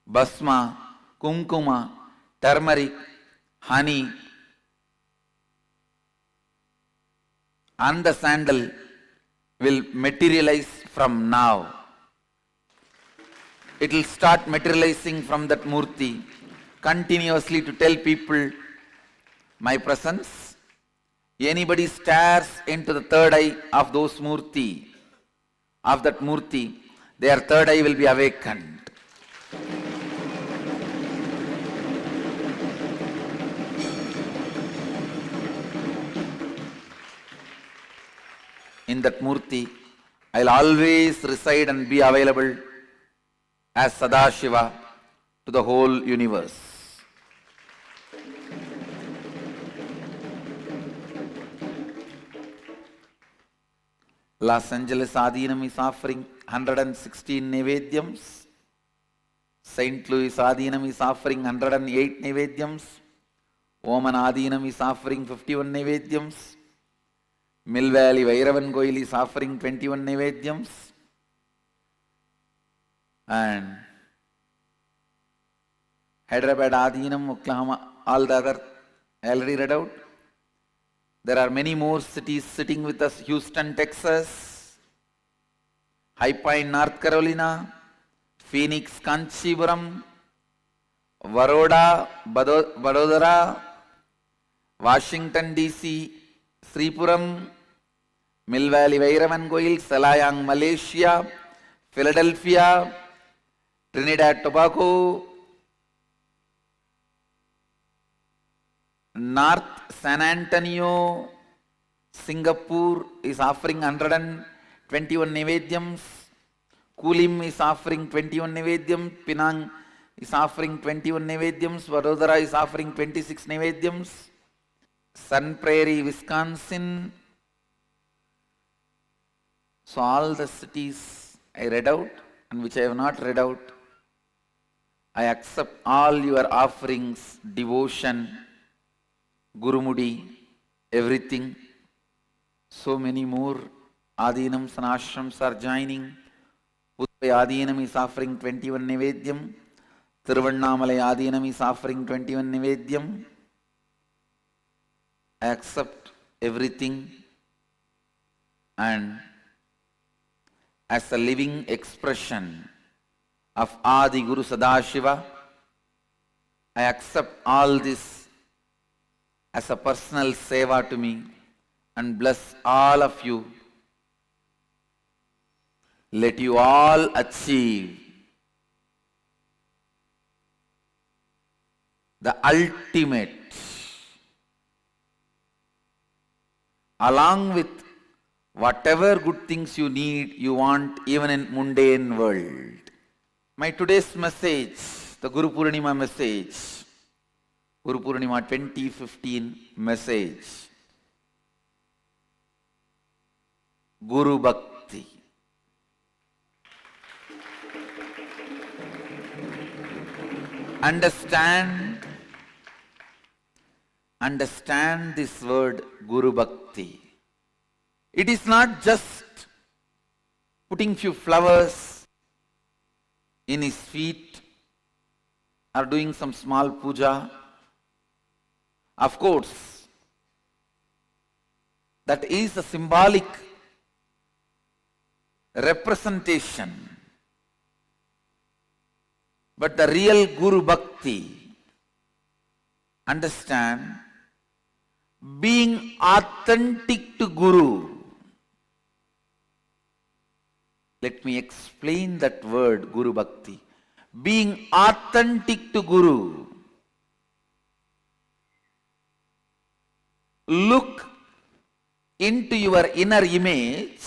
Basma, Kumkuma, turmeric, honey, and the sandal will materialize from now. It will start materializing from that Murti, continuously to tell people my presence. Anybody stares into the third eye of those Murti, of that Murti, their third eye will be awakened. In that Murti, I'll always reside and be available as Sadashiva to the whole universe. Los Angeles Adinam is offering 116 Nivedyams. St. Louis Adinam is offering 108 Nivedyams. Oman Adinam is offering 51 Nivedyams. Mill Valley Vairavan Goil is offering 21 Nivedyams. And Hyderabad Adinam, Oklahoma, all the other I already read out. There are many more cities sitting with us: Houston, Texas, High Point, North Carolina, Phoenix, Kanchipuram, Baroda, Vadodara, Washington DC, Sripuram, Mill Valley Vairavan Goil, Selayang, Malaysia, Philadelphia, Trinidad, Tobago, North San Antonio, Singapore is offering 121 Nivedyams. Kulim is offering 21 Nivedyams. Penang is offering 21 Nivedyams. Vadodara is offering 26 Nivedyams. Sun Prairie, Wisconsin. So all the cities I read out and which I have not read out, I accept all your offerings, devotion, Gurumudi, everything. So many more Adinams and Ashrams are joining. Pudvai Adinam is offering 21 Nivedyam. Thiruvannamalai Adinam is offering 21 Nivedyam. I accept everything, and as a living expression of Adi Guru Sadashiva, I accept all this as a personal seva to me and bless all of you. Let you all achieve the ultimate, along with whatever good things you need, you want, even in mundane world. My today's message, the Guru Purnima message, Guru Purnima 2015 message, Guru Bhakti. Understand this word Guru Bhakti. It is not just putting few flowers in his feet or doing some small puja. Of course, that is a symbolic representation. But the real Guru Bhakti, understand, being authentic to Guru. Let me explain that word, Guru Bhakti. Being authentic to Guru. Look into your inner image.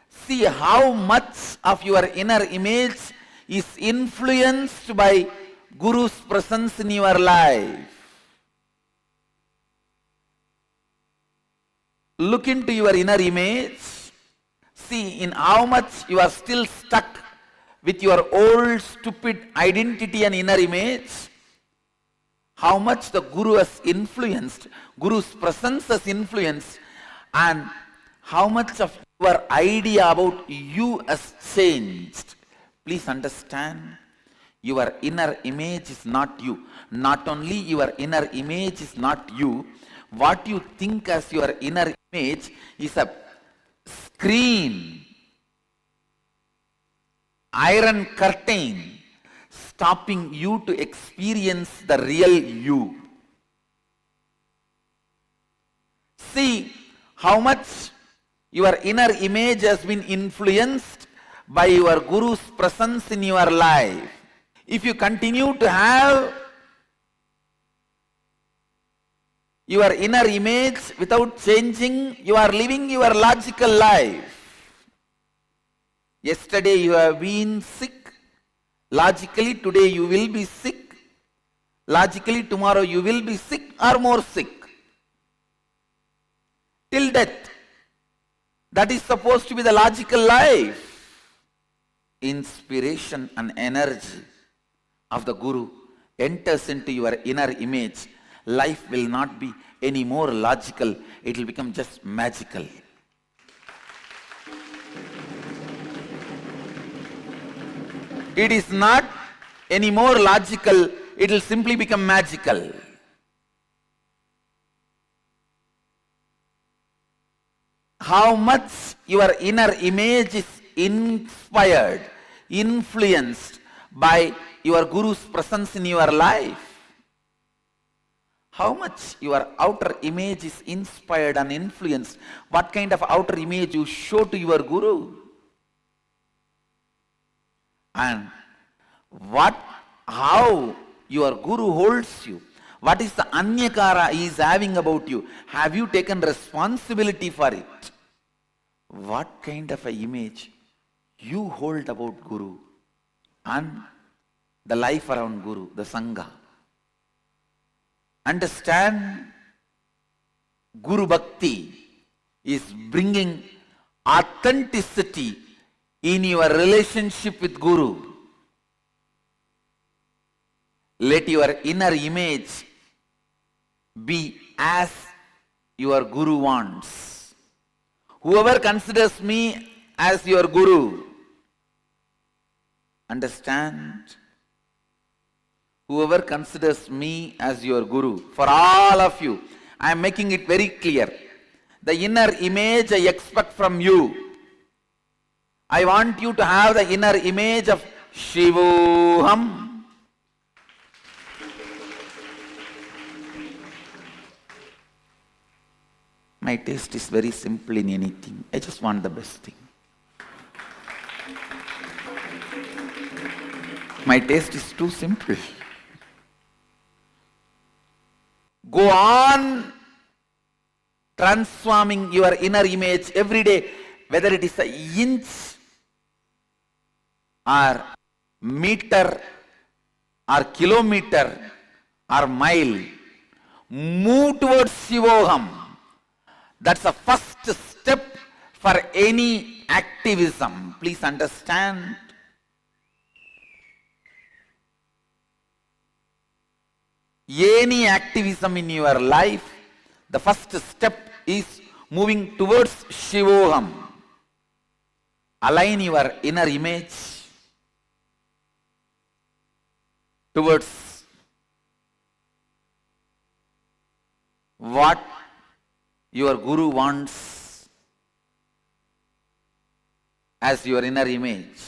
See how much of your inner image is influenced by Guru's presence in your life. Look into your inner image. See in how much you are still stuck with your old stupid identity and inner image. How much the Guru has influenced, Guru's presence has influenced, and how much of your idea about you has changed. Please understand, your inner image is not you. Not only your inner image is not you, what you think as your inner image is a screen, iron curtain, stopping you to experience the real you. See how much your inner image has been influenced by your Guru's presence in your life. If you continue to have your inner image without changing, you are living your logical life. Yesterday you have been sick. Logically today you will be sick. Logically tomorrow you will be sick or more sick. Till death. That is supposed to be the logical life. Inspiration and energy of the Guru enters into your inner image. Life will not be any more logical. It will become just magical. It is not any more logical. It will simply become magical. How much your inner image is inspired, influenced by your Guru's presence in your life. How much your outer image is inspired and influenced. What kind of outer image you show to your Guru. And how your Guru holds you. What is the anyakara he is having about you? Have you taken responsibility for it? What kind of an image you hold about Guru and the life around Guru, the Sangha. Understand, Guru Bhakti is bringing authenticity in your relationship with Guru. Let your inner image be as your Guru wants. Whoever considers me as your Guru, understand, whoever considers me as your Guru, for all of you, I am making it very clear. The inner image I expect from you. I want you to have the inner image of Shivoham. my taste is very simple in anything. I just want the best thing. My taste is too simple. Go on transforming your inner image every day, whether it is an inch or meter or kilometer or mile. Move towards Shivoham. That's the first step for any activism. Please understand. Any activism in your life, the first step is moving towards Shivoham. Align your inner image towards what your Guru wants as your inner image.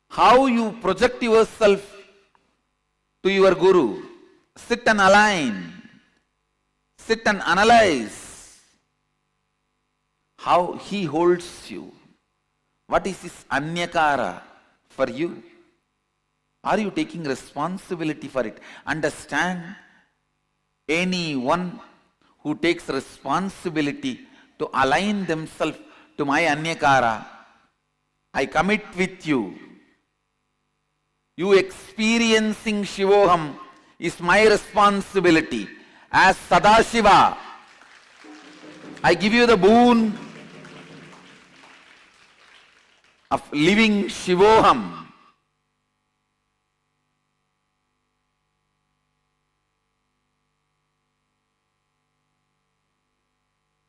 How you project yourself to your Guru. Sit and align. Sit and analyze how he holds you. What is his anyakara for you? Are you taking responsibility for it? Understand, anyone who takes responsibility to align themselves to my anyakara, I commit with you. You experiencing Shivoham is my responsibility. As Sadashiva, I give you the boon of living Shivoham.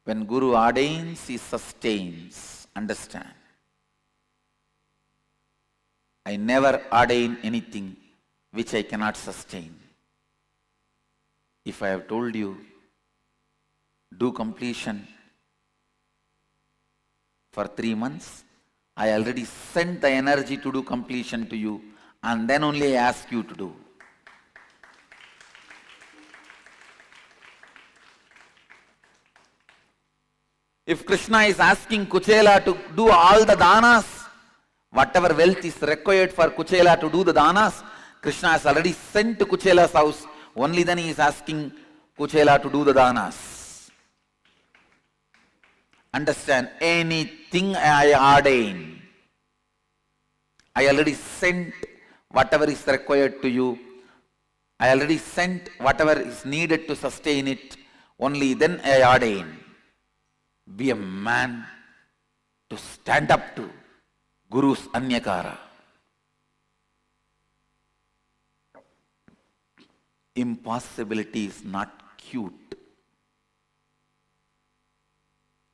When Guru ordains, he sustains. Understand. I never ordain anything which I cannot sustain. If I have told you, do completion for 3 months, I already sent the energy to do completion to you, and then only I ask you to do. If Krishna is asking Kuchela to do all the danas, whatever wealth is required for Kuchela to do the danas, Krishna has already sent to Kuchela's house. Only then he is asking Kuchela to do the danas. Understand, anything I ordain, I already sent whatever is required to you. I already sent whatever is needed to sustain it. Only then I ordain. Be a man to stand up to Guru's anyakara. Impossibility is not cute.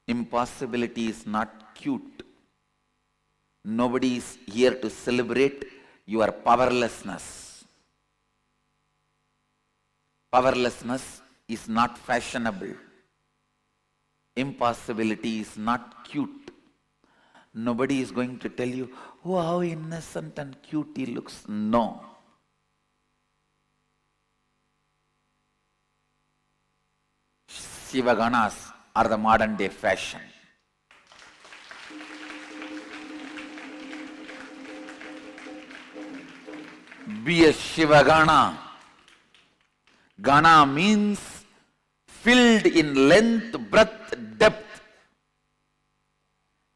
Impossibility is not cute. Nobody is here to celebrate your powerlessness. Powerlessness is not fashionable. Impossibility is not cute. Nobody is going to tell you, oh, how innocent and cute he looks. No. Shivaganas are the modern day fashion. Be a Shivagana. Gana means filled in length, breadth, depth.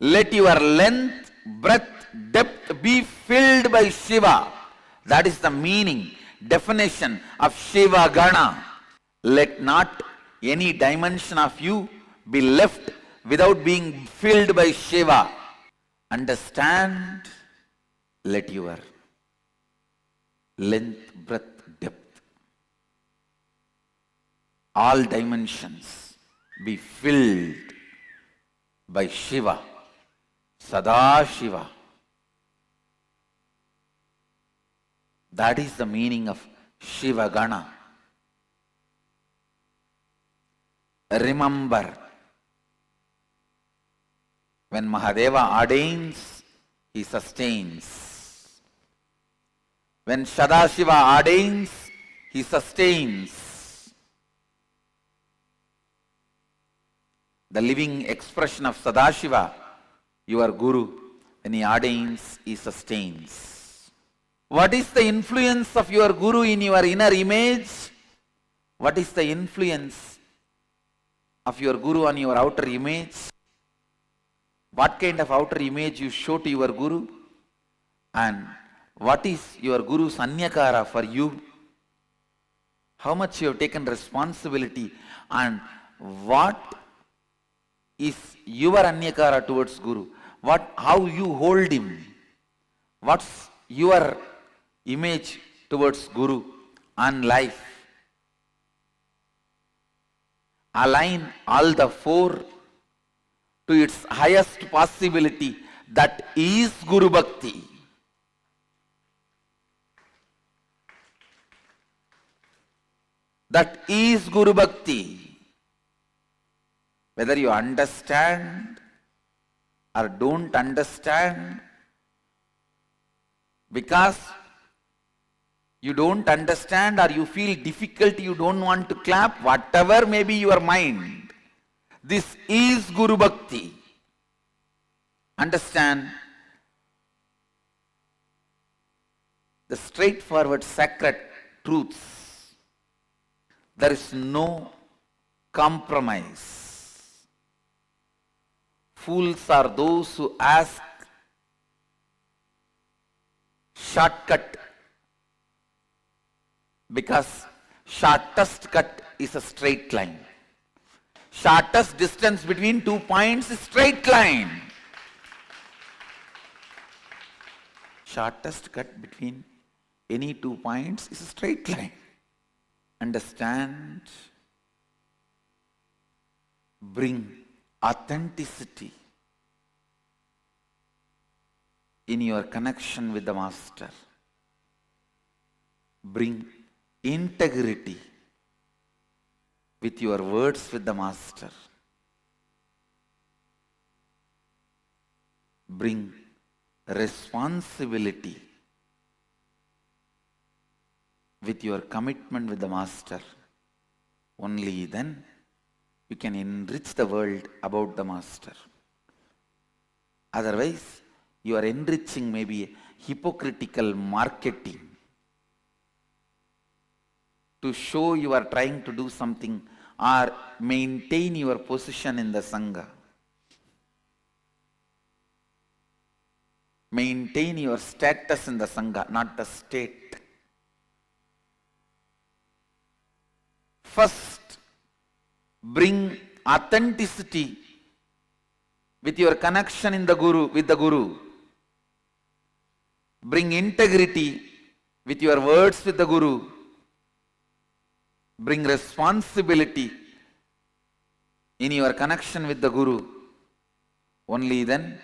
Let your length, breadth, depth be filled by Shiva. That is the meaning, definition of Shiva Gana. Let not any dimension of you be left without being filled by Shiva. Understand? Let your length, breadth, depth, all dimensions be filled by Shiva, Sadashiva. That is the meaning of Shiva Gana. Remember, when Mahadeva ordains, he sustains. When Sadashiva ordains, he sustains. The living expression of Sadashiva, your Guru, when he ordains, he sustains. What is the influence of your Guru in your inner image? What is the influence of your Guru on your outer image? What kind of outer image you show to your Guru? And what is your Guru's Anyakara for you? How much you have taken responsibility, and what is your Anyakara towards Guru? How you hold him? What's your image towards Guru and life? Align all the four to its highest possibility, that is Guru Bhakti. That is Guru Bhakti. Whether you understand or don't understand, because you don't understand or you feel difficult, you don't want to clap, whatever may be your mind, this is Guru Bhakti. Understand the straightforward sacred truths. There is no compromise. Fools are those who ask shortcut, because shortest cut is a straight line. Shortest distance between 2 points is straight line. Shortest cut between any 2 points is a straight line. Understand? Bring authenticity in your connection with the Master. Bring integrity with your words with the Master. Bring responsibility with your commitment with the Master. Only then you can enrich the world about the Master. Otherwise, you are enriching maybe hypocritical marketing to show you are trying to do something or maintain your position in the Sangha. Maintain your status in the Sangha, not the state. First, bring authenticity with your connection in the Guru, with the Guru. Bring integrity with your words with the Guru. Bring responsibility in your connection with the Guru. Only then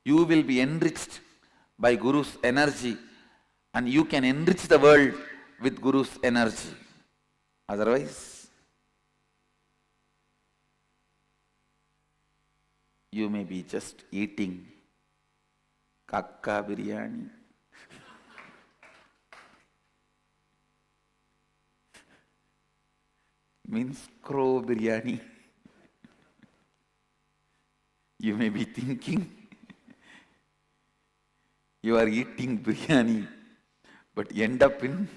you will be enriched by Guru's energy, and you can enrich the world with Guru's energy. Otherwise, you may be just eating kakka biryani. Means crow biryani. You may be thinking you are eating biryani, but end up in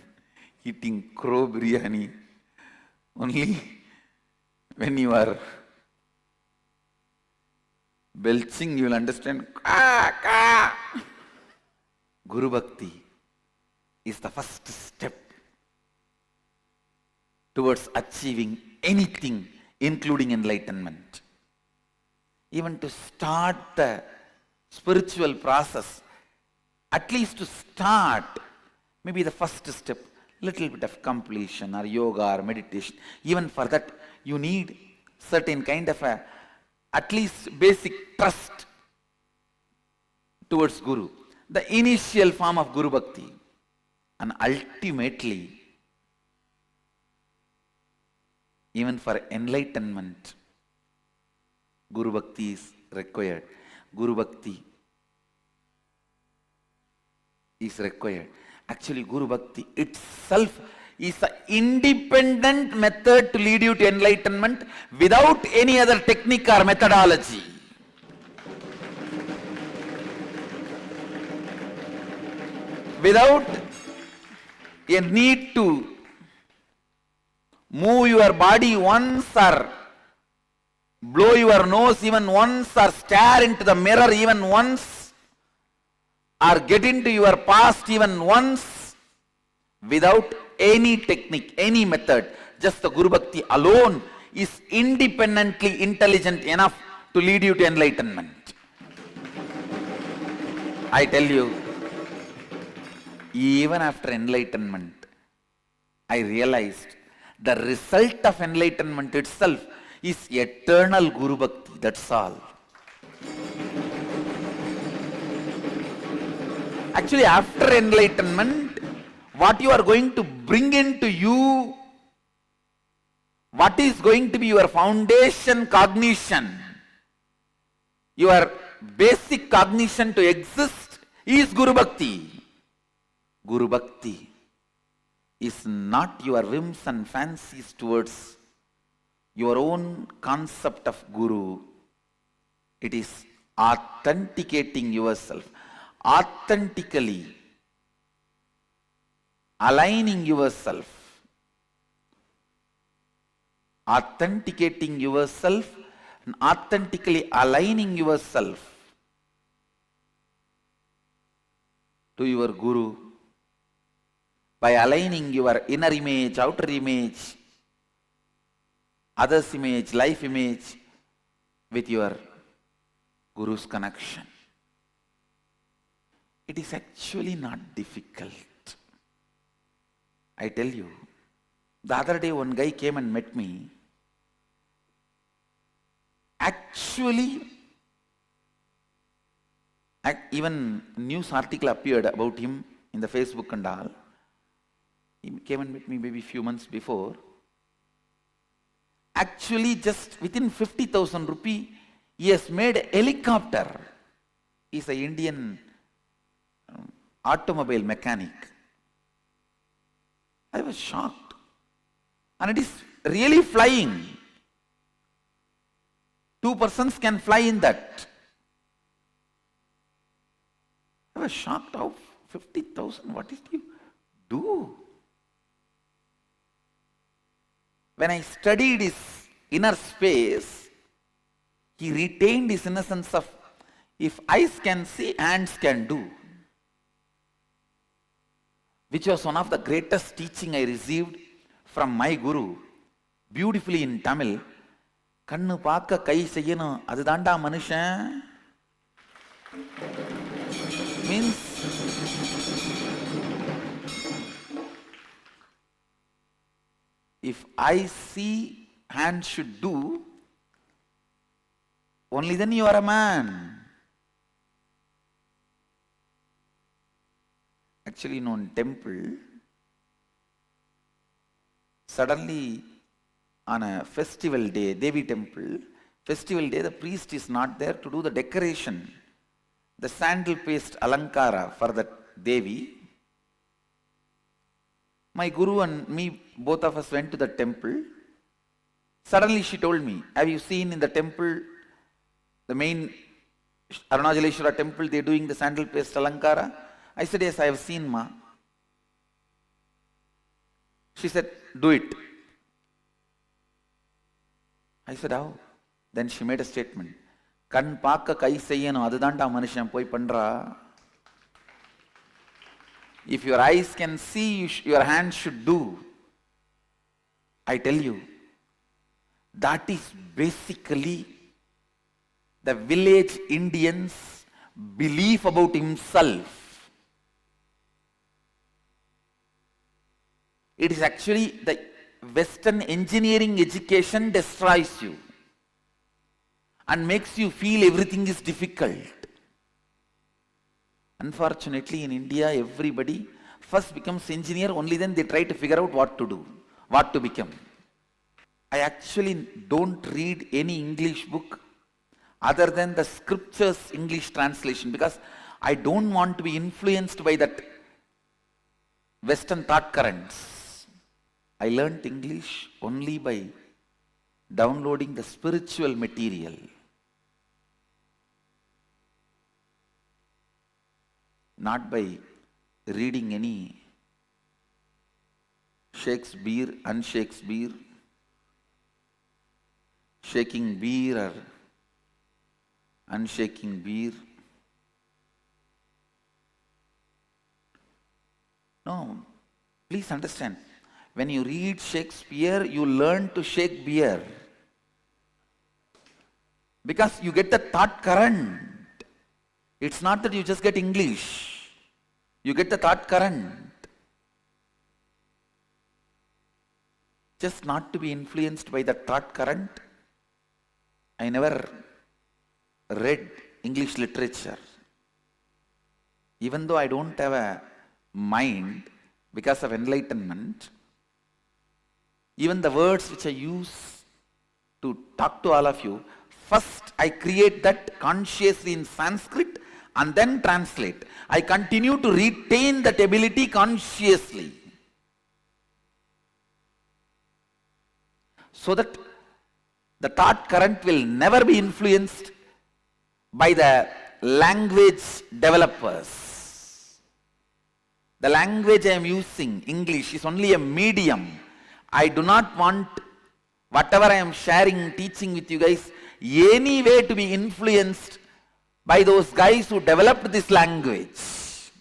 eating crow biryani. Only when you are belching, you will understand. Guru Bhakti is the first step towards achieving anything, including enlightenment. Even to start the spiritual process, at least to start, maybe the first step, little bit of completion or yoga or meditation. Even for that, you need certain kind of a, at least basic trust towards Guru. The initial form of Guru Bhakti. And ultimately, even for enlightenment, Guru Bhakti is required. Guru Bhakti is required. Actually, Guru Bhakti itself is an independent method to lead you to enlightenment without any other technique or methodology. Without a need to move your body once or blow your nose even once or stare into the mirror even once or get into your past even once, without any technique, any method, just the Guru Bhakti alone is independently intelligent enough to lead you to enlightenment. I tell you, even after enlightenment, I realized the result of enlightenment itself is eternal Guru Bhakti, that's all. Actually, after enlightenment, what you are going to bring into you, what is going to be your foundation cognition, your basic cognition to exist is Guru Bhakti. Guru Bhakti is not your whims and fancies towards your own concept of Guru. It is authenticating yourself, authentically aligning yourself, authenticating yourself and authentically aligning yourself to your Guru by aligning your inner image, outer image, others' image, life image with your Guru's connection. It is actually not difficult. I tell you, the other day one guy came and met me. Actually, even news article appeared about him in the Facebook and all. He came and met me maybe a few months before. Actually, just within 50,000 rupee, he has made a helicopter. He's an Indian automobile mechanic. I was shocked. And it is really flying. 2 persons can fly in that. I was shocked. How 50,000? What did you do? When I studied his inner space, he retained his innocence of, if eyes can see, hands can do. Which was one of the greatest teaching I received from my Guru, beautifully in Tamil. Kannu paaka kai seyyano, adu daanda manushan. Means, if I see, hand should do, only then you are a man. Actually, in one temple, suddenly on a festival day, Devi temple, festival day, the priest is not there to do the decoration, the sandal paste alankara for the Devi. My Guru and me, both of us went to the temple. Suddenly she told me, have you seen in the temple, the main Arunachaleshwara temple, they are doing the sandal paste alankara? I said, yes, I have seen, Ma. She said, do it. I said, how? Then she made a statement. Kan paaka kai seyyano, adudanda manushan poi pandra. If your eyes can see, your hands should do. I tell you, that is basically the village Indian's belief about himself. It is actually the Western engineering education destroys you and makes you feel everything is difficult. Unfortunately, in India, everybody first becomes engineer, only then they try to figure out what to do, what to become. I actually don't read any English book other than the scriptures English translation, because I don't want to be influenced by that Western thought currents. I learnt English only by downloading the spiritual material. Not by reading any Shakespeare, unshakespeare, shaking beer or unshaking beer. No, please understand. When you read Shakespeare, you learn to shake beer. Because you get the thought current. It's not that you just get English. You get the thought current. Just not to be influenced by the thought current. I never read English literature. Even though I don't have a mind because of enlightenment, even the words which I use to talk to all of you, first I create that consciously in Sanskrit and then translate. I continue to retain that ability consciously. So that the thought current will never be influenced by the language developers. The language I am using, English, is only a medium. I do not want whatever I am sharing, teaching with you guys, any way to be influenced by those guys who developed this language.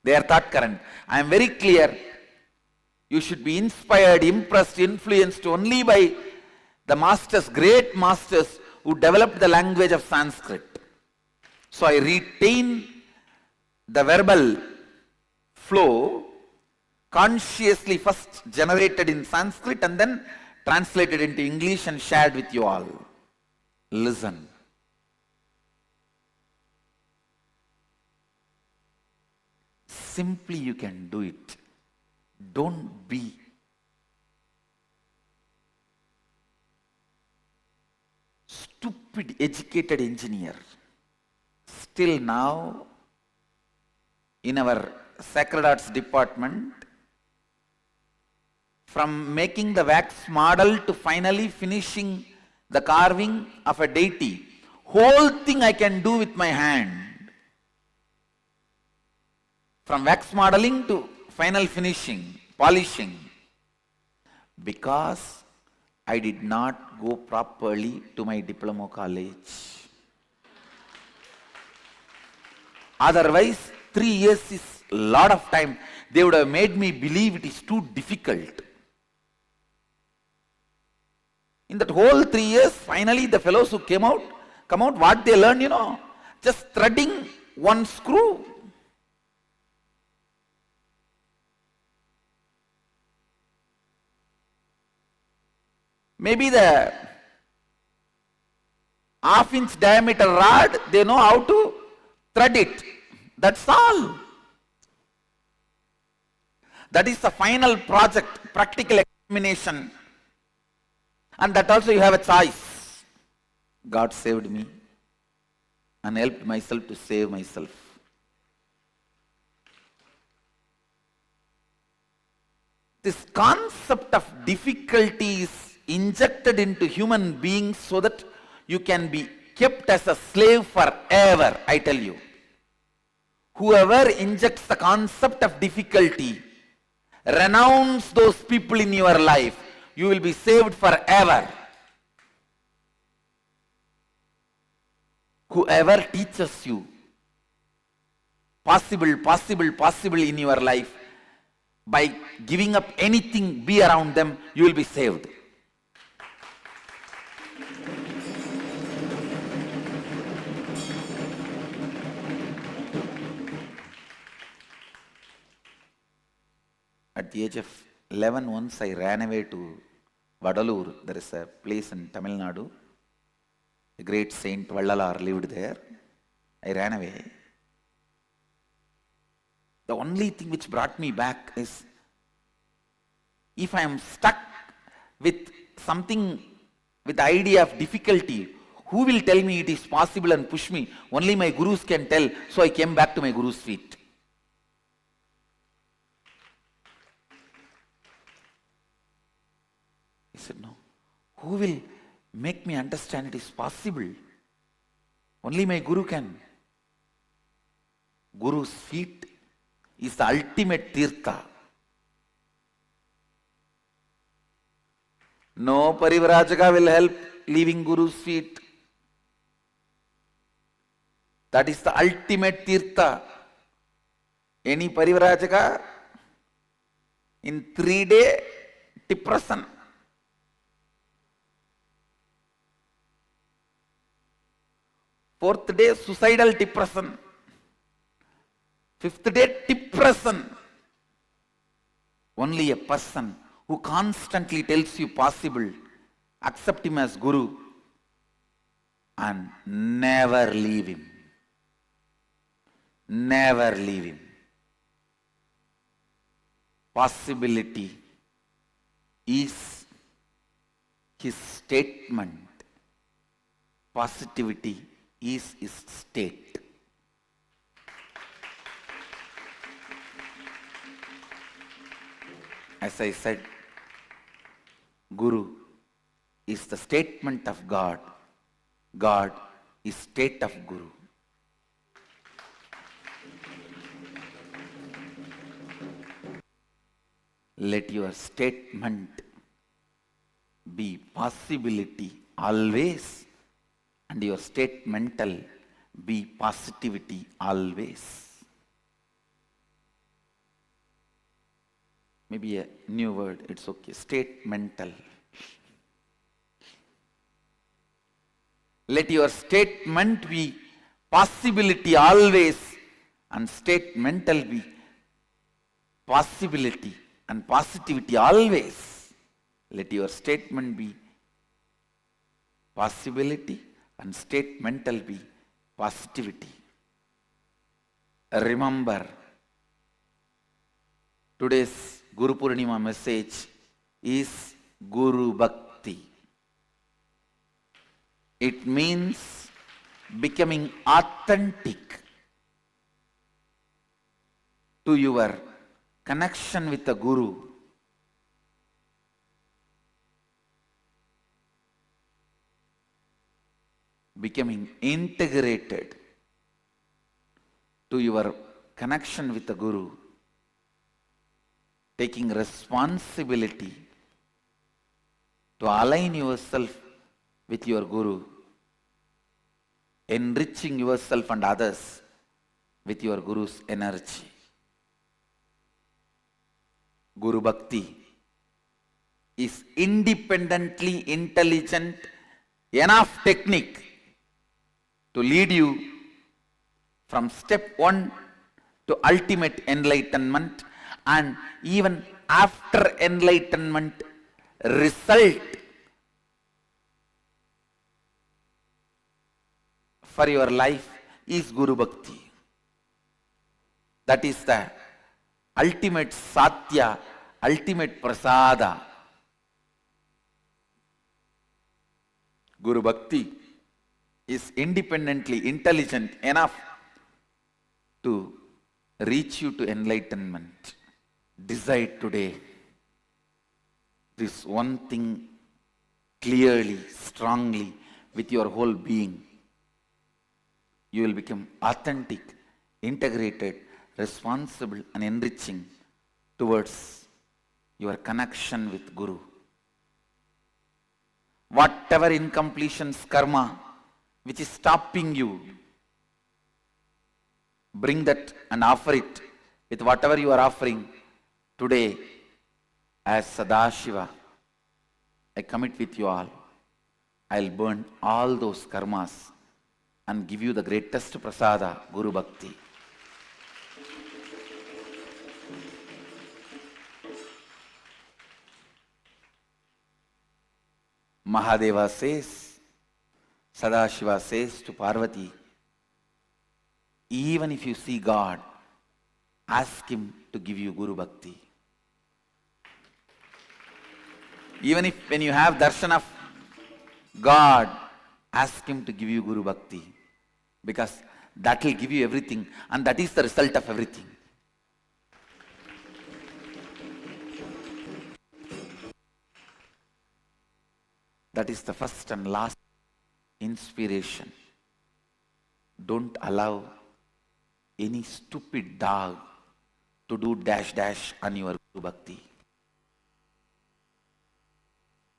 Their thought current. I am very clear. You should be inspired, impressed, influenced only by the masters, great masters who developed the language of Sanskrit. So I retain the verbal flow consciously first generated in Sanskrit and then translated into English and shared with you all. Listen. Simply you can do it. Don't be stupid educated engineer. Still now, in our Sacred Arts department, from making the wax model to finally finishing the carving of a deity, whole thing I can do with my hand. From wax modeling to final finishing, polishing. Because I did not go properly to my diploma college. Otherwise, 3 years is a lot of time. They would have made me believe it is too difficult. In that whole 3 years, finally the fellows who come out, what they learn, just threading one screw. Maybe the half-inch diameter rod, they know how to thread it. That's all. That is the final project, practical examination. And that also you have a choice. God saved me and helped myself to save myself. This concept of difficulty is injected into human beings so that you can be kept as a slave forever, I tell you. Whoever injects the concept of difficulty, renounce those people in your life, you will be saved forever. Whoever teaches you possible in your life, by giving up anything, be around them, you will be saved. At the age of 11, once I ran away to Vadalur. There is a place in Tamil Nadu. The great saint Vallalar lived there. I ran away. The only thing which brought me back is, if I am stuck with something, with the idea of difficulty, who will tell me it is possible and push me? Only my gurus can tell. So I came back to my guru's feet. said, no. Who will make me understand it is possible? Only my Guru can. Guru's feet is the ultimate tirtha. No Parivrajaka will help leaving Guru's feet. That is the ultimate tirtha. Any Parivrajaka in 3 days depression. Fourth day suicidal depression. Fifth day depression. Only a person who constantly tells you possible, accept him as Guru and never leave him. Never leave him. Possibility is his statement. Positivity is his state. As I said, Guru is the statement of God. God is state of Guru. Let your statement be possibility always, and your statemental be positivity always. Maybe a new word, it's okay. Statemental. Let your statement be possibility always, and statemental be possibility and positivity always. Let your statement be possibility and statemental be positivity. Remember, today's Guru Purnima message is Guru Bhakti. It means becoming authentic to your connection with the Guru. Becoming integrated to your connection with the Guru. Taking responsibility to align yourself with your Guru. Enriching yourself and others with your Guru's energy. Guru Bhakti is independently intelligent enough technique to lead you from step 1 to ultimate enlightenment, and even after enlightenment result for your life is Guru Bhakti. That is the ultimate satya, ultimate prasada. Guru Bhakti is independently intelligent enough to reach you to enlightenment. Decide today this one thing clearly, strongly, with your whole being. You will become authentic, integrated, responsible and enriching towards your connection with Guru. Whatever incompletions, karma, which is stopping you, bring that and offer it with whatever you are offering today as Sadashiva. I commit with you all. I'll burn all those karmas and give you the greatest prasada, Guru Bhakti. Mahadeva says, Sadashiva says to Parvati, even if you see God, ask him to give you Guru Bhakti. Even if when you have darshan of God, ask him to give you Guru Bhakti. Because that will give you everything, and that is the result of everything. That is the first and last inspiration. Don't allow any stupid dog to do dash dash on your Guru Bhakti.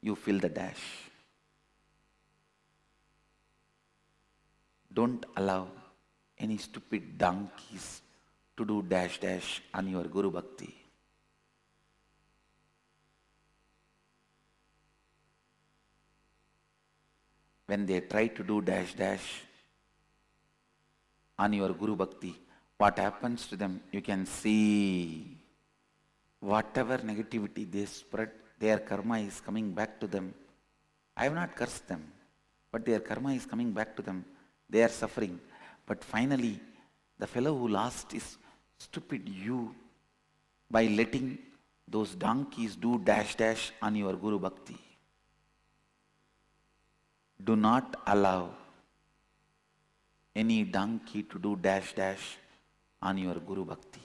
You fill the dash. Don't allow any stupid donkeys to do dash dash on your Guru Bhakti. When they try to do dash dash on your Guru Bhakti, what happens to them? You can see whatever negativity they spread, their karma is coming back to them. I have not cursed them, but their karma is coming back to them. They are suffering. But finally, the fellow who lost is stupid you by letting those donkeys do dash dash on your Guru Bhakti. Do not allow any donkey to do dash dash on your Guru Bhakti.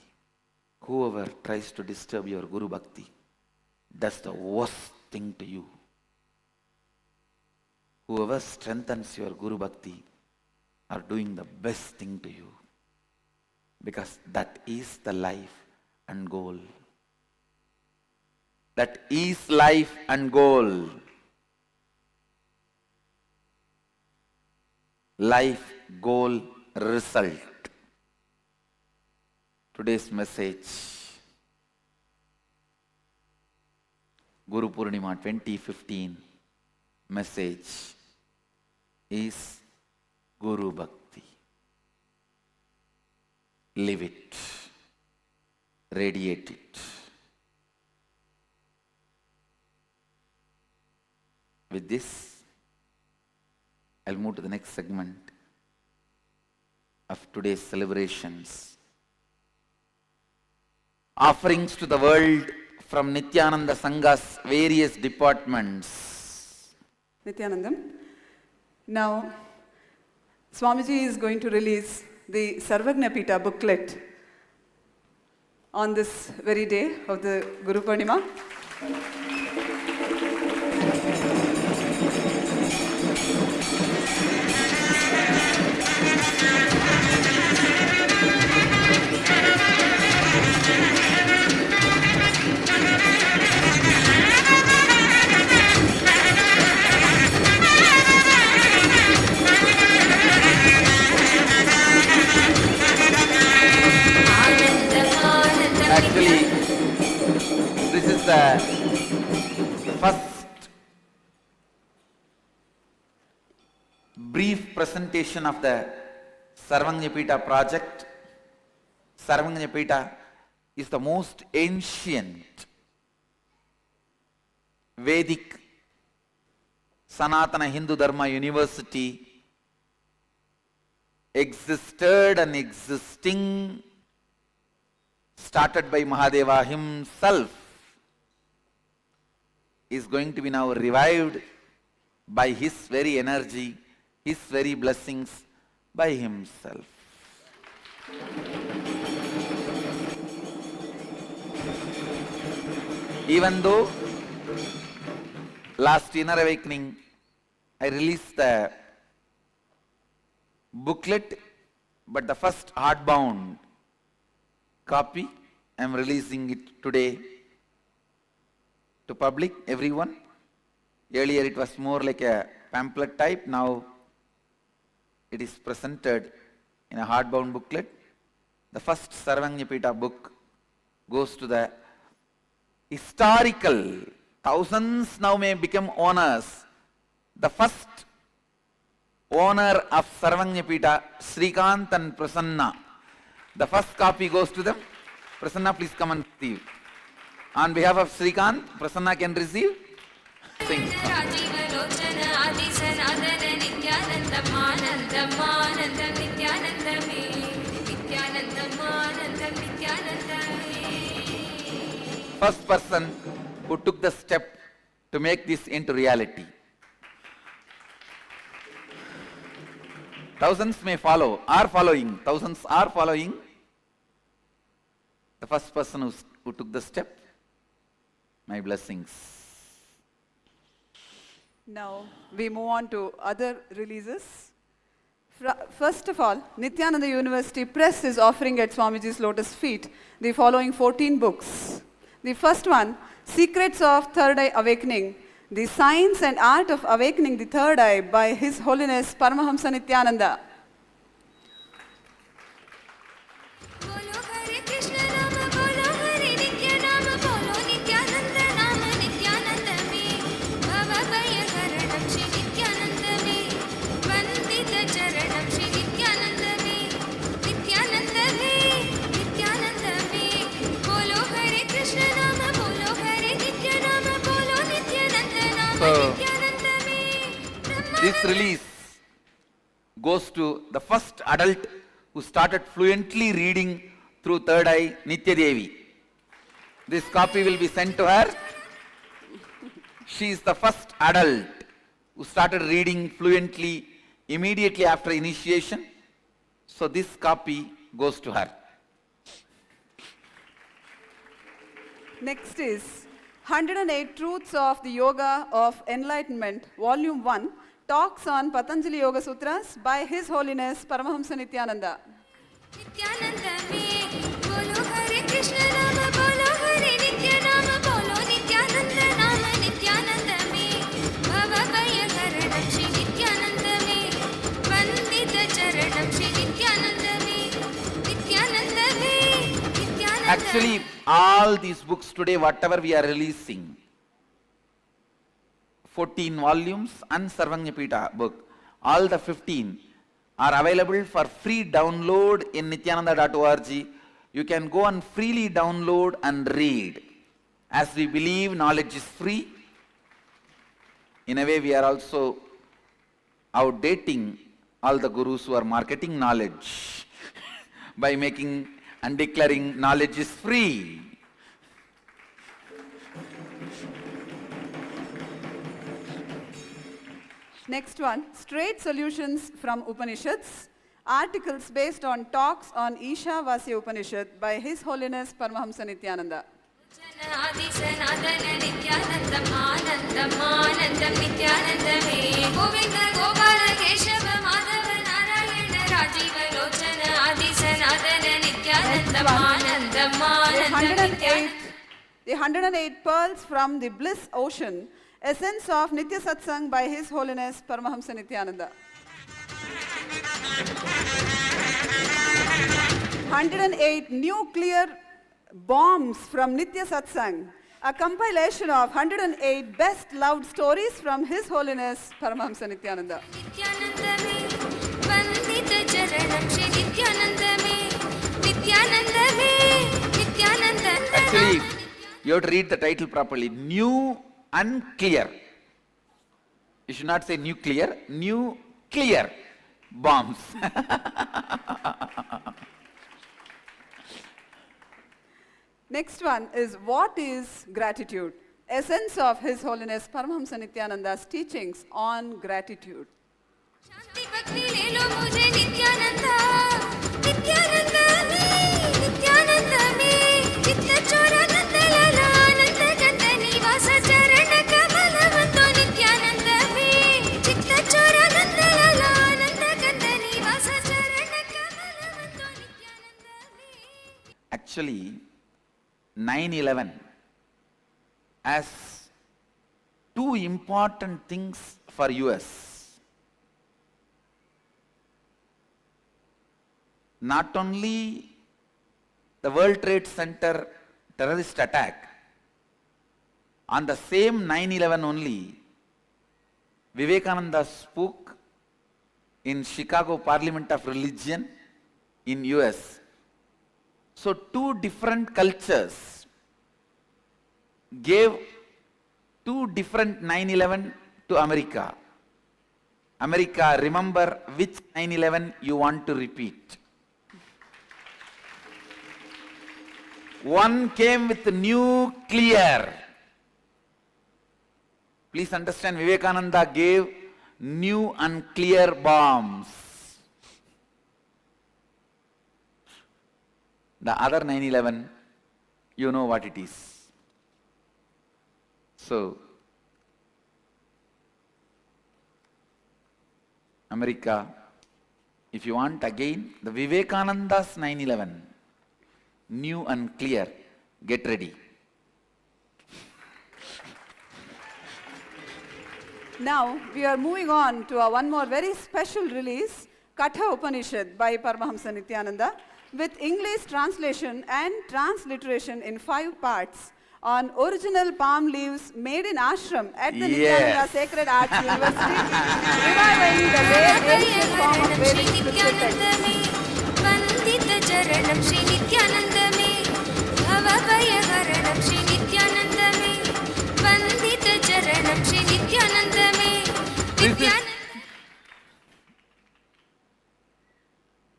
Whoever tries to disturb your Guru Bhakti does the worst thing to you. Whoever strengthens your Guru Bhakti are doing the best thing to you, because that is the life and goal. That is life and goal. Life, goal, result. Today's message, Guru Purnima 2015 message is Guru Bhakti. Live it. Radiate it. With this, I'll move to the next segment of today's celebrations. Offerings to the world from Nithyananda Sangha's various departments. Nithyanandam. Now, Swamiji is going to release the Sarvagnapita booklet on this very day of the Guru Purnima. Actually, this is the first brief presentation of the Sarvagnapita project. Sarvagnapita is the most ancient Vedic Sanatana Hindu Dharma University, existed and existing, started by Mahadeva himself, is going to be now revived by his very energy, his very blessings, by himself. Even though last Inner Awakening I released the booklet, but the first hardbound copy I am releasing it today to public, everyone. Earlier it was more like a pamphlet type, now it is presented in a hardbound booklet. The first Sarvagnapita book goes to the historical, thousands now may become owners. The first owner of Sarvagnapita, Srikant and Prasanna. The first copy goes to them. Prasanna, please come and receive. On behalf of Srikant, Prasanna can receive. Sing. First person who took the step to make this into reality. Thousands may follow, are following, thousands are following. The first person who took the step, my blessings. Now we move on to other releases. First of all, Nithyananda University Press is offering at Swamiji's lotus feet the following 14 books. The first one, Secrets of Third Eye Awakening, The Science and Art of Awakening the Third Eye by His Holiness Paramahamsa Nithyananda. So, this release goes to the first adult who started fluently reading through third eye, Nitya Devi. This copy will be sent to her. She is the first adult who started reading fluently immediately after initiation. So this copy goes to her. Next is 108 Truths of the Yoga of Enlightenment, Volume 1, Talks on Patanjali Yoga Sutras by His Holiness Paramahamsa Nithyananda. Actually, all these books today, whatever we are releasing, 14 volumes and Sarvanyapita book, all the 15 are available for free download in nithyananda.org. You can go and freely download and read. As we believe knowledge is free, in a way we are also outdating all the gurus who are marketing knowledge by making and declaring knowledge is free. Next one, Straight Solutions from Upanishads, articles based on talks on Isha Vasya Upanishad by His Holiness Paramahamsa Nithyananda. The 108 Pearls from the Bliss Ocean, Essence of Nitya Satsang by His Holiness Paramahamsa Nithyananda. 108 Nuclear Bombs from Nitya Satsang, a compilation of 108 best loved stories from His Holiness Paramahamsa Nithyananda. Actually, you have to read the title properly. New and clear. You should not say nuclear, new clear bombs. Next one is What is Gratitude? Essence of His Holiness Paramahamsa Nithyananda's teachings on gratitude. Actually, 9/11 has two important things for US. Not only the World Trade Center terrorist attack, on the same 9/11 only, Vivekananda spoke in Chicago Parliament of Religion in US. So two different cultures gave two different 9/11 to America. America, remember which 9/11 you want to repeat. One came with nuclear. Please understand, Vivekananda gave new and clear bombs. The other 9/11, you know what it is. So, America. If you want again, the Vivekananda's 9/11, new and clear, get ready. Now, we are moving on to one more very special release, Katha Upanishad by Paramahamsa Nithyananda, with English translation and transliteration in 5 parts on original palm leaves made in ashram at the Nithyananda Sacred Arts University, reviving the rare ancient form of Vedic scripture text. वंदित चरणम श्री नित्यानंद में भव भय हरणम श्री नित्यानंद में वंदित चरणम श्री नित्यानंद में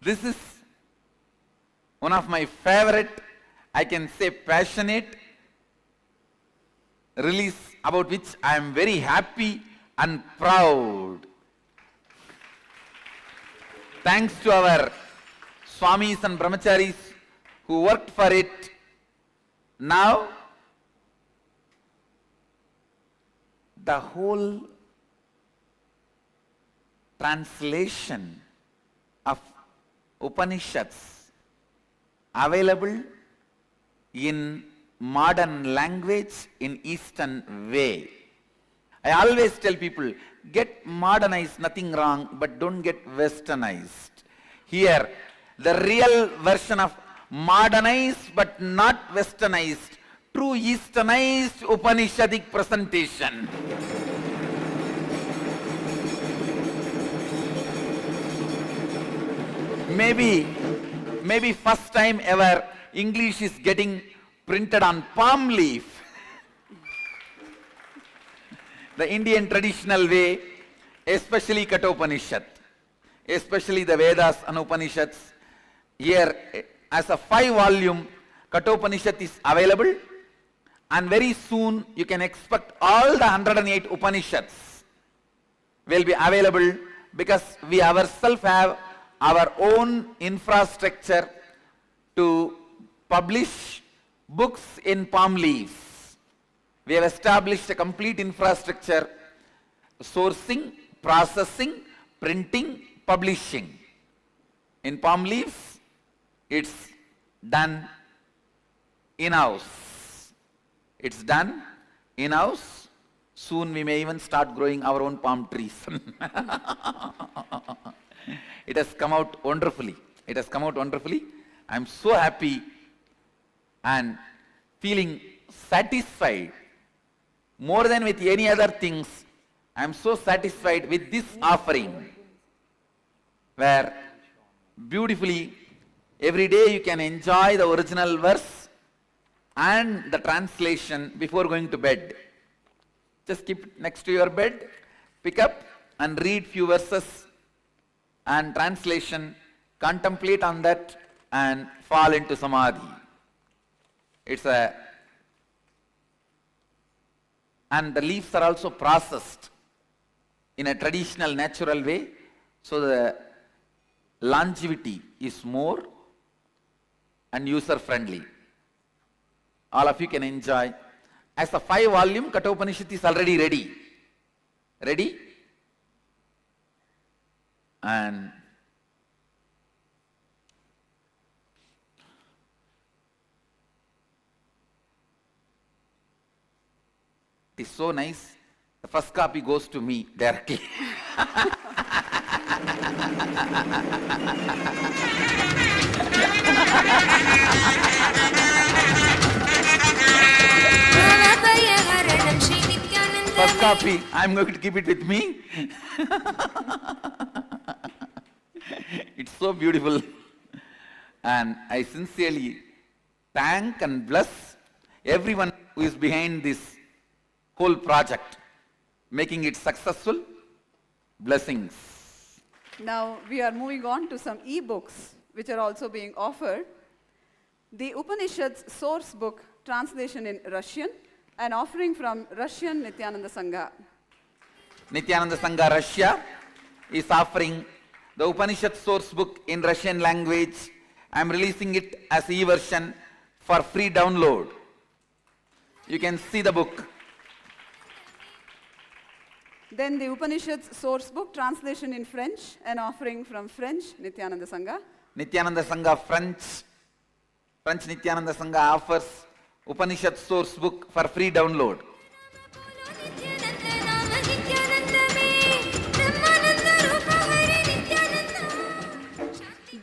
This is one of my favorite, I can say passionate release about which I am very happy and proud. Thanks to our Swamis and Brahmacharis who worked for it. Now, the whole translation of Upanishads available in modern language in Eastern way. I always tell people, get modernized, nothing wrong, but don't get westernized. Here, the real version of modernized but not westernized, true Easternized Upanishadic presentation. Maybe first time ever English is getting printed on palm leaf. The Indian traditional way, especially Kathopanishad, especially the Vedas and Upanishads. Here, as a 5-volume, Kathopanishad is available, and very soon you can expect all the 108 Upanishads will be available, because we ourselves have our own infrastructure to publish books in palm leaves. We have established a complete infrastructure, sourcing, processing, printing, publishing. In palm leaves, it's done in-house. It's done in-house. Soon we may even start growing our own palm trees. It has come out wonderfully. It has come out wonderfully. I am so happy and feeling satisfied more than with any other things. I am so satisfied with this offering, where beautifully every day you can enjoy the original verse and the translation before going to bed. Just keep it next to your bed, pick up and read few verses and translation, contemplate on that and fall into samadhi. And the leaves are also processed in a traditional, natural way, so the longevity is more and user-friendly. All of you can enjoy. As a 5-volume, Kathopanishad is already ready. Ready? And it is so nice. The first copy goes to me directly. First copy, I'm going to keep it with me. It's so beautiful. And I sincerely thank and bless everyone who is behind this whole project, making it successful. Blessings. Now we are moving on to some e-books which are also being offered. The Upanishads source book translation in Russian, an offering from Russian Nithyananda Sangha. Nithyananda Sangha Russia is offering the Upanishad source book in Russian language. I am releasing it as e-version for free download. You can see the book. Then the Upanishads source book, translation in French, an offering from French Nithyananda Sangha. Nithyananda Sangha French Nithyananda Sangha offers Upanishad source book for free download.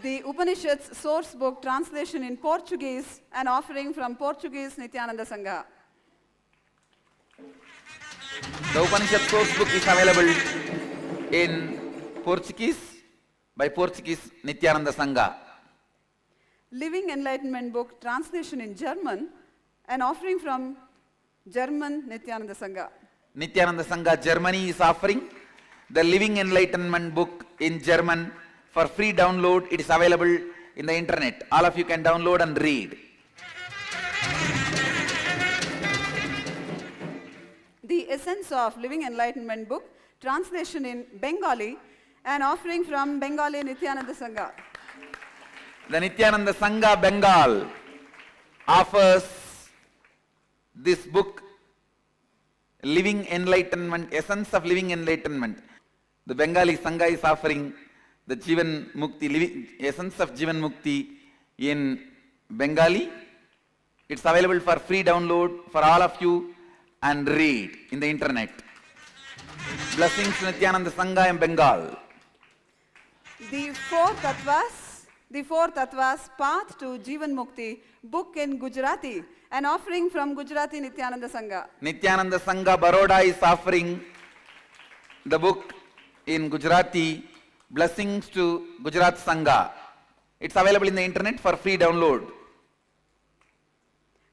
The Upanishads source book, translation in Portuguese, an offering from Portuguese Nithyananda Sangha. The Upanishad source book is available in Portuguese by Portuguese Nithyananda Sangha. Living Enlightenment book, translation in German, an offering from German Nithyananda Sangha. Nithyananda Sangha Germany is offering the Living Enlightenment book in German for free download. It is available in the internet. All of you can download and read. The Essence of Living Enlightenment book, translation in Bengali, an offering from Bengali Nithyananda Sangha. The Nithyananda Sangha Bengal offers this book, Living Enlightenment, Essence of Living Enlightenment. The Bengali Sangha is offering the Jivan Mukti, Essence of Jivan Mukti in Bengali. It's available for free download for all of you and read in the internet. Blessings to Nithyananda Sangha in Bengal. The Four Tattvas, Path to Jivan Mukti, book in Gujarati, an offering from Gujarati Nithyananda Sangha. Nithyananda Sangha Baroda is offering the book in Gujarati, Blessings to Gujarat Sangha. It's available in the internet for free download.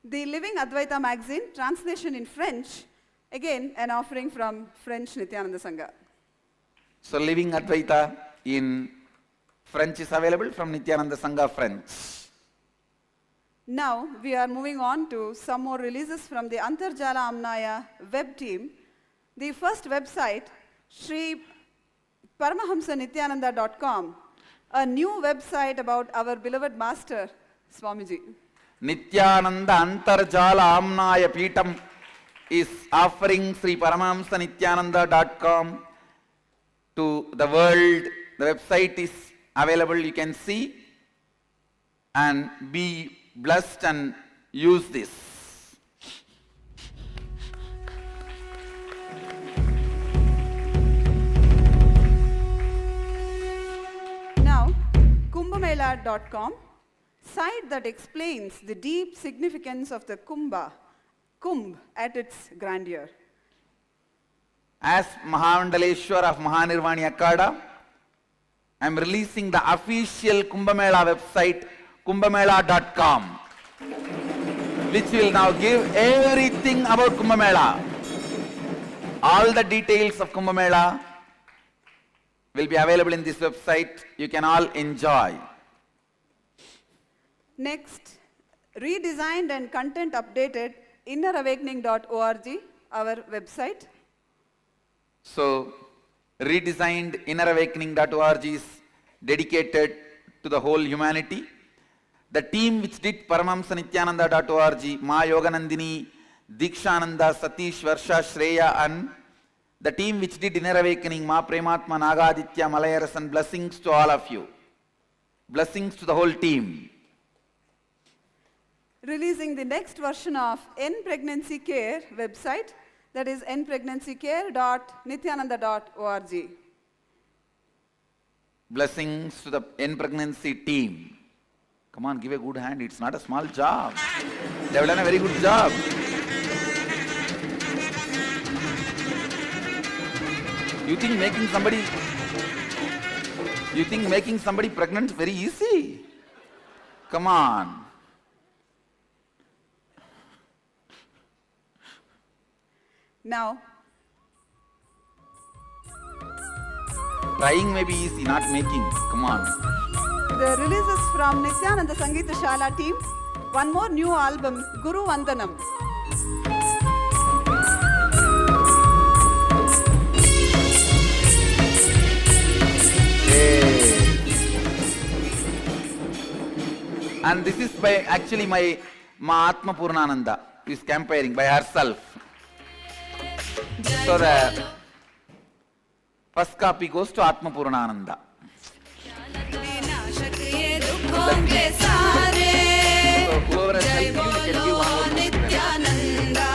The Living Advaita magazine, translation in French, again an offering from French Nithyananda Sangha. So Living Advaita in French is available from Nithyananda Sangha French. Now we are moving on to some more releases from the Antarjala Amnaya web team. The first website, Sri Paramahamsanithyananda.com, a new website about our beloved master, Swamiji. Nithyananda Antarjala Amnaya Peetam is offering Sri Paramahamsanithyananda.com to the world. The website is available, you can see and be blessed and use this. Now, Kumbhamela.com, site that explains the deep significance of the Kumbh at its grandeur. As Mahamandaleshwar of Mahanirvani Akada, I am releasing the official Kumbh Mela website, kumbhamela.com, which will now give everything about Kumbh Mela. All the details of Kumbh Mela will be available in this website. You can all enjoy. Next, redesigned and content updated innerawakening.org, our website. So, redesigned innerawakening.org is dedicated to the whole humanity. The team which did Paramahamsanithyananda.org, Ma Yoganandini, Dikshananda, Satish, Varsha, Shreya, and the team which did Inner Awakening, Ma Prematma, Nagaditya, Malayarasan, blessings to all of you. Blessings to the whole team. Releasing the next version of N Pregnancy Care website, that is npregnancycare.nithyananda.org. Blessings to the N Pregnancy team. Come on, give a good hand. It's not a small job. They have done a very good job. You think making somebody pregnant is very easy? Come on. Now, trying may be easy, not making. Come on. the releases from Nithyananda Sangeeta Shala team. One more new album, Guru Vandanam. And this is by actually my Mahatma Purnananda, who is campaigning by herself. So First copy goes to Atma Purnananda. So whoever has helped you, you can give one more Nithyananda.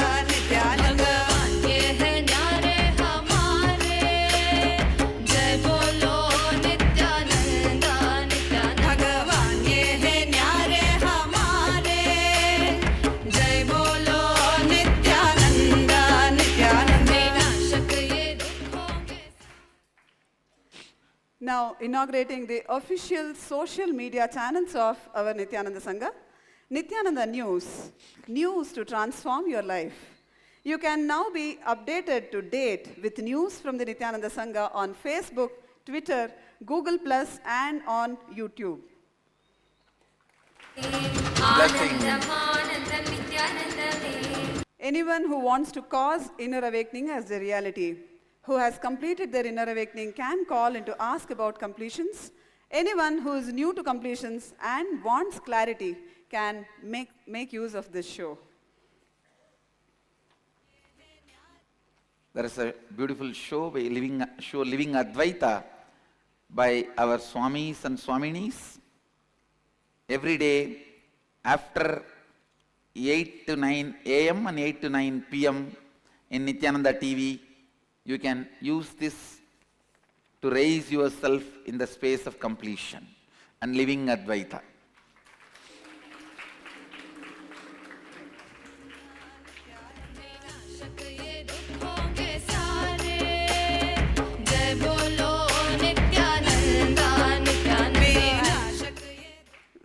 Now inaugurating the official social media channels of our Nithyananda Sangha, Nithyananda News, news to transform your life. You can now be updated to date with news from the Nithyananda Sangha on Facebook, Twitter, Google+, and on YouTube. Anyone who wants to cause inner awakening as their reality, who has completed their inner awakening, can call in to ask about completions. Anyone who is new to completions and wants clarity can make use of this show. There is a beautiful show by Living Advaita by our Swamis and Swaminis. Every day after 8 to 9 a.m. and 8 to 9 p.m. in Nithyananda TV, you can use this to raise yourself in the space of completion and living Advaita.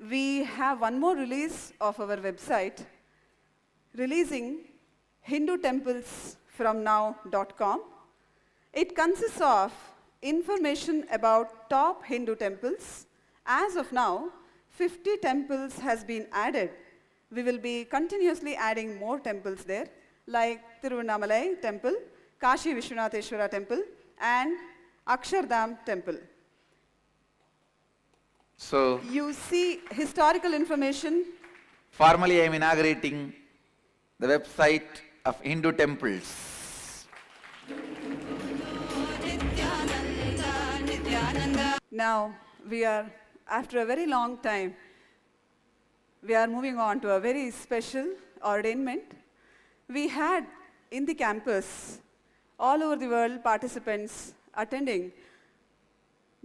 We have one more release of our website, releasing HinduTemplesFromNow.com. It consists of information about top Hindu temples. As of now, 50 temples has been added. We will be continuously adding more temples there, like Tiruvannamalai Temple, Kashi Vishwanatheshwara Temple, and Akshardham Temple. So, you see historical information. Formally, I am inaugurating the website of Hindu temples. Now, we are, after a very long time, we are moving on to a very special ordainment. We had in the campus, all over the world, participants attending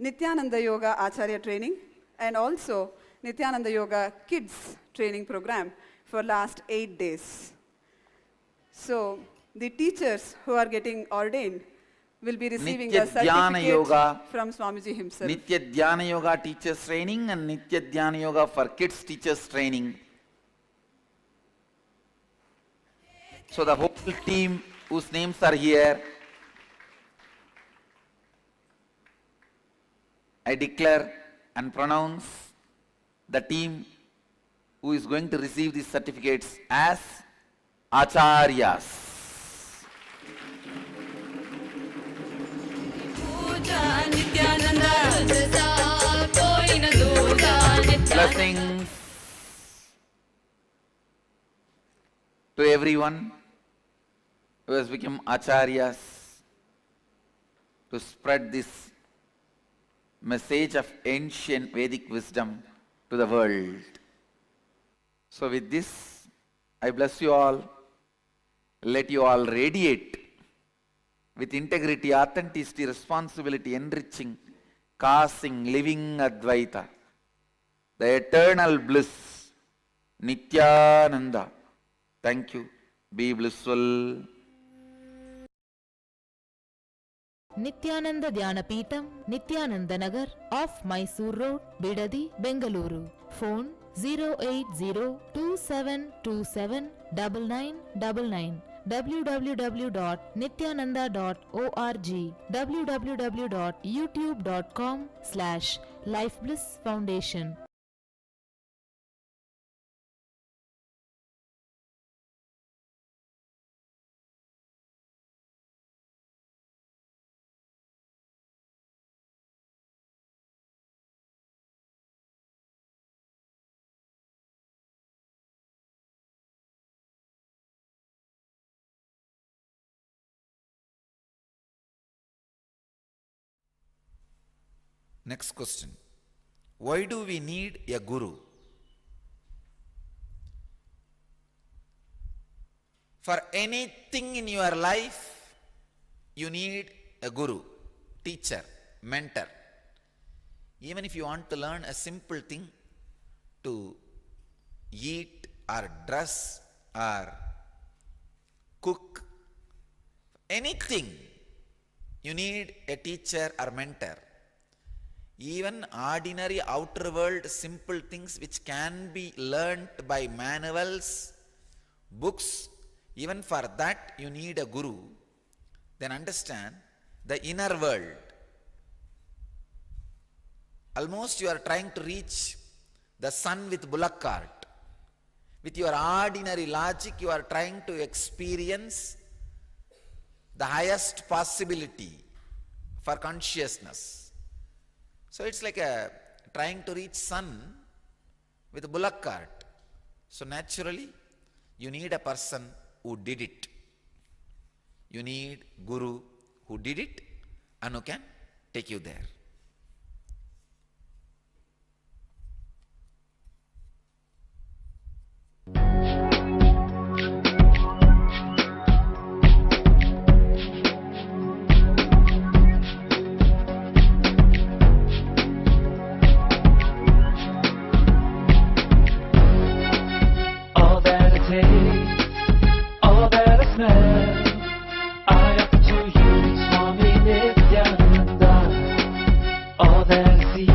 Nithyananda Yoga Acharya training and also Nithyananda Yoga Kids training program for last 8 days. So the teachers who are getting ordained will be receiving a certificate from Swamiji himself. Nitya Dhyana Yoga teachers training and Nitya Dhyana Yoga for kids teachers training. So the whole team whose names are here, I declare and pronounce the team who is going to receive these certificates as Acharyas. Blessings to everyone who has become Acharyas to spread this message of ancient Vedic wisdom to the world. So with this, I bless you all. Let you all radiate with integrity, authenticity, responsibility, enriching, causing, living Advaita, the eternal bliss, Nithyananda. Thank you. Be blissful. Nithyananda Dhyanapitham, Nithyananda Nagar, off Mysore Road, Bidadi, Bengaluru. Phone 08027279999. www.nithyananda.org. www.youtube.com/lifeblissfoundation. Next question. Why do we need a guru? For anything in your life, you need a guru, teacher, mentor. Even if you want to learn a simple thing to eat or dress or cook, anything, you need a teacher or mentor. Even ordinary outer world simple things which can be learnt by manuals, books, even for that you need a guru. Then understand the inner world. Almost you are trying to reach the sun with bullock cart. With your ordinary logic, you are trying to experience the highest possibility for consciousness. So it's like trying to reach sun with a bullock cart. So naturally, you need a person who did it. You need guru who did it and who can take you there. All that I taste, all that I smell, I offer to you, Swami Nithyananda. All that I see,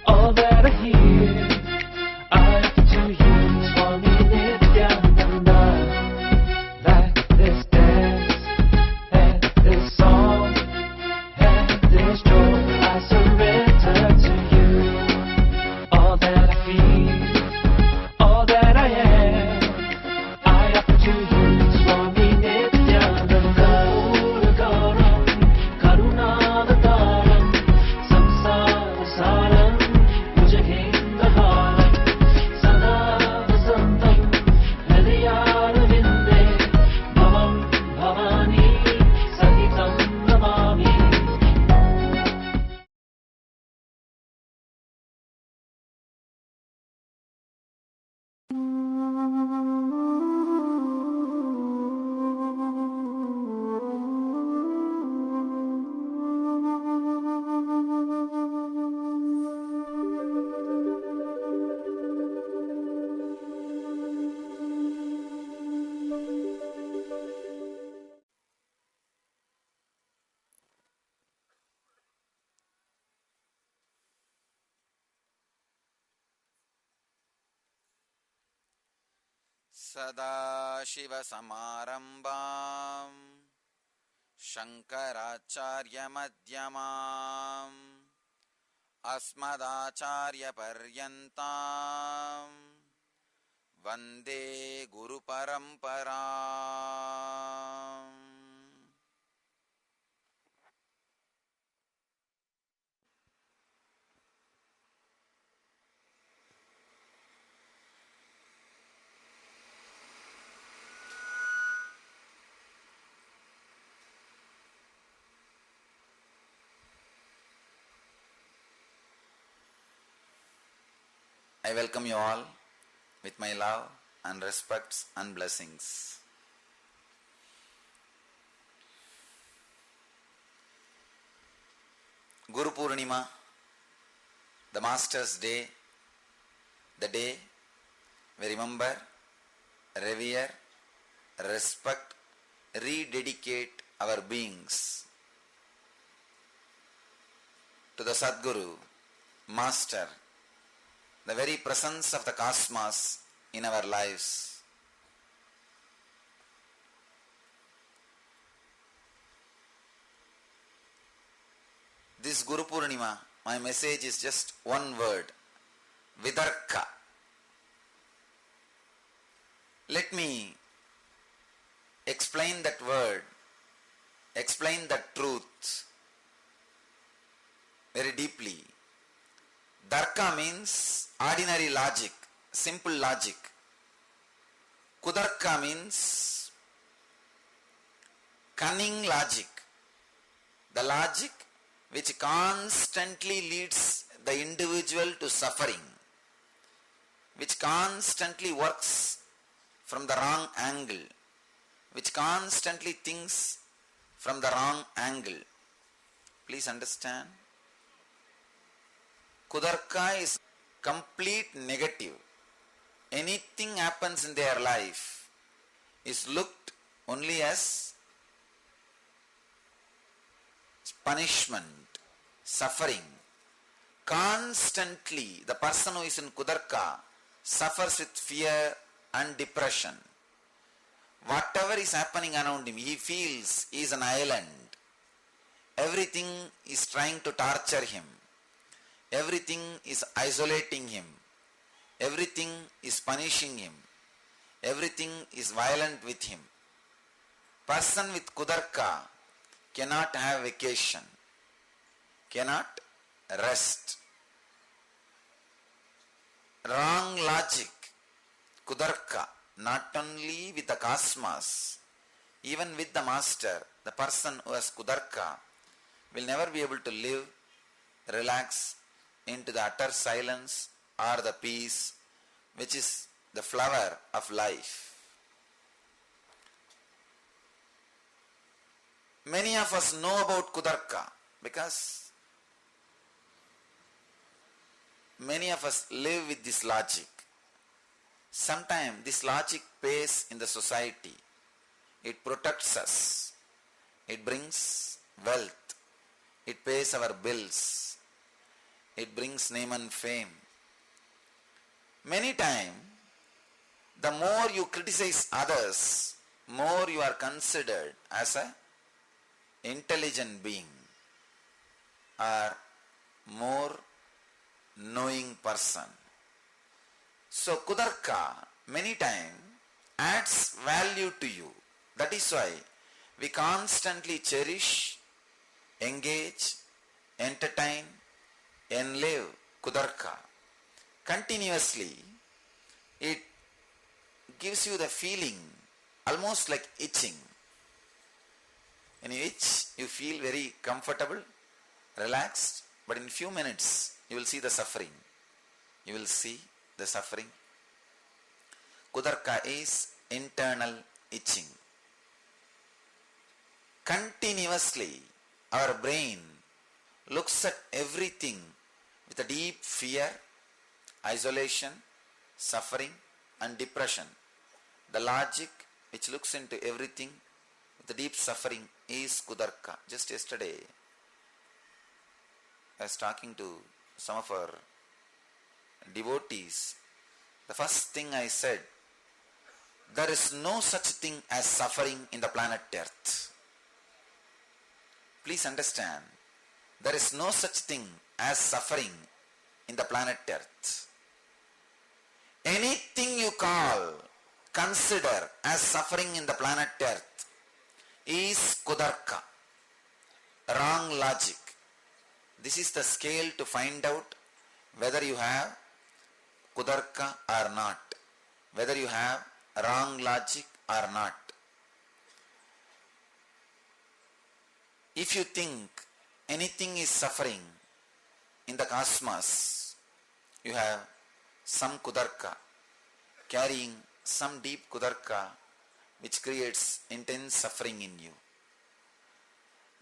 all that I hear, I offer to you, Swami Nithyananda. Like this dance, and this song, and this joy, I surrender to you. All that I feel, all that I am, I offer to you, Swami Nithyananda. Puragaram, Karunavataram, Samsara Saram, Bhujagendaharam, Sada Vasantam, Hridayarvinde, Bhavam Bhavani, Sahitam Namami. Sadashivasamarambam Shankaracharyamadhyamam Asmadacharyaparyantam Vande Guru Paramparam. I welcome you all with my love and respects and blessings. Guru Purnima, the Master's Day, the day we remember, revere, respect, rededicate our beings to the Sadguru, Master, the very presence of the cosmos in our lives. This Guru Purnima, my message is just one word, Vidarka. Let me explain that word, explain that truth very deeply. Darka means ordinary logic, simple logic. Kudarka means cunning logic, the logic which constantly leads the individual to suffering, which constantly works from the wrong angle, which constantly thinks from the wrong angle. Please understand. Kudarka is complete negative. Anything happens in their life is looked only as punishment, suffering. Constantly, the person who is in Kudarka suffers with fear and depression. Whatever is happening around him, he feels he is an island. Everything is trying to torture him. Everything is isolating him. Everything is punishing him. Everything is violent with him. Person with Kudarka cannot have vacation, cannot rest. Wrong logic, Kudarka, not only with the cosmos, even with the master, the person who has Kudarka will never be able to live, relax into the utter silence or the peace which is the flower of life. Many of us know about Kudarka because many of us live with this logic. Sometimes this logic pays in the society. It protects us. It brings wealth. It pays our bills. It brings name and fame. Many times, the more you criticize others, more you are considered as a intelligent being or more knowing person. So Kudarka many times adds value to you. That is why we constantly cherish, engage, entertain, enlive Kudarka. Continuously, it gives you the feeling almost like itching. When you itch, you feel very comfortable, relaxed, but in few minutes, you will see the suffering. You will see the suffering. Kudarka is internal itching. Continuously, our brain looks at everything with a deep fear, isolation, suffering and depression. The logic which looks into everything with the deep suffering is Kudarka. Just yesterday, I was talking to some of our devotees. The first thing I said, there is no such thing as suffering in the planet Earth. Please understand, there is no such thing as suffering in the planet Earth. Anything you consider as suffering in the planet Earth is Kudarka, wrong logic. This is the scale to find out whether you have Kudarka or not, whether you have wrong logic or not. If you think anything is suffering in the cosmos, you have some Kudarka, carrying some deep Kudarka which creates intense suffering in you.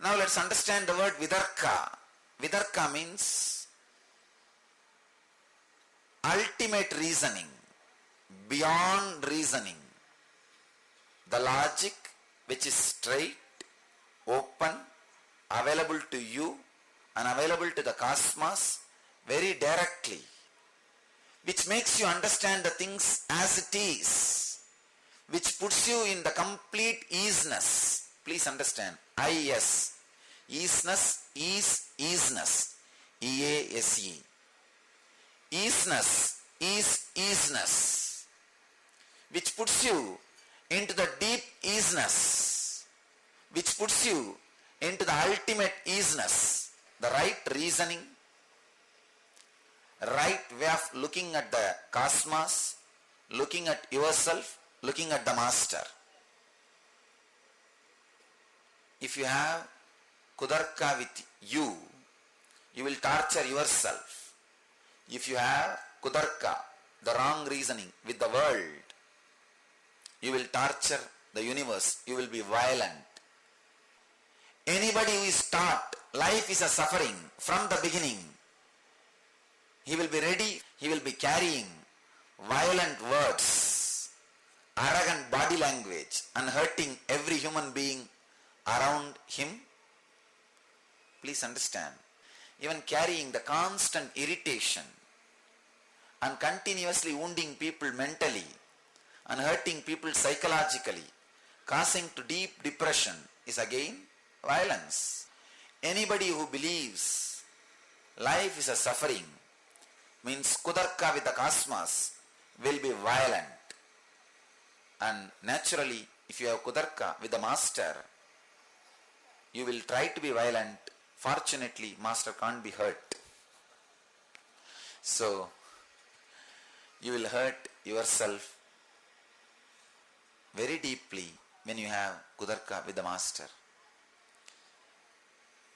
Now let's understand the word Vidarka. Vidarka means ultimate reasoning, beyond reasoning. The logic which is straight, open, available to you and available to the cosmos very directly, which makes you understand the things as it is, which puts you in the complete easiness. Please understand, I-S. Easiness is easiness. E-A-S-E. Easiness is easiness, which puts you into the deep easiness, which puts you into the ultimate easiness, the right reasoning, right way of looking at the cosmos, looking at yourself, looking at the master. If you have Kudarka with you, you will torture yourself. If you have kudarka, the wrong reasoning with the world, you will torture the universe, you will be violent. Anybody who is taught life is a suffering from the beginning, he will be ready, he will be carrying violent words, arrogant body language and hurting every human being around him. Please understand, even carrying the constant irritation and continuously wounding people mentally and hurting people psychologically, causing to deep depression is again violence. Anybody who believes life is a suffering means kudarka with the cosmos will be violent. And naturally, if you have kudarka with the master, you will try to be violent. Fortunately, master can't be hurt. So, you will hurt yourself very deeply when you have kudarka with the master.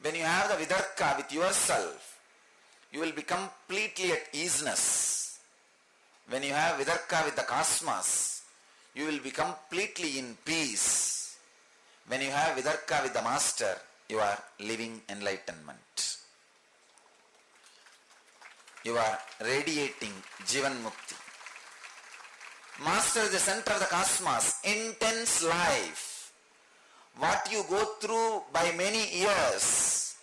When you have the vidarka with yourself, you will be completely at easiness. When you have vidarka with the cosmos, you will be completely in peace. When you have vidarka with the master, you are living enlightenment. You are radiating Jivan Mukti. Master is the center of the cosmos, intense life. What you go through by many years,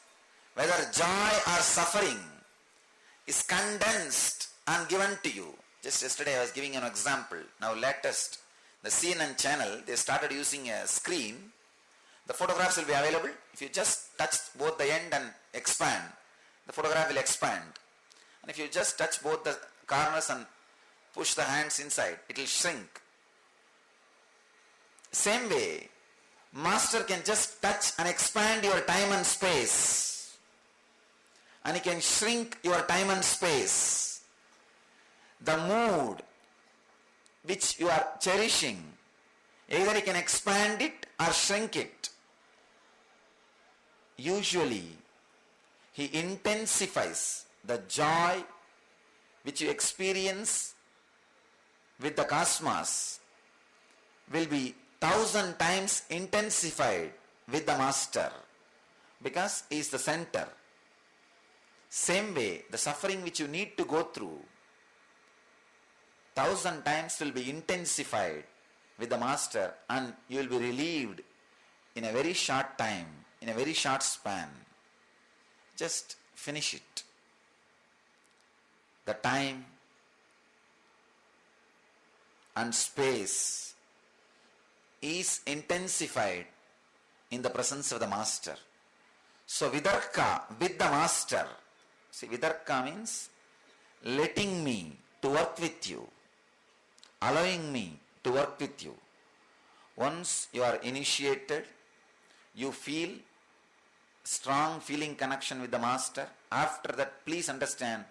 whether joy or suffering, is condensed and given to you. Just yesterday I was giving an example. Now latest, the CNN channel, they started using a screen. The photographs will be available. If you just touch both the end and expand, the photograph will expand. And if you just touch both the corners and push the hands inside, it will shrink. Same way, master can just touch and expand your time and space. And he can shrink your time and space. The mood which you are cherishing, either he can expand it or shrink it. Usually, he intensifies the joy which you experience with the cosmos will be 1,000 times intensified with the master because he is the center. Same way, the suffering which you need to go through 1,000 times will be intensified with the master and you will be relieved in a very short time, in a very short span. Just finish it. The time and space is intensified in the presence of the master. So vidarka with the master. See, vidarka means letting me to work with you, allowing me to work with you. Once you are initiated, you feel strong feeling connection with the master. After that, please understand,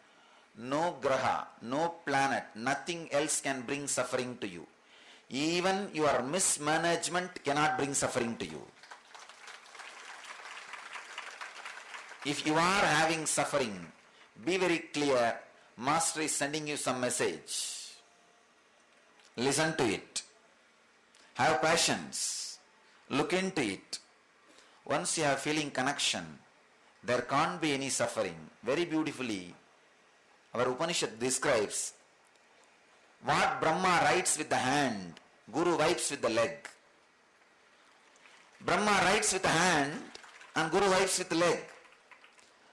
no graha, no planet, nothing else can bring suffering to you. Even your mismanagement cannot bring suffering to you. If you are having suffering, be very clear, master is sending you some message. Listen to it. Have patience. Look into it. Once you are feeling connection, there can't be any suffering. Very beautifully, our Upanishad describes what Brahma writes with the hand, Guru wipes with the leg. Brahma writes with the hand and Guru wipes with the leg.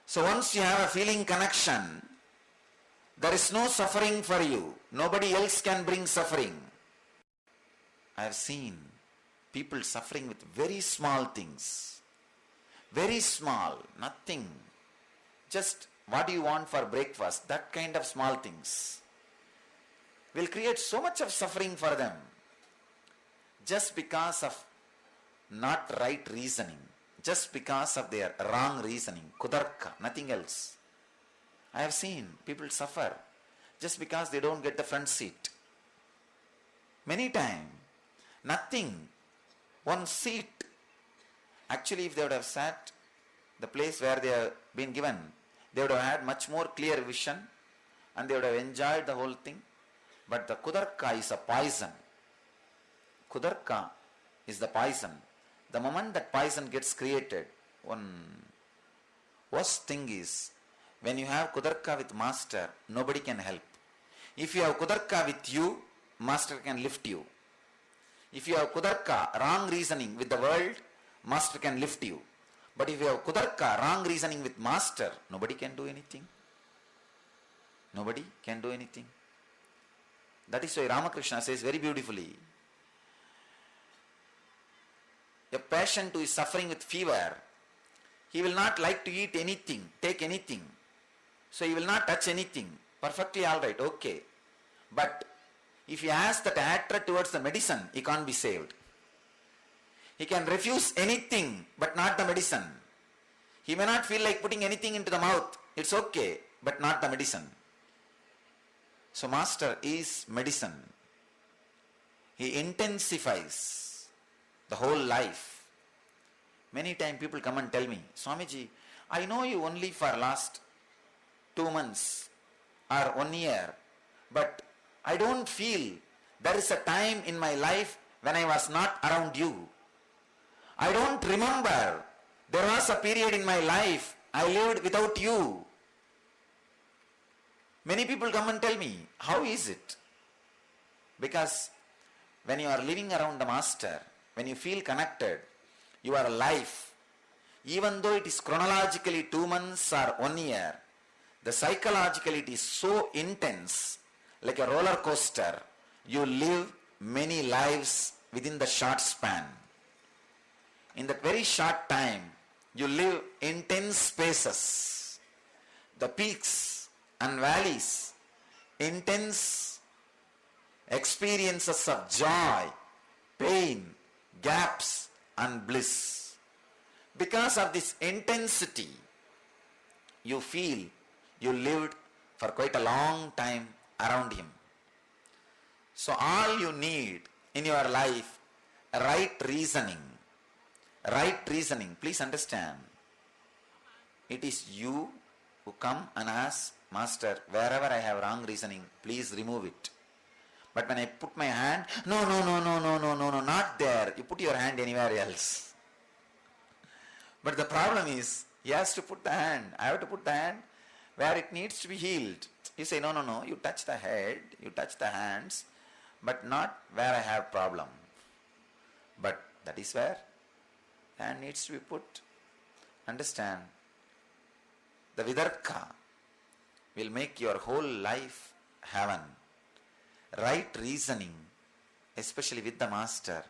So once you have a feeling connection, there is no suffering for you. Nobody else can bring suffering. I have seen people suffering with very small things. Very small, nothing. Just what do you want for breakfast? That kind of small things will create so much of suffering for them just because of not right reasoning, just because of their wrong reasoning, kudarka, nothing else. I have seen people suffer just because they don't get the front seat. Many times, nothing, one seat. Actually, if they would have sat the place where they have been given, they would have had much more clear vision and they would have enjoyed the whole thing. But the Kudarka is a poison. Kudarka is the poison. The moment that poison gets created, one worst thing is, when you have Kudarka with master, nobody can help. If you have Kudarka with you, master can lift you. If you have Kudarka, wrong reasoning with the world, master can lift you. But if you have Kudarka, wrong reasoning with master, nobody can do anything. Nobody can do anything. That is why Ramakrishna says very beautifully, a patient who is suffering with fever, he will not like to eat anything, take anything. So he will not touch anything. Perfectly alright, okay. But if he has that hatred towards the medicine, he can't be saved. He can refuse anything, but not the medicine. He may not feel like putting anything into the mouth. It's okay, but not the medicine. So master is medicine. He intensifies the whole life. Many times people come and tell me, Swamiji, I know you only for last 2 months or 1 year, but I don't feel there is a time in my life when I was not around you. I don't remember there was a period in my life I lived without you. Many people come and tell me, how is it? Because when you are living around the master, when you feel connected, your life, even though it is chronologically 2 months or 1 year, the psychologically it is so intense, like a roller coaster. You live many lives within the short span. In that very short time, you live intense spaces, the peaks and valleys, intense experiences of joy, pain, gaps and bliss. Because of this intensity, you feel you lived for quite a long time around him. So all you need in your life, right reasoning. Right reasoning. Please understand, it is you who come and ask, Master, wherever I have wrong reasoning, please remove it. But when I put my hand, no, not there. You put your hand anywhere else. But the problem is, he has to put the hand. I have to put the hand where it needs to be healed. You say, no, you touch the head, you touch the hands, but not where I have problem. But that is where hand needs to be put. Understand, the Vidarka will make your whole life heaven. Right reasoning, especially with the master,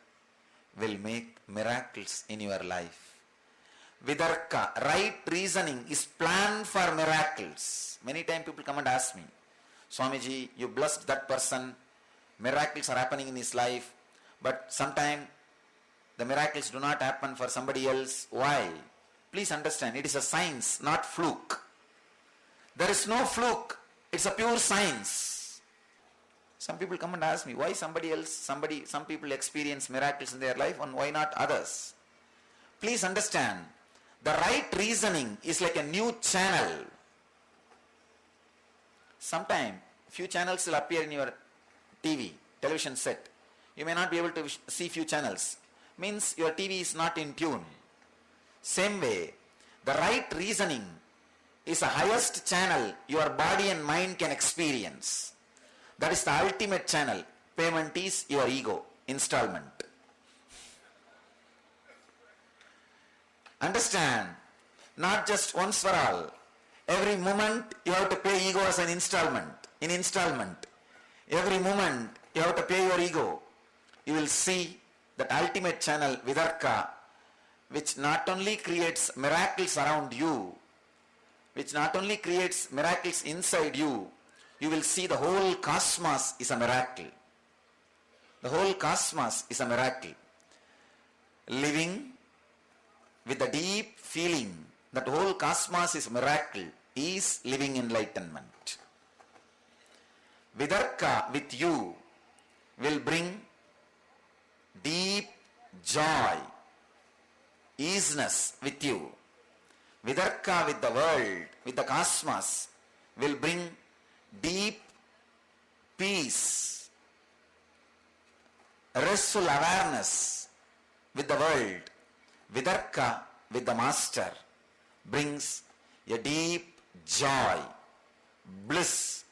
will make miracles in your life. Vidarka, right reasoning is planned for miracles. Many times people come and ask me, Swamiji, you blessed that person, miracles are happening in his life, but sometimes the miracles do not happen for somebody else. Why? Please understand, it is a science, not fluke. There is no fluke, it's a pure science. Some people come and ask me, why some people experience miracles in their life and why not others? Please understand, the right reasoning is like a new channel. Sometime, few channels will appear in your television set. You may not be able to see few channels. Means your TV is not in tune. Same way, the right reasoning is the highest channel your body and mind can experience. That is the ultimate channel. Payment is your ego, installment. Understand, not just once for all. Every moment you have to pay ego as an installment. In installment, every moment you have to pay your ego. You will see that ultimate channel, Vidarka, which not only creates miracles around you, which not only creates miracles inside you, you will see the whole cosmos is a miracle. The whole cosmos is a miracle. Living with the deep feeling that the whole cosmos is a miracle is living enlightenment. Vidarka with you will bring deep joy, easiness with you. Vidarka with the world, with the cosmos, will bring deep peace, restful awareness with the world. Vidarka with the master brings a deep joy, bliss,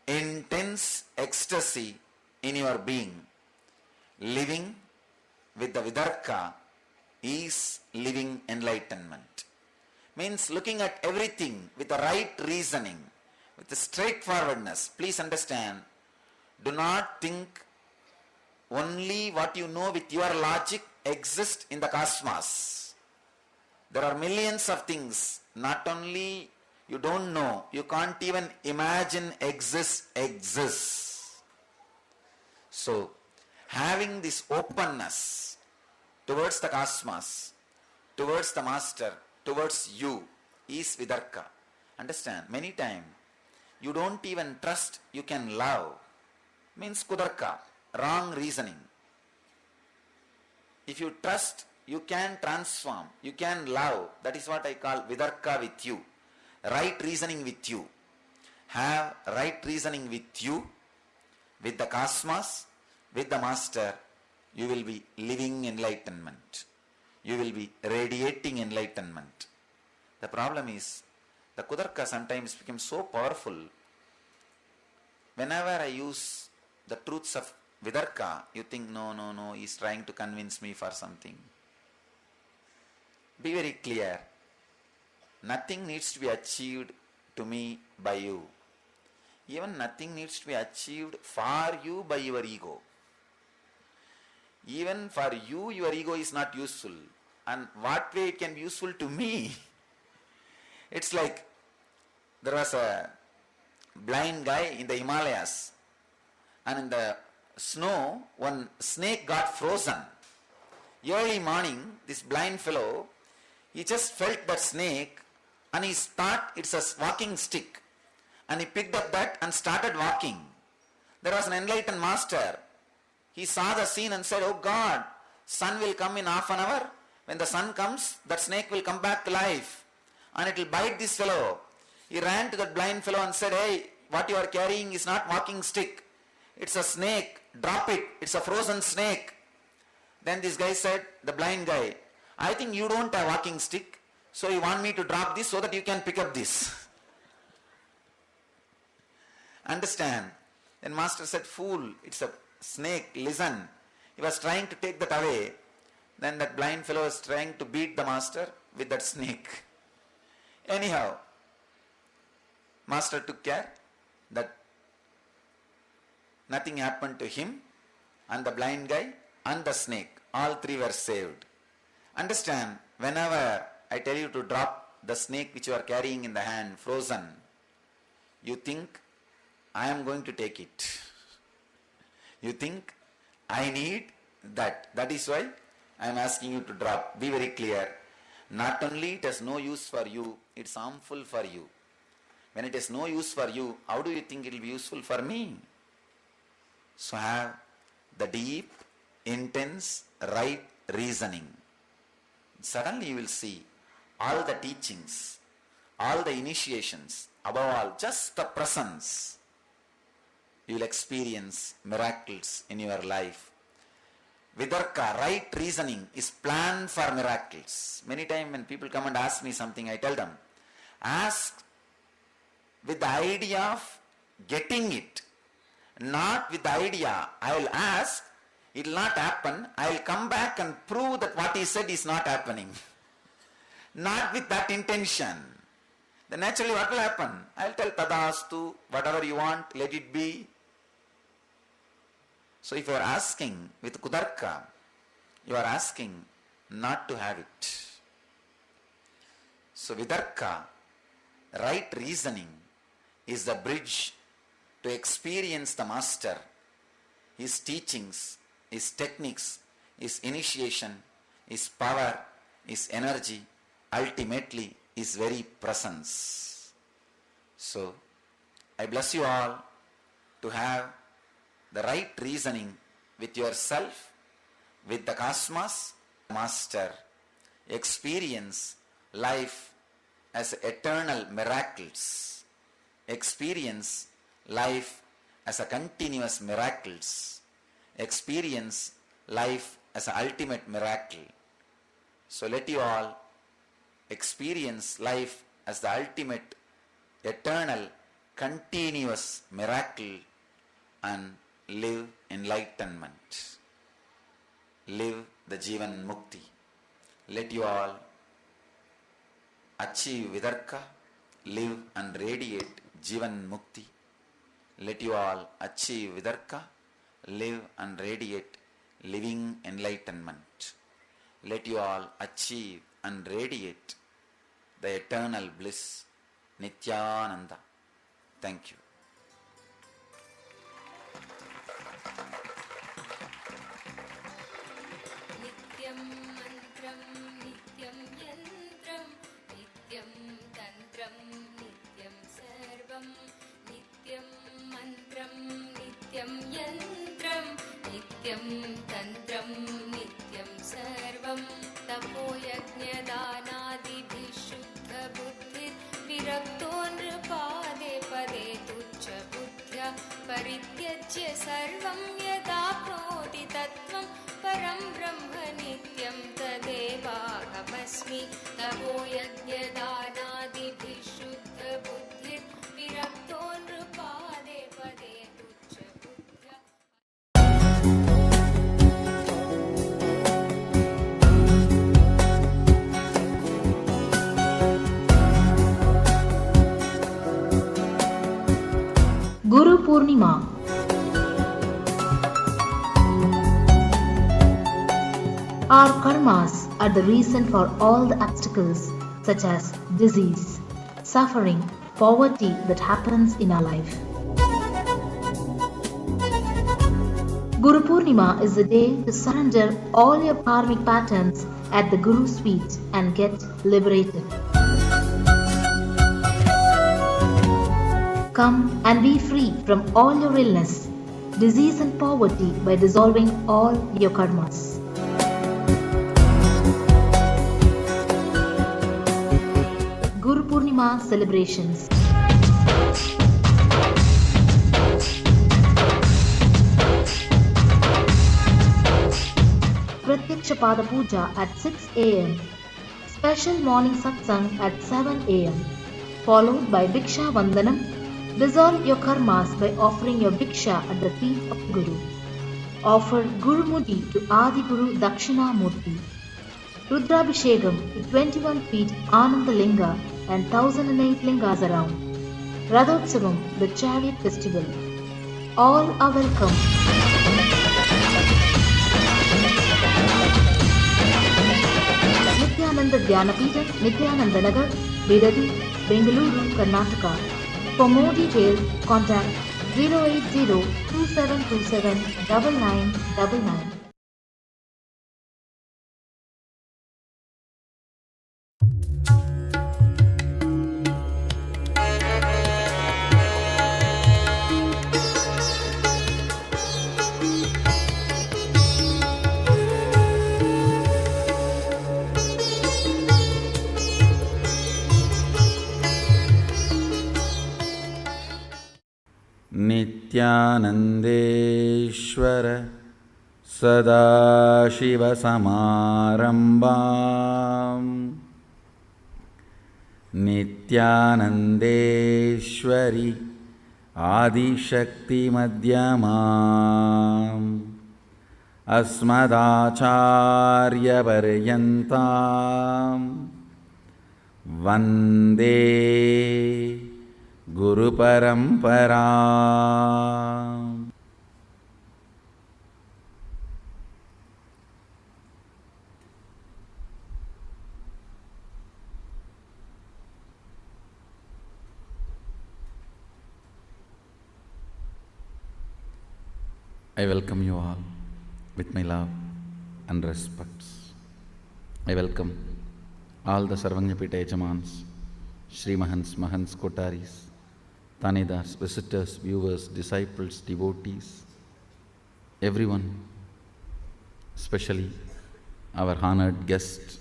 intense ecstasy in your being. Living with the Vidarka is living enlightenment. Means looking at everything with the right reasoning, with the straightforwardness. Please understand, do not think only what you know with your logic exists in the cosmos. There are millions of things, not only you don't know, you can't even imagine exists. So, having this openness towards the cosmos, towards the master, towards you is Vidarka. Understand, many times you don't even trust you can love. Means Kudarka, wrong reasoning. If you trust, you can transform, you can love. That is what I call Vidarka with you. Right reasoning with you. Have right reasoning with you, with the cosmos, with the master. You will be living enlightenment. You will be radiating enlightenment. The problem is, the Kudarka sometimes becomes so powerful. Whenever I use the truths of Vidarka, you think, no, he's trying to convince me for something. Be very clear. Nothing needs to be achieved to me by you. Even nothing needs to be achieved for you by your ego. Even for you, your ego is not useful. And what way it can be useful to me? It's like there was a blind guy in the Himalayas, and in the snow, one snake got frozen. Early morning, this blind fellow, he just felt that snake and he thought it's a walking stick. And he picked up that and started walking. There was an enlightened master. He saw the scene and said, oh God, sun will come in half an hour. When the sun comes, that snake will come back to life and it will bite this fellow. He ran to that blind fellow and said, hey, what you are carrying is not walking stick. It's a snake. Drop it. It's a frozen snake. Then this guy said, the blind guy, I think you don't have walking stick, so you want me to drop this so that you can pick up this. Understand? Then master said, fool, it's a snake, listen. He was trying to take that away. Then that blind fellow was trying to beat the master with that snake. Anyhow, master took care that nothing happened to him and the blind guy and the snake. All three were saved. Understand, whenever I tell you to drop the snake which you are carrying in the hand, frozen, you think, I am going to take it. You think, I need that. That is why I am asking you to drop. Be very clear. Not only it has no use for you, it's harmful for you. When it has no use for you, how do you think it will be useful for me? So have the deep, intense, right reasoning. Suddenly you will see all the teachings, all the initiations, above all, just the presence. You will experience miracles in your life. Vidarka, right reasoning, is planned for miracles. Many times when people come and ask me something, I tell them, ask with the idea of getting it. Not with the idea, I will ask, it will not happen, I will come back and prove that what he said is not happening. Not with that intention. Then naturally what will happen? I will tell tadastu, whatever you want, let it be. So if you are asking with Kudarka, you are asking not to have it. So Vidarka, right reasoning, is the bridge to experience the master, his teachings, his techniques, his initiation, his power, his energy, ultimately his very presence. So I bless you all to have the right reasoning with yourself, with the cosmos, master, experience life as eternal miracles. Experience life as a continuous miracles. Experience life as an ultimate miracle. So let you all experience life as the ultimate, eternal, continuous miracle and live enlightenment. Live the Jivan Mukti. Let you all achieve Vidarka, live and radiate Jivan Mukti. Let you all achieve Vidarka, live and radiate living enlightenment. Let you all achieve and radiate the eternal bliss, Nithyananda. Thank you. नित्यं मन्त्रं नित्यं यन्त्रं नित्यं तन्त्रं नित्यं सर्वं नित्यं मन्त्रं नित्यं यन्त्रं नित्यं तन्त्रं नित्यं सर्वं तपोयज्ञदानादिभिः शुद्धबुद्धिर्विरक्तो नृपादे पदे तुच्छबुद्ध्या परित्यज्य सर्वं यदाप्नोति तत्त्वं परं ब्रह्म नित्यं तदेवाहमस्मि तपो यज्ञदानादिभिः शुद्धबुद्धिर्विरक्तो नृपादे पदे तुच्छबुद्ध्या. Guru Purnima. Our karmas are the reason for all the obstacles such as disease, suffering, poverty that happens in our life. Guru Purnima is the day to surrender all your karmic patterns at the Guru's feet and get liberated. Come and be free from all your illness, disease and poverty by dissolving all your karmas. Guru Purnima celebrations. Pratyaksha Pada Puja at 6 a.m. Special morning satsang at 7 a.m. Followed by Diksha Vandanam. Dissolve your karmas by offering your Diksha at the feet of Guru. Offer Guru Mudi to Adi Guru Dakshina Murti. Rudrabhishekam to 21 feet Ananda Linga and 1008 lingas around. Radhotsavam, the chariot festival. All are welcome. Nithyananda Dhyanapita, Nithyananda Nagar, Bidadi, Bengaluru, Karnataka. For more details, contact 080-2727-9999. नित्यानन्देश्वर सदाशिवसमारम्भाम् नित्यानन्देश्वरि आदिशक्तिमध्यमाम् अस्मदाचार्यपर्यन्ताम् वन्दे Guru Parampara. I welcome you all with my love and respects. I welcome all the Sarvangyapita Yajamans, Shri Mahants, Mahants, Kotaris, Tanidars, visitors, viewers, disciples, devotees, everyone, especially our honored guest,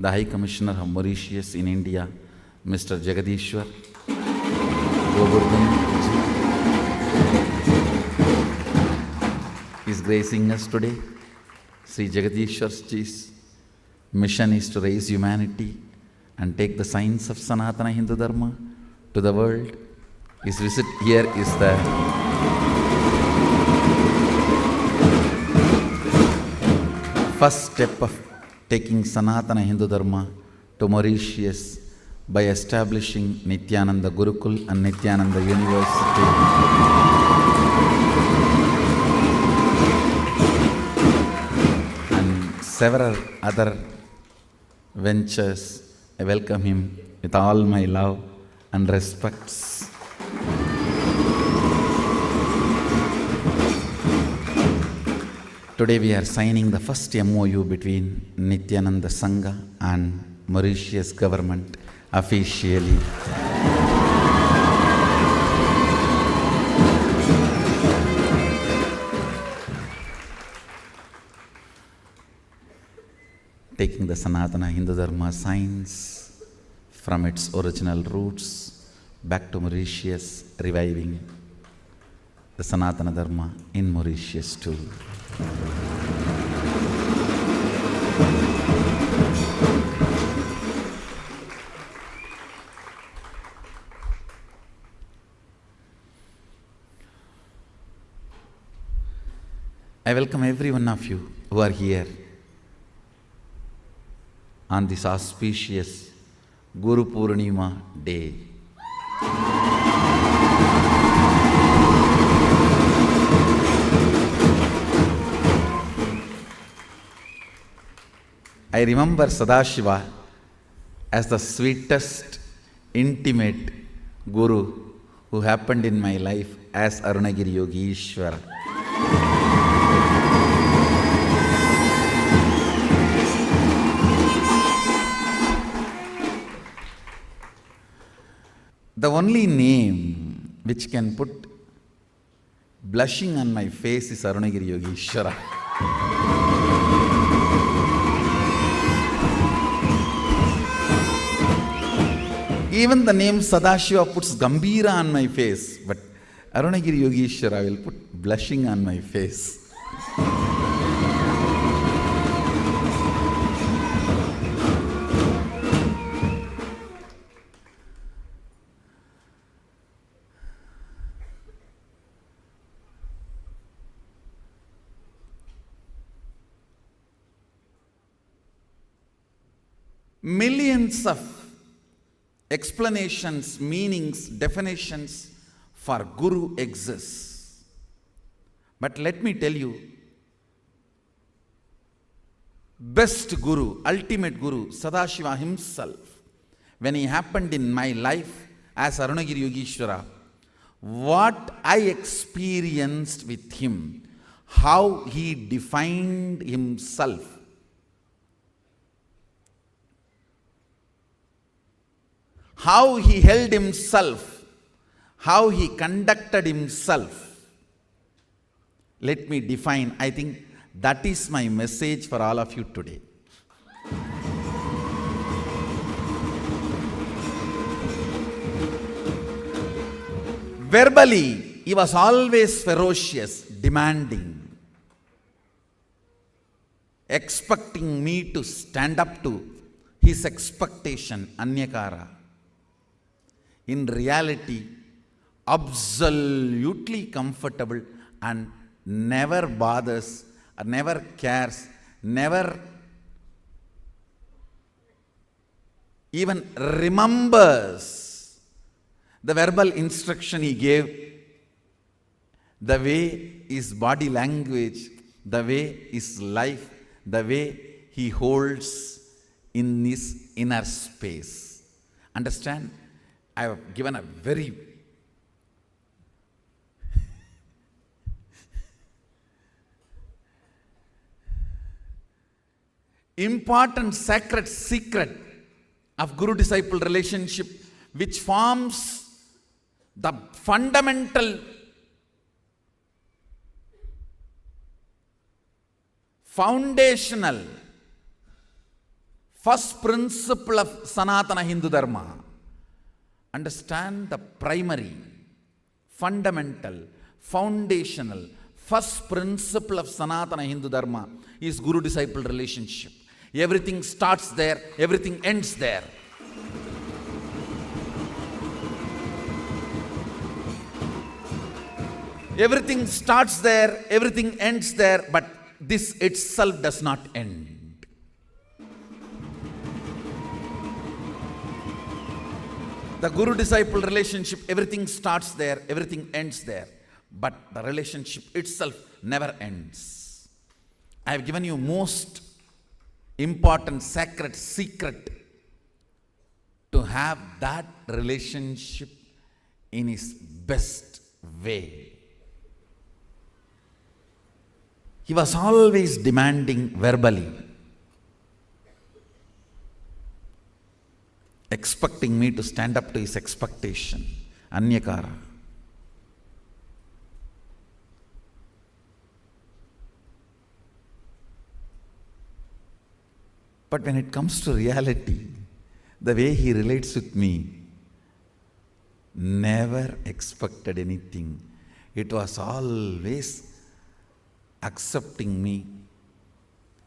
the High Commissioner of Mauritius in India, Mr. Jagadishwar Govardhan is gracing us today. Sri Jagadishwar's mission is to raise humanity and take the science of Sanatana Hindu Dharma to the world. His visit here is the first step of taking Sanatana Hindu Dharma to Mauritius by establishing Nithyananda Gurukul and Nithyananda University. And several other ventures. I welcome him with all my love and respects. Today we are signing the first MOU between Nithyananda Sangha and Mauritius government officially. Taking the Sanatana Hindu Dharma science from its original roots back to Mauritius, reviving the Sanatana Dharma in Mauritius too. I welcome every one of you who are here on this auspicious Guru Purnima day. I remember Sadashiva as the sweetest, intimate Guru who happened in my life as Arunagiri Yogeshwara. The only name which can put blushing on my face is Arunagiri Yogeshwara. Even the name Sadashiva puts Gambira on my face, but Arunagiri Yogeshwara will put blushing on my face. Millions of explanations, meanings, definitions for Guru exists. But let me tell you, best Guru, ultimate Guru, Sadashiva himself, when he happened in my life as Arunagiri Yogeshwara, what I experienced with him, how he defined himself, how he held himself, how he conducted himself. Let me define. I think that is my message for all of you today. Verbally, he was always ferocious, demanding, expecting me to stand up to his expectation, anyakara. In reality, absolutely comfortable and never bothers, or never cares, never even remembers the verbal instruction he gave, the way his body language, the way his life, the way he holds in his inner space. Understand? I have given a very important sacred secret of Guru-disciple relationship, which forms the fundamental foundational first principle of Sanatana Hindu Dharma. understand the primary, fundamental, foundational, first principle of Sanatana Hindu Dharma is Guru-disciple relationship. Everything starts there, everything ends there. Everything starts there, everything ends there, but this itself does not end. The Guru-disciple relationship, everything starts there, everything ends there, but the relationship itself never ends. I have given you most important sacred secret to have that relationship in its best way. He was always demanding verbally, expecting me to stand up to his expectation. Anyakara. But when it comes to reality, the way he relates with me, never expected anything. It was always accepting me,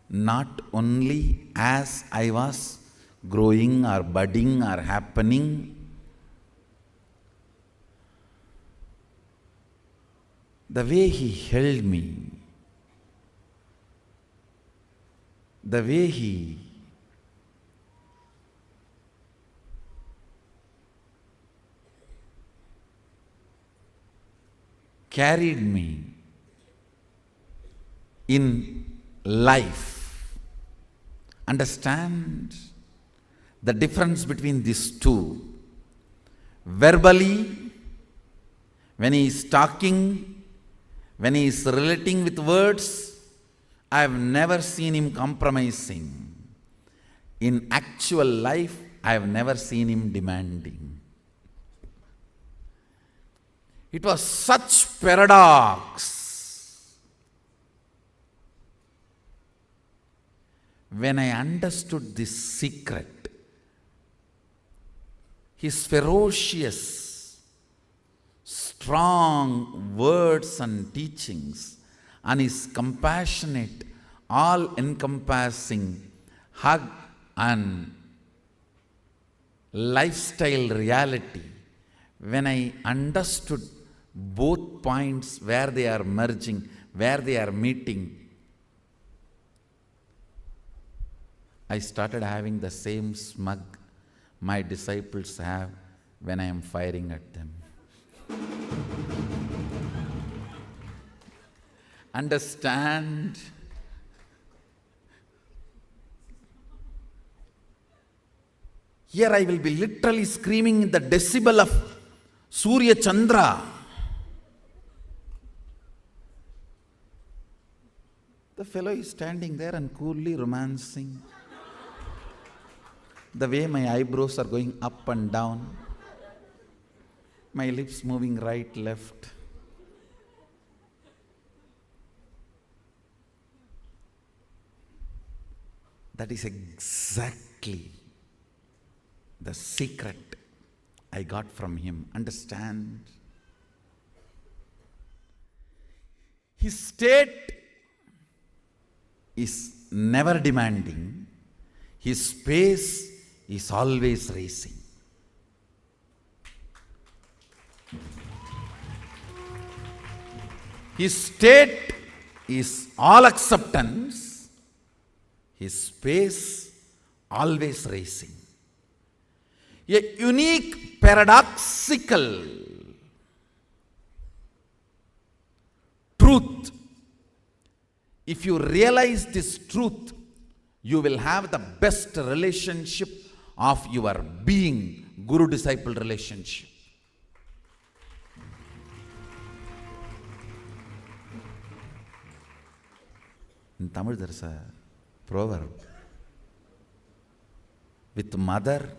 not only as I was growing or budding or happening, the way he held me, the way he carried me in life. Understand the difference between these two. Verbally, when he is talking, when he is relating with words, I have never seen him compromising. In actual life, I have never seen him demanding. It was such paradox. When I understood this secret, his ferocious, strong words and teachings, and his compassionate, all-encompassing hug and lifestyle reality, when I understood both points, where they are merging, where they are meeting, I started having the same smug my disciples have when I am firing at them. Understand? Here I will be literally screaming in the decibel of Surya Chandra. The fellow is standing there and coolly romancing. The way my eyebrows are going up and down, my lips moving right, left. That is exactly the secret I got from him. Understand? His state is never demanding. His pace is always racing. His state is all acceptance. His pace always racing. A unique, paradoxical truth. If you realize this truth, you will have the best relationship of your being, Guru-disciple relationship. In Tamil there is a proverb. With mother,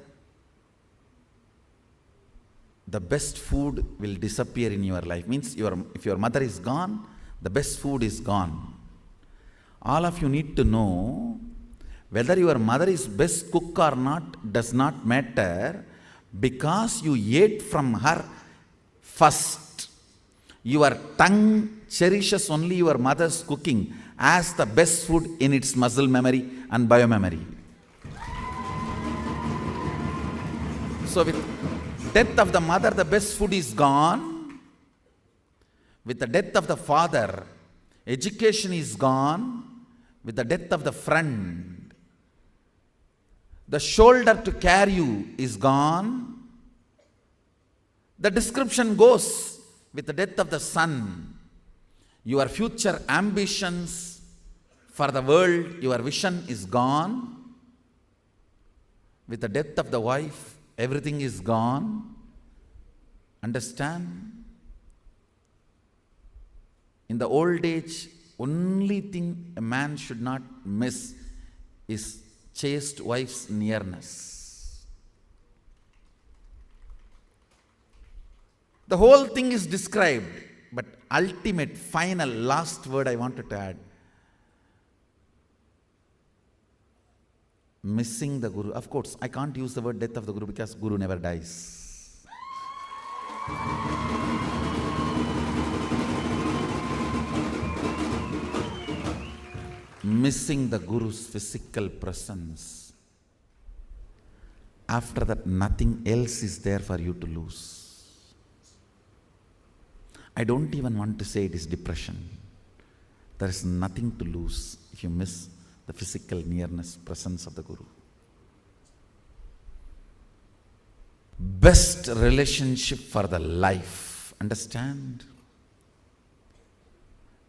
the best food will disappear in your life. Means if your mother is gone, the best food is gone. All of you need to know, whether your mother is best cook or not does not matter, Because you ate from her first. Your tongue cherishes only your mother's cooking as the best food in its muscle memory and biomemory. So with death of the mother, the best food is gone. With the death of the father, education is gone. With the death of the friend, the shoulder to carry you is gone. The description goes, with the death of the son, your future ambitions for the world, your vision is gone. With the death of the wife, everything is gone. Understand? In the old age, only thing a man should not miss is chaste wife's nearness. The whole thing is described, but ultimate, final, last word I wanted to add. Missing the Guru. Of course, I can't use the word death of the Guru because Guru never dies. Missing the Guru's physical presence. After that, nothing else is there for you to lose. I don't even want to say it is depression. There is nothing to lose if you miss the physical nearness, presence of the Guru. Best relationship for the life. Understand?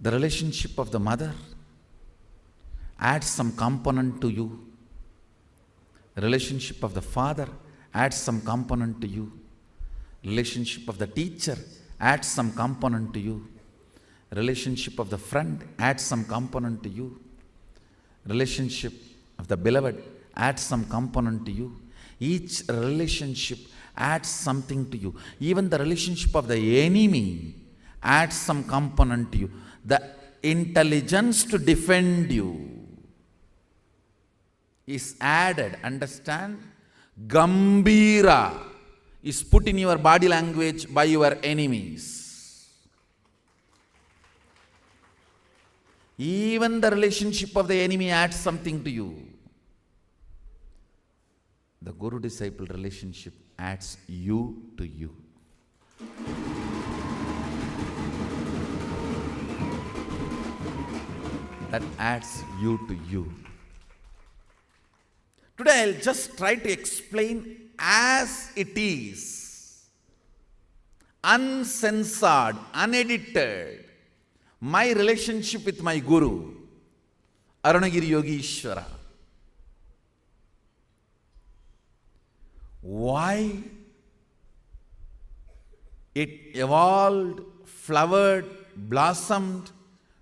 The relationship of the mother adds some component to you. Relationship of the father adds some component to you. Relationship of the teacher adds some component to you. Relationship of the friend adds some component to you. Relationship of the beloved adds some component to you. Each relationship adds something to you. Even the relationship of the enemy adds some component to you. The intelligence to defend you is added. Understand? Gambira is put in your body language by your enemies. Even the relationship of the enemy adds something to you. The Guru-disciple relationship adds you to you. That adds you to you. Today I'll just try to explain as it is, uncensored, unedited, my relationship with my Guru, Arunagiri Yogi Ishvara. Why it evolved, flowered, blossomed,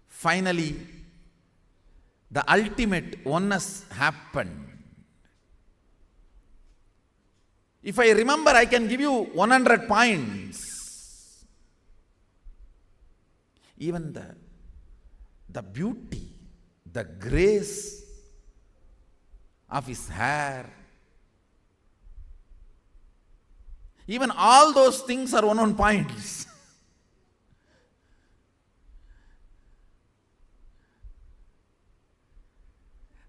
finally the ultimate oneness happened. If I remember, I can give you 100 points. Even the beauty, the grace of his hair, even all those things are 1 points.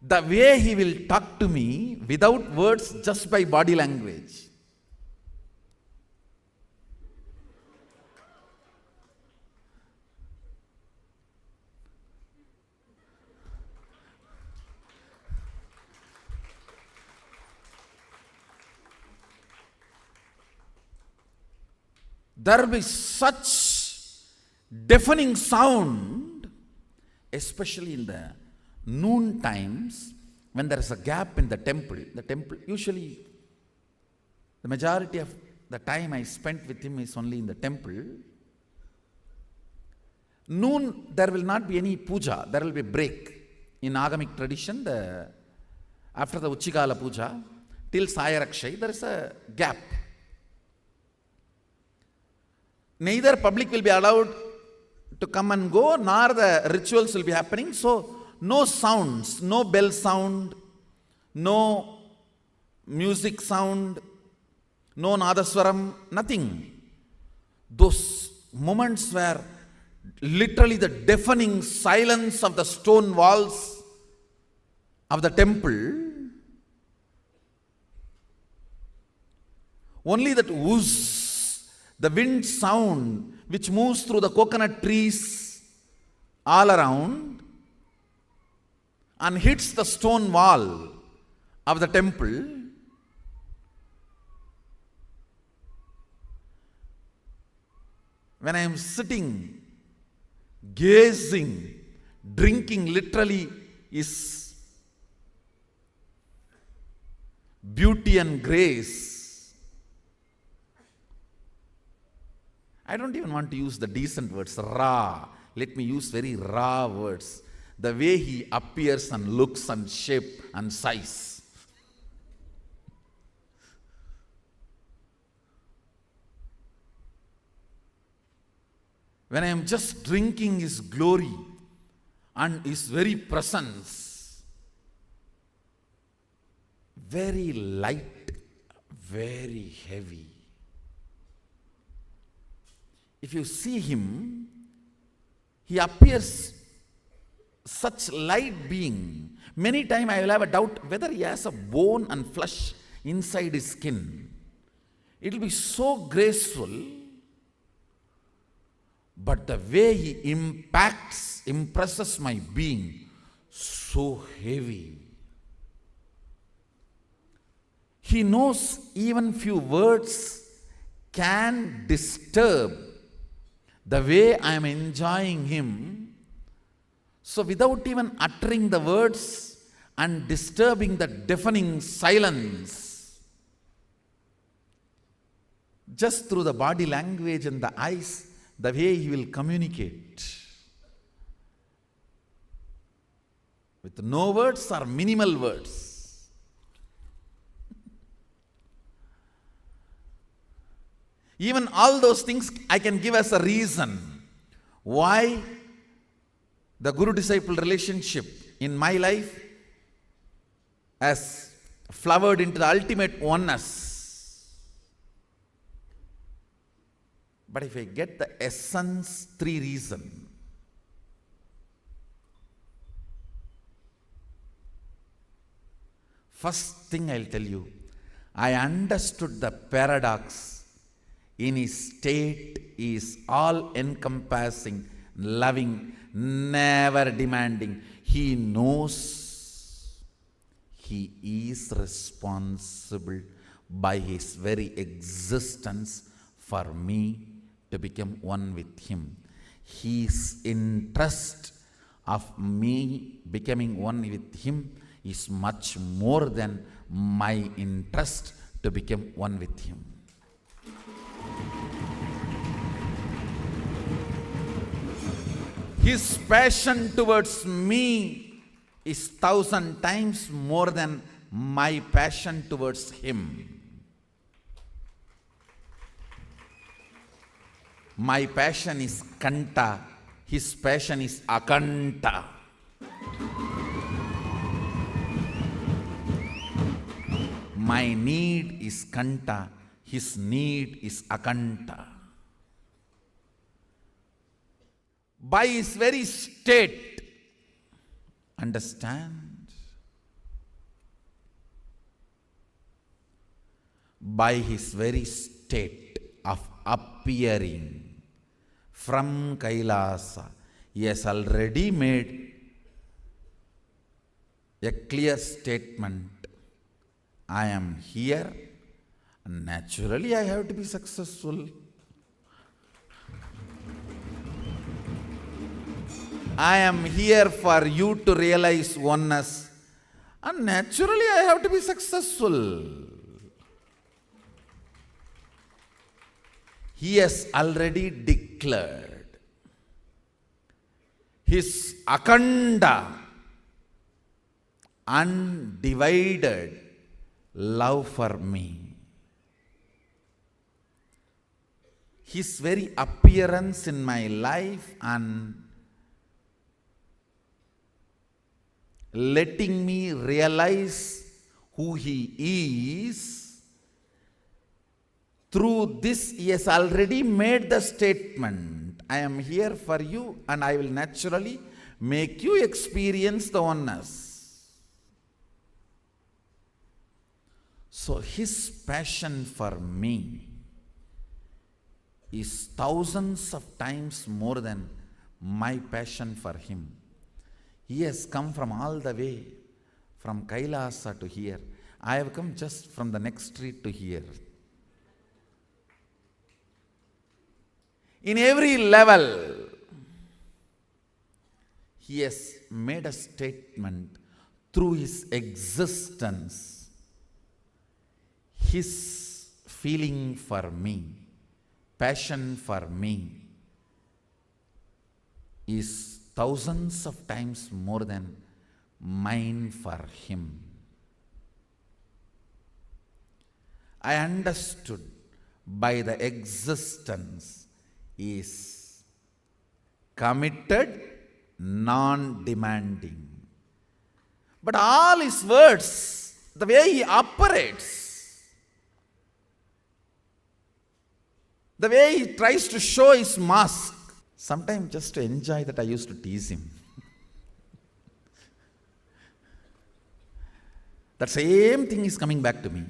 The way he will talk to me without words, just by body language. There will be such deafening sound, especially in the noon times, when there is a gap in the temple. The temple, usually, the majority of the time I spent with him is only in the temple. Noon, there will not be any puja, there will be break. In Agamic tradition, after the Uchikala puja, till Sayarakshay, there is a gap. Neither public will be allowed to come and go, nor the rituals will be happening. So, no sounds, no bell sound, no music sound, no nadaswaram, nothing. Those moments were literally the deafening silence of the stone walls of the temple. Only that whoosh, the wind sound which moves through the coconut trees all around and hits the stone wall of the temple. When I am sitting, gazing, drinking literally is beauty and grace. I don't even want to use the decent words, raw. Let me use very raw words. The way he appears and looks and shape and size. When I am just drinking his glory and his very presence, very light, very heavy. If you see him, he appears such light being. Many times I will have a doubt whether he has a bone and flesh inside his skin. It will be so graceful, but the way he impresses my being, so heavy. He knows even few words can disturb the way I am enjoying him. So without even uttering the words and disturbing the deafening silence, just through the body language and the eyes, the way he will communicate. With no words or minimal words. Even all those things I can give as a reason why the Guru-disciple relationship in my life has flowered into the ultimate oneness. But if I get the essence, 3 reasons. First thing I'll tell you, I understood the paradox. In his state, he is all-encompassing, loving, never demanding. He knows he is responsible by his very existence for me to become one with him. His interest of me becoming one with him is much more than my interest to become one with him. His passion towards me is 1,000 times more than my passion towards him. My passion is kanta, his passion is akanta. My need is kanta, his need is akanta. By his very state, understand? By his very state of appearing from Kailasa, he has already made a clear statement. I am here, and naturally I have to be successful. I am here for you to realize oneness, and naturally I have to be successful. He has already declared his akanda, undivided love for me. His very appearance in my life and letting me realize who he is Through this, he has already made the statement, I am here for you and I will naturally make you experience the oneness. So his passion for me is thousands of times more than my passion for him. He has come from all the way, from Kailasa to here. I have come just from the next street to here. In every level, he has made a statement through his existence, his feeling for me, passion for me is thousands of times more than mine for him. I understood by the existence is committed, non-demanding. But all his words, the way he operates, the way he tries to show his mask, sometimes just to enjoy that I used to tease him. That same thing is coming back to me.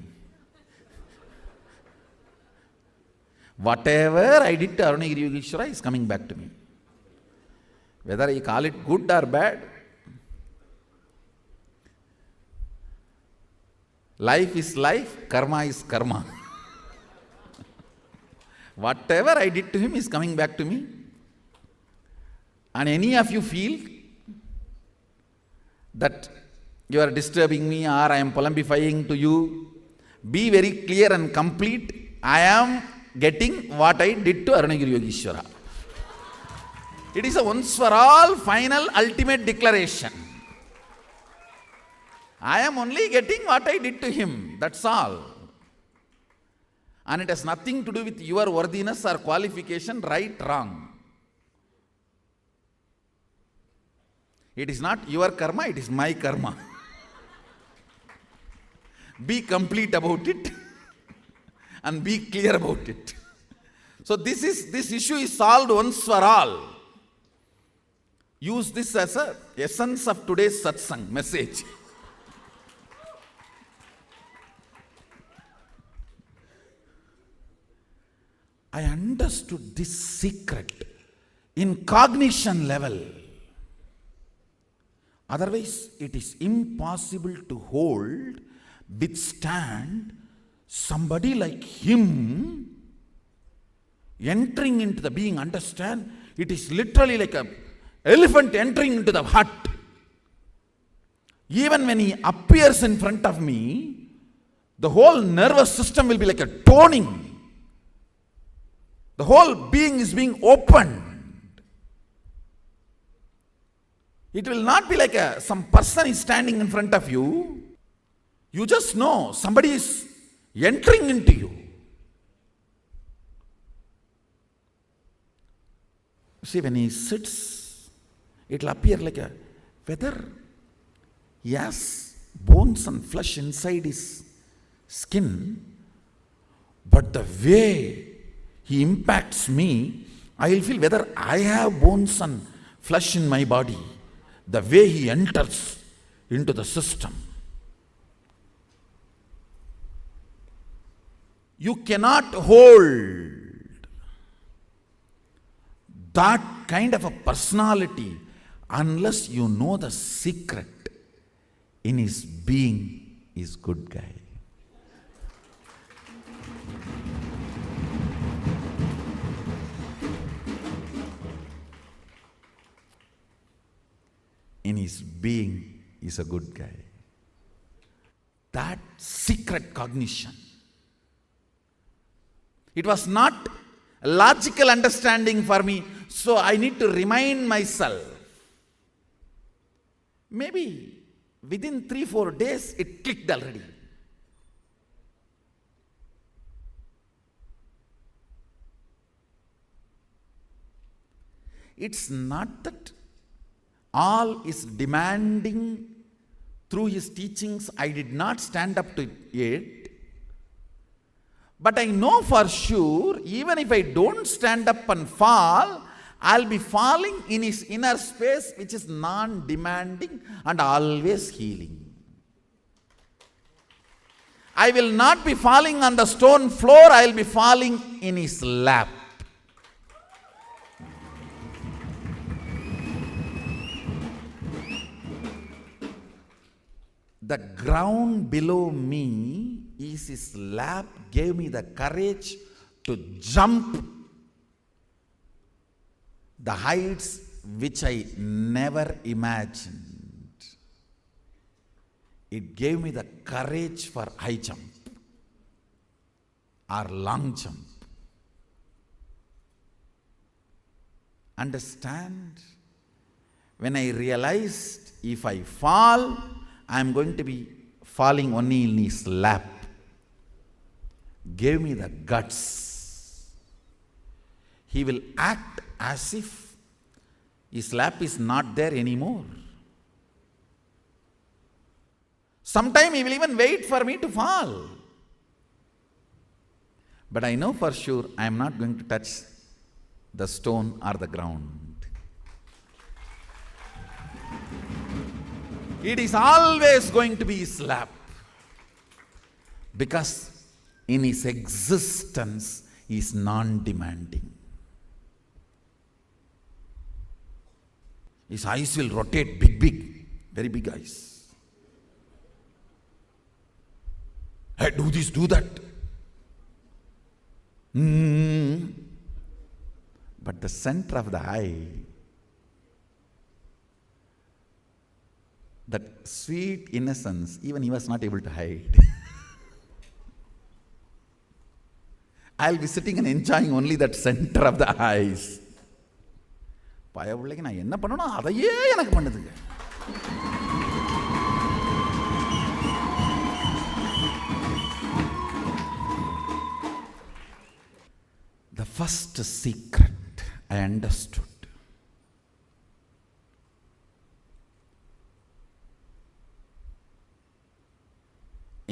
Whatever I did to Arunagiri Yogeshwara is coming back to me. Whether I call it good or bad, life is life, karma is karma. Whatever I did to him is coming back to me. And any of you feel that you are disturbing me or I am polymifying to you, be very clear and complete. I am getting what I did to Arunagiri Yogeshwara. It is a once for all, final, ultimate declaration. I am only getting what I did to him, that's all. And it has nothing to do with your worthiness or qualification, right, wrong. It is not your karma, it is my karma. Be complete about it and be clear about it. So this issue is solved once for all. Use this as a essence of today's satsang message. I understood this secret in cognition level. Otherwise, it is impossible to hold, withstand somebody like him entering into the being. Understand? It is literally like an elephant entering into the hut. Even when he appears in front of me, the whole nervous system will be like a toning. The whole being is being opened. It will not be like some person is standing in front of you. You just know somebody is entering into you. See, when he sits, it will appear like a whether he has bones and flesh inside his skin, but the way he impacts me, I will feel whether I have bones and flesh in my body. The way he enters into the system. You cannot hold that kind of a personality unless you know the secret in his being is good guy. In his being is a good guy. That secret cognition. It was not a logical understanding for me, so I need to remind myself. Maybe within 3-4 days it clicked already. It's not that all is demanding through his teachings. I did not stand up to it. But I know for sure, even if I don't stand up and fall, I'll be falling in his inner space, which is non-demanding and always healing. I will not be falling on the stone floor, I will be falling in his lap. The ground below me is his lap, gave me the courage to jump the heights which I never imagined. It gave me the courage for high jump or long jump. Understand? When I realized if I fall, I am going to be falling only in his lap, gave me the guts. He will act as if his lap is not there anymore. Sometime he will even wait for me to fall. But I know for sure I am not going to touch the stone or the ground. It is always going to be his lap. Because in his existence he is non-demanding. His eyes will rotate big, very big eyes. Hey, do this, do that. But the center of the eye, that sweet innocence, even he was not able to hide. I'll be sitting and enjoying only that center of the eyes. பய பிள்ளைக்கு நான் என்ன பண்ணணும் அதையே எனக்கு பண்ணுதுங்க. The first secret I understood.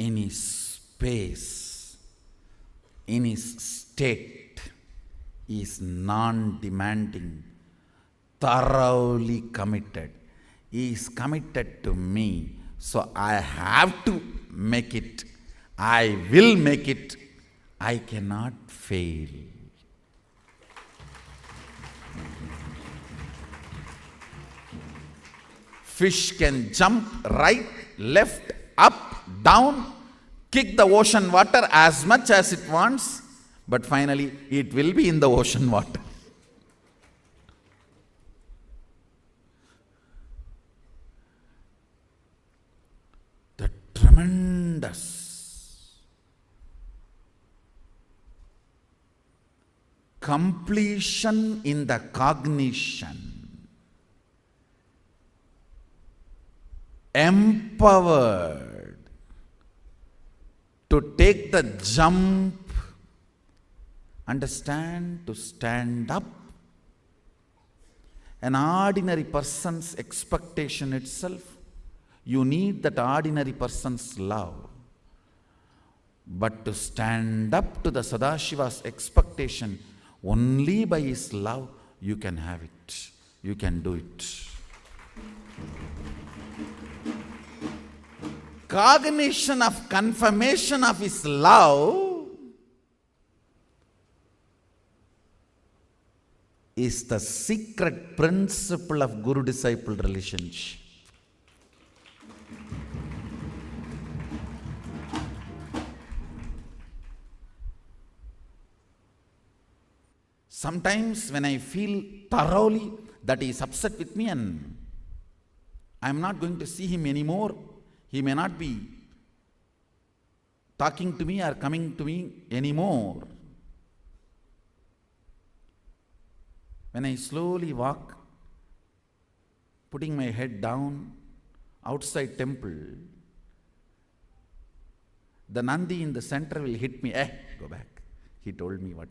In his space, in his state, he is non-demanding, thoroughly committed. He is committed to me, so I have to make it. I will make it. I cannot fail. Fish can jump right, left, up, down, kick the ocean water as much as it wants, but finally it will be in the ocean water. The tremendous completion in the cognition, empowered to take the jump, understand, to stand up. An ordinary person's expectation itself, you need that ordinary person's love. But to stand up to the Sadashiva's expectation, only by his love you can have it, you can do it. Cognition of confirmation of his love is the secret principle of guru-disciple relationship. Sometimes when I feel thoroughly that he is upset with me and I am not going to see him anymore, he may not be talking to me or coming to me anymore. When I slowly walk, putting my head down outside temple, the Nandi in the center will hit me. Go back. He told me what.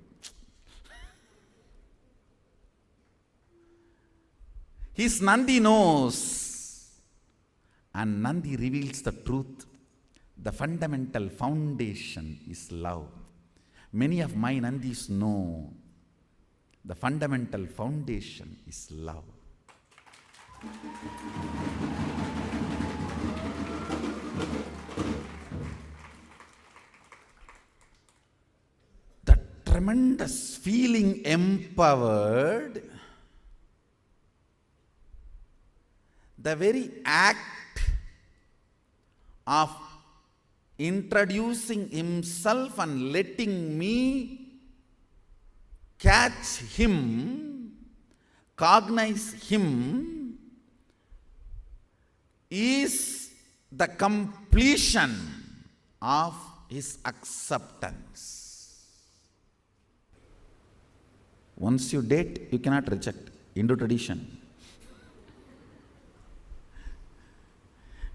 His Nandi knows. And Nandi reveals the truth. The fundamental foundation is love. Many of my Nandis know the fundamental foundation is love. The tremendous feeling empowered, the very act of introducing himself and letting me catch him, cognize him, is the completion of his acceptance. Once you date, you cannot reject. Hindu tradition.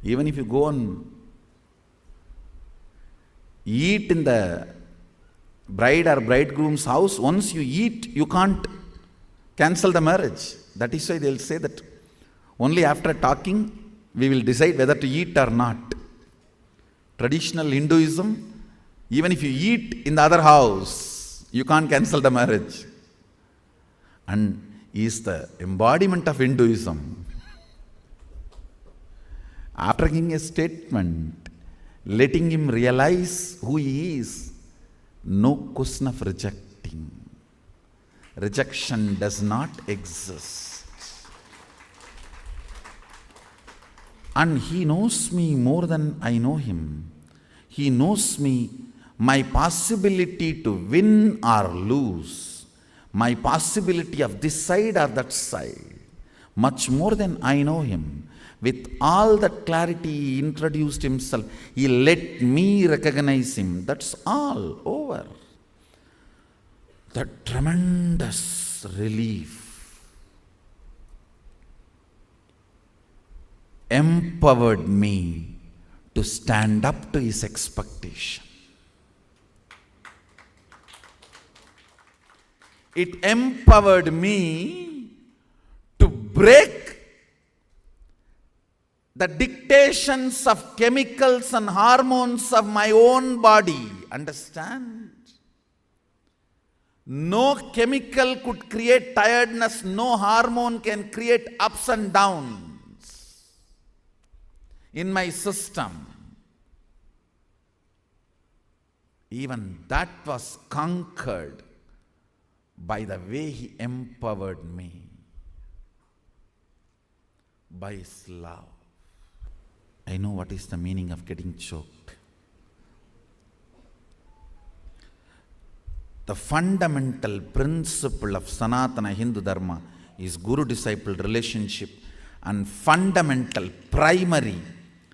Even if you go and eat in the bride or bridegroom's house, once you eat, you can't cancel the marriage. That is why they'll say that only after talking we will decide whether to eat or not. Traditional Hinduism, even if you eat in the other house, you can't cancel the marriage. And is the embodiment of Hinduism. After giving a statement, letting him realize who he is, no question of rejecting. Rejection does not exist. And he knows me more than I know him. He knows me, my possibility to win or lose, my possibility of this side or that side, much more than I know him. With all that clarity, he introduced himself. He let me recognize him. That's all over. The tremendous relief empowered me to stand up to his expectation. It empowered me to break the dictations of chemicals and hormones of my own body. Understand? No chemical could create tiredness, no hormone can create ups and downs in my system. Even that was conquered by the way he empowered me, by his love. I know what is the meaning of getting choked. The fundamental principle of Sanatana Hindu Dharma is Guru-disciple relationship, and fundamental, primary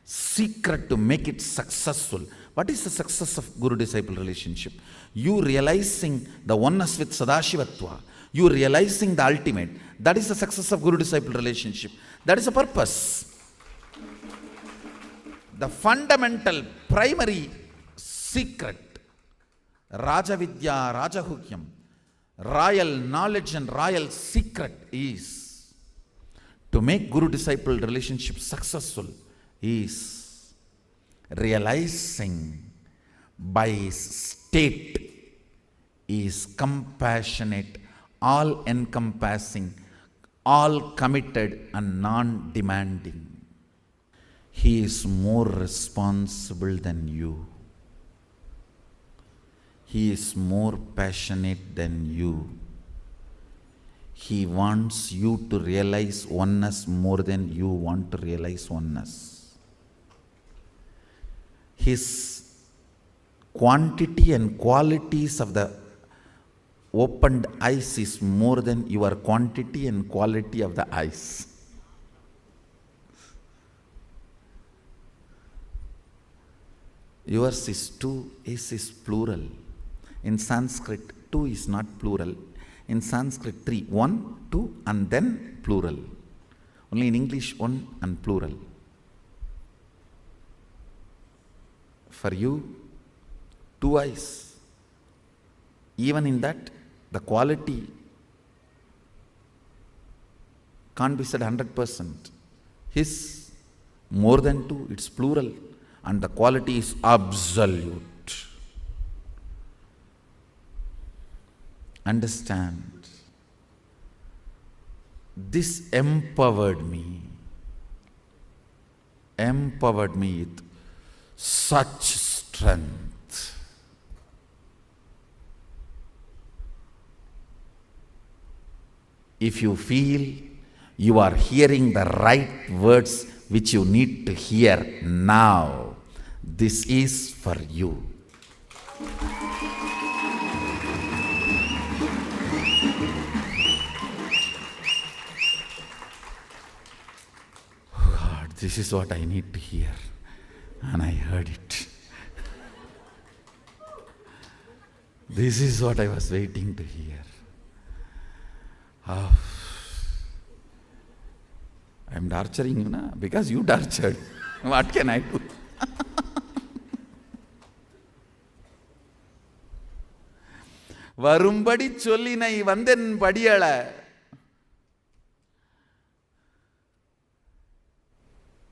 secret to make it successful. What is the success of Guru-disciple relationship? You realizing the oneness with Sadashivatva, you realizing the ultimate. That is the success of Guru-disciple relationship. That is the purpose. The fundamental, primary secret, Rajavidya, Rajahukyam, royal knowledge and royal secret is to make Guru-disciple relationship successful is realizing by his state is compassionate, all-encompassing, all-committed and non-demanding. He is more responsible than you. He is more passionate than you. He wants you to realize oneness more than you want to realize oneness. His quantity and qualities of the opened eyes is more than your quantity and quality of the eyes. Yours is two, his is plural. In Sanskrit, two is not plural. In Sanskrit, three, one, two, and then plural. Only in English, one and plural. For you, two eyes. Even in that, the quality can't be said 100%. His more than two, it's plural. And the quality is absolute. Understand? This empowered me with such strength. If you feel you are hearing the right words which you need to hear now, this is for you. God, this is what I need to hear. And I heard it. This is what I was waiting to hear. Oh. I'm torturing you now because you tortured. What can I do? வரும்படி சொல்லினை வந்தென் படியள.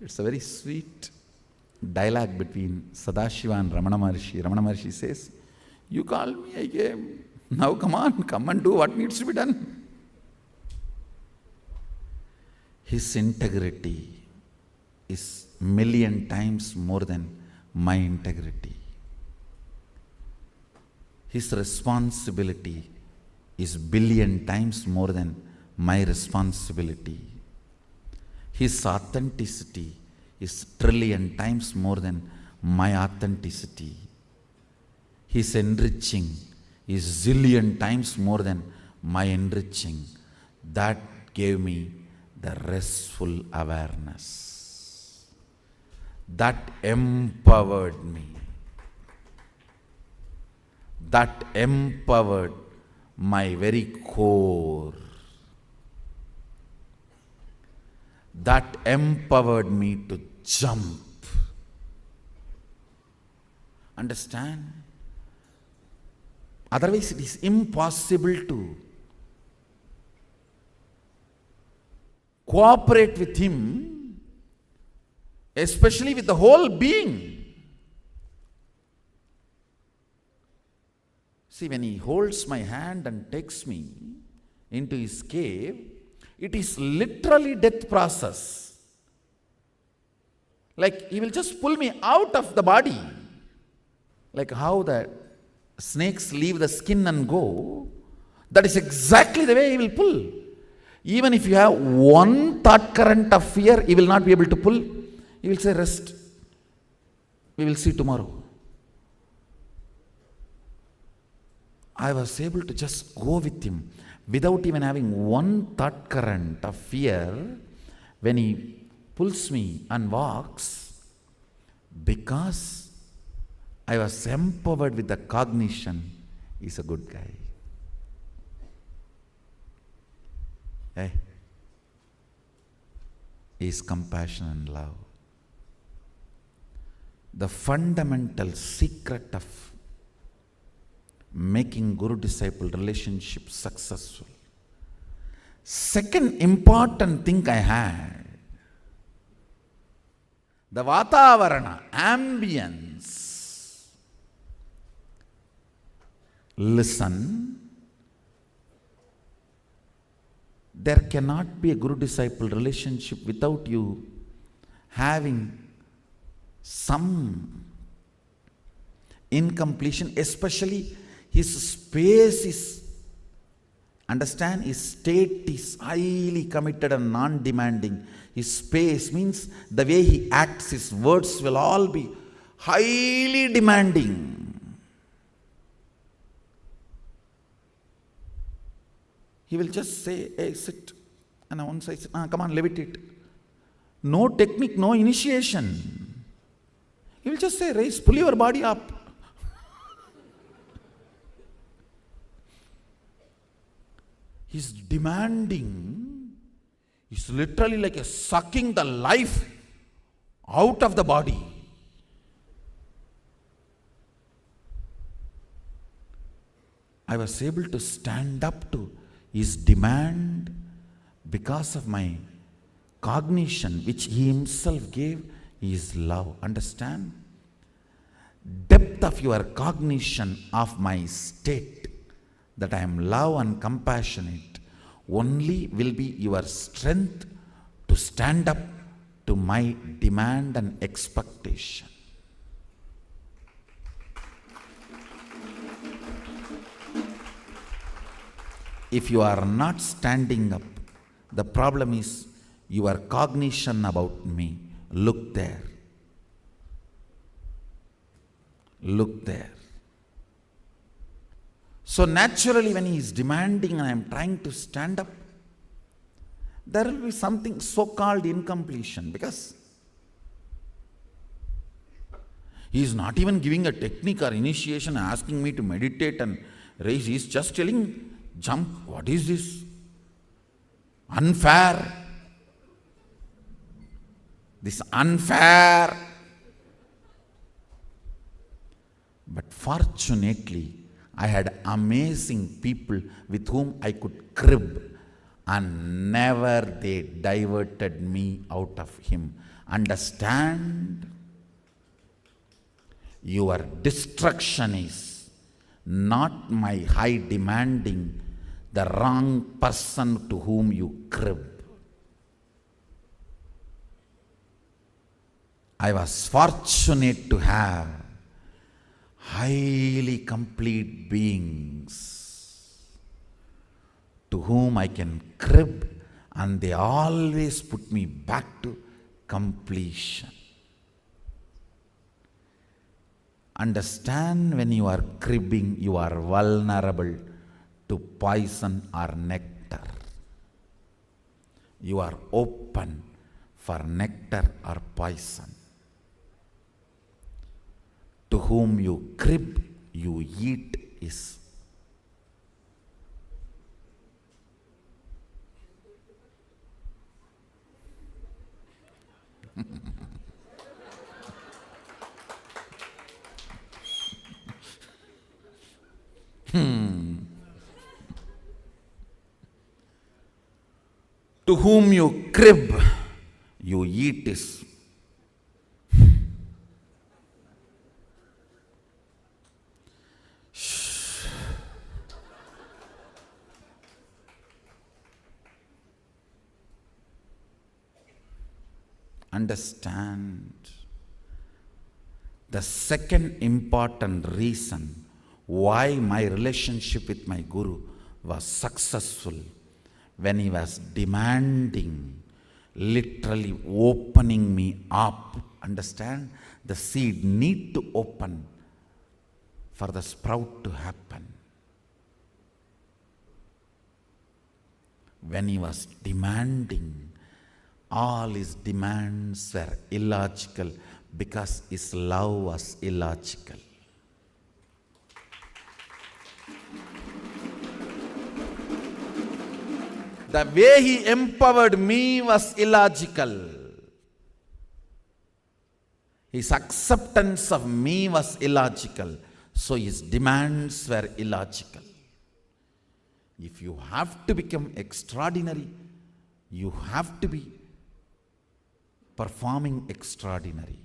It's a very sweet dialogue between Sadashiva and Ramana Maharshi. Ramana Maharshi says, you called me, I came. Now come on, come and do what needs to be done. His integrity is million times more than my integrity. His responsibility is billion times more than my responsibility. His authenticity is trillion times more than my authenticity. His enriching is zillion times more than my enriching. That gave me the restful awareness. That empowered me. That empowered my very core. That empowered me to jump. Understand? Otherwise it is impossible to cooperate with him, especially with the whole being. See, when he holds my hand and takes me into his cave, it is literally death process. Like he will just pull me out of the body. Like how the snakes leave the skin and go, that is exactly the way he will pull. Even if you have one thought current of fear, he will not be able to pull. He will say, rest. We will see tomorrow. I was able to just go with him without even having one thought current of fear when he pulls me and walks, because I was empowered with the cognition he's a good guy. Hey, is compassion and love. The fundamental secret of making guru-disciple relationship successful. Second important thing I had, the Vatavarana, ambience. Listen. There cannot be a guru-disciple relationship without you having some incompletion, especially his space is, understand, his state is highly committed and non-demanding. His space means the way he acts, his words will all be highly demanding. He will just say, hey, sit. And once I say, come on, levitate. No technique, no initiation. He will just say, raise, pull your body up. He's demanding. He's literally like a sucking the life out of the body. I was able to stand up to his demand because of my cognition, which he himself gave, is love. Understand? Depth of your cognition of my state, that I am love and compassionate, only will be your strength to stand up to my demand and expectation. If you are not standing up, the problem is your cognition about me. Look there. Look there. So naturally, when he is demanding and I am trying to stand up, there will be something so-called incompletion, because he is not even giving a technique or initiation, asking me to meditate and raise. He is just telling, jump. What is this? Unfair. This unfair. But fortunately, I had amazing people with whom I could crib, and never they diverted me out of him. Understand? Your destruction is not my high demanding the wrong person to whom you crib. I was fortunate to have highly complete beings to whom I can crib, and they always put me back to completion. Understand, when you are cribbing, you are vulnerable to poison or nectar. You are open for nectar or poison. To whom you crib, you eat is. To whom you crib, you eat is. Understand, the second important reason why my relationship with my Guru was successful, when he was demanding, literally opening me up. Understand, the seed need to open for the sprout to happen. When he was demanding, all his demands were illogical, because his love was illogical. The way he empowered me was illogical. His acceptance of me was illogical. So his demands were illogical. If you have to become extraordinary, you have to be performing extraordinary.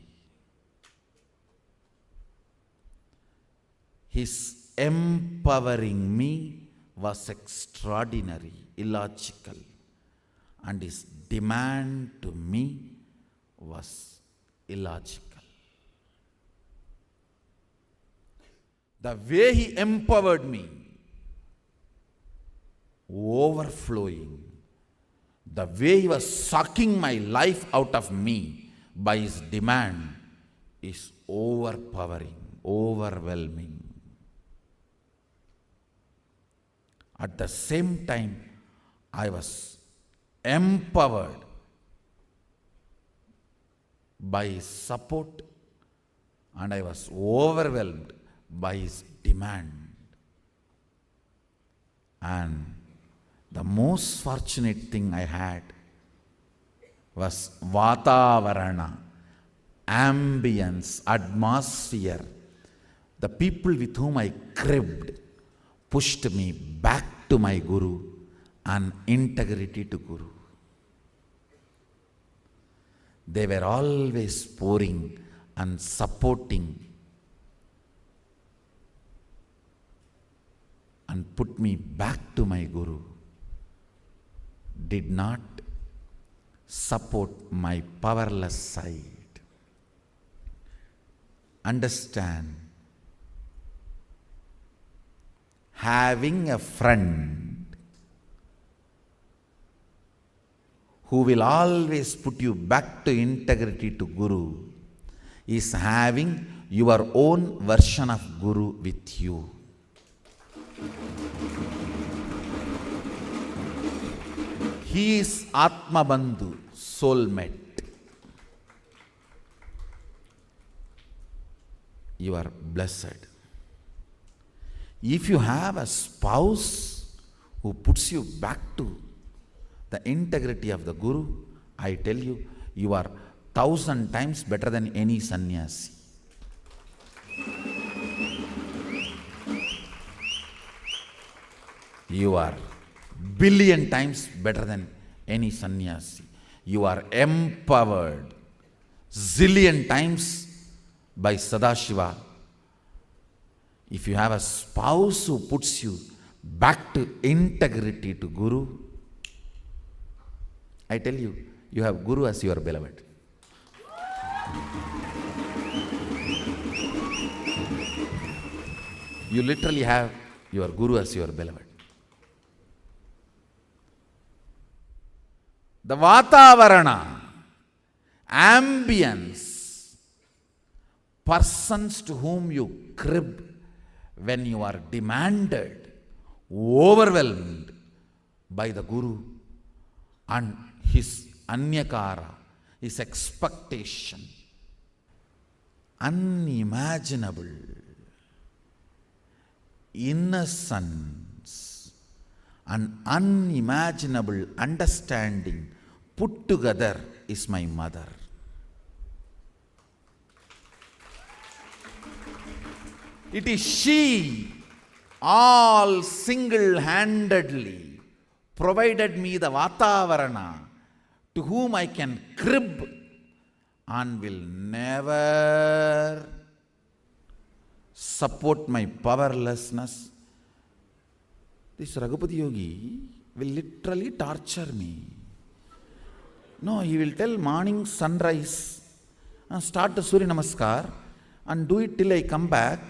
His empowering me was extraordinary, illogical, and his demand to me was illogical. The way he empowered me, overflowing, the way he was sucking my life out of me by his demand, is overpowering, overwhelming. At the same time, I was empowered by his support, and I was overwhelmed by his demand. And the most fortunate thing I had was Vatavarana, ambience, atmosphere. The people with whom I cribbed pushed me back to my Guru and integrity to Guru. They were always pouring and supporting and put me back to my Guru, did not support my powerless side. Understand, having a friend who will always put you back to integrity to Guru is having your own version of Guru with you. He is Atma Bandhu, soulmate. You are blessed. If you have a spouse who puts you back to the integrity of the Guru, I tell you, you are 1,000 times better than any sannyasi. You are billion times better than any sannyasi. You are empowered zillion times by Sadashiva. If you have a spouse who puts you back to integrity to Guru, I tell you, you have Guru as your beloved. You literally have your Guru as your beloved. The Vatavarana, ambience, persons to whom you crib when you are demanded, overwhelmed by the Guru and his anyakara, his expectation, unimaginable innocence and unimaginable understanding put together is my mother. It is she all single-handedly provided me the Vatavarana to whom I can crib and will never support my powerlessness. This Raghupati Yogi will literally torture me. No, he will tell morning sunrise, start the Surya Namaskar and do it till I come back.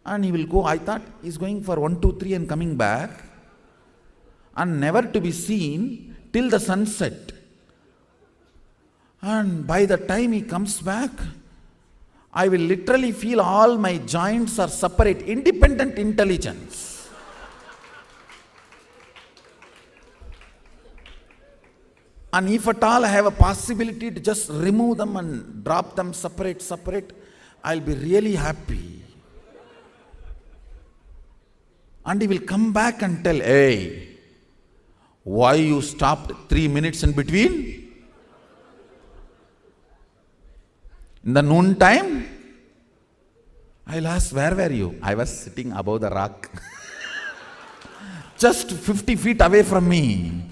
And he will go, I thought he's going for 1, 2, 3 and coming back, and never to be seen till the sunset. And by the time he comes back, I will literally feel all my joints are separate, independent intelligence. And if at all I have a possibility to just remove them and drop them separate, I'll be really happy. And he will come back and tell, hey, why you stopped 3 minutes in between? In the noon time? I'll ask, where were you? I was sitting above the rock. Just 50 feet away from me.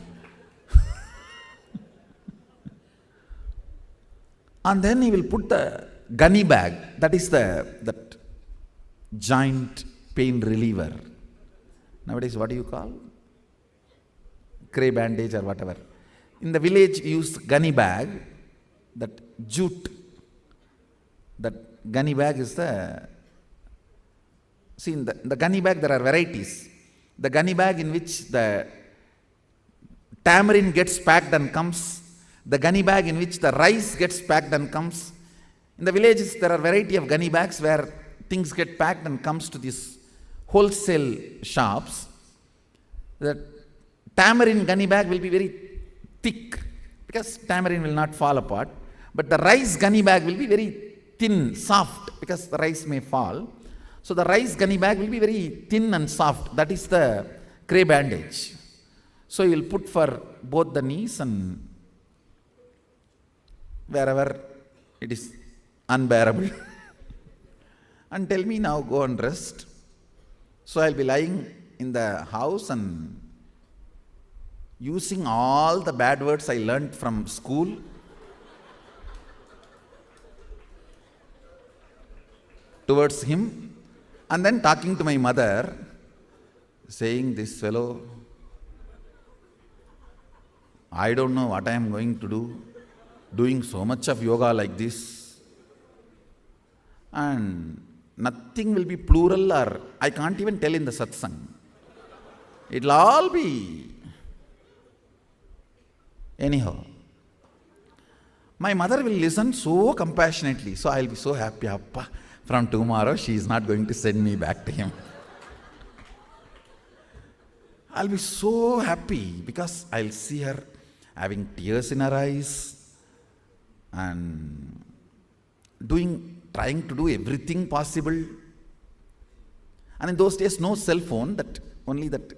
And then he will put the gunny bag, that is that giant pain reliever. Nowadays, what do you call? Cray bandage or whatever. In the village, we use gunny bag, that jute. That gunny bag is see, in the gunny bag there are varieties. The gunny bag in which the tamarind gets packed and comes, the gunny bag in which the rice gets packed and comes. In the villages, there are variety of gunny bags where things get packed and comes to these wholesale shops. The tamarind gunny bag will be very thick because tamarind will not fall apart, but the rice gunny bag will be very thin, soft, because the rice may fall. So the rice gunny bag will be very thin and soft. That is the cray bandage. So you will put for both the knees and wherever it is unbearable. And tell me now, go and rest. So I'll be lying in the house and using all the bad words I learned from school towards him, and then talking to my mother, saying, this fellow, I don't know what I am going to do, doing so much of yoga like this, and nothing will be plural, or I can't even tell in the satsang. It'll all be anyhow. My mother will listen so compassionately, so I'll be so happy. Appa, from tomorrow she is not going to send me back to him. I'll be so happy because I'll see her having tears in her eyes and trying to do everything possible. And in those days, no cell phone, only that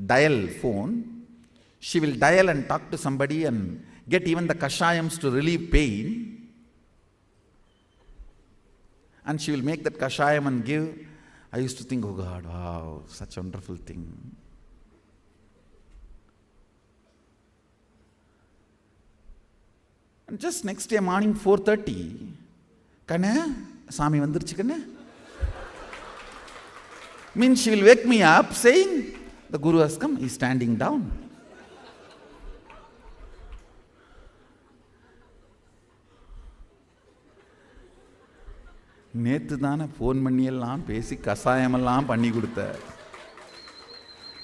dial phone. She will dial and talk to somebody and get even the kashayams to relieve pain. And she will make that kashayam and give. I used to think, oh God, wow, such a wonderful thing. And just next day morning, 4:30, Kanna, Sami vandirchu kanna. Means she will wake me up saying, the Guru has come, he is standing down. நேத்து தானே phone பண்ணியெல்லாம் பேசி கஷாயமெல்லாம் பண்ணி கொடுத்த.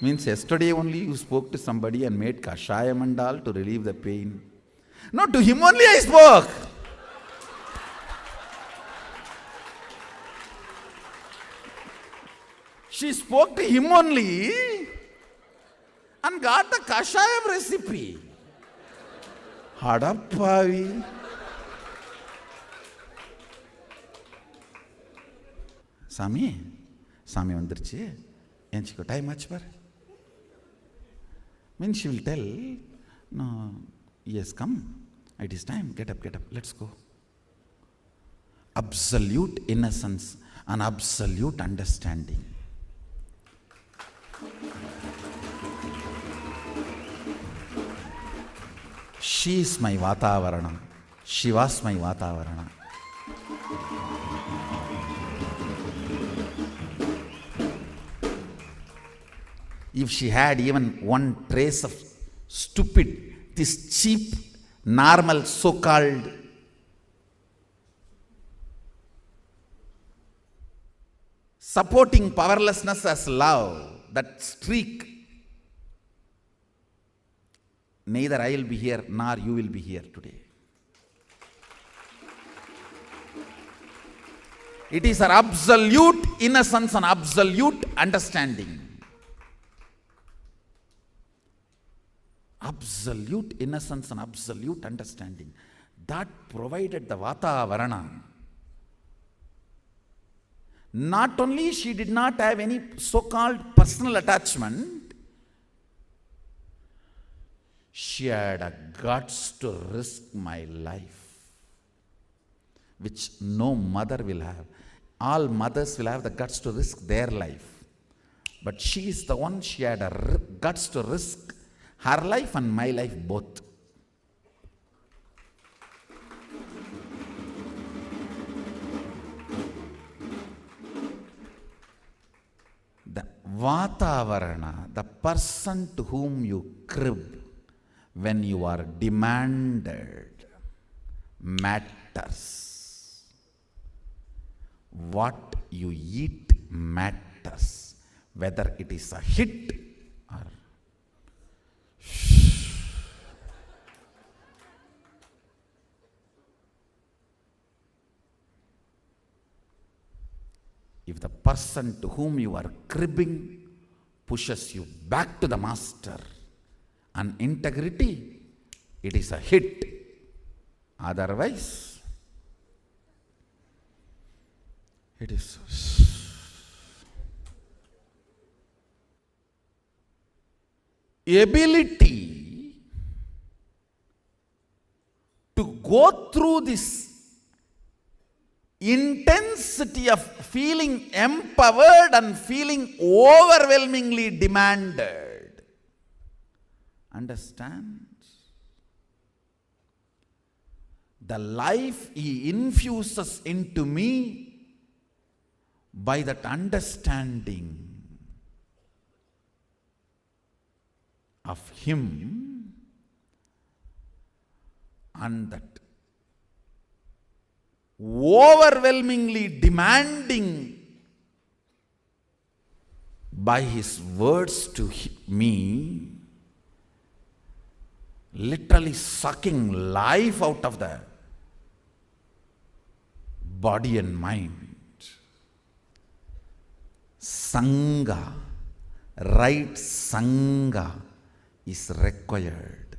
Means yesterday only you spoke to somebody and made kashayam and all to relieve the pain. No, to him only I spoke. She spoke to him only and got the kashayam recipe. Hadappavi. Sami vandirchu. Enchiko time much par. Means she will tell, no, he has come. It is time. Get up, let's go. Absolute innocence and absolute understanding. She is my Vatavaranam. She was my Vatavaranam. If she had even one trace of stupid, this cheap, normal, so-called supporting powerlessness as love, that streak, neither I will be here nor you will be here today. It is her absolute innocence and absolute understanding. Absolute innocence and absolute understanding. That provided the Vatavarana. Not only she did not have any so-called personal attachment, she had a guts to risk my life, which no mother will have. All mothers will have the guts to risk their life. But she is the one, she had a guts to risk her life and my life both. The Vatavarana, the person to whom you crib when you are demanded, matters. What you eat matters, whether it is a hit or if the person to whom you are cribbing pushes you back to the master and integrity, it is a hit. Otherwise, it is ability to go through this intensity of feeling empowered and feeling overwhelmingly demanded. Understand? The life he infuses into me by that understanding of him, and that overwhelmingly demanding by his words to me, literally sucking life out of the body and mind. Sangha, right Sangha is required.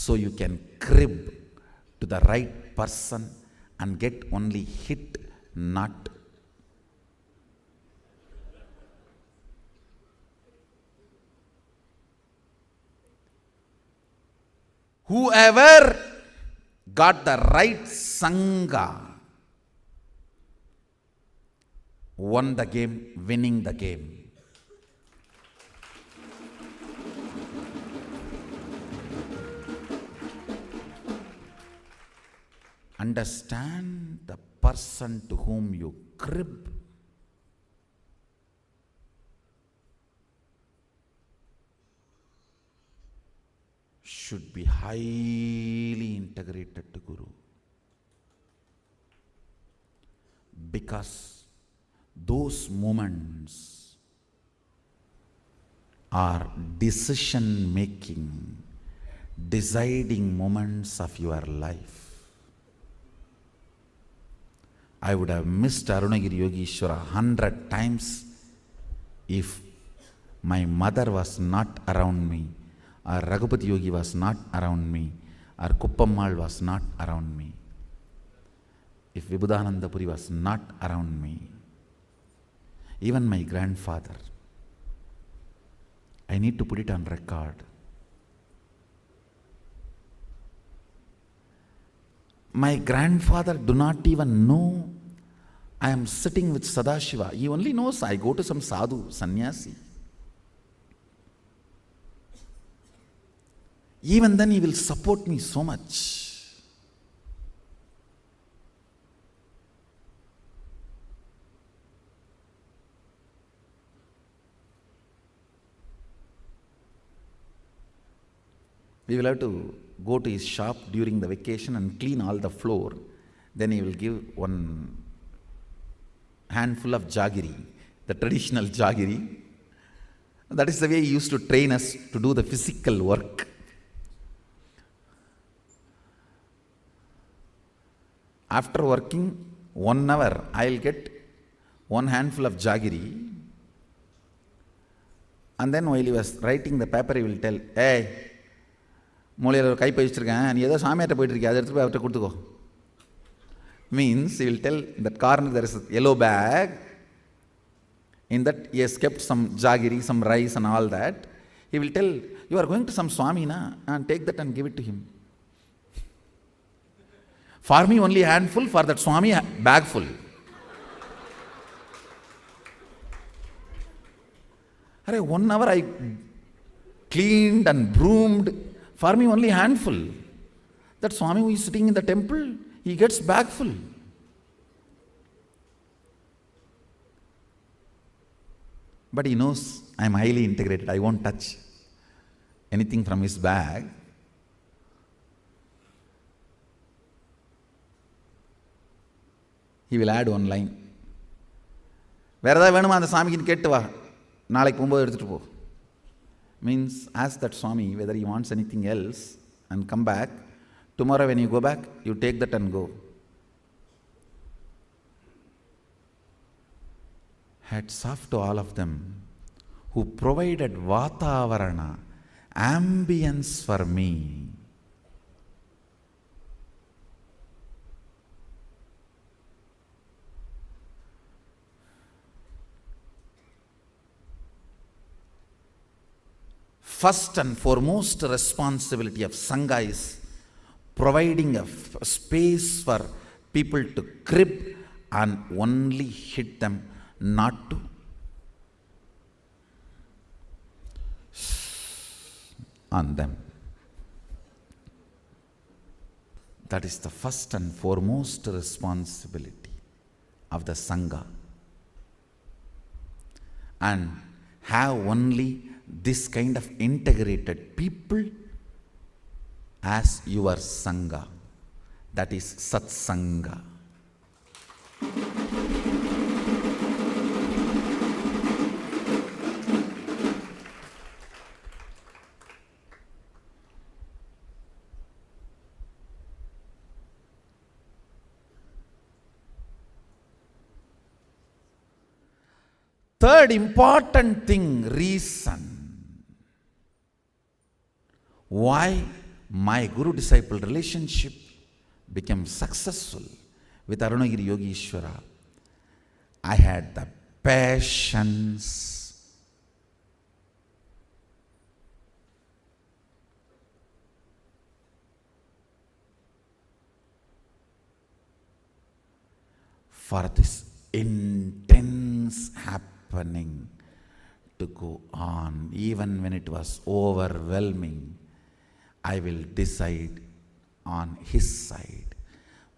So you can crib to the right person and get only hit, not. Whoever got the right Sangha won the game, winning the game. Understand the person to whom you crib. Should be highly integrated to Guru. Because those moments are decision making, deciding moments of your life. I would have missed Arunagiri Yogeshwara 100 times if my mother was not around me, or Raghupati Yogi was not around me, or Kuppammal was not around me, if Vibhudanandapuri was not around me, even my grandfather. I need to put it on record. My grandfather do not even know I am sitting with Sadashiva. He only knows I go to some sadhu, sannyasi. Even then he will support me so much. We will have to go to his shop during the vacation and clean all the floor. Then he will give one handful of jaggery, the traditional jaggery. That is the way he used to train us to do the physical work. After working 1 hour, I will get one handful of jaggery. And then while he was writing the paper, he will tell, hey, மூலையில் ஒரு கை பயிச்சிருக்கேன், நீ ஏதோ சாமியாட்ட போயிட்டு இருக்கியா, அதை எடுத்து போய் அவர்கிட்ட கொடுத்துக்கோ. Means he will tell, in that corner there is a yellow bag, in that he has kept some jaggery, some rice and all that. He will tell, you are going to some Swami, na? And take that and give it to him. For me only handful, for that Swami bag full. Arey, 1 hour I cleaned and broomed. For me only handful. That Swami who is sitting in the temple, he gets bag full. But he knows I am highly integrated. I won't touch anything from his bag. He will add one line. வேற ஏதாவது வேணுமா அந்த சாமிக்கு கேட்டு வா, நாளைக்கு போகும்போது எடுத்துட்டு போ. Means ask that Swami whether he wants anything else and come back. Tomorrow when you go back, you take that and go. Hats off to all of them who provided Vatavarana, ambience for me. First and foremost responsibility of Sangha is providing a space for people to crib and only hit them, not to on them. That is the first and foremost responsibility of the Sangha. And have only this kind of integrated people as your Sangha. That is Satsanga. Third important thing, reason why my Guru-disciple relationship became successful with Arunagiri Yogeshwara. I had the patience for this intense happening to go on. Even when it was overwhelming, I will decide on his side.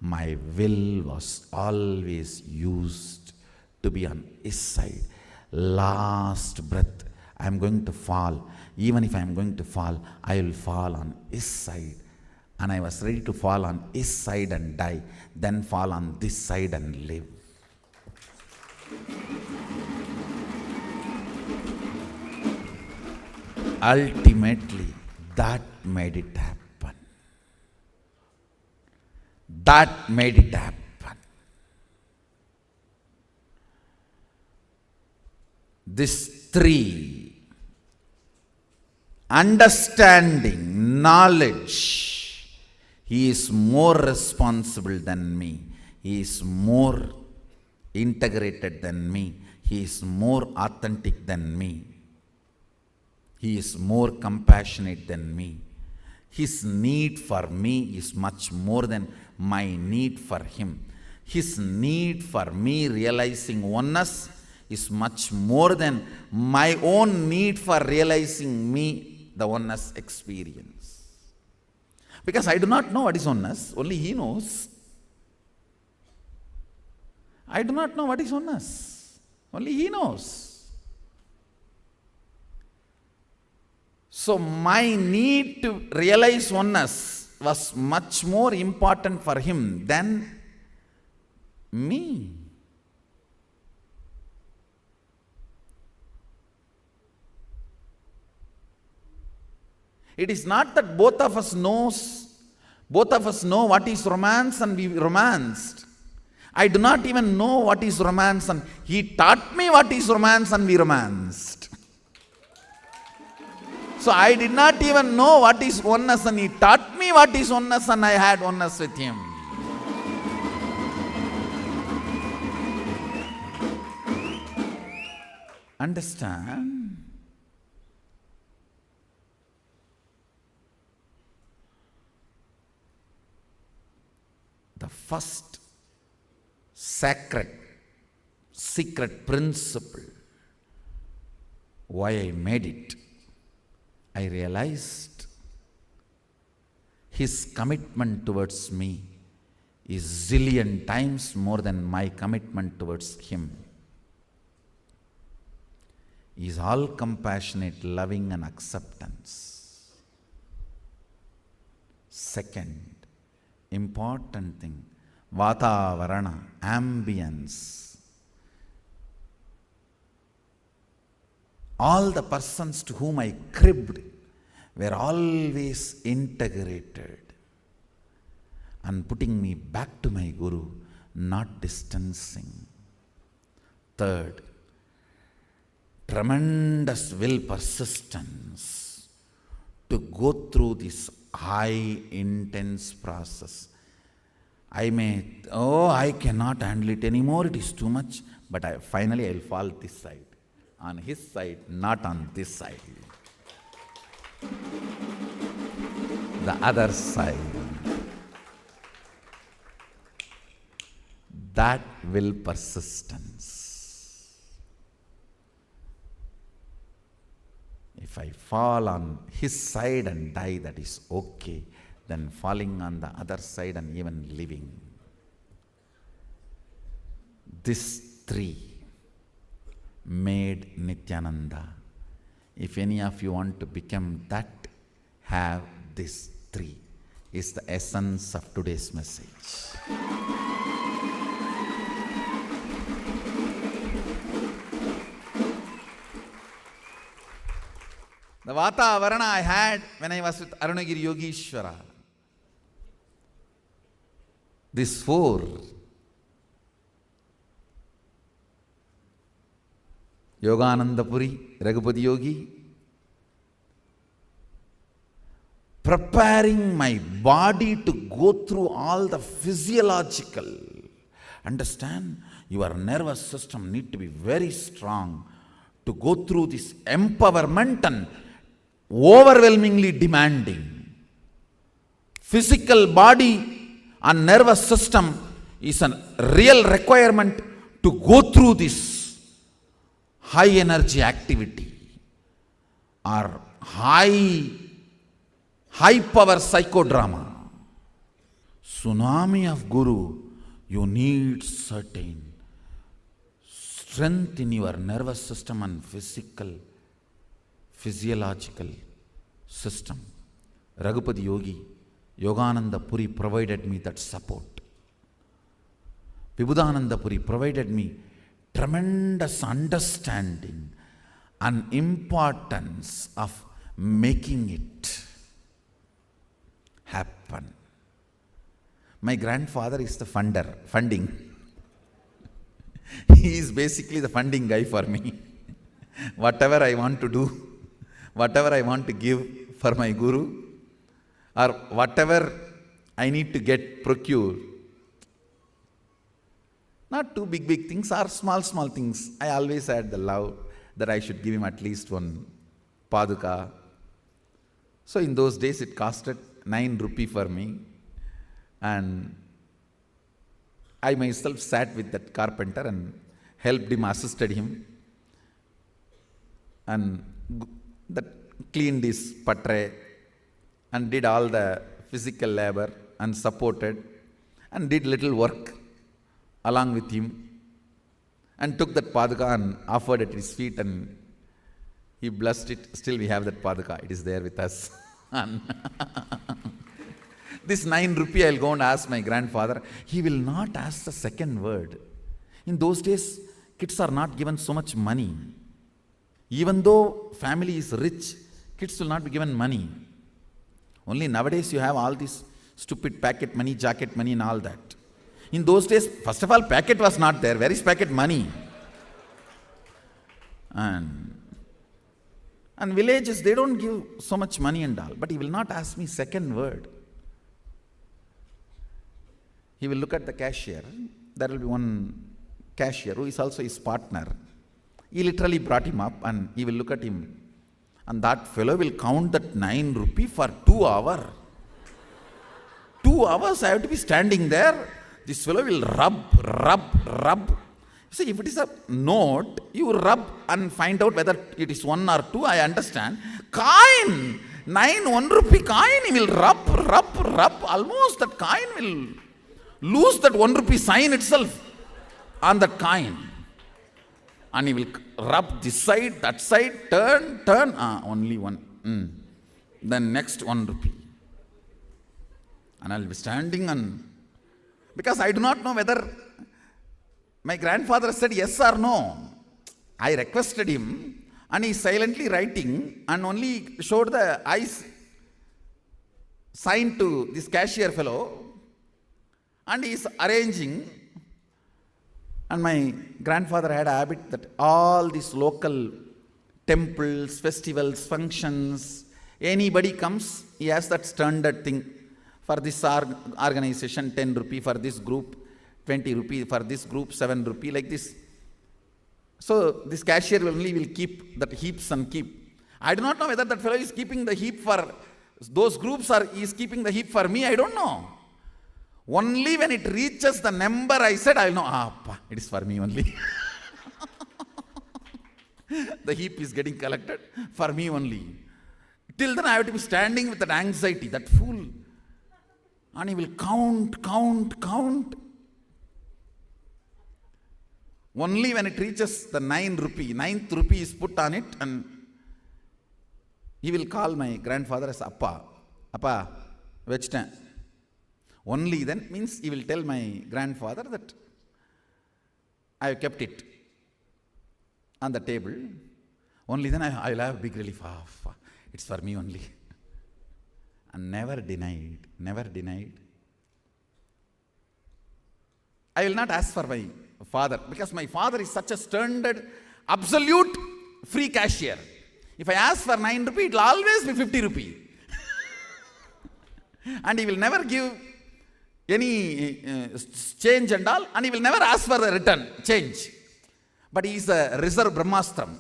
My will was always used to be on his side. Last breath, I am going to fall. Even if I am going to fall, I will fall on his side. And I was ready to fall on his side and die, then fall on this side and live. Ultimately, that made it happen. That made it happen. This three, understanding, knowledge, he is more responsible than me. He is more integrated than me. He is more authentic than me. He is more compassionate than me. His need for me is much more than my need for him. His need for me realizing oneness is much more than my own need for realizing me, the oneness experience. Because I do not know what is oneness, only he knows. I do not know what is oneness, only he knows. So my need to realize oneness was much more important for him than me. It is not that both of us know what is romance and we romanced. I do not even know what is romance, and he taught me what is romance and we romanced. So I did not even know what is oneness, and he taught me what is oneness, and I had oneness with him. Understand? The first sacred, secret principle, why I made it, I realized his commitment towards me is zillion times more than my commitment towards him. He is all compassionate, loving and acceptance. Second important thing, Vatavarana, ambience. All the persons to whom I cribbed were always integrated and putting me back to my Guru, not distancing. Third, tremendous will persistence to go through this high, intense process. I cannot handle it anymore, it is too much, but finally I will fall this side. On his side, not on this side. The other side. That will persistence. If I fall on his side and die, that is okay. Then falling on the other side and even living. This three made Nithyananda. If any of you want to become that, have these three. Is the essence of today's message. The Vatavarana I had when I was with Arunagiri Yogishwara. These four. Yogananda Puri, Raghupati Yogi, preparing my body to go through all the physiological. Understand? Your nervous system need to be very strong to go through this empowerment and overwhelmingly demanding. Physical body and nervous system is a real requirement to go through this high energy activity or high power psychodrama. Tsunami of Guru, you need certain strength in your nervous system and physiological system. Raghupati Yogi, Yogananda Puri provided me that support. Vibhudananda Puri provided me tremendous understanding and importance of making it happen. My grandfather is the funding. He is basically the funding guy for me. Whatever I want to do, whatever I want to give for my Guru, or whatever I need to procure, not too big things or small things. I always had the love that I should give him at least one paduka. So in those days it costed 9 rupee for me, and I myself sat with that carpenter and helped him, assisted him, and that cleaned his patre and did all the physical labor and supported and did little work along with him, and took that paduka and offered at his feet, and he blessed it. Still we have that paduka, it is there with us. This 9 rupee I'll go and ask my grandfather. He will not ask the second word. In those days, kids are not given so much money. Even though family is rich, kids will not be given money. Only nowadays you have all this stupid packet money, jacket money and all that. In those days, first of all, packet was not there. Where is packet money? And villages, they don't give so much money and all. But he will not ask me second word. He will look at the cashier. There will be one cashier who is also his partner. He literally brought him up and he will look at him. And that fellow will count that 9 rupee for 2 hours. 2 hours I have to be standing there. This fellow will rub. See, if it is a note, you rub and find out whether it is 1 or 2, I understand. Coin! 9 1 rupee coin, he will rub. Almost that coin will lose that 1 rupee sign itself on that coin. And he will rub this side, that side, turn. Only 1. Then next 1 rupee. And I will be standing and... Because I do not know whether my grandfather said yes or no. I requested him and he is silently writing and only showed the eyes sign to this cashier fellow. And he is arranging. And my grandfather had a habit that all these local temples, festivals, functions, anybody comes, he has that standard thing. For this organization, 10 rupee, for this group, 20 rupee, for this group, 7 rupee, like this. So this cashier will keep that heaps and keep. I do not know whether that fellow is keeping the heap for those groups or he is keeping the heap for me, I don't know. Only when it reaches the number I said, I will know, it is for me only. The heap is getting collected for me only. Till then I have to be standing with that anxiety, that fool. And he will count. Only when it reaches the 9th rupee is put on it, and he will call my grandfather as Appa. Appa, vechten. Only then means he will tell my grandfather that I have kept it on the table. Only then I will have big relief. It's for me only. And never denied. I will not ask for my father, because my father is such a standard, absolute free cashier. If I ask for 9 rupee, it will always be 50 rupee. And he will never give any change and all, and he will never ask for the return change. But he is a reserve Brahmastram.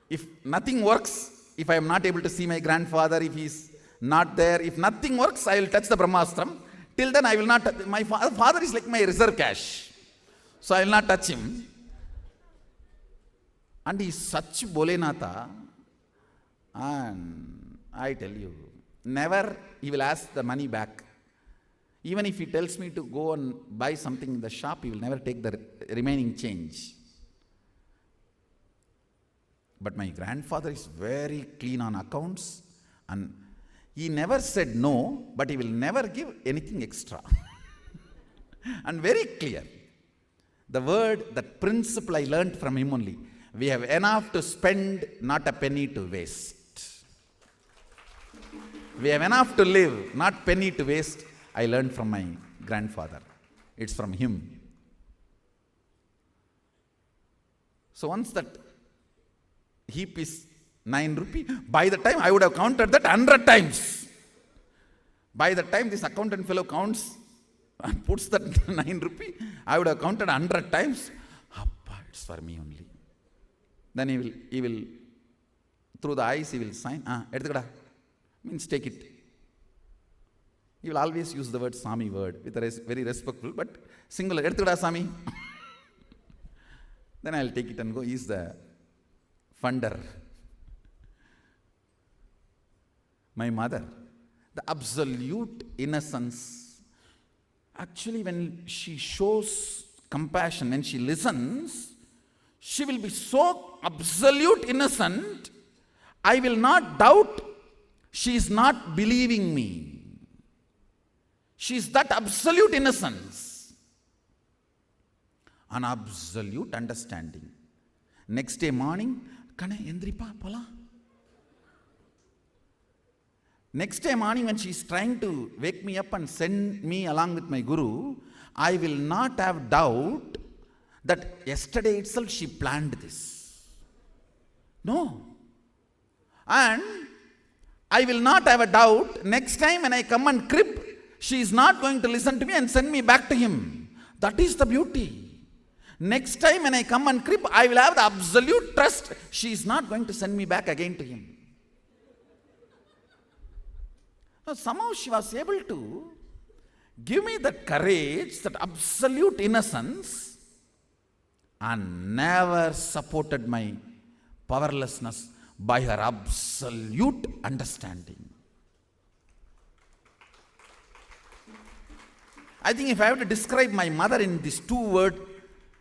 If nothing works, if I am not able to see my grandfather, if he is not there, if nothing works, I will touch the Brahmastram. Till then I will not touch. My father is like my reserve cash. So I will not touch him. And he is such Bolenatha. And I tell you, never he will ask the money back. Even if he tells me to go and buy something in the shop, he will never take the remaining change. But my grandfather is very clean on accounts, and he never said no, but he will never give anything extra. And very clear. The word, that principle I learned from him only. We have enough to spend, not a penny to waste. We have enough to live, not penny to waste. I learned from my grandfather. It's from him. So once that heap is 9 rupee, by the time I would have counted that 100 times. By the time this accountant fellow counts and puts that 9 rupee, I would have counted 100 times. Appa, it's for me only. Then he will, through the eyes, he will sign. Edukada. Means take it. He will always use the word Sami word with a very respectful, but singular. Edukada Sami. Then I will take it and go. He is the funder. My mother, the absolute innocence. Actually, when she shows compassion, when she listens, she will be so absolute innocent, I will not doubt she is not believing me. She is that absolute innocence. An absolute understanding. Next day morning, Kana Endripa Pala. Next day morning, when she is trying to wake me up and send me along with my Guru, I will not have doubt that yesterday itself she planned this. No. And I will not have a doubt, next time when I come and crib, she is not going to listen to me and send me back to him. That is the beauty. Next time when I come and crib, I will have the absolute trust. She is not going to send me back again to him. Now, somehow she was able to give me that courage, that absolute innocence, and never supported my powerlessness by her absolute understanding. I think if I have to describe my mother in these 2 words,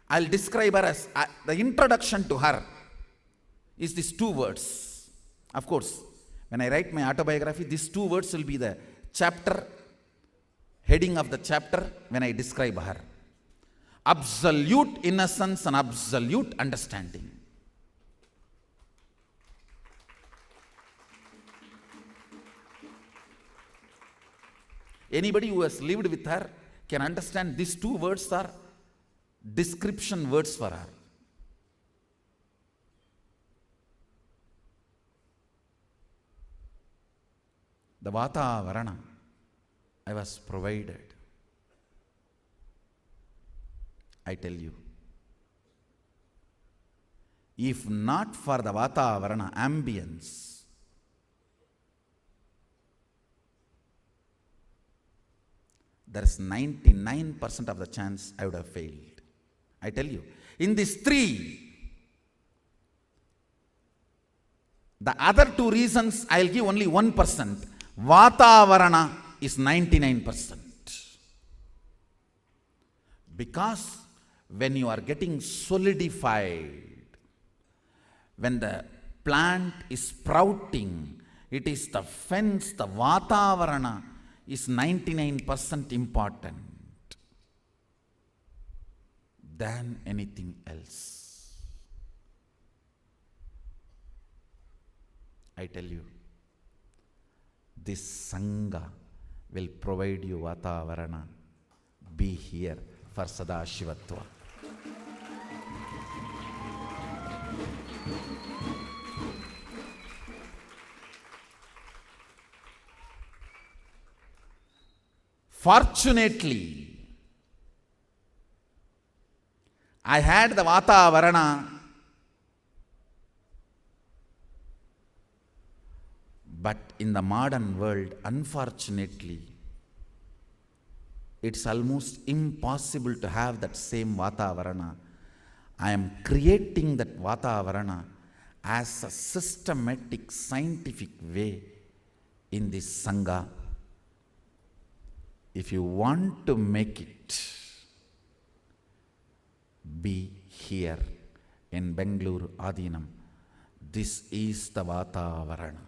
I'll describe her as the introduction to her is these 2 words. Of course, when I write my autobiography, these 2 words will be the chapter, heading of the chapter when I describe her. Absolute innocence and absolute understanding. Anybody who has lived with her can understand these 2 words are description words for her. The Vatavarana I was provided. I tell you, if not for the Vatavarana ambience, there is 99% of the chance I would have failed. I tell you, in these 3, the other 2 reasons I'll give only 1%. Vatavarana is 99%. Because when you are getting solidified, when the plant is sprouting, it is the fence, the Vatavarana is 99% important than anything else. I tell you, this Sangha will provide you Vatavarana. Be here for Sadashivatva. Fortunately, I had the Vatavarana, but in the modern world, unfortunately, it's almost impossible to have that same Vatavarana. I am creating that Vatavarana as a systematic, scientific way in this Sangha. If you want to make it, be here in Bengaluru Adinam. This is the Vatavarana.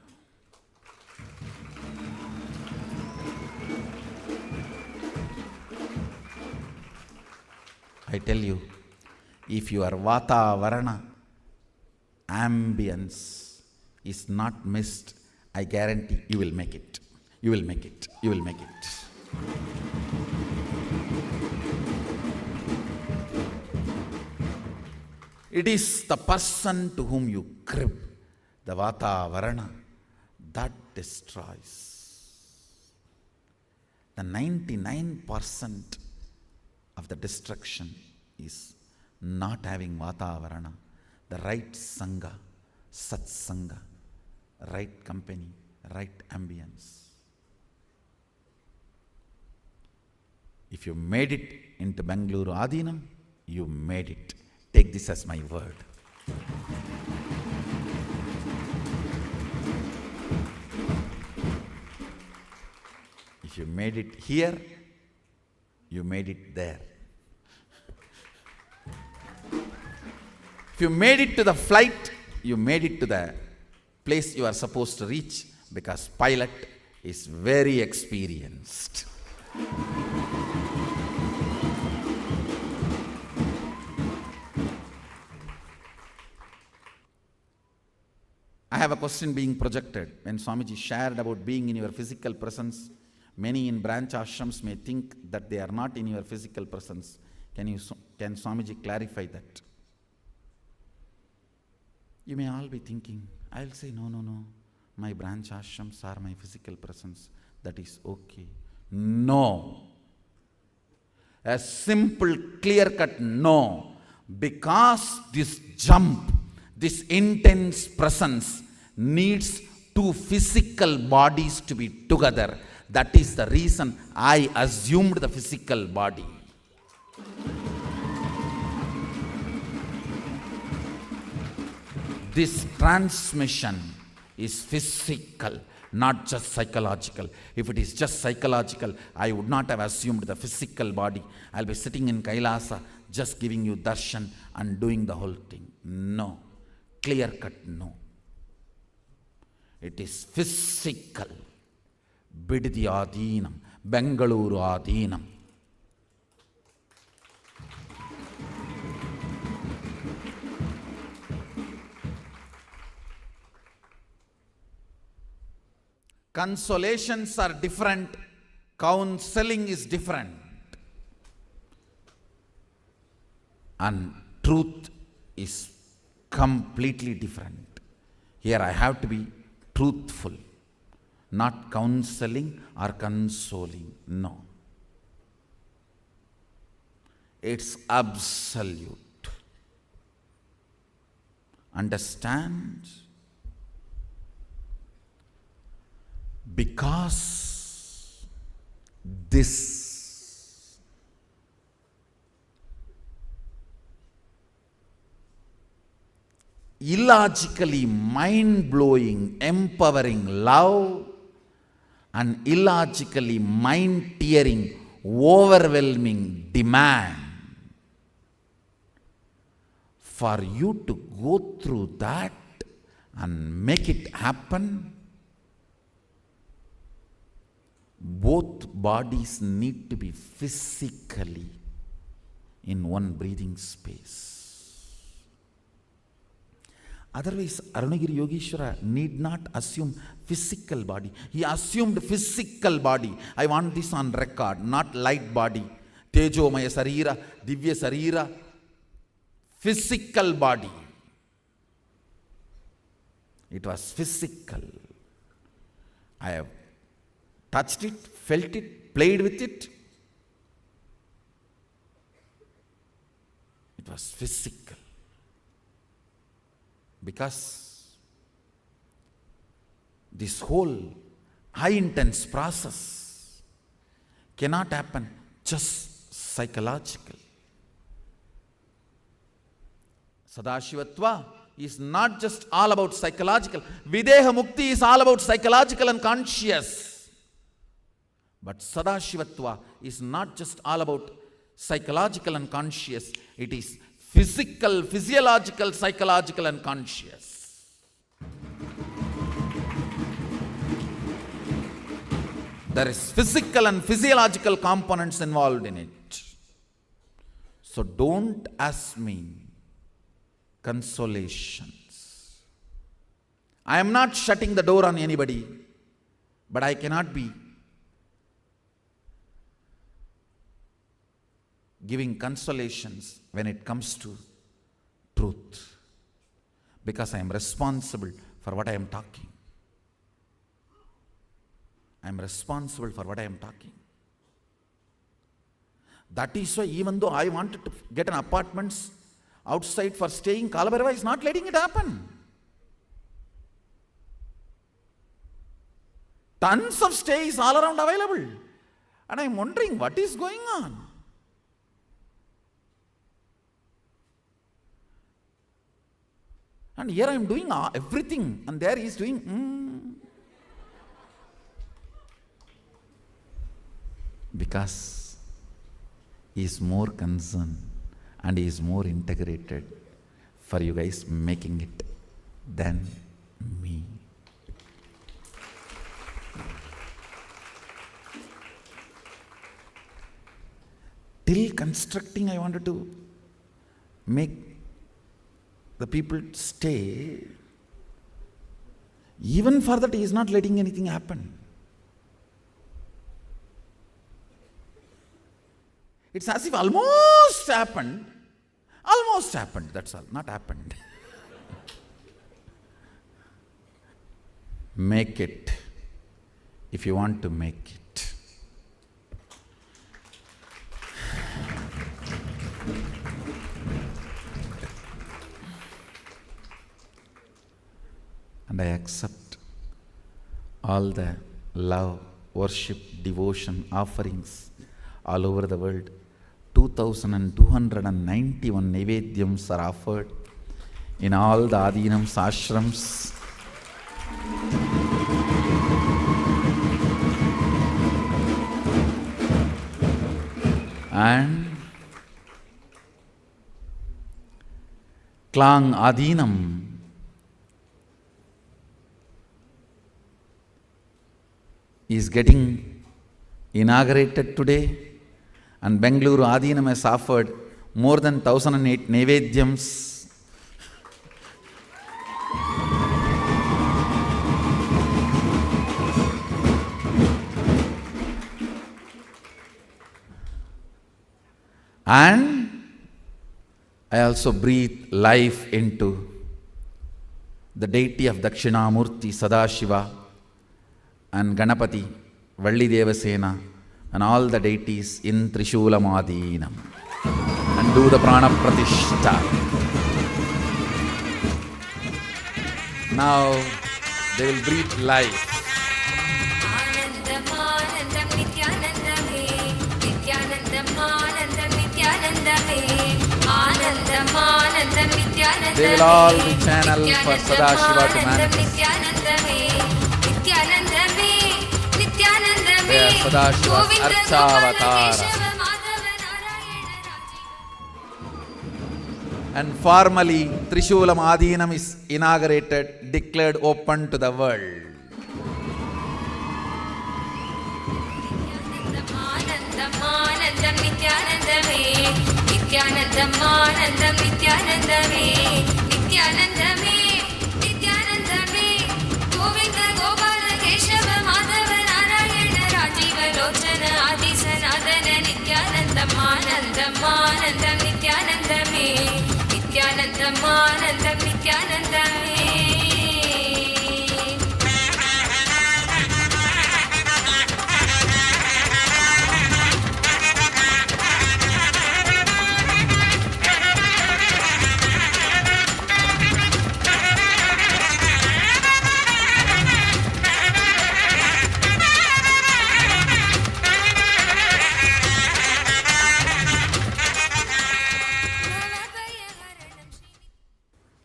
I tell you, if your Vatavarana ambience is not missed, I guarantee you will make it. You will make it. You will make it. It is the person to whom you crib, the Vatavarana, that destroys. The 99% of the destruction is not having Vatavarana, the right Sangha, Satsanga, right company, right ambience. If you made it into Bengaluru Adinam, you made it. Take this as my word. If you made it here, you made it there. If you made it to the flight, you made it to the place you are supposed to reach, because pilot is very experienced. I have a question being projected. When Swamiji shared about being in your physical presence, many in branch ashrams may think that they are not in your physical presence. Can Swamiji clarify that? You may all be thinking, I'll say, no. My branch ashrams are my physical presence. That is okay. No. A simple, clear-cut no. Because this jump, this intense presence needs two physical bodies to be together. That is the reason I assumed the physical body. This transmission is physical, not just psychological. If it is just psychological, I would not have assumed the physical body. I'll be sitting in Kailasa, just giving you darshan and doing the whole thing. No. Clear cut, no. It is physical. Bididi Adinam, Bengaluru Adinam. Consolations are different. Counseling is different. And truth is completely different. Here I have to be truthful, not counseling or consoling. No. It's absolute. Understand? Because this illogically mind-blowing, empowering love and illogically mind-tearing, overwhelming demand For you to go through that and make it happen, both bodies need to be physically in one breathing space. Otherwise, Arunagiri Yogeshwara need not assume physical body. He assumed physical body. I want this on record, not light body. Tejomaya Sarira, Divya Sarira, physical body. It was physical. I have touched it, felt it, played with it. It was physical. Because this whole high intense process cannot happen just psychological. Sadashivatva is not just all about psychological. Videha Mukti is all about psychological and conscious. But Sadashivatva is not just all about psychological and conscious. It is physical, physiological, psychological and conscious. There is physical and physiological components involved in it. So don't ask me consolations. I am not shutting the door on anybody, but I cannot be giving consolations when it comes to truth, because I am responsible for what I am talking. I am responsible for what I am talking. That is why even though I wanted to get an apartment outside for staying, Kalabhairava is not letting it happen. Tons of stays all around available. And I am wondering what is going on. And here I am doing everything, and there he is doing Because he is more concerned and he is more integrated for you guys making it than me. Till constructing, I wanted to make the people stay. Even for that, he is not letting anything happen. It's as if almost happened, that's all, not happened. Make it, if you want to make it. And I accept all the love, worship, devotion, offerings all over the world. 2,291 Naivedyams are offered in all the Adinams ashrams. And Klang Adinam is getting inaugurated today, and Bengaluru Adinam has offered more than 1,008 Naivedyams. And I also breathe life into the deity of Dakshinamurti, Sadashiva, and Ganapati, Valli Devasena, and all the deities in Trishulam-adinam, and do the prana pratishta. Now they will breathe life. They will all be channel for Sadashiva to manifest. They are Sadashiva's Archavatara. And formally, Trishulam Adinam is inaugurated, declared open to the world. Nithyanandam, Nithyanandame, Nithyanandam, Anandam, Nithyanandame, Nithyanandame, Nithyanandame, Govinda, Gopala, Keshava, Madhava, Narayana, Rajiva, Lochana, Adi Sanadana, Nithyanandam, Anandam, Anandam, Nithyanandame, Nithyanandam, Anandam, Nithyanandame.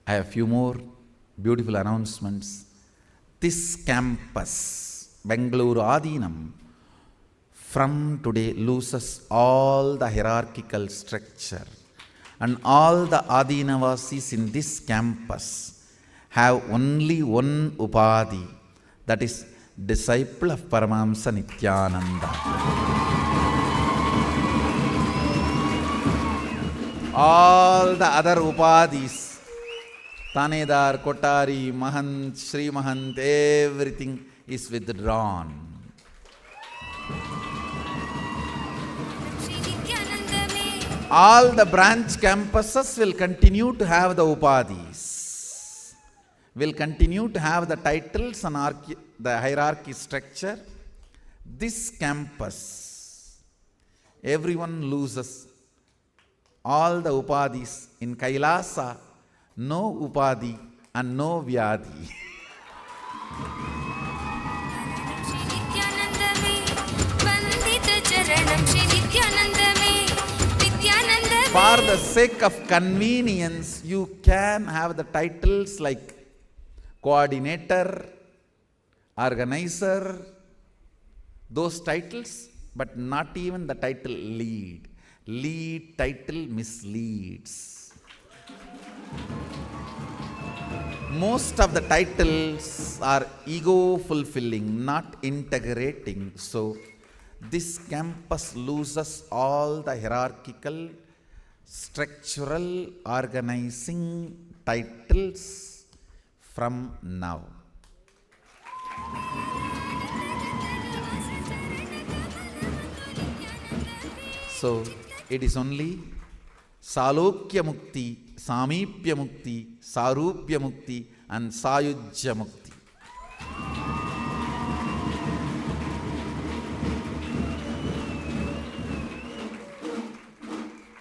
I have a few more beautiful announcements. This campus, Bengaluru Adinam, from today loses all the hierarchical structure, and all the Adinavasis in this campus have only one Upadhi, that is disciple of Paramahamsa Nithyananda. All the other Upadhis, Tanedar, Kotari, Mahant, Sri Mahant, everything is withdrawn. All the branch campuses will continue to have the Upadhis, will continue to have the titles and the hierarchy structure. This campus, everyone loses all the Upadhis. In Kailasa, no Upadhi and no Vyadhi. For the sake of convenience, you can have the titles like coordinator, organizer, those titles, but not even the title lead. Lead title misleads. Most of the titles are ego-fulfilling, not integrating. So, this campus loses all the hierarchical, structural, organizing titles from now. So, it is only Salokya Mukti, Samipya Mukti, Sarupya Mukti and Sayujya Mukti.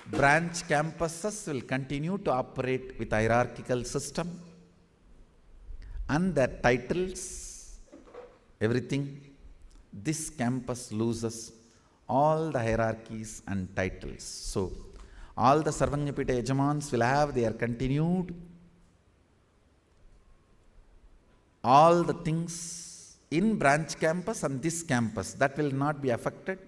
Branch campuses will continue to operate with hierarchical system, and their titles, everything, this campus loses all the hierarchies and titles. So, all the Sarvanyapita Yajamans will have their continued, all the things in branch campus and this campus, that will not be affected.